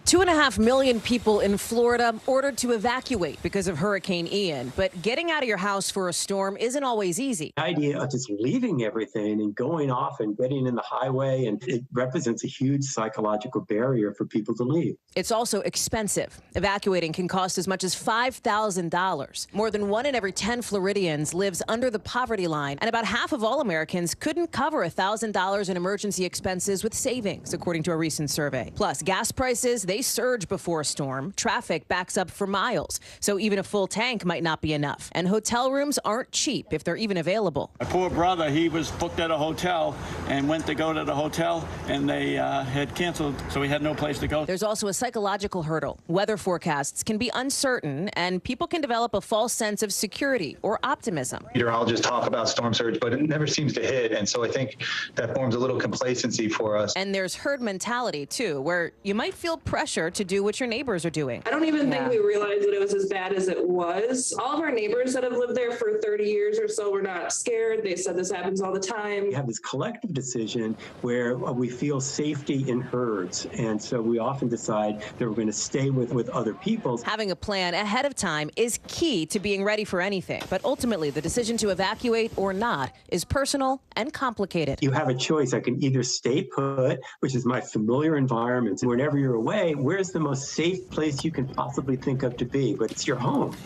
2.5 million people in Florida ordered to evacuate because of Hurricane Ian. But getting out of your house for a storm isn't always easy. The idea of just leaving everything and going off and getting in the highway, and it represents a huge psychological barrier for people to leave. It's also expensive. Evacuating can cost as much as $5,000. More than 1 in every 10 Floridians lives under the poverty line, and about half of all Americans couldn't cover $1,000 in emergency expenses with savings, according to a recent survey. Plus, gas prices, they surge before a storm. Traffic backs up for miles, so even a full tank might not be enough. And hotel rooms aren't cheap if they're even available. My poor brother, he was booked at a hotel and went to go to the hotel, and they had canceled, so he had no place to go. There's also a psychological hurdle. Weather forecasts can be uncertain, and people can develop a false sense of security or optimism. Meteorologists talk about storm surge, but it never seems to hit, and so I think that forms a little complacency for us. And there's herd mentality, too, where you might feel pressure to do what your neighbors are doing. I don't even think we realized that it was as bad as it was. All of our neighbors that have lived there for 30 years or so were not scared. They said this happens all the time. We have this collective decision where we feel safety in herds, and so we often decide that we're going to stay with other people. Having a plan ahead of time is key to being ready for anything, but ultimately the decision to evacuate or not is personal and complicated. You have a choice. I can either stay put, which is my familiar environment. Whenever you're away, where's the most safe place you can possibly think of to be? But it's your home.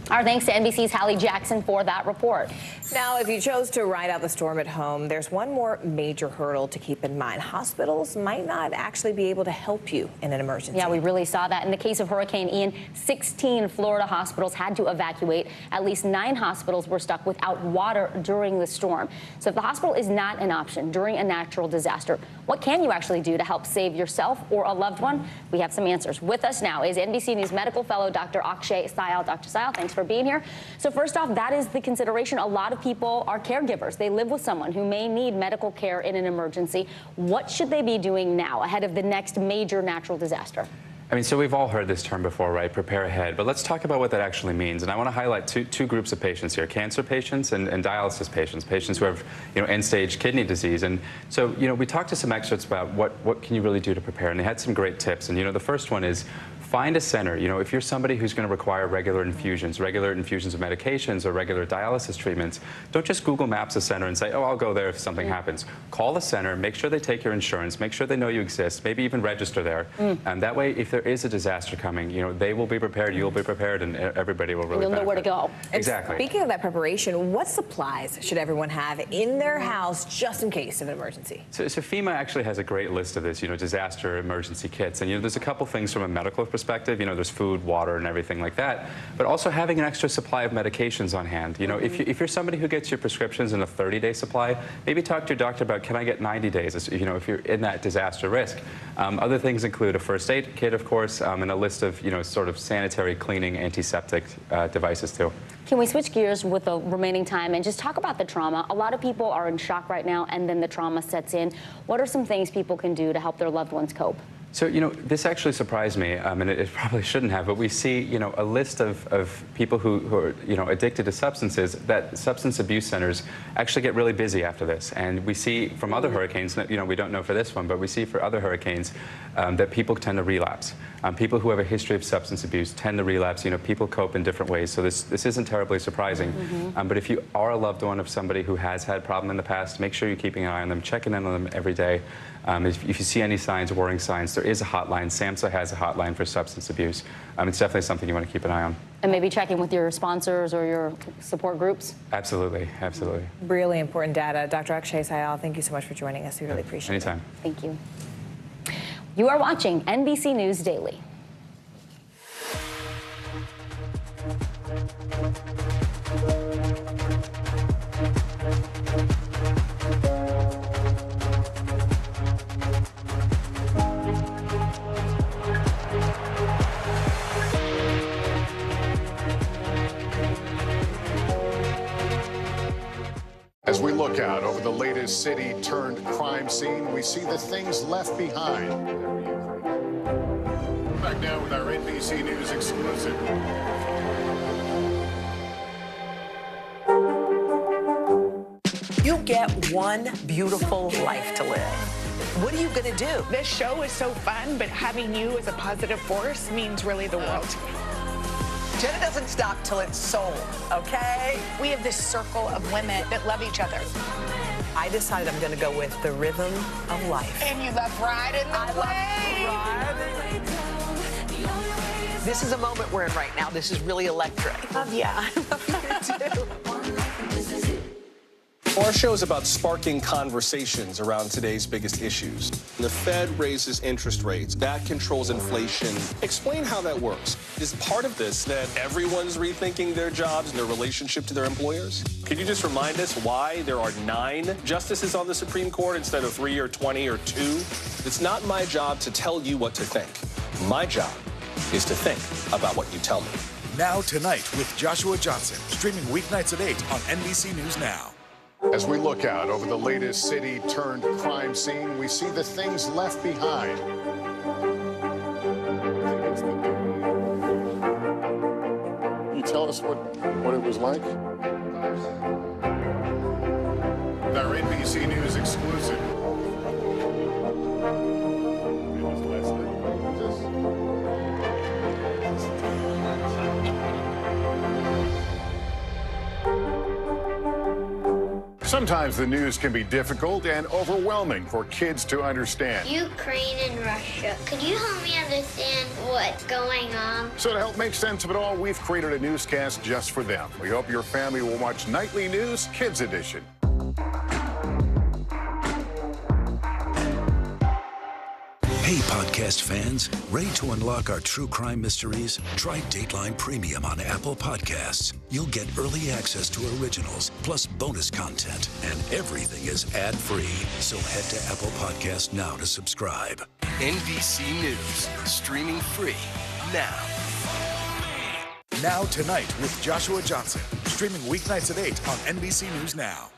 Our thanks to NBC's Hallie Jackson for that report. Now, if you chose to ride out the storm at home, there's one more major hurdle to keep in mind. Hospitals might not actually be able to help you in an emergency. Yeah, we really saw that. In the case of Hurricane Ian, 16 Florida hospitals had to evacuate. At least 9 hospitals were stuck without water during the storm. So if the hospital is not an option during a natural disaster, what can you actually do to help save yourself or a loved one? We have some answers. With us now is NBC News medical fellow Dr. Akshay Syal. Dr. Syal, thanks for being here. So first off, that is the consideration. A lot of people are caregivers. They live with someone who may need medical care in an emergency. What should they be doing now ahead of the next major natural disaster? I mean, so we've all heard this term before, right? Prepare ahead. But let's talk about what that actually means. And I want to highlight two groups of patients here: cancer patients and dialysis patients, patients who have, end-stage kidney disease. And so, we talked to some experts about what can you really do to prepare, and they had some great tips. And the first one is find a center. If you're somebody who's going to require regular infusions of medications or regular dialysis treatments, don't just Google Maps a center and say, oh, I'll go there if something happens. Call the center, make sure they take your insurance, make sure they know you exist, maybe even register there. And that way, if there is a disaster coming, they will be prepared, you'll be prepared, and everybody will really You'll know where to go. Exactly. And speaking of that preparation, what supplies should everyone have in their house just in case of an emergency? So FEMA actually has a great list of this, disaster emergency kits. And, there's a couple things from a medical perspective. There's food, water, and everything like that. But also having an extra supply of medications on hand. If you're somebody who gets your prescriptions in a 30-day supply, maybe talk to your doctor about, can I get 90 days, if you're in that disaster risk. Other things include a first aid kit, of course, and a list of, sort of sanitary cleaning, antiseptic devices, too. Can we switch gears with the remaining time and just talk about the trauma? A lot of people are in shock right now, and then the trauma sets in. What are some things people can do to help their loved ones cope? So, this actually surprised me, and it probably shouldn't have, but we see, a list of people who are, addicted to substances, that substance abuse centers actually get really busy after this. And we see from other hurricanes, we don't know for this one, but we see for other hurricanes that people tend to relapse. People who have a history of substance abuse tend to relapse. People cope in different ways, so this isn't terribly surprising. But if you are a loved one of somebody who has had a problem in the past, make sure you're keeping an eye on them, checking in on them every day. If you see any signs, warning signs, there is a hotline. SAMHSA has a hotline for substance abuse. It's definitely something you want to keep an eye on. And maybe checking with your sponsors or your support groups? Absolutely, absolutely. Really important data. Dr. Akshay Sayal, thank you so much for joining us. We really appreciate it. Anytime. Thank you. You are watching NBC News Daily. As we look out over the latest city-turned-crime scene, we see the things left behind. Back now with our NBC News exclusive. You get one beautiful life to live. What are you going to do? This show is so fun, but having you as a positive force means really the world to me. Jenna doesn't stop till it's sold, okay? We have this circle of women that love each other. I decided I'm going to go with the rhythm of life. And you love riding the wave. This is a moment we're in right now. This is really electric. Yeah. I love you too. Our show is about sparking conversations around today's biggest issues. The Fed raises interest rates. That controls inflation. Explain how that works. Is part of this that everyone's rethinking their jobs and their relationship to their employers? Could you just remind us why there are 9 justices on the Supreme Court instead of 3 or 20 or 2? It's not my job to tell you what to think. My job is to think about what you tell me. Now Tonight with Joshua Johnson, streaming weeknights at 8 on NBC News Now. As we look out over the latest city-turned-crime scene, we see the things left behind. Can you tell us what it was like? Our NBC News exclusive. Sometimes the news can be difficult and overwhelming for kids to understand. Ukraine and Russia. Could you help me understand what's going on? So to help make sense of it all, we've created a newscast just for them. We hope your family will watch Nightly News Kids Edition. Hey, podcast fans, ready to unlock our true crime mysteries? Try Dateline Premium on Apple Podcasts. You'll get early access to originals, plus bonus content, and everything is ad-free. So head to Apple Podcasts now to subscribe. NBC News, streaming free now. Now Tonight with Joshua Johnson, streaming weeknights at 8 on NBC News Now.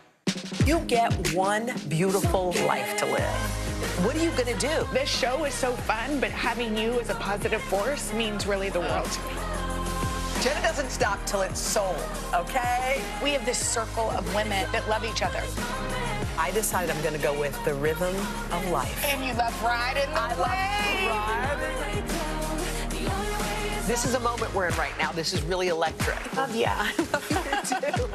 You get one beautiful life to live. What are you going to do? This show is so fun, but having you as a positive force means really the world to me. Jenna doesn't stop till it's sold, okay? We have this circle of women that love each other. I decided I'm going to go with the rhythm of life. And you love riding the wave. This is a moment we're in right now. This is really electric. Yeah. I love you too.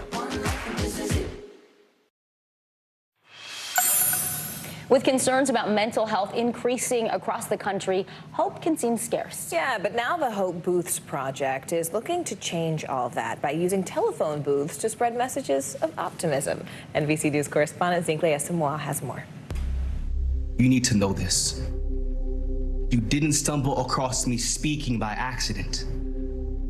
With concerns about mental health increasing across the country, hope can seem scarce. Yeah, but now the Hope Booths Project is looking to change all of that by using telephone booths to spread messages of optimism. NBC News correspondent Zingle Asamoah has more. You need to know this. You didn't stumble across me speaking by accident.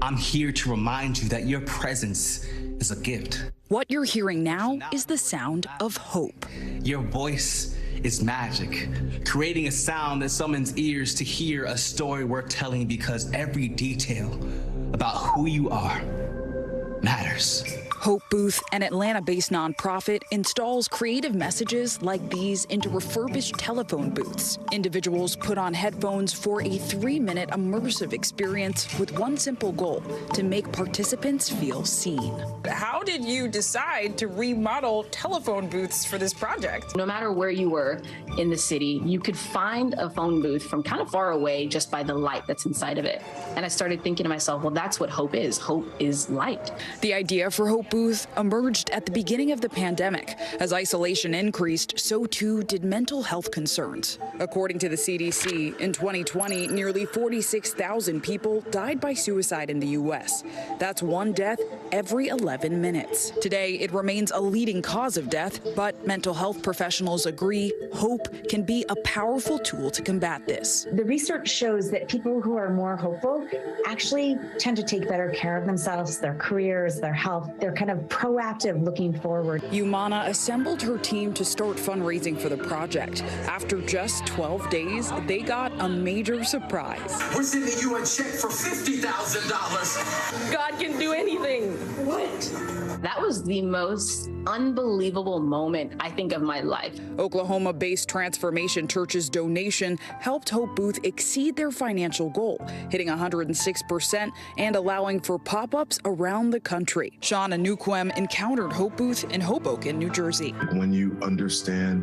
I'm here to remind you that your presence is a gift. What you're hearing now is the sound of hope. Your voice is magic, creating a sound that summons ears to hear a story worth telling, because every detail about who you are matters. Hope Booth, an Atlanta-based nonprofit, installs creative messages like these into refurbished telephone booths. Individuals put on headphones for a 3-minute immersive experience with one simple goal: to make participants feel seen. How did you decide to remodel telephone booths for this project? No matter where you were in the city, you could find a phone booth from kind of far away just by the light that's inside of it. And I started thinking to myself, well, that's what hope is. Hope is light. The idea for Hope Booth emerged at the beginning of the pandemic. As isolation increased, so too did mental health concerns. According to the CDC, in 2020, nearly 46,000 people died by suicide in the U.S. That's one death every 11 minutes. Today, it remains a leading cause of death, but mental health professionals agree hope can be a powerful tool to combat this. The research shows that people who are more hopeful actually tend to take better care of themselves, their careers, their health. They're kind of proactive looking forward. Umana assembled her team to start fundraising for the project. After just 12 days, they got a major surprise. We're sending you a check for $50,000. God can do anything. What? That was the most unbelievable moment, I think, of my life. Oklahoma-based Transformation Church's donation helped Hope Booth exceed their financial goal, hitting 106% and allowing for pop-ups around the country. Sean Anukwem encountered Hope Booth in Hoboken, New Jersey. When you understand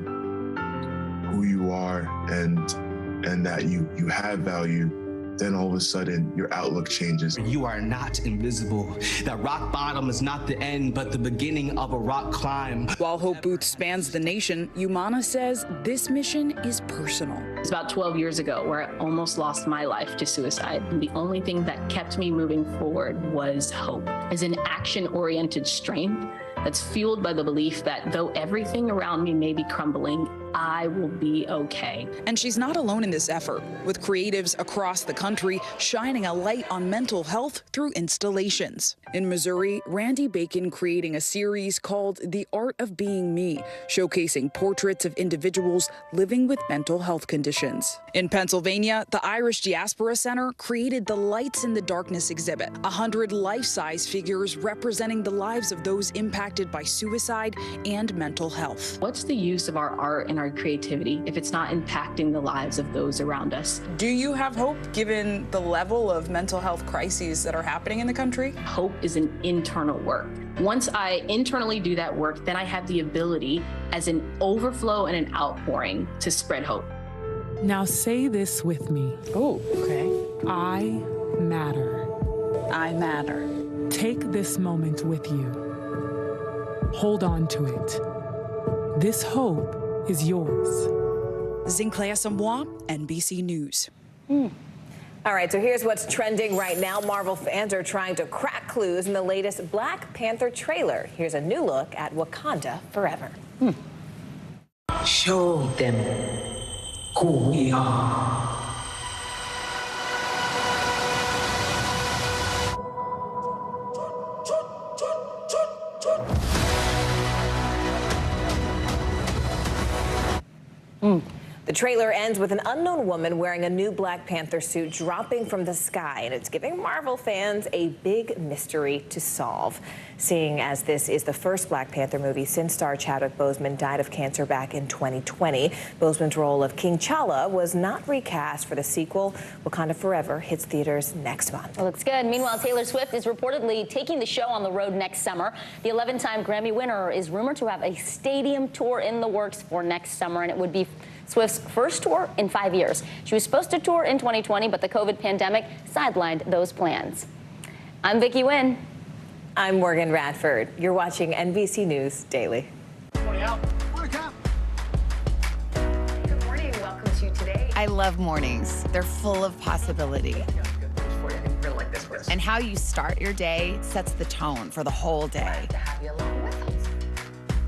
who you are and that you have value, then all of a sudden your outlook changes. You are not invisible. That rock bottom is not the end, but the beginning of a rock climb. While Hope Booth spans the nation, Umana says this mission is personal. It's about 12 years ago where I almost lost my life to suicide. And the only thing that kept me moving forward was hope. As an action-oriented strength that's fueled by the belief that though everything around me may be crumbling, I will be okay. And she's not alone in this effort, with creatives across the country shining a light on mental health through installations. In Missouri, Randy Bacon creating a series called The Art of Being Me, showcasing portraits of individuals living with mental health conditions. In Pennsylvania, the Irish Diaspora Center created the Lights in the Darkness exhibit, 100 life-size figures representing the lives of those impacted by suicide and mental health. What's the use of our art and our creativity if it's not impacting the lives of those around us? Do you have hope given the level of mental health crises that are happening in the country? Hope is an internal work. Once I internally do that work, then I have the ability as an overflow and an outpouring to spread hope. Now say this with me. Oh, okay. I matter. I matter. Take this moment with you. Hold on to it. This hope is yours. Zinclair Samoa, NBC News. All right, so here's what's trending right now. Marvel fans are trying to crack clues in the latest Black Panther trailer. Here's a new look at Wakanda Forever. Show them who we are. The trailer ends with an unknown woman wearing a new Black Panther suit dropping from the sky, and it's giving Marvel fans a big mystery to solve. Seeing as this is the first Black Panther movie since star Chadwick Boseman died of cancer back in 2020. Boseman's role of King T'Challa was not recast for the sequel. Wakanda Forever hits theaters next month. It looks good. Meanwhile, Taylor Swift is reportedly taking the show on the road next summer. The 11-time Grammy winner is rumored to have a stadium tour in the works for next summer, and it would be Swift's first tour in 5 years. She was supposed to tour in 2020, but the COVID pandemic sidelined those plans. I'm Vicki Wynn. I'm Morgan Radford. You're watching NBC News Daily. Good morning. Welcome to Today. I love mornings. They're full of possibility. And how you start your day sets the tone for the whole day.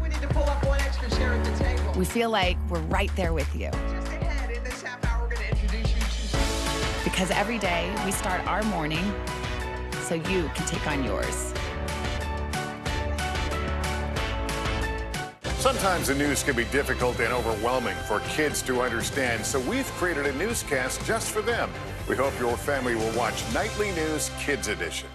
We need to pull up one extra chair at the table. We feel like we're right there with you. Just ahead in this half hour, we're going to introduce you to... Because every day we start our morning so you can take on yours. Sometimes the news can be difficult and overwhelming for kids to understand, so we've created a newscast just for them. We hope your family will watch Nightly News Kids Edition.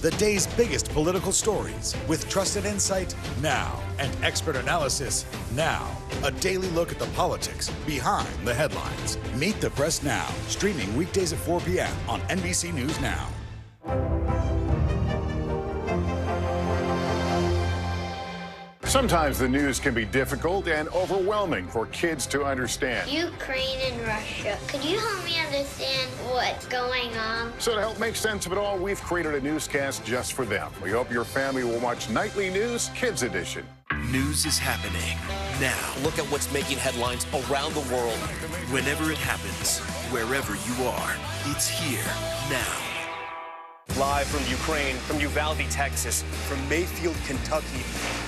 The day's biggest political stories with trusted insight now and expert analysis now. A daily look at the politics behind the headlines. Meet the Press Now, streaming weekdays at 4 p.m. on NBC News Now. Sometimes the news can be difficult and overwhelming for kids to understand. Ukraine and Russia. Could you help me understand what's going on? So to help make sense of it all, we've created a newscast just for them. We hope your family will watch Nightly News Kids Edition. News is happening now. Look at what's making headlines around the world. Whenever it happens, wherever you are, it's here now. Live from Ukraine, from Uvalde, Texas, from Mayfield, Kentucky.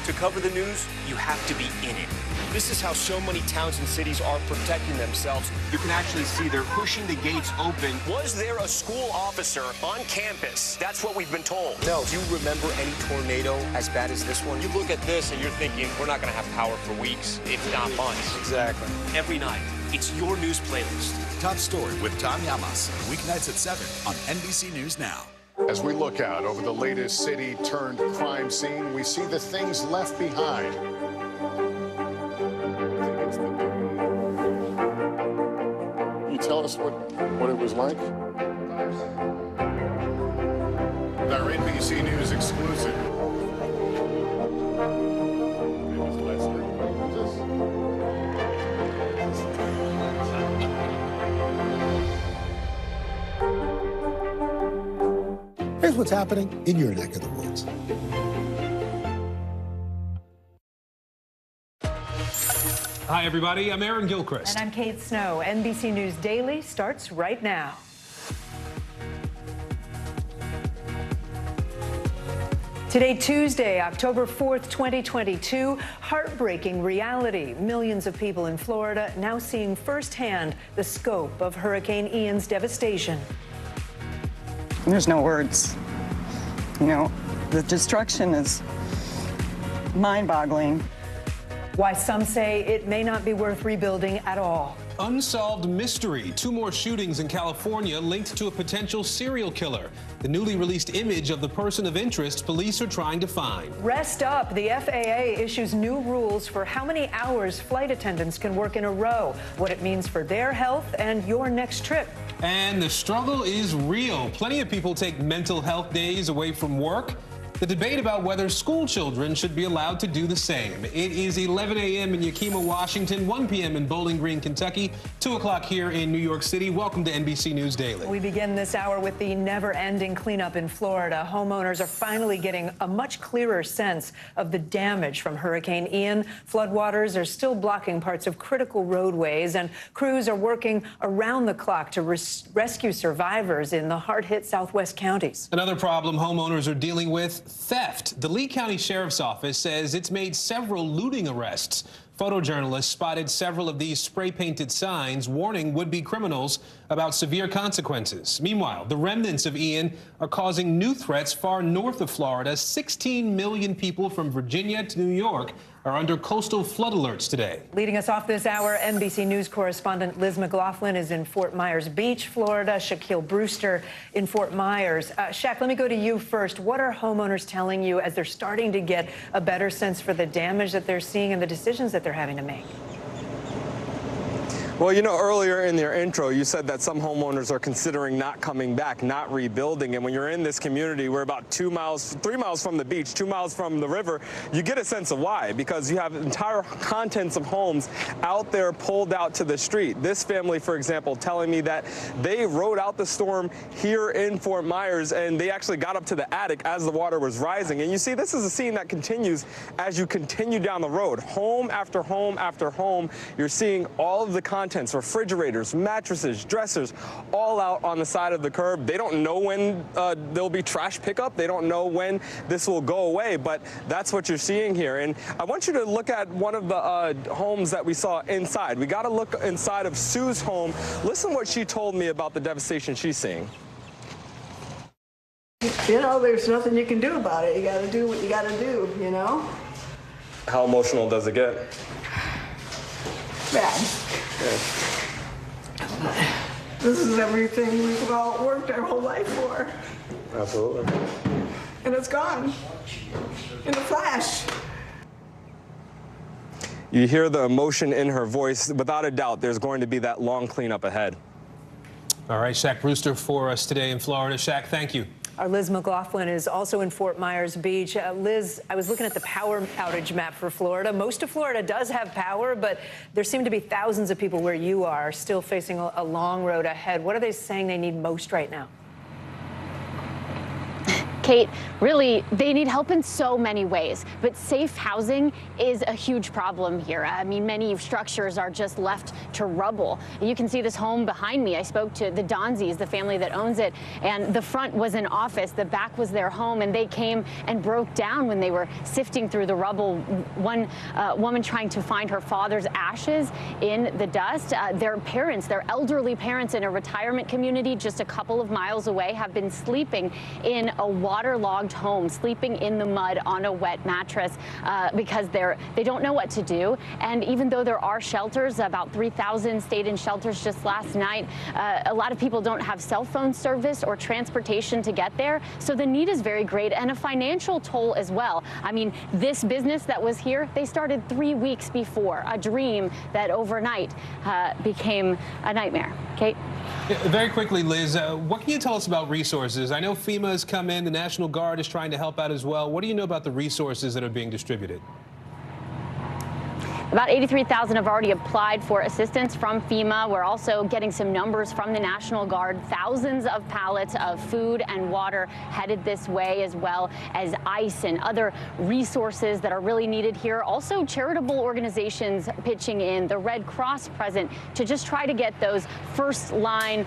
To cover the news, you have to be in it. This is how so many towns and cities are protecting themselves. You can actually see they're pushing the gates open. Was there a school officer on campus? That's what we've been told. No. Do you remember any tornado as bad as this one? You look at this and you're thinking, we're not going to have power for weeks, if not months. Exactly. Every night, it's your news playlist. Top Story with Tom Llamas, weeknights at 7 on NBC News Now. As we look out over the latest city-turned-crime scene, we see the things left behind. Can you tell us what it was like? Our NBC News exclusive. Here's what's happening in your neck of the woods. Hi, everybody. I'm Aaron Gilchrist. And I'm Kate Snow. NBC News Daily starts right now. Today, Tuesday, October 4th, 2022, heartbreaking reality. Millions of people in Florida now seeing firsthand the scope of Hurricane Ian's devastation. There's no words. You know, the destruction is mind-boggling. Why some say it may not be worth rebuilding at all. Unsolved mystery. 2 more shootings in California linked to a potential serial killer. The newly released image of the person of interest police are trying to find. Rest up. The FAA issues new rules for how many hours flight attendants can work in a row, what it means for their health and your next trip. And the struggle is real. Plenty of people take mental health days away from work. The debate about whether school children should be allowed to do the same. It is 11 a.m. in Yakima, Washington, 1 p.m. in Bowling Green, Kentucky, 2 o'clock here in New York City. Welcome to NBC News Daily. We begin this hour with the never-ending cleanup in Florida. Homeowners are finally getting a much clearer sense of the damage from Hurricane Ian. Floodwaters are still blocking parts of critical roadways, and crews are working around the clock to rescue survivors in the hard-hit southwest counties. Another problem homeowners are dealing with: theft. The Lee County Sheriff's Office says it's made several looting arrests. Photojournalists spotted several of these spray-painted signs warning would-be criminals about severe consequences. Meanwhile, the remnants of Ian are causing new threats far north of Florida. 16 million people from Virginia to New York are under coastal flood alerts today. Leading us off this hour, NBC News correspondent Liz McLaughlin is in Fort Myers Beach, Florida. Shaquille Brewster in Fort Myers. Shaq, let me go to you first. What are homeowners telling you as they're starting to get a better sense for the damage that they're seeing and the decisions that they're having to make? Well, you know, earlier in your intro, you said that some homeowners are considering not coming back, not rebuilding. And when you're in this community, we're about 3 miles from the beach, 2 miles from the river, you get a sense of why. Because you have entire contents of homes out there pulled out to the street. This family, for example, telling me that they rode out the storm here in Fort Myers, and they actually got up to the attic as the water was rising. And you see, this is a scene that continues as you continue down the road. Home after home after home, you're seeing all of the contents, refrigerators, mattresses, dressers, all out on the side of the curb. They don't know when there'll be trash pickup. They don't know when this will go away, but that's what you're seeing here. And I want you to look at one of the homes that we saw inside. We got to look inside of Sue's home. Listen what she told me about the devastation she's seeing. You know, there's nothing you can do about it. You got to do what you got to do, you know? How emotional does it get? Bad. This is everything we've all worked our whole life for. Absolutely. And it's gone in a flash. You hear the emotion in her voice. Without a doubt, there's going to be that long cleanup ahead. All right, Shaq Brewster for us today in Florida. Shaq, thank you. Our Liz McLaughlin is also in Fort Myers Beach. Liz, I was looking at the power outage map for Florida. Most of Florida does have power, but there seem to be thousands of people where you are still facing a long road ahead. What are they saying they need most right now? Kate, really, they need help in so many ways, but safe housing is a huge problem here. I mean, many structures are just left to rubble. You can see this home behind me. I spoke to the Donzis, the family that owns it, and the front was an office, the back was their home, and they came and broke down when they were sifting through the rubble. One woman trying to find her father's ashes in the dust. Their parents, their elderly parents in a retirement community just a couple of miles away have been sleeping in a waterlogged home, sleeping in the mud on a wet mattress because they don't know what to do. And even though there are shelters, about 3,000 stayed in shelters just last night, a lot of people don't have cell phone service or transportation to get there. So the need is very great, and a financial toll as well. I mean, this business that was here, they started 3 weeks before, a dream that overnight became a nightmare. Kate? Very quickly, Liz, what can you tell us about resources? I know FEMA has come in, the National Guard is trying to help out as well. What do you know about the resources that are being distributed? About 83,000 have already applied for assistance from FEMA. We're also getting some numbers from the National Guard. Thousands of pallets of food and water headed this way, as well as ice and other resources that are really needed here. Also, charitable organizations pitching in, the Red Cross present to just try to get those first line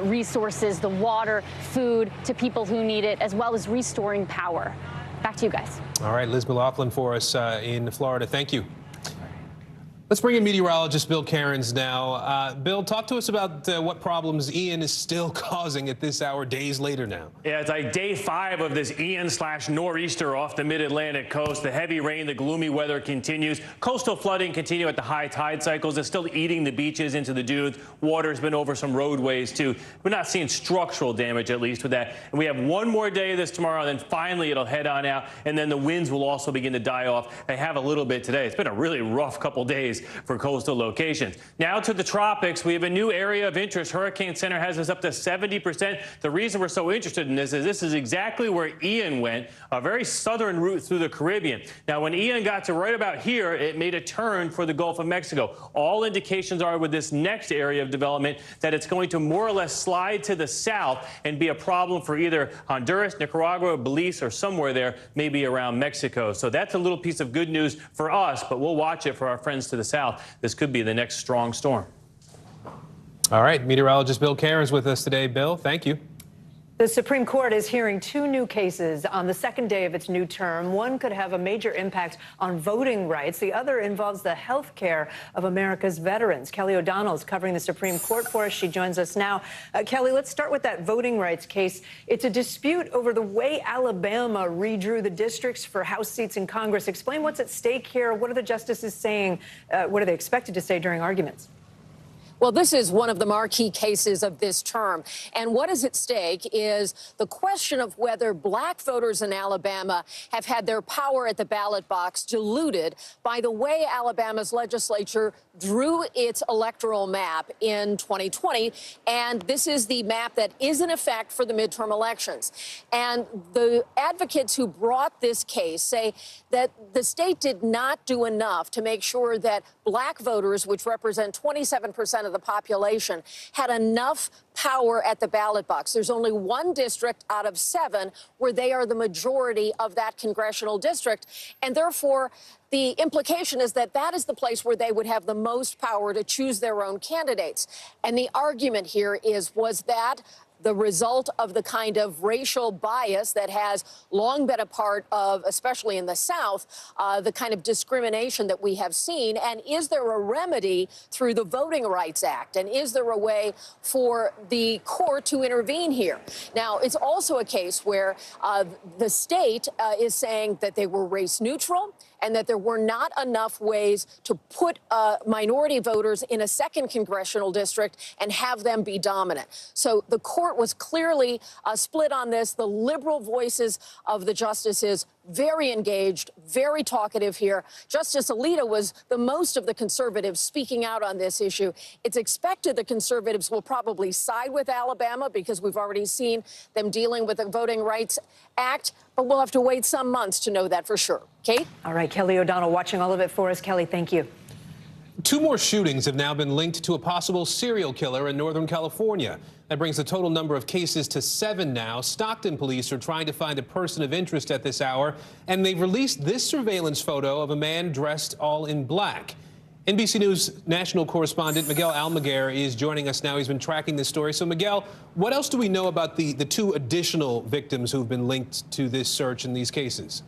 resources, the water, food to people who need it, as well as restoring power. Back to you guys. All right, Liz McLaughlin for us in Florida. Thank you. Let's bring in meteorologist Bill Cairns now. Bill, talk to us about what problems Ian is still causing at this hour, days later now. Yeah, it's like day 5 of this Ian/nor'easter off the mid-Atlantic coast. The heavy rain, the gloomy weather continues. Coastal flooding continue at the high tide cycles. It's still eating the beaches into the dunes. Water's been over some roadways, too. We're not seeing structural damage, at least, with that. And we have one more day of this tomorrow, and then finally it'll head on out, and then the winds will also begin to die off. They have a little bit today. It's been a really rough couple days for coastal locations. Now to the tropics, we have a new area of interest. Hurricane Center has us up to 70%. The reason we're so interested in this is exactly where Ian went, a very southern route through the Caribbean. Now, when Ian got to right about here, it made a turn for the Gulf of Mexico. All indications are with this next area of development that it's going to more or less slide to the south and be a problem for either Honduras, Nicaragua, Belize, or somewhere there, maybe around Mexico. So that's a little piece of good news for us, but we'll watch it for our friends to the south. This could be the next strong storm. All right, meteorologist Bill Cairns with us today. Bill, thank you. The Supreme Court is hearing 2 new cases on the second day of its new term. One could have a major impact on voting rights. The other involves the health care of America's veterans. Kelly O'Donnell is covering the Supreme Court for us. She joins us now. Kelly, let's start with that voting rights case. It's a dispute over the way Alabama redrew the districts for House seats in Congress. Explain what's at stake here. What are the justices saying? What are they expected to say during arguments? Well, this is one of the marquee cases of this term. And what is at stake is the question of whether black voters in Alabama have had their power at the ballot box diluted by the way Alabama's legislature drew its electoral map in 2020. And this is the map that is in effect for the midterm elections. And the advocates who brought this case say that the state did not do enough to make sure that black voters, which represent 27% of the population, had enough power at the ballot box. There's only one district out of 7 where they are the majority of that congressional district. And therefore, the implication is that that is the place where they would have the most power to choose their own candidates. And the argument here was that the result of the kind of racial bias that has long been a part of, especially in the South, the kind of discrimination that we have seen? And is there a remedy through the Voting Rights Act? And is there a way for the court to intervene here? Now, it's also a case where the state is saying that they were race neutral and that there were not enough ways to put minority voters in a second congressional district and have them be dominant. So the court was clearly split on this. The liberal voices of the justices very engaged, very talkative here. Justice Alito was the most of the conservatives speaking out on this issue. It's expected the conservatives will probably side with Alabama because we've already seen them dealing with the Voting Rights Act, but we'll have to wait some months to know that for sure. Kate? All right, Kelly O'Donnell watching all of it for us. Kelly, thank you. 2 more shootings have now been linked to a possible serial killer in Northern California. That brings the total number of cases to 7 now. Stockton police are trying to find a person of interest at this hour, and they've released this surveillance photo of a man dressed all in black. NBC News national correspondent Miguel Almaguer is joining us now. He's been tracking this story. So, Miguel, what else do we know about the 2 additional victims who've been linked to this search in these cases?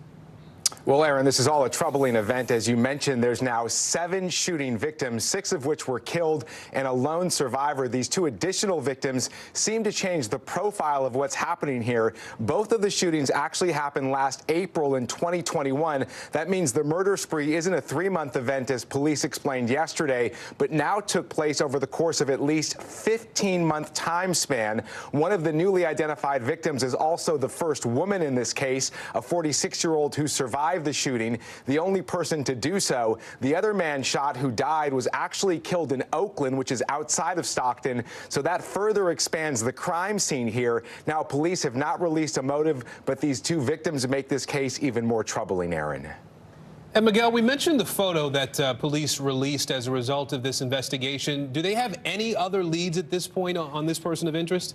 Well, Aaron, this is all a troubling event. As you mentioned, there's now 7 shooting victims, 6 of which were killed, and a lone survivor. These 2 additional victims seem to change the profile of what's happening here. Both of the shootings actually happened last April in 2021. That means the murder spree isn't a 3-month event, as police explained yesterday, but now took place over the course of at least 15-month time span. One of the newly identified victims is also the first woman in this case, a 46-year-old who survived the shooting, the only person to do so. The other man shot who died was actually killed in Oakland, which is outside of Stockton, so that further expands the crime scene here. Now, police have not released a motive, but these 2 victims make this case even more troubling, Aaron. And Miguel, we mentioned the photo that police released as a result of this investigation. Do they have any other leads at this point on this person of interest?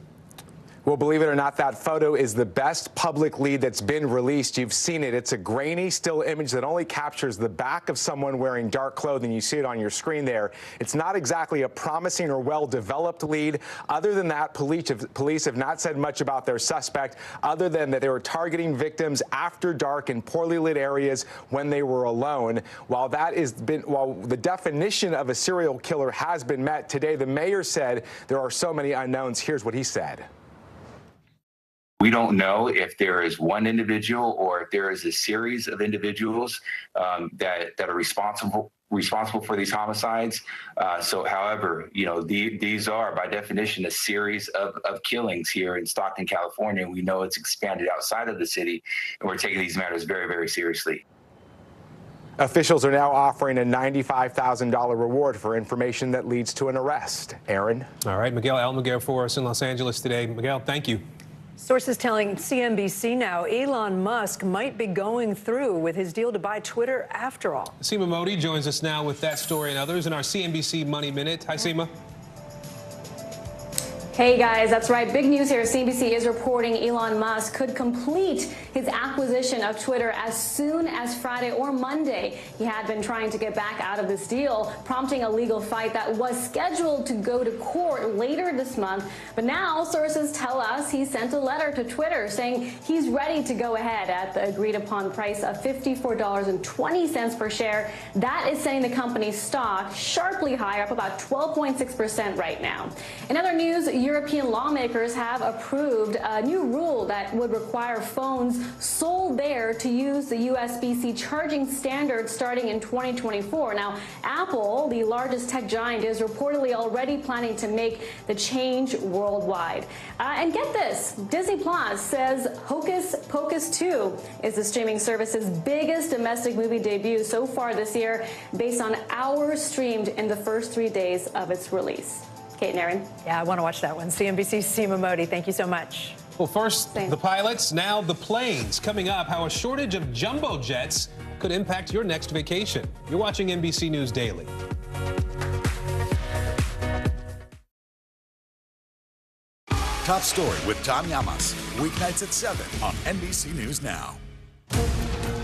Well, believe it or not, that photo is the best public lead that's been released. You've seen it. It's a grainy still image that only captures the back of someone wearing dark clothing. You see it on your screen there. It's not exactly a promising or well-developed lead. Other than that, police have not said much about their suspect, other than that they were targeting victims after dark in poorly lit areas when they were alone. While the definition of a serial killer has been met today, the mayor said there are so many unknowns. Here's what he said. We don't know if there is one individual or if there is a series of individuals that are responsible for these homicides. However, you know, these are by definition a series of killings here in Stockton, California. We know it's expanded outside of the city, and we're taking these matters very, very seriously. Officials are now offering a $95,000 reward for information that leads to an arrest. Aaron? All right, Miguel Almaguer for us in Los Angeles today. Miguel, thank you. Sources telling CNBC now Elon Musk might be going through with his deal to buy Twitter after all. Seema Modi joins us now with that story and others in our CNBC Money Minute. Hi, Seema. Hey guys, that's right. Big news here. CNBC is reporting Elon Musk could complete his acquisition of Twitter as soon as Friday or Monday. He had been trying to get back out of this deal, prompting a legal fight that was scheduled to go to court later this month. But now sources tell us he sent a letter to Twitter saying he's ready to go ahead at the agreed upon price of $54.20 per share. That is sending the company's stock sharply higher, up about 12.6% right now. In other news, European lawmakers have approved a new rule that would require phones sold there to use the USB-C charging standard starting in 2024. Now, Apple, the largest tech giant, is reportedly already planning to make the change worldwide. And get this, Disney Plus says Hocus Pocus 2 is the streaming service's biggest domestic movie debut so far this year, based on hours streamed in the first 3 days of its release. Kate and Aaron. Yeah, I want to watch that one. CNBC's Seema Modi, thank you so much. Well, first the pilots, now the planes. Coming up, how a shortage of jumbo jets could impact your next vacation. You're watching NBC News Daily. Top Story with Tom Llamas, weeknights at 7 on NBC News Now.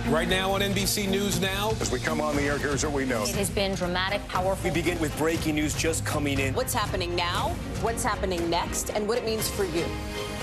Right now on NBC News Now. As we come on the air, here's what we know. It has been dramatic, powerful. We begin with breaking news just coming in. What's happening now, what's happening next, and what it means for you.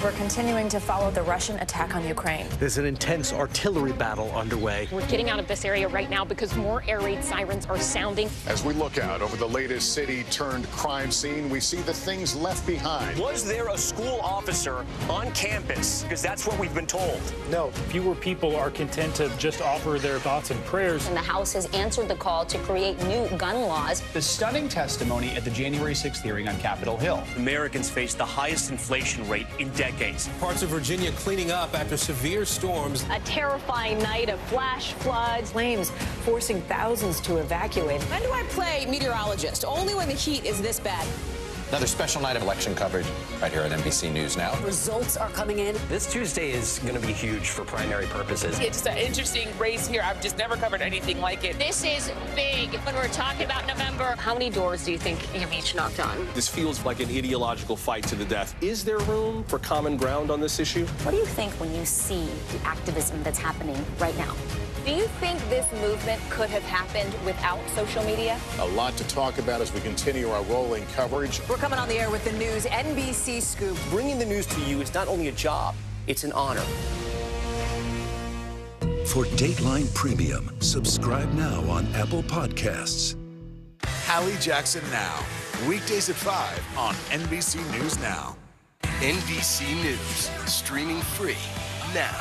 We're continuing to follow the Russian attack on Ukraine. There's an intense artillery battle underway. We're getting out of this area right now because more air raid sirens are sounding. As we look out over the latest city-turned-crime scene, we see the things left behind. Was there a school officer on campus? Because that's what we've been told. No. Fewer people are content to just offer their thoughts and prayers. And the House has answered the call to create new gun laws. The stunning testimony at the January 6th hearing on Capitol Hill. Americans face the highest inflation rate in decades. decades. Parts of Virginia cleaning up after severe storms. A terrifying night of flash floods. Flames forcing thousands to evacuate. When do I play meteorologist? Only when the heat is this bad. Another special night of election coverage right here at NBC News Now. Results are coming in. This Tuesday is going to be huge for primary purposes. It's an interesting race here. I've just never covered anything like it. This is big when we're talking about November. How many doors do you think you've each knocked on? This feels like an ideological fight to the death. Is there room for common ground on this issue? What do you think when you see the activism that's happening right now? Do you think this movement could have happened without social media? A lot to talk about as we continue our rolling coverage. We're coming on the air with the news NBC Scoop. Bringing the news to you is not only a job, it's an honor. For Dateline Premium, subscribe now on Apple Podcasts. Hallie Jackson Now, weekdays at 5 on NBC News Now. NBC News, streaming free now.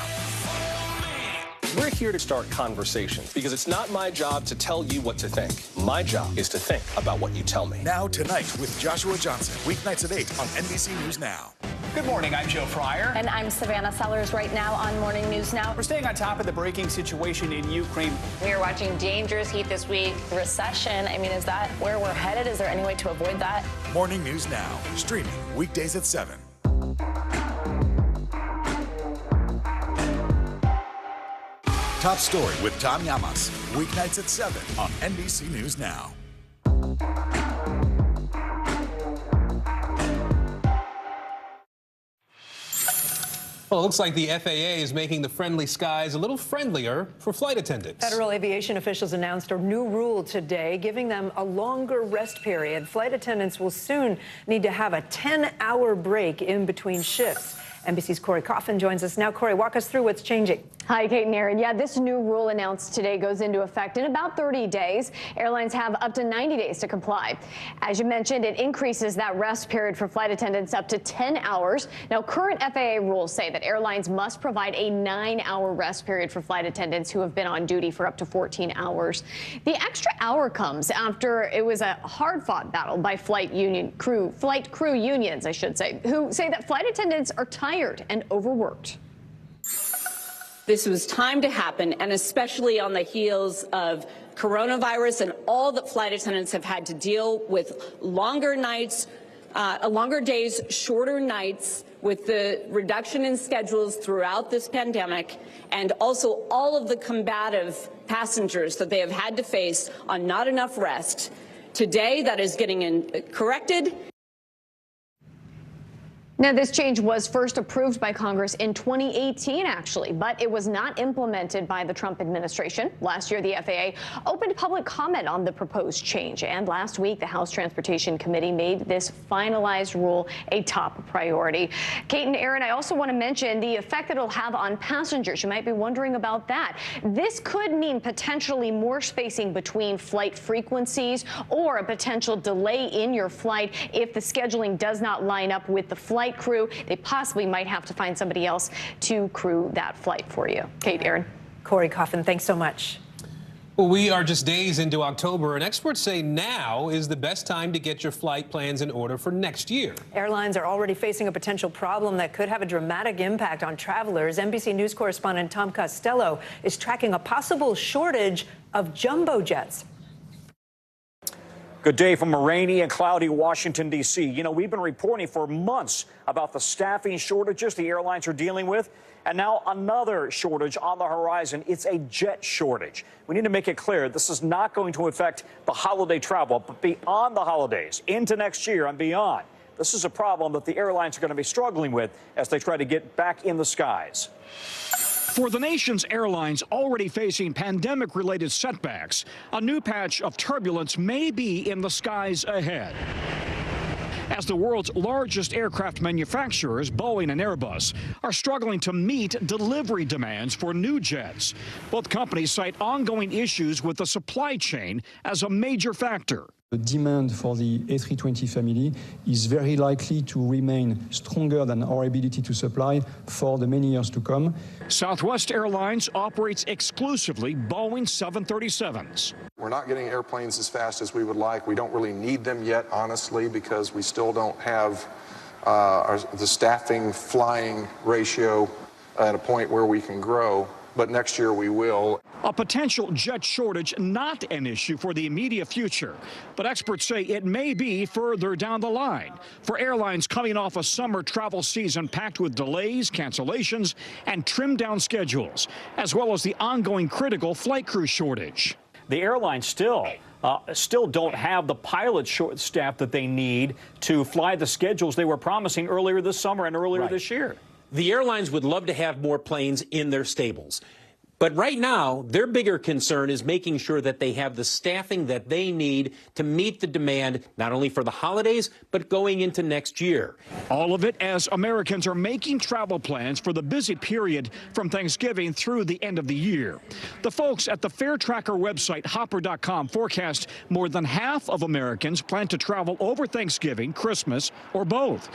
We're here to start conversations because it's not my job to tell you what to think. My job is to think about what you tell me. Now Tonight with Joshua Johnson, weeknights at 8 on NBC News Now. Good morning, I'm Joe Fryer. And I'm Savannah Sellers right now on Morning News Now. We're staying on top of the breaking situation in Ukraine. We are watching dangerous heat this week. Recession, I mean, is that where we're headed? Is there any way to avoid that? Morning News Now, streaming weekdays at 7. Top Story with Tom Llamas, weeknights at 7 on NBC News Now. Well, it looks like the FAA is making the friendly skies a little friendlier for flight attendants. Federal aviation officials announced a new rule today, giving them a longer rest period. Flight attendants will soon need to have a 10-hour break in between shifts. NBC's Corey Coffin joins us now. Corey, walk us through what's changing. Hi, Kate and Aaron. Yeah, this new rule announced today goes into effect in about 30 days. Airlines have up to 90 days to comply. As you mentioned, it increases that rest period for flight attendants up to 10 hours. Now, current FAA rules say that airlines must provide a 9-hour rest period for flight attendants who have been on duty for up to 14 hours. The extra hour comes after it was a hard-fought battle by flight crew unions, I should say, who say that flight attendants are tired and overworked. This was timed to happen, and especially on the heels of coronavirus and all that flight attendants have had to deal with longer nights, longer days, shorter nights, with the reduction in schedules throughout this pandemic, and also all of the combative passengers that they have had to face on not enough rest. Today, that is getting corrected. Now, this change was first approved by Congress in 2018, actually, but it was not implemented by the Trump administration. Last year, the FAA opened public comment on the proposed change, and last week, the House Transportation Committee made this finalized rule a top priority. Kate and Aaron, I also want to mention the effect that it'll have on passengers. You might be wondering about that. This could mean potentially more spacing between flight frequencies or a potential delay in your flight if the scheduling does not line up with the flight crew. They possibly might have to find somebody else to crew that flight for you. Kate, Aaron. Corey Coffin, thanks so much. Well, we are just days into October, and experts say now is the best time to get your flight plans in order for next year. Airlines are already facing a potential problem that could have a dramatic impact on travelers. NBC News correspondent Tom Costello is tracking a possible shortage of jumbo jets. Good day from a rainy and cloudy Washington, D.C. You know, we've been reporting for months about the staffing shortages the airlines are dealing with, and now another shortage on the horizon. It's a jet shortage. We need to make it clear this is not going to affect the holiday travel, but beyond the holidays, into next year and beyond. This is a problem that the airlines are going to be struggling with as they try to get back in the skies. For the nation's airlines already facing pandemic-related setbacks, a new patch of turbulence may be in the skies ahead. As the world's largest aircraft manufacturers, Boeing and Airbus, are struggling to meet delivery demands for new jets. Both companies cite ongoing issues with the supply chain as a major factor. The demand for the A320 family is very likely to remain stronger than our ability to supply for the many years to come. Southwest Airlines operates exclusively Boeing 737s. We're not getting airplanes as fast as we would like. We don't really need them yet, honestly, because we still don't have the staffing flying ratio at a point where we can grow, but next year we will. A potential jet shortage not an issue for the immediate future, but experts say it may be further down the line for airlines coming off a summer travel season packed with delays, cancellations, and trimmed down schedules, as well as the ongoing critical flight crew shortage. The airlines still don't have the pilot staff that they need to fly the schedules they were promising earlier this summer and earlier this year. The airlines would love to have more planes in their stables. But right now, their bigger concern is making sure that they have the staffing that they need to meet the demand, not only for the holidays, but going into next year. All of it as Americans are making travel plans for the busy period from Thanksgiving through the end of the year. The folks at the Fare Tracker website, Hopper.com, forecast more than half of Americans plan to travel over Thanksgiving, Christmas, or both.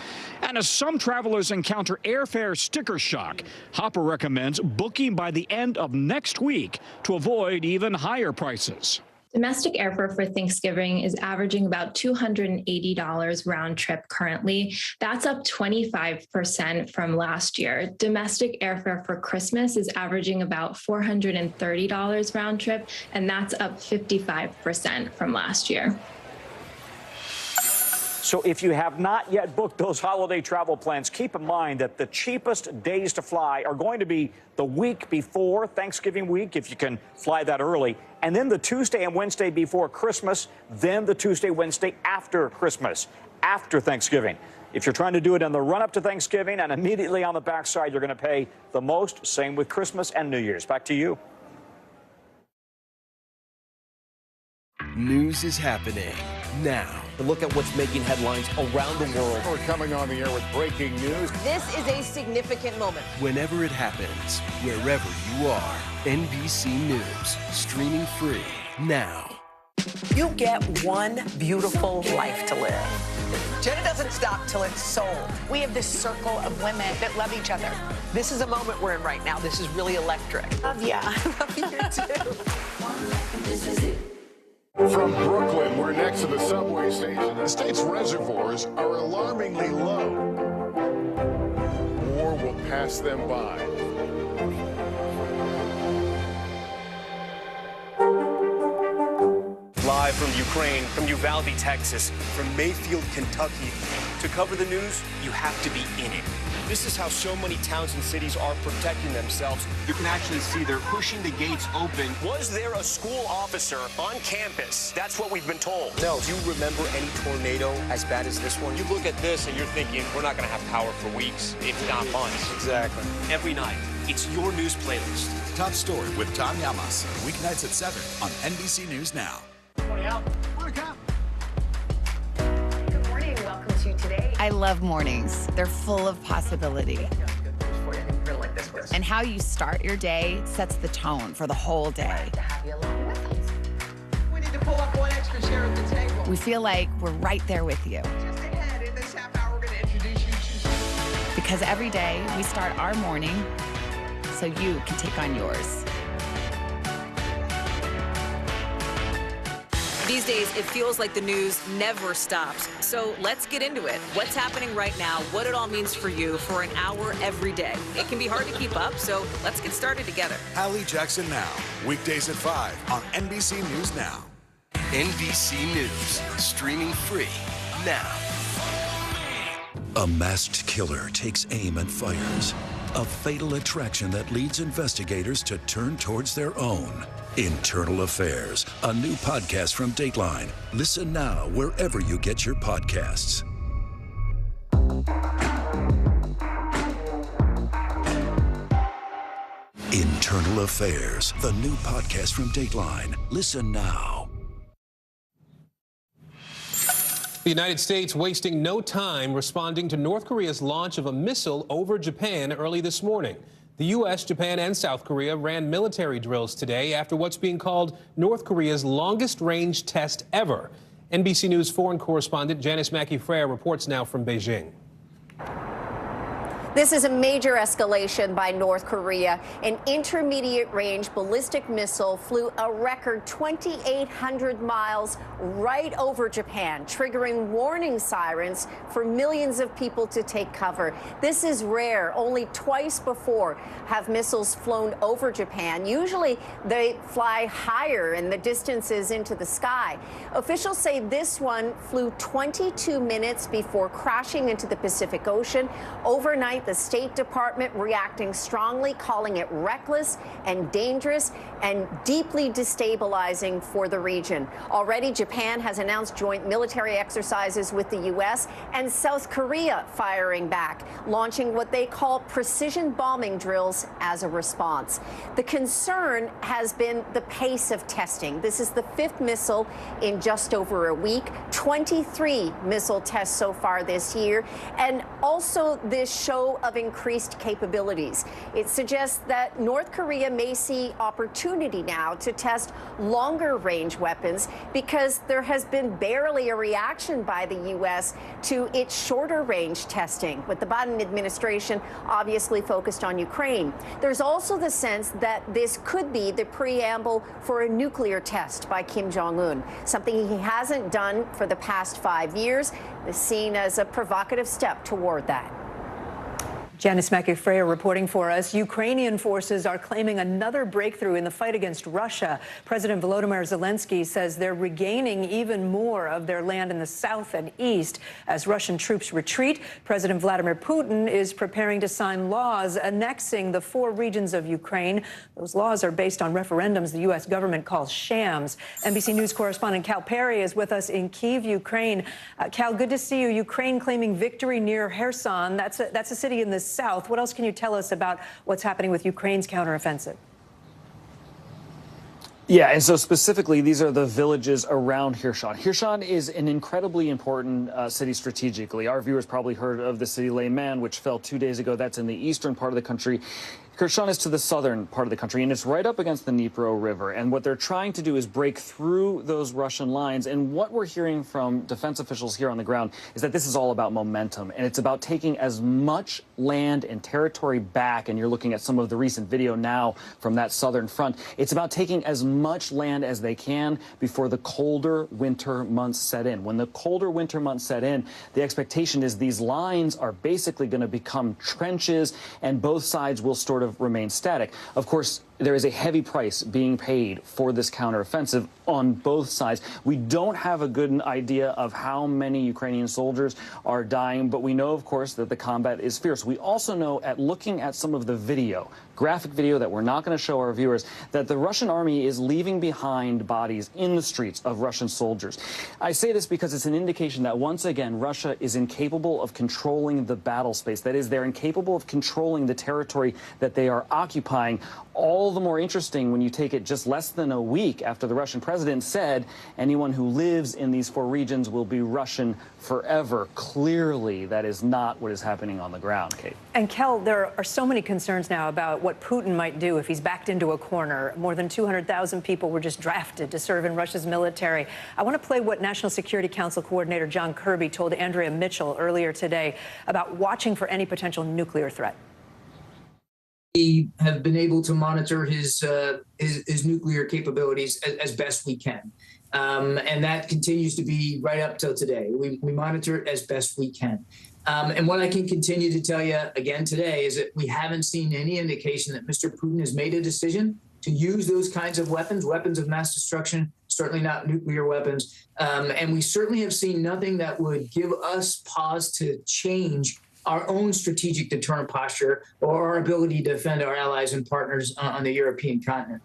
And as some travelers encounter airfare sticker shock, Hopper recommends booking by the end of next week to avoid even higher prices. Domestic airfare for Thanksgiving is averaging about $280 round trip currently. That's up 25% from last year. Domestic airfare for Christmas is averaging about $430 round trip, and that's up 55% from last year. So if you have not yet booked those holiday travel plans, keep in mind that the cheapest days to fly are going to be the week before Thanksgiving week, if you can fly that early, and then the Tuesday and Wednesday before Christmas, then the Tuesday, Wednesday after Christmas, after Thanksgiving. If you're trying to do it in the run-up to Thanksgiving and immediately on the backside, you're going to pay the most. Same with Christmas and New Year's. Back to you. News is happening now. Look at what's making headlines around the world. We're coming on the air with breaking news. This is a significant moment. Whenever it happens, wherever you are, NBC News, streaming free now. You get one beautiful life to live. Jenna doesn't stop till it's sold. We have this circle of women that love each other. This is a moment we're in right now. This is really electric. Love ya. I love you too. This is it. From Brooklyn, we're next to the subway station. The state's reservoirs are alarmingly low. War will pass them by. Live from Ukraine, from Uvalde, Texas, from Mayfield, Kentucky. To cover the news, you have to be in it. This is how so many towns and cities are protecting themselves. You can actually see they're pushing the gates open. Was there a school officer on campus? That's what we've been told. No. Do you remember any tornado as bad as this one? You look at this and you're thinking, we're not going to have power for weeks, if not months. Exactly. Every night, it's your news playlist. Top Story with Tom Llamas, weeknights at 7 on NBC News Now. I love mornings. They're full of possibility. And how you start your day sets the tone for the whole day. We need to pull up one extra chair at the table. We feel like we're right there with you. Just ahead, in this half hour, we're going to introduce you to... Because every day we start our morning so you can take on yours. These days, it feels like the news never stops. So let's get into it. What's happening right now, what it all means for you for an hour every day. It can be hard to keep up, so let's get started together. Hallie Jackson Now, weekdays at 5 on NBC News Now. NBC News, streaming free now. A masked killer takes aim and fires. A fatal attraction that leads investigators to turn towards their own. Internal Affairs, a new podcast from Dateline. Listen now wherever you get your podcasts. Internal Affairs, the new podcast from Dateline. Listen now. The United States wasting no time responding to North Korea's launch of a missile over Japan early this morning. The U.S., Japan, and South Korea ran military drills today after what's being called North Korea's longest-range test ever. NBC News foreign correspondent Janice Mackey-Frere reports now from Beijing. This is a major escalation by North Korea. An intermediate-range ballistic missile flew a record 2,800 miles right over Japan, triggering warning sirens for millions of people to take cover. This is rare. Only twice before have missiles flown over Japan. Usually they fly higher in the distances into the sky. Officials say this one flew 22 minutes before crashing into the Pacific Ocean. Overnight, the State Department reacting strongly, calling it reckless and dangerous and deeply destabilizing for the region. Already, Japan has announced joint military exercises with the U.S. and South Korea firing back, launching what they call precision bombing drills as a response. The concern has been the pace of testing. This is the 5th missile in just over a week, 23 missile tests so far this year, and also this show of increased capabilities. It suggests that North Korea may see opportunity now to test longer range weapons because there has been barely a reaction by the U.S. to its shorter range testing, with the Biden administration obviously focused on Ukraine. There's also the sense that this could be the preamble for a nuclear test by Kim Jong-un, something he hasn't done for the past 5 years, is seen as a provocative step toward that. Janice Mackey-Freya reporting for us. Ukrainian forces are claiming another breakthrough in the fight against Russia. President Volodymyr Zelensky says they're regaining even more of their land in the south and east. As Russian troops retreat, President Vladimir Putin is preparing to sign laws annexing the 4 regions of Ukraine. Those laws are based on referendums the U.S. government calls shams. NBC News correspondent Cal Perry is with us in Kyiv, Ukraine. Cal, good to see you. Ukraine claiming victory near Kherson. That's a city in the south. What else can you tell us about what's happening with Ukraine's counteroffensive? Yeah, and so specifically, these are the villages around Kherson. Kherson is an incredibly important city strategically. Our viewers probably heard of the city Lyman, which fell 2 days ago. That's in the eastern part of the country. Kherson is to the southern part of the country, and it's right up against the Dnipro River. And what they're trying to do is break through those Russian lines. And what we're hearing from defense officials here on the ground is that this is all about momentum, and it's about taking as much land and territory back. And you're looking at some of the recent video now from that southern front. It's about taking as much land as they can before the colder winter months set in. When the colder winter months set in, the expectation is these lines are basically going to become trenches, and both sides will sort of remain static. Of course, there is a heavy price being paid for this counteroffensive on both sides. We don't have a good idea of how many Ukrainian soldiers are dying, but we know, of course, that the combat is fierce. We also know, at looking at some of the video, graphic video that we're not going to show our viewers, that the Russian army is leaving behind bodies in the streets of Russian soldiers. I say this because it's an indication that, once again, Russia is incapable of controlling the battle space. That is, they're incapable of controlling the territory that they are occupying. All the more interesting when you take it just less than a week after the Russian president said anyone who lives in these 4 regions will be Russian forever. Clearly, that is not what is happening on the ground, Kate. And Kel, there are so many concerns now about what Putin might do if he's backed into a corner. More than 200,000 people were just drafted to serve in Russia's military. I want to play what National Security Council Coordinator John Kirby told Andrea Mitchell earlier today about watching for any potential nuclear threat. We have been able to monitor his nuclear capabilities as best we can. And that continues to be right up till today. We monitor it as best we can. And what I can continue to tell you again today is that we haven't seen any indication that Mr. Putin has made a decision to use those kinds of weapons of mass destruction, certainly not nuclear weapons. And we certainly have seen nothing that would give us pause to change our own strategic deterrent posture or our ability to defend our allies and partners on the European continent.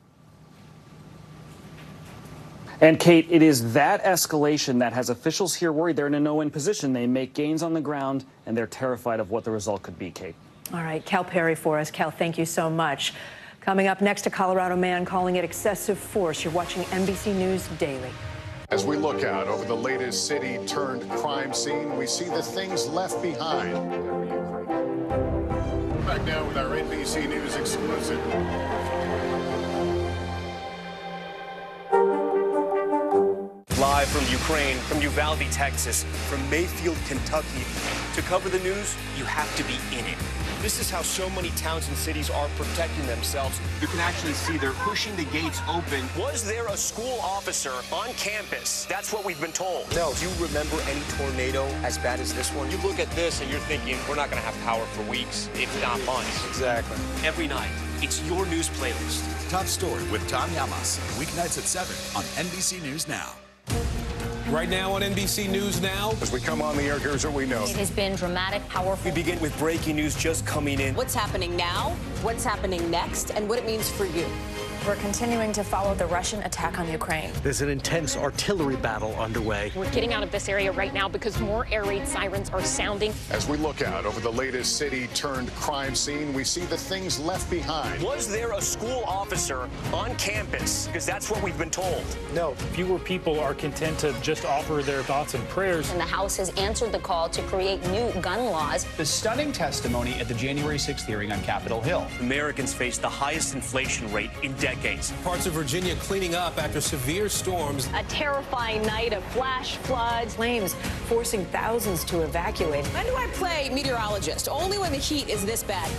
And, Kate, it is that escalation that has officials here worried. They're in a no-win position. They make gains on the ground, and they're terrified of what the result could be, Kate. All right, Cal Perry for us. Cal, thank you so much. Coming up next, a Colorado man calling it excessive force. You're watching NBC News Daily. As we look out over the latest city-turned-crime scene, we see the things left behind. Back now with our NBC News exclusive. Live Live from Ukraine, from Uvalde, Texas, from Mayfield, Kentucky. To cover the news, you have to be in it. This is how so many towns and cities are protecting themselves. You can actually see they're pushing the gates open. Was there a school officer on campus? That's what we've been told. No. Do you remember any tornado as bad as this one? You look at this and you're thinking, we're not going to have power for weeks, if not months. Exactly. Every night, it's your news playlist. Top Story with Tom Llamas, weeknights at 7 on NBC News Now. Right now on NBC News Now. As we come on the air, here's what we know. It has been dramatic, powerful. We begin with breaking news just coming in. What's happening now, what's happening next, and what it means for you. We're continuing to follow the Russian attack on Ukraine. There's an intense artillery battle underway. We're getting out of this area right now because more air raid sirens are sounding. As we look out over the latest city-turned-crime scene, we see the things left behind. Was there a school officer on campus? Because that's what we've been told. No. Fewer people are content to just offer their thoughts and prayers. And the House has answered the call to create new gun laws. The stunning testimony at the January 6th hearing on Capitol Hill. Americans face the highest inflation rate in decades. Parts of Virginia cleaning up after severe storms. A terrifying night of flash floods. Flames forcing thousands to evacuate. When do I play meteorologist? Only when the heat is this bad.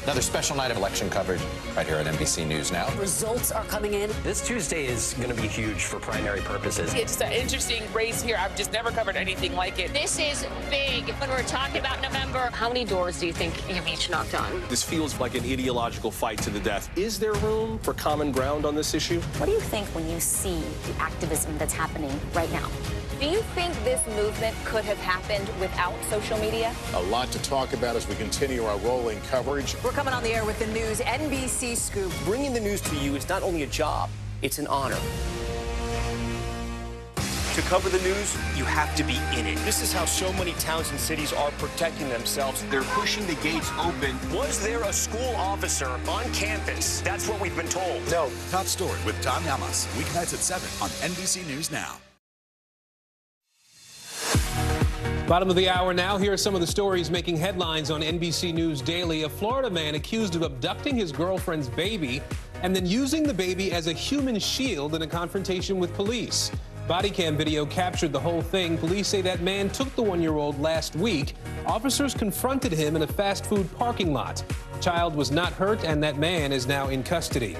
Another special night of election coverage right here at NBC News Now. Results are coming in. This Tuesday is going to be huge for primary purposes. It's an interesting race here. I've just never covered anything like it. This is big. When we're talking about November, how many doors do you think you've each knocked on? This feels like an ideological fight to the death. Is there room for common ground on this issue? What do you think when you see the activism that's happening right now? Do you think this movement could have happened without social media? A lot to talk about as we continue our rolling coverage. We're coming on the air with the news NBC Scoop. Bringing the news to you is not only a job, it's an honor. To cover the news, you have to be in it. This is how so many towns and cities are protecting themselves. They're pushing the gates open. Was there a school officer on campus? That's what we've been told. No. Top Story with Tom Llamas, weeknights at 7 on NBC News Now. Bottom of the hour now. Here are some of the stories making headlines on NBC News Daily. A Florida man accused of abducting his girlfriend's baby and then using the baby as a human shield in a confrontation with police. Body cam video captured the whole thing. Police say that man took the 1-year-old last week. Officers confronted him in a fast food parking lot. The child was not hurt, and that man is now in custody.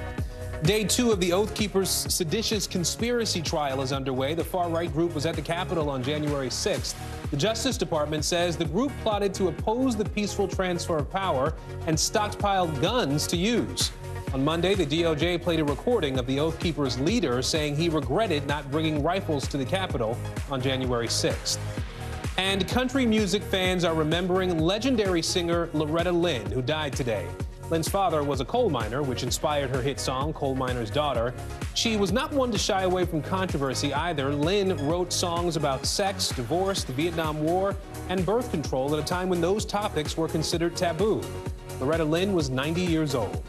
Day 2 of the Oath Keepers' seditious conspiracy trial is underway. The far-right group was at the Capitol on January 6th. The Justice Department says the group plotted to oppose the peaceful transfer of power and stockpiled guns to use. On Monday, the DOJ played a recording of the Oath Keepers' leader saying he regretted not bringing rifles to the Capitol on January 6th. And country music fans are remembering legendary singer Loretta Lynn, who died today. Lynn's father was a coal miner, which inspired her hit song, Coal Miner's Daughter. She was not one to shy away from controversy either. Lynn wrote songs about sex, divorce, the Vietnam War, and birth control at a time when those topics were considered taboo. Loretta Lynn was 90 years old.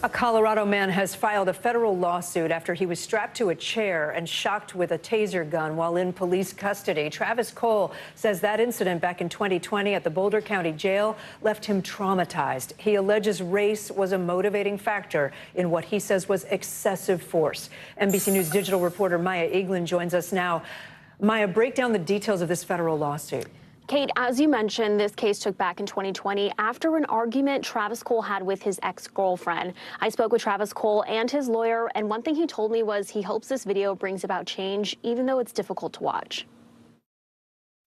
A Colorado man has filed a federal lawsuit after he was strapped to a chair and shocked with a taser gun while in police custody. Travis Cole says that incident back in 2020 at the Boulder County Jail left him traumatized. He alleges race was a motivating factor in what he says was excessive force. NBC News Digital reporter Maya Eaglin joins us now. Maya, break down the details of this federal lawsuit. Kate, as you mentioned, this case took back in 2020 after an argument Travis Cole had with his ex-girlfriend. I spoke with Travis Cole and his lawyer, and one thing he told me was he hopes this video brings about change, even though it's difficult to watch.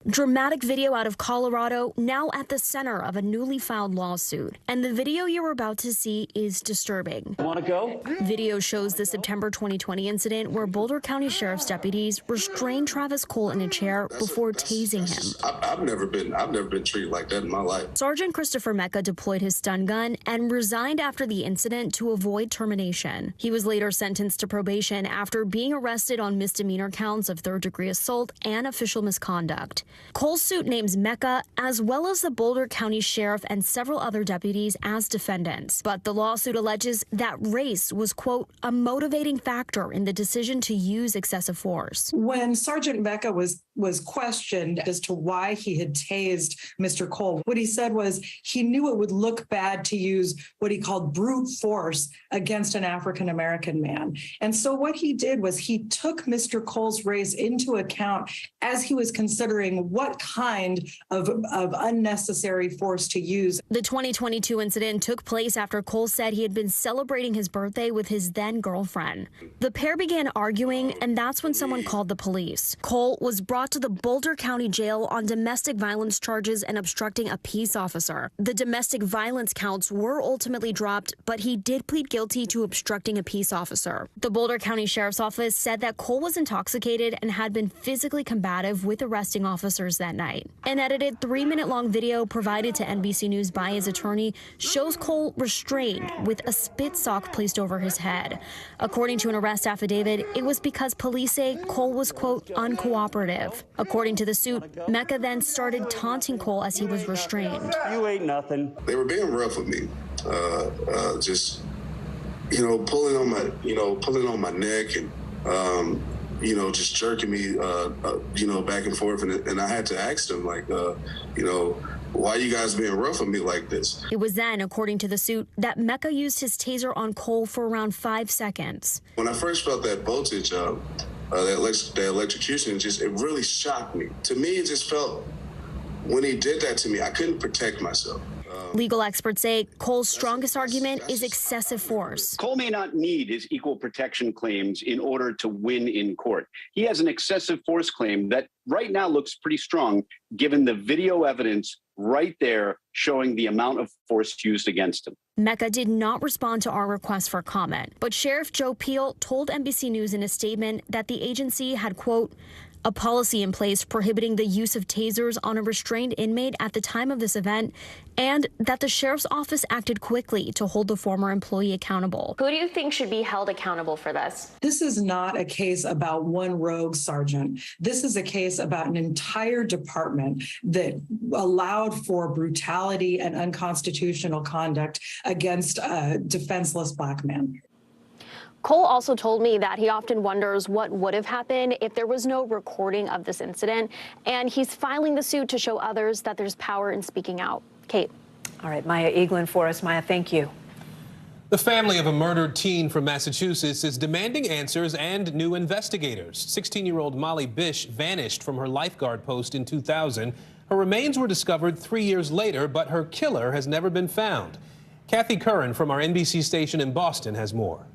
Dramatic video out of Colorado, now at the center of a newly filed lawsuit. And the video you're about to see is disturbing. Want to go? Video shows the September 2020 incident where Boulder County Sheriff's deputies restrained Travis Cole in a chair before tasing him. I've never been treated like that in my life. Sergeant Christopher Mecca deployed his stun gun and resigned after the incident to avoid termination. He was later sentenced to probation after being arrested on misdemeanor counts of third-degree assault and official misconduct. Cole's suit names Mecca, as well as the Boulder County Sheriff and several other deputies, as defendants. But the lawsuit alleges that race was, quote, a motivating factor in the decision to use excessive force. When Sergeant Mecca was questioned as to why he had tased Mr. Cole, what he said was he knew it would look bad to use what he called brute force against an African-American man. And so what he did was he took Mr. Cole's race into account as he was considering what kind of unnecessary force to use. The 2022 incident took place after Cole said he had been celebrating his birthday with his then girlfriend. The pair began arguing, and that's when someone called the police. Cole was brought to the Boulder County Jail on domestic violence charges and obstructing a peace officer. The domestic violence counts were ultimately dropped, but he did plead guilty to obstructing a peace officer. The Boulder County Sheriff's Office said that Cole was intoxicated and had been physically combative with arresting officers that night. An edited 3-minute-long video provided to NBC News by his attorney shows Cole restrained with a spit sock placed over his head. According to an arrest affidavit, it was because police say Cole was, quote, uncooperative. According to the suit, Mecca then started taunting Cole as he was restrained. You ain't nothing. They were being rough with me, just, pulling on my neck and, just jerking me, back and forth. And I had to ask them, why are you guys being rough with me like this? It was then, according to the suit, that Mecca used his taser on Cole for around 5 seconds. When I first felt that voltage, that electrocution, it really shocked me. To me, it just felt, when he did that to me, I couldn't protect myself. Legal experts say Cole's strongest argument is excessive force. Cole may not need his equal protection claims in order to win in court. He has an excessive force claim that right now looks pretty strong, given the video evidence right there showing the amount of force used against him. Mecca did not respond to our request for comment, but Sheriff Joe Peel told NBC News in a statement that the agency had, quote, a policy in place prohibiting the use of tasers on a restrained inmate at the time of this event, and that the sheriff's office acted quickly to hold the former employee accountable. Who do you think should be held accountable for this? This is not a case about one rogue sergeant. This is a case about an entire department that allowed for brutality and unconstitutional conduct against a defenseless Black man. Cole also told me that he often wonders what would have happened if there was no recording of this incident, and he's filing the suit to show others that there's power in speaking out. Kate. All right, Maya Eaglin for us. Maya, thank you. The family of a murdered teen from Massachusetts is demanding answers and new investigators. 16-year-old Molly Bish vanished from her lifeguard post in 2000. Her remains were discovered 3 years later, but her killer has never been found. Kathy Curran from our NBC station in Boston has more.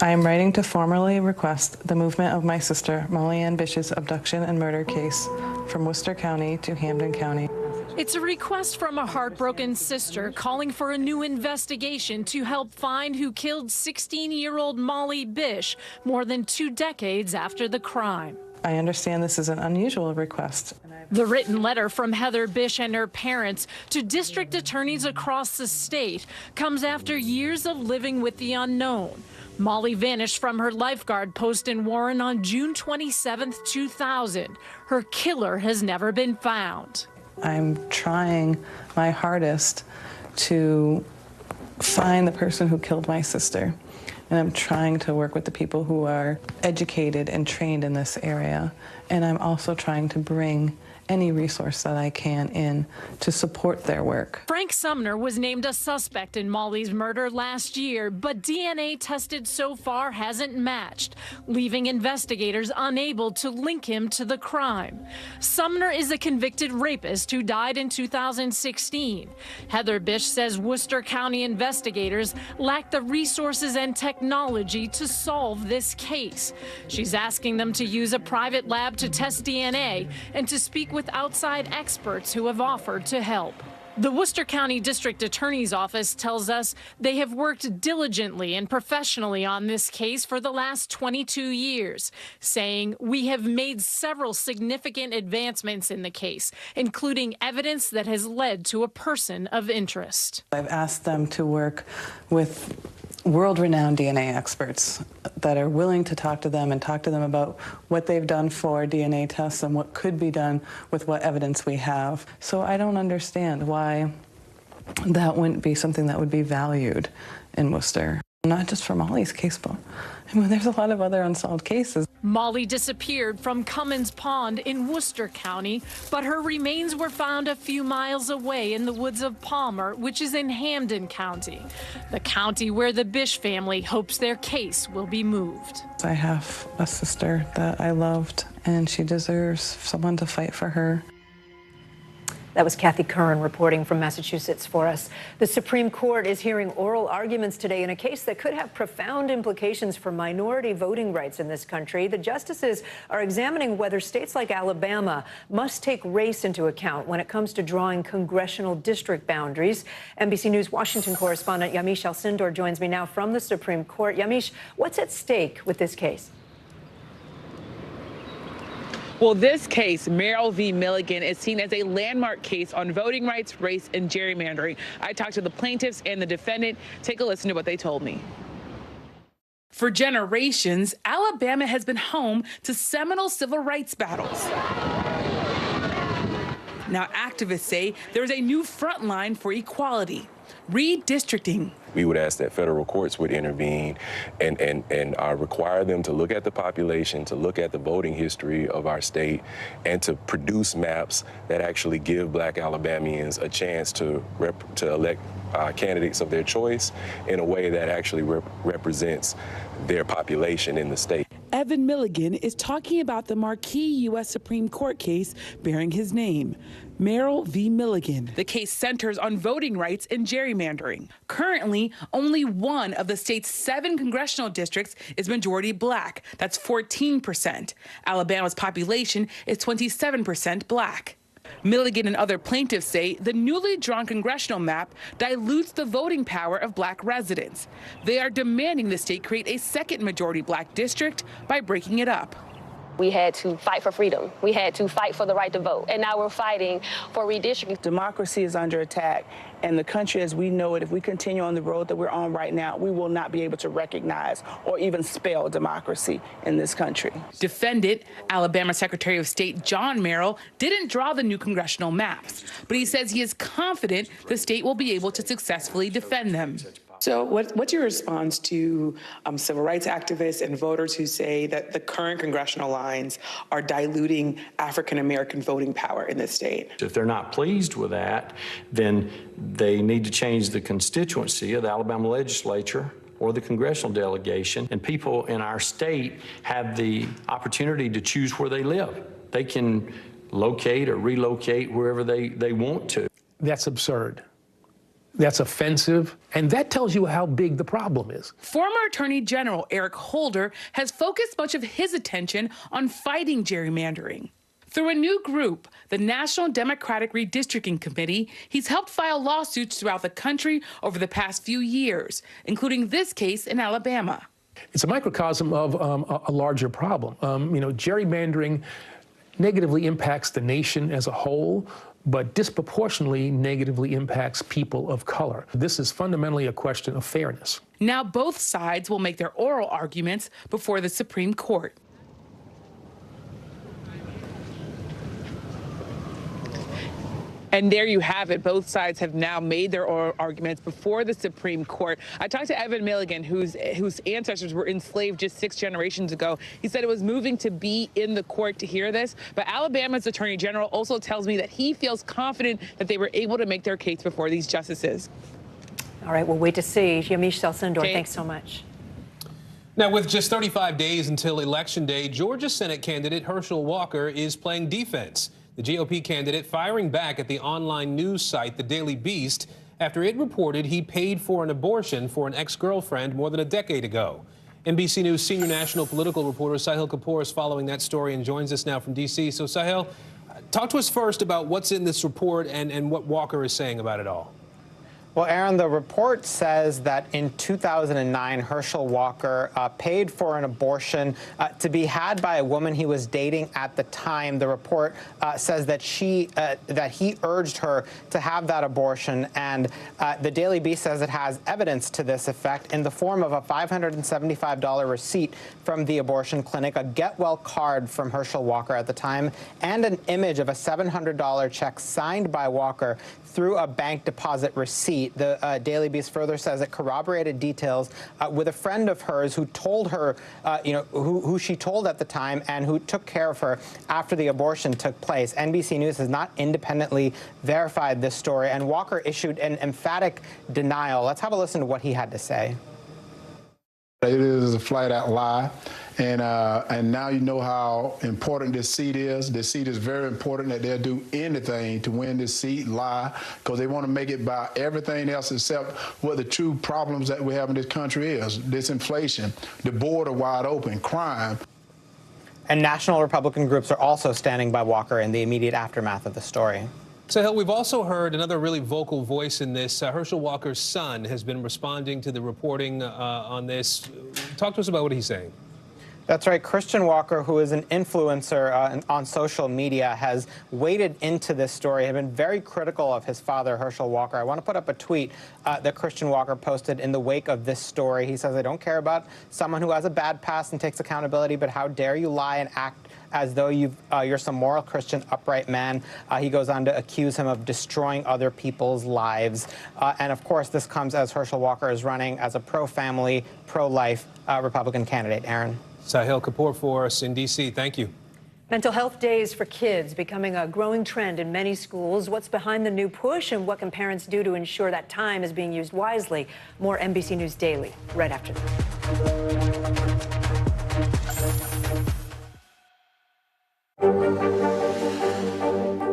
I am writing to formally request the movement of my sister, Molly Ann Bish's abduction and murder case from Worcester County to Hampden County. It's a request from a heartbroken sister calling for a new investigation to help find who killed 16-year-old Molly Bish more than 2 decades after the crime. I understand this is an unusual request. The written letter from Heather Bish and her parents to district attorneys across the state comes after years of living with the unknown. Molly vanished from her lifeguard post in Warren on June 27, 2000. Her killer has never been found. I'm trying my hardest to find the person who killed my sister. And I'm trying to work with the people who are educated and trained in this area. And I'm also trying to bring any resource that I can in to support their work. Frank Sumner was named a suspect in Molly's murder last year, but DNA tested so far hasn't matched, leaving investigators unable to link him to the crime. Sumner is a convicted rapist who died in 2016. Heather Bish says Worcester County investigators lack the resources and technology to solve this case. She's asking them to use a private lab to test DNA and to speak with outside experts who have offered to help. The Worcester County District Attorney's Office tells us they have worked diligently and professionally on this case for the last 22 years, saying we have made several significant advancements in the case, including evidence that has led to a person of interest. I've asked them to work with world-renowned DNA experts that are willing to talk to them and talk to them about what they've done for DNA tests and what could be done with what evidence we have. So I don't understand why that wouldn't be something that would be valued in Worcester. Not just for Molly's case, but I mean, there's a lot of other unsolved cases. Molly disappeared from Cummins Pond in Worcester County, but her remains were found a few miles away in the woods of Palmer, which is in Hampden County, the county where the Bish family hopes their case will be moved. I have a sister that I loved, and she deserves someone to fight for her. That was Kathy Curran reporting from Massachusetts for us. The Supreme Court is hearing oral arguments today in a case that could have profound implications for minority voting rights in this country. The justices are examining whether states like Alabama must take race into account when it comes to drawing congressional district boundaries. NBC News Washington correspondent Yamiche Alcindor joins me now from the Supreme Court. Yamiche, what's at stake with this case? Well, this case, Merrill v. Milligan, is seen as a landmark case on voting rights, race, and gerrymandering. I talked to the plaintiffs and the defendant. Take a listen to what they told me. For generations, Alabama has been home to seminal civil rights battles. Now, activists say there's a new front line for equality: redistricting. We would ask that federal courts would intervene and require them to look at the population, to look at the voting history of our state, and to produce maps that actually give Black Alabamians a chance to elect candidates of their choice in a way that actually represents their population in the state. Evan Milligan is talking about the marquee U.S. Supreme Court case bearing his name, Merrill v. Milligan. The case centers on voting rights and gerrymandering. Currently, only one of the state's 7 congressional districts is majority Black. That's 14%. Alabama's population is 27% Black. Milligan and other plaintiffs say the newly drawn congressional map dilutes the voting power of Black residents. They are demanding the state create a second majority Black district by breaking it up. We had to fight for freedom. We had to fight for the right to vote. And now we're fighting for redistricting. Democracy is under attack. And the country as we know it, if we continue on the road that we're on right now, we will not be able to recognize or even spell democracy in this country. Defendant, Alabama Secretary of State John Merrill, didn't draw the new congressional maps, but he says he is confident the state will be able to successfully defend them. So what's your response to civil rights activists and voters who say that the current congressional lines are diluting African-American voting power in this state? If they're not pleased with that, then they need to change the constituency of the Alabama legislature or the congressional delegation, and people in our state have the opportunity to choose where they live. They can locate or relocate wherever they want to. That's absurd. That's offensive, and that tells you how big the problem is. Former Attorney General Eric Holder has focused much of his attention on fighting gerrymandering. Through a new group, the National Democratic Redistricting Committee, he's helped file lawsuits throughout the country over the past few years, including this case in Alabama. It's a microcosm of a larger problem. Gerrymandering negatively impacts the nation as a whole, but disproportionately negatively impacts people of color. This is fundamentally a question of fairness. Now both sides will make their oral arguments before the Supreme Court. And there you have it. Both sides have now made their oral arguments before the Supreme Court. I talked to Evan Milligan, whose ancestors were enslaved just 6 generations ago. He said it was moving to be in the court to hear this. But Alabama's Attorney General also tells me that he feels confident that they were able to make their case before these justices. All right, we'll wait to see. Yamiche Alcindor, thanks so much. Now, with just 35 days until Election Day, Georgia Senate candidate Herschel Walker is playing defense. The GOP candidate firing back at the online news site, The Daily Beast, after it reported he paid for an abortion for an ex-girlfriend more than a decade ago. NBC News senior national political reporter Sahil Kapoor is following that story and joins us now from D.C. So, Sahil, talk to us first about what's in this report and what Walker is saying about it all. Well, Aaron, the report says that in 2009, Herschel Walker paid for an abortion to be had by a woman he was dating at the time. The report says that he urged her to have that abortion, and the Daily Beast says it has evidence to this effect in the form of a $575 receipt from the abortion clinic, a get well card from Herschel Walker at the time, and an image of a $700 check signed by Walker through a bank deposit receipt. The Daily Beast further says it corroborated details with a friend of hers who told her, who she told at the time and who took care of her after the abortion took place. NBC News has not independently verified this story, and Walker issued an emphatic denial. Let's have a listen to what he had to say. It is a flat-out lie, and now you know how important this seat is. This seat is very important, that they'll do anything to win this seat, lie, because they want to make it by everything else except what the true problems that we have in this country is. Disinflation, the border wide open, crime. And national Republican groups are also standing by Walker in the immediate aftermath of the story. So, we've also heard another really vocal voice in this. Herschel Walker's son has been responding to the reporting on this. Talk to us about what he's saying. That's right. Christian Walker, who is an influencer on social media, has waded into this story, has been very critical of his father, Herschel Walker. I want to put up a tweet that Christian Walker posted in the wake of this story. He says, "I don't care about someone who has a bad past and takes accountability, but how dare you lie and act as though you're some moral Christian, upright man." He goes on to accuse him of destroying other people's lives. And of course, this comes as Herschel Walker is running as a pro-family, pro-life Republican candidate. Aaron. Sahil Kapoor for us in D.C. Thank you. Mental health days for kids becoming a growing trend in many schools. What's behind the new push, and what can parents do to ensure that time is being used wisely? More NBC News Daily right after this.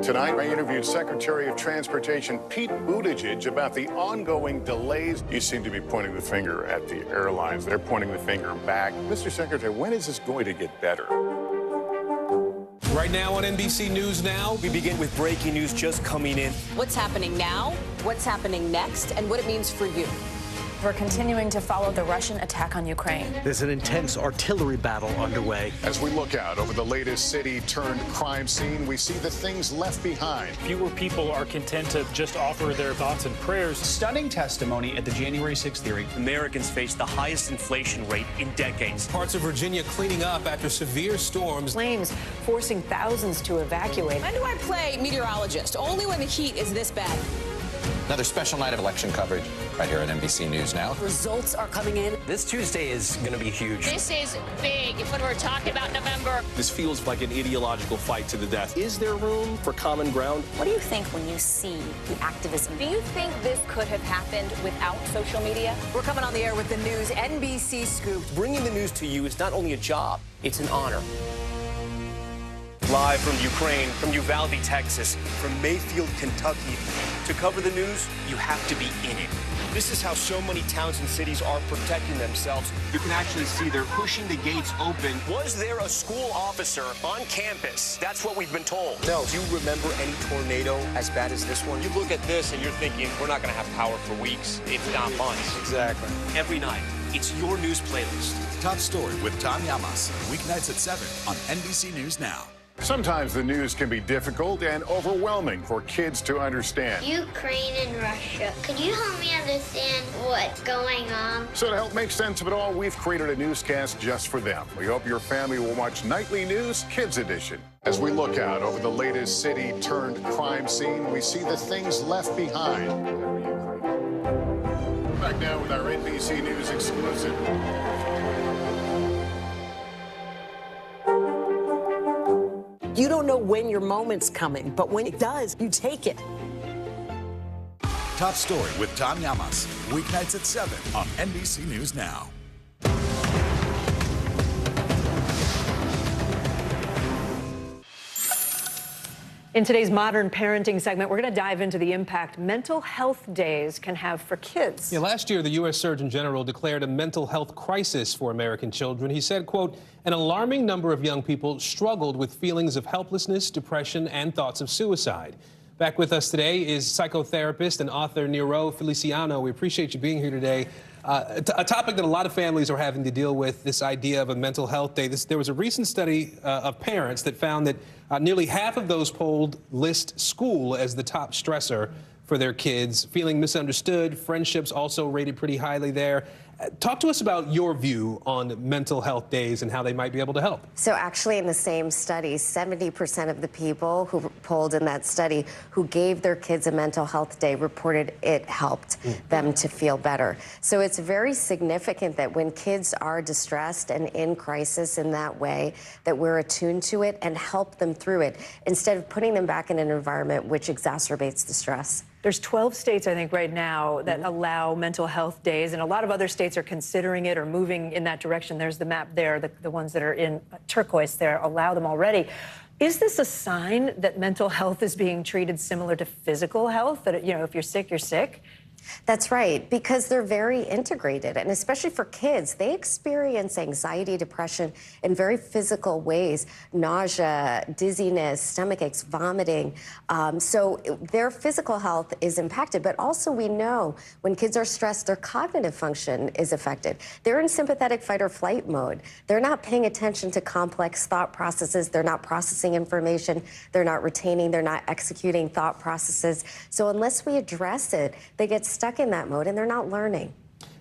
Tonight, I interviewed Secretary of Transportation Pete Buttigieg about the ongoing delays. You seem to be pointing the finger at the airlines. They're pointing the finger back. Mr. Secretary, when is this going to get better? Right now on NBC News Now, we begin with breaking news just coming in. What's happening now, what's happening next, and what it means for you. We're continuing to follow the Russian attack on Ukraine. There's an intense artillery battle underway. As we look out over the latest city-turned-crime scene, we see the things left behind. Fewer people are content to just offer their thoughts and prayers. Stunning testimony at the January 6th hearing. Americans face the highest inflation rate in decades. Parts of Virginia cleaning up after severe storms. Flames forcing thousands to evacuate. When do I play meteorologist? Only when the heat is this bad. Another special night of election coverage right here at NBC News Now. Results are coming in. This Tuesday is going to be huge. This is big when we're talking about November. This feels like an ideological fight to the death. Is there room for common ground? What do you think when you see the activism? Do you think this could have happened without social media? We're coming on the air with the news NBC Scoop. Bringing the news to you is not only a job, it's an honor. Live from Ukraine, from Uvalde, Texas, from Mayfield, Kentucky. To cover the news, you have to be in it. This is how so many towns and cities are protecting themselves. You can actually see they're pushing the gates open. Was there a school officer on campus? That's what we've been told. No. Do you remember any tornado as bad as this one? You look at this and you're thinking, we're not going to have power for weeks, if not months. Exactly. Every night, it's your news playlist. Top Story with Tom Llamas, weeknights at 7 on NBC News Now. Sometimes the news can be difficult and overwhelming for kids to understand. Ukraine and Russia. Could you help me understand what's going on? So to help make sense of it all, we've created a newscast just for them. We hope your family will watch Nightly News Kids Edition. As we look out over the latest city-turned-crime scene, we see the things left behind. Back now with our NBC News exclusive. You don't know when your moment's coming, but when it does, you take it. Top Story with Tom Llamas, weeknights at 7 on NBC News Now. In today's Modern Parenting segment, we're going to dive into the impact mental health days can have for kids. Yeah, last year, the U.S. Surgeon General declared a mental health crisis for American children. He said, quote, an alarming number of young people struggled with feelings of helplessness, depression, and thoughts of suicide. Back with us today is psychotherapist and author Nero Feliciano. We appreciate you being here today. A topic that a lot of families are having to deal with, this idea of a mental health day. There was a recent study of parents that found that nearly half of those polled list school as the top stressor for their kids, feeling misunderstood. Friendships also rated pretty highly there. Talk to us about your view on mental health days and how they might be able to help. So actually in the same study, 70% of the people who polled in that study who gave their kids a mental health day reported it helped them to feel better. So it's very significant that when kids are distressed and in crisis in that way, that we're attuned to it and help them through it instead of putting them back in an environment which exacerbates the stress. There's 12 states, I think, right now that allow mental health days, and a lot of other states are considering it or moving in that direction. There's the map there, the ones that are in turquoise there allow them already. Is this a sign that mental health is being treated similar to physical health, that, you know, if you're sick, you're sick? That's right, because they're very integrated, and especially for kids, they experience anxiety, depression in very physical ways, nausea, dizziness, stomach aches, vomiting. So their physical health is impacted, but also we know when kids are stressed, their cognitive function is affected. They're in sympathetic fight or flight mode. They're not paying attention to complex thought processes. They're not processing information. They're not retaining. They're not executing thought processes. So unless we address it, they get stuck in that mode and they're not learning.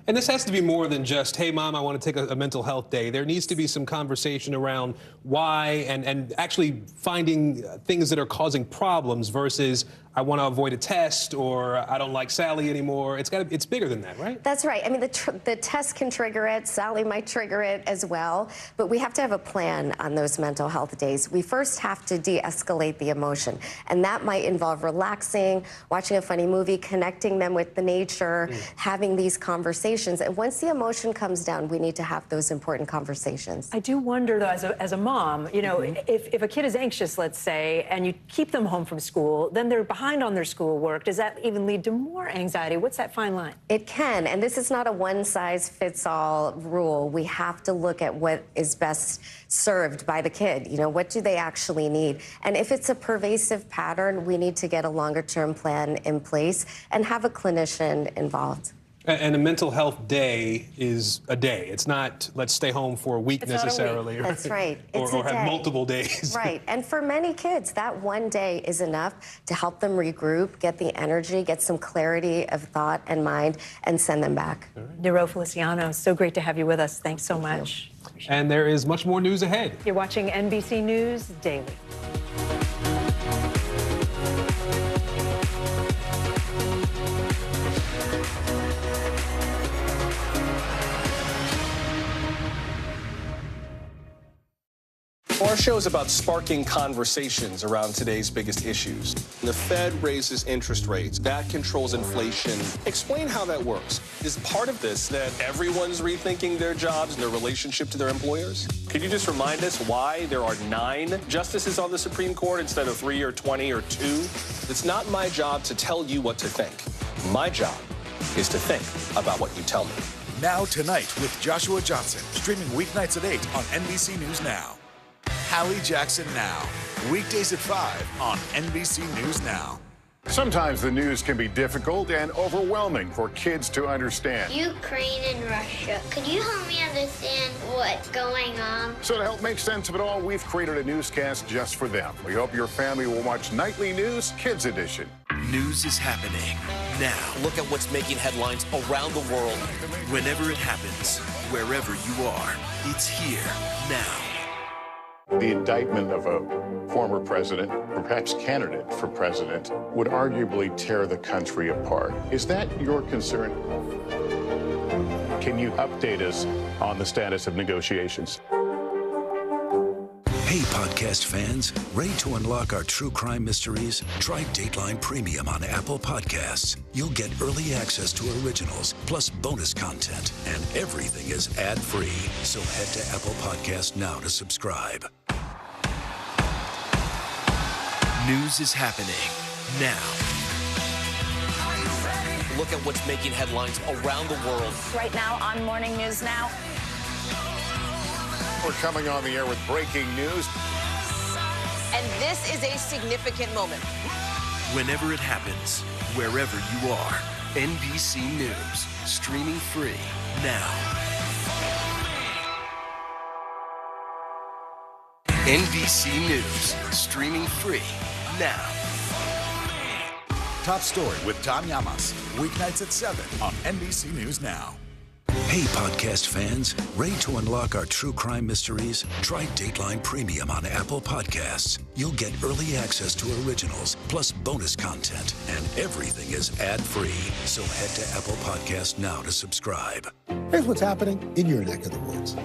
And this has to be more than just, hey, Mom, I want to take a mental health day. There needs to be some conversation around why and actually finding things that are causing problems versus I want to avoid a test or I don't like Sally anymore. It's bigger than that, right? That's right. I mean, the test can trigger it. Sally might trigger it as well. But we have to have a plan on those mental health days. We first have to de-escalate the emotion. And that might involve relaxing, watching a funny movie, connecting them with the nature, having these conversations. And once the emotion comes down, we need to have those important conversations. I do wonder, though, as a mom, you know, if a kid is anxious, let's say, and you keep them home from school, then they're behind on their schoolwork. Does that even lead to more anxiety? What's that fine line? It can, and this is not a one-size-fits-all rule. We have to look at what is best served by the kid. You know, what do they actually need? And if it's a pervasive pattern, we need to get a longer-term plan in place and have a clinician involved. And a mental health day is a day. It's not, let's stay home for a week necessarily. A week. That's right. Or have multiple days. Right. And for many kids, that one day is enough to help them regroup, get the energy, get some clarity of thought and mind, and send them back. Nero Feliciano, so great to have you with us. Thanks so much. And there is much more news ahead. You're watching NBC News Daily. Our show is about sparking conversations around today's biggest issues. The Fed raises interest rates. That controls inflation. Explain how that works. Is part of this that everyone's rethinking their jobs and their relationship to their employers? Could you just remind us why there are 9 justices on the Supreme Court instead of 3 or 20 or 2? It's not my job to tell you what to think. My job is to think about what you tell me. Now Tonight with Joshua Johnson, streaming weeknights at 8 on NBC News Now. Hallie Jackson Now, weekdays at 5 on NBC News Now. Sometimes the news can be difficult and overwhelming for kids to understand. Ukraine and Russia. Could you help me understand what's going on? So to help make sense of it all, we've created a newscast just for them. We hope your family will watch Nightly News Kids Edition. News is happening now. Look at what's making headlines around the world. Whenever it happens, wherever you are, it's here now. The indictment of a former president, or perhaps candidate for president, would arguably tear the country apart. Is that your concern? Can you update us on the status of negotiations? Hey, podcast fans, ready to unlock our true crime mysteries? Try Dateline Premium on Apple Podcasts. You'll get early access to originals, plus bonus content, and everything is ad-free. So head to Apple Podcasts now to subscribe. News is happening now. Look at what's making headlines around the world. Right now on Morning News Now. We're coming on the air with breaking news. And this is a significant moment. whenever it happens, wherever you are. NBC News, streaming free now. NBC News, streaming free now. Top Story with Tom Llamas, weeknights at 7 on NBC News Now. Hey, podcast fans, ready to unlock our true crime mysteries? Try Dateline Premium on Apple Podcasts. You'll get early access to originals, plus bonus content, and everything is ad-free. So head to Apple Podcasts now to subscribe. Here's what's happening in your neck of the woods.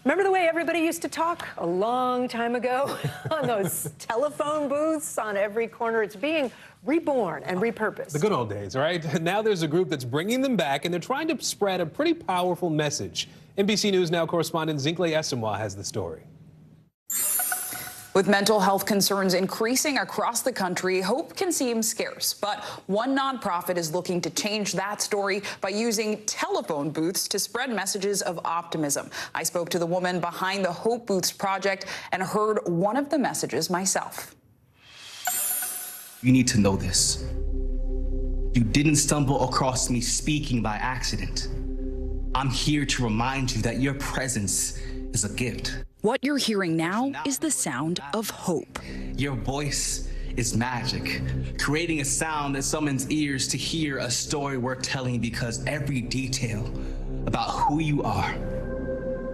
Remember the way everybody used to talk a long time ago on those telephone booths on every corner? It's being reborn and repurposed. The good old days, right? Now there's a group that's bringing them back, and they're trying to spread a pretty powerful message. NBC News Now correspondent Zinkley Esenwa has the story. With mental health concerns increasing across the country, hope can seem scarce. But one nonprofit is looking to change that story by using telephone booths to spread messages of optimism. I spoke to the woman behind the Hope Booths project and heard one of the messages myself. You need to know this. You didn't stumble across me speaking by accident. I'm here to remind you that your presence is a gift. What you're hearing now is the sound of hope. Your voice is magic, creating a sound that summons ears to hear a story worth telling, because every detail about who you are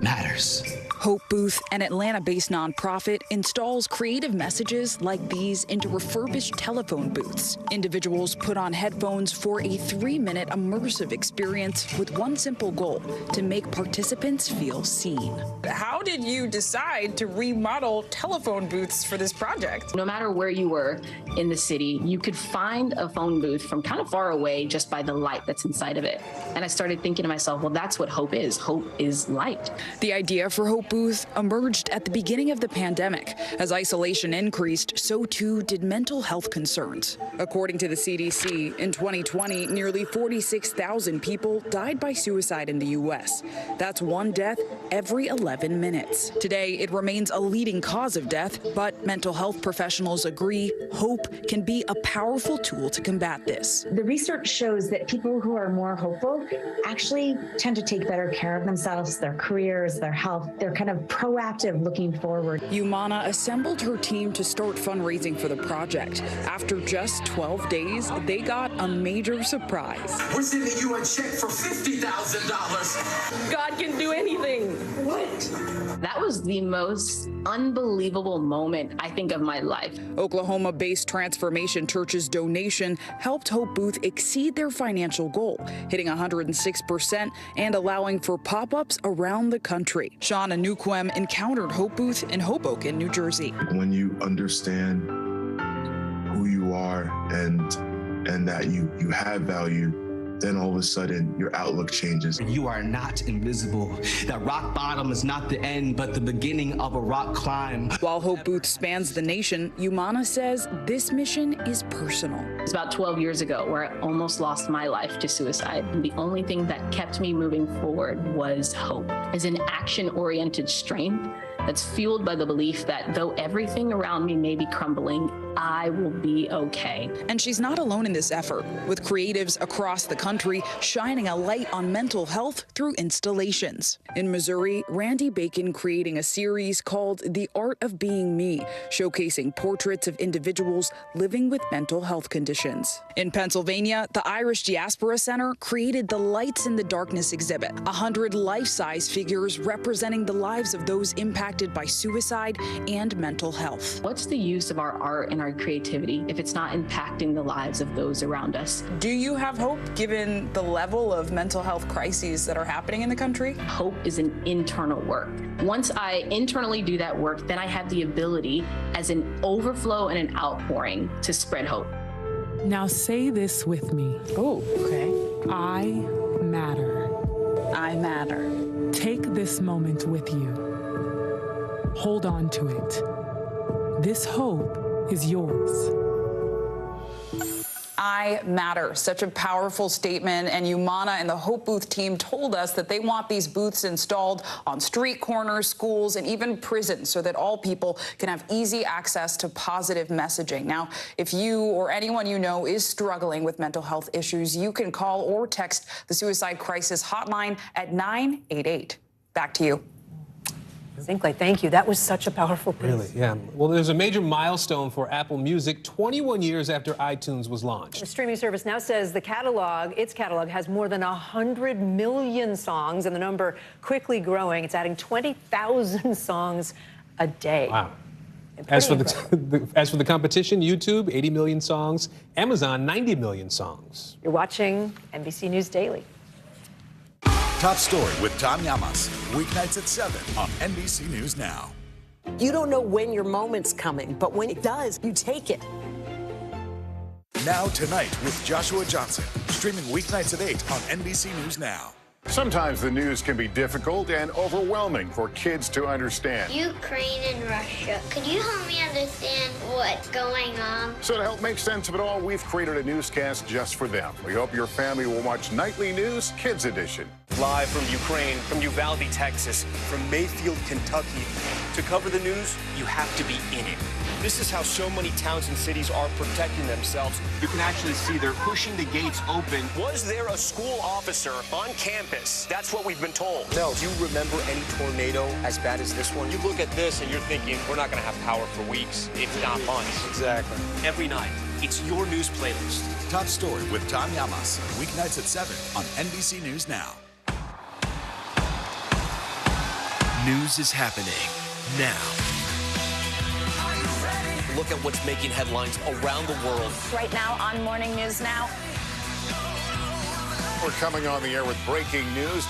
matters. Hope Booth, an Atlanta-based nonprofit, installs creative messages like these into refurbished telephone booths. Individuals put on headphones for a 3-minute immersive experience with one simple goal: to make participants feel seen. How did you decide to remodel telephone booths for this project? No matter where you were in the city, you could find a phone booth from kind of far away just by the light that's inside of it. And I started thinking to myself, well, that's what hope is. Hope is light. The idea for Hope Booth emerged at the beginning of the pandemic. As isolation increased, so too did mental health concerns. According to the CDC, in 2020, nearly 46,000 people died by suicide in the U.S. That's one death every 11 minutes. Today, it remains a leading cause of death, but mental health professionals agree hope can be a powerful tool to combat this. The research shows that people who are more hopeful actually tend to take better care of themselves, their careers, their health. They're kind of proactive, looking forward. Umana assembled her team to start fundraising for the project. After just 12 days, they got a major surprise. We're sending you a check for $50,000. God can do anything. What? That was the most unbelievable moment, I think, of my life. Oklahoma-based Transformation Church's donation helped Hope Booth exceed their financial goal, hitting 106% and allowing for pop-ups around the country. Sean Anukwem encountered Hope Booth in Hoboken, New Jersey. When you understand who you are and that you have value, then all of a sudden your outlook changes. You are not invisible. That rock bottom is not the end, but the beginning of a rock climb. While Hope Booth spans the nation, Umana says this mission is personal. It's about 12 years ago where I almost lost my life to suicide. And the only thing that kept me moving forward was hope. It's an action-oriented strength that's fueled by the belief that though everything around me may be crumbling, I will be okay. And she's not alone in this effort, with creatives across the country shining a light on mental health through installations. In Missouri, Randy Bacon creating a series called The Art of Being Me, showcasing portraits of individuals living with mental health conditions. In Pennsylvania, the Irish Diaspora Center created the Lights in the Darkness exhibit, 100 life-size figures representing the lives of those impacted by suicide and mental health. What's the use of our art and our creativity if it's not impacting the lives of those around us? Do you have hope given the level of mental health crises that are happening in the country? Hope is an internal work. Once I internally do that work, then I have the ability as an overflow and an outpouring to spread hope. Now say this with me. Oh, okay. I matter. I matter. Take this moment with you. Hold on to it. This hope is yours. I I matter. Such a powerful statement. And Umana and the Hope Booth team told us that they want these booths installed on street corners, schools, and even prisons so that all people can have easy access to positive messaging. Now, if you or anyone you know is struggling with mental health issues, you can call or text the Suicide Crisis Hotline at 988. Back to you. Zinkley, thank you. That was such a powerful piece. Really, yeah. Well, there's a major milestone for Apple Music 21 years after iTunes was launched. The streaming service now says its catalog has more than 100 million songs, and the number quickly growing. It's adding 20,000 songs a day. Wow. As for the competition, YouTube, 80 million songs, Amazon, 90 million songs. You're watching NBC News Daily. Top Story with Tom Llamas, weeknights at 7 on NBC News Now. You don't know when your moment's coming, but when it does, you take it. Now Tonight with Joshua Johnson, streaming weeknights at 8 on NBC News Now. Sometimes the news can be difficult and overwhelming for kids to understand. Ukraine and Russia. Could you help me understand what's going on? So to help make sense of it all, we've created a newscast just for them. We hope your family will watch Nightly News Kids Edition. Live from Ukraine, from Uvalde, Texas, from Mayfield, Kentucky. To cover the news, you have to be in it. This is how so many towns and cities are protecting themselves. You can actually see they're pushing the gates open. Was there a school officer on campus? That's what we've been told. No. Do you remember any tornado as bad as this one? You look at this and you're thinking, we're not going to have power for weeks, if not months. Exactly. Every night, it's your news playlist. Top Story with Tom Llamas, weeknights at 7 on NBC News Now. News is happening now. Look at what's making headlines around the world. Right now on Morning News Now. We're coming on the air with breaking news.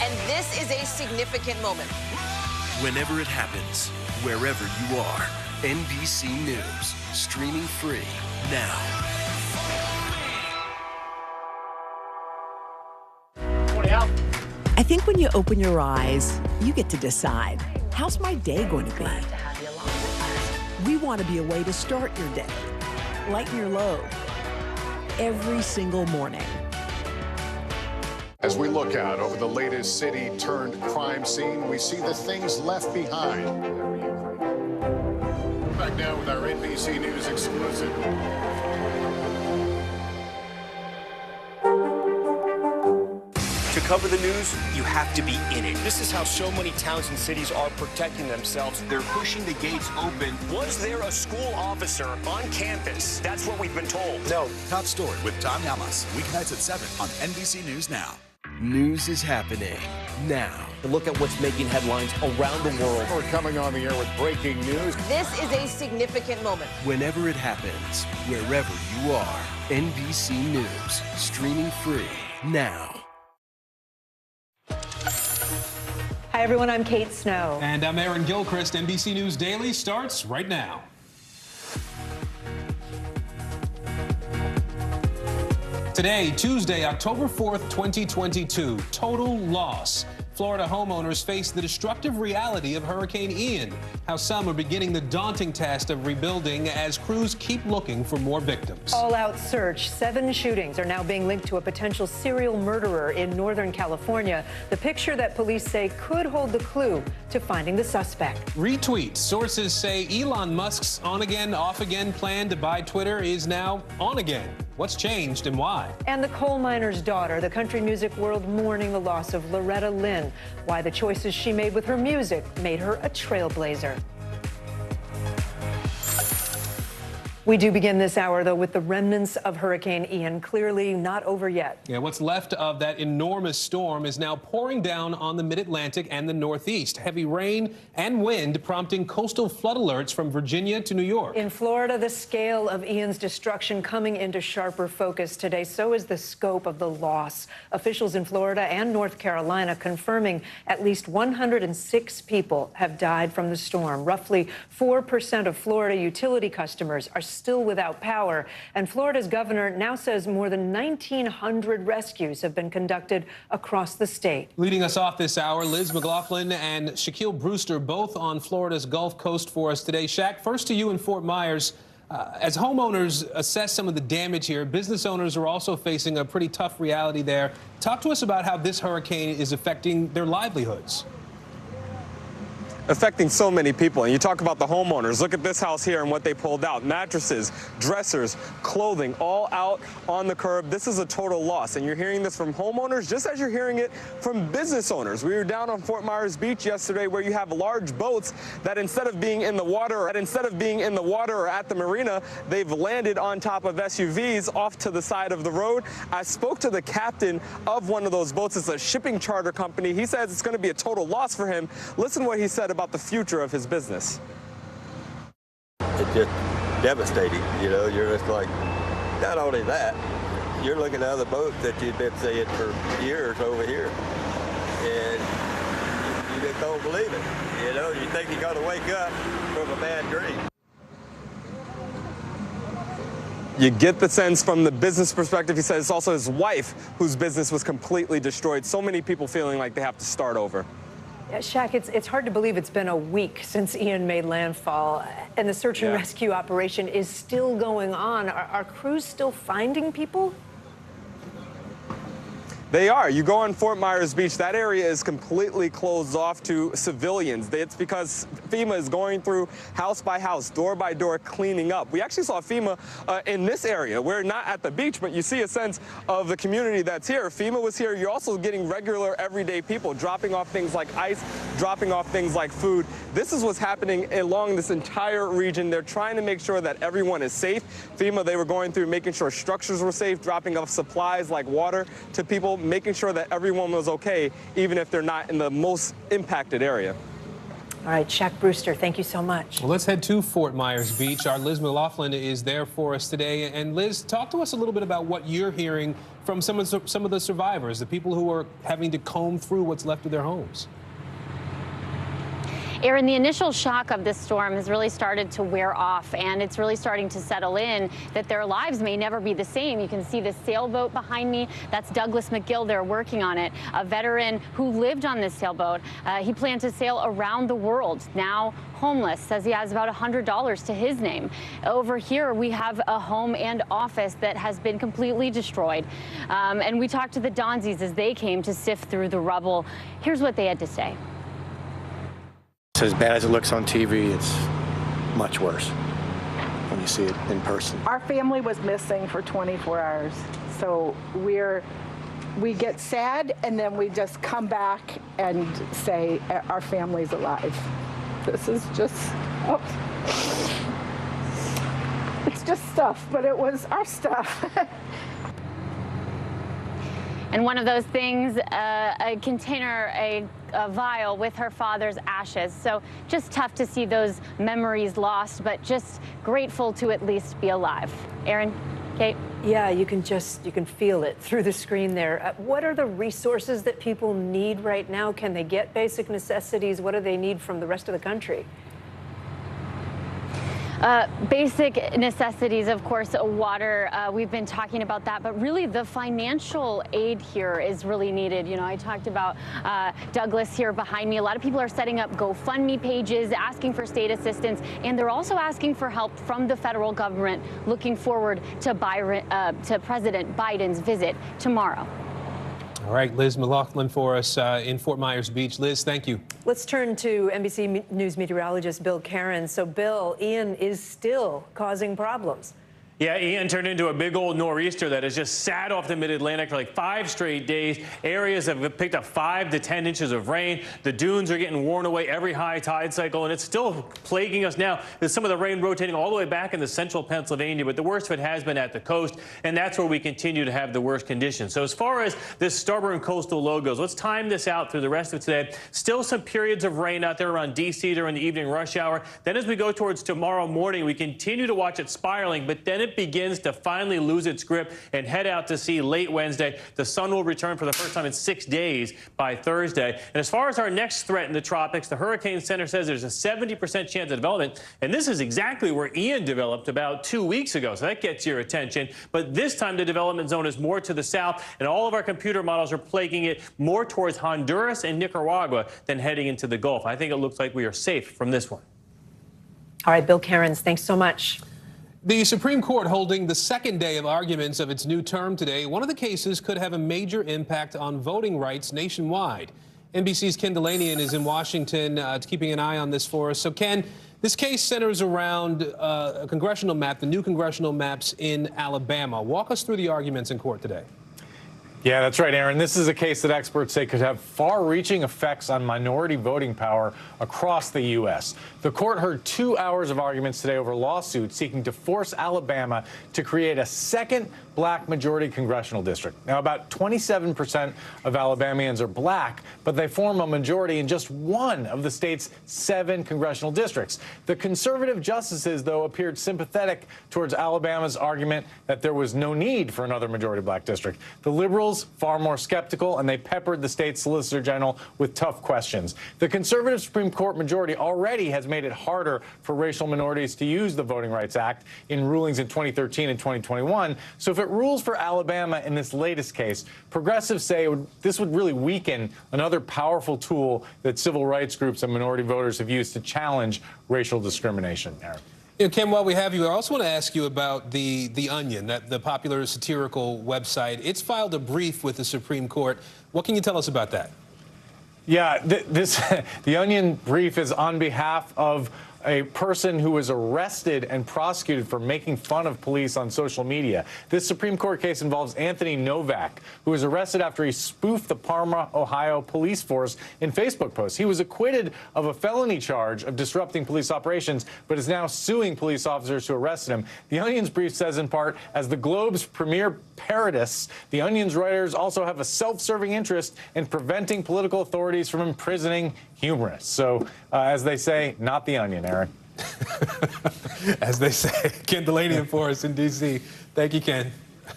And this is a significant moment. Whenever it happens, wherever you are, NBC News, streaming free now. I think when you open your eyes, you get to decide, how's my day going to be? We want to be a way to start your day, lighten your load, every single morning. As we look out over the latest city-turned-crime scene, we see the things left behind. Back now with our NBC News exclusive. To cover the news, you have to be in it. This is how so many towns and cities are protecting themselves. They're pushing the gates open. Was there a school officer on campus? That's what we've been told. No. Top Story with Tom Llamas, weeknights at 7 on NBC News Now. News is happening now. Look at what's making headlines around the world. We're coming on the air with breaking news. This is a significant moment. Whenever it happens, wherever you are, NBC News, streaming free now. Hi, everyone. I'm Kate Snow. And I'm Aaron Gilchrist. NBC News Daily starts right now. Today, Tuesday, October 4th, 2022, total loss. Florida homeowners face the destructive reality of Hurricane Ian. How some are beginning the daunting task of rebuilding as crews keep looking for more victims. All-out search. 7 shootings are now being linked to a potential serial murderer in Northern California. The picture that police say could hold the clue to finding the suspect. Retweet. Sources say Elon Musk's on-again, off-again plan to buy Twitter is now on again. What's changed and why? And the coal miner's daughter, the country music world mourning the loss of Loretta Lynn. Why the choices she made with her music made her a trailblazer. We do begin this hour, though, with the remnants of Hurricane Ian. Clearly not over yet. Yeah, what's left of that enormous storm is now pouring down on the mid-Atlantic and the Northeast. Heavy rain and wind prompting coastal flood alerts from Virginia to New York. In Florida, the scale of Ian's destruction coming into sharper focus today. So is the scope of the loss. Officials in Florida and North Carolina confirming at least 106 people have died from the storm. Roughly 4% of Florida utility customers are still without power, and Florida's governor now says more than 1,900 rescues have been conducted across the state. Leading us off this hour, Liz McLaughlin and Shaquille Brewster, both on Florida's Gulf Coast for us today. Shaq, first to you in Fort Myers. As homeowners assess some of the damage here, business owners are also facing a pretty tough reality there. Talk to us about how this hurricane is affecting their livelihoods. Affecting so many people. And you talk about the homeowners. Look at this house here and what they pulled out. Mattresses, dressers, clothing, all out on the curb. This is a total loss. And you're hearing this from homeowners just as you're hearing it from business owners. We were down on Fort Myers Beach yesterday where you have large boats that instead of being in the water or at the marina, they've landed on top of SUVs off to the side of the road. I spoke to the captain of one of those boats. It's a shipping charter company. He says it's going to be a total loss for him. Listen what he said about the future of his business. It's just devastating, you know. You're just like, not only that, you're looking at other boats that you've been seeing for years over here, and you just don't believe it. You know, you think you're going to wake up from a bad dream. You get the sense from the business perspective. He says it's also his wife whose business was completely destroyed. So many people feeling like they have to start over. Shaq, it's hard to believe it's been a week since Ian made landfall, and the search and rescue operation is still going on. Are crews still finding people? They are. You go on Fort Myers Beach, that area is completely closed off to civilians. It's because FEMA is going through house by house, door by door, cleaning up. We actually saw FEMA in this area. We're not at the beach, but you see a sense of the community that's here. FEMA was here. You're also getting regular, everyday people dropping off things like ice, dropping off things like food. This is what's happening along this entire region. They're trying to make sure that everyone is safe. FEMA, they were going through making sure structures were safe, dropping off supplies like water to people, making sure that everyone was okay, even if they're not in the most impacted area. All right, Shaq Brewster, thank you so much. Well, let's head to Fort Myers Beach. Our Liz McLaughlin is there for us today. And Liz, talk to us a little bit about what you're hearing from some of the survivors, the people who are having to comb through what's left of their homes. Aaron, the initial shock of this storm has really started to wear off, and it's really starting to settle in that their lives may never be the same. You can see the sailboat behind me. That's Douglas McGill. They're working on it, a veteran who lived on this sailboat. He planned to sail around the world. Now homeless, says he has about $100 to his name. Over here, we have a home and office that has been completely destroyed. And we talked to the Donzies as they came to sift through the rubble. Here's what they had to say. As bad as it looks on TV, it's much worse when you see it in person. Our family was missing for 24 hours, so we get sad and then we just come back and say our family's alive. This is just, it's just stuff, but it was our stuff. And one of those things, a container, a vial with her father's ashes. So just tough to see those memories lost, but just grateful to at least be alive. Aaron, Kate? Yeah, you can feel it through the screen there. What are the resources that people need right now? Can they get basic necessities? What do they need from the rest of the country? Basic necessities, of course, water. We've been talking about that, but really the financial aid here is really needed. You know, I talked about Douglas here behind me. A lot of people are setting up GoFundMe pages, asking for state assistance, and they're also asking for help from the federal government, looking forward to President Biden's visit tomorrow. All right, Liz McLaughlin for us in Fort Myers Beach. Liz, thank you. Let's turn to NBC News meteorologist Bill Karen. So, Bill, Ian is still causing problems. Yeah, Ian turned into a big old nor'easter that has just sat off the mid-Atlantic for like 5 straight days. Areas have picked up 5 to 10 inches of rain. The dunes are getting worn away every high tide cycle, and it's still plaguing us now. There's some of the rain rotating all the way back into central Pennsylvania, but the worst of it has been at the coast, and that's where we continue to have the worst conditions. So as far as this stubborn coastal low goes, let's time this out through the rest of today. Still some periods of rain out there around D.C. during the evening rush hour. Then as we go towards tomorrow morning, we continue to watch it spiraling, but then it begins to finally lose its grip and head out to sea late Wednesday. The sun will return for the first time in 6 days by Thursday. And as far as our next threat in the tropics, the Hurricane Center says there's a 70% chance of development. And this is exactly where Ian developed about 2 weeks ago. So that gets your attention. But this time the development zone is more to the south, and all of our computer models are plaguing it more towards Honduras and Nicaragua than heading into the Gulf. I think it looks like we are safe from this one. All right, Bill Cairns, thanks so much. The Supreme Court holding the second day of arguments of its new term today. One of the cases could have a major impact on voting rights nationwide. NBC's Ken Delanian is in Washington keeping an eye on this for us. So, Ken, this case centers around a congressional map, the new congressional maps in Alabama. Walk us through the arguments in court today. Yeah, that's right, Aaron. This is a case that experts say could have far-reaching effects on minority voting power across the U.S. The court heard 2 hours of arguments today over lawsuits seeking to force Alabama to create a second black majority congressional district. Now, about 27% of Alabamians are black, but they form a majority in just one of the state's 7 congressional districts. The conservative justices, though, appeared sympathetic towards Alabama's argument that there was no need for another majority black district. The liberals far more skeptical, and they peppered the state's Solicitor General with tough questions. The conservative Supreme Court majority already has made it harder for racial minorities to use the Voting Rights Act in rulings in 2013 and 2021. So if it rules for Alabama in this latest case, progressives say this would really weaken another powerful tool that civil rights groups and minority voters have used to challenge racial discrimination. Aaron. Ken, while we have you, I also want to ask you about the Onion, the popular satirical website. It's filed a brief with the Supreme Court. What can you tell us about that? Yeah, the Onion brief is on behalf of a person who was arrested and prosecuted for making fun of police on social media. This Supreme Court case involves Anthony Novak, who was arrested after he spoofed the Parma, Ohio police force in Facebook posts. He was acquitted of a felony charge of disrupting police operations, but is now suing police officers who arrested him. The Onion's brief says, in part, as the Globe's premier parodists, the Onion's writers also have a self-serving interest in preventing political authorities from imprisoning humorists. So, as they say, not the Onion, Aaron. As they say. Ken Delanian for us in D.C. Thank you, Ken.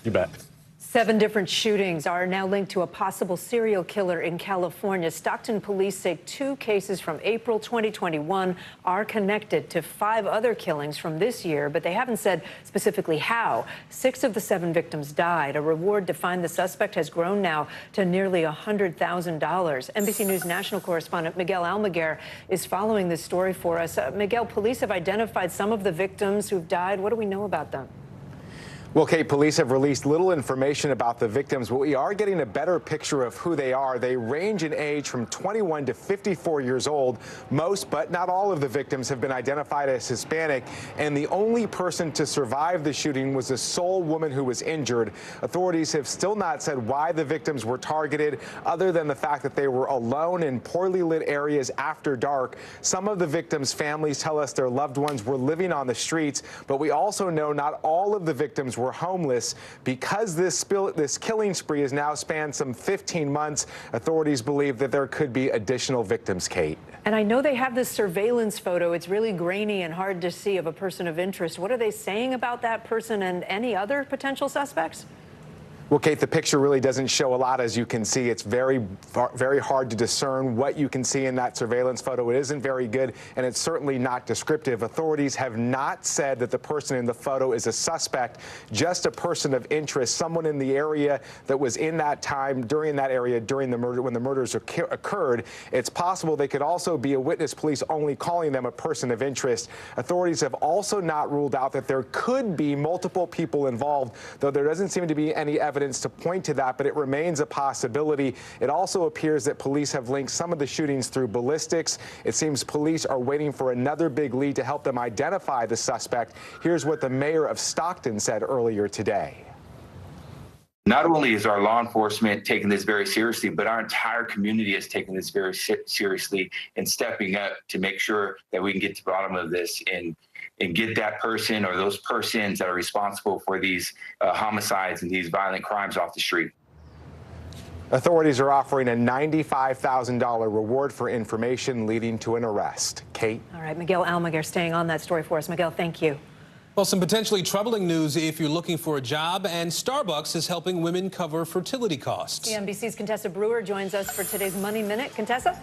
You bet. 7 different shootings are now linked to a possible serial killer in California. Stockton police say 2 cases from April 2021 are connected to 5 other killings from this year, but they haven't said specifically how. 6 of the 7 victims died. A reward to find the suspect has grown now to nearly $100,000. NBC News national correspondent Miguel Almaguer is following this story for us. Miguel, police have identified some of the victims who've died. What do we know about them? Well, Kate, police have released little information about the victims, but we are getting a better picture of who they are. They range in age from 21 to 54 years old. Most, but not all of the victims have been identified as Hispanic, and the only person to survive the shooting was a sole woman who was injured. Authorities have still not said why the victims were targeted, other than the fact that they were alone in poorly lit areas after dark. Some of the victims' families tell us their loved ones were living on the streets, but we also know not all of the victims were homeless. Because this killing spree has now spanned some 15 months, authorities believe that there could be additional victims, Kate. And I know they have this surveillance photo. It's really grainy and hard to see of a person of interest. What are they saying about that person and any other potential suspects? Well, Kate, the picture really doesn't show a lot, as you can see. It's very hard to discern what you can see in that surveillance photo. It isn't very good, and it's certainly not descriptive. Authorities have not said that the person in the photo is a suspect, just a person of interest, someone in the area that was in that time, during that area, during the murder, when the murders occurred. It's possible they could also be a witness, police only calling them a person of interest. Authorities have also not ruled out that there could be multiple people involved, though there doesn't seem to be any evidence to point to that, but it remains a possibility. It also appears that police have linked some of the shootings through ballistics. It seems police are waiting for another big lead to help them identify the suspect. Here's what the mayor of Stockton said earlier today. Not only is our law enforcement taking this very seriously, but our entire community is taking this very seriously and stepping up to make sure that we can get to the bottom of this and get that person or those persons that are responsible for these homicides and these violent crimes off the street. Authorities are offering a $95,000 reward for information leading to an arrest. Kate? All right, Miguel Almaguer staying on that story for us. Miguel, thank you. Well, some potentially troubling news if you're looking for a job, and Starbucks is helping women cover fertility costs. NBC's Contessa Brewer joins us for today's Money Minute. Contessa?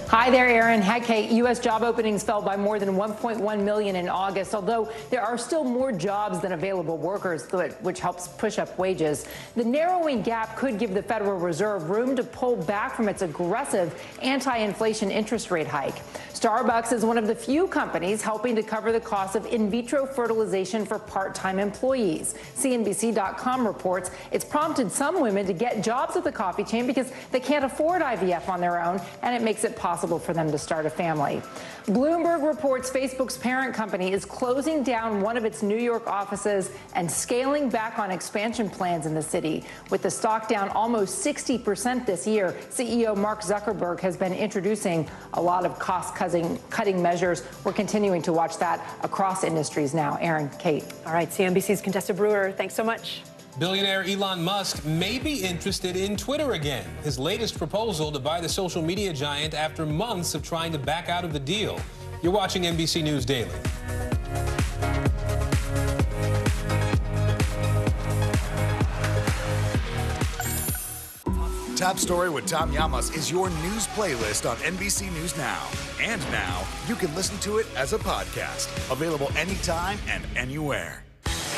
Hi there, Aaron. Hi, Kate. U.S. job openings fell by more than 1.1 million in August, although there are still more jobs than available workers, which helps push up wages. The narrowing gap could give the Federal Reserve room to pull back from its aggressive anti-inflation interest rate hike. Starbucks is one of the few companies helping to cover the cost of in vitro fertilization for part-time employees. CNBC.com reports it's prompted some women to get jobs at the coffee chain because they can't afford IVF on their own, and it makes it possible for them to start a family. Bloomberg reports Facebook's parent company is closing down one of its New York offices and scaling back on expansion plans in the city. With the stock down almost 60% this year, CEO Mark Zuckerberg has been introducing a lot of cost-cutting measures. We're continuing to watch that across industries now. Aaron, Kate. All right, CNBC's Contessa Brewer, thanks so much. Billionaire Elon Musk may be interested in Twitter again. His latest proposal to buy the social media giant after months of trying to back out of the deal. You're watching NBC News Daily. Top Story with Tom Llamas is your news playlist on NBC News Now. And now, you can listen to it as a podcast. Available anytime and anywhere.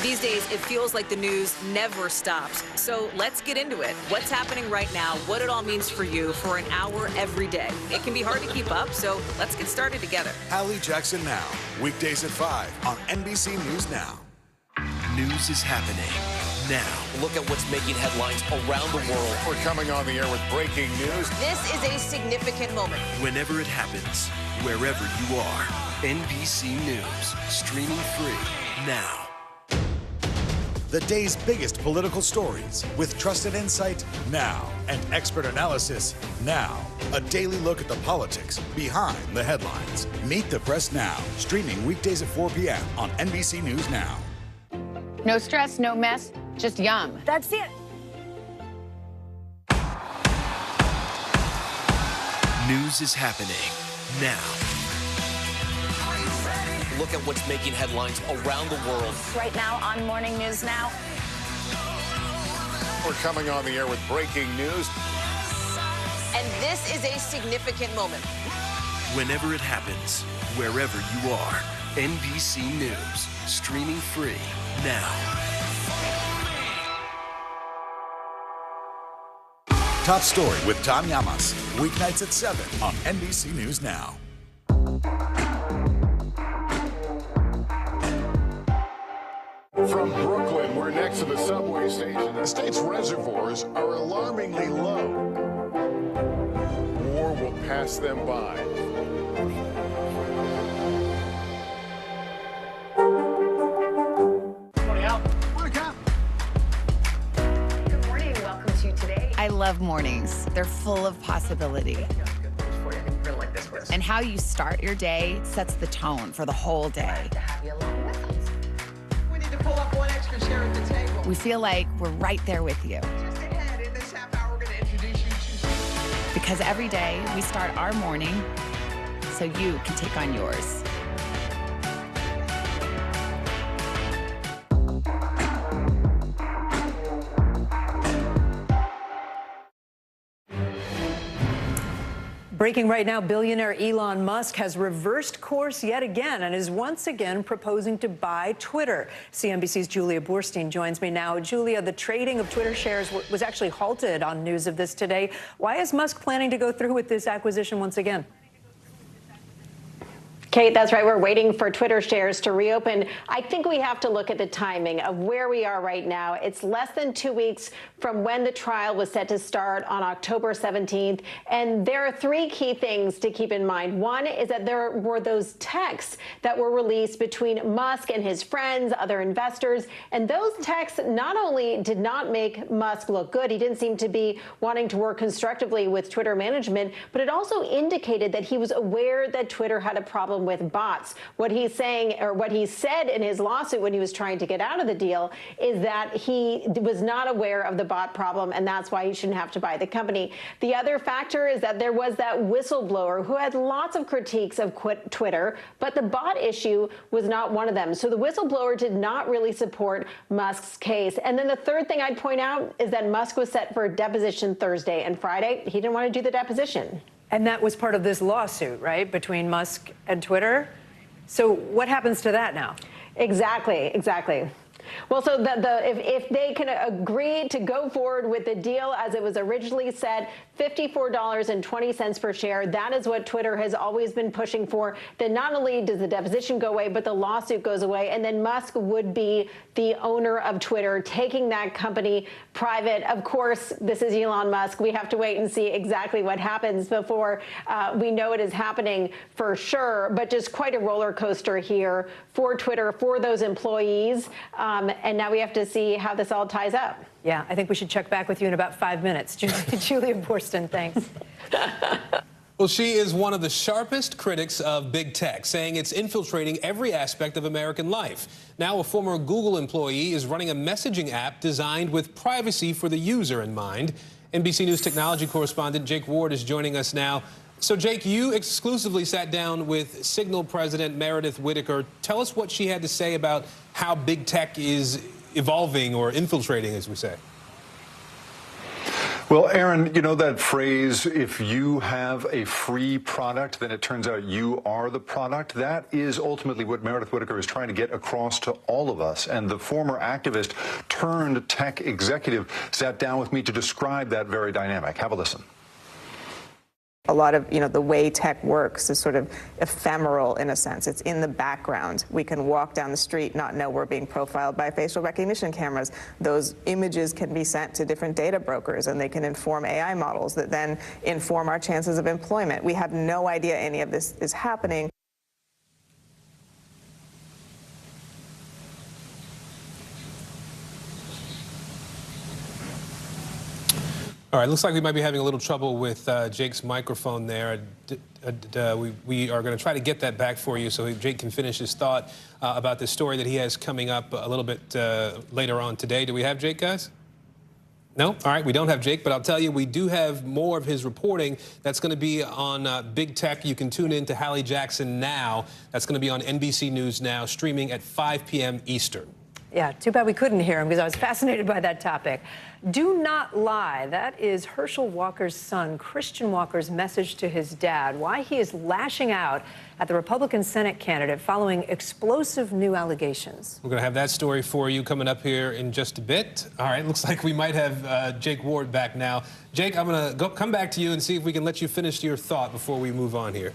These days, it feels like the news never stops. So let's get into it. What's happening right now, what it all means for you for an hour every day. It can be hard to keep up, so let's get started together. Hallie Jackson Now, weekdays at 5 on NBC News Now. News is happening now. Look at what's making headlines around the world. We're coming on the air with breaking news. This is a significant moment. Whenever it happens, wherever you are, NBC News, streaming free now. The day's biggest political stories with trusted insight now and expert analysis now. A daily look at the politics behind the headlines. Meet the Press Now, streaming weekdays at 4 p.m. on NBC News Now. No stress, no mess, just yum. That's it. News is happening now. Look at what's making headlines around the world. Right now on Morning News Now. We're coming on the air with breaking news. And this is a significant moment. Whenever it happens, wherever you are, NBC News, streaming free now. Top Story with Tom Llamas, weeknights at 7 on NBC News Now. From Brooklyn, we're next to the subway station. The state's reservoirs are alarmingly low. War will pass them by. Good morning. Welcome to Today. I love mornings. They're full of possibility. And how you start your day sets the tone for the whole day. Pull up one extra chair at the table. We feel like we're right there with you. Just ahead, in this half hour, we're going to introduce you to... Because every day we start our morning so you can take on yours. Breaking right now, billionaire Elon Musk has reversed course yet again and is once again proposing to buy Twitter. CNBC's Julia Borstein joins me now. Julia, the trading of Twitter shares was actually halted on news of this today. Why is Musk planning to go through with this acquisition once again? Kate, that's right. We're waiting for Twitter shares to reopen. I think we have to look at the timing of where we are right now. It's less than 2 weeks from when the trial was set to start on October 17th. And there are three key things to keep in mind. One is that there were those texts that were released between Musk and his friends, other investors. And those texts not only did not make Musk look good, he didn't seem to be wanting to work constructively with Twitter management, but it also indicated that he was aware that Twitter had a problem with bots. What he's saying, or what he said in his lawsuit when he was trying to get out of the deal, is that he was not aware of the bot problem, and that's why he shouldn't have to buy the company. The other factor is that there was that whistleblower who had lots of critiques of Twitter, but the bot issue was not one of them. So the whistleblower did not really support Musk's case. And then the third thing I'd point out is that Musk was set for a deposition Thursday and Friday. He didn't want to do the deposition. And that was part of this lawsuit, right, between Musk and Twitter? So what happens to that now? Exactly. Well, so if they can agree to go forward with the deal as it was originally set, $54.20 per share, that is what Twitter has always been pushing for. Then not only does the deposition go away, but the lawsuit goes away, and then Musk would be the owner of Twitter, taking that company private. Of course, this is Elon Musk. We have to wait and see exactly what happens before we know it is happening for sure, but just quite a roller coaster here for Twitter, for those employees. And now we have to see how this all ties up. Yeah, I think we should check back with you in about 5 minutes. Julia Boorstin, thanks. Well, she is one of the sharpest critics of big tech, saying it's infiltrating every aspect of American life. Now, a former Google employee is running a messaging app designed with privacy for the user in mind. NBC News technology correspondent Jake Ward is joining us now. So, Jake, you exclusively sat down with Signal president Meredith Whittaker. Tell us what she had to say about how big tech is evolving or infiltrating, as we say. Well, Aaron, you know that phrase, if you have a free product, then it turns out you are the product? That is ultimately what Meredith Whittaker is trying to get across to all of us. And the former activist turned tech executive sat down with me to describe that very dynamic. Have a listen. A lot of, the way tech works is sort of ephemeral in a sense. It's in the background. We can walk down the street, not know we're being profiled by facial recognition cameras. Those images can be sent to different data brokers, and they can inform AI models that then inform our chances of employment. We have no idea any of this is happening. All right, looks like we might be having a little trouble with Jake's microphone there. We are going to try to get that back for you so Jake can finish his thought about the story that he has coming up a little bit later on today. Do we have Jake, guys? No? All right, we don't have Jake, but I'll tell you, we do have more of his reporting. That's going to be on Big Tech. You can tune in to Hallie Jackson Now. That's going to be on NBC News Now, streaming at 5 p.m. Eastern. Yeah, too bad we couldn't hear him because I was fascinated by that topic. Do not lie. That is Herschel Walker's son, Christian Walker's message to his dad, why he is lashing out at the Republican Senate candidate following explosive new allegations. We're going to have that story for you coming up here in just a bit. All right, looks like we might have Jake Ward back now. Jake, I'm going to come back to you and see if we can let you finish your thought before we move on here.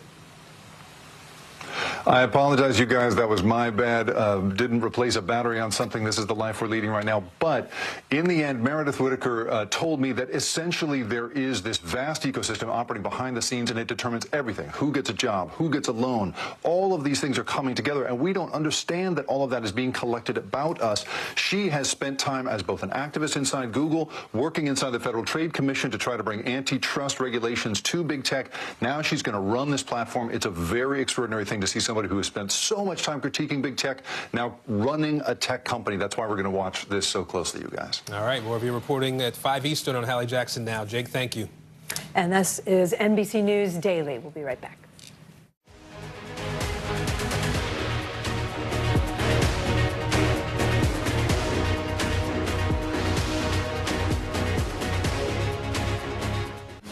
I apologize, you guys. That was my bad. Didn't replace a battery on something. This is the life we're leading right now. But in the end, Meredith Whittaker told me that essentially there is this vast ecosystem operating behind the scenes, and it determines everything. Who gets a job? Who gets a loan? All of these things are coming together, and we don't understand that all of that is being collected about us. She has spent time as both an activist inside Google, working inside the Federal Trade Commission to try to bring antitrust regulations to big tech. Now she's going to run this platform. It's a very extraordinary thing to see somebody who has spent so much time critiquing big tech now running a tech company. That's why we're going to watch this so closely, you guys. All right, more of you reporting at 5 Eastern on Hallie Jackson Now. Jake, thank you. And this is NBC News Daily. We'll be right back.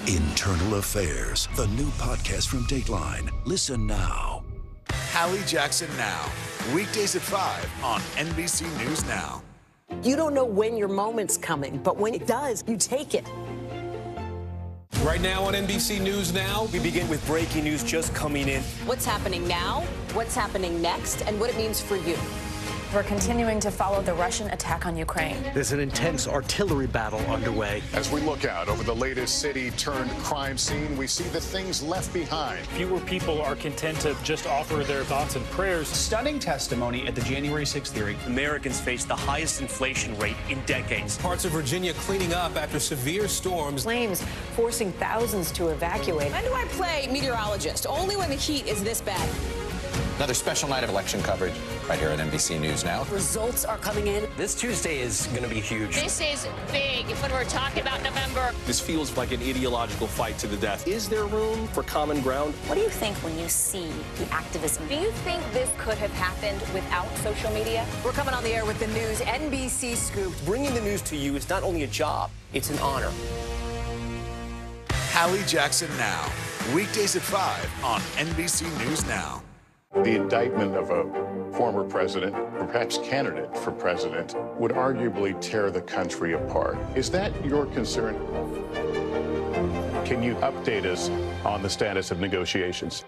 Internal Affairs, the new podcast from Dateline. Listen now. Hallie Jackson Now, weekdays at 5 on NBC News Now. You don't know when your moment's coming, but when it does, you take it. Right now on NBC News Now, we begin with breaking news just coming in. What's happening now, what's happening next, and what it means for you. We're continuing to follow the Russian attack on Ukraine. There's an intense artillery battle underway. As we look out over the latest city-turned-crime scene, we see the things left behind. Fewer people are content to just offer their thoughts and prayers. Stunning testimony at the January 6th hearing. Americans face the highest inflation rate in decades. Parts of Virginia cleaning up after severe storms. Flames forcing thousands to evacuate. When do I play meteorologist? Only when the heat is this bad. Another special night of election coverage right here at NBC News Now. Results are coming in. This Tuesday is going to be huge. This is big when we're talking about November. This feels like an ideological fight to the death. Is there room for common ground? What do you think when you see the activism? Do you think this could have happened without social media? We're coming on the air with the news NBC Scoop. Bringing the news to you is not only a job, it's an honor. Hallie Jackson Now, Weekdays at 5 on NBC News Now. The indictment of a former president, or perhaps candidate for president, would arguably tear the country apart. Is that your concern? Can you update us on the status of negotiations?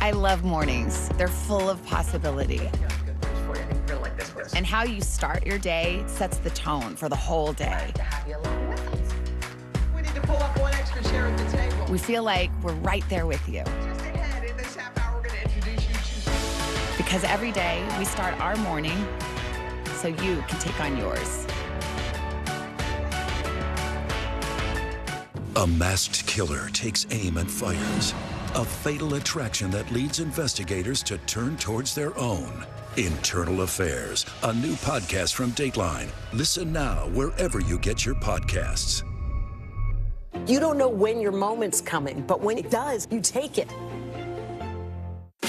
I love mornings. They're full of possibility. And how you start your day sets the tone for the whole day. We need to pull up one extra chair at the table. We feel like we're right there with you. Just ahead, in this half hour, we're going to introduce you to... Because every day we start our morning so you can take on yours. A masked killer takes aim and fires. A fatal attraction that leads investigators to turn towards their own. Internal Affairs, a new podcast from Dateline. Listen now wherever you get your podcasts. You don't know when your moment's coming, but when it does, you take it.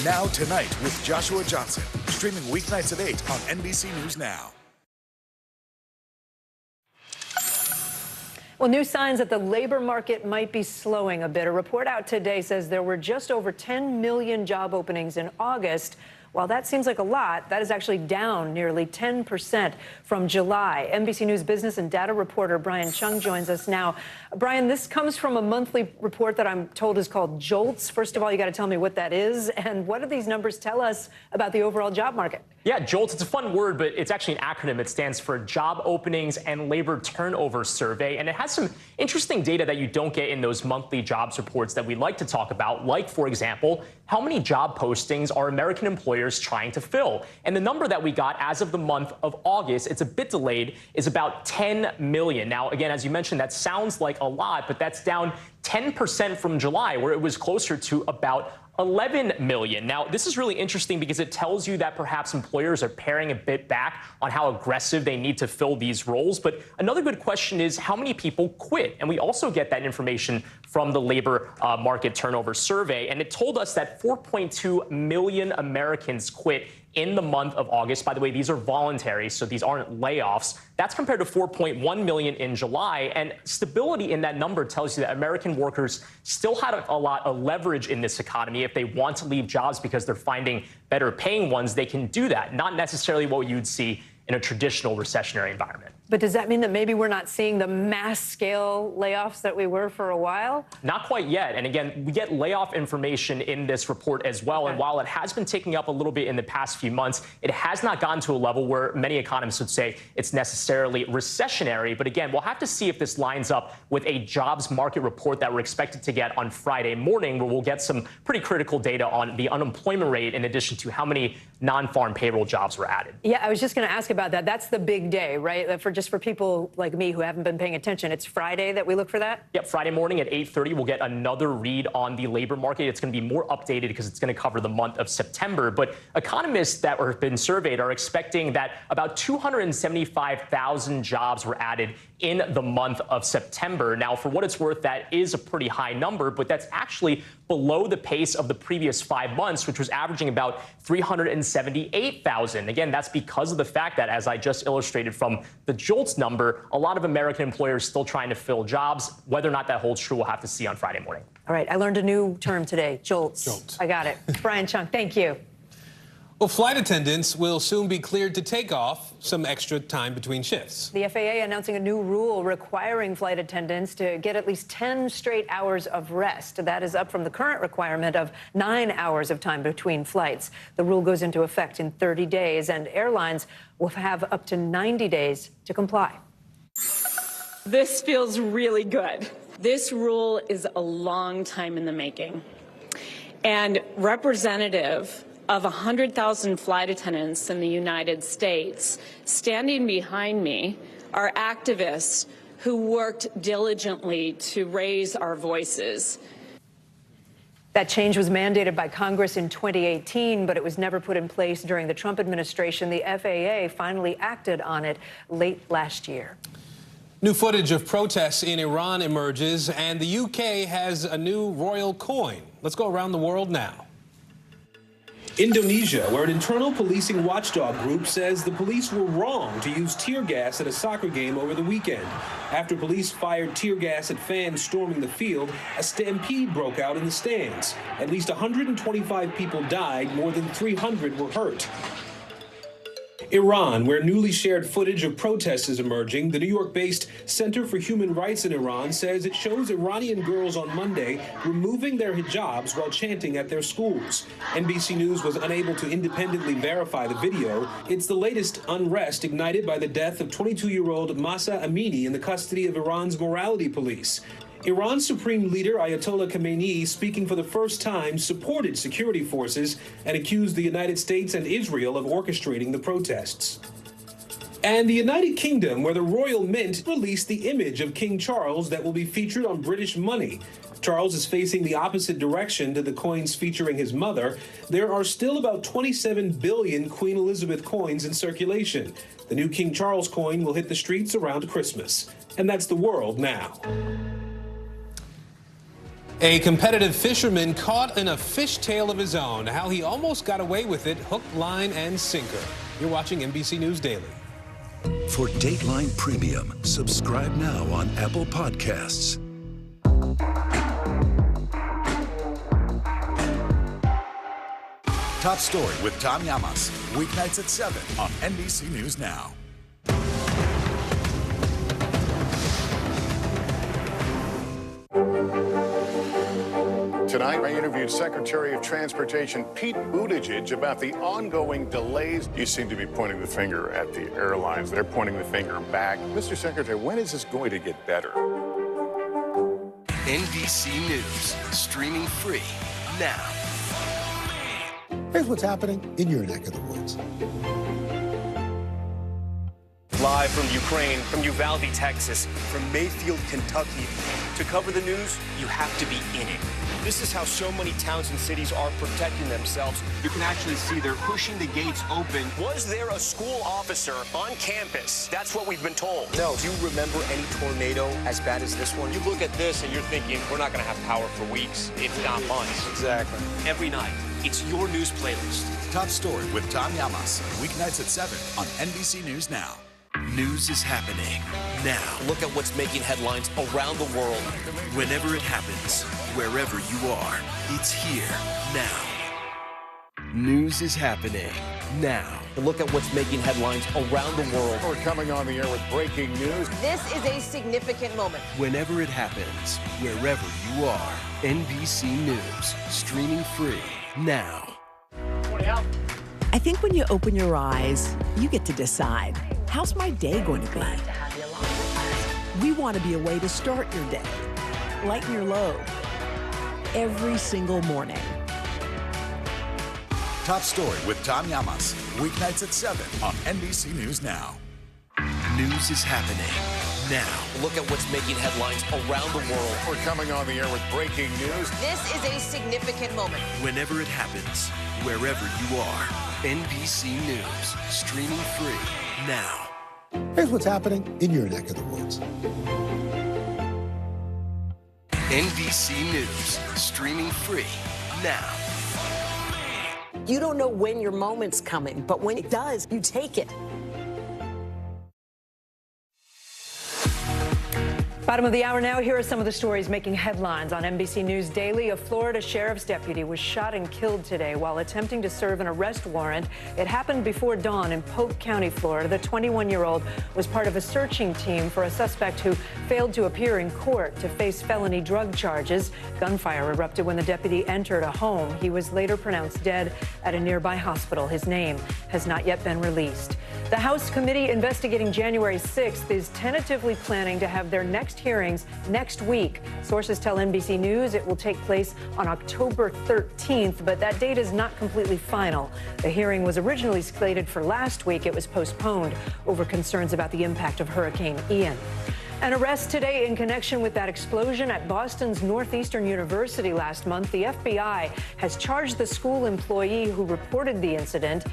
Now Tonight with Joshua Johnson. Streaming weeknights at 8 on NBC News Now. Well, new signs that the labor market might be slowing a bit. A report out today says there were just over 10 million job openings in August. While that seems like a lot, that is actually down nearly 10% from July. NBC News business and data reporter Brian Chung joins us now. Brian, this comes from a monthly report that I'm told is called JOLTS. First of all, you got to tell me what that is, and what do these numbers tell us about the overall job market? Yeah, JOLTS, it's a fun word, but it's actually an acronym. It stands for Job Openings and Labor Turnover Survey, and it has some interesting data that you don't get in those monthly jobs reports that we like to talk about, like, for example, how many job postings are American employers trying to fill? And the number that we got as of the month of August, it's a bit delayed, is about 10 million. Now, again, as you mentioned, that sounds like a lot, but that's down 10% from July, where it was closer to about 11 million. Now, this is really interesting because it tells you that perhaps employers are paring a bit back on how aggressive they need to fill these roles. But another good question is how many people quit? And we also get that information from the labor market turnover survey. And it told us that 4.2 million Americans quit in the month of August. By the way, these are voluntary, so these aren't layoffs. That's compared to 4.1 million in July. And stability in that number tells you that American workers still had a lot of leverage in this economy. If they want to leave jobs because they're finding better paying ones, they can do that. Not necessarily what you'd see in a traditional recessionary environment. But does that mean that maybe we're not seeing the mass scale layoffs that we were for a while? Not quite yet. And again, we get layoff information in this report as well. Okay. And while it has been ticking up a little bit in the past few months, it has not gotten to a level where many economists would say it's necessarily recessionary. But again, we'll have to see if this lines up with a jobs market report that we're expected to get on Friday morning, where we'll get some pretty critical data on the unemployment rate in addition to how many non-farm payroll jobs were added. Yeah, I was just going to ask about that. That's the big day, right? Just for people like me who haven't been paying attention, it's Friday that we look for that? Yep, Friday morning at 8:30, we'll get another read on the labor market. It's going to be more updated because it's going to cover the month of September. But economists that have been surveyed are expecting that about 275,000 jobs were added in the month of September. Now, for what it's worth, that is a pretty high number, but that's actually below the pace of the previous 5 months, which was averaging about 378,000. Again, that's because of the fact that, as I just illustrated from the JOLTS number, a lot of American employers still trying to fill jobs. Whether or not that holds true, we'll have to see on Friday morning. All right, I learned a new term today, JOLTS. JOLTS. I got it. Brian Chung, thank you. Well, flight attendants will soon be cleared to take off some extra time between shifts. The FAA announcing a new rule requiring flight attendants to get at least 10 straight hours of rest. That is up from the current requirement of 9 hours of time between flights. The rule goes into effect in 30 days, and airlines will have up to 90 days to comply. This feels really good. This rule is a long time in the making. And representative of 100,000 flight attendants in the United States, standing behind me are activists who worked diligently to raise our voices. That change was mandated by Congress in 2018, but it was never put in place during the Trump administration. The FAA finally acted on it late last year. New footage of protests in Iran emerges, and the UK has a new royal coin. Let's go around the world now. Indonesia, where an internal policing watchdog group says the police were wrong to use tear gas at a soccer game over the weekend. After police fired tear gas at fans storming the field, a stampede broke out in the stands. At least 125 people died, more than 300 were hurt. Iran, where newly shared footage of protests is emerging, the New York-based Center for Human Rights in Iran says it shows Iranian girls on Monday removing their hijabs while chanting at their schools. NBC News was unable to independently verify the video. It's the latest unrest ignited by the death of 22-year-old Mahsa Amini in the custody of Iran's morality police. Iran's Supreme Leader Ayatollah Khamenei, speaking for the first time, supported security forces and accused the United States and Israel of orchestrating the protests. And the United Kingdom, where the Royal Mint released the image of King Charles that will be featured on British money. Charles is facing the opposite direction to the coins featuring his mother. There are still about 27 billion Queen Elizabeth coins in circulation. The new King Charles coin will hit the streets around Christmas. And that's the world now. A competitive fisherman caught in a fishtail of his own. How he almost got away with it, hook, line, and sinker. You're watching NBC News Daily. For Dateline Premium, subscribe now on Apple Podcasts. Top Story with Tom Llamas, weeknights at 7 on NBC News Now. Tonight, I interviewed Secretary of Transportation Pete Buttigieg about the ongoing delays. You seem to be pointing the finger at the airlines. They're pointing the finger back. Mr. Secretary, when is this going to get better? NBC News, streaming free now. Here's what's happening in your neck of the woods. Live from Ukraine, from Uvalde, Texas, from Mayfield, Kentucky. To cover the news, you have to be in it. This is how so many towns and cities are protecting themselves. You can actually see they're pushing the gates open. Was there a school officer on campus? That's what we've been told. No. Do you remember any tornado as bad as this one? You look at this and you're thinking, we're not going to have power for weeks, if not months. Exactly. Every night, it's your news playlist. Top Story with Tom Llamas, weeknights at 7 on NBC News Now. News is happening now. Look at what's making headlines around the world. Whenever it happens, wherever you are, it's here now. News is happening now. Look at what's making headlines around the world. We're coming on the air with breaking news. This is a significant moment. Whenever it happens, wherever you are, NBC News, streaming free now. I think when you open your eyes, you get to decide, how's my day going to be? We want to be a way to start your day, lighten your load, every single morning. Top Story with Tom Llamas, weeknights at 7 on NBC News Now. News is happening now. Look at what's making headlines around the world. We're coming on the air with breaking news. This is a significant moment. Whenever it happens, wherever you are, NBC News, streaming free now. Here's what's happening in your neck of the woods. NBC News, streaming free now. You don't know when your moment's coming, but when it does, you take it. Bottom of the hour now, here are some of the stories making headlines on NBC News Daily. A Florida sheriff's deputy was shot and killed today while attempting to serve an arrest warrant. It happened before dawn in Polk County, Florida. The 21-year-old was part of a searching team for a suspect who failed to appear in court to face felony drug charges. Gunfire erupted when the deputy entered a home. He was later pronounced dead at a nearby hospital. His name has not yet been released. The House committee investigating January 6th is tentatively planning to have their next hearings next week. Sources tell NBC News it will take place on October 13th, but that date is not completely final. The hearing was originally slated for last week. It was postponed over concerns about the impact of Hurricane Ian. An arrest today in connection with that explosion at Boston's Northeastern University last month. The FBI has charged the school employee who reported the incident.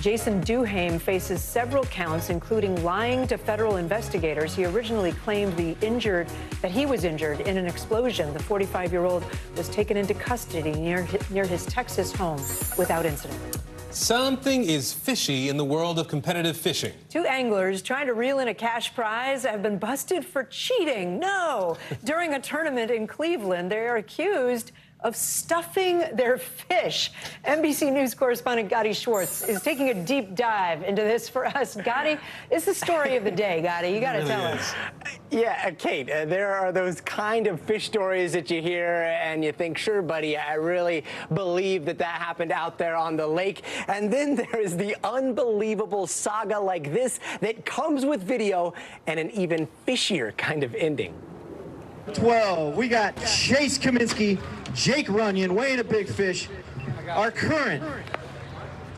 Jason Duhame faces several counts, including lying to federal investigators. He originally claimed that he was injured in an explosion. The 45-year-old was taken into custody near his Texas home without incident. Something is fishy in the world of competitive fishing. 2 anglers trying to reel in a cash prize have been busted for cheating. No! During a tournament in Cleveland, they are accused of stuffing their fish. NBC News correspondent Gotti Schwartz is taking a deep dive into this for us. Gotti, it's the story of the day, Gotti. You got to tell us. Yeah, Kate, there are those kind of fish stories that you hear and you think, sure, buddy, I really believe that happened out there on the lake. And then there is the unbelievable saga like this that comes with video and an even fishier kind of ending. 12, we got Chase Kaminsky, Jake Runyon, weighing a big fish, our current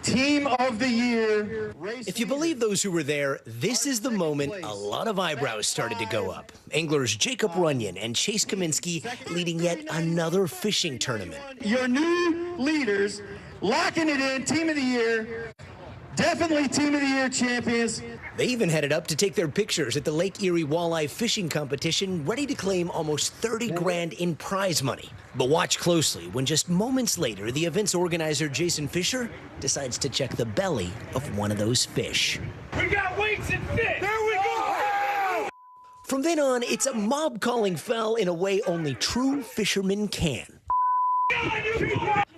Team of the Year. If you believe those who were there, this is the moment a lot of eyebrows started to go up. Anglers Jacob Runyon and Chase Kaminsky leading yet another fishing tournament. Your new leaders, locking it in, Team of the Year, definitely Team of the Year champions. They even headed up to take their pictures at the Lake Erie Walleye Fishing Competition, ready to claim almost 30 grand in prize money. But watch closely when just moments later, the event's organizer, Jason Fisher, decides to check the belly of one of those fish. We got weights and fish! There we go! From then on, it's a mob calling foul in a way only true fishermen can.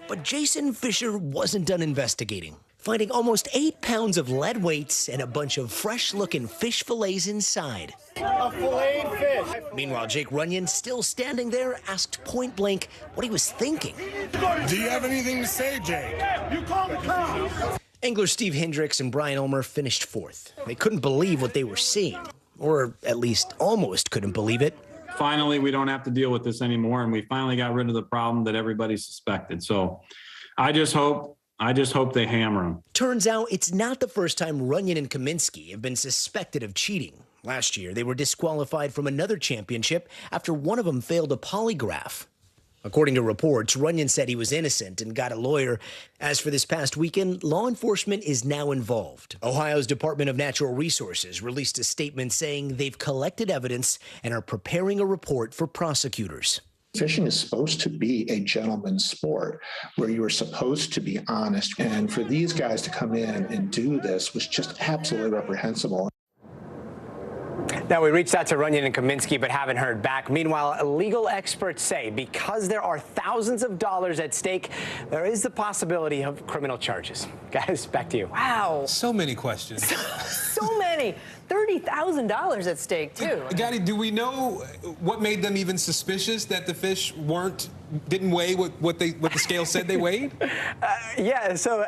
But Jason Fisher wasn't done investigating, finding almost 8 pounds of lead weights and a bunch of fresh-looking fish fillets inside. A filleted fish. Meanwhile, Jake Runyon, still standing there, asked point-blank what he was thinking. Do you have anything to say, Jake? You call the cops. Angler Steve Hendricks and Brian Ulmer finished fourth. They couldn't believe what they were seeing, or at least almost couldn't believe it. Finally, we don't have to deal with this anymore, and we finally got rid of the problem that everybody suspected. So I just hope they hammer him. Turns out it's not the first time Runyon and Kaminsky have been suspected of cheating. Last year, they were disqualified from another championship after one of them failed a polygraph. According to reports, Runyon said he was innocent and got a lawyer. As for this past weekend, law enforcement is now involved. Ohio's Department of Natural Resources released a statement saying they've collected evidence and are preparing a report for prosecutors. Fishing is supposed to be a gentleman's sport where you are supposed to be honest. And for these guys to come in and do this was just absolutely reprehensible. Now, we reached out to Runyon and Kaminsky but haven't heard back. Meanwhile, legal experts say because there are thousands of dollars at stake, there is the possibility of criminal charges. Guys, back to you. Wow. So many questions. So many. $30,000 at stake, too. Gotti, do we know what made them even suspicious that the fish didn't weigh what the scale said they weighed? Yeah, so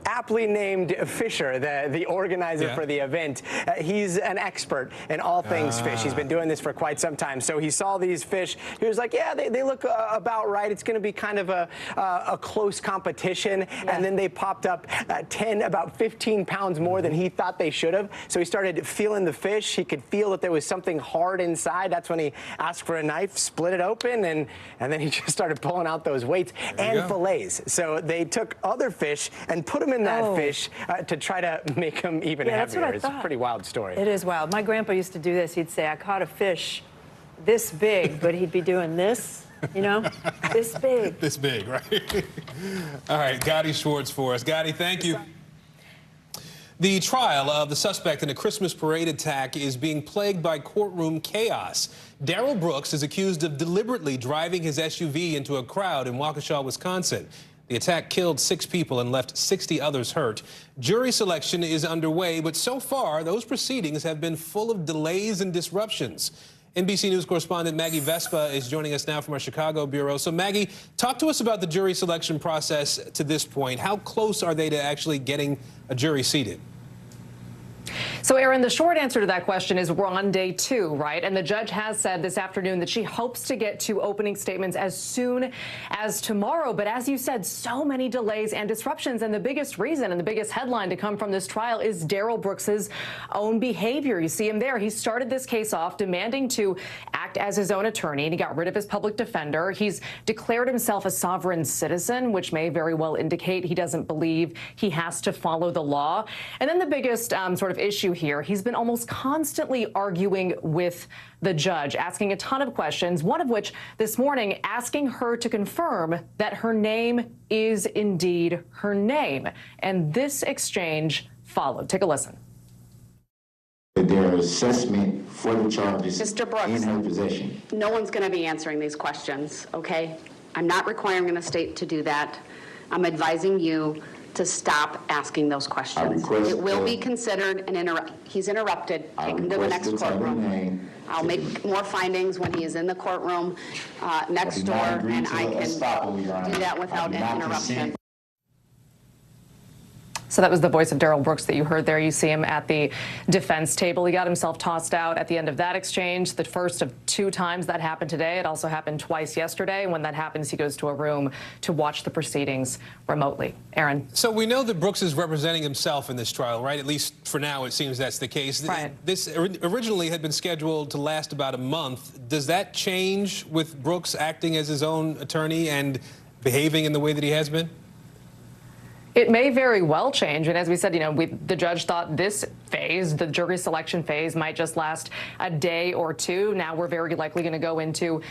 aptly named Fisher, the organizer for the event, he's an expert in all things fish. He's been doing this for quite some time. So he saw these fish. He was like, yeah, they look about right. It's going to be kind of a close competition. Yeah. And then they popped up about 15 pounds more than he thought they should have. So he started feeling the fish. He could feel that there was something hard inside. That's when he asked for a knife, split it open, and then he just started pulling out those weights and fillets. So they took other fish and put them in that fish to try to make them even heavier. That's what I It's thought. a pretty wild story. It is wild. My grandpa used to do this. He'd say, I caught a fish this big, but he'd be doing this, you know, this big. This big, right? All right, Gotti Schwartz for us. Gotti, thank you. The trial of the suspect in a Christmas parade attack is being plagued by courtroom chaos. Darrell Brooks is accused of deliberately driving his SUV into a crowd in Waukesha, Wisconsin. The attack killed 6 people and left 60 others hurt. Jury selection is underway, but so far, those proceedings have been full of delays and disruptions. NBC News correspondent Maggie Vespa is joining us now from our Chicago bureau. So, Maggie, talk to us about the jury selection process to this point. How close are they to actually getting a jury seated? So, Aaron, the short answer to that question is we're on day 2, right? And the judge has said this afternoon that she hopes to get to opening statements as soon as tomorrow. But as you said, so many delays and disruptions. And the biggest reason and the biggest headline to come from this trial is Darrell Brooks's own behavior. You see him there. He started this case off demanding to act as his own attorney, and he got rid of his public defender. He's declared himself a sovereign citizen, which may very well indicate he doesn't believe he has to follow the law. And then the biggest sort of issue here, he's been almost constantly arguing with the judge, asking a ton of questions, one of which this morning asking her to confirm that her name is indeed her name. And this exchange followed. Take a listen. Their assessment for the charges Mr. Brooks, in her possession. No one's going to be answering these questions, okay? I'm not requiring the state to do that. I'm advising you to stop asking those questions. It will be considered an he's interrupted. Take him to the next courtroom. I'll make more findings when he is in the courtroom next door, and I can do that without an interruption. So that was the voice of Darrell Brooks that you heard there. You see him at the defense table. He got himself tossed out at the end of that exchange, the first of 2 times that happened today. It also happened twice yesterday. When that happens, he goes to a room to watch the proceedings remotely. Aaron. So we know that Brooks is representing himself in this trial, right? At least for now, it seems that's the case. Right. This originally had been scheduled to last about a month. Does that change with Brooks acting as his own attorney and behaving in the way that he has been? It may very well change. And as we said, the judge thought this phase, the jury selection phase, might just last a day or 2. Now we're very likely going to go into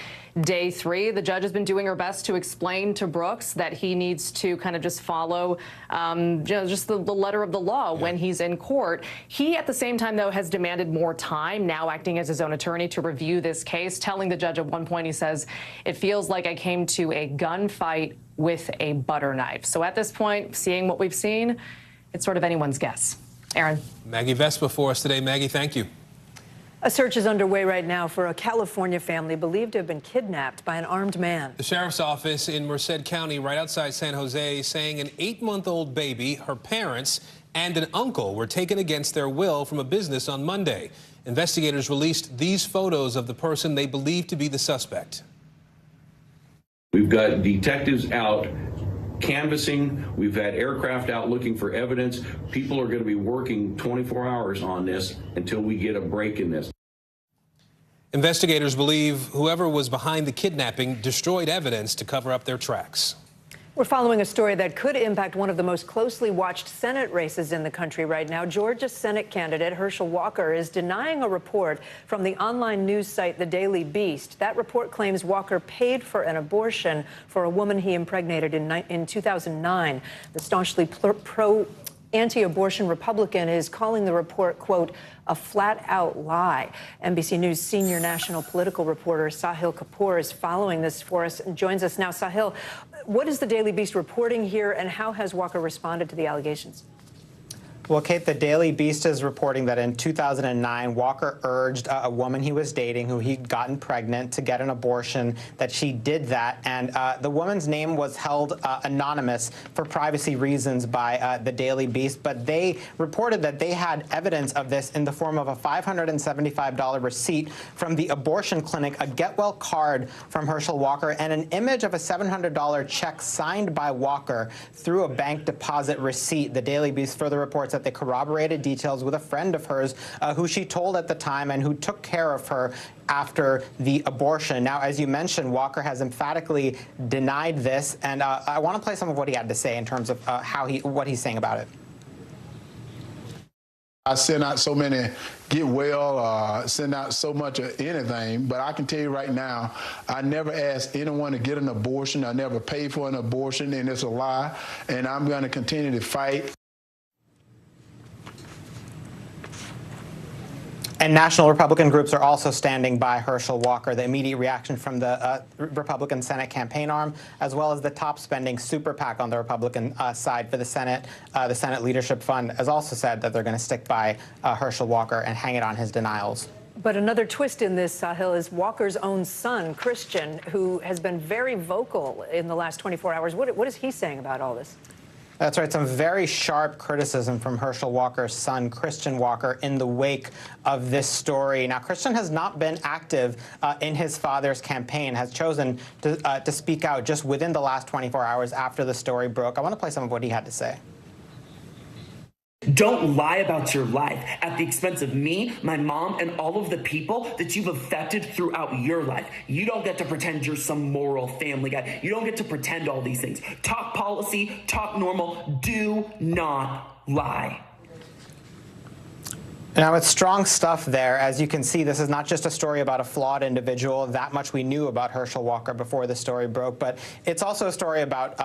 day 3. The judge has been doing her best to explain to Brooks that he needs to kind of just follow just the letter of the law when he's in court. He, at the same time, though, has demanded more time, now acting as his own attorney, to review this case, telling the judge at one point, he says, "It feels like I came to a gunfight with a butter knife." So at this point, seeing what we've seen, it's sort of anyone's guess. Aaron. Maggie Vespa for us today. Maggie, thank you. A search is underway right now for a California family believed to have been kidnapped by an armed man. The sheriff's office in Merced County, right outside San Jose, saying an 8-month-old baby, her parents, and an uncle were taken against their will from a business on Monday. Investigators released these photos of the person they believe to be the suspect. We've got detectives out canvassing. We've had aircraft out looking for evidence. People are going to be working 24 hours on this until we get a break in this. Investigators believe whoever was behind the kidnapping destroyed evidence to cover up their tracks. We're following a story that could impact one of the most closely watched Senate races in the country right now. Georgia Senate candidate Herschel Walker is denying a report from the online news site The Daily Beast. That report claims Walker paid for an abortion for a woman he impregnated in 2009. The staunchly anti-abortion Republican is calling the report, quote, a flat-out lie. NBC News senior national political reporter Sahil Kapoor is following this for us and joins us now. Sahil, what is the Daily Beast reporting here, and how has Walker responded to the allegations? Well, Kate, the Daily Beast is reporting that in 2009, Walker urged a woman he was dating who he'd gotten pregnant to get an abortion, that she did that. And the woman's name was held anonymous for privacy reasons by the Daily Beast. But they reported that they had evidence of this in the form of a $575 receipt from the abortion clinic, a get well card from Herschel Walker, and an image of a $700 check signed by Walker through a bank deposit receipt. The Daily Beast further reports that they corroborated details with a friend of hers who she told at the time and who took care of her after the abortion. Now, as you mentioned, Walker has emphatically denied this, and I want to play some of what he had to say in terms of what he's saying about it. I send out so many get well, send out so much of anything, but I can tell you right now, I never asked anyone to get an abortion. I never paid for an abortion, and it's a lie, and I'm going to continue to fight. And national Republican groups are also standing by Herschel Walker. The immediate reaction from the Republican Senate campaign arm, as well as the top spending super PAC on the Republican side for the Senate Leadership Fund, has also said that they're going to stick by Herschel Walker and hang it on his denials. But another twist in this, Sahil, is Walker's own son, Christian, who has been very vocal in the last 24 hours. What is he saying about all this? That's right. Some very sharp criticism from Herschel Walker's son, Christian Walker, in the wake of this story. Now, Christian has not been active in his father's campaign, has chosen to speak out just within the last 24 hours after the story broke. I want to play some of what he had to say. Don't lie about your life at the expense of me, my mom, and all of the people that you've affected throughout your life. You don't get to pretend you're some moral family guy. You don't get to pretend all these things. Talk policy, talk normal. Do not lie. Now, it's strong stuff there. As you can see, this is not just a story about a flawed individual. That much we knew about Herschel Walker before the story broke, but it's also a story about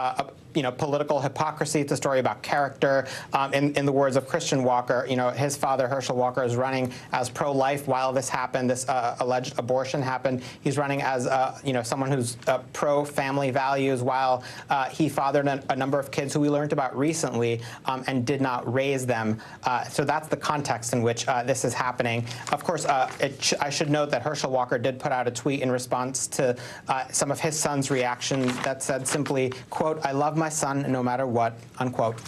political hypocrisy. It's a story about character. In the words of Christian Walker, his father, Herschel Walker, is running as pro-life while this happened, this alleged abortion happened. He's running as someone who's pro-family values while he fathered a number of kids who we learned about recently and did not raise them. So that's the context in which this is happening. Of course, I should note that Herschel Walker did put out a tweet in response to some of his son's reaction that said simply, quote, "I love my son no matter what," unquote.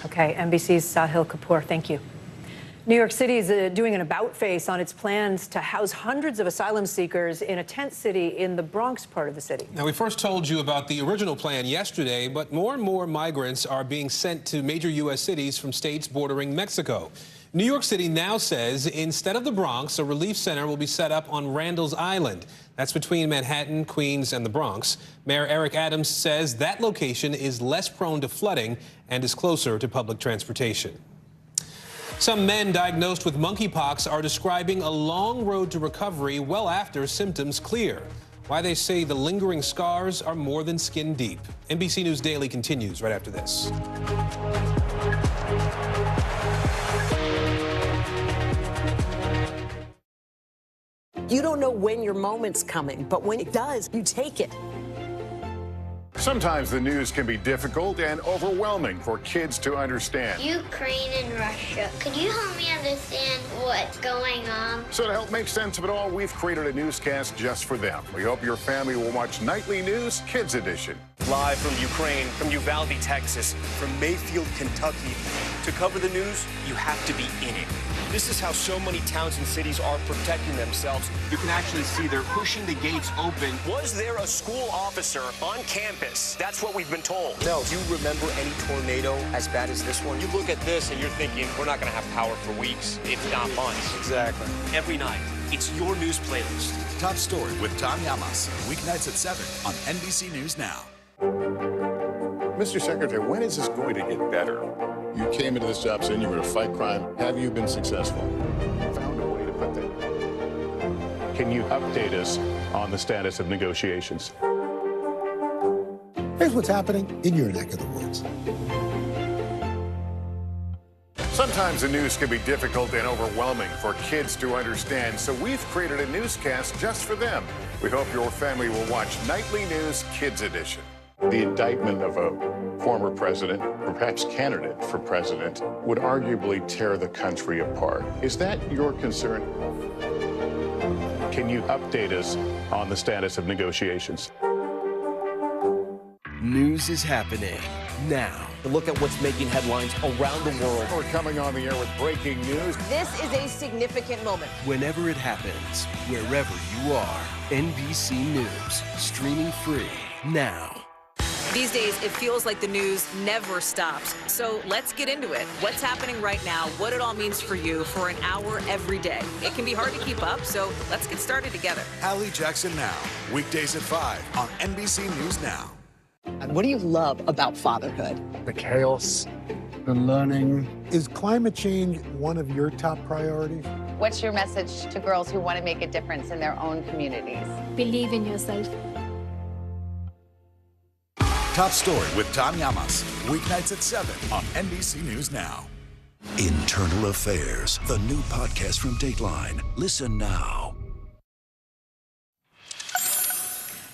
Okay, NBC's Sahil Kapoor, thank you. New York City is doing an about-face on its plans to house hundreds of asylum seekers in a tent city in the Bronx part of the city. Now, we first told you about the original plan yesterday, but more and more migrants are being sent to major U.S. cities from states bordering Mexico. New York City now says instead of the Bronx, a relief center will be set up on Randall's Island. That's between Manhattan, Queens, and the Bronx. Mayor Eric Adams says that location is less prone to flooding and is closer to public transportation. Some men diagnosed with monkeypox are describing a long road to recovery well after symptoms clear. Why they say the lingering scars are more than skin deep. NBC News Daily continues right after this. You don't know when your moment's coming, but when it does, you take it. Sometimes the news can be difficult and overwhelming for kids to understand. Ukraine and Russia. Could you help me understand what's going on? So to help make sense of it all, we've created a newscast just for them. We hope your family will watch Nightly News Kids Edition. Live from Ukraine, from Uvalde, Texas, from Mayfield, Kentucky. To cover the news, you have to be in it. This is how so many towns and cities are protecting themselves. You can actually see they're pushing the gates open. Was there a school officer on campus? That's what we've been told. No. Do you remember any tornado as bad as this one? You look at this and you're thinking, we're not going to have power for weeks, if not months. Exactly. Every night, it's your news playlist. Top Story with Tom Llamas, weeknights at 7 on NBC News Now. Mr. Secretary, when is this going to get better? You came into this job saying you were going to fight crime. Have you been successful? Found a way to put that. Can you update us on the status of negotiations? Here's what's happening in your neck of the woods. Sometimes the news can be difficult and overwhelming for kids to understand, so we've created a newscast just for them. We hope your family will watch Nightly News Kids Edition. The indictment of a former president, or perhaps candidate for president, would arguably tear the country apart. Is that your concern? Can you update us on the status of negotiations? News is happening now. Look at what's making headlines around the world. We're coming on the air with breaking news. This is a significant moment. Whenever it happens, wherever you are, NBC News, streaming free now. These days, it feels like the news never stops. So let's get into it. What's happening right now, what it all means for you for an hour every day. It can be hard to keep up, so let's get started together. Hallie Jackson Now, weekdays at 5 on NBC News Now. And what do you love about fatherhood? The chaos, the learning. Is climate change one of your top priorities? What's your message to girls who want to make a difference in their own communities? Believe in yourself. Top Story with Tom Llamas, weeknights at 7 on NBC News Now. Internal Affairs, the new podcast from Dateline. Listen now.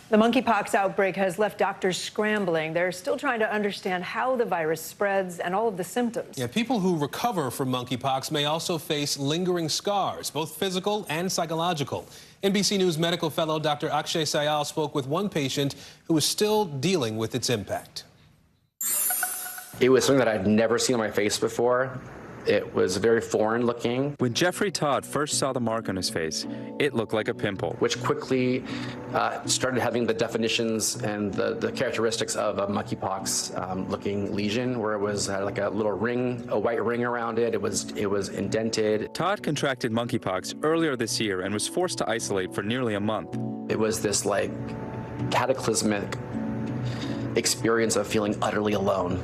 The monkeypox outbreak has left doctors scrambling. They're still trying to understand how the virus spreads and all of the symptoms. Yeah, people who recover from monkeypox may also face lingering scars, both physical and psychological. NBC News medical fellow Dr. Akshay Sayal spoke with one patient who is still dealing with its impact. It was something that I'd never seen on my face before. It was very foreign looking. When Jeffrey Todd first saw the mark on his face, it looked like a pimple. Which quickly started having the definitions and the characteristics of a monkeypox looking lesion, where it had like a little ring, a white ring around it. It was indented. Todd contracted monkeypox earlier this year and was forced to isolate for nearly a month. It was this like cataclysmic experience of feeling utterly alone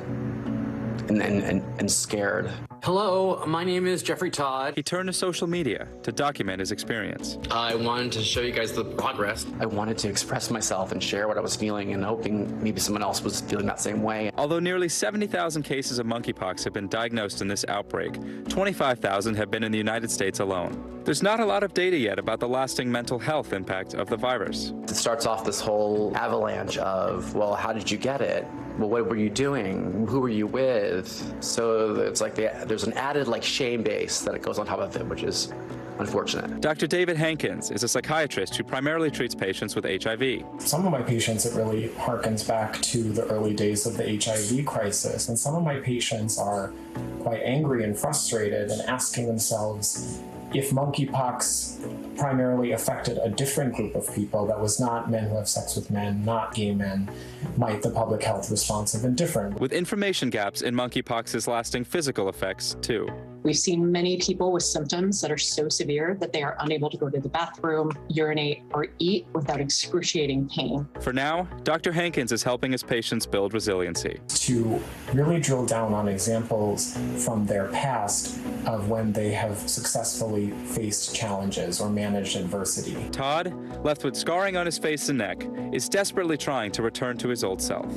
and scared. Hello, my name is Jeffrey Todd. He turned to social media to document his experience. I wanted to show you guys the progress. I wanted to express myself and share what I was feeling and hoping maybe someone else was feeling that same way. Although nearly 70,000 cases of monkeypox have been diagnosed in this outbreak, 25,000 have been in the United States alone. There's not a lot of data yet about the lasting mental health impact of the virus. It starts off this whole avalanche of, well, how did you get it? Well, what were you doing? Who were you with? So it's like there's an added like shame base that it goes on top of it, which is unfortunate. Dr. David Hankins is a psychiatrist who primarily treats patients with HIV. Some of my patients, it really harkens back to the early days of the HIV crisis. And some of my patients are quite angry and frustrated and asking themselves, if monkeypox primarily affected a different group of people that was not men who have sex with men, not gay men, might the public health response have been different? With information gaps in monkeypox's lasting physical effects, too. We've seen many people with symptoms that are so severe that they are unable to go to the bathroom, urinate, or eat without excruciating pain. For now, Dr. Hankins is helping his patients build resiliency. To really drill down on examples from their past of when they have successfully faced challenges or managed adversity. Todd, left with scarring on his face and neck, is desperately trying to return to his old self.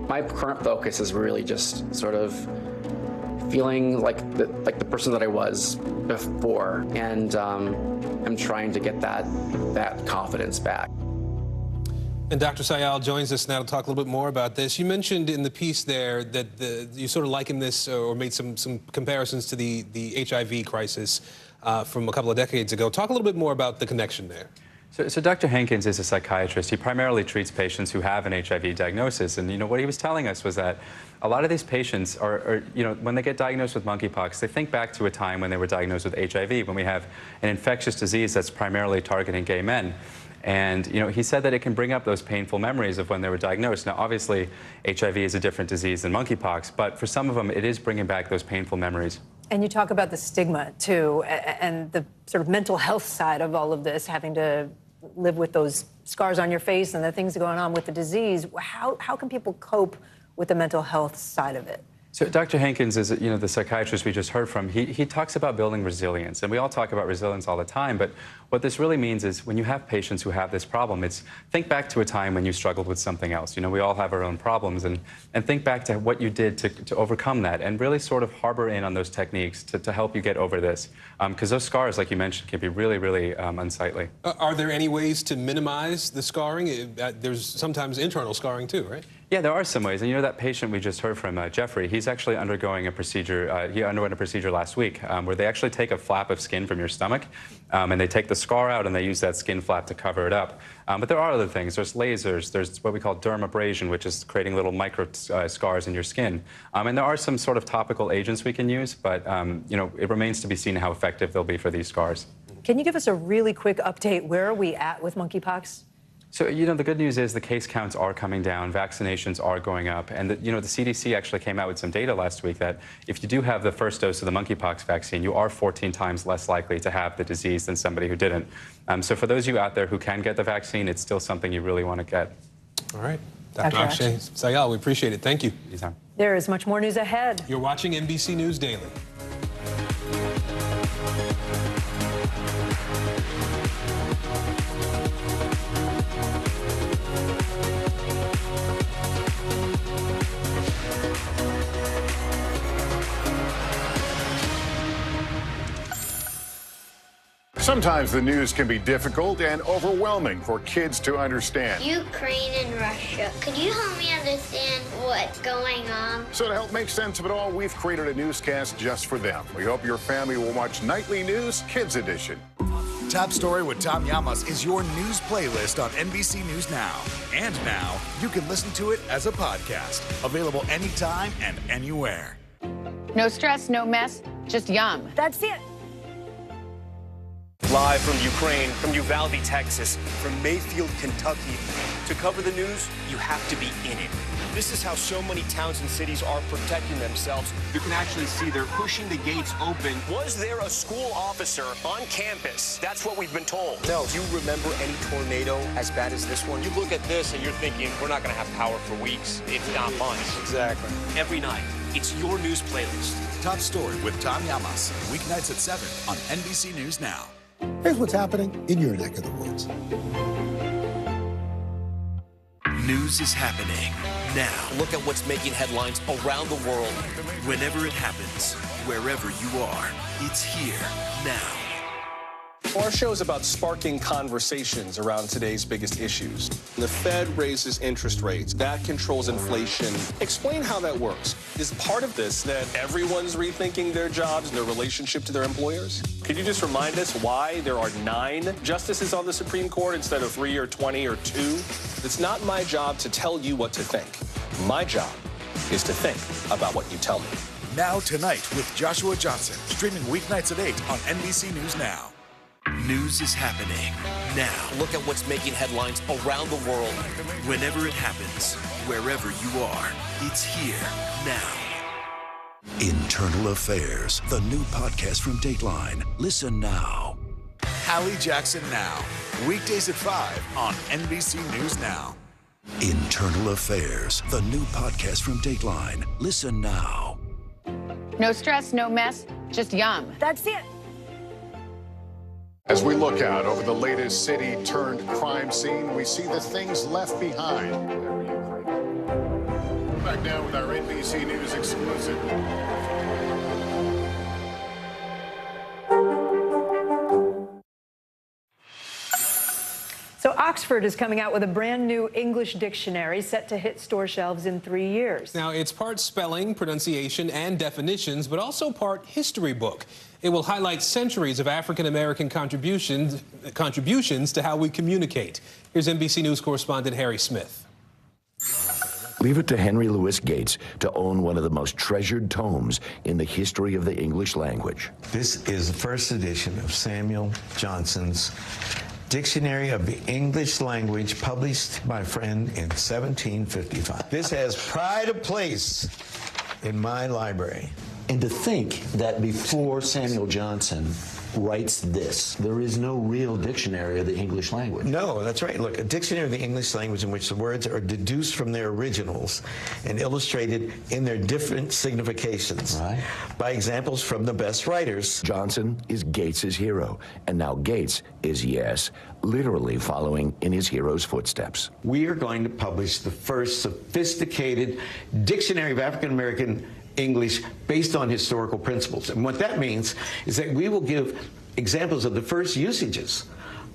My current focus is really just sort of feeling like the person that I was before, and I'm trying to get that confidence back. And Dr. Sayal joins us now to talk a little bit more about this. You mentioned in the piece there that you sort of likened this or made some comparisons to the HIV crisis from a couple of decades ago. Talk a little bit more about the connection there. So Dr. Hankins is a psychiatrist. He primarily treats patients who have an HIV diagnosis. And, what he was telling us was that a lot of these patients are, when they get diagnosed with monkeypox, they think back to a time when they were diagnosed with HIV, when we have an infectious disease that's primarily targeting gay men. And, he said that it can bring up those painful memories of when they were diagnosed. Now, obviously, HIV is a different disease than monkeypox, but for some of them, it is bringing back those painful memories. And you talk about the stigma, too, and the sort of mental health side of all of this, having to live with those scars on your face and the things going on with the disease. How can people cope with the mental health side of it? So Dr. Hankins is, the psychiatrist we just heard from. He talks about building resilience, and we all talk about resilience all the time, but what this really means is when you have patients who have this problem, it's think back to a time when you struggled with something else. We all have our own problems, and think back to what you did to overcome that, and really sort of harbor in on those techniques to help you get over this. Because those scars, like you mentioned, can be really, really unsightly. Are there any ways to minimize the scarring? There's sometimes internal scarring too, right? Yeah, there are some ways. And that patient we just heard from, Jeffrey, he's actually undergoing a procedure. He underwent a procedure last week where they actually take a flap of skin from your stomach and they take the scar out and they use that skin flap to cover it up. But there are other things. There's lasers. There's what we call dermabrasion, which is creating little micro scars in your skin. And there are some sort of topical agents we can use, but it remains to be seen how effective they'll be for these scars. Can you give us a really quick update? Where are we at with monkeypox? So, the good news is the case counts are coming down, vaccinations are going up, and, the CDC actually came out with some data last week that if you do have the first dose of the monkeypox vaccine, you are 14 times less likely to have the disease than somebody who didn't. So for those of you out there who can get the vaccine, it's still something you really want to get. All right. Dr. Akshay Sayal, we appreciate it. Thank you. Anytime. There is much more news ahead. You're watching NBC News Daily. Sometimes the news can be difficult and overwhelming for kids to understand. Ukraine and Russia. Could you help me understand what's going on? So to help make sense of it all, we've created a newscast just for them. We hope your family will watch Nightly News Kids Edition. Top Story with Tom Llamas is your news playlist on NBC News Now. And now, you can listen to it as a podcast. Available anytime and anywhere. No stress, no mess, just yum. That's it. Live from Ukraine, from Uvalde, Texas, from Mayfield, Kentucky. To cover the news, you have to be in it. This is how so many towns and cities are protecting themselves. You can actually see they're pushing the gates open. Was there a school officer on campus? That's what we've been told. No. Do you remember any tornado as bad as this one? You look at this and you're thinking, we're not going to have power for weeks, if not months. Exactly. Every night, it's your news playlist. Top Story with Tom Llamas, weeknights at 7 on NBC News Now. Here's what's happening in your neck of the woods. News is happening now. Look at what's making headlines around the world. Whenever it happens, wherever you are, it's here now. Our show is about sparking conversations around today's biggest issues. The Fed raises interest rates. That controls inflation. Explain how that works. Is part of this that everyone's rethinking their jobs and their relationship to their employers? Could you just remind us why there are 9 justices on the Supreme Court instead of 3 or 20 or 2? It's not my job to tell you what to think. My job is to think about what you tell me. Now Tonight with Joshua Johnson, streaming weeknights at 8 on NBC News Now. News is happening now. Look at what's making headlines around the world. Whenever it happens, wherever you are, it's here now. Internal Affairs, the new podcast from Dateline. Listen now. Hallie Jackson Now, weekdays at 5 on NBC News Now. Internal Affairs, the new podcast from Dateline. Listen now. No stress, no mess, just yum. That's it. As we look out over the latest city-turned-crime scene, we see the things left behind. Back now with our NBC News exclusive. So Oxford is coming out with a brand new English dictionary set to hit store shelves in 3 years. Now, it's part spelling, pronunciation, and definitions, but also part history book. It will highlight centuries of African-American contributions to how we communicate. Here's NBC News correspondent Harry Smith. Leave it to Henry Louis Gates to own one of the most treasured tomes in the history of the English language. This is the first edition of Samuel Johnson's Dictionary of the English Language, published, my friend, in 1755. This has pride of place in my library. And to think that before Samuel Johnson writes this, there is no real dictionary of the English language. No, that's right. Look, a dictionary of the English language in which the words are deduced from their originals and illustrated in their different significations by examples from the best writers. Johnson is Gates's hero, and now Gates is, yes, literally following in his hero's footsteps. We are going to publish the first sophisticated dictionary of African American English based on historical principles. And what that means is that we will give examples of the first usages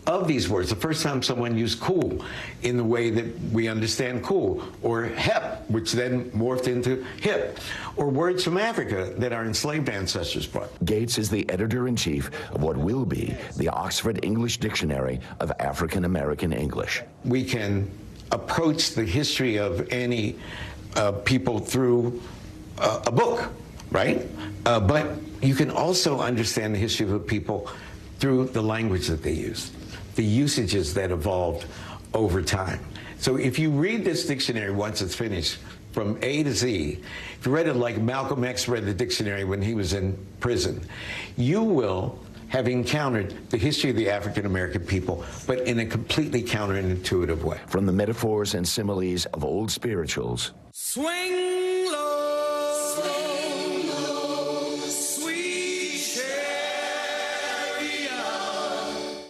of these words, the first time someone used cool in the way that we understand cool, or hep, which then morphed into hip, or words from Africa that our enslaved ancestors brought. Gates is the editor-in-chief of what will be the Oxford English Dictionary of African American English. We can approach the history of any people through a book, right? But you can also understand the history of a people through the language that they use, the usages that evolved over time. So if you read this dictionary once it's finished, from A to Z, if you read it like Malcolm X read the dictionary when he was in prison, you will have encountered the history of the African American people, but in a completely counterintuitive way. From the metaphors and similes of old spirituals. Swing low, swing low, sweet chariot.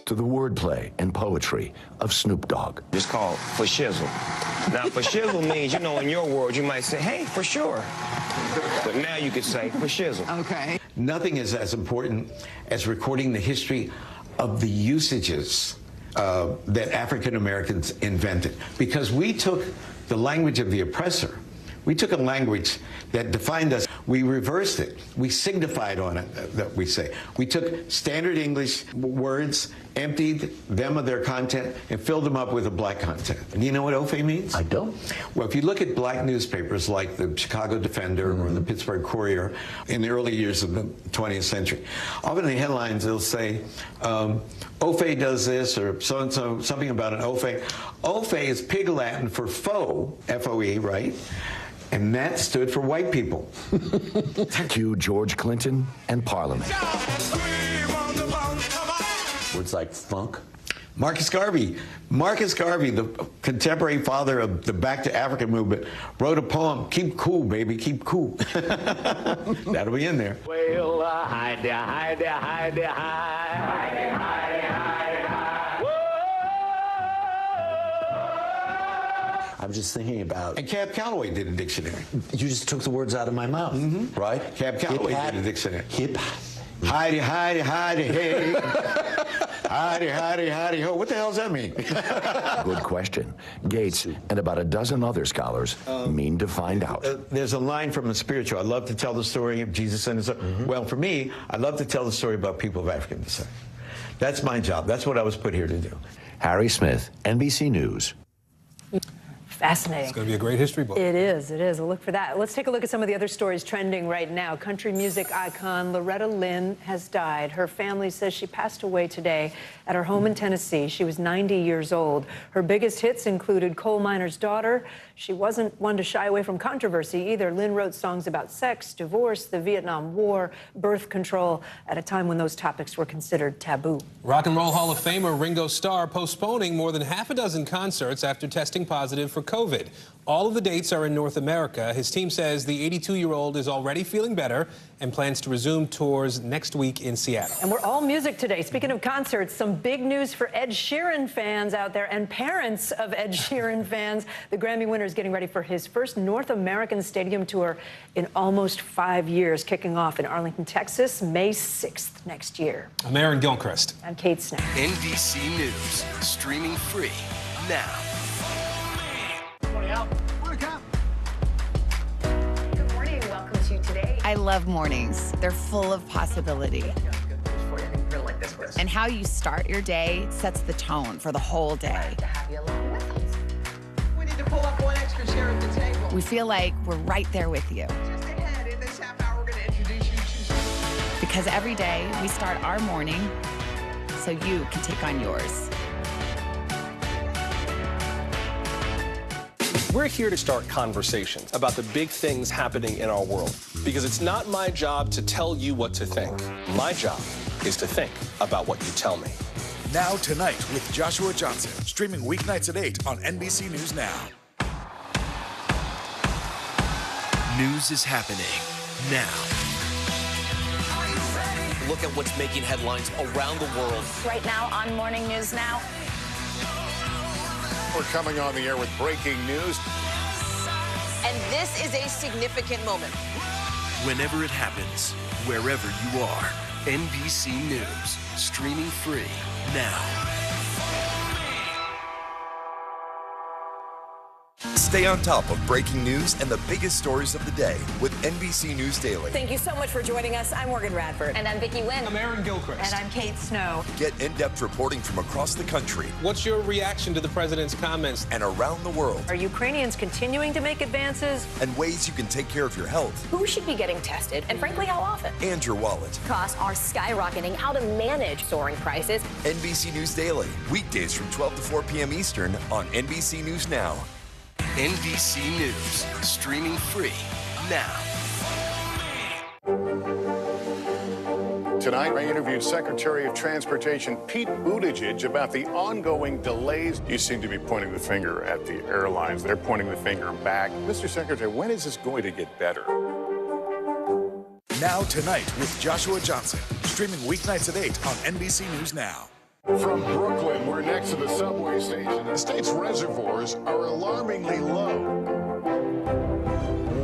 To the wordplay and poetry of Snoop Dogg. It's called for shizzle. Now, for shizzle means, you know, in your world, you might say, hey, for sure. But now you could say for shizzle. Okay. Nothing is as important as recording the history of the usages that African Americans invented. Because we took the language of the oppressor, we took a language that defined us, we reversed it, we signified on it, that we say. We took standard English words emptied them of their content and filled them up with a black content. Do you know what OFE means? I don't. Well, if you look at black newspapers like the Chicago Defender or the Pittsburgh Courier in the early years of the 20th century, often in the headlines they'll say, OFE does this, or so-and-so, something about an OFE. OFE is Pig Latin for foe, F-O-E, right? And that stood for white people. Cue George Clinton and Parliament. Words like funk. Marcus Garvey, the contemporary father of the Back to Africa movement, wrote a poem, "Keep cool, baby, keep cool." That'll be in there. Well, hide there, hide there, hide there, hide. Hide there, hide there, hide there, hide. I'm just thinking about... And Cab Calloway did a dictionary. You just took the words out of my mouth, right? Cab Calloway did a dictionary. Hip. Hidey, hidey, hidey, hey. Hidey, hidey, hidey, ho. What the hell does that mean? Good question. Gates and about a dozen other scholars mean to find out. There's a line from a spiritual. I love to tell the story of Jesus and his... Well, for me, I love to tell the story about people of African descent. That's my job. That's what I was put here to do. Harry Smith, NBC News. Fascinating. It's going to be a great history book. It is. It is. A look for that. Let's take a look at some of the other stories trending right now. Country music icon Loretta Lynn has died. Her family says she passed away today at her home in Tennessee. She was 90 years old. Her biggest hits included Coal Miner's Daughter. She wasn't one to shy away from controversy either. Lynn wrote songs about sex, divorce, the Vietnam War, birth control, at a time when those topics were considered taboo. Rock and Roll Hall of Famer Ringo Starr postponing more than half a dozen concerts after testing positive for COVID. All of the dates are in North America. His team says the 82-year-old is already feeling better and plans to resume tours next week in Seattle. And we're all music today. Speaking of concerts, some big news for Ed Sheeran fans out there and parents of Ed Sheeran fans. The Grammy winner is getting ready for his first North American stadium tour in almost 5 years, kicking off in Arlington, Texas, May 6th next year. I'm Aaron Gilchrist. I'm Kate Snack. NBC News, streaming free now. Good morning. Welcome to Today. I love mornings. They're full of possibility. And how you start your day sets the tone for the whole day. We need to pull up one extra chair at the table. We feel like we're right there with you. Just ahead, in this half hour, we're going to introduce you to... Because every day we start our morning so you can take on yours. We're here to start conversations about the big things happening in our world, because it's not my job to tell you what to think. My job is to think about what you tell me. Now Tonight with Joshua Johnson, streaming weeknights at 8 on NBC News Now. News is happening now. Look at what's making headlines around the world. Right now on Morning News Now. We're coming on the air with breaking news. And this is a significant moment. Whenever it happens, wherever you are, NBC News, streaming free now. Stay on top of breaking news and the biggest stories of the day with NBC News Daily. Thank you so much for joining us. I'm Morgan Radford. And I'm Vicki Wynn. I'm Aaron Gilchrist. And I'm Kate Snow. Get in-depth reporting from across the country. What's your reaction to the president's comments? And around the world. Are Ukrainians continuing to make advances? And ways you can take care of your health. Who should be getting tested, and frankly, how often? And your wallet. Costs are skyrocketing. How to manage soaring prices. NBC News Daily, weekdays from 12 to 4 p.m. Eastern on NBC News Now. NBC News, streaming free now. Tonight, I interviewed Secretary of Transportation Pete Buttigieg about the ongoing delays. You seem to be pointing the finger at the airlines. They're pointing the finger back. Mr. Secretary, when is this going to get better? Now Tonight with Joshua Johnson, streaming weeknights at 8 on NBC News Now. From Brooklyn, we're next to the subway station. The state's reservoirs are alarmingly low.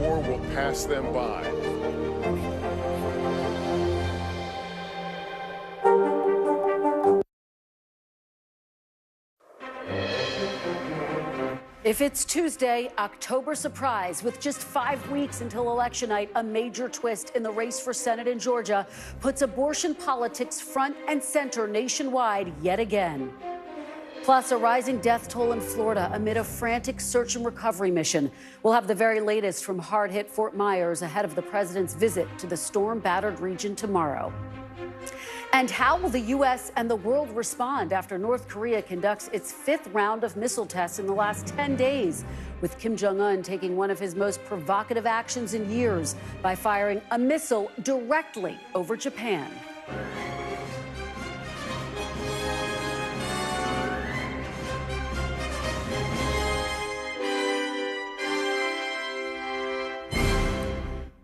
War will pass them by. If it's Tuesday, October surprise, with just 5 weeks until election night, a major twist in the race for Senate in Georgia puts abortion politics front and center nationwide yet again. Plus, a rising death toll in Florida amid a frantic search and recovery mission. We'll have the very latest from hard-hit Fort Myers ahead of the president's visit to the storm-battered region tomorrow. And how will the U.S. and the world respond after North Korea conducts its 5th round of missile tests in the last 10 days, with Kim Jong-un taking one of his most provocative actions in years by firing a missile directly over Japan?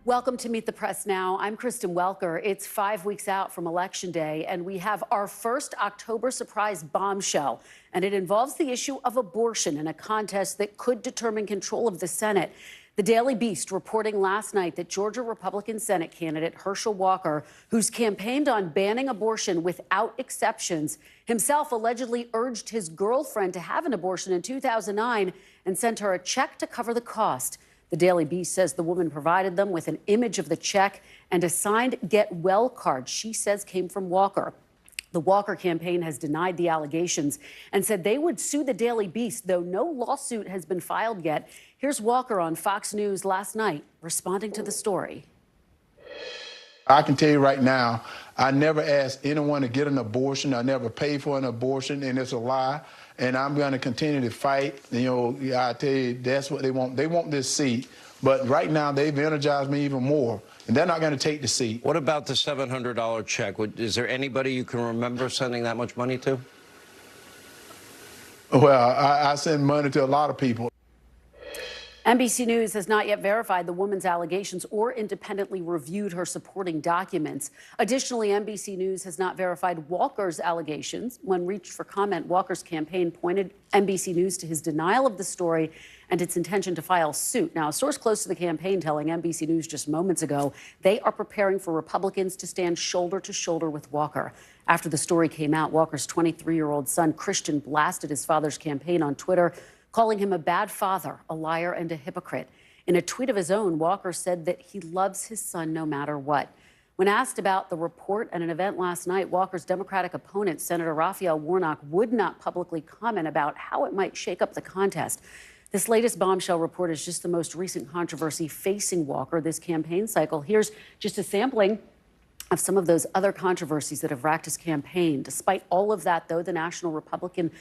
Welcome to Meet the Press Now. I'm Kristen Welker. It's 5 weeks out from Election Day, and we have our first October surprise bombshell, and it involves the issue of abortion in a contest that could determine control of the Senate. The Daily Beast reporting last night that Georgia Republican Senate candidate Herschel Walker, who's campaigned on banning abortion without exceptions, himself allegedly urged his girlfriend to have an abortion in 2009 and sent her a check to cover the cost. The Daily Beast says the woman provided them with an image of the check and a signed Get Well card she says came from Walker. The Walker campaign has denied the allegations and said they would sue the Daily Beast, though no lawsuit has been filed yet. Here's Walker on Fox News last night responding to the story. I can tell you right now, I never asked anyone to get an abortion. I never paid for an abortion, and it's a lie. And I'm going to continue to fight. You know, I tell you, that's what they want. They want this seat. But right now, they've energized me even more. And they're not going to take the seat. What about the $700 check? Is there anybody you can remember sending that much money to? Well, I send money to a lot of people. NBC News has not yet verified the woman's allegations or independently reviewed her supporting documents. Additionally, NBC News has not verified Walker's allegations. When reached for comment, Walker's campaign pointed NBC News to his denial of the story and its intention to file suit. Now, a source close to the campaign telling NBC News just moments ago they are preparing for Republicans to stand shoulder to shoulder with Walker. After the story came out, Walker's 23-year-old son, Christian, blasted his father's campaign on Twitter, calling him a bad father, a liar, and a hypocrite. In a tweet of his own, Walker said that he loves his son no matter what. When asked about the report at an event last night, Walker's Democratic opponent, Senator Raphael Warnock, would not publicly comment about how it might shake up the contest. This latest bombshell report is just the most recent controversy facing Walker this campaign cycle. Here's just a sampling of some of those other controversies that have racked his campaign. Despite all of that, though, the National Republican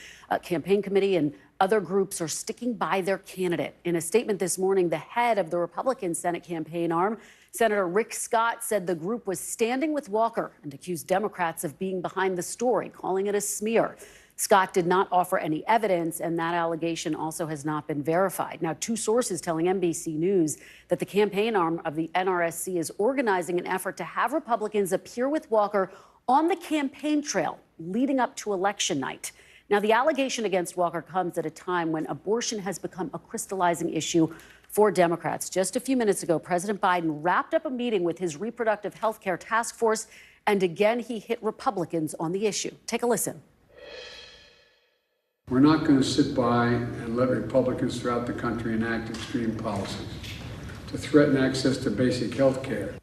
Campaign Committee and other groups are sticking by their candidate. In a statement this morning, the head of the Republican Senate campaign arm, Senator Rick Scott, said the group was standing with Walker and accused Democrats of being behind the story, calling it a smear. Scott did not offer any evidence, and that allegation also has not been verified. Now, two sources telling NBC News that the campaign arm of the NRSC is organizing an effort to have Republicans appear with Walker on the campaign trail leading up to election night. Now, the allegation against Walker comes at a time when abortion has become a crystallizing issue for Democrats. Just a few minutes ago, President Biden wrapped up a meeting with his reproductive health care task force, and again, he hit Republicans on the issue. Take a listen. We're not going to sit by and let Republicans throughout the country enact extreme policies to threaten access to basic health care.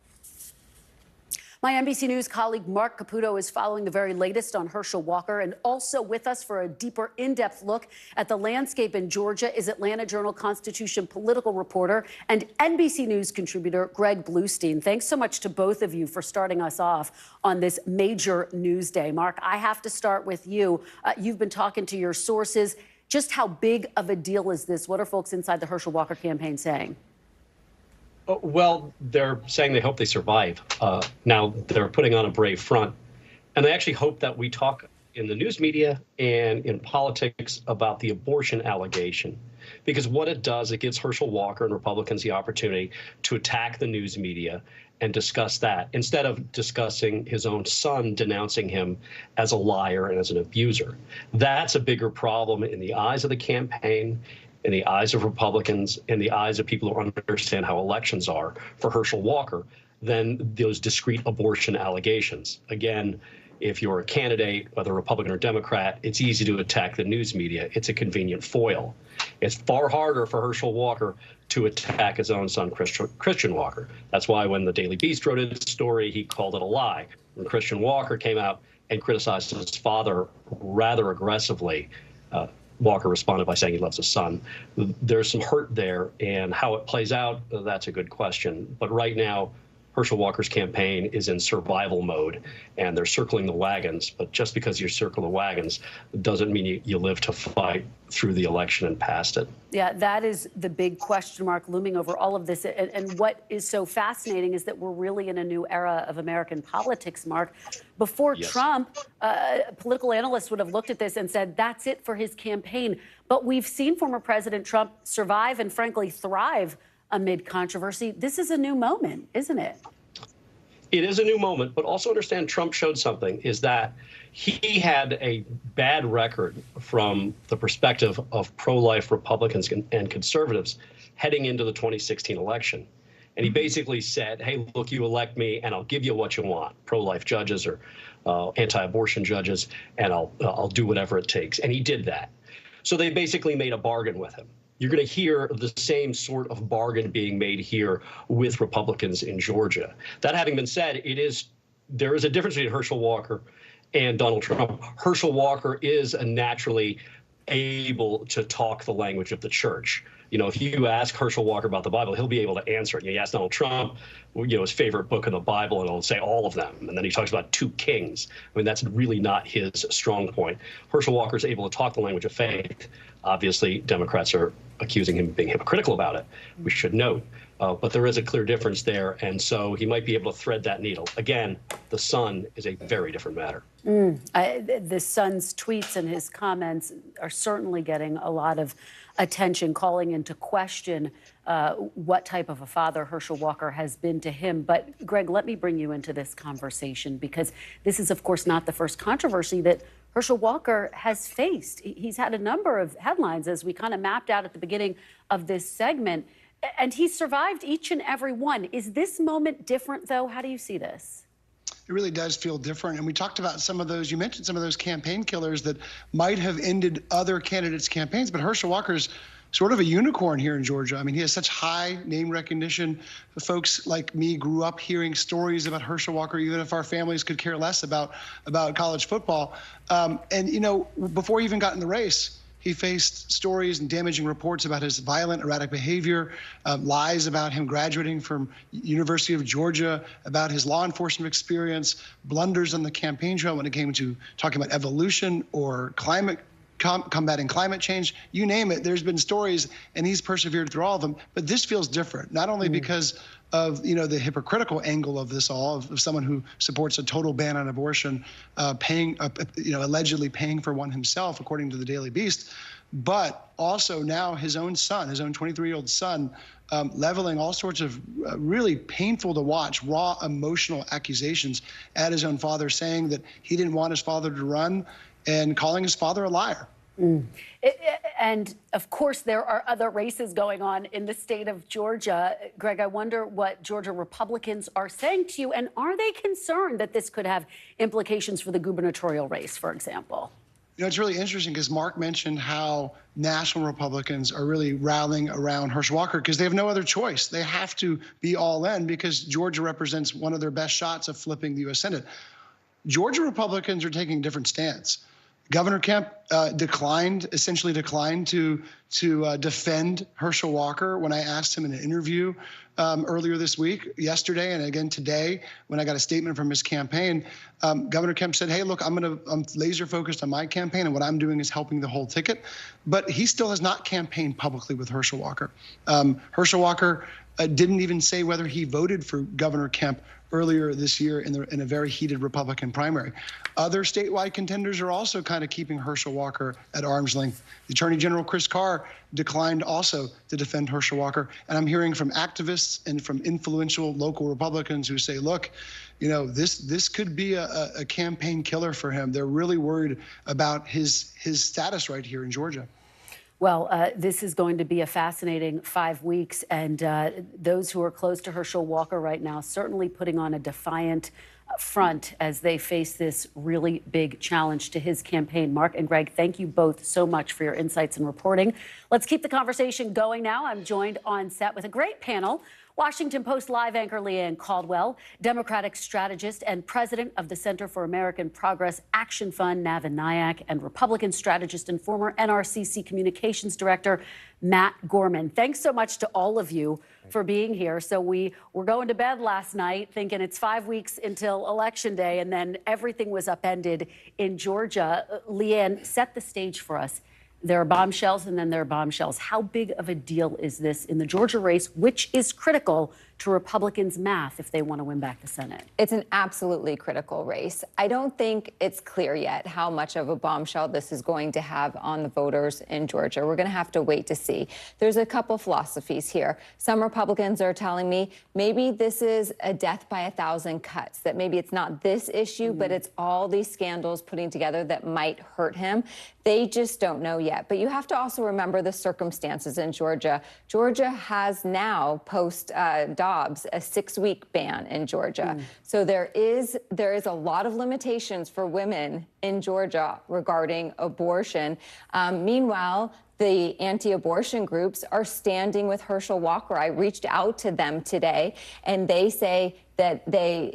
My NBC News colleague Mark Caputo is following the very latest on Herschel Walker, and also with us for a deeper, in-depth look at the landscape in Georgia is Atlanta Journal-Constitution political reporter and NBC News contributor Greg Bluestein. Thanks so much to both of you for starting us off on this major news day. Mark, I have to start with you. You've been talking to your sources. Just how big of a deal is this? What are folks inside the Herschel Walker campaign saying? Well, they're saying they hope they survive. Now, they're putting on a brave front, and they actually hope that we talk in the news media and in politics about the abortion allegation, because what it does, it gives Herschel Walker and Republicans the opportunity to attack the news media and discuss that instead of discussing his own son denouncing him as a liar and as an abuser. That's a bigger problem in the eyes of the campaign, in the eyes of Republicans, in the eyes of people who understand how elections are for Herschel Walker, than those discrete abortion allegations. Again, if you're a candidate, whether Republican or Democrat, it's easy to attack the news media. It's a convenient foil. It's far harder for Herschel Walker to attack his own son, Christian Walker. That's why when the Daily Beast wrote its story, he called it a lie. When Christian Walker came out and criticized his father rather aggressively, Walker responded by saying he loves his son. There's some hurt there, and how it plays out, that's a good question. But right now, Herschel Walker's campaign is in survival mode, and they're circling the wagons. But just because you circle the wagons doesn't mean you live to fight through the election and past it. Yeah, that is the big question mark looming over all of this. And what is so fascinating is that we're really in a new era of American politics, Mark. Before Trump, political analysts would have looked at this and said, that's it for his campaign. But we've seen former President Trump survive and frankly thrive amid controversy. This is a new moment, isn't it? It is a new moment, but also understand Trump showed something, is that he had a bad record from the perspective of pro-life Republicans and conservatives heading into the 2016 election. And he basically said, hey, look, you elect me and I'll give you what you want, pro-life judges or anti-abortion judges, and I'll do whatever it takes. And he did that. So they basically made a bargain with him. You're going to hear the same sort of bargain being made here with Republicans in Georgia. That having been said, there is a difference between Herschel Walker and Donald Trump. Herschel Walker is naturally able to talk the language of the church. You know, if you ask Herschel Walker about the Bible, he'll be able to answer it. You ask Donald Trump, his favorite book in the Bible, and he'll say all of them. And then he talks about two kings. I mean, that's really not his strong point. Herschel Walker is able to talk the language of faith. Obviously, Democrats are accusing him of being hypocritical about it, we should note. But there is a clear difference there, and so he might be able to thread that needle. Again, the son is a very different matter. The son's tweets and his comments are certainly getting a lot of attention, calling into question what type of a father Herschel Walker has been to him. But, Greg, let me bring you into this conversation, because this is, of course, not the first controversy that Herschel Walker has faced. He's had a number of headlines, as we kind of mapped out at the beginning of this segment, and he's survived each and every one. Is this moment different, though? How do you see this? It really does feel different. And we talked about some of those, you mentioned some of those campaign killers that might have ended other candidates' campaigns, but Herschel Walker's sort of a unicorn here in Georgia. I mean, he has such high name recognition. Folks like me grew up hearing stories about Herschel Walker, even if our families could care less about college football. And, before he even got in the race, he faced stories and damaging reports about his violent, erratic behavior, lies about him graduating from University of Georgia, about his law enforcement experience, blunders on the campaign trail when it came to talking about evolution or combating climate change, you name it. There's been stories, and he's persevered through all of them. But this feels different, not only because of the hypocritical angle of this all, of someone who supports a total ban on abortion, allegedly paying for one himself, according to the Daily Beast, but also now his own son, his own 23-year-old son, leveling all sorts of really painful to watch, raw emotional accusations at his own father, saying that he didn't want his father to run, and calling his father a liar. And of course, there are other races going on in the state of Georgia. Greg, I wonder what Georgia Republicans are saying to you, and are they concerned that this could have implications for the gubernatorial race, for example? It's really interesting because Mark mentioned how national Republicans are really rallying around Herschel Walker because they have no other choice. They have to be all in because Georgia represents one of their best shots of flipping the U.S. Senate. Georgia Republicans are taking a different stance. Governor Kemp essentially declined to defend Herschel Walker when I asked him in an interview earlier this week, yesterday, and again today when I got a statement from his campaign. Governor Kemp said, hey, look, I'm laser focused on my campaign, and what I'm doing is helping the whole ticket. But he still has not campaigned publicly with Herschel Walker. Herschel Walker didn't even say whether he voted for Governor Kemp earlier this year in a very heated Republican primary. Other statewide contenders are also kind of keeping Herschel Walker at arm's length. The Attorney General Chris Carr declined also to defend Herschel Walker. And I'm hearing from activists and from influential local Republicans who say, look, this could be a campaign killer for him. They're really worried about his status right here in Georgia. Well, this is going to be a fascinating 5 weeks, and those who are close to Herschel Walker right now certainly putting on a defiant front as they face this really big challenge to his campaign. Mark and Greg, thank you both so much for your insights and reporting. Let's keep the conversation going now. I'm joined on set with a great panel. Washington Post live anchor Leanne Caldwell, Democratic strategist and president of the Center for American Progress Action Fund, Navin Nayak, and Republican strategist and former NRCC communications director, Matt Gorman. Thanks so much to all of you for being here. So we were going to bed last night thinking it's 5 weeks until Election Day, and then everything was upended in Georgia. Leanne, set the stage for us. There are bombshells and then there are bombshells. How big of a deal is this in the Georgia race, which is critical to Republicans' math if they want to win back the Senate? It's an absolutely critical race. I don't think it's clear yet how much of a bombshell this is going to have on the voters in Georgia. We're going to have to wait to see. There's a couple philosophies here. Some Republicans are telling me maybe this is a death by 1,000 cuts, that maybe it's not this issue, but it's all these scandals putting together that might hurt him. They just don't know yet. But you have to also remember the circumstances in Georgia. Georgia has now, post Dobbs, a 6-week ban in Georgia. So there is a lot of limitations for women in Georgia regarding abortion. Meanwhile, the anti-abortion groups are standing with Herschel Walker. I reached out to them today, and they say that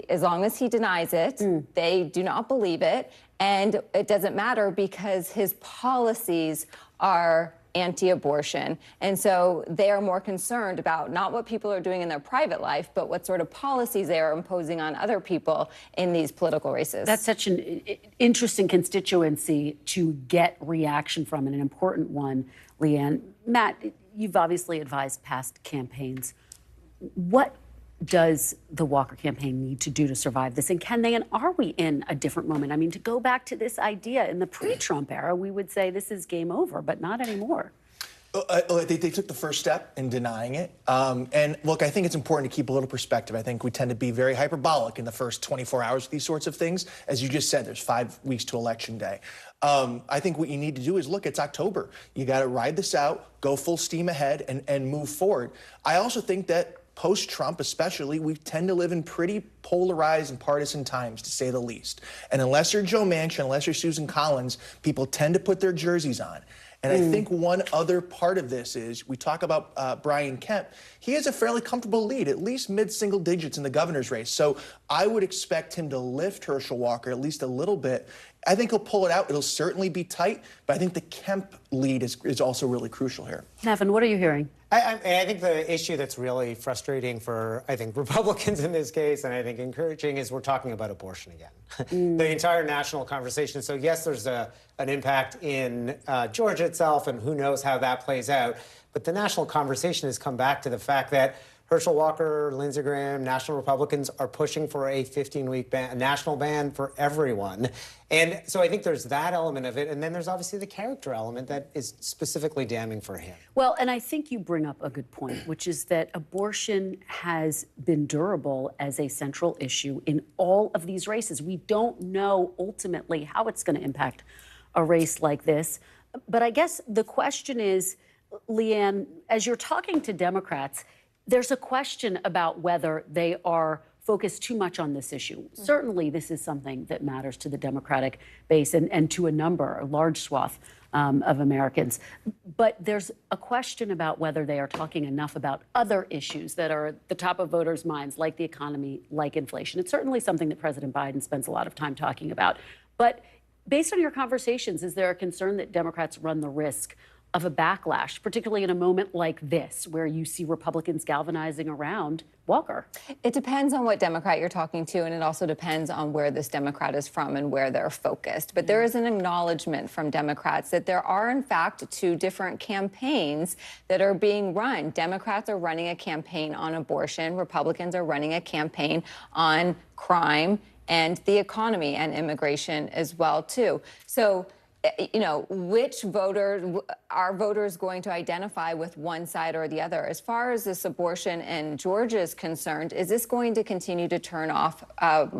as long as he denies it, they do not believe it. And it doesn't matter because his policies are anti-abortion. And so they are more concerned about not what people are doing in their private life, but what sort of policies they are imposing on other people in these political races. That's such an interesting constituency to get reaction from, and an important one, Leanne. Matt, you've obviously advised past campaigns. What does the Walker campaign need to do to survive this? And can they, and are we in a different moment? I mean, to go back to this idea, in the pre-Trump era, we would say this is game over, but not anymore. They took the first step in denying it. And look, I think it's important to keep a little perspective. I think we tend to be very hyperbolic in the first 24 hours of these sorts of things. As you just said, there's 5 weeks to Election Day. I think what you need to do is, look, it's October. You got to ride this out, go full steam ahead, and move forward. I also think that post-Trump especially, we tend to live in pretty polarized and partisan times, to say the least. And unless you're Joe Manchin, unless you're Susan Collins, people tend to put their jerseys on. And I think one other part of this is, we talk about Brian Kemp. He has a fairly comfortable lead, at least mid-single digits in the governor's race. So I would expect him to lift Herschel Walker at least a little bit. I think he'll pull it out. It'll certainly be tight, but I think the Kemp lead is also really crucial here. Navin, what are you hearing? I think the issue that's really frustrating for, I think, Republicans in this case, and I think encouraging, is we're talking about abortion again. The entire national conversation. So yes, there's an impact in Georgia itself, and who knows how that plays out. But the national conversation has come back to the fact that Herschel Walker, Lindsey Graham, national Republicans are pushing for a 15-week ban, a national ban for everyone. And so I think there's that element of it. And then there's obviously the character element that is specifically damning for him. Well, and I think you bring up a good point, which is that abortion has been durable as a central issue in all of these races. We don't know ultimately how it's going to impact a race like this. But I guess the question is, Leanne, as you're talking to Democrats, there's a question about whether they are focused too much on this issue. Certainly, this is something that matters to the Democratic base and to a large swath of Americans. But there's a question about whether they are talking enough about other issues that are at the top of voters' minds, like the economy, like inflation. It's certainly something that President Biden spends a lot of time talking about. But based on your conversations, is there a concern that Democrats run the risk of a backlash, particularly in a moment like this, where you see Republicans galvanizing around Walker? It depends on what Democrat you're talking to, and it also depends on where this Democrat is from and where they're focused. But there is an acknowledgement from Democrats that there are, in fact, 2 different campaigns that are being run. Democrats are running a campaign on abortion. Republicans are running a campaign on crime and the economy and immigration as well, too. So, you know, which voters are voters going to identify with one side or the other? As far as this abortion in Georgia is concerned, is this going to continue to turn off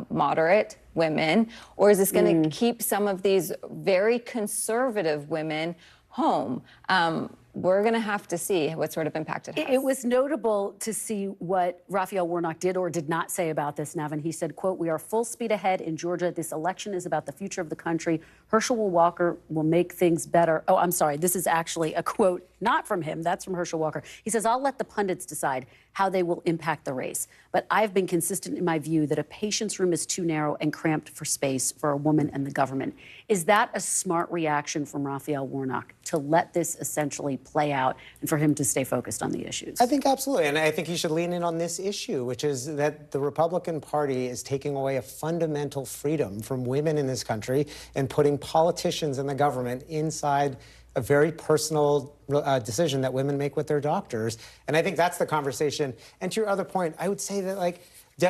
moderate women, or is this going to keep some of these very conservative women home. We're going to have to see what sort of impact it has. It was notable to see what Raphael Warnock did or did not say about this, Nevin. He said, quote, "We are full speed ahead in Georgia. This election is about the future of the country. Herschel Walker will make things better." Oh, I'm sorry. This is actually a quote not from him. That's from Herschel Walker. He says, "I'll let the pundits decide how they will impact the race. But I've been consistent in my view that a patient's room is too narrow and cramped for space for a woman and the government." Is that a smart reaction from Raphael Warnock to let this essentially play out and for him to stay focused on the issues? I think absolutely. And I think he should lean in on this issue, which is that the Republican Party is taking away a fundamental freedom from women in this country and putting politicians and the government inside a very personal decision that women make with their doctors. And I think that's the conversation. And to your other point, I would say that,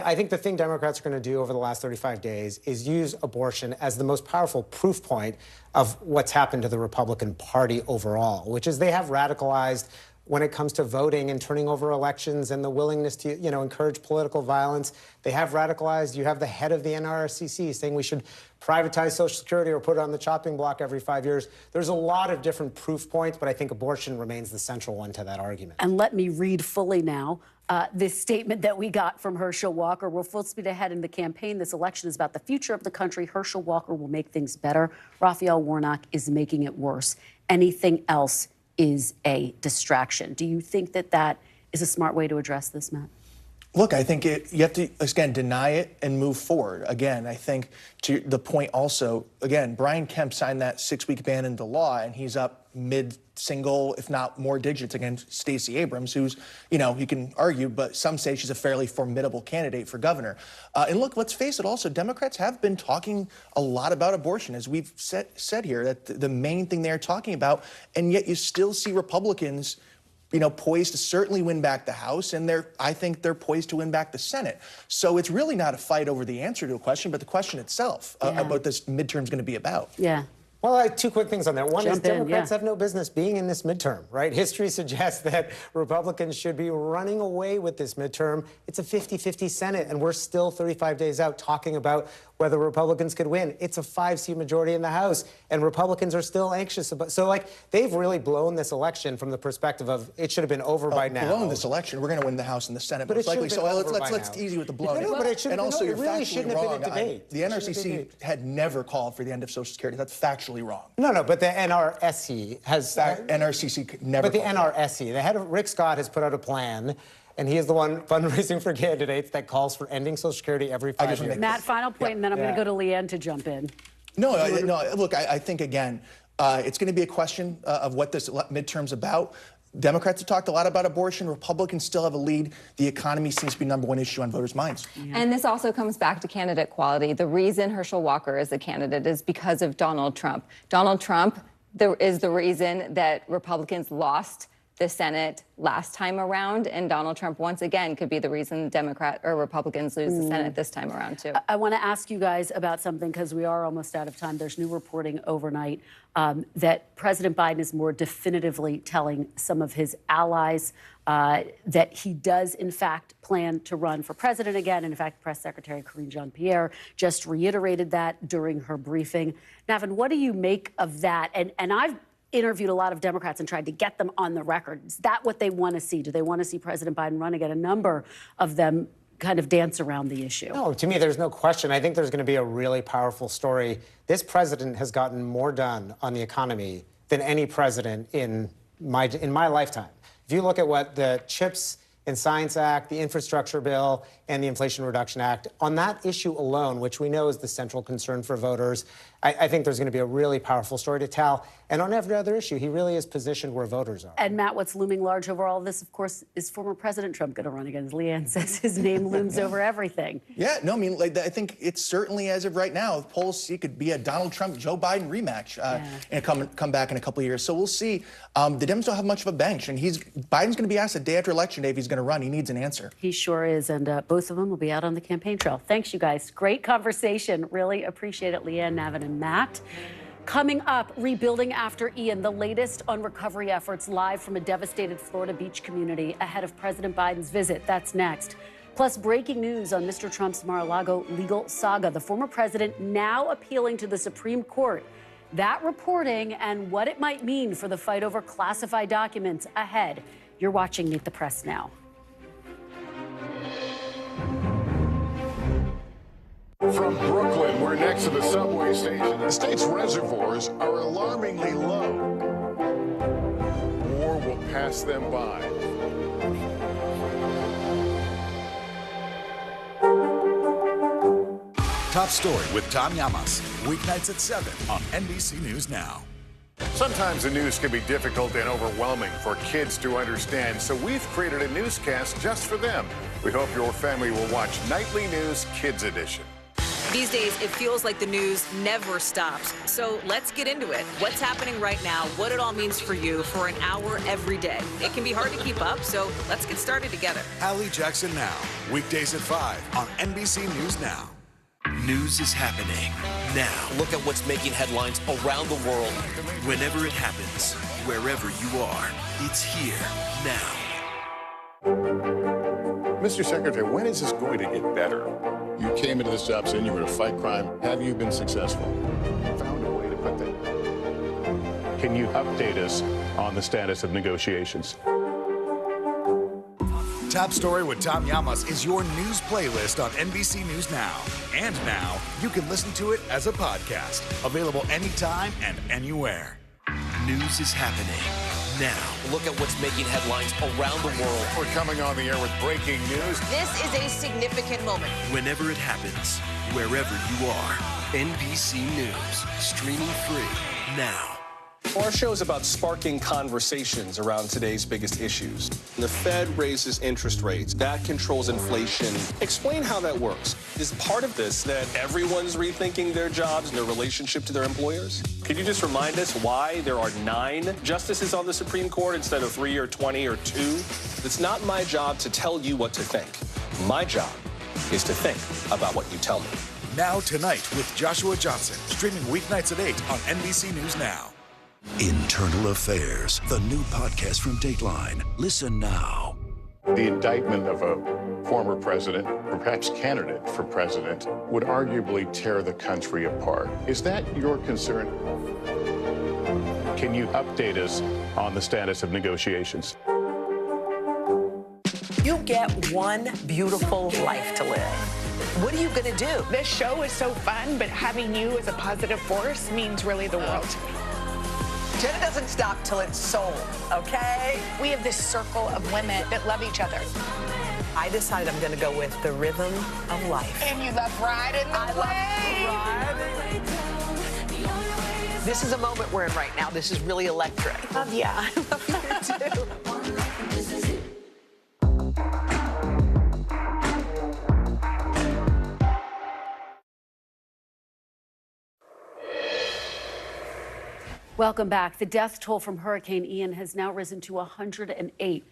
I think the thing Democrats are going to do over the last 35 days is use abortion as the most powerful proof point of what's happened to the Republican Party overall, which is they have radicalized when it comes to voting and turning over elections and the willingness to, encourage political violence. They have radicalized. You have the head of the NRCC saying we should privatize Social Security or put it on the chopping block every 5 years. There's a lot of different proof points, but I think abortion remains the central one to that argument. And let me read fully now this statement that we got from Herschel Walker. "We're full speed ahead in the campaign. This election is about the future of the country. Herschel Walker will make things better. Raphael Warnock is making it worse. Anything else is a distraction." Do you think that that is a smart way to address this, Matt? Look, I think you have to, again, deny it and move forward. Again, I think to the point also, again, Brian Kemp signed that 6-week ban into law, and he's up mid-single, if not more digits against Stacey Abrams, who's, you can argue, but some say she's a fairly formidable candidate for governor. And look, let's face it also, Democrats have been talking a lot about abortion, as we've said here, that the main thing they're talking about, and yet you still see Republicans poised to certainly win back the House, and I think they're poised to win back the Senate. So it's really not a fight over the answer to a question, but the question itself about this midterm is going to be about. Yeah. Well, I have 2 quick things on that. One is Democrats have no business being in this midterm, right? History suggests that Republicans should be running away with this midterm. It's a 50-50 Senate, and we're still 35 days out talking about whether Republicans could win. It's a 5-seat majority in the House, and Republicans are still anxious about. So, they've really blown this election from the perspective of it should have been over by now. Blown this election, we're going to win the House and the Senate, but most likely. So let's easy with the blown. No, but it should. And also, it really shouldn't have been a debate. The NRCC had never called for the end of Social Security. That's factually wrong. No, but the NRSC has. NRCC never. But the NRSC, the head of Rick Scott, has put out a plan. And he is the one fundraising for candidates that calls for ending Social Security every 5 years. Matt, final point, and then I'm going to go to Leanne to jump in. No, look, I think, again, it's going to be a question of what this midterm's about. Democrats have talked a lot about abortion. Republicans still have a lead. The economy seems to be #1 issue on voters' minds. Yeah. And this also comes back to candidate quality. The reason Herschel Walker is a candidate is because of Donald Trump. Donald Trump is the reason that Republicans lost the Senate last time around, and Donald Trump once again could be the reason Republicans lose the Senate this time around too. I want to ask you guys about something because we are almost out of time. There's new reporting overnight that President Biden is more definitively telling some of his allies that he does in fact plan to run for president again. And in fact, Press Secretary Karine Jean-Pierre just reiterated that during her briefing. Navin, what do you make of that? And I've interviewed a lot of Democrats and tried to get them on the record. Is that what they want to see? Do they want to see President Biden run again? A number of them kind of dance around the issue. No, to me, there's no question. I think there's going to be a really powerful story. This president has gotten more done on the economy than any president in my lifetime. If you look at what the CHIPS and Science Act, the Infrastructure Bill, and the Inflation Reduction Act, on that issue alone, which we know is the central concern for voters, I think there's going to be a really powerful story to tell. And on every other issue, he really is positioned where voters are. And Matt, what's looming large over all of this, of course, is former President Trump going to run again? As Leanne says, his name looms over everything. Yeah, no, I mean, I think it's certainly, as of right now, polls see it could be a Donald Trump-Joe Biden rematch and come back in a couple of years. So we'll see. The Dems don't have much of a bench, and Biden's going to be asked the day after Election Day if he's going to run. He needs an answer. He sure is, and both of them will be out on the campaign trail. Thanks, you guys. Great conversation. Really appreciate it, Leanne, Navin, and Matt. Coming up, rebuilding after Ian, the latest on recovery efforts live from a devastated Florida beach community ahead of President Biden's visit. That's next. Plus, breaking news on Mr. Trump's Mar-a-Lago legal saga. The former president now appealing to the Supreme Court. That reporting and what it might mean for the fight over classified documents ahead. You're watching Meet the Press now. From Brooklyn, we're next to the subway station. The state's reservoirs are alarmingly low. War will pass them by. Top Story with Tom Llamas, weeknights at 7 on NBC News Now. Sometimes the news can be difficult and overwhelming for kids to understand, so we've created a newscast just for them. We hope your family will watch Nightly News Kids Edition. These days, it feels like the news never stops. So let's get into it. What's happening right now, what it all means for you for an hour every day. It can be hard to keep up, so let's get started together. Hallie Jackson Now, weekdays at 5 on NBC News Now. News is happening now. Look at what's making headlines around the world. Whenever it happens, wherever you are, it's here now. Mr. Secretary, when is this going to get better? You came into this job saying you were to fight crime. Have you been successful? Found a way to put that. Can you update us on the status of negotiations? Top Story with Tom Llamas is your news playlist on NBC News Now. And now, you can listen to it as a podcast. Available anytime and anywhere. News is happening now. Look at what's making headlines around the world. We're coming on the air with breaking news. This is a significant moment. Whenever it happens, wherever you are, NBC News, streaming free now. Our show is about sparking conversations around today's biggest issues. The Fed raises interest rates. That controls inflation. Explain how that works. Is part of this that everyone's rethinking their jobs and their relationship to their employers? Could you just remind us why there are 9 justices on the Supreme Court instead of 3 or 20 or 2? It's not my job to tell you what to think. My job is to think about what you tell me. Now Tonight with Joshua Johnson, streaming weeknights at 8 on NBC News Now. Internal Affairs, the new podcast from Dateline. Listen now. The indictment of a former president, or perhaps candidate for president, would arguably tear the country apart. Is that your concern? Can you update us on the status of negotiations? You get one beautiful life to live. What are you going to do? This show is so fun, but having you as a positive force means really the world to me. Jenna doesn't stop till it's sold, okay? We have this circle of women that love each other. I decided I'm going to go with the rhythm of life. And you love riding the wave. This is a moment we're in right now. This is really electric. Yeah, I love you too. Welcome back. The death toll from Hurricane Ian has now risen to 108.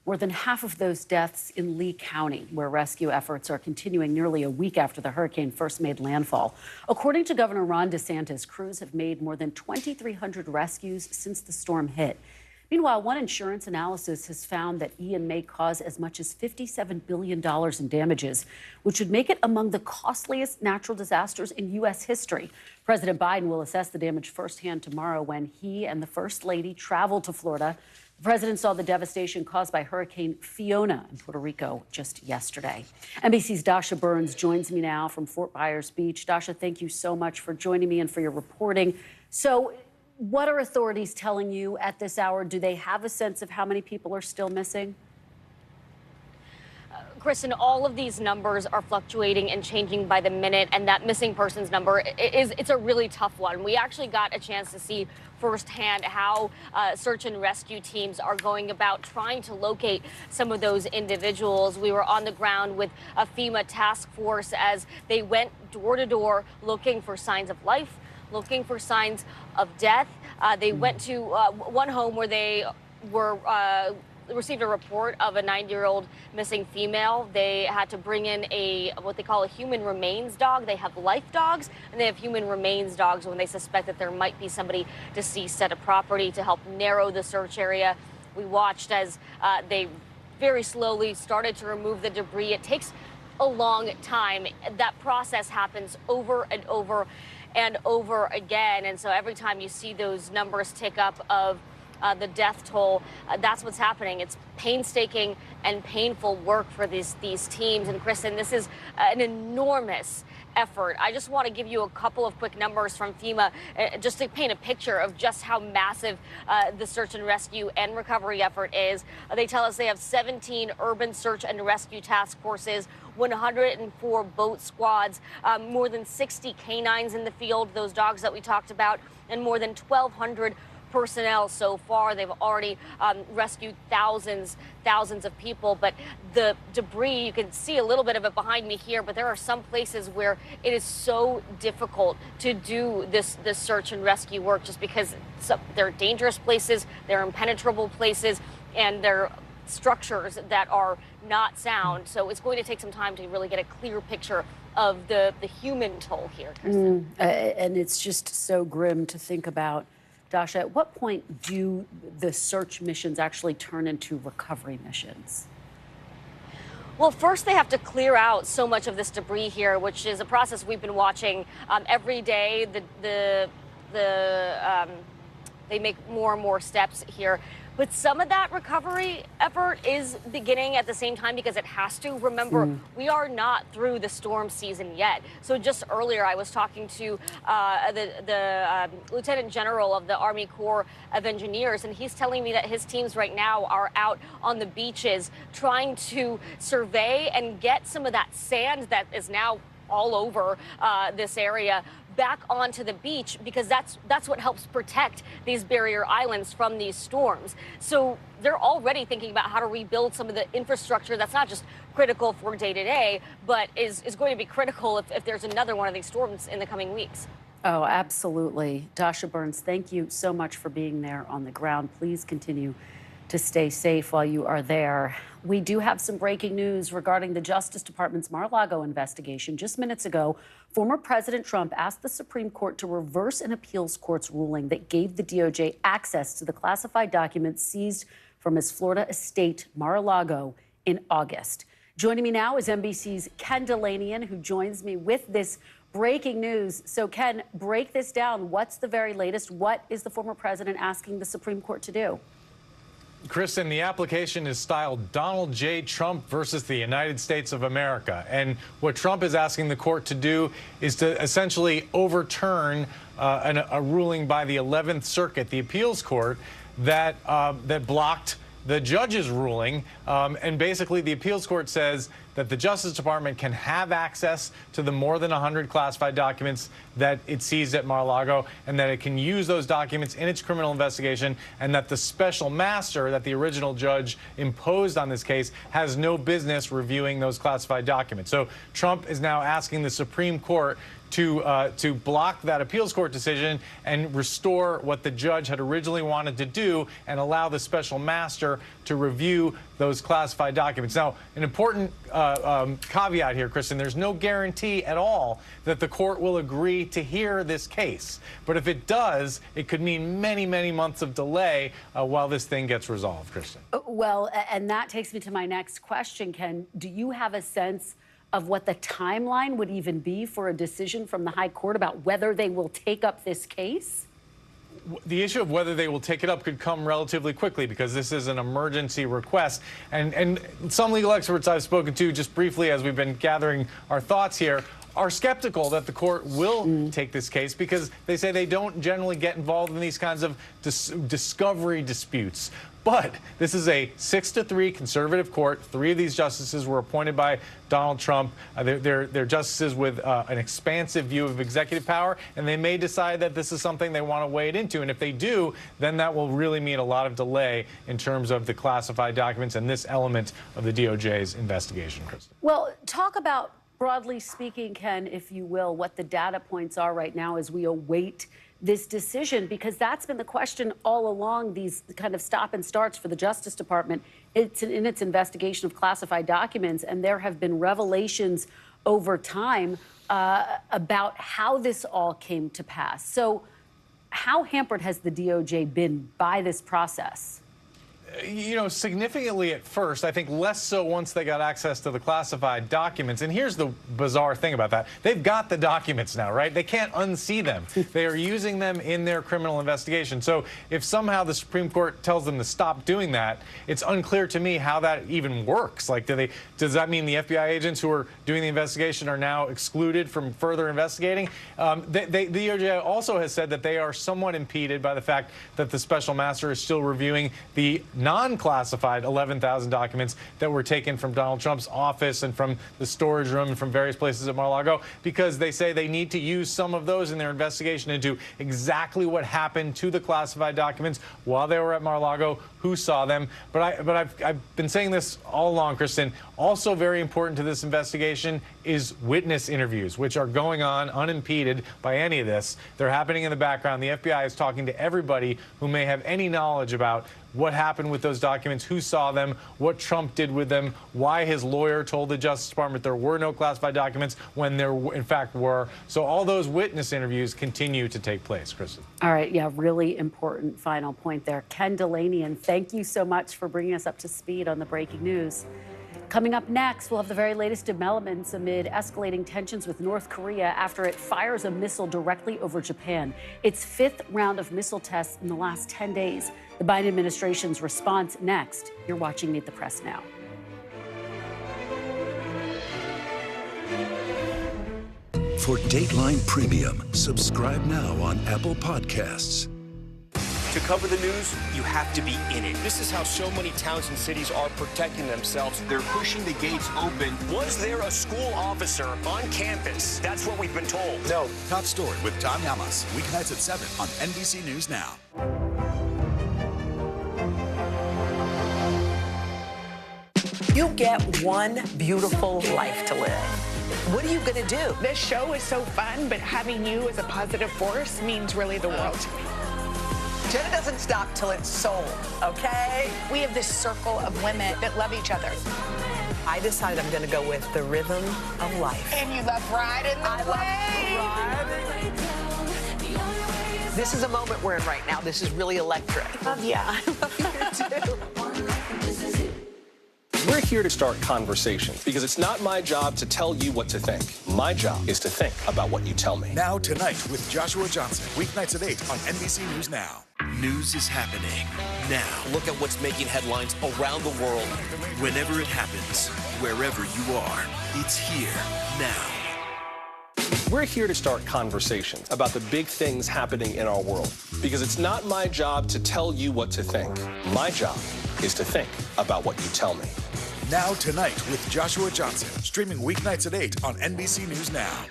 More than half of those deaths in Lee County, where rescue efforts are continuing nearly a week after the hurricane first made landfall. According to Governor Ron DeSantis, crews have made more than 2,300 rescues since the storm hit. Meanwhile, one insurance analysis has found that Ian may cause as much as $57 billion in damages, which would make it among the costliest natural disasters in U.S. history. President Biden will assess the damage firsthand tomorrow when he and the First Lady travel to Florida. The president saw the devastation caused by Hurricane Fiona in Puerto Rico just yesterday. NBC's Dasha Burns joins me now from Fort Myers Beach. Dasha, thank you so much for joining me and for your reporting. So, what are authorities telling you at this hour? Do they have a sense of how many people are still missing? Kristen, all of these numbers are fluctuating and changing by the minute, and that missing persons number it's a really tough one. We actually got a chance to see firsthand how search and rescue teams are going about trying to locate some of those individuals. We were on the ground with a FEMA task force as they went door to door looking for signs of life, looking for signs of death. They went to one home where they were received a report of a 90-year-old missing female. They had to bring in what they call a human remains dog. They have life dogs, and they have human remains dogs when they suspect that there might be somebody deceased at a property to help narrow the search area. We watched as they very slowly started to remove the debris. It takes a long time. That process happens over and over. and over again. And so every time you see those numbers tick up of the death toll, that's what's happening. It's painstaking and painful work for these teams. And Kristen, this is an enormous effort. I just want to give you a couple of quick numbers from FEMA just to paint a picture of just how massive the search and rescue and recovery effort is. They tell us they have 17 urban search and rescue task forces, 104 boat squads, more than 60 canines in the field, those dogs that we talked about, and more than 1,200 personnel so far. They've already rescued thousands of people, but the debris, you can see a little bit of it behind me here, but there are some places where it is so difficult to do this search and rescue work just because they're dangerous places, they're impenetrable places, and they're structures that are not sound. So it's going to take some time to really get a clear picture of the human toll here, Kristen. And it's just so grim to think about. Dasha, at what point do the search missions actually turn into recovery missions? Well, first they have to clear out so much of this debris here, which is a process we've been watching every day. They make more and more steps here. But some of that recovery effort is beginning at the same time because it has to. Remember, we are not through the storm season yet. So just earlier, I was talking to the Lieutenant General of the Army Corps of Engineers, and he's telling me that his teams right now are out on the beaches trying to survey and get some of that sand that is now all over this area back onto the beach, because that's what helps protect these barrier islands from these storms. So they're already thinking about how to rebuild some of the infrastructure that's not just critical for day to day, but is going to be critical if there's another one of these storms in the coming weeks. Oh, absolutely. Dasha Burns, thank you so much for being there on the ground. Please continue to stay safe while you are there. We do have some breaking news regarding the Justice Department's Mar-a-Lago investigation. Just minutes ago, former President Trump asked the Supreme Court to reverse an appeals court's ruling that gave the DOJ access to the classified documents seized from his Florida estate, Mar-a-Lago, in August. Joining me now is NBC's Ken Delanian, who joins me with this breaking news. So, Ken, break this down. What's the very latest? What is the former president asking the Supreme Court to do? Kristen, the application is styled Donald J. Trump versus the United States of America. And what Trump is asking the court to do is to essentially overturn a ruling by the 11th Circuit, the appeals court, that blocked the judge's ruling. And basically, the appeals court says that the Justice Department can have access to the more than 100 classified documents that it seized at Mar-a-Lago, and that it can use those documents in its criminal investigation, and that the special master that the original judge imposed on this case has no business reviewing those classified documents. So Trump is now asking the Supreme Court to block that appeals court decision and restore what the judge had originally wanted to do and allow the special master to review those classified documents. Now, an important caveat here, Kristen, there's no guarantee at all that the court will agree to hear this case. But if it does, it could mean many, many months of delay while this thing gets resolved, Kristen. Well, and that takes me to my next question, Ken. Do you have a sense of what the timeline would even be for a decision from the High Court about whether they will take up this case? The issue of whether they will take it up could come relatively quickly because this is an emergency request. And some legal experts I've spoken to just briefly as we've been gathering our thoughts here are skeptical that the court will take this case because they say they don't generally get involved in these kinds of discovery disputes. But this is a 6-3 conservative court. 3 of these justices were appointed by Donald Trump. They're justices with an expansive view of executive power, and they may decide that this is something they want to wade into. And if they do, then that will really mean a lot of delay in terms of the classified documents and this element of the DOJ's investigation, Kristen. Well, talk about, broadly speaking, Ken, if you will, what the data points are right now as we await this decision, because that's been the question all along, these kind of stop and starts for the Justice Department. It's in its investigation of classified documents, and there have been revelations over time about how this all came to pass. So how hampered has the DOJ been by this process? significantly at first. I think less so once they got access to the classified documents. And here's the bizarre thing about that. They've got the documents now, right? They can't unsee them. They are using them in their criminal investigation. So if somehow the Supreme Court tells them to stop doing that, it's unclear to me how that even works. Like, does that mean the FBI agents who are doing the investigation are now excluded from further investigating? The DOJ also has said that they are somewhat impeded by the fact that the special master is still reviewing the non-classified 11,000 documents that were taken from Donald Trump's office and from the storage room and from various places at Mar-a-Lago, because they say they need to use some of those in their investigation into exactly what happened to the classified documents while they were at Mar-a-Lago, who saw them. But I've been saying this all along, Kristen. Also very important to this investigation is witness interviews, which are going on unimpeded by any of this. They're happening in the background. The FBI is talking to everybody who may have any knowledge about what happened with those documents, who saw them, what Trump did with them, why his lawyer told the Justice Department there were no classified documents when there in fact were. So all those witness interviews continue to take place, Kristen. All right, yeah, really important final point there. Ken Delaney, and thank you so much for bringing us up to speed on the breaking news. Coming up next, we'll have the very latest developments amid escalating tensions with North Korea after it fires a missile directly over Japan. Its fifth round of missile tests in the last 10 days. The Biden administration's response next. You're watching Meet the Press now. For Dateline Premium, subscribe now on Apple Podcasts. To cover the news, you have to be in it. This is how so many towns and cities are protecting themselves. They're pushing the gates open. Was there a school officer on campus? That's what we've been told. No. Top Story with Tom Llamas, weeknights at 7 on NBC News Now. You get one beautiful life to live. What are you going to do? This show is so fun, but having you as a positive force means really the world to me. Jenna doesn't stop till it's sold, okay? We have this circle of women that love each other. I decided I'm going to go with the rhythm of life. And you love riding the wave. This is a moment we're in right now. This is really electric. Yeah. I love you too. We're here to start conversations because it's not my job to tell you what to think. My job is to think about what you tell me. Now Tonight with Joshua Johnson, weeknights at 8 on NBC News Now. News is happening now. Look at what's making headlines around the world. Whenever it happens, wherever you are, it's here now. We're here to start conversations about the big things happening in our world because it's not my job to tell you what to think. My job is to think about what you tell me. Now Tonight with Joshua Johnson, streaming weeknights at 8 on NBC News Now.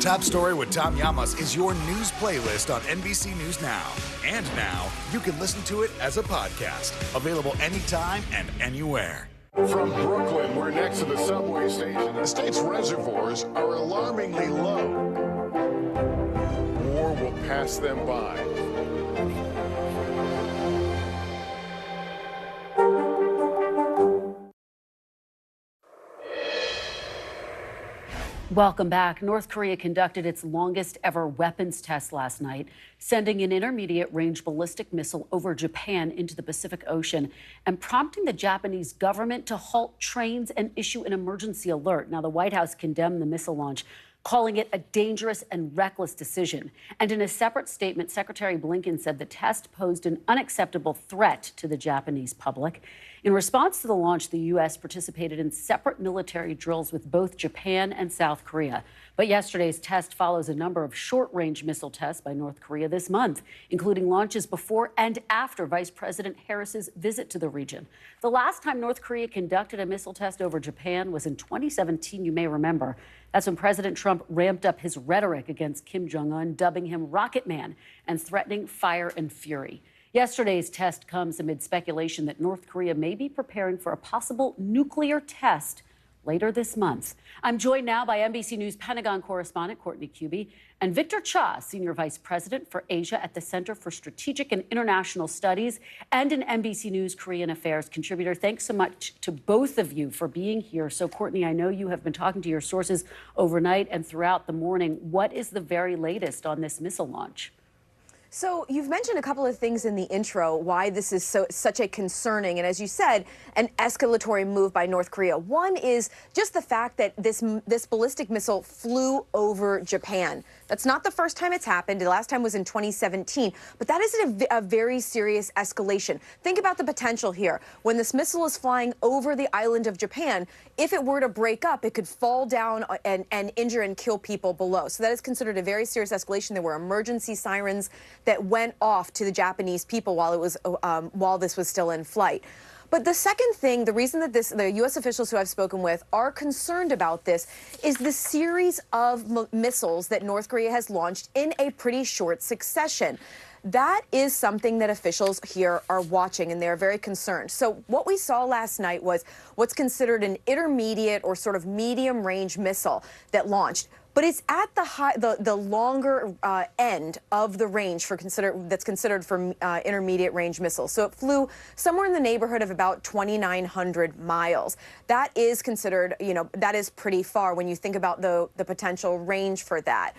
Top Story with Tom Llamas is your news playlist on NBC News Now. And now, you can listen to it as a podcast. Available anytime and anywhere. From Brooklyn, we're next to the subway station. The state's reservoirs are alarmingly low. War will pass them by. Welcome back. North Korea conducted its longest ever weapons test last night, sending an intermediate range ballistic missile over Japan into the Pacific Ocean and prompting the Japanese government to halt trains and issue an emergency alert. Now, the White House condemned the missile launch, calling it a dangerous and reckless decision. And in a separate statement, Secretary Blinken said the test posed an unacceptable threat to the Japanese public. In response to the launch, the U.S. participated in separate military drills with both Japan and South Korea. But yesterday's test follows a number of short-range missile tests by North Korea this month, including launches before and after Vice President Harris's visit to the region. The last time North Korea conducted a missile test over Japan was in 2017, you may remember. That's when President Trump ramped up his rhetoric against Kim Jong-un, dubbing him Rocket Man and threatening fire and fury. Yesterday's test comes amid speculation that North Korea may be preparing for a possible nuclear test later this month. I'm joined now by NBC News Pentagon correspondent Courtney Kube and Victor Cha, Senior Vice President for Asia at the Center for Strategic and International Studies and an NBC News Korean Affairs contributor. Thanks so much to both of you for being here. So, Courtney, I know you have been talking to your sources overnight and throughout the morning. What is the very latest on this missile launch? So you've mentioned a couple of things in the intro, why this is such a concerning and, as you said, an escalatory move by North Korea. One is just the fact that this ballistic missile flew over Japan. That's not the first time it's happened. The last time was in 2017. But that is a very serious escalation. Think about the potential here. When this missile is flying over the island of Japan, if it were to break up, it could fall down and injure and kill people below. So that is considered a very serious escalation. There were emergency sirens that went off to the Japanese people while this was still in flight. But the second thing, the reason that the U.S. officials who I've spoken with are concerned about this is the series of missiles that North Korea has launched in a pretty short succession. That is something that officials here are watching, and they're very concerned. So what we saw last night was what's considered an intermediate or sort of medium-range missile that launched. But it's at the longer end of the range that's considered for intermediate range missiles. So it flew somewhere in the neighborhood of about 2,900 miles. That is considered, that is pretty far when you think about the potential range for that.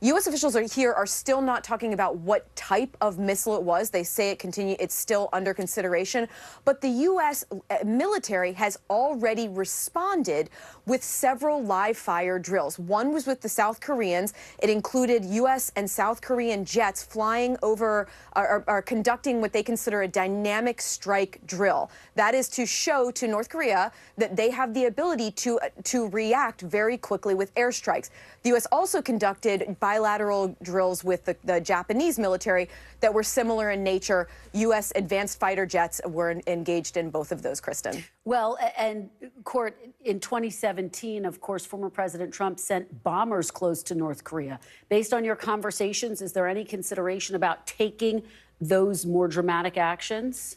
U.S. officials are still not talking about what type of missile it was. They say it's still under consideration. But the U.S. military has already responded with several live fire drills. One was with the South Koreans. It included U.S. and South Korean jets flying over, are conducting what they consider a dynamic strike drill. That is to show to North Korea that they have the ability to react very quickly with airstrikes. The U.S. also conducted bilateral drills with the Japanese military that were similar in nature. U.S. advanced fighter jets were engaged in both of those, Kristen. Well, and Court, in 2017, of course, former President Trump sent bombers close to North Korea. Based on your conversations, is there any consideration about taking those more dramatic actions?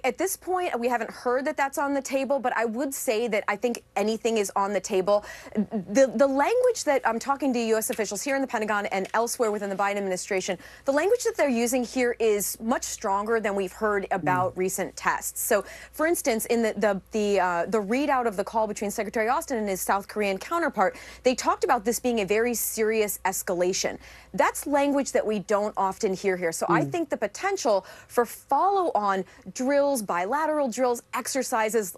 At this point, we haven't heard that that's on the table, but I would say that I think anything is on the table. The language that I'm talking to U.S. officials here in the Pentagon and elsewhere within the Biden administration, the language that they're using here is much stronger than we've heard about recent tests. So, for instance, in the readout of the call between Secretary Austin and his South Korean counterpart, they talked about this being a very serious escalation. That's language that we don't often hear here. So I think the potential for follow-on drills, bilateral drills, exercises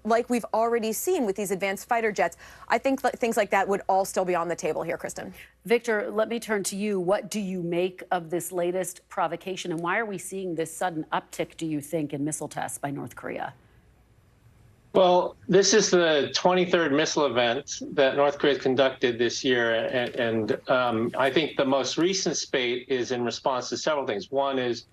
like we've already seen with these advanced fighter jets, I think things like that would all still be on the table here, Kristen. Victor, let me turn to you. What do you make of this latest provocation, and why are we seeing this sudden uptick, do you think, in missile tests by North Korea? Well, this is the 23rd missile event that North Korea has conducted this year, and I think the most recent spate is in response to several things. One is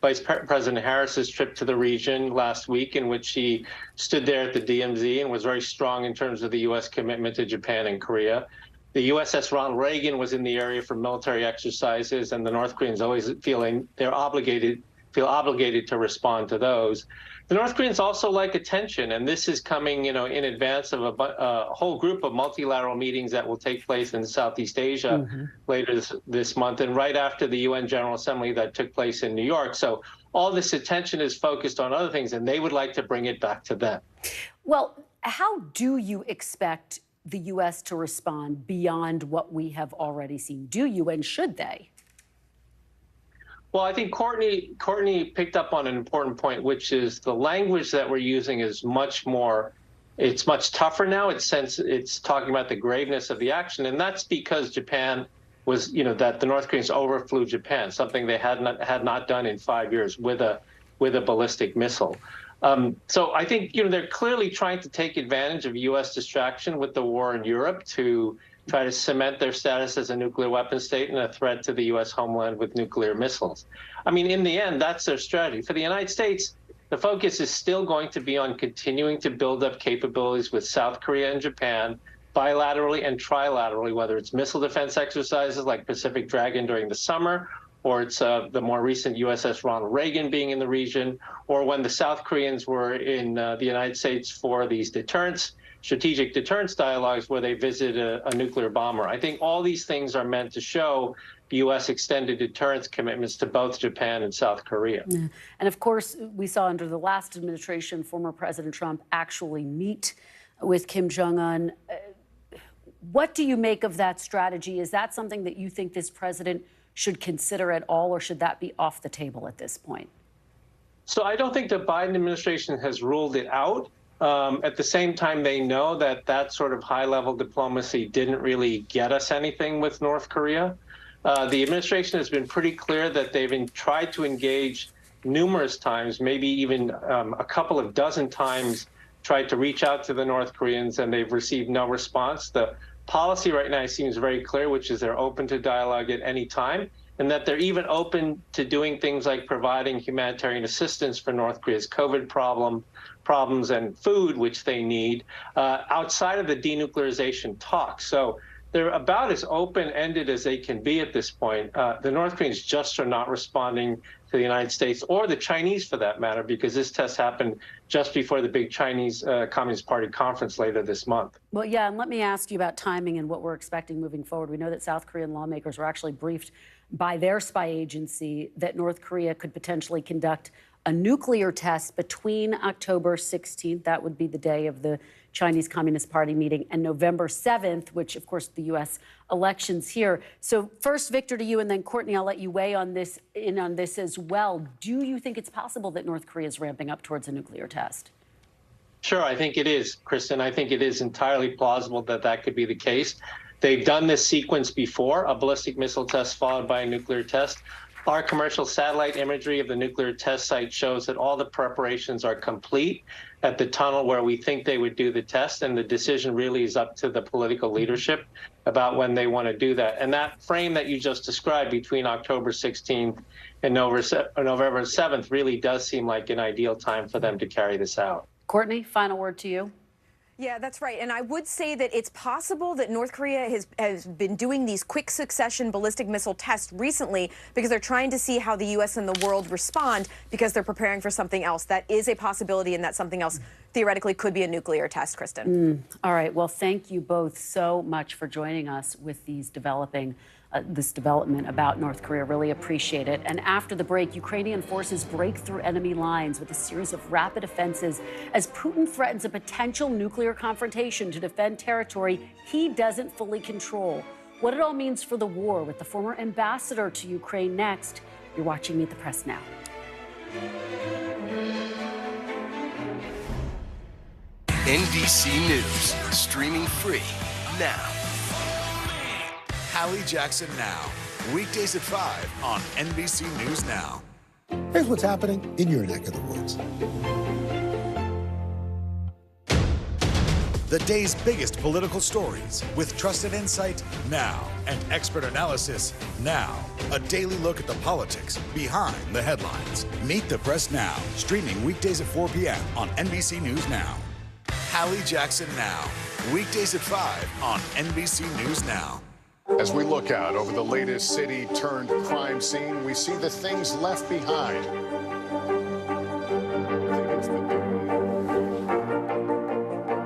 Vice President Harris's trip to the region last week, in which she stood there at the DMZ and was very strong in terms of the U.S. commitment to Japan and Korea. The USS Ronald Reagan was in the area for military exercises, and the North Koreans always feel obligated to respond to those. The North Koreans also like attention, and this is coming, in advance of a whole group of multilateral meetings that will take place in Southeast Asia later this month, and right after the UN General Assembly that took place in New York. So all this attention is focused on other things, and they would like to bring it back to them. Well, how do you expect the U.S. to respond beyond what we have already seen? Do you, and should they? Well, I think Courtney picked up on an important point, which is the language that we're using is much tougher now. It's talking about the graveness of the action, and that's because Japan was, that the North Koreans overflew Japan, something they had not done in 5 years with a ballistic missile. So I think, they're clearly trying to take advantage of U.S. distraction with the war in Europe to try to cement their status as a nuclear weapon state and a threat to the U.S. homeland with nuclear missiles. I mean, in the end, that's their strategy. For the United States, the focus is still going to be on continuing to build up capabilities with South Korea and Japan, bilaterally and trilaterally, whether it's missile defense exercises like Pacific Dragon during the summer, reports of the more recent USS Ronald Reagan being in the region, or when the South Koreans were in the United States for these strategic deterrence dialogues where they visited a nuclear bomber. I think all these things are meant to show U.S. extended deterrence commitments to both Japan and South Korea. Yeah. And of course, we saw under the last administration, former President Trump actually meet with Kim Jong-un. What do you make of that strategy? Is that something that you think this president should consider at all, or should that be off the table at this point? So I don't think the Biden administration has ruled it out. At the same time, they know that that sort of high-level diplomacy didn't really get us anything with North Korea. The administration has been pretty clear that they've tried to engage numerous times, maybe even a couple of dozen times, tried to reach out to the North Koreans, and they've received no response. The policy right now seems very clear, which is they're open to dialogue at any time, and that they're even open to doing things like providing humanitarian assistance for North Korea's COVID problems and food, which they need, outside of the denuclearization talks. So they're about as open-ended as they can be at this point. The North Koreans just are not responding to the United States, or the Chinese for that matter, because this test happened just before the big Chinese Communist Party conference later this month. Well, yeah, and let me ask you about timing and what we're expecting moving forward. We know that South Korean lawmakers were actually briefed by their spy agency that North Korea could potentially conduct a nuclear test between October 16th, that would be the day of the Chinese Communist Party meeting, and November 7th, which, of course, the U.S. elections here. So first, Victor, to you, and then Courtney, I'll let you weigh on this as well. Do you think it's possible that North Korea is ramping up towards a nuclear test? Sure, I think it is, Kristen. I think it is entirely plausible that that could be the case. They've done this sequence before, a ballistic missile test followed by a nuclear test. Our commercial satellite imagery of the nuclear test site shows that all the preparations are complete at the tunnel where we think they would do the test, and the decision really is up to the political leadership about when they want to do that. And that frame that you just described between October 16th and November 7th really does seem like an ideal time for them to carry this out. Courtney, final word to you. Yeah, that's right. And I would say that it's possible that North Korea has been doing these quick succession ballistic missile tests recently because they're trying to see how the U.S. and the world respond because they're preparing for something else. That is a possibility, and that something else theoretically could be a nuclear test, Kristen. All right. Well, thank you both so much for joining us with these this development about North Korea. Really appreciate it. And after the break, Ukrainian forces break through enemy lines with a series of rapid offenses as Putin threatens a potential nuclear confrontation to defend territory he doesn't fully control. What it all means for the war with the former ambassador to Ukraine next. You're watching Meet the Press now. NBC News, streaming free now. Hallie Jackson Now, weekdays at 5 on NBC News Now. Here's what's happening in your neck of the woods. The day's biggest political stories with trusted insight now and expert analysis now. A daily look at the politics behind the headlines. Meet the Press Now, streaming weekdays at 4 p.m. on NBC News Now. Hallie Jackson Now, weekdays at 5 on NBC News Now. As we look out over the latest city-turned-crime scene, we see the things left behind.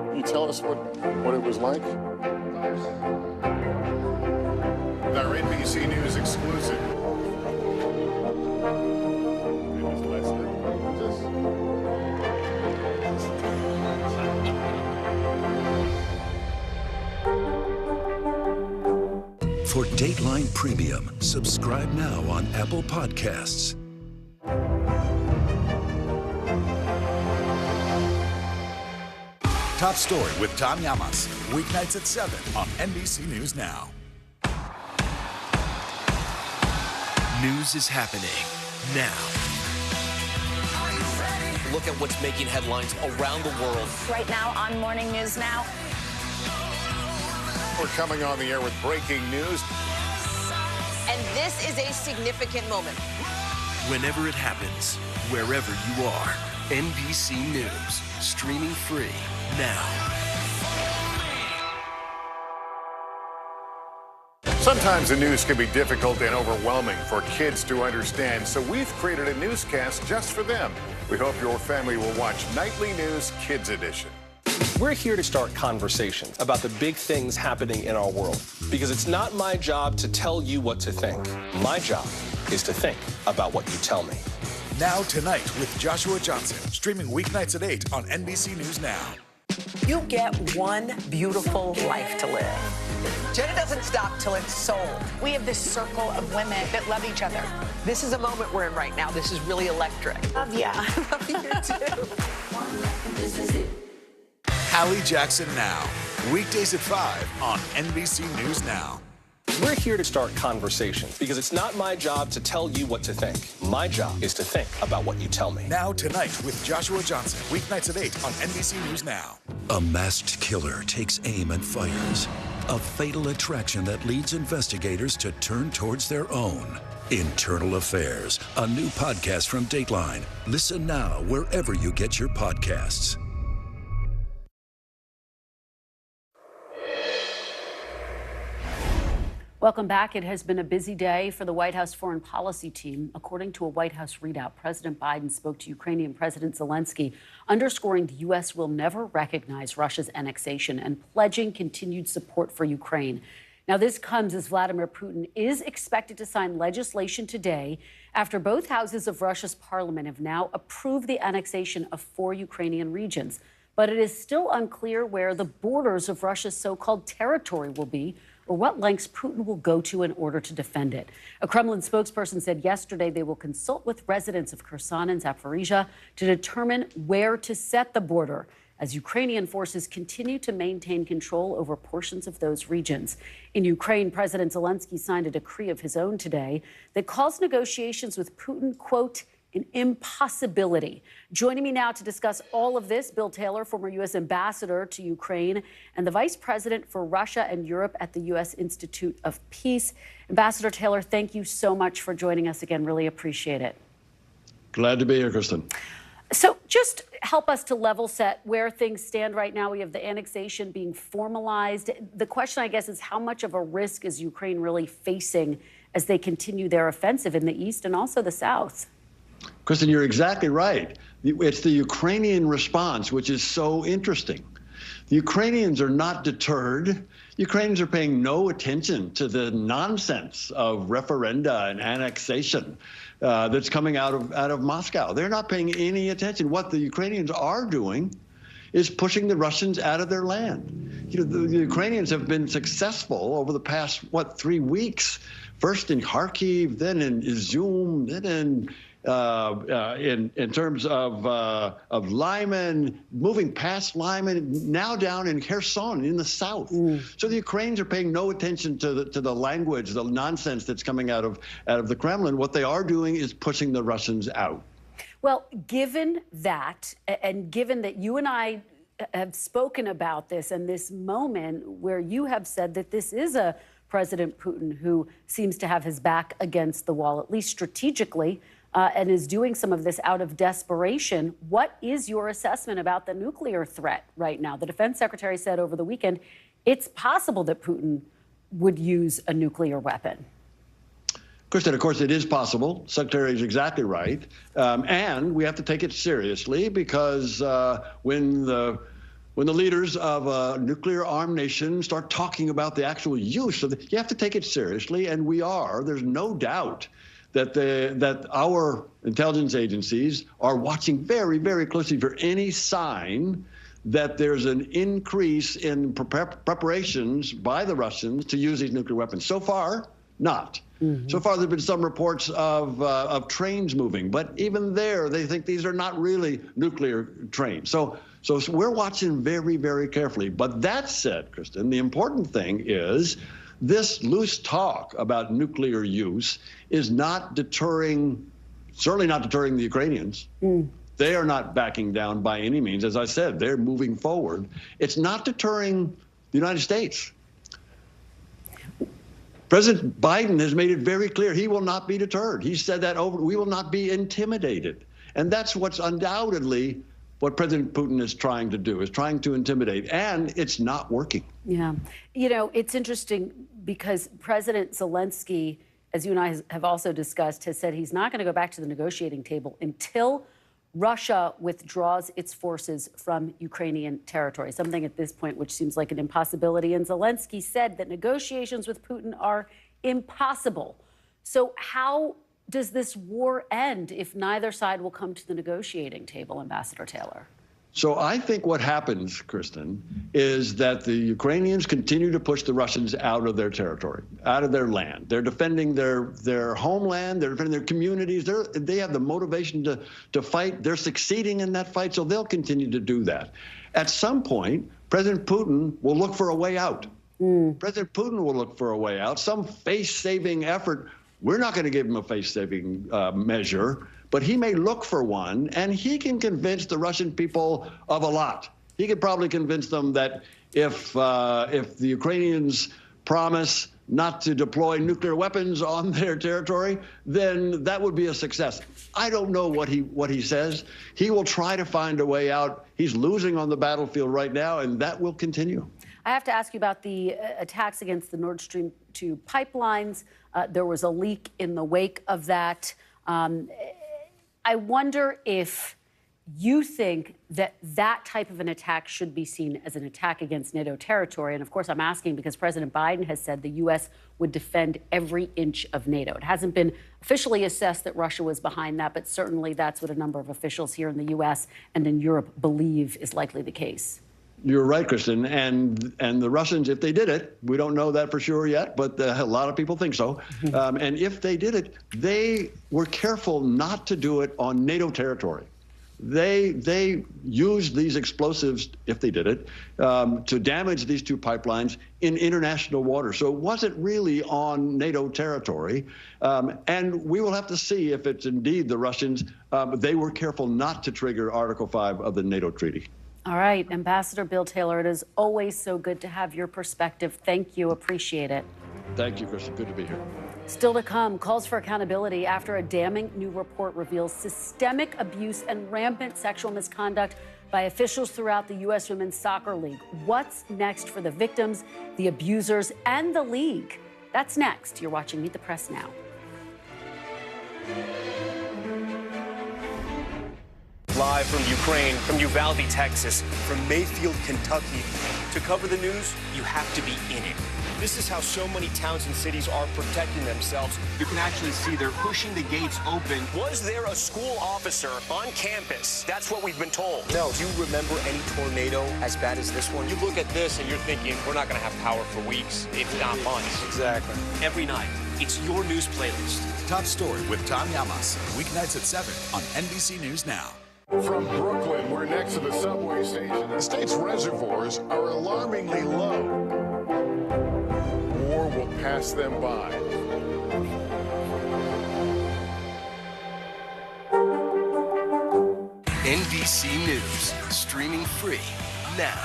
Can you tell us what it was like? Our NBC News exclusive. For Dateline Premium, subscribe now on Apple Podcasts. Top Story with Tom Llamas, weeknights at 7 on NBC News Now. News is happening now. Look at what's making headlines around the world. Right now on Morning News Now. We're coming on the air with breaking news. And this is a significant moment. Whenever it happens, wherever you are, NBC News, streaming free now. Sometimes the news can be difficult and overwhelming for kids to understand, so we've created a newscast just for them. We hope your family will watch Nightly News Kids Edition. We're here to start conversations about the big things happening in our world, because it's not my job to tell you what to think. My job is to think about what you tell me. Now Tonight with Joshua Johnson, streaming weeknights at 8 on NBC News Now. You get one beautiful life to live. Jenna doesn't stop till it's sold. We have this circle of women that love each other. This is a moment we're in right now. This is really electric. Love ya. I love you too. Hallie Jackson Now, weekdays at 5 on NBC News Now. We're here to start conversations, because it's not my job to tell you what to think. My job is to think about what you tell me. Now Tonight with Joshua Johnson, weeknights at 8 on NBC News Now. A masked killer takes aim and fires. A fatal attraction that leads investigators to turn towards their own. Internal Affairs, a new podcast from Dateline. Listen now wherever you get your podcasts. Welcome back. It has been a busy day for the White House foreign policy team. According to a White House readout, President Biden spoke to Ukrainian President Zelensky, underscoring the U.S. will never recognize Russia's annexation and pledging continued support for Ukraine. Now, this comes as Vladimir Putin is expected to sign legislation today after both houses of Russia's parliament have now approved the annexation of 4 Ukrainian regions. But it is still unclear where the borders of Russia's so-called territory will be, or what lengths Putin will go to in order to defend it. A Kremlin spokesperson said yesterday they will consult with residents of Kherson and Zaporizhia to determine where to set the border, as Ukrainian forces continue to maintain control over portions of those regions. In Ukraine, President Zelensky signed a decree of his own today that calls negotiations with Putin, quote, an impossibility. Joining me now to discuss all of this, Bill Taylor, former U.S. ambassador to Ukraine and the vice president for Russia and Europe at the U.S. Institute of Peace. Ambassador Taylor, thank you so much for joining us again. Really appreciate it. Glad to be here, Kristen. So just help us to level set where things stand right now. We have the annexation being formalized. The question, I guess, is how much of a risk is Ukraine really facing as they continue their offensive in the east and also the south? Kristen, you're exactly right. It's the Ukrainian response, which is so interesting. The Ukrainians are not deterred. Ukrainians are paying no attention to the nonsense of referenda and annexation that's coming out of Moscow. They're not paying any attention. What the Ukrainians are doing is pushing the Russians out of their land. You know, the Ukrainians have been successful over the past, 3 weeks? First in Kharkiv, then in Izium, then in terms of Lyman, moving past Lyman, now down in Kherson in the south. So the Ukrainians are paying no attention to the language, the nonsense that's coming out of the Kremlin. What they are doing is pushing the Russians out. Well, given that, and given that you and I have spoken about this and this moment where you have said that this is a President Putin who seems to have his back against the wall, at least strategically, and is doing some of this out of desperation. What is your assessment about the nuclear threat right now? The defense secretary said over the weekend it's possible that Putin would use a nuclear weapon. Kristen, of course, it is possible. Secretary is exactly right. And we have to take it seriously because when the leaders of a nuclear-armed nation start talking about the actual use of it, you have to take it seriously, and we are. There's no doubt that our intelligence agencies are watching very, very closely for any sign that there's an increase in preparations by the Russians to use these nuclear weapons. So far, not. So far, there have been some reports of trains moving, but even there, they think these are not really nuclear trains. So we're watching very, very carefully. But that said, Kristen, the important thing is this loose talk about nuclear use is not deterring, certainly not deterring the Ukrainians. They are not backing down by any means. As I said, they're moving forward. It's not deterring the United States. President Biden has made it very clear he will not be deterred. He said that we will not be intimidated. And that's what's undoubtedly what President Putin is trying to do, is trying to intimidate, and it's not working. Yeah. You know, it's interesting because President Zelensky, as you and I have also discussed, has said he's not going to go back to the negotiating table until Russia withdraws its forces from Ukrainian territory, something at this point which seems like an impossibility. And Zelensky said that negotiations with Putin are impossible. So how does this war end if neither side will come to the negotiating table, Ambassador Taylor? So I think what happens, Kristen, is that the Ukrainians continue to push the Russians out of their territory, out of their land. They're defending their homeland. They're defending their communities. They have the motivation to fight. They're succeeding in that fight, so they'll continue to do that. At some point, President Putin will look for a way out. President Putin will look for a way out, some face-saving effort. We're not going to give him a face-saving measure, but he may look for one, and he can convince the Russian people of a lot. He could probably convince them that if the Ukrainians promise not to deploy nuclear weapons on their territory, then that would be a success. I don't know what he says. He will try to find a way out. He's losing on the battlefield right now, and that will continue. I have to ask you about the attacks against the Nord Stream 2 pipelines. There was a leak in the wake of that. I wonder if you think that that type of an attack should be seen as an attack against NATO territory. And of course, I'm asking because President Biden has said the U.S. would defend every inch of NATO. It hasn't been officially assessed that Russia was behind that, but certainly that's what a number of officials here in the U.S. and in Europe believe is likely the case. You're right, Kristen. And the Russians, if they did it, we don't know that for sure yet, but a lot of people think so. And if they did it, they were careful not to do it on NATO territory. They used these explosives, if they did it, to damage these two pipelines in international water. So it wasn't really on NATO territory. And we will have to see if it's indeed the Russians. They were careful not to trigger Article 5 of the NATO treaty. All right, Ambassador Bill Taylor, it is always so good to have your perspective. Thank you. Appreciate it. Thank you, Kristen. Good to be here. Still to come, calls for accountability after a damning new report reveals systemic abuse and rampant sexual misconduct by officials throughout the U.S. Women's Soccer League. What's next for the victims, the abusers, and the league? That's next. You're watching Meet the Press now. Live from Ukraine, from Uvalde, Texas, from Mayfield, Kentucky. To cover the news, you have to be in it. This is how so many towns and cities are protecting themselves. You can actually see they're pushing the gates open. Was there a school officer on campus? That's what we've been told. No. Do you remember any tornado as bad as this one? You look at this and you're thinking, we're not going to have power for weeks, if not months. Exactly. Every night, it's your news playlist. Top Story with Tom Llamas, weeknights at 7 on NBC News Now. From Brooklyn, we're next to the subway station. The state's reservoirs are alarmingly low. War will pass them by. NBC News, streaming free now.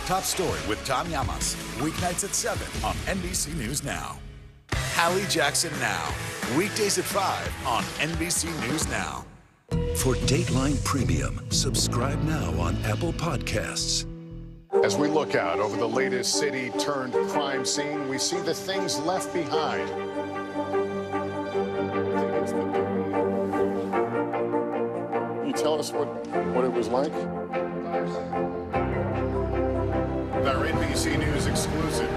Top Story with Tom Llamas, weeknights at 7 on NBC News Now. Hallie Jackson Now, weekdays at 5 on NBC News Now. For Dateline Premium, subscribe now on Apple Podcasts. As we look out over the latest city-turned-crime scene, we see the things left behind. Can you tell us what it was like? Our NBC News exclusive.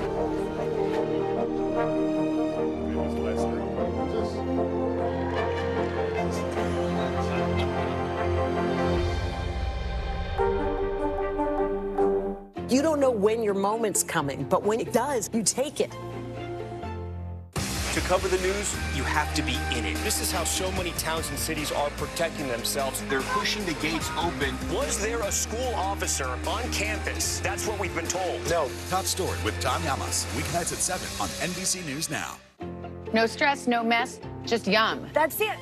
You don't know when your moment's coming, but when it does, you take it. To cover the news, you have to be in it. This is how so many towns and cities are protecting themselves. They're pushing the gates open. Was there a school officer on campus? That's what we've been told. No. Top Story with Tom Llamas, weeknights at 7 on NBC News Now. No stress, no mess, just yum. That's it.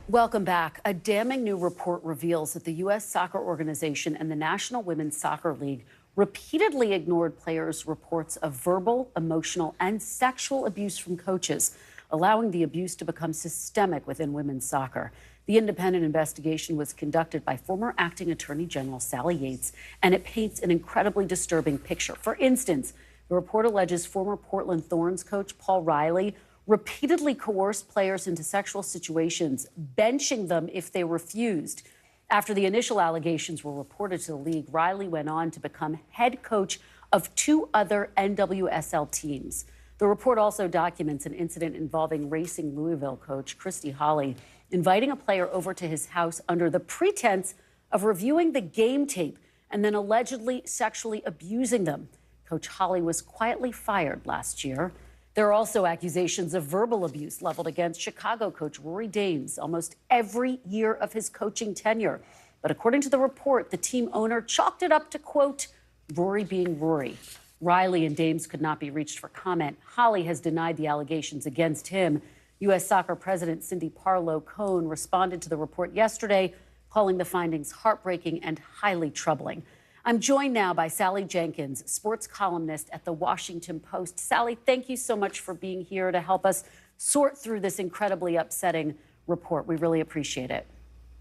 Welcome back. A damning new report reveals that the U.S. Soccer Organization and the National Women's Soccer League repeatedly ignored players' reports of verbal, emotional, and sexual abuse from coaches, allowing the abuse to become systemic within women's soccer. The independent investigation was conducted by former acting Attorney General Sally Yates, and it paints an incredibly disturbing picture. For instance, the report alleges former Portland Thorns coach Paul Riley repeatedly coerced players into sexual situations, benching them if they refused. After the initial allegations were reported to the league, Riley went on to become head coach of 2 other NWSL teams. The report also documents an incident involving Racing Louisville coach Christy Holly inviting a player over to his house under the pretense of reviewing the game tape and then allegedly sexually abusing them. Coach Holly was quietly fired last year. There are also accusations of verbal abuse leveled against Chicago coach Rory Dames almost every year of his coaching tenure. But according to the report, the team owner chalked it up to, quote, Rory being Rory. Riley and Dames could not be reached for comment. Holly has denied the allegations against him. U.S. Soccer President Cindy Parlow-Cone responded to the report yesterday, calling the findings heartbreaking and highly troubling. I'm joined now by Sally Jenkins, sports columnist at The Washington Post. Sally, thank you so much for being here to help us sort through this incredibly upsetting report. We really appreciate it.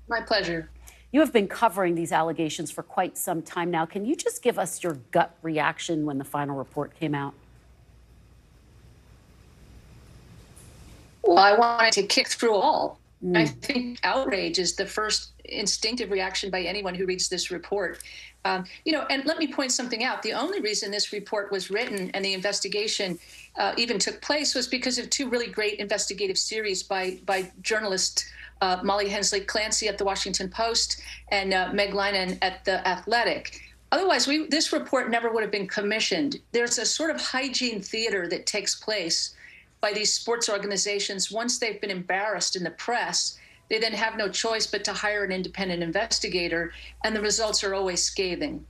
My pleasure. You have been covering these allegations for quite some time now. Can you just give us your gut reaction when the final report came out? Well, I wanted to kick through all. I think outrage is the first instinctive reaction by anyone who reads this report. And let me point something out. The only reason this report was written and the investigation even took place was because of 2 really great investigative series by journalists Molly Hensley Clancy at The Washington Post and Meg Linan at The Athletic. Otherwise, this report never would have been commissioned. There's a sort of hygiene theater that takes place by these sports organizations. Once they've been embarrassed in the press, they then have no choice but to hire an independent investigator, and the results are always scathing.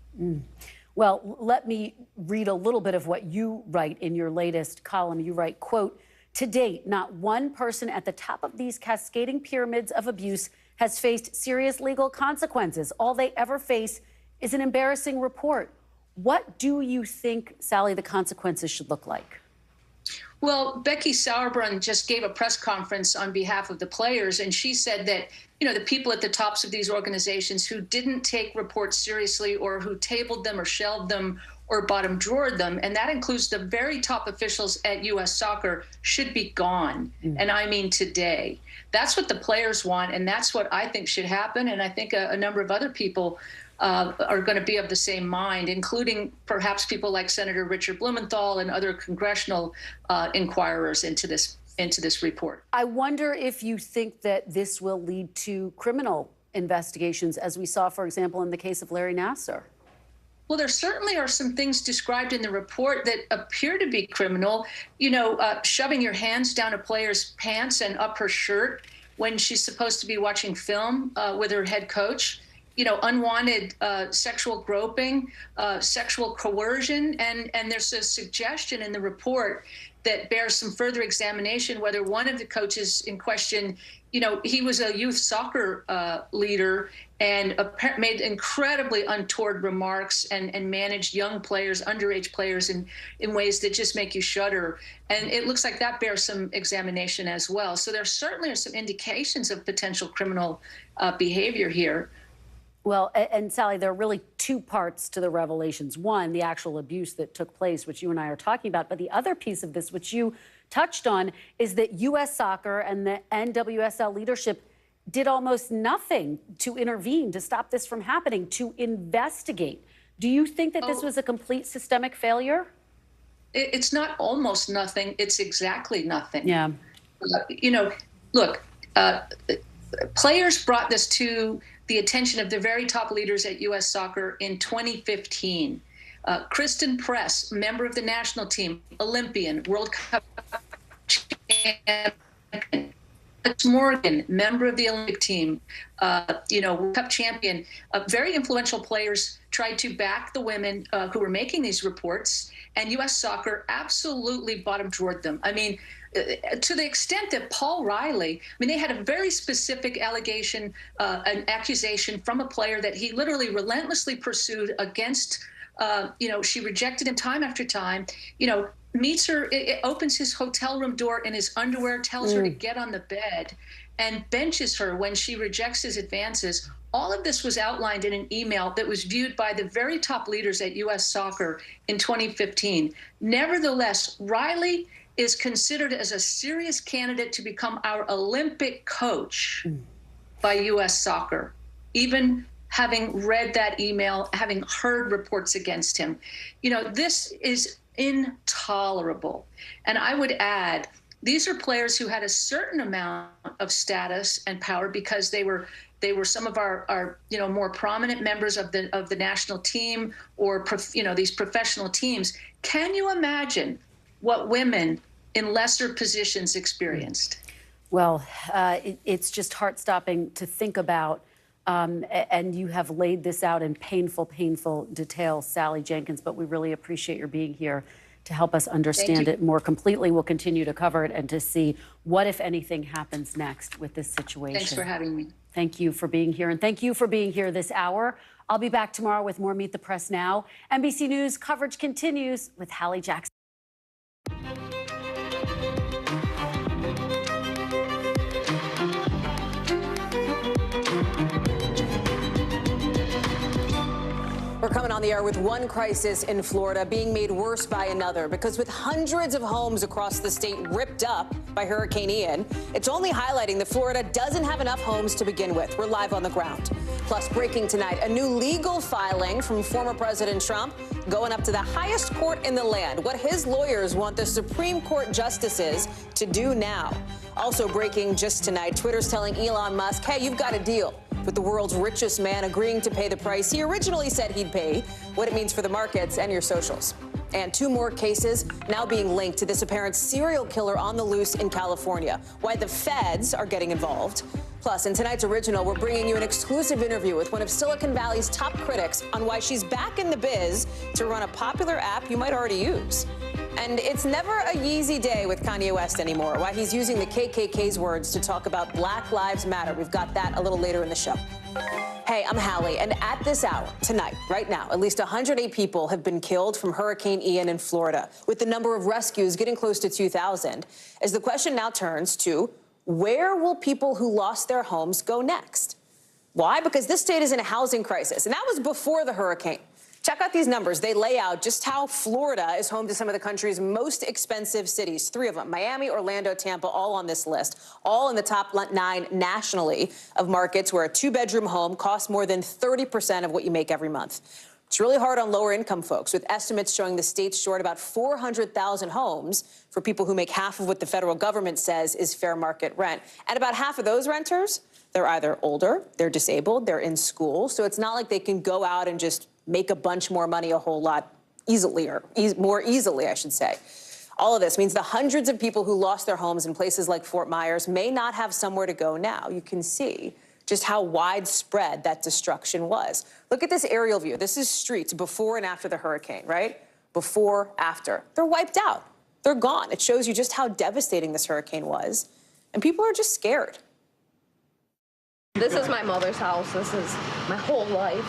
Well, let me read a little bit of what you write in your latest column. You write, quote, to date, not one person at the top of these cascading pyramids of abuse has faced serious legal consequences. All they ever face is an embarrassing report. What do you think, Sally, the consequences should look like? Well, Becky Sauerbrunn just gave a press conference on behalf of the players, and she said that, the people at the tops of these organizations who didn't take reports seriously or who tabled them or shelved them or bottom drawered them, and that includes the very top officials at U.S. Soccer, should be gone. And I mean today. That's what the players want, and that's what I think should happen, and I think a number of other people are going to be of the same mind, including perhaps people like Senator Richard Blumenthal and other congressional inquirers into this report. I wonder if you think that this will lead to criminal investigations, as we saw, for example, in the case of Larry Nassar. Well, there certainly are some things described in the report that appear to be criminal. Shoving your hands down a player's pants and up her shirt when she's supposed to be watching film with her head coach. Unwanted sexual groping, sexual coercion, and there's a suggestion in the report that bears some further examination whether one of the coaches in question, he was a youth soccer leader and made incredibly untoward remarks and managed young players, underage players in ways that just make you shudder. And it looks like that bears some examination as well. So there certainly are some indications of potential criminal behavior here. Well, and Sally, there are really 2 parts to the revelations. One, the actual abuse that took place, which you and I are talking about. But the other piece of this, which you touched on, is that U.S. Soccer and the NWSL leadership did almost nothing to intervene, to stop this from happening, to investigate. Do you think that this was a complete systemic failure? It's not almost nothing. It's exactly nothing. Yeah. Look, players brought this to the attention of the very top leaders at U.S. Soccer in 2015. Kristen Press, member of the national team, Olympian, World Cup champion. Alex Morgan, member of the Olympic team, World Cup champion. Very influential players tried to back the women who were making these reports, and U.S. Soccer absolutely bottom drawered them. I mean, to the extent that Paul Riley, they had a very specific allegation, an accusation from a player that he literally relentlessly pursued against, she rejected him time after time, meets her, opens his hotel room door in his underwear, tells her to get on the bed. and benches her when she rejects his advances. All of this was outlined in an email that was viewed by the very top leaders at U.S. Soccer in 2015. Nevertheless, Riley is considered as a serious candidate to become our Olympic coach by U.S. Soccer, even having read that email, having heard reports against him. You know, this is intolerable. And I would add, these are players who had a certain amount of status and power because they were some of our more prominent members of the national team or these professional teams. Can you imagine what women in lesser positions experienced? Well, it's just heart-stopping to think about, and you have laid this out in painful, painful detail, Sally Jenkins, but we really appreciate your being here to help us understand it more completely. We'll continue to cover it and to see what, if anything, happens next with this situation. Thanks for having me. Thank you for being here, and thank you for being here this hour. I'll be back tomorrow with more Meet the Press Now. NBC News coverage continues with Hallie Jackson. We're coming on the air with one crisis in Florida being made worse by another, because with hundreds of homes across the state ripped up by Hurricane Ian, it's only highlighting that Florida doesn't have enough homes to begin with. We're live on the ground. Plus, breaking tonight, a new legal filing from former President Trump going up to the highest court in the land. What his lawyers want the Supreme Court justices to do now. Also breaking just tonight, Twitter's telling Elon Musk, hey, you've got a deal with the world's richest man agreeing to pay the price he originally said he'd pay, what it means for the markets and your socials. And two more cases now being linked to this apparent serial killer on the loose in California, why the feds are getting involved. Plus, in tonight's original, we're bringing you an exclusive interview with one of Silicon Valley's top critics on why she's back in the biz to run a popular app you might already use. And it's never a Yeezy day with Kanye West anymore, why he's using the KKK's words to talk about Black Lives Matter. We've got that a little later in the show. Hey, I'm Hallie, and at this hour, tonight, right now, at least 108 people have been killed from Hurricane Ian in Florida, with the number of rescues getting close to 2,000, as the question now turns to, where will people who lost their homes go next? Why? Because this state is in a housing crisis, and that was before the hurricane. Check out these numbers. They lay out just how Florida is home to some of the country's most expensive cities. 3 of them, Miami, Orlando, Tampa, all on this list, all in the top 9 nationally of markets where a 2-bedroom home costs more than 30% of what you make every month. It's really hard on lower income folks, with estimates showing the state's short about 400,000 homes for people who make half of what the federal government says is fair market rent. And about half of those renters, they're either older, they're disabled, they're in school, so it's not like they can go out and just make a bunch more money a whole lot easily, or more easily, I should say. All of this means the hundreds of people who lost their homes in places like Fort Myers may not have somewhere to go now. You can see just how widespread that destruction was. Look at this aerial view. This is streets before and after the hurricane, right? Before, after. They're wiped out. They're gone. It shows you just how devastating this hurricane was. And people are just scared. This is my mother's house. This is my whole life.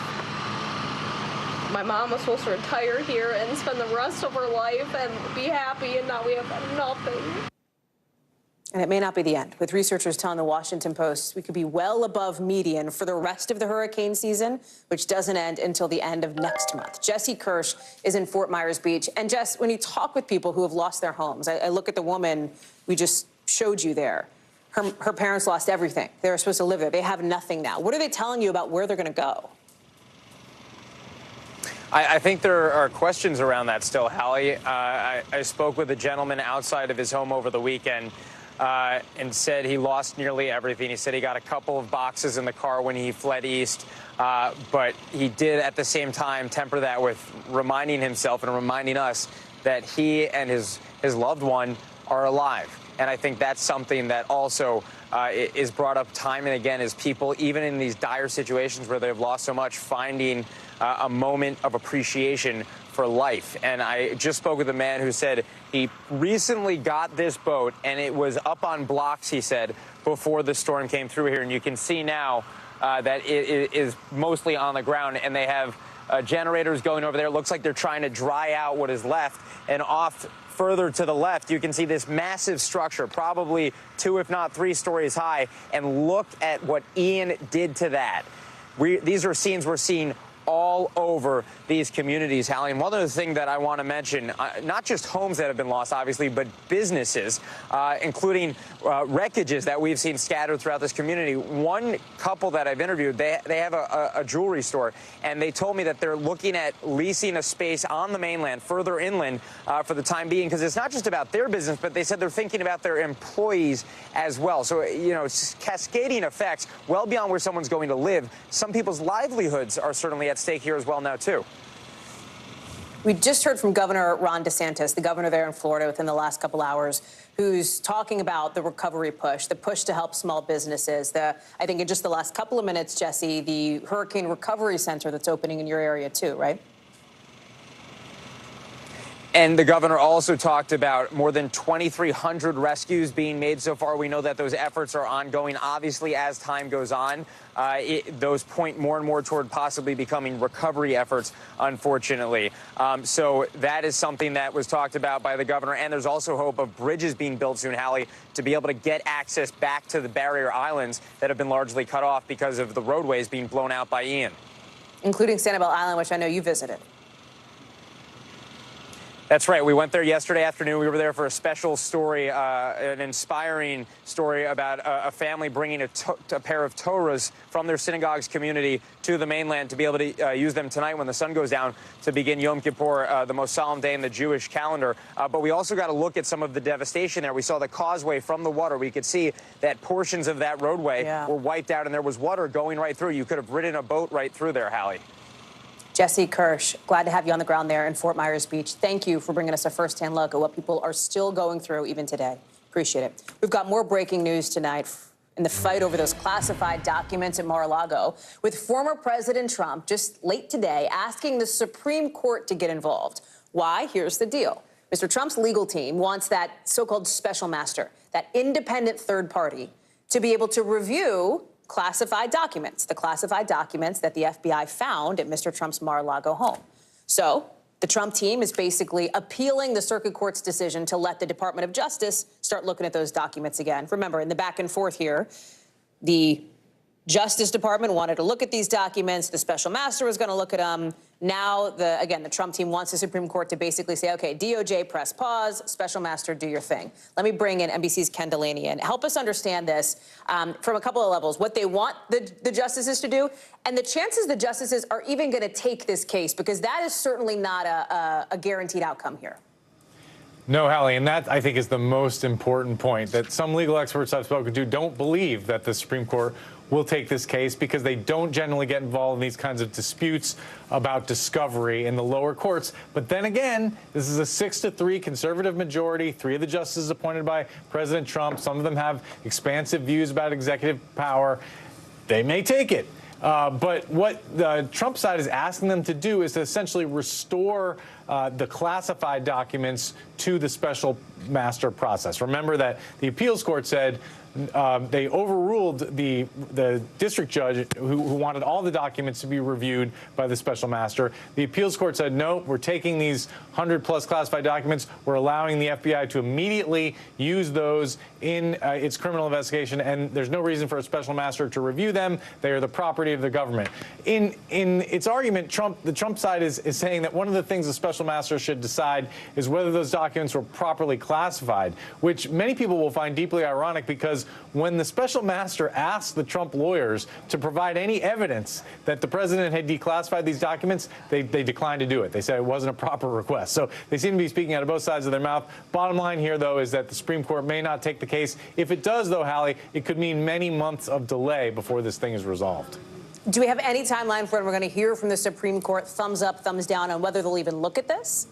My mom was supposed to retire here and spend the rest of her life and be happy, and now we have nothing. And it may not be the end. With researchers telling the Washington Post we could be well above median for the rest of the hurricane season, which doesn't end until the end of next month. Jesse Kirsch is in Fort Myers Beach. And Jess, when you talk with people who have lost their homes, I look at the woman we just showed you there. Her parents lost everything. They were supposed to live there. They have nothing now. What are they telling you about where they're going to go? I think there are questions around that still, Hallie. I spoke with a gentleman outside of his home over the weekend and said he lost nearly everything. He said he got a couple of boxes in the car when he fled east, but he did at the same time temper that with reminding himself and reminding us that he and his loved one are alive. And I think that's something that also is brought up time and again, as people, even in these dire situations where they've lost so much, finding a moment of appreciation for life. And I just spoke with a man who said he recently got this boat, and it was up on blocks, he said, before the storm came through here. And you can see now that it is mostly on the ground, and they have generators going over there. It looks like they're trying to dry out what is left. And off further to the left, you can see this massive structure, probably 2, if not 3 stories high. And look at what Ian did to that. These are scenes we're seeing all over these communities, Hallie. And one other thing that I want to mention, not just homes that have been lost, obviously, but businesses, including wreckages that we've seen scattered throughout this community. One couple that I've interviewed, they have a jewelry store, and they told me that they're looking at leasing a space on the mainland, further inland, for the time being, because it's not just about their business, but they said they're thinking about their employees as well. So, you know, cascading effects well beyond where someone's going to live. Some people's livelihoods are certainly at stake here as well now, too. We just heard from Governor Ron DeSantis, the governor there in Florida, within the last couple hours, who's talking about the recovery push, the push to help small businesses. I think in just the last couple of minutes, Jesse, the Hurricane Recovery Center that's opening in your area, too, right? And the governor also talked about more than 2,300 rescues being made so far. We know that those efforts are ongoing. Obviously, as time goes on, those point more and more toward possibly becoming recovery efforts, unfortunately. So that is something that was talked about by the governor. And there's also hope of bridges being built soon, Hallie, to be able to get access back to the barrier islands that have been largely cut off because of the roadways being blown out by Ian. Including Sanibel Island, which I know you visited. That's right. We went there yesterday afternoon. We were there for a special story, an inspiring story about a family bringing a pair of Torahs from their synagogue's community to the mainland to be able to use them tonight when the sun goes down to begin Yom Kippur, the most solemn day in the Jewish calendar. But we also got to look at some of the devastation there. We saw the causeway from the water. We could see that portions of that roadway were wiped out, and there was water going right through. You could have ridden a boat right through there, Hallie. Jesse Kirsch, glad to have you on the ground there in Fort Myers Beach. Thank you for bringing us a firsthand look at what people are still going through even today. Appreciate it. We've got more breaking news tonight in the fight over those classified documents at Mar-a-Lago, with former President Trump just late today asking the Supreme Court to get involved. Why? Here's the deal. Mr. Trump's legal team wants that so-called special master, that independent third party, to be able to review classified documents, the classified documents that the FBI found at Mr. Trump's Mar-a-Lago home. So the Trump team is basically appealing the circuit court's decision to let the Department of Justice start looking at those documents again. Remember, in the back and forth here, the Justice Department wanted to look at these documents. The special master was going to look at them. Now, the Trump team wants the Supreme Court to basically say, OK, DOJ, press pause. Special master, do your thing. Let me bring in NBC's Ken Delaney in. Help us understand this from a couple of levels, what they want the justices to do, and the chances the justices are even going to take this case, because that is certainly not a guaranteed outcome here. No, Hallie, and that, I think, is the most important point, that some legal experts I've spoken to don't believe that the Supreme Court will take this case because they don't generally get involved in these kinds of disputes about discovery in the lower courts. But then again, this is a 6-3 conservative majority, 3 of the justices appointed by President Trump. Some of them have expansive views about executive power. They may take it. But what the Trump side is asking them to do is to essentially restore the classified documents to the special master process. Remember that the appeals court said they overruled the district judge who wanted all the documents to be reviewed by the special master. The appeals court said, no, we're taking these 100+ classified documents. We're allowing the FBI to immediately use those in its criminal investigation, and there's no reason for a special master to review them. They are the property of the government. In its argument, the Trump side is saying that one of the things the special master should decide is whether those documents were properly classified, which many people will find deeply ironic, because when the special master asked the Trump lawyers to provide any evidence that the president had declassified these documents, they declined to do it. They said it wasn't a proper request. So they seem to be speaking out of both sides of their mouth. Bottom line here, though, is that the Supreme Court may not take the case. If it does, though, Hallie, it could mean many months of delay before this thing is resolved. Do we have any timeline for when we're going to hear from the Supreme Court, thumbs up, thumbs down, on whether they'll even look at this?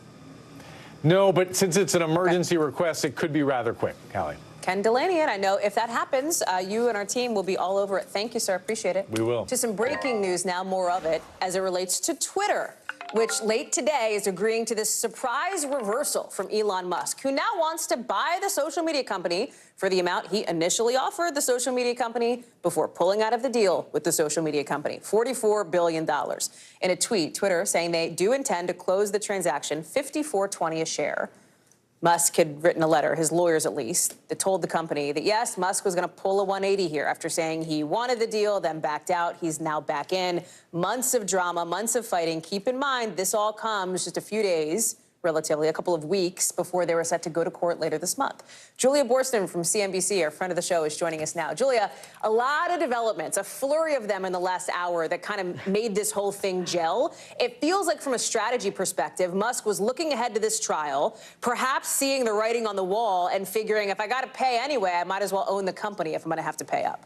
No, but since it's an emergency request, it could be rather quick, Hallie. Ken Delaney, and I know if that happens, you and our team will be all over it. Thank you, sir. Appreciate it. We will. To some breaking news now, more of it, as it relates to Twitter, which late today is agreeing to this surprise reversal from Elon Musk, who now wants to buy the social media company for the amount he initially offered the social media company before pulling out of the deal with the social media company, $44 billion. In a tweet, Twitter saying they do intend to close the transaction $54.20 a share. Musk had written a letter, his lawyers at least, that told the company that, yes, Musk was going to pull a 180 here after saying he wanted the deal, then backed out. He's now back in. Months of drama, months of fighting. Keep in mind, this all comes just a few days, relatively, a couple of weeks before they were set to go to court later this month. Julia Boorstin from CNBC, our friend of the show, is joining us now. Julia, a lot of developments, a flurry of them in the last hour that kind of made this whole thing gel. It feels like from a strategy perspective, Musk was looking ahead to this trial, perhaps seeing the writing on the wall and figuring if I got to pay anyway, I might as well own the company if I'm going to have to pay up.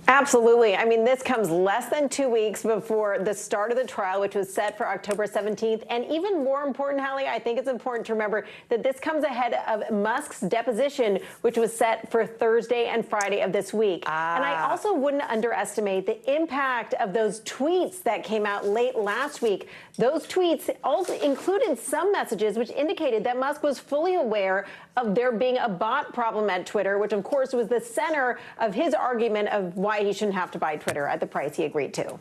Absolutely. I mean, this comes less than 2 weeks before the start of the trial, which was set for October 17th. And even more important, Hallie, I think it's important to remember that this comes ahead of Musk's deposition, which was set for Thursday and Friday of this week. And I also wouldn't underestimate the impact of those tweets that came out late last week. Those tweets also included some messages which indicated that Musk was fully aware of there being a bot problem at Twitter, which of course was the center of his argument of why he shouldn't have to buy Twitter at the price he agreed to.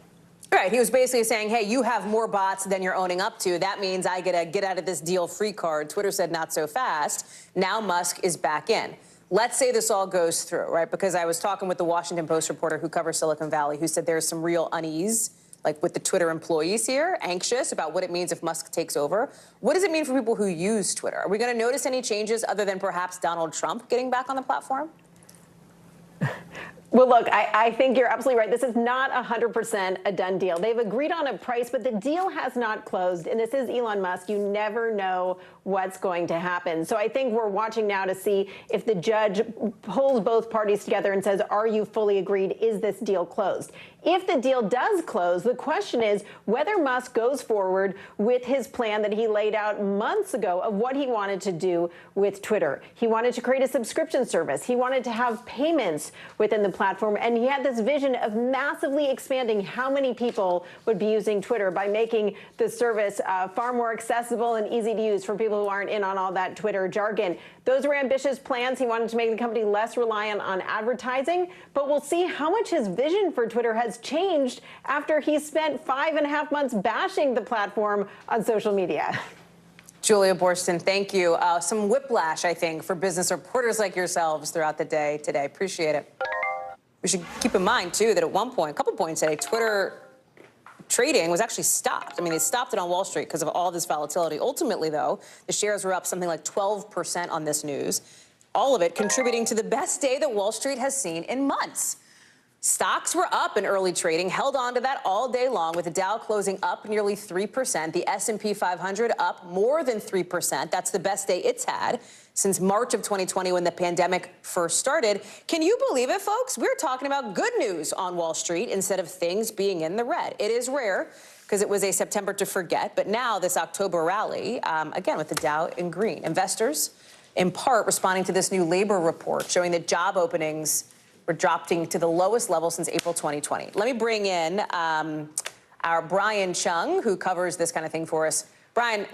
Right. He was basically saying, hey, you have more bots than you're owning up to. That means I get a get out of this deal free card. Twitter said not so fast. Now Musk is back in. Let's say this all goes through, right? Because I was talking with the Washington Post reporter who covers Silicon Valley, who said there's some real unease, like with the Twitter employees here, anxious about what it means if Musk takes over. What does it mean for people who use Twitter? Are we going to notice any changes other than perhaps Donald Trump getting back on the platform? Well, look, I think you're absolutely right. This is not 100% a done deal. They've agreed on a price, but the deal has not closed. And this is Elon Musk. You never know what's going to happen. So I think we're watching now to see if the judge pulls both parties together and says, are you fully agreed? Is this deal closed? If the deal does close, the question is whether Musk goes forward with his plan that he laid out months ago of what he wanted to do with Twitter. He wanted to create a subscription service. He wanted to have payments within the platform. And he had this vision of massively expanding how many people would be using Twitter by making the service far more accessible and easy to use for people who aren't in on all that Twitter jargon. Those were ambitious plans. He wanted to make the company less reliant on advertising. But we'll see how much his vision for Twitter has changed after he spent 5.5 months bashing the platform on social media. Julia Boorstin, thank you. Some whiplash, I think, for business reporters like yourselves throughout the day today. Appreciate it. We should keep in mind, too, that at one point, a couple points today, Twitter trading was actually stopped. I mean, they stopped it on Wall Street because of all this volatility. Ultimately, though, the shares were up something like 12% on this news, all of it contributing to the best day that Wall Street has seen in months. Stocks were up in early trading, held on to that all day long, with the Dow closing up nearly 3%, the S&P 500 up more than 3%. That's the best day it's had since March of 2020 when the pandemic first started. Can you believe it, folks? We're talking about good news on Wall Street instead of things being in the red. It is rare because it was a September to forget, but now this October rally, again, with the Dow in green. Investors, in part, responding to this new labor report showing that job openings were dropping to the lowest level since April 2020. Let me bring in our Brian Chung, who covers this kind of thing for us. Brian,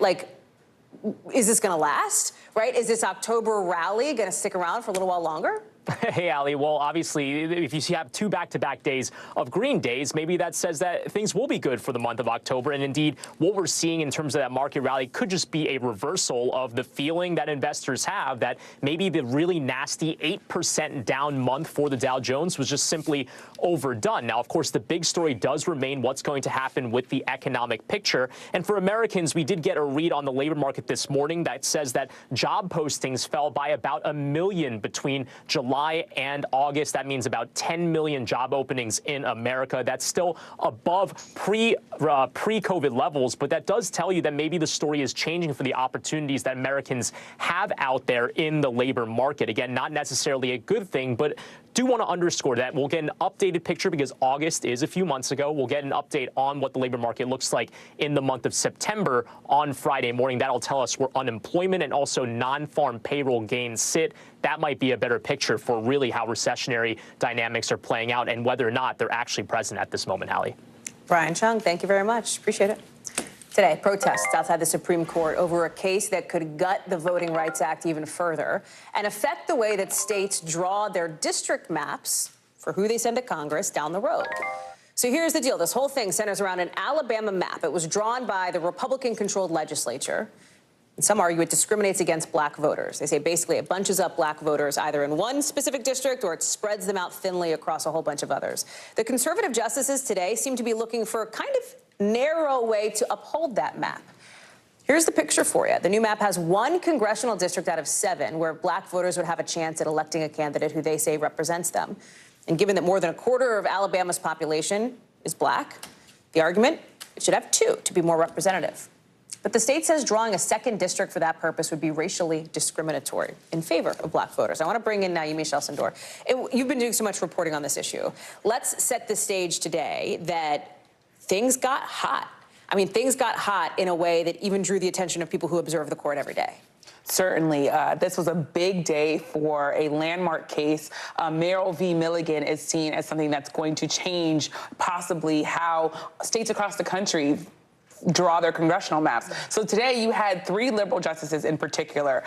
is this going to last, right? Is this October rally going to stick around for a little while longer? Hey, Ali. Well, obviously, if you have two back-to-back days of green days, maybe that says that things will be good for the month of October. And indeed, what we're seeing in terms of that market rally could just be a reversal of the feeling that investors have that maybe the really nasty 8% down month for the Dow Jones was just simply overdone. Now, of course, the big story does remain what's going to happen with the economic picture. And for Americans, we did get a read on the labor market this morning that says that job postings fell by about 1 million between July and August. That means about 10 million job openings in America. That's still above pre-COVID levels, but that does tell you that maybe the story is changing for the opportunities that Americans have out there in the labor market. Again, not necessarily a good thing, but do want to underscore that. We'll get an updated picture because August is a few months ago. We'll get an update on what the labor market looks like in the month of September on Friday morning. That'll tell us where unemployment and also non-farm payroll gains sit. That might be a better picture for really how recessionary dynamics are playing out and whether or not they're actually present at this moment, Hallie. Brian Chung, thank you very much. Appreciate it. Today, protests outside the Supreme Court over a case that could gut the Voting Rights Act even further and affect the way that states draw their district maps for who they send to Congress down the road. So here's the deal. This whole thing centers around an Alabama map. It was drawn by the Republican-controlled legislature. And some argue it discriminates against black voters. They say basically it bunches up black voters either in one specific district or it spreads them out thinly across a whole bunch of others. The conservative justices today seem to be looking for a kind of narrow way to uphold that map. Here's the picture for you. The new map has one congressional district out of 7 where black voters would have a chance at electing a candidate who they say represents them. And given that more than a quarter of Alabama's population is black, the argument, it should have 2 to be more representative. But the state says drawing a second district for that purpose would be racially discriminatory in favor of black voters. I want to bring in now Yamiche El-Sandor. You've been doing so much reporting on this issue. Let's set the stage today that things got hot. I mean, things got hot in a way that even drew the attention of people who observe the court every day. Certainly. This was a big day for a landmark case. Merrill v. Milligan is seen as something that's going to change possibly how states across the country draw their congressional maps. So today you had 3 liberal justices in particular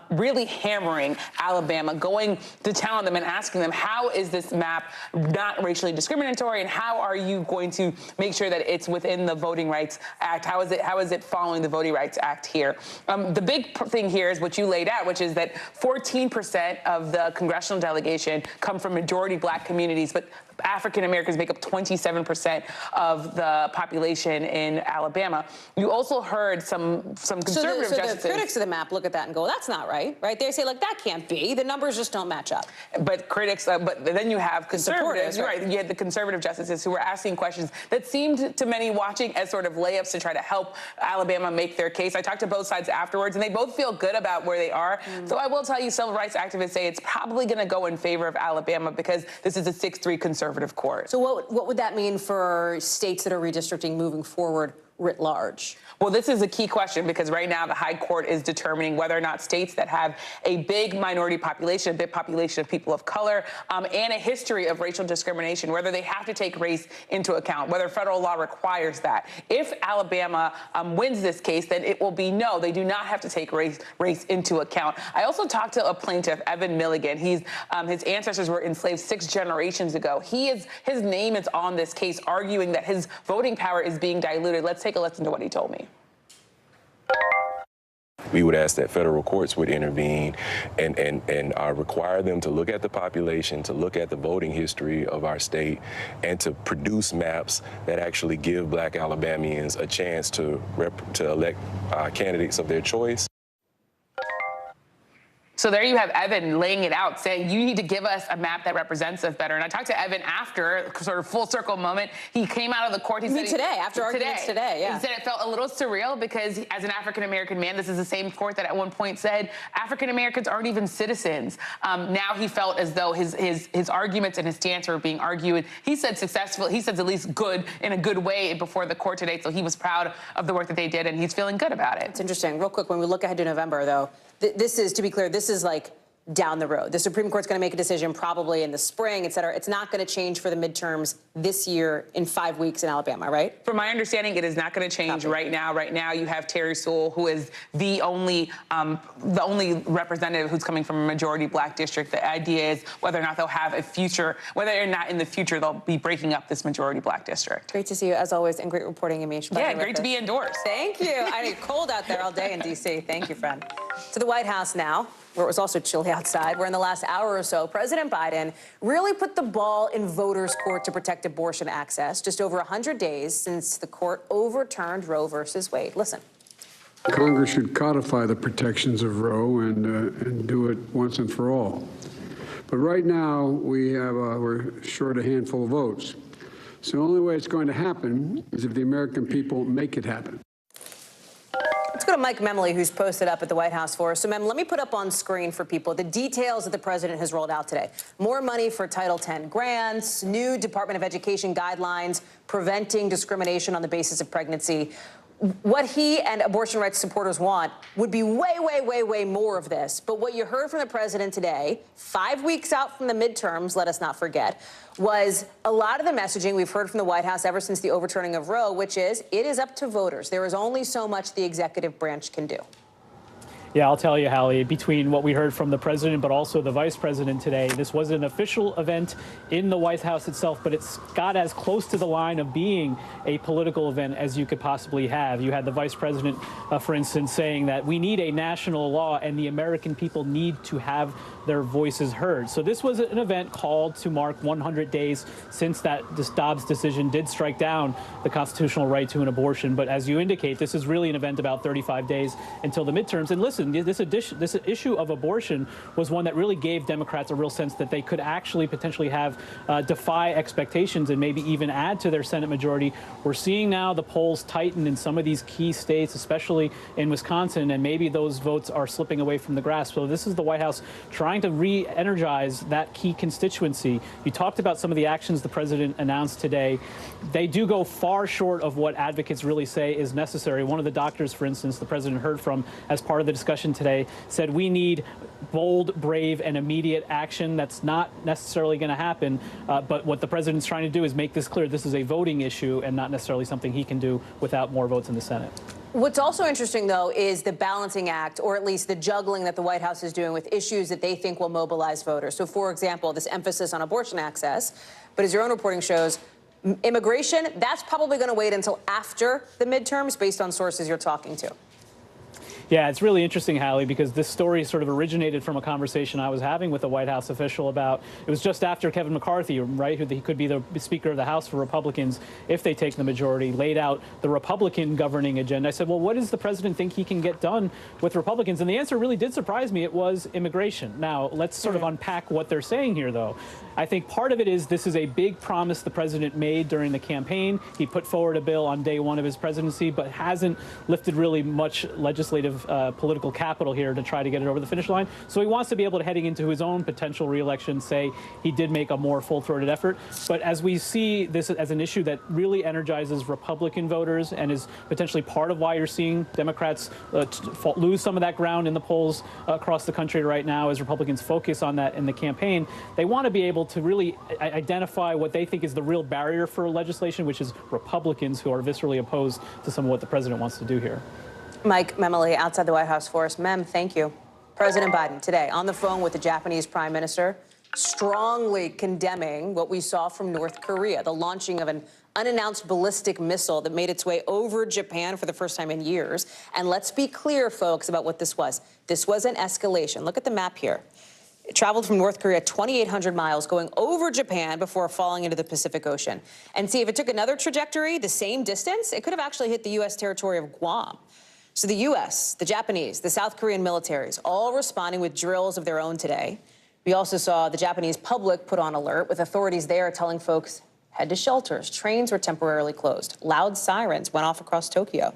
really hammering Alabama, going to town on them and asking them, how is this map not racially discriminatory, and how are you going to make sure that it's within the Voting Rights Act? How is it following the Voting Rights Act here? The big thing here is what you laid out, which is that 14% of the congressional delegation come from majority black communities, but African Americans make up 27% of the population in Alabama. You also heard some conservative justices. The critics of the map look at that and go, that's not right, right? They say, like, that can't be. The numbers just don't match up. But critics, but then you have conservatives, right? You had the conservative justices who were asking questions that seemed to many watching as sort of layups to try to help Alabama make their case. I talked to both sides afterwards, and they both feel good about where they are. So I will tell you, civil rights activists say it's probably going to go in favor of Alabama because this is a 6-3 conservative court. So what would that mean for states that are redistricting moving forward writ large? Well, this is a key question because right now the High Court is determining whether or not states that have a big minority population, a big population of people of color, and a history of racial discrimination, whether they have to take race into account, whether federal law requires that. If Alabama wins this case, then it will be no, they do not have to take race into account. I also talked to a plaintiff, Evan Milligan. His ancestors were enslaved 6 generations ago. His name is on this case, arguing that his voting power is being diluted. Let's take a listen to what he told me. We would ask that federal courts would intervene and require them to look at the population, to look at the voting history of our state, and to produce maps that actually give black Alabamians a chance to elect candidates of their choice. So there you have Evan laying it out, saying you need to give us a map that represents us better. And I talked to Evan after, sort of full circle moment. He came out of the court. He said today, after arguments today, yeah. He said it felt a little surreal because as an African-American man, this is the same court that at one point said African-Americans aren't even citizens. Now he felt as though his arguments and his stance were being argued. He said successful, he says at least good, in a good way before the court today. So he was proud of the work that they did and he's feeling good about it. It's interesting. Real quick, when we look ahead to November, though, this is, to be clear, this is like down the road. The Supreme Court's going to make a decision probably in the spring, et cetera. It's not going to change for the midterms this year in 5 weeks in Alabama, right? From my understanding, it is not going to change right now. Right now, you have Terry Sewell, who is the only representative who's coming from a majority black district. The idea is whether or not they'll have a future, whether or not in the future they'll be breaking up this majority black district. Great to see you, as always, and great reporting, Yamiche. Yeah, great to be indoors. Thank you. I mean, cold out there all day in D.C. Thank you, friend. To the White House now, where it was also chilly outside, where in the last hour or so, President Biden really put the ball in voters' court to protect abortion access, just over 100 days since the court overturned Roe versus Wade. Listen. Congress should codify the protections of Roe and do it once and for all. But right now, we're short a handful of votes. So the only way it's going to happen is if the American people make it happen. Let's go to Mike Memley, who's posted up at the White House for us. So, Mem, let me put up on screen for people the details that the president has rolled out today. More money for Title X grants, new Department of Education guidelines preventing discrimination on the basis of pregnancy. What he and abortion rights supporters want would be way, way, way, way more of this. But what you heard from the president today, 5 weeks out from the midterms, let us not forget, was a lot of the messaging we've heard from the White House ever since the overturning of Roe, which is it is up to voters. There is only so much the executive branch can do. Yeah, I'll tell you, Hallie, between what we heard from the president, but also the vice president today, this was an official event in the White House itself, but it's got as close to the line of being a political event as you could possibly have. You had the vice president, for instance, saying that we need a national law and the American people need to have their voices heard. So this was an event called to mark 100 days since this Dobbs decision did strike down the constitutional right to an abortion. But as you indicate, this is really an event about 35 days until the midterms. And listen, this issue of abortion was one that really gave Democrats a real sense that they could actually potentially have defy expectations and maybe even add to their Senate majority. We're seeing now the polls tighten in some of these key states, especially in Wisconsin, and maybe those votes are slipping away from the grasp. So this is the White House trying to re-energize that key constituency. You talked about some of the actions the president announced today. They do go far short of what advocates really say is necessary. One of the doctors, for instance, the president heard from as part of the discussion today, said we need bold, brave, and immediate action. That's not necessarily going to happen. But what the president's trying to do is make this clear. This is a voting issue and not necessarily something he can do without more votes in the Senate. What's also interesting, though, is the balancing act, or at least the juggling that the White House is doing with issues that they think will mobilize voters. So, for example, this emphasis on abortion access. But as your own reporting shows, immigration, that's probably going to wait until after the midterms based on sources you're talking to. Yeah, it's really interesting, Hallie, because this story sort of originated from a conversation I was having with a White House official about, it was just after Kevin McCarthy, right, who he could be the Speaker of the House for Republicans if they take the majority, laid out the Republican governing agenda. I said, well, what does the president think he can get done with Republicans? And the answer really did surprise me. It was immigration. Now, let's sort of unpack what they're saying here, though. I think part of it is this is a big promise the president made during the campaign. He put forward a bill on day one of his presidency, but hasn't lifted really much legislative political capital here to try to get it over the finish line. So he wants to be able to, heading into his own potential reelection, say he did make a more full-throated effort. But as we see this as an issue that really energizes Republican voters and is potentially part of why you're seeing Democrats lose some of that ground in the polls across the country right now as Republicans focus on that in the campaign, they want to be able to really identify what they think is the real barrier for legislation, which is Republicans who are viscerally opposed to some of what the president wants to do here. Mike Memoli, outside the White House for us. Mem, thank you. President Biden today on the phone with the Japanese Prime Minister, strongly condemning what we saw from North Korea, the launching of an unannounced ballistic missile that made its way over Japan for the first time in years. And let's be clear, folks, about what this was. This was an escalation. Look at the map here. It traveled from North Korea 2,800 miles, going over Japan before falling into the Pacific Ocean. And see, if it took another trajectory, the same distance, it could have actually hit the U.S. territory of Guam. So the U.S., the Japanese, the South Korean militaries, all responding with drills of their own today. We also saw the Japanese public put on alert, with authorities there telling folks, head to shelters. Trains were temporarily closed. Loud sirens went off across Tokyo.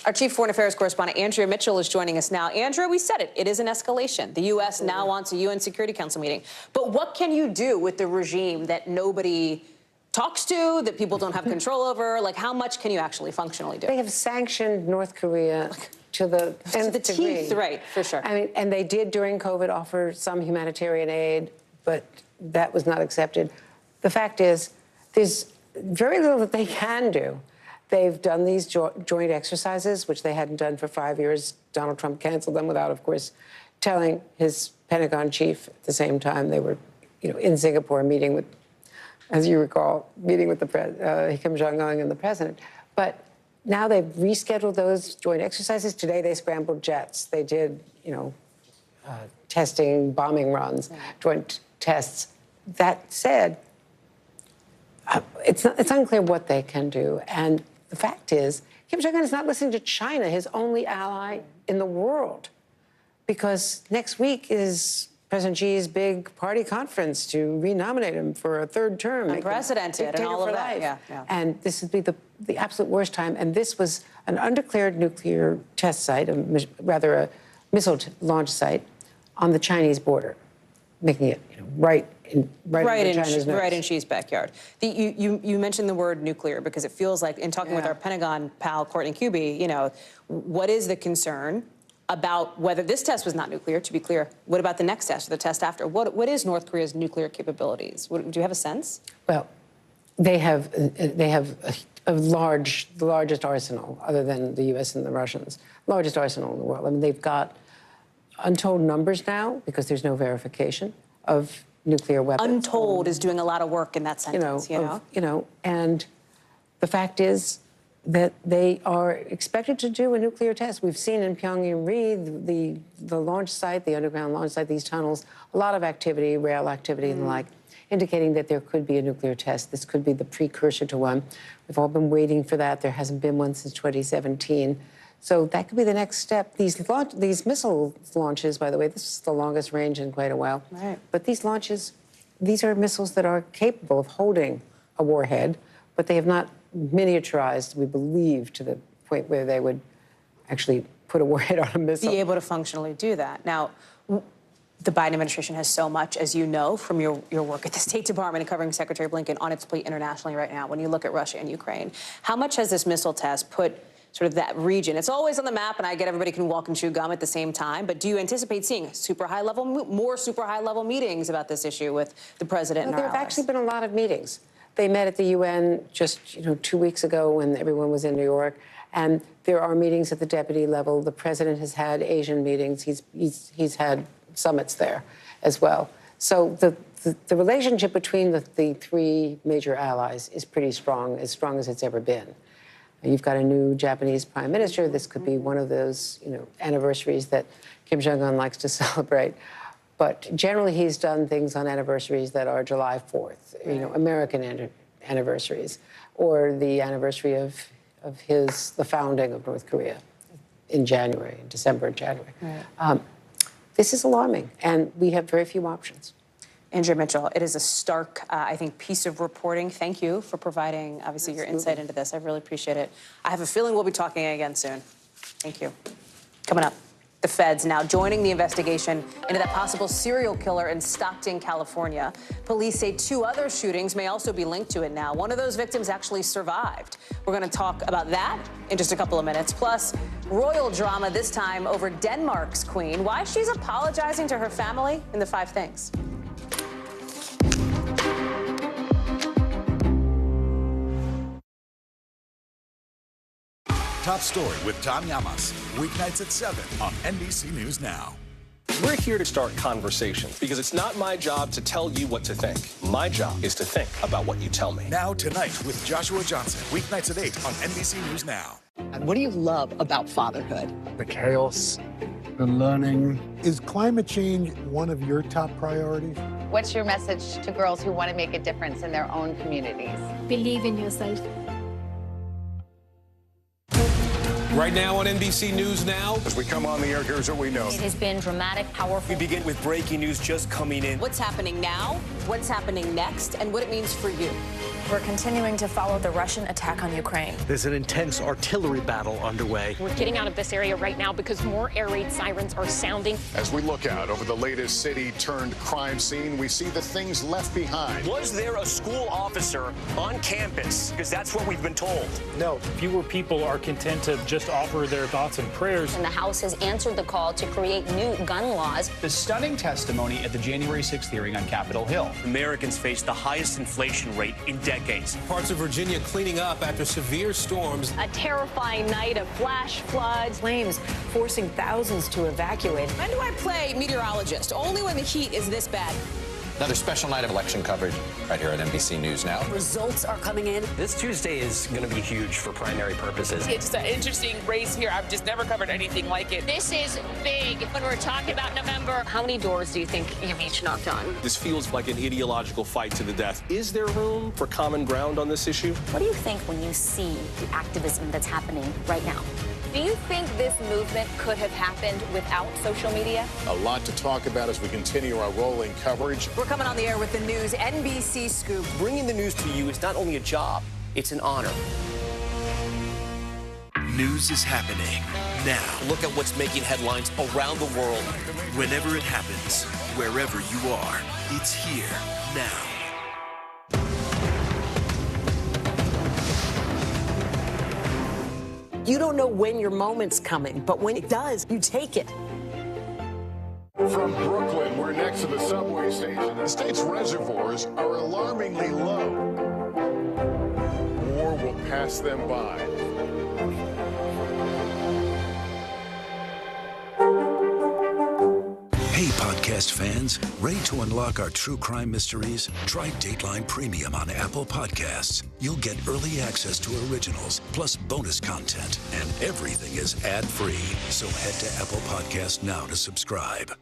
Our chief foreign affairs correspondent, Andrea Mitchell, is joining us now. Andrea, we said it. It is an escalation. The U.S. now wants a UN Security Council meeting. But what can you do with the regime that nobody talks to, that people don't have control over? Like, how much can you actually functionally do? They have sanctioned North Korea to the nth degree. Teeth, right, for sure. I mean, and they did during COVID offer some humanitarian aid, but that was not accepted. The fact is, there's very little that they can do. They've done these joint exercises, which they hadn't done for 5 years. Donald Trump canceled them without, of course, telling his Pentagon chief at the same time. They were, in Singapore meeting with, as you recall, meeting with the Kim Jong-un and the president. But now they've rescheduled those joint exercises. Today they scrambled jets. They did, testing, bombing runs, joint tests. That said, it's unclear what they can do. And the fact is, Kim Jong-un is not listening to China, his only ally in the world, because next week is President Xi's big party conference to renominate him for a third term. Unprecedented and all of that. Yeah. And this would be the absolute worst time. And this was an undeclared nuclear test site, rather a missile launch site on the Chinese border, making it right in Xi's backyard. You mentioned the word nuclear because it feels like, in talking with our Pentagon pal Courtney Kuby, what is the concern? about whether this test was not nuclear. To be clear, what about the next test or the test after? What is North Korea's nuclear capabilities? Do you have a sense? Well, they have the largest arsenal, other than the U.S. and the Russians, largest arsenal in the world. I mean, they've got untold numbers now, because there's no verification of nuclear weapons. Untold is doing a lot of work in that sentence, and the fact is that they are expected to do a nuclear test. We've seen in Pyongyang-ri, the launch site, the underground launch site, these tunnels, a lot of activity, rail activity and the like, indicating that there could be a nuclear test. This could be the precursor to one. We've all been waiting for that. There hasn't been one since 2017. So that could be the next step. These missile launches, by the way, this is the longest range in quite a while. Right. But these launches, these are missiles that are capable of holding a warhead, but they have not miniaturized, we believe, to the point where they would actually put a warhead on a missile. Be able to functionally do that. Now, the Biden administration has so much, as you know, from your work at the State Department and covering Secretary Blinken, on its plate internationally right now when you look at Russia and Ukraine. How much has this missile test put sort of that region? It's always on the map, and I get everybody can walk and chew gum at the same time, but do you anticipate seeing more super high-level meetings about this issue with the president and our allies? There have actually been a lot of meetings. They met at the UN just 2 weeks ago when everyone was in New York, and there are meetings at the deputy level. The president has had Asian meetings. He's had summits there as well. So the relationship between the three major allies is pretty strong as it's ever been. You've got a new Japanese prime minister. This could be one of those, anniversaries that Kim Jong-un likes to celebrate. But generally, he's done things on anniversaries that are July 4th, American anniversaries, or the anniversary of the founding of North Korea in December and January. Right. This is alarming, and we have very few options. Andrea Mitchell, it is a stark, I think, piece of reporting. Thank you for providing, obviously, your insight into this. I really appreciate it. I have a feeling we'll be talking again soon. Thank you. Coming up, the feds now joining the investigation into that possible serial killer in Stockton, California. Police say 2 other shootings may also be linked to it now. One of those victims actually survived. We're going to talk about that in just a couple of minutes. Plus, royal drama this time over Denmark's queen. Why she's apologizing to her family in the 5 things. Top Story with Tom Llamas, weeknights at 7 on NBC News Now. We're here to start conversations because it's not my job to tell you what to think. My job is to think about what you tell me. Now Tonight with Joshua Johnson, weeknights at 8 on NBC News Now. And what do you love about fatherhood? The chaos, the learning. Is climate change one of your top priorities? What's your message to girls who want to make a difference in their own communities? Believe in yourself. Right now on NBC News Now. As we come on the air, here's what we know. It has been dramatic, powerful. We begin with breaking news just coming in. What's happening now, what's happening next, and what it means for you. We're continuing to follow the Russian attack on Ukraine. There's an intense artillery battle underway. We're getting out of this area right now because more air raid sirens are sounding. As we look out over the latest city-turned-crime scene, we see the things left behind. Was there a school officer on campus? Because that's what we've been told. No, fewer people are content to just offer their thoughts and prayers. And the House has answered the call to create new gun laws. The stunning testimony at the January 6th hearing on Capitol Hill. Americans face the highest inflation rate in decades. Parts of Virginia cleaning up after severe storms. A terrifying night of flash floods. Flames forcing thousands to evacuate. When do I play meteorologist? Only when the heat is this bad. Another special night of election coverage right here at NBC News Now. Results are coming in. This Tuesday is going to be huge for primary purposes. It's an interesting race here. I've just never covered anything like it. This is big. When we're talking about November, how many doors do you think you've each knocked on? This feels like an ideological fight to the death. Is there room for common ground on this issue? What do you think when you see the activism that's happening right now? Do you think this movement could have happened without social media? A lot to talk about as we continue our rolling coverage. We're coming on the air with the news NBC Scoop. Bringing the news to you is not only a job, it's an honor. News is happening now. Look at what's making headlines around the world. Whenever it happens, wherever you are, it's here now. You don't know when your moment's coming, but when it does, you take it. From Brooklyn, we're next to the subway station. The state's reservoirs are alarmingly low. War will pass them by. Hey, podcast fans, ready to unlock our true crime mysteries? Try Dateline Premium on Apple Podcasts. You'll get early access to originals, plus bonus content, and everything is ad-free. So head to Apple Podcasts now to subscribe.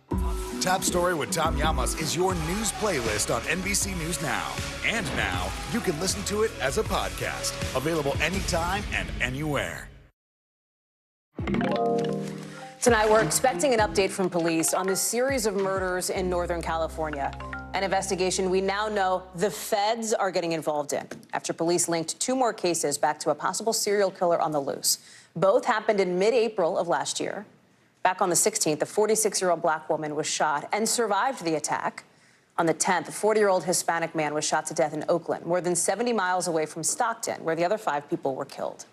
Top Story with Tom Llamas is your news playlist on NBC News Now. And now, you can listen to it as a podcast. Available anytime and anywhere. Tonight, we're expecting an update from police on this series of murders in Northern California. An investigation we now know the feds are getting involved in after police linked 2 more cases back to a possible serial killer on the loose. Both happened in mid-April of last year. Back on the 16th, a 46-year-old black woman was shot and survived the attack. On the 10th, a 40-year-old Hispanic man was shot to death in Oakland, more than 70 miles away from Stockton, where the other 5 people were killed.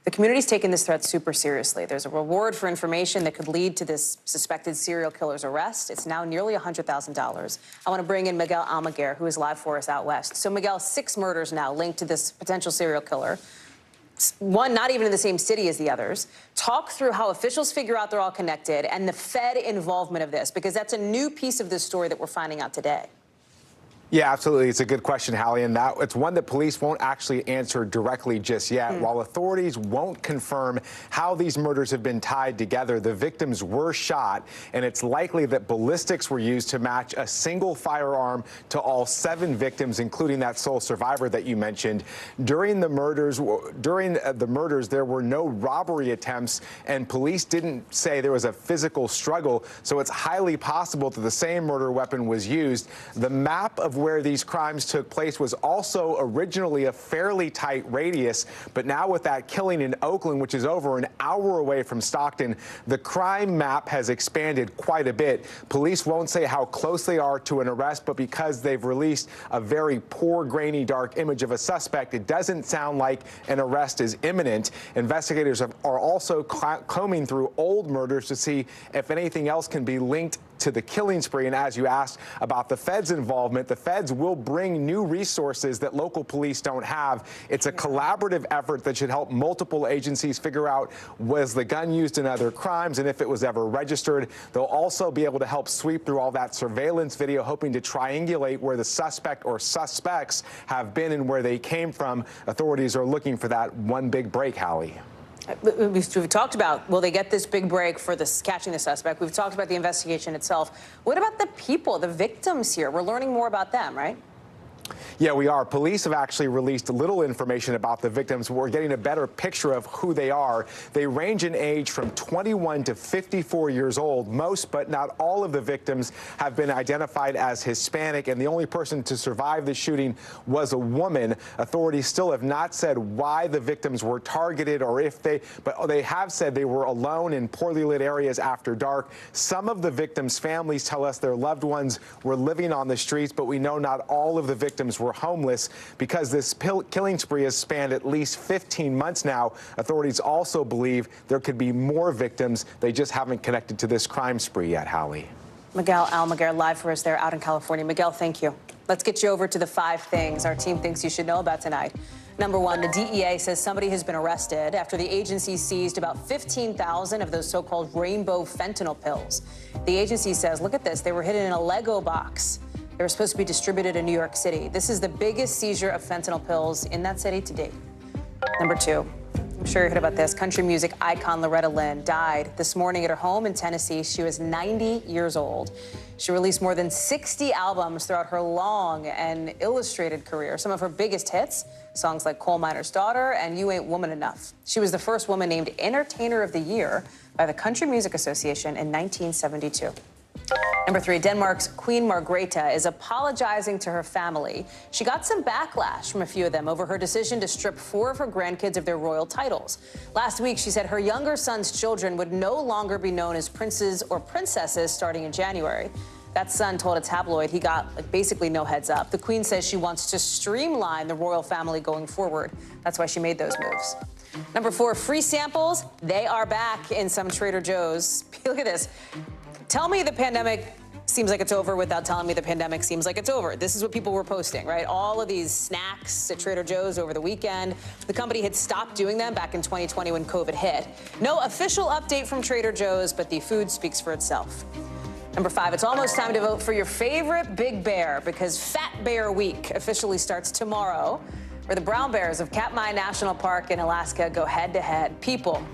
The community's taken this threat super seriously. There's a reward for information that could lead to this suspected serial killer's arrest. It's now nearly $100,000. I want to bring in Miguel Almaguer, who is live for us out west. So, Miguel, 6 murders now linked to this potential serial killer. One not even in the same city as the others. Talk through how officials figure out they're all connected and the Fed involvement of this, because that's a new piece of this story that we're finding out today. Yeah, absolutely. It's a good question, Hallie, and it's one that police won't actually answer directly just yet. While authorities won't confirm how these murders have been tied together, the victims were shot, and it's likely that ballistics were used to match a single firearm to all 7 victims, including that sole survivor that you mentioned. During the murders, there were no robbery attempts, and police didn't say there was a physical struggle, so it's highly possible that the same murder weapon was used. The map of where these crimes took place was also originally a fairly tight radius, but now with that killing in Oakland, which is over an hour away from Stockton, the crime map has expanded quite a bit. Police won't say how close they are to an arrest, but because they've released a very poor, grainy, dark image of a suspect, it doesn't sound like an arrest is imminent. Investigators are also combing through old murders to see if anything else can be linked to the killing spree. And as you asked about the Fed's involvement, the Feds will bring new resources that local police don't have. It's a collaborative effort that should help multiple agencies figure out, was the gun used in other crimes, and if it was ever registered. They'll also be able to help sweep through all that surveillance video, hoping to triangulate where the suspect or suspects have been and where they came from. Authorities are looking for that one big break, Hallie. We've talked about, will they get this big break for this catching the suspect? We've talked about the investigation itself. What about the people, the victims here? We're learning more about them, right? Yeah, we are. Police have actually released little information about the victims. We're getting a better picture of who they are. They range in age from 21 to 54 years old. Most, but not all of the victims have been identified as Hispanic, and the only person to survive the shooting was a woman. Authorities still have not said why the victims were targeted or but they have said they were alone in poorly lit areas after dark. Some of the victims' families tell us their loved ones were living on the streets, but we know not all of the victims were homeless. Because this killing spree has spanned at least 15 months now, authorities also believe there could be more victims. They just haven't connected to this crime spree yet, Hallie. Miguel Almaguer live for us there out in California. Miguel, thank you. Let's get you over to the 5 things our team thinks you should know about tonight. Number 1, the DEA says somebody has been arrested after the agency seized about 15,000 of those so-called rainbow fentanyl pills. The agency says, look at this, they were hidden in a Lego box. They were supposed to be distributed in New York City. This is the biggest seizure of fentanyl pills in that city to date. Number 2, I'm sure you heard about this. Country music icon Loretta Lynn died this morning at her home in Tennessee. She was 90 years old. She released more than 60 albums throughout her long and illustrated career. Some of her biggest hits, songs like Coal Miner's Daughter and You Ain't Woman Enough. She was the first woman named Entertainer of the Year by the Country Music Association in 1972. Number 3, Denmark's Queen Margrethe is apologizing to her family. She got some backlash from a few of them over her decision to strip 4 of her grandkids of their royal titles. Last week, she said her younger son's children would no longer be known as princes or princesses starting in January. That son told a tabloid he got basically no heads up. The Queen says she wants to streamline the royal family going forward. That's why she made those moves. Number 4, free samples. They are back in some Trader Joe's. Look at this. Tell me the pandemic seems like it's over without telling me the pandemic seems like it's over. This is what people were posting, right? All of these snacks at Trader Joe's over the weekend. The company had stopped doing them back in 2020 when COVID hit. No official update from Trader Joe's, but the food speaks for itself. Number 5, it's almost time to vote for your favorite big bear because Fat Bear Week officially starts tomorrow, where the brown bears of Katmai National Park in Alaska go head-to-head. People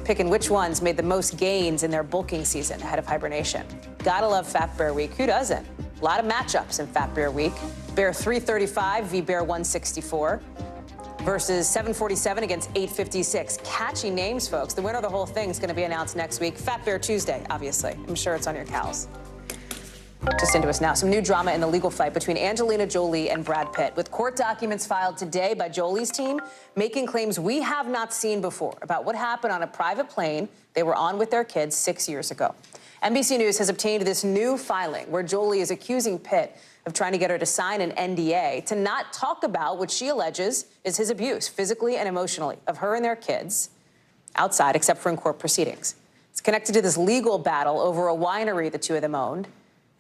picking which ones made the most gains in their bulking season ahead of hibernation. Gotta love Fat Bear Week. Who doesn't? A lot of matchups in Fat Bear Week. Bear 335 v. Bear 164 versus 747 against 856. Catchy names, folks. The winner of the whole thing is going to be announced next week. Fat Bear Tuesday, obviously. I'm sure it's on your cows. Just into us now. Some new drama in the legal fight between Angelina Jolie and Brad Pitt, with court documents filed today by Jolie's team making claims we have not seen before about what happened on a private plane they were on with their kids 6 years ago. NBC News has obtained this new filing where Jolie is accusing Pitt of trying to get her to sign an NDA to not talk about what she alleges is his abuse, physically and emotionally, of her and their kids outside, except for in court proceedings. It's connected to this legal battle over a winery the two of them owned,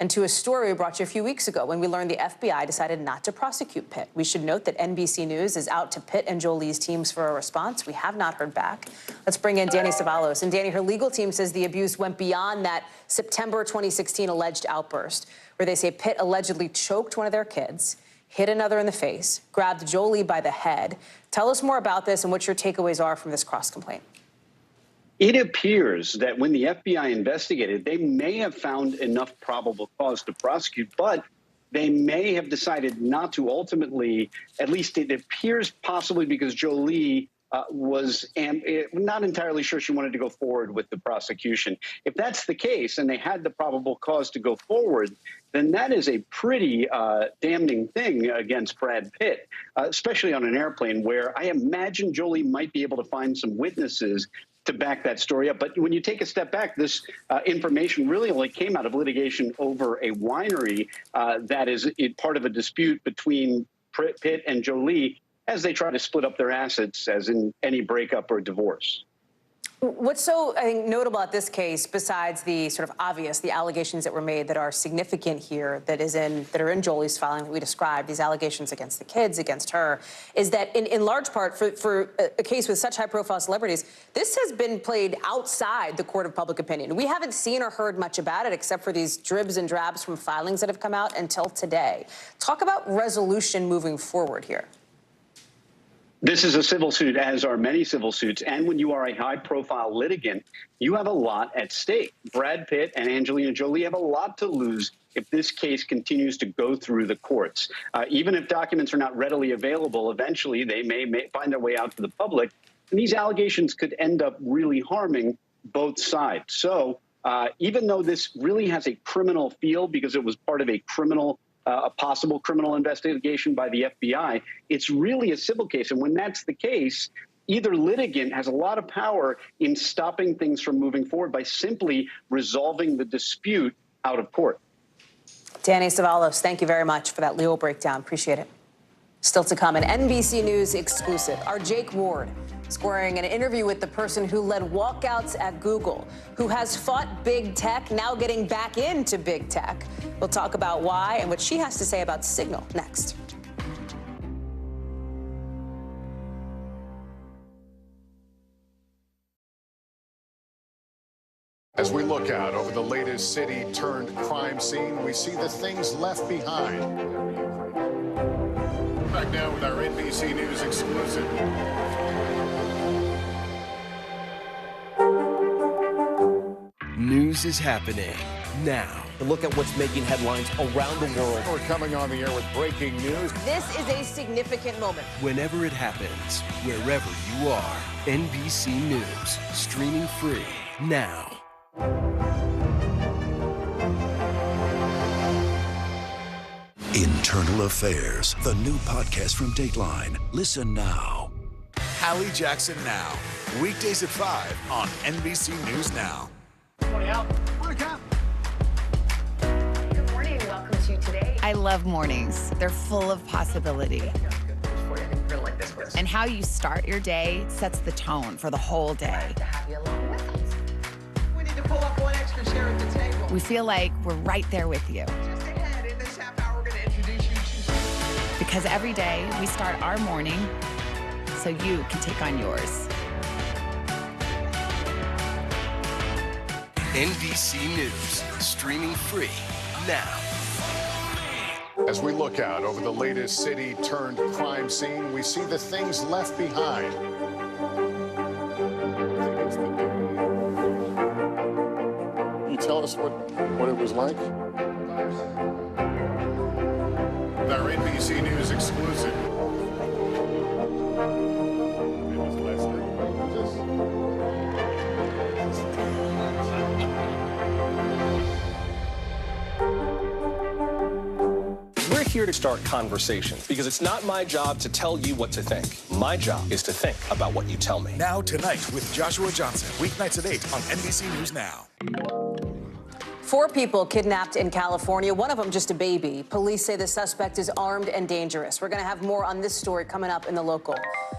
and to a story we brought you a few weeks ago when we learned the FBI decided not to prosecute Pitt. We should note that NBC News is out to Pitt and Jolie's teams for a response. We have not heard back. Let's bring in Danny Savalos. And Danny, her legal team says the abuse went beyond that September 2016 alleged outburst, where they say Pitt allegedly choked one of their kids, hit another in the face, grabbed Jolie by the head. Tell us more about this and what your takeaways are from this cross-complaint. It appears that when the FBI investigated, they may have found enough probable cause to prosecute, but they may have decided not to ultimately. At least it appears possibly because Jolie was not entirely sure she wanted to go forward with the prosecution. If that's the case and they had the probable cause to go forward, then that is a pretty damning thing against Brad Pitt, especially on an airplane where I imagine Jolie might be able to find some witnesses to back that story up. But when you take a step back, this information really only came out of litigation over a winery that is part of a dispute between Pitt and Jolie as they try to split up their assets, as in any breakup or divorce. What's so, I think, notable at this case, besides the sort of obvious, the allegations that were made that are significant here, that are in Jolie's filing that we described, these allegations against the kids, against her, is that in large part for a case with such high-profile celebrities, this has been played outside the court of public opinion. We haven't seen or heard much about it except for these dribs and drabs from filings that have come out until today. Talk about resolution moving forward here. This is a civil suit, as are many civil suits. And when you are a high-profile litigant, you have a lot at stake. Brad Pitt and Angelina Jolie have a lot to lose if this case continues to go through the courts. Even if documents are not readily available, eventually they may find their way out to the public. And these allegations could end up really harming both sides. So even though this really has a criminal feel because it was part of a possible criminal investigation by the FBI, it's really a civil case. And when that's the case, either litigant has a lot of power in stopping things from moving forward by simply resolving the dispute out of court. Danny Savalos, thank you very much for that legal breakdown. Appreciate it. Still to come, an NBC News exclusive. Our Jake Ward scoring an interview with the person who led walkouts at Google, who has fought big tech, now getting back into big tech. We'll talk about why and what she has to say about Signal next. As we look out over the latest city-turned-crime scene, we see the things left behind. Back now with our NBC News exclusive. News is happening now. Look at what's making headlines around the world. We're coming on the air with breaking news. This is a significant moment. Whenever it happens, wherever you are, NBC News, streaming free now. Internal Affairs, the new podcast from Dateline. Listen now. Hallie Jackson Now. Weekdays at 5 on NBC News Now. Good morning. Welcome to Today. I love mornings. They're full of possibility. I can grill like this. And how you start your day sets the tone for the whole day. We need to pull up one extra chair at the table. We feel like we're right there with you. Just ahead, in this half hour, we're going to introduce you to... Because every day we start our morning so you can take on yours. NBC News, streaming free now. As we look out over the latest city-turned-crime scene, we see the things left behind. Can you tell us what it was like? Our NBC News exclusive. We're here to start conversations because it's not my job to tell you what to think. My job is to think about what you tell me. Now Tonight with Joshua Johnson, weeknights at 8 on NBC News Now. 4 people kidnapped in California, one of them just a baby. Police say the suspect is armed and dangerous. We're going to have more on this story coming up in the local.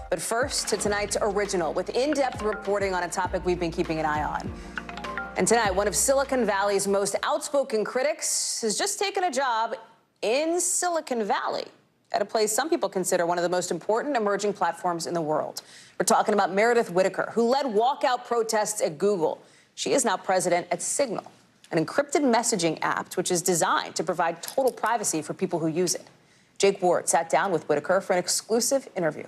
But first, to tonight's original with in-depth reporting on a topic we've been keeping an eye on. And tonight, one of Silicon Valley's most outspoken critics has just taken a job in Silicon Valley at a place some people consider one of the most important emerging platforms in the world. We're talking about Meredith Whittaker, who led walkout protests at Google. She is now president at Signal, an encrypted messaging app which is designed to provide total privacy for people who use it. Jake Ward sat down with Whittaker for an exclusive interview.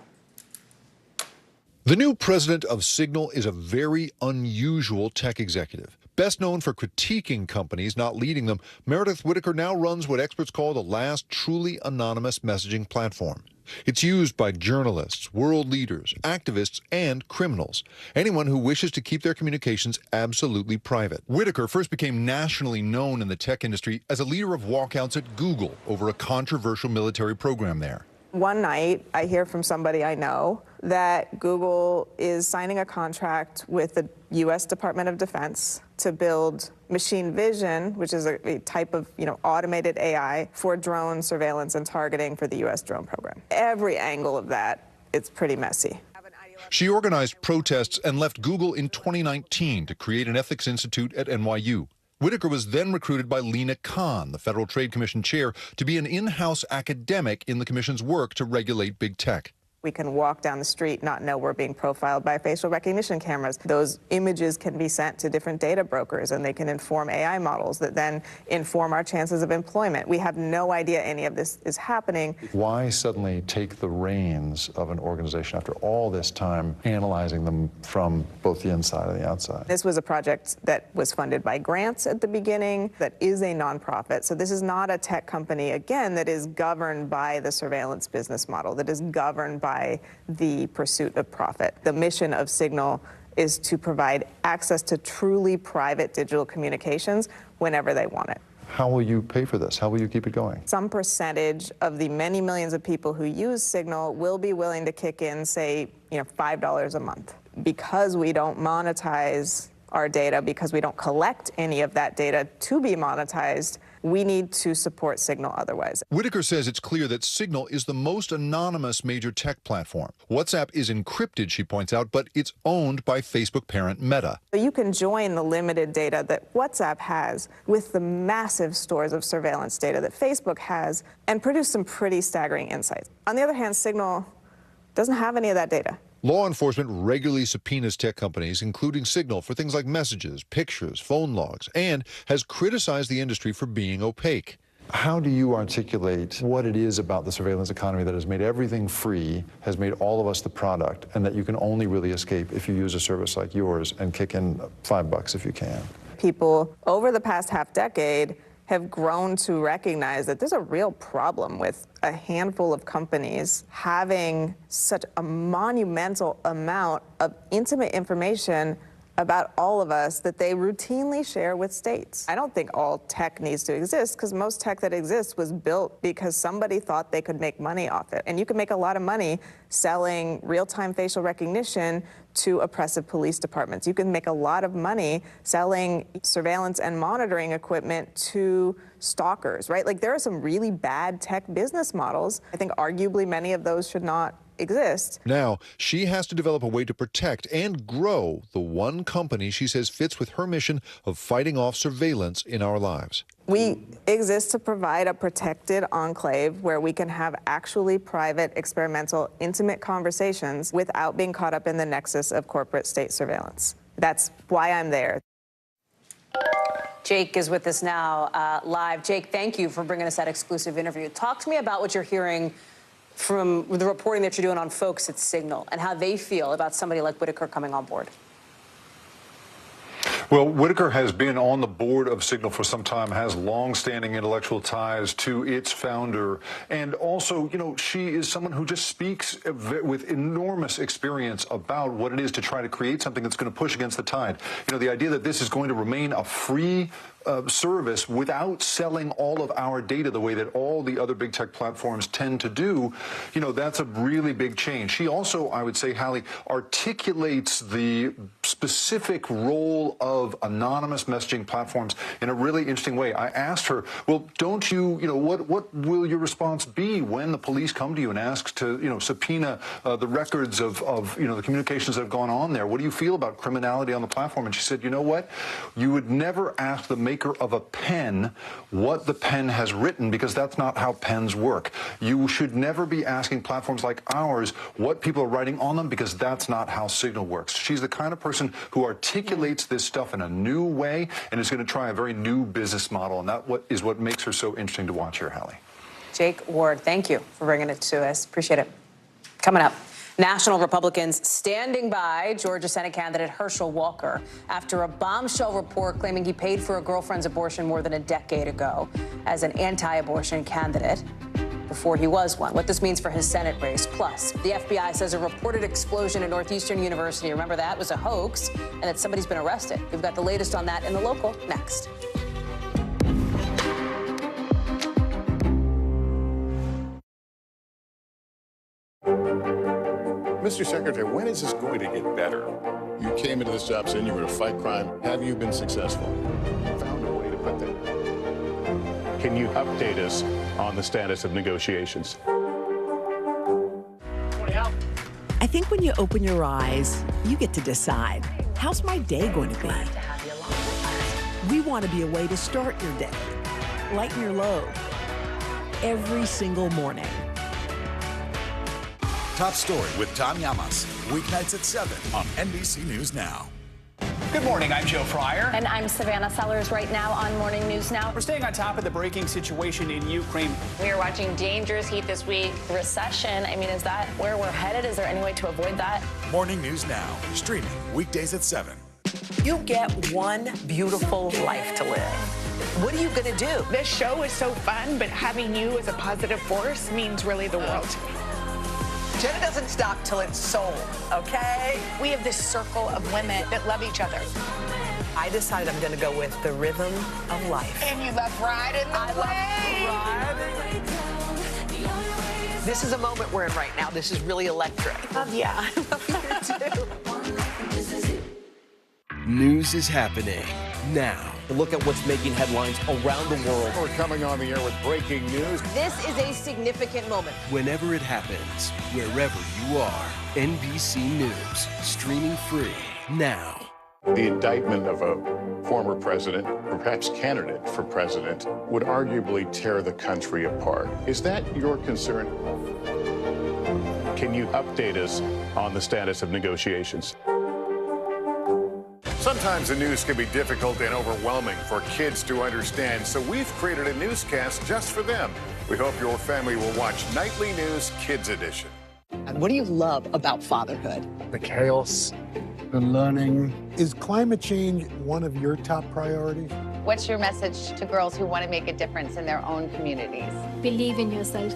The new president of Signal is a very unusual tech executive. Best known for critiquing companies, not leading them, Meredith Whittaker now runs what experts call the last truly anonymous messaging platform. It's used by journalists, world leaders, activists, and criminals. Anyone who wishes to keep their communications absolutely private. Whittaker first became nationally known in the tech industry as a leader of walkouts at Google over a controversial military program there. One night, I hear from somebody I know that Google is signing a contract with the U.S. Department of Defense to build machine vision, which is a type of automated AI for drone surveillance and targeting for the U.S. drone program. Every angle of that, it's pretty messy. She organized protests and left Google in 2019 to create an ethics institute at NYU. Whittaker was then recruited by Lena Khan, the Federal Trade Commission chair, to be an in-house academic in the commission's work to regulate big tech. We can walk down the street, not know we're being profiled by facial recognition cameras. Those images can be sent to different data brokers, and they can inform AI models that then inform our chances of employment. We have no idea any of this is happening. Why suddenly take the reins of an organization after all this time analyzing them from both the inside and the outside? This was a project that was funded by grants at the beginning, that is a nonprofit. So this is not a tech company, again, that is governed by the surveillance business model, that is governed by the pursuit of profit. The mission of Signal is to provide access to truly private digital communications whenever they want it. How will you pay for this? How will you keep it going? Some percentage of the many millions of people who use Signal will be willing to kick in, say, $5 a month. Because we don't monetize our data, because we don't collect any of that data to be monetized, we need to support Signal otherwise. Whittaker says it's clear that Signal is the most anonymous major tech platform. WhatsApp is encrypted, she points out, but it's owned by Facebook parent Meta. You can join the limited data that WhatsApp has with the massive stores of surveillance data that Facebook has and produce some pretty staggering insights. On the other hand, Signal doesn't have any of that data. Law enforcement regularly subpoenas tech companies, including Signal, for things like messages, pictures, phone logs, and has criticized the industry for being opaque. How do you articulate what it is about the surveillance economy that has made everything free, has made all of us the product, and that you can only really escape if you use a service like yours and kick in $5 if you can? People over the past half decade have grown to recognize that there's a real problem with a handful of companies having such a monumental amount of intimate information about all of us that they routinely share with states. I don't think all tech needs to exist, because most tech that exists was built because somebody thought they could make money off it. And you can make a lot of money selling real-time facial recognition to oppressive police departments. You can make a lot of money selling surveillance and monitoring equipment to stalkers, right? Like, there are some really bad tech business models. I think arguably many of those should not exist. Now, she has to develop a way to protect and grow the one company she says fits with her mission of fighting off surveillance in our lives. We exist to provide a protected enclave where we can have actually private, experimental, intimate conversations without being caught up in the nexus of corporate state surveillance. That's why I'm there. Jake is with us now live. Jake, thank you for bringing us that exclusive interview. Talk to me about what you're hearing from the reporting that you're doing on folks at Signal and how they feel about somebody like Whitaker coming on board. Well, Whitaker has been on the board of Signal for some time, has long-standing intellectual ties to its founder, and also, you know, she is someone who just speaks with enormous experience about what it is to try to create something that's going to push against the tide. You know, the idea that this is going to remain a free service without selling all of our data the way that all the other big tech platforms tend to do, you know, that's a really big change. She also, I would say, Hallie, articulates the specific role of anonymous messaging platforms in a really interesting way. I asked her, well, don't you, what will your response be when the police come to you and ask to, subpoena the records of the communications that have gone on there? What do you feel about criminality on the platform? And she said, you know what? You would never ask the maker of a pen what the pen has written, because that's not how pens work. You should never be asking platforms like ours what people are writing on them, because that's not how Signal works. She's the kind of person who articulates this stuff in a new way and is going to try a very new business model, and that is what makes her so interesting to watch here, Hallie. Jake Ward, thank you for bringing it to us. Appreciate it. Coming up, national Republicans standing by Georgia Senate candidate Herschel Walker after a bombshell report claiming he paid for a girlfriend's abortion more than a decade ago as an anti-abortion candidate before he was one. What this means for his Senate race. Plus, the FBI says a reported explosion at Northeastern University, remember that, was a hoax, and that somebody's been arrested. We've got the latest on that in the local next. Mr. Secretary, when is this going to get better? You came into this job saying you were to fight crime. Have you been successful? Found a way to put that. Can you update us on the status of negotiations? I think when you open your eyes, you get to decide, how's my day going to be? We want to be a way to start your day, lighten your load, every single morning. Top Story with Tom Llamas, weeknights at 7 on NBC News Now. Good morning, I'm Joe Fryer. And I'm Savannah Sellers right now on Morning News Now. We're staying on top of the breaking situation in Ukraine. We are watching dangerous heat this week. Recession, I mean, is that where we're headed? Is there any way to avoid that? Morning News Now, streaming weekdays at 7. You get one beautiful life to live. What are you going to do? This show is so fun, but having you as a positive force means really the world to me. Jenna doesn't stop till it's sold, okay? We have this circle of women that love each other. I decided I'm going to go with the rhythm of life. And you love riding the wave. This is a moment we're in right now. This is really electric. Yeah, I love you too. News is happening now. Look at what's making headlines around the world. We're coming on the air with breaking news. This is a significant moment. Whenever it happens, wherever you are, NBC News, streaming free now. The indictment of a former president, or perhaps candidate for president, would arguably tear the country apart. Is that your concern? Can you update us on the status of negotiations? Sometimes the news can be difficult and overwhelming for kids to understand, so we've created a newscast just for them. We hope your family will watch Nightly News Kids Edition. And what do you love about fatherhood? The chaos, the learning. Is climate change one of your top priorities? What's your message to girls who want to make a difference in their own communities? Believe in yourself.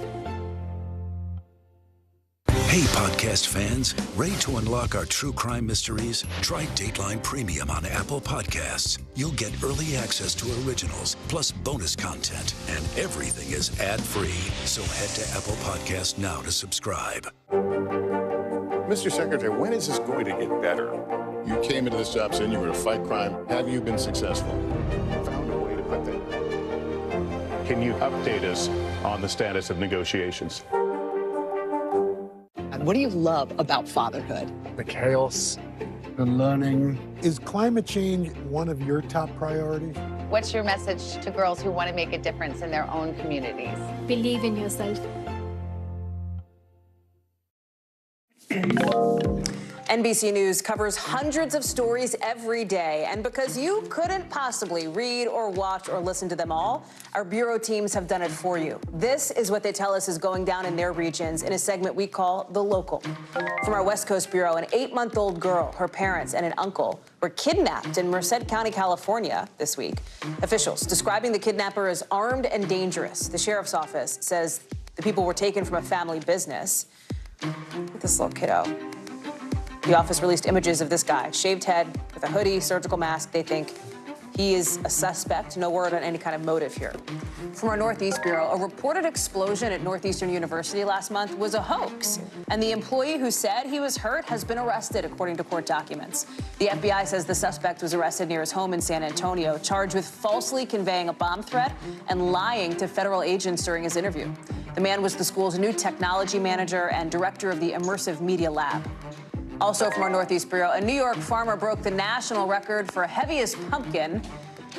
Hey, podcast fans, ready to unlock our true crime mysteries? Try Dateline Premium on Apple Podcasts. You'll get early access to originals, plus bonus content, and everything is ad-free. So head to Apple Podcasts now to subscribe. Mr. Secretary, when is this going to get better? You came into this job saying you were to fight crime. Have you been successful? Found a way to put that. Can you update us on the status of negotiations? What do you love about fatherhood? The chaos, the learning. Is climate change one of your top priorities? What's your message to girls who want to make a difference in their own communities? Believe in yourself. NBC News covers hundreds of stories every day, and because you couldn't possibly read or watch or listen to them all, our bureau teams have done it for you. This is what they tell us is going down in their regions in a segment we call The Local. From our West Coast Bureau, an 8-month-old girl, her parents, and an uncle were kidnapped in Merced County, California this week. Officials describing the kidnapper as armed and dangerous. The sheriff's office says the people were taken from a family business. Look at this little kiddo. The office released images of this guy, shaved head with a hoodie, surgical mask. They think he is a suspect. No word on any kind of motive here. From our Northeast Bureau, a reported explosion at Northeastern University last month was a hoax, and the employee who said he was hurt has been arrested, according to court documents. The FBI says the suspect was arrested near his home in San Antonio, charged with falsely conveying a bomb threat and lying to federal agents during his interview. The man was the school's new technology manager and director of the Immersive Media Lab. Also from our Northeast Bureau, a New York farmer broke the national record for heaviest pumpkin.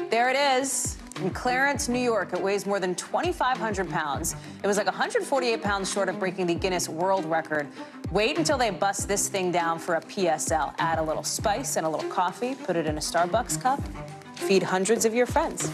There it is in Clarence, New York. It weighs more than 2,500 pounds. It was like 148 pounds short of breaking the Guinness World Record. Wait until they bust this thing down for a PSL. Add a little spice and a little coffee, put it in a Starbucks cup. Feed hundreds of your friends.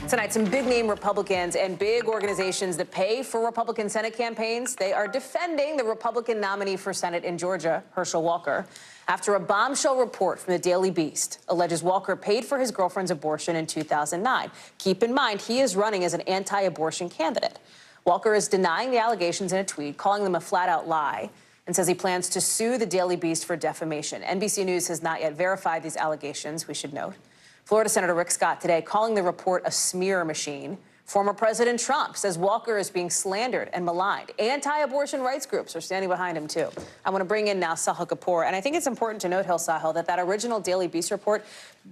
Tonight, some big-name Republicans and big organizations that pay for Republican Senate campaigns, they are defending the Republican nominee for Senate in Georgia, Herschel Walker, after a bombshell report from the Daily Beast alleges Walker paid for his girlfriend's abortion in 2009. Keep in mind, he is running as an anti-abortion candidate. Walker is denying the allegations in a tweet, calling them a flat-out lie, and says he plans to sue the Daily Beast for defamation. NBC News has not yet verified these allegations, we should note. Florida Senator Rick Scott today calling the report a smear machine. Former President Trump says Walker is being slandered and maligned. Anti-abortion rights groups are standing behind him, too. I want to bring in now Sahil Kapoor. And I think it's important to note, Sahil, that original Daily Beast report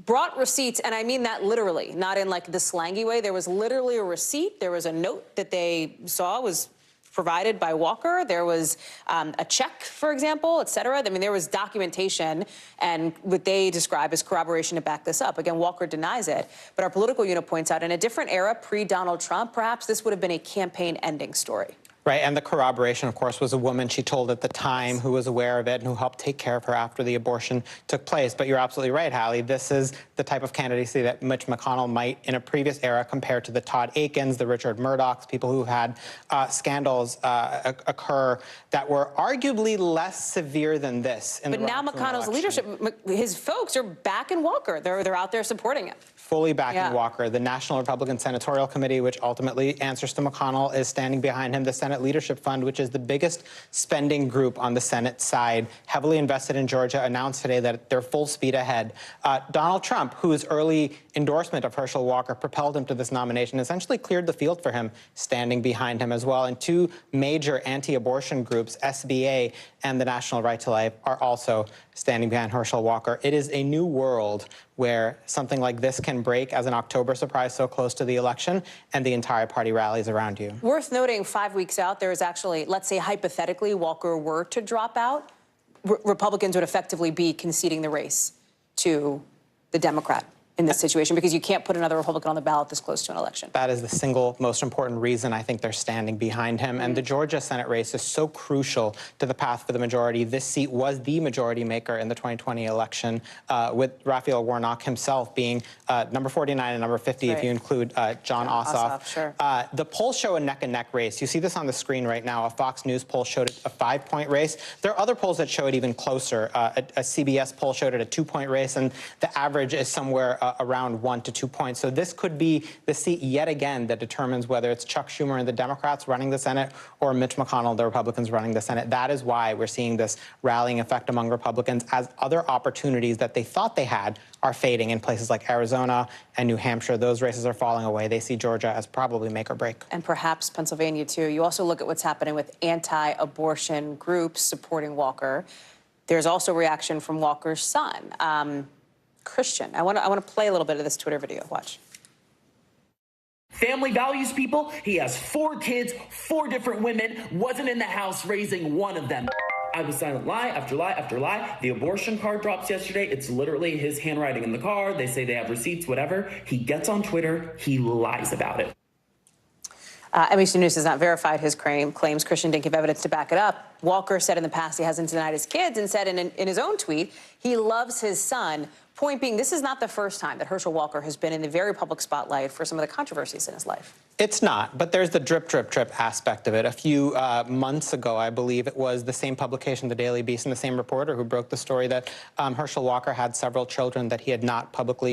brought receipts, and I mean that literally, not in like the slangy way. There was literally a receipt. There was a note that they saw was provided by Walker. There was a check, for example, et cetera. I mean, there was documentation and what they describe as corroboration to back this up. Again, Walker denies it, but our political unit points out in a different era, pre-Donald Trump, perhaps this would have been a campaign-ending story. Right, and the corroboration, of course, was a woman she told at the time who was aware of it and who helped take care of her after the abortion took place. But you're absolutely right, Hallie. This is the type of candidacy that Mitch McConnell might, in a previous era, compare to the Todd Aikens, the Richard Murdochs, people who had scandals occur that were arguably less severe than this. But now McConnell's leadership, his folks are backing Walker. They're out there supporting him. Fully backing Walker. The National Republican Senatorial Committee, which ultimately answers to McConnell, is standing behind him. The Senate Leadership Fund, which is the biggest spending group on the Senate side, heavily invested in Georgia, announced today that they're full speed ahead. Donald Trump, whose early endorsement of Herschel Walker propelled him to this nomination, essentially cleared the field for him, standing behind him as well. And two major anti-abortion groups, SBA and the National Right to Life, are also standing behind Herschel Walker. It is a new world where something like this can break as an October surprise so close to the election, and the entire party rallies around you. Worth noting, 5 weeks out, there is actually, let's say hypothetically, Walker were to drop out, Republicans would effectively be conceding the race to the Democrat in this situation, because you can't put another Republican on the ballot this close to an election. That is the single most important reason I think they're standing behind him. And the Georgia Senate race is so crucial to the path for the majority. This seat was the majority maker in the 2020 election, with Raphael Warnock himself being number 49 and number 50, if you include John Ossoff. Sure. The polls show a neck-and-neck race. You see this on the screen right now. A Fox News poll showed a 5-point race. There are other polls that show it even closer. A CBS poll showed it a 2-point race, and the average is somewhere around 1 to 2 points. So this could be the seat yet again that determines whether it's Chuck Schumer and the Democrats running the Senate or Mitch McConnell and the Republicans running the Senate. That is why we're seeing this rallying effect among Republicans as other opportunities that they thought they had are fading in places like Arizona and New Hampshire. Those races are falling away. They see Georgia as probably make or break. And perhaps Pennsylvania, too. You also look at what's happening with anti-abortion groups supporting Walker. There's also reaction from Walker's son, Christian. I want to play a little bit of this Twitter video. Watch. Family values, people. He has 4 kids, 4 different women, wasn't in the house raising one of them. I was silent lie after lie after lie. The abortion card drops yesterday. It's literally his handwriting in the card. They say they have receipts, whatever. He gets on Twitter. He lies about it. NBC News has not verified his claims. Christian didn't give evidence to back it up. Walker said in the past he hasn't denied his kids and said in his own tweet he loves his son. Point being, this is not the first time that Herschel Walker has been in the very public spotlight for some of the controversies in his life. It's not, but there's the drip, drip, drip aspect of it. A few months ago, I believe it was the same publication, the Daily Beast, and the same reporter who broke the story that Herschel Walker had several children that he had not publicly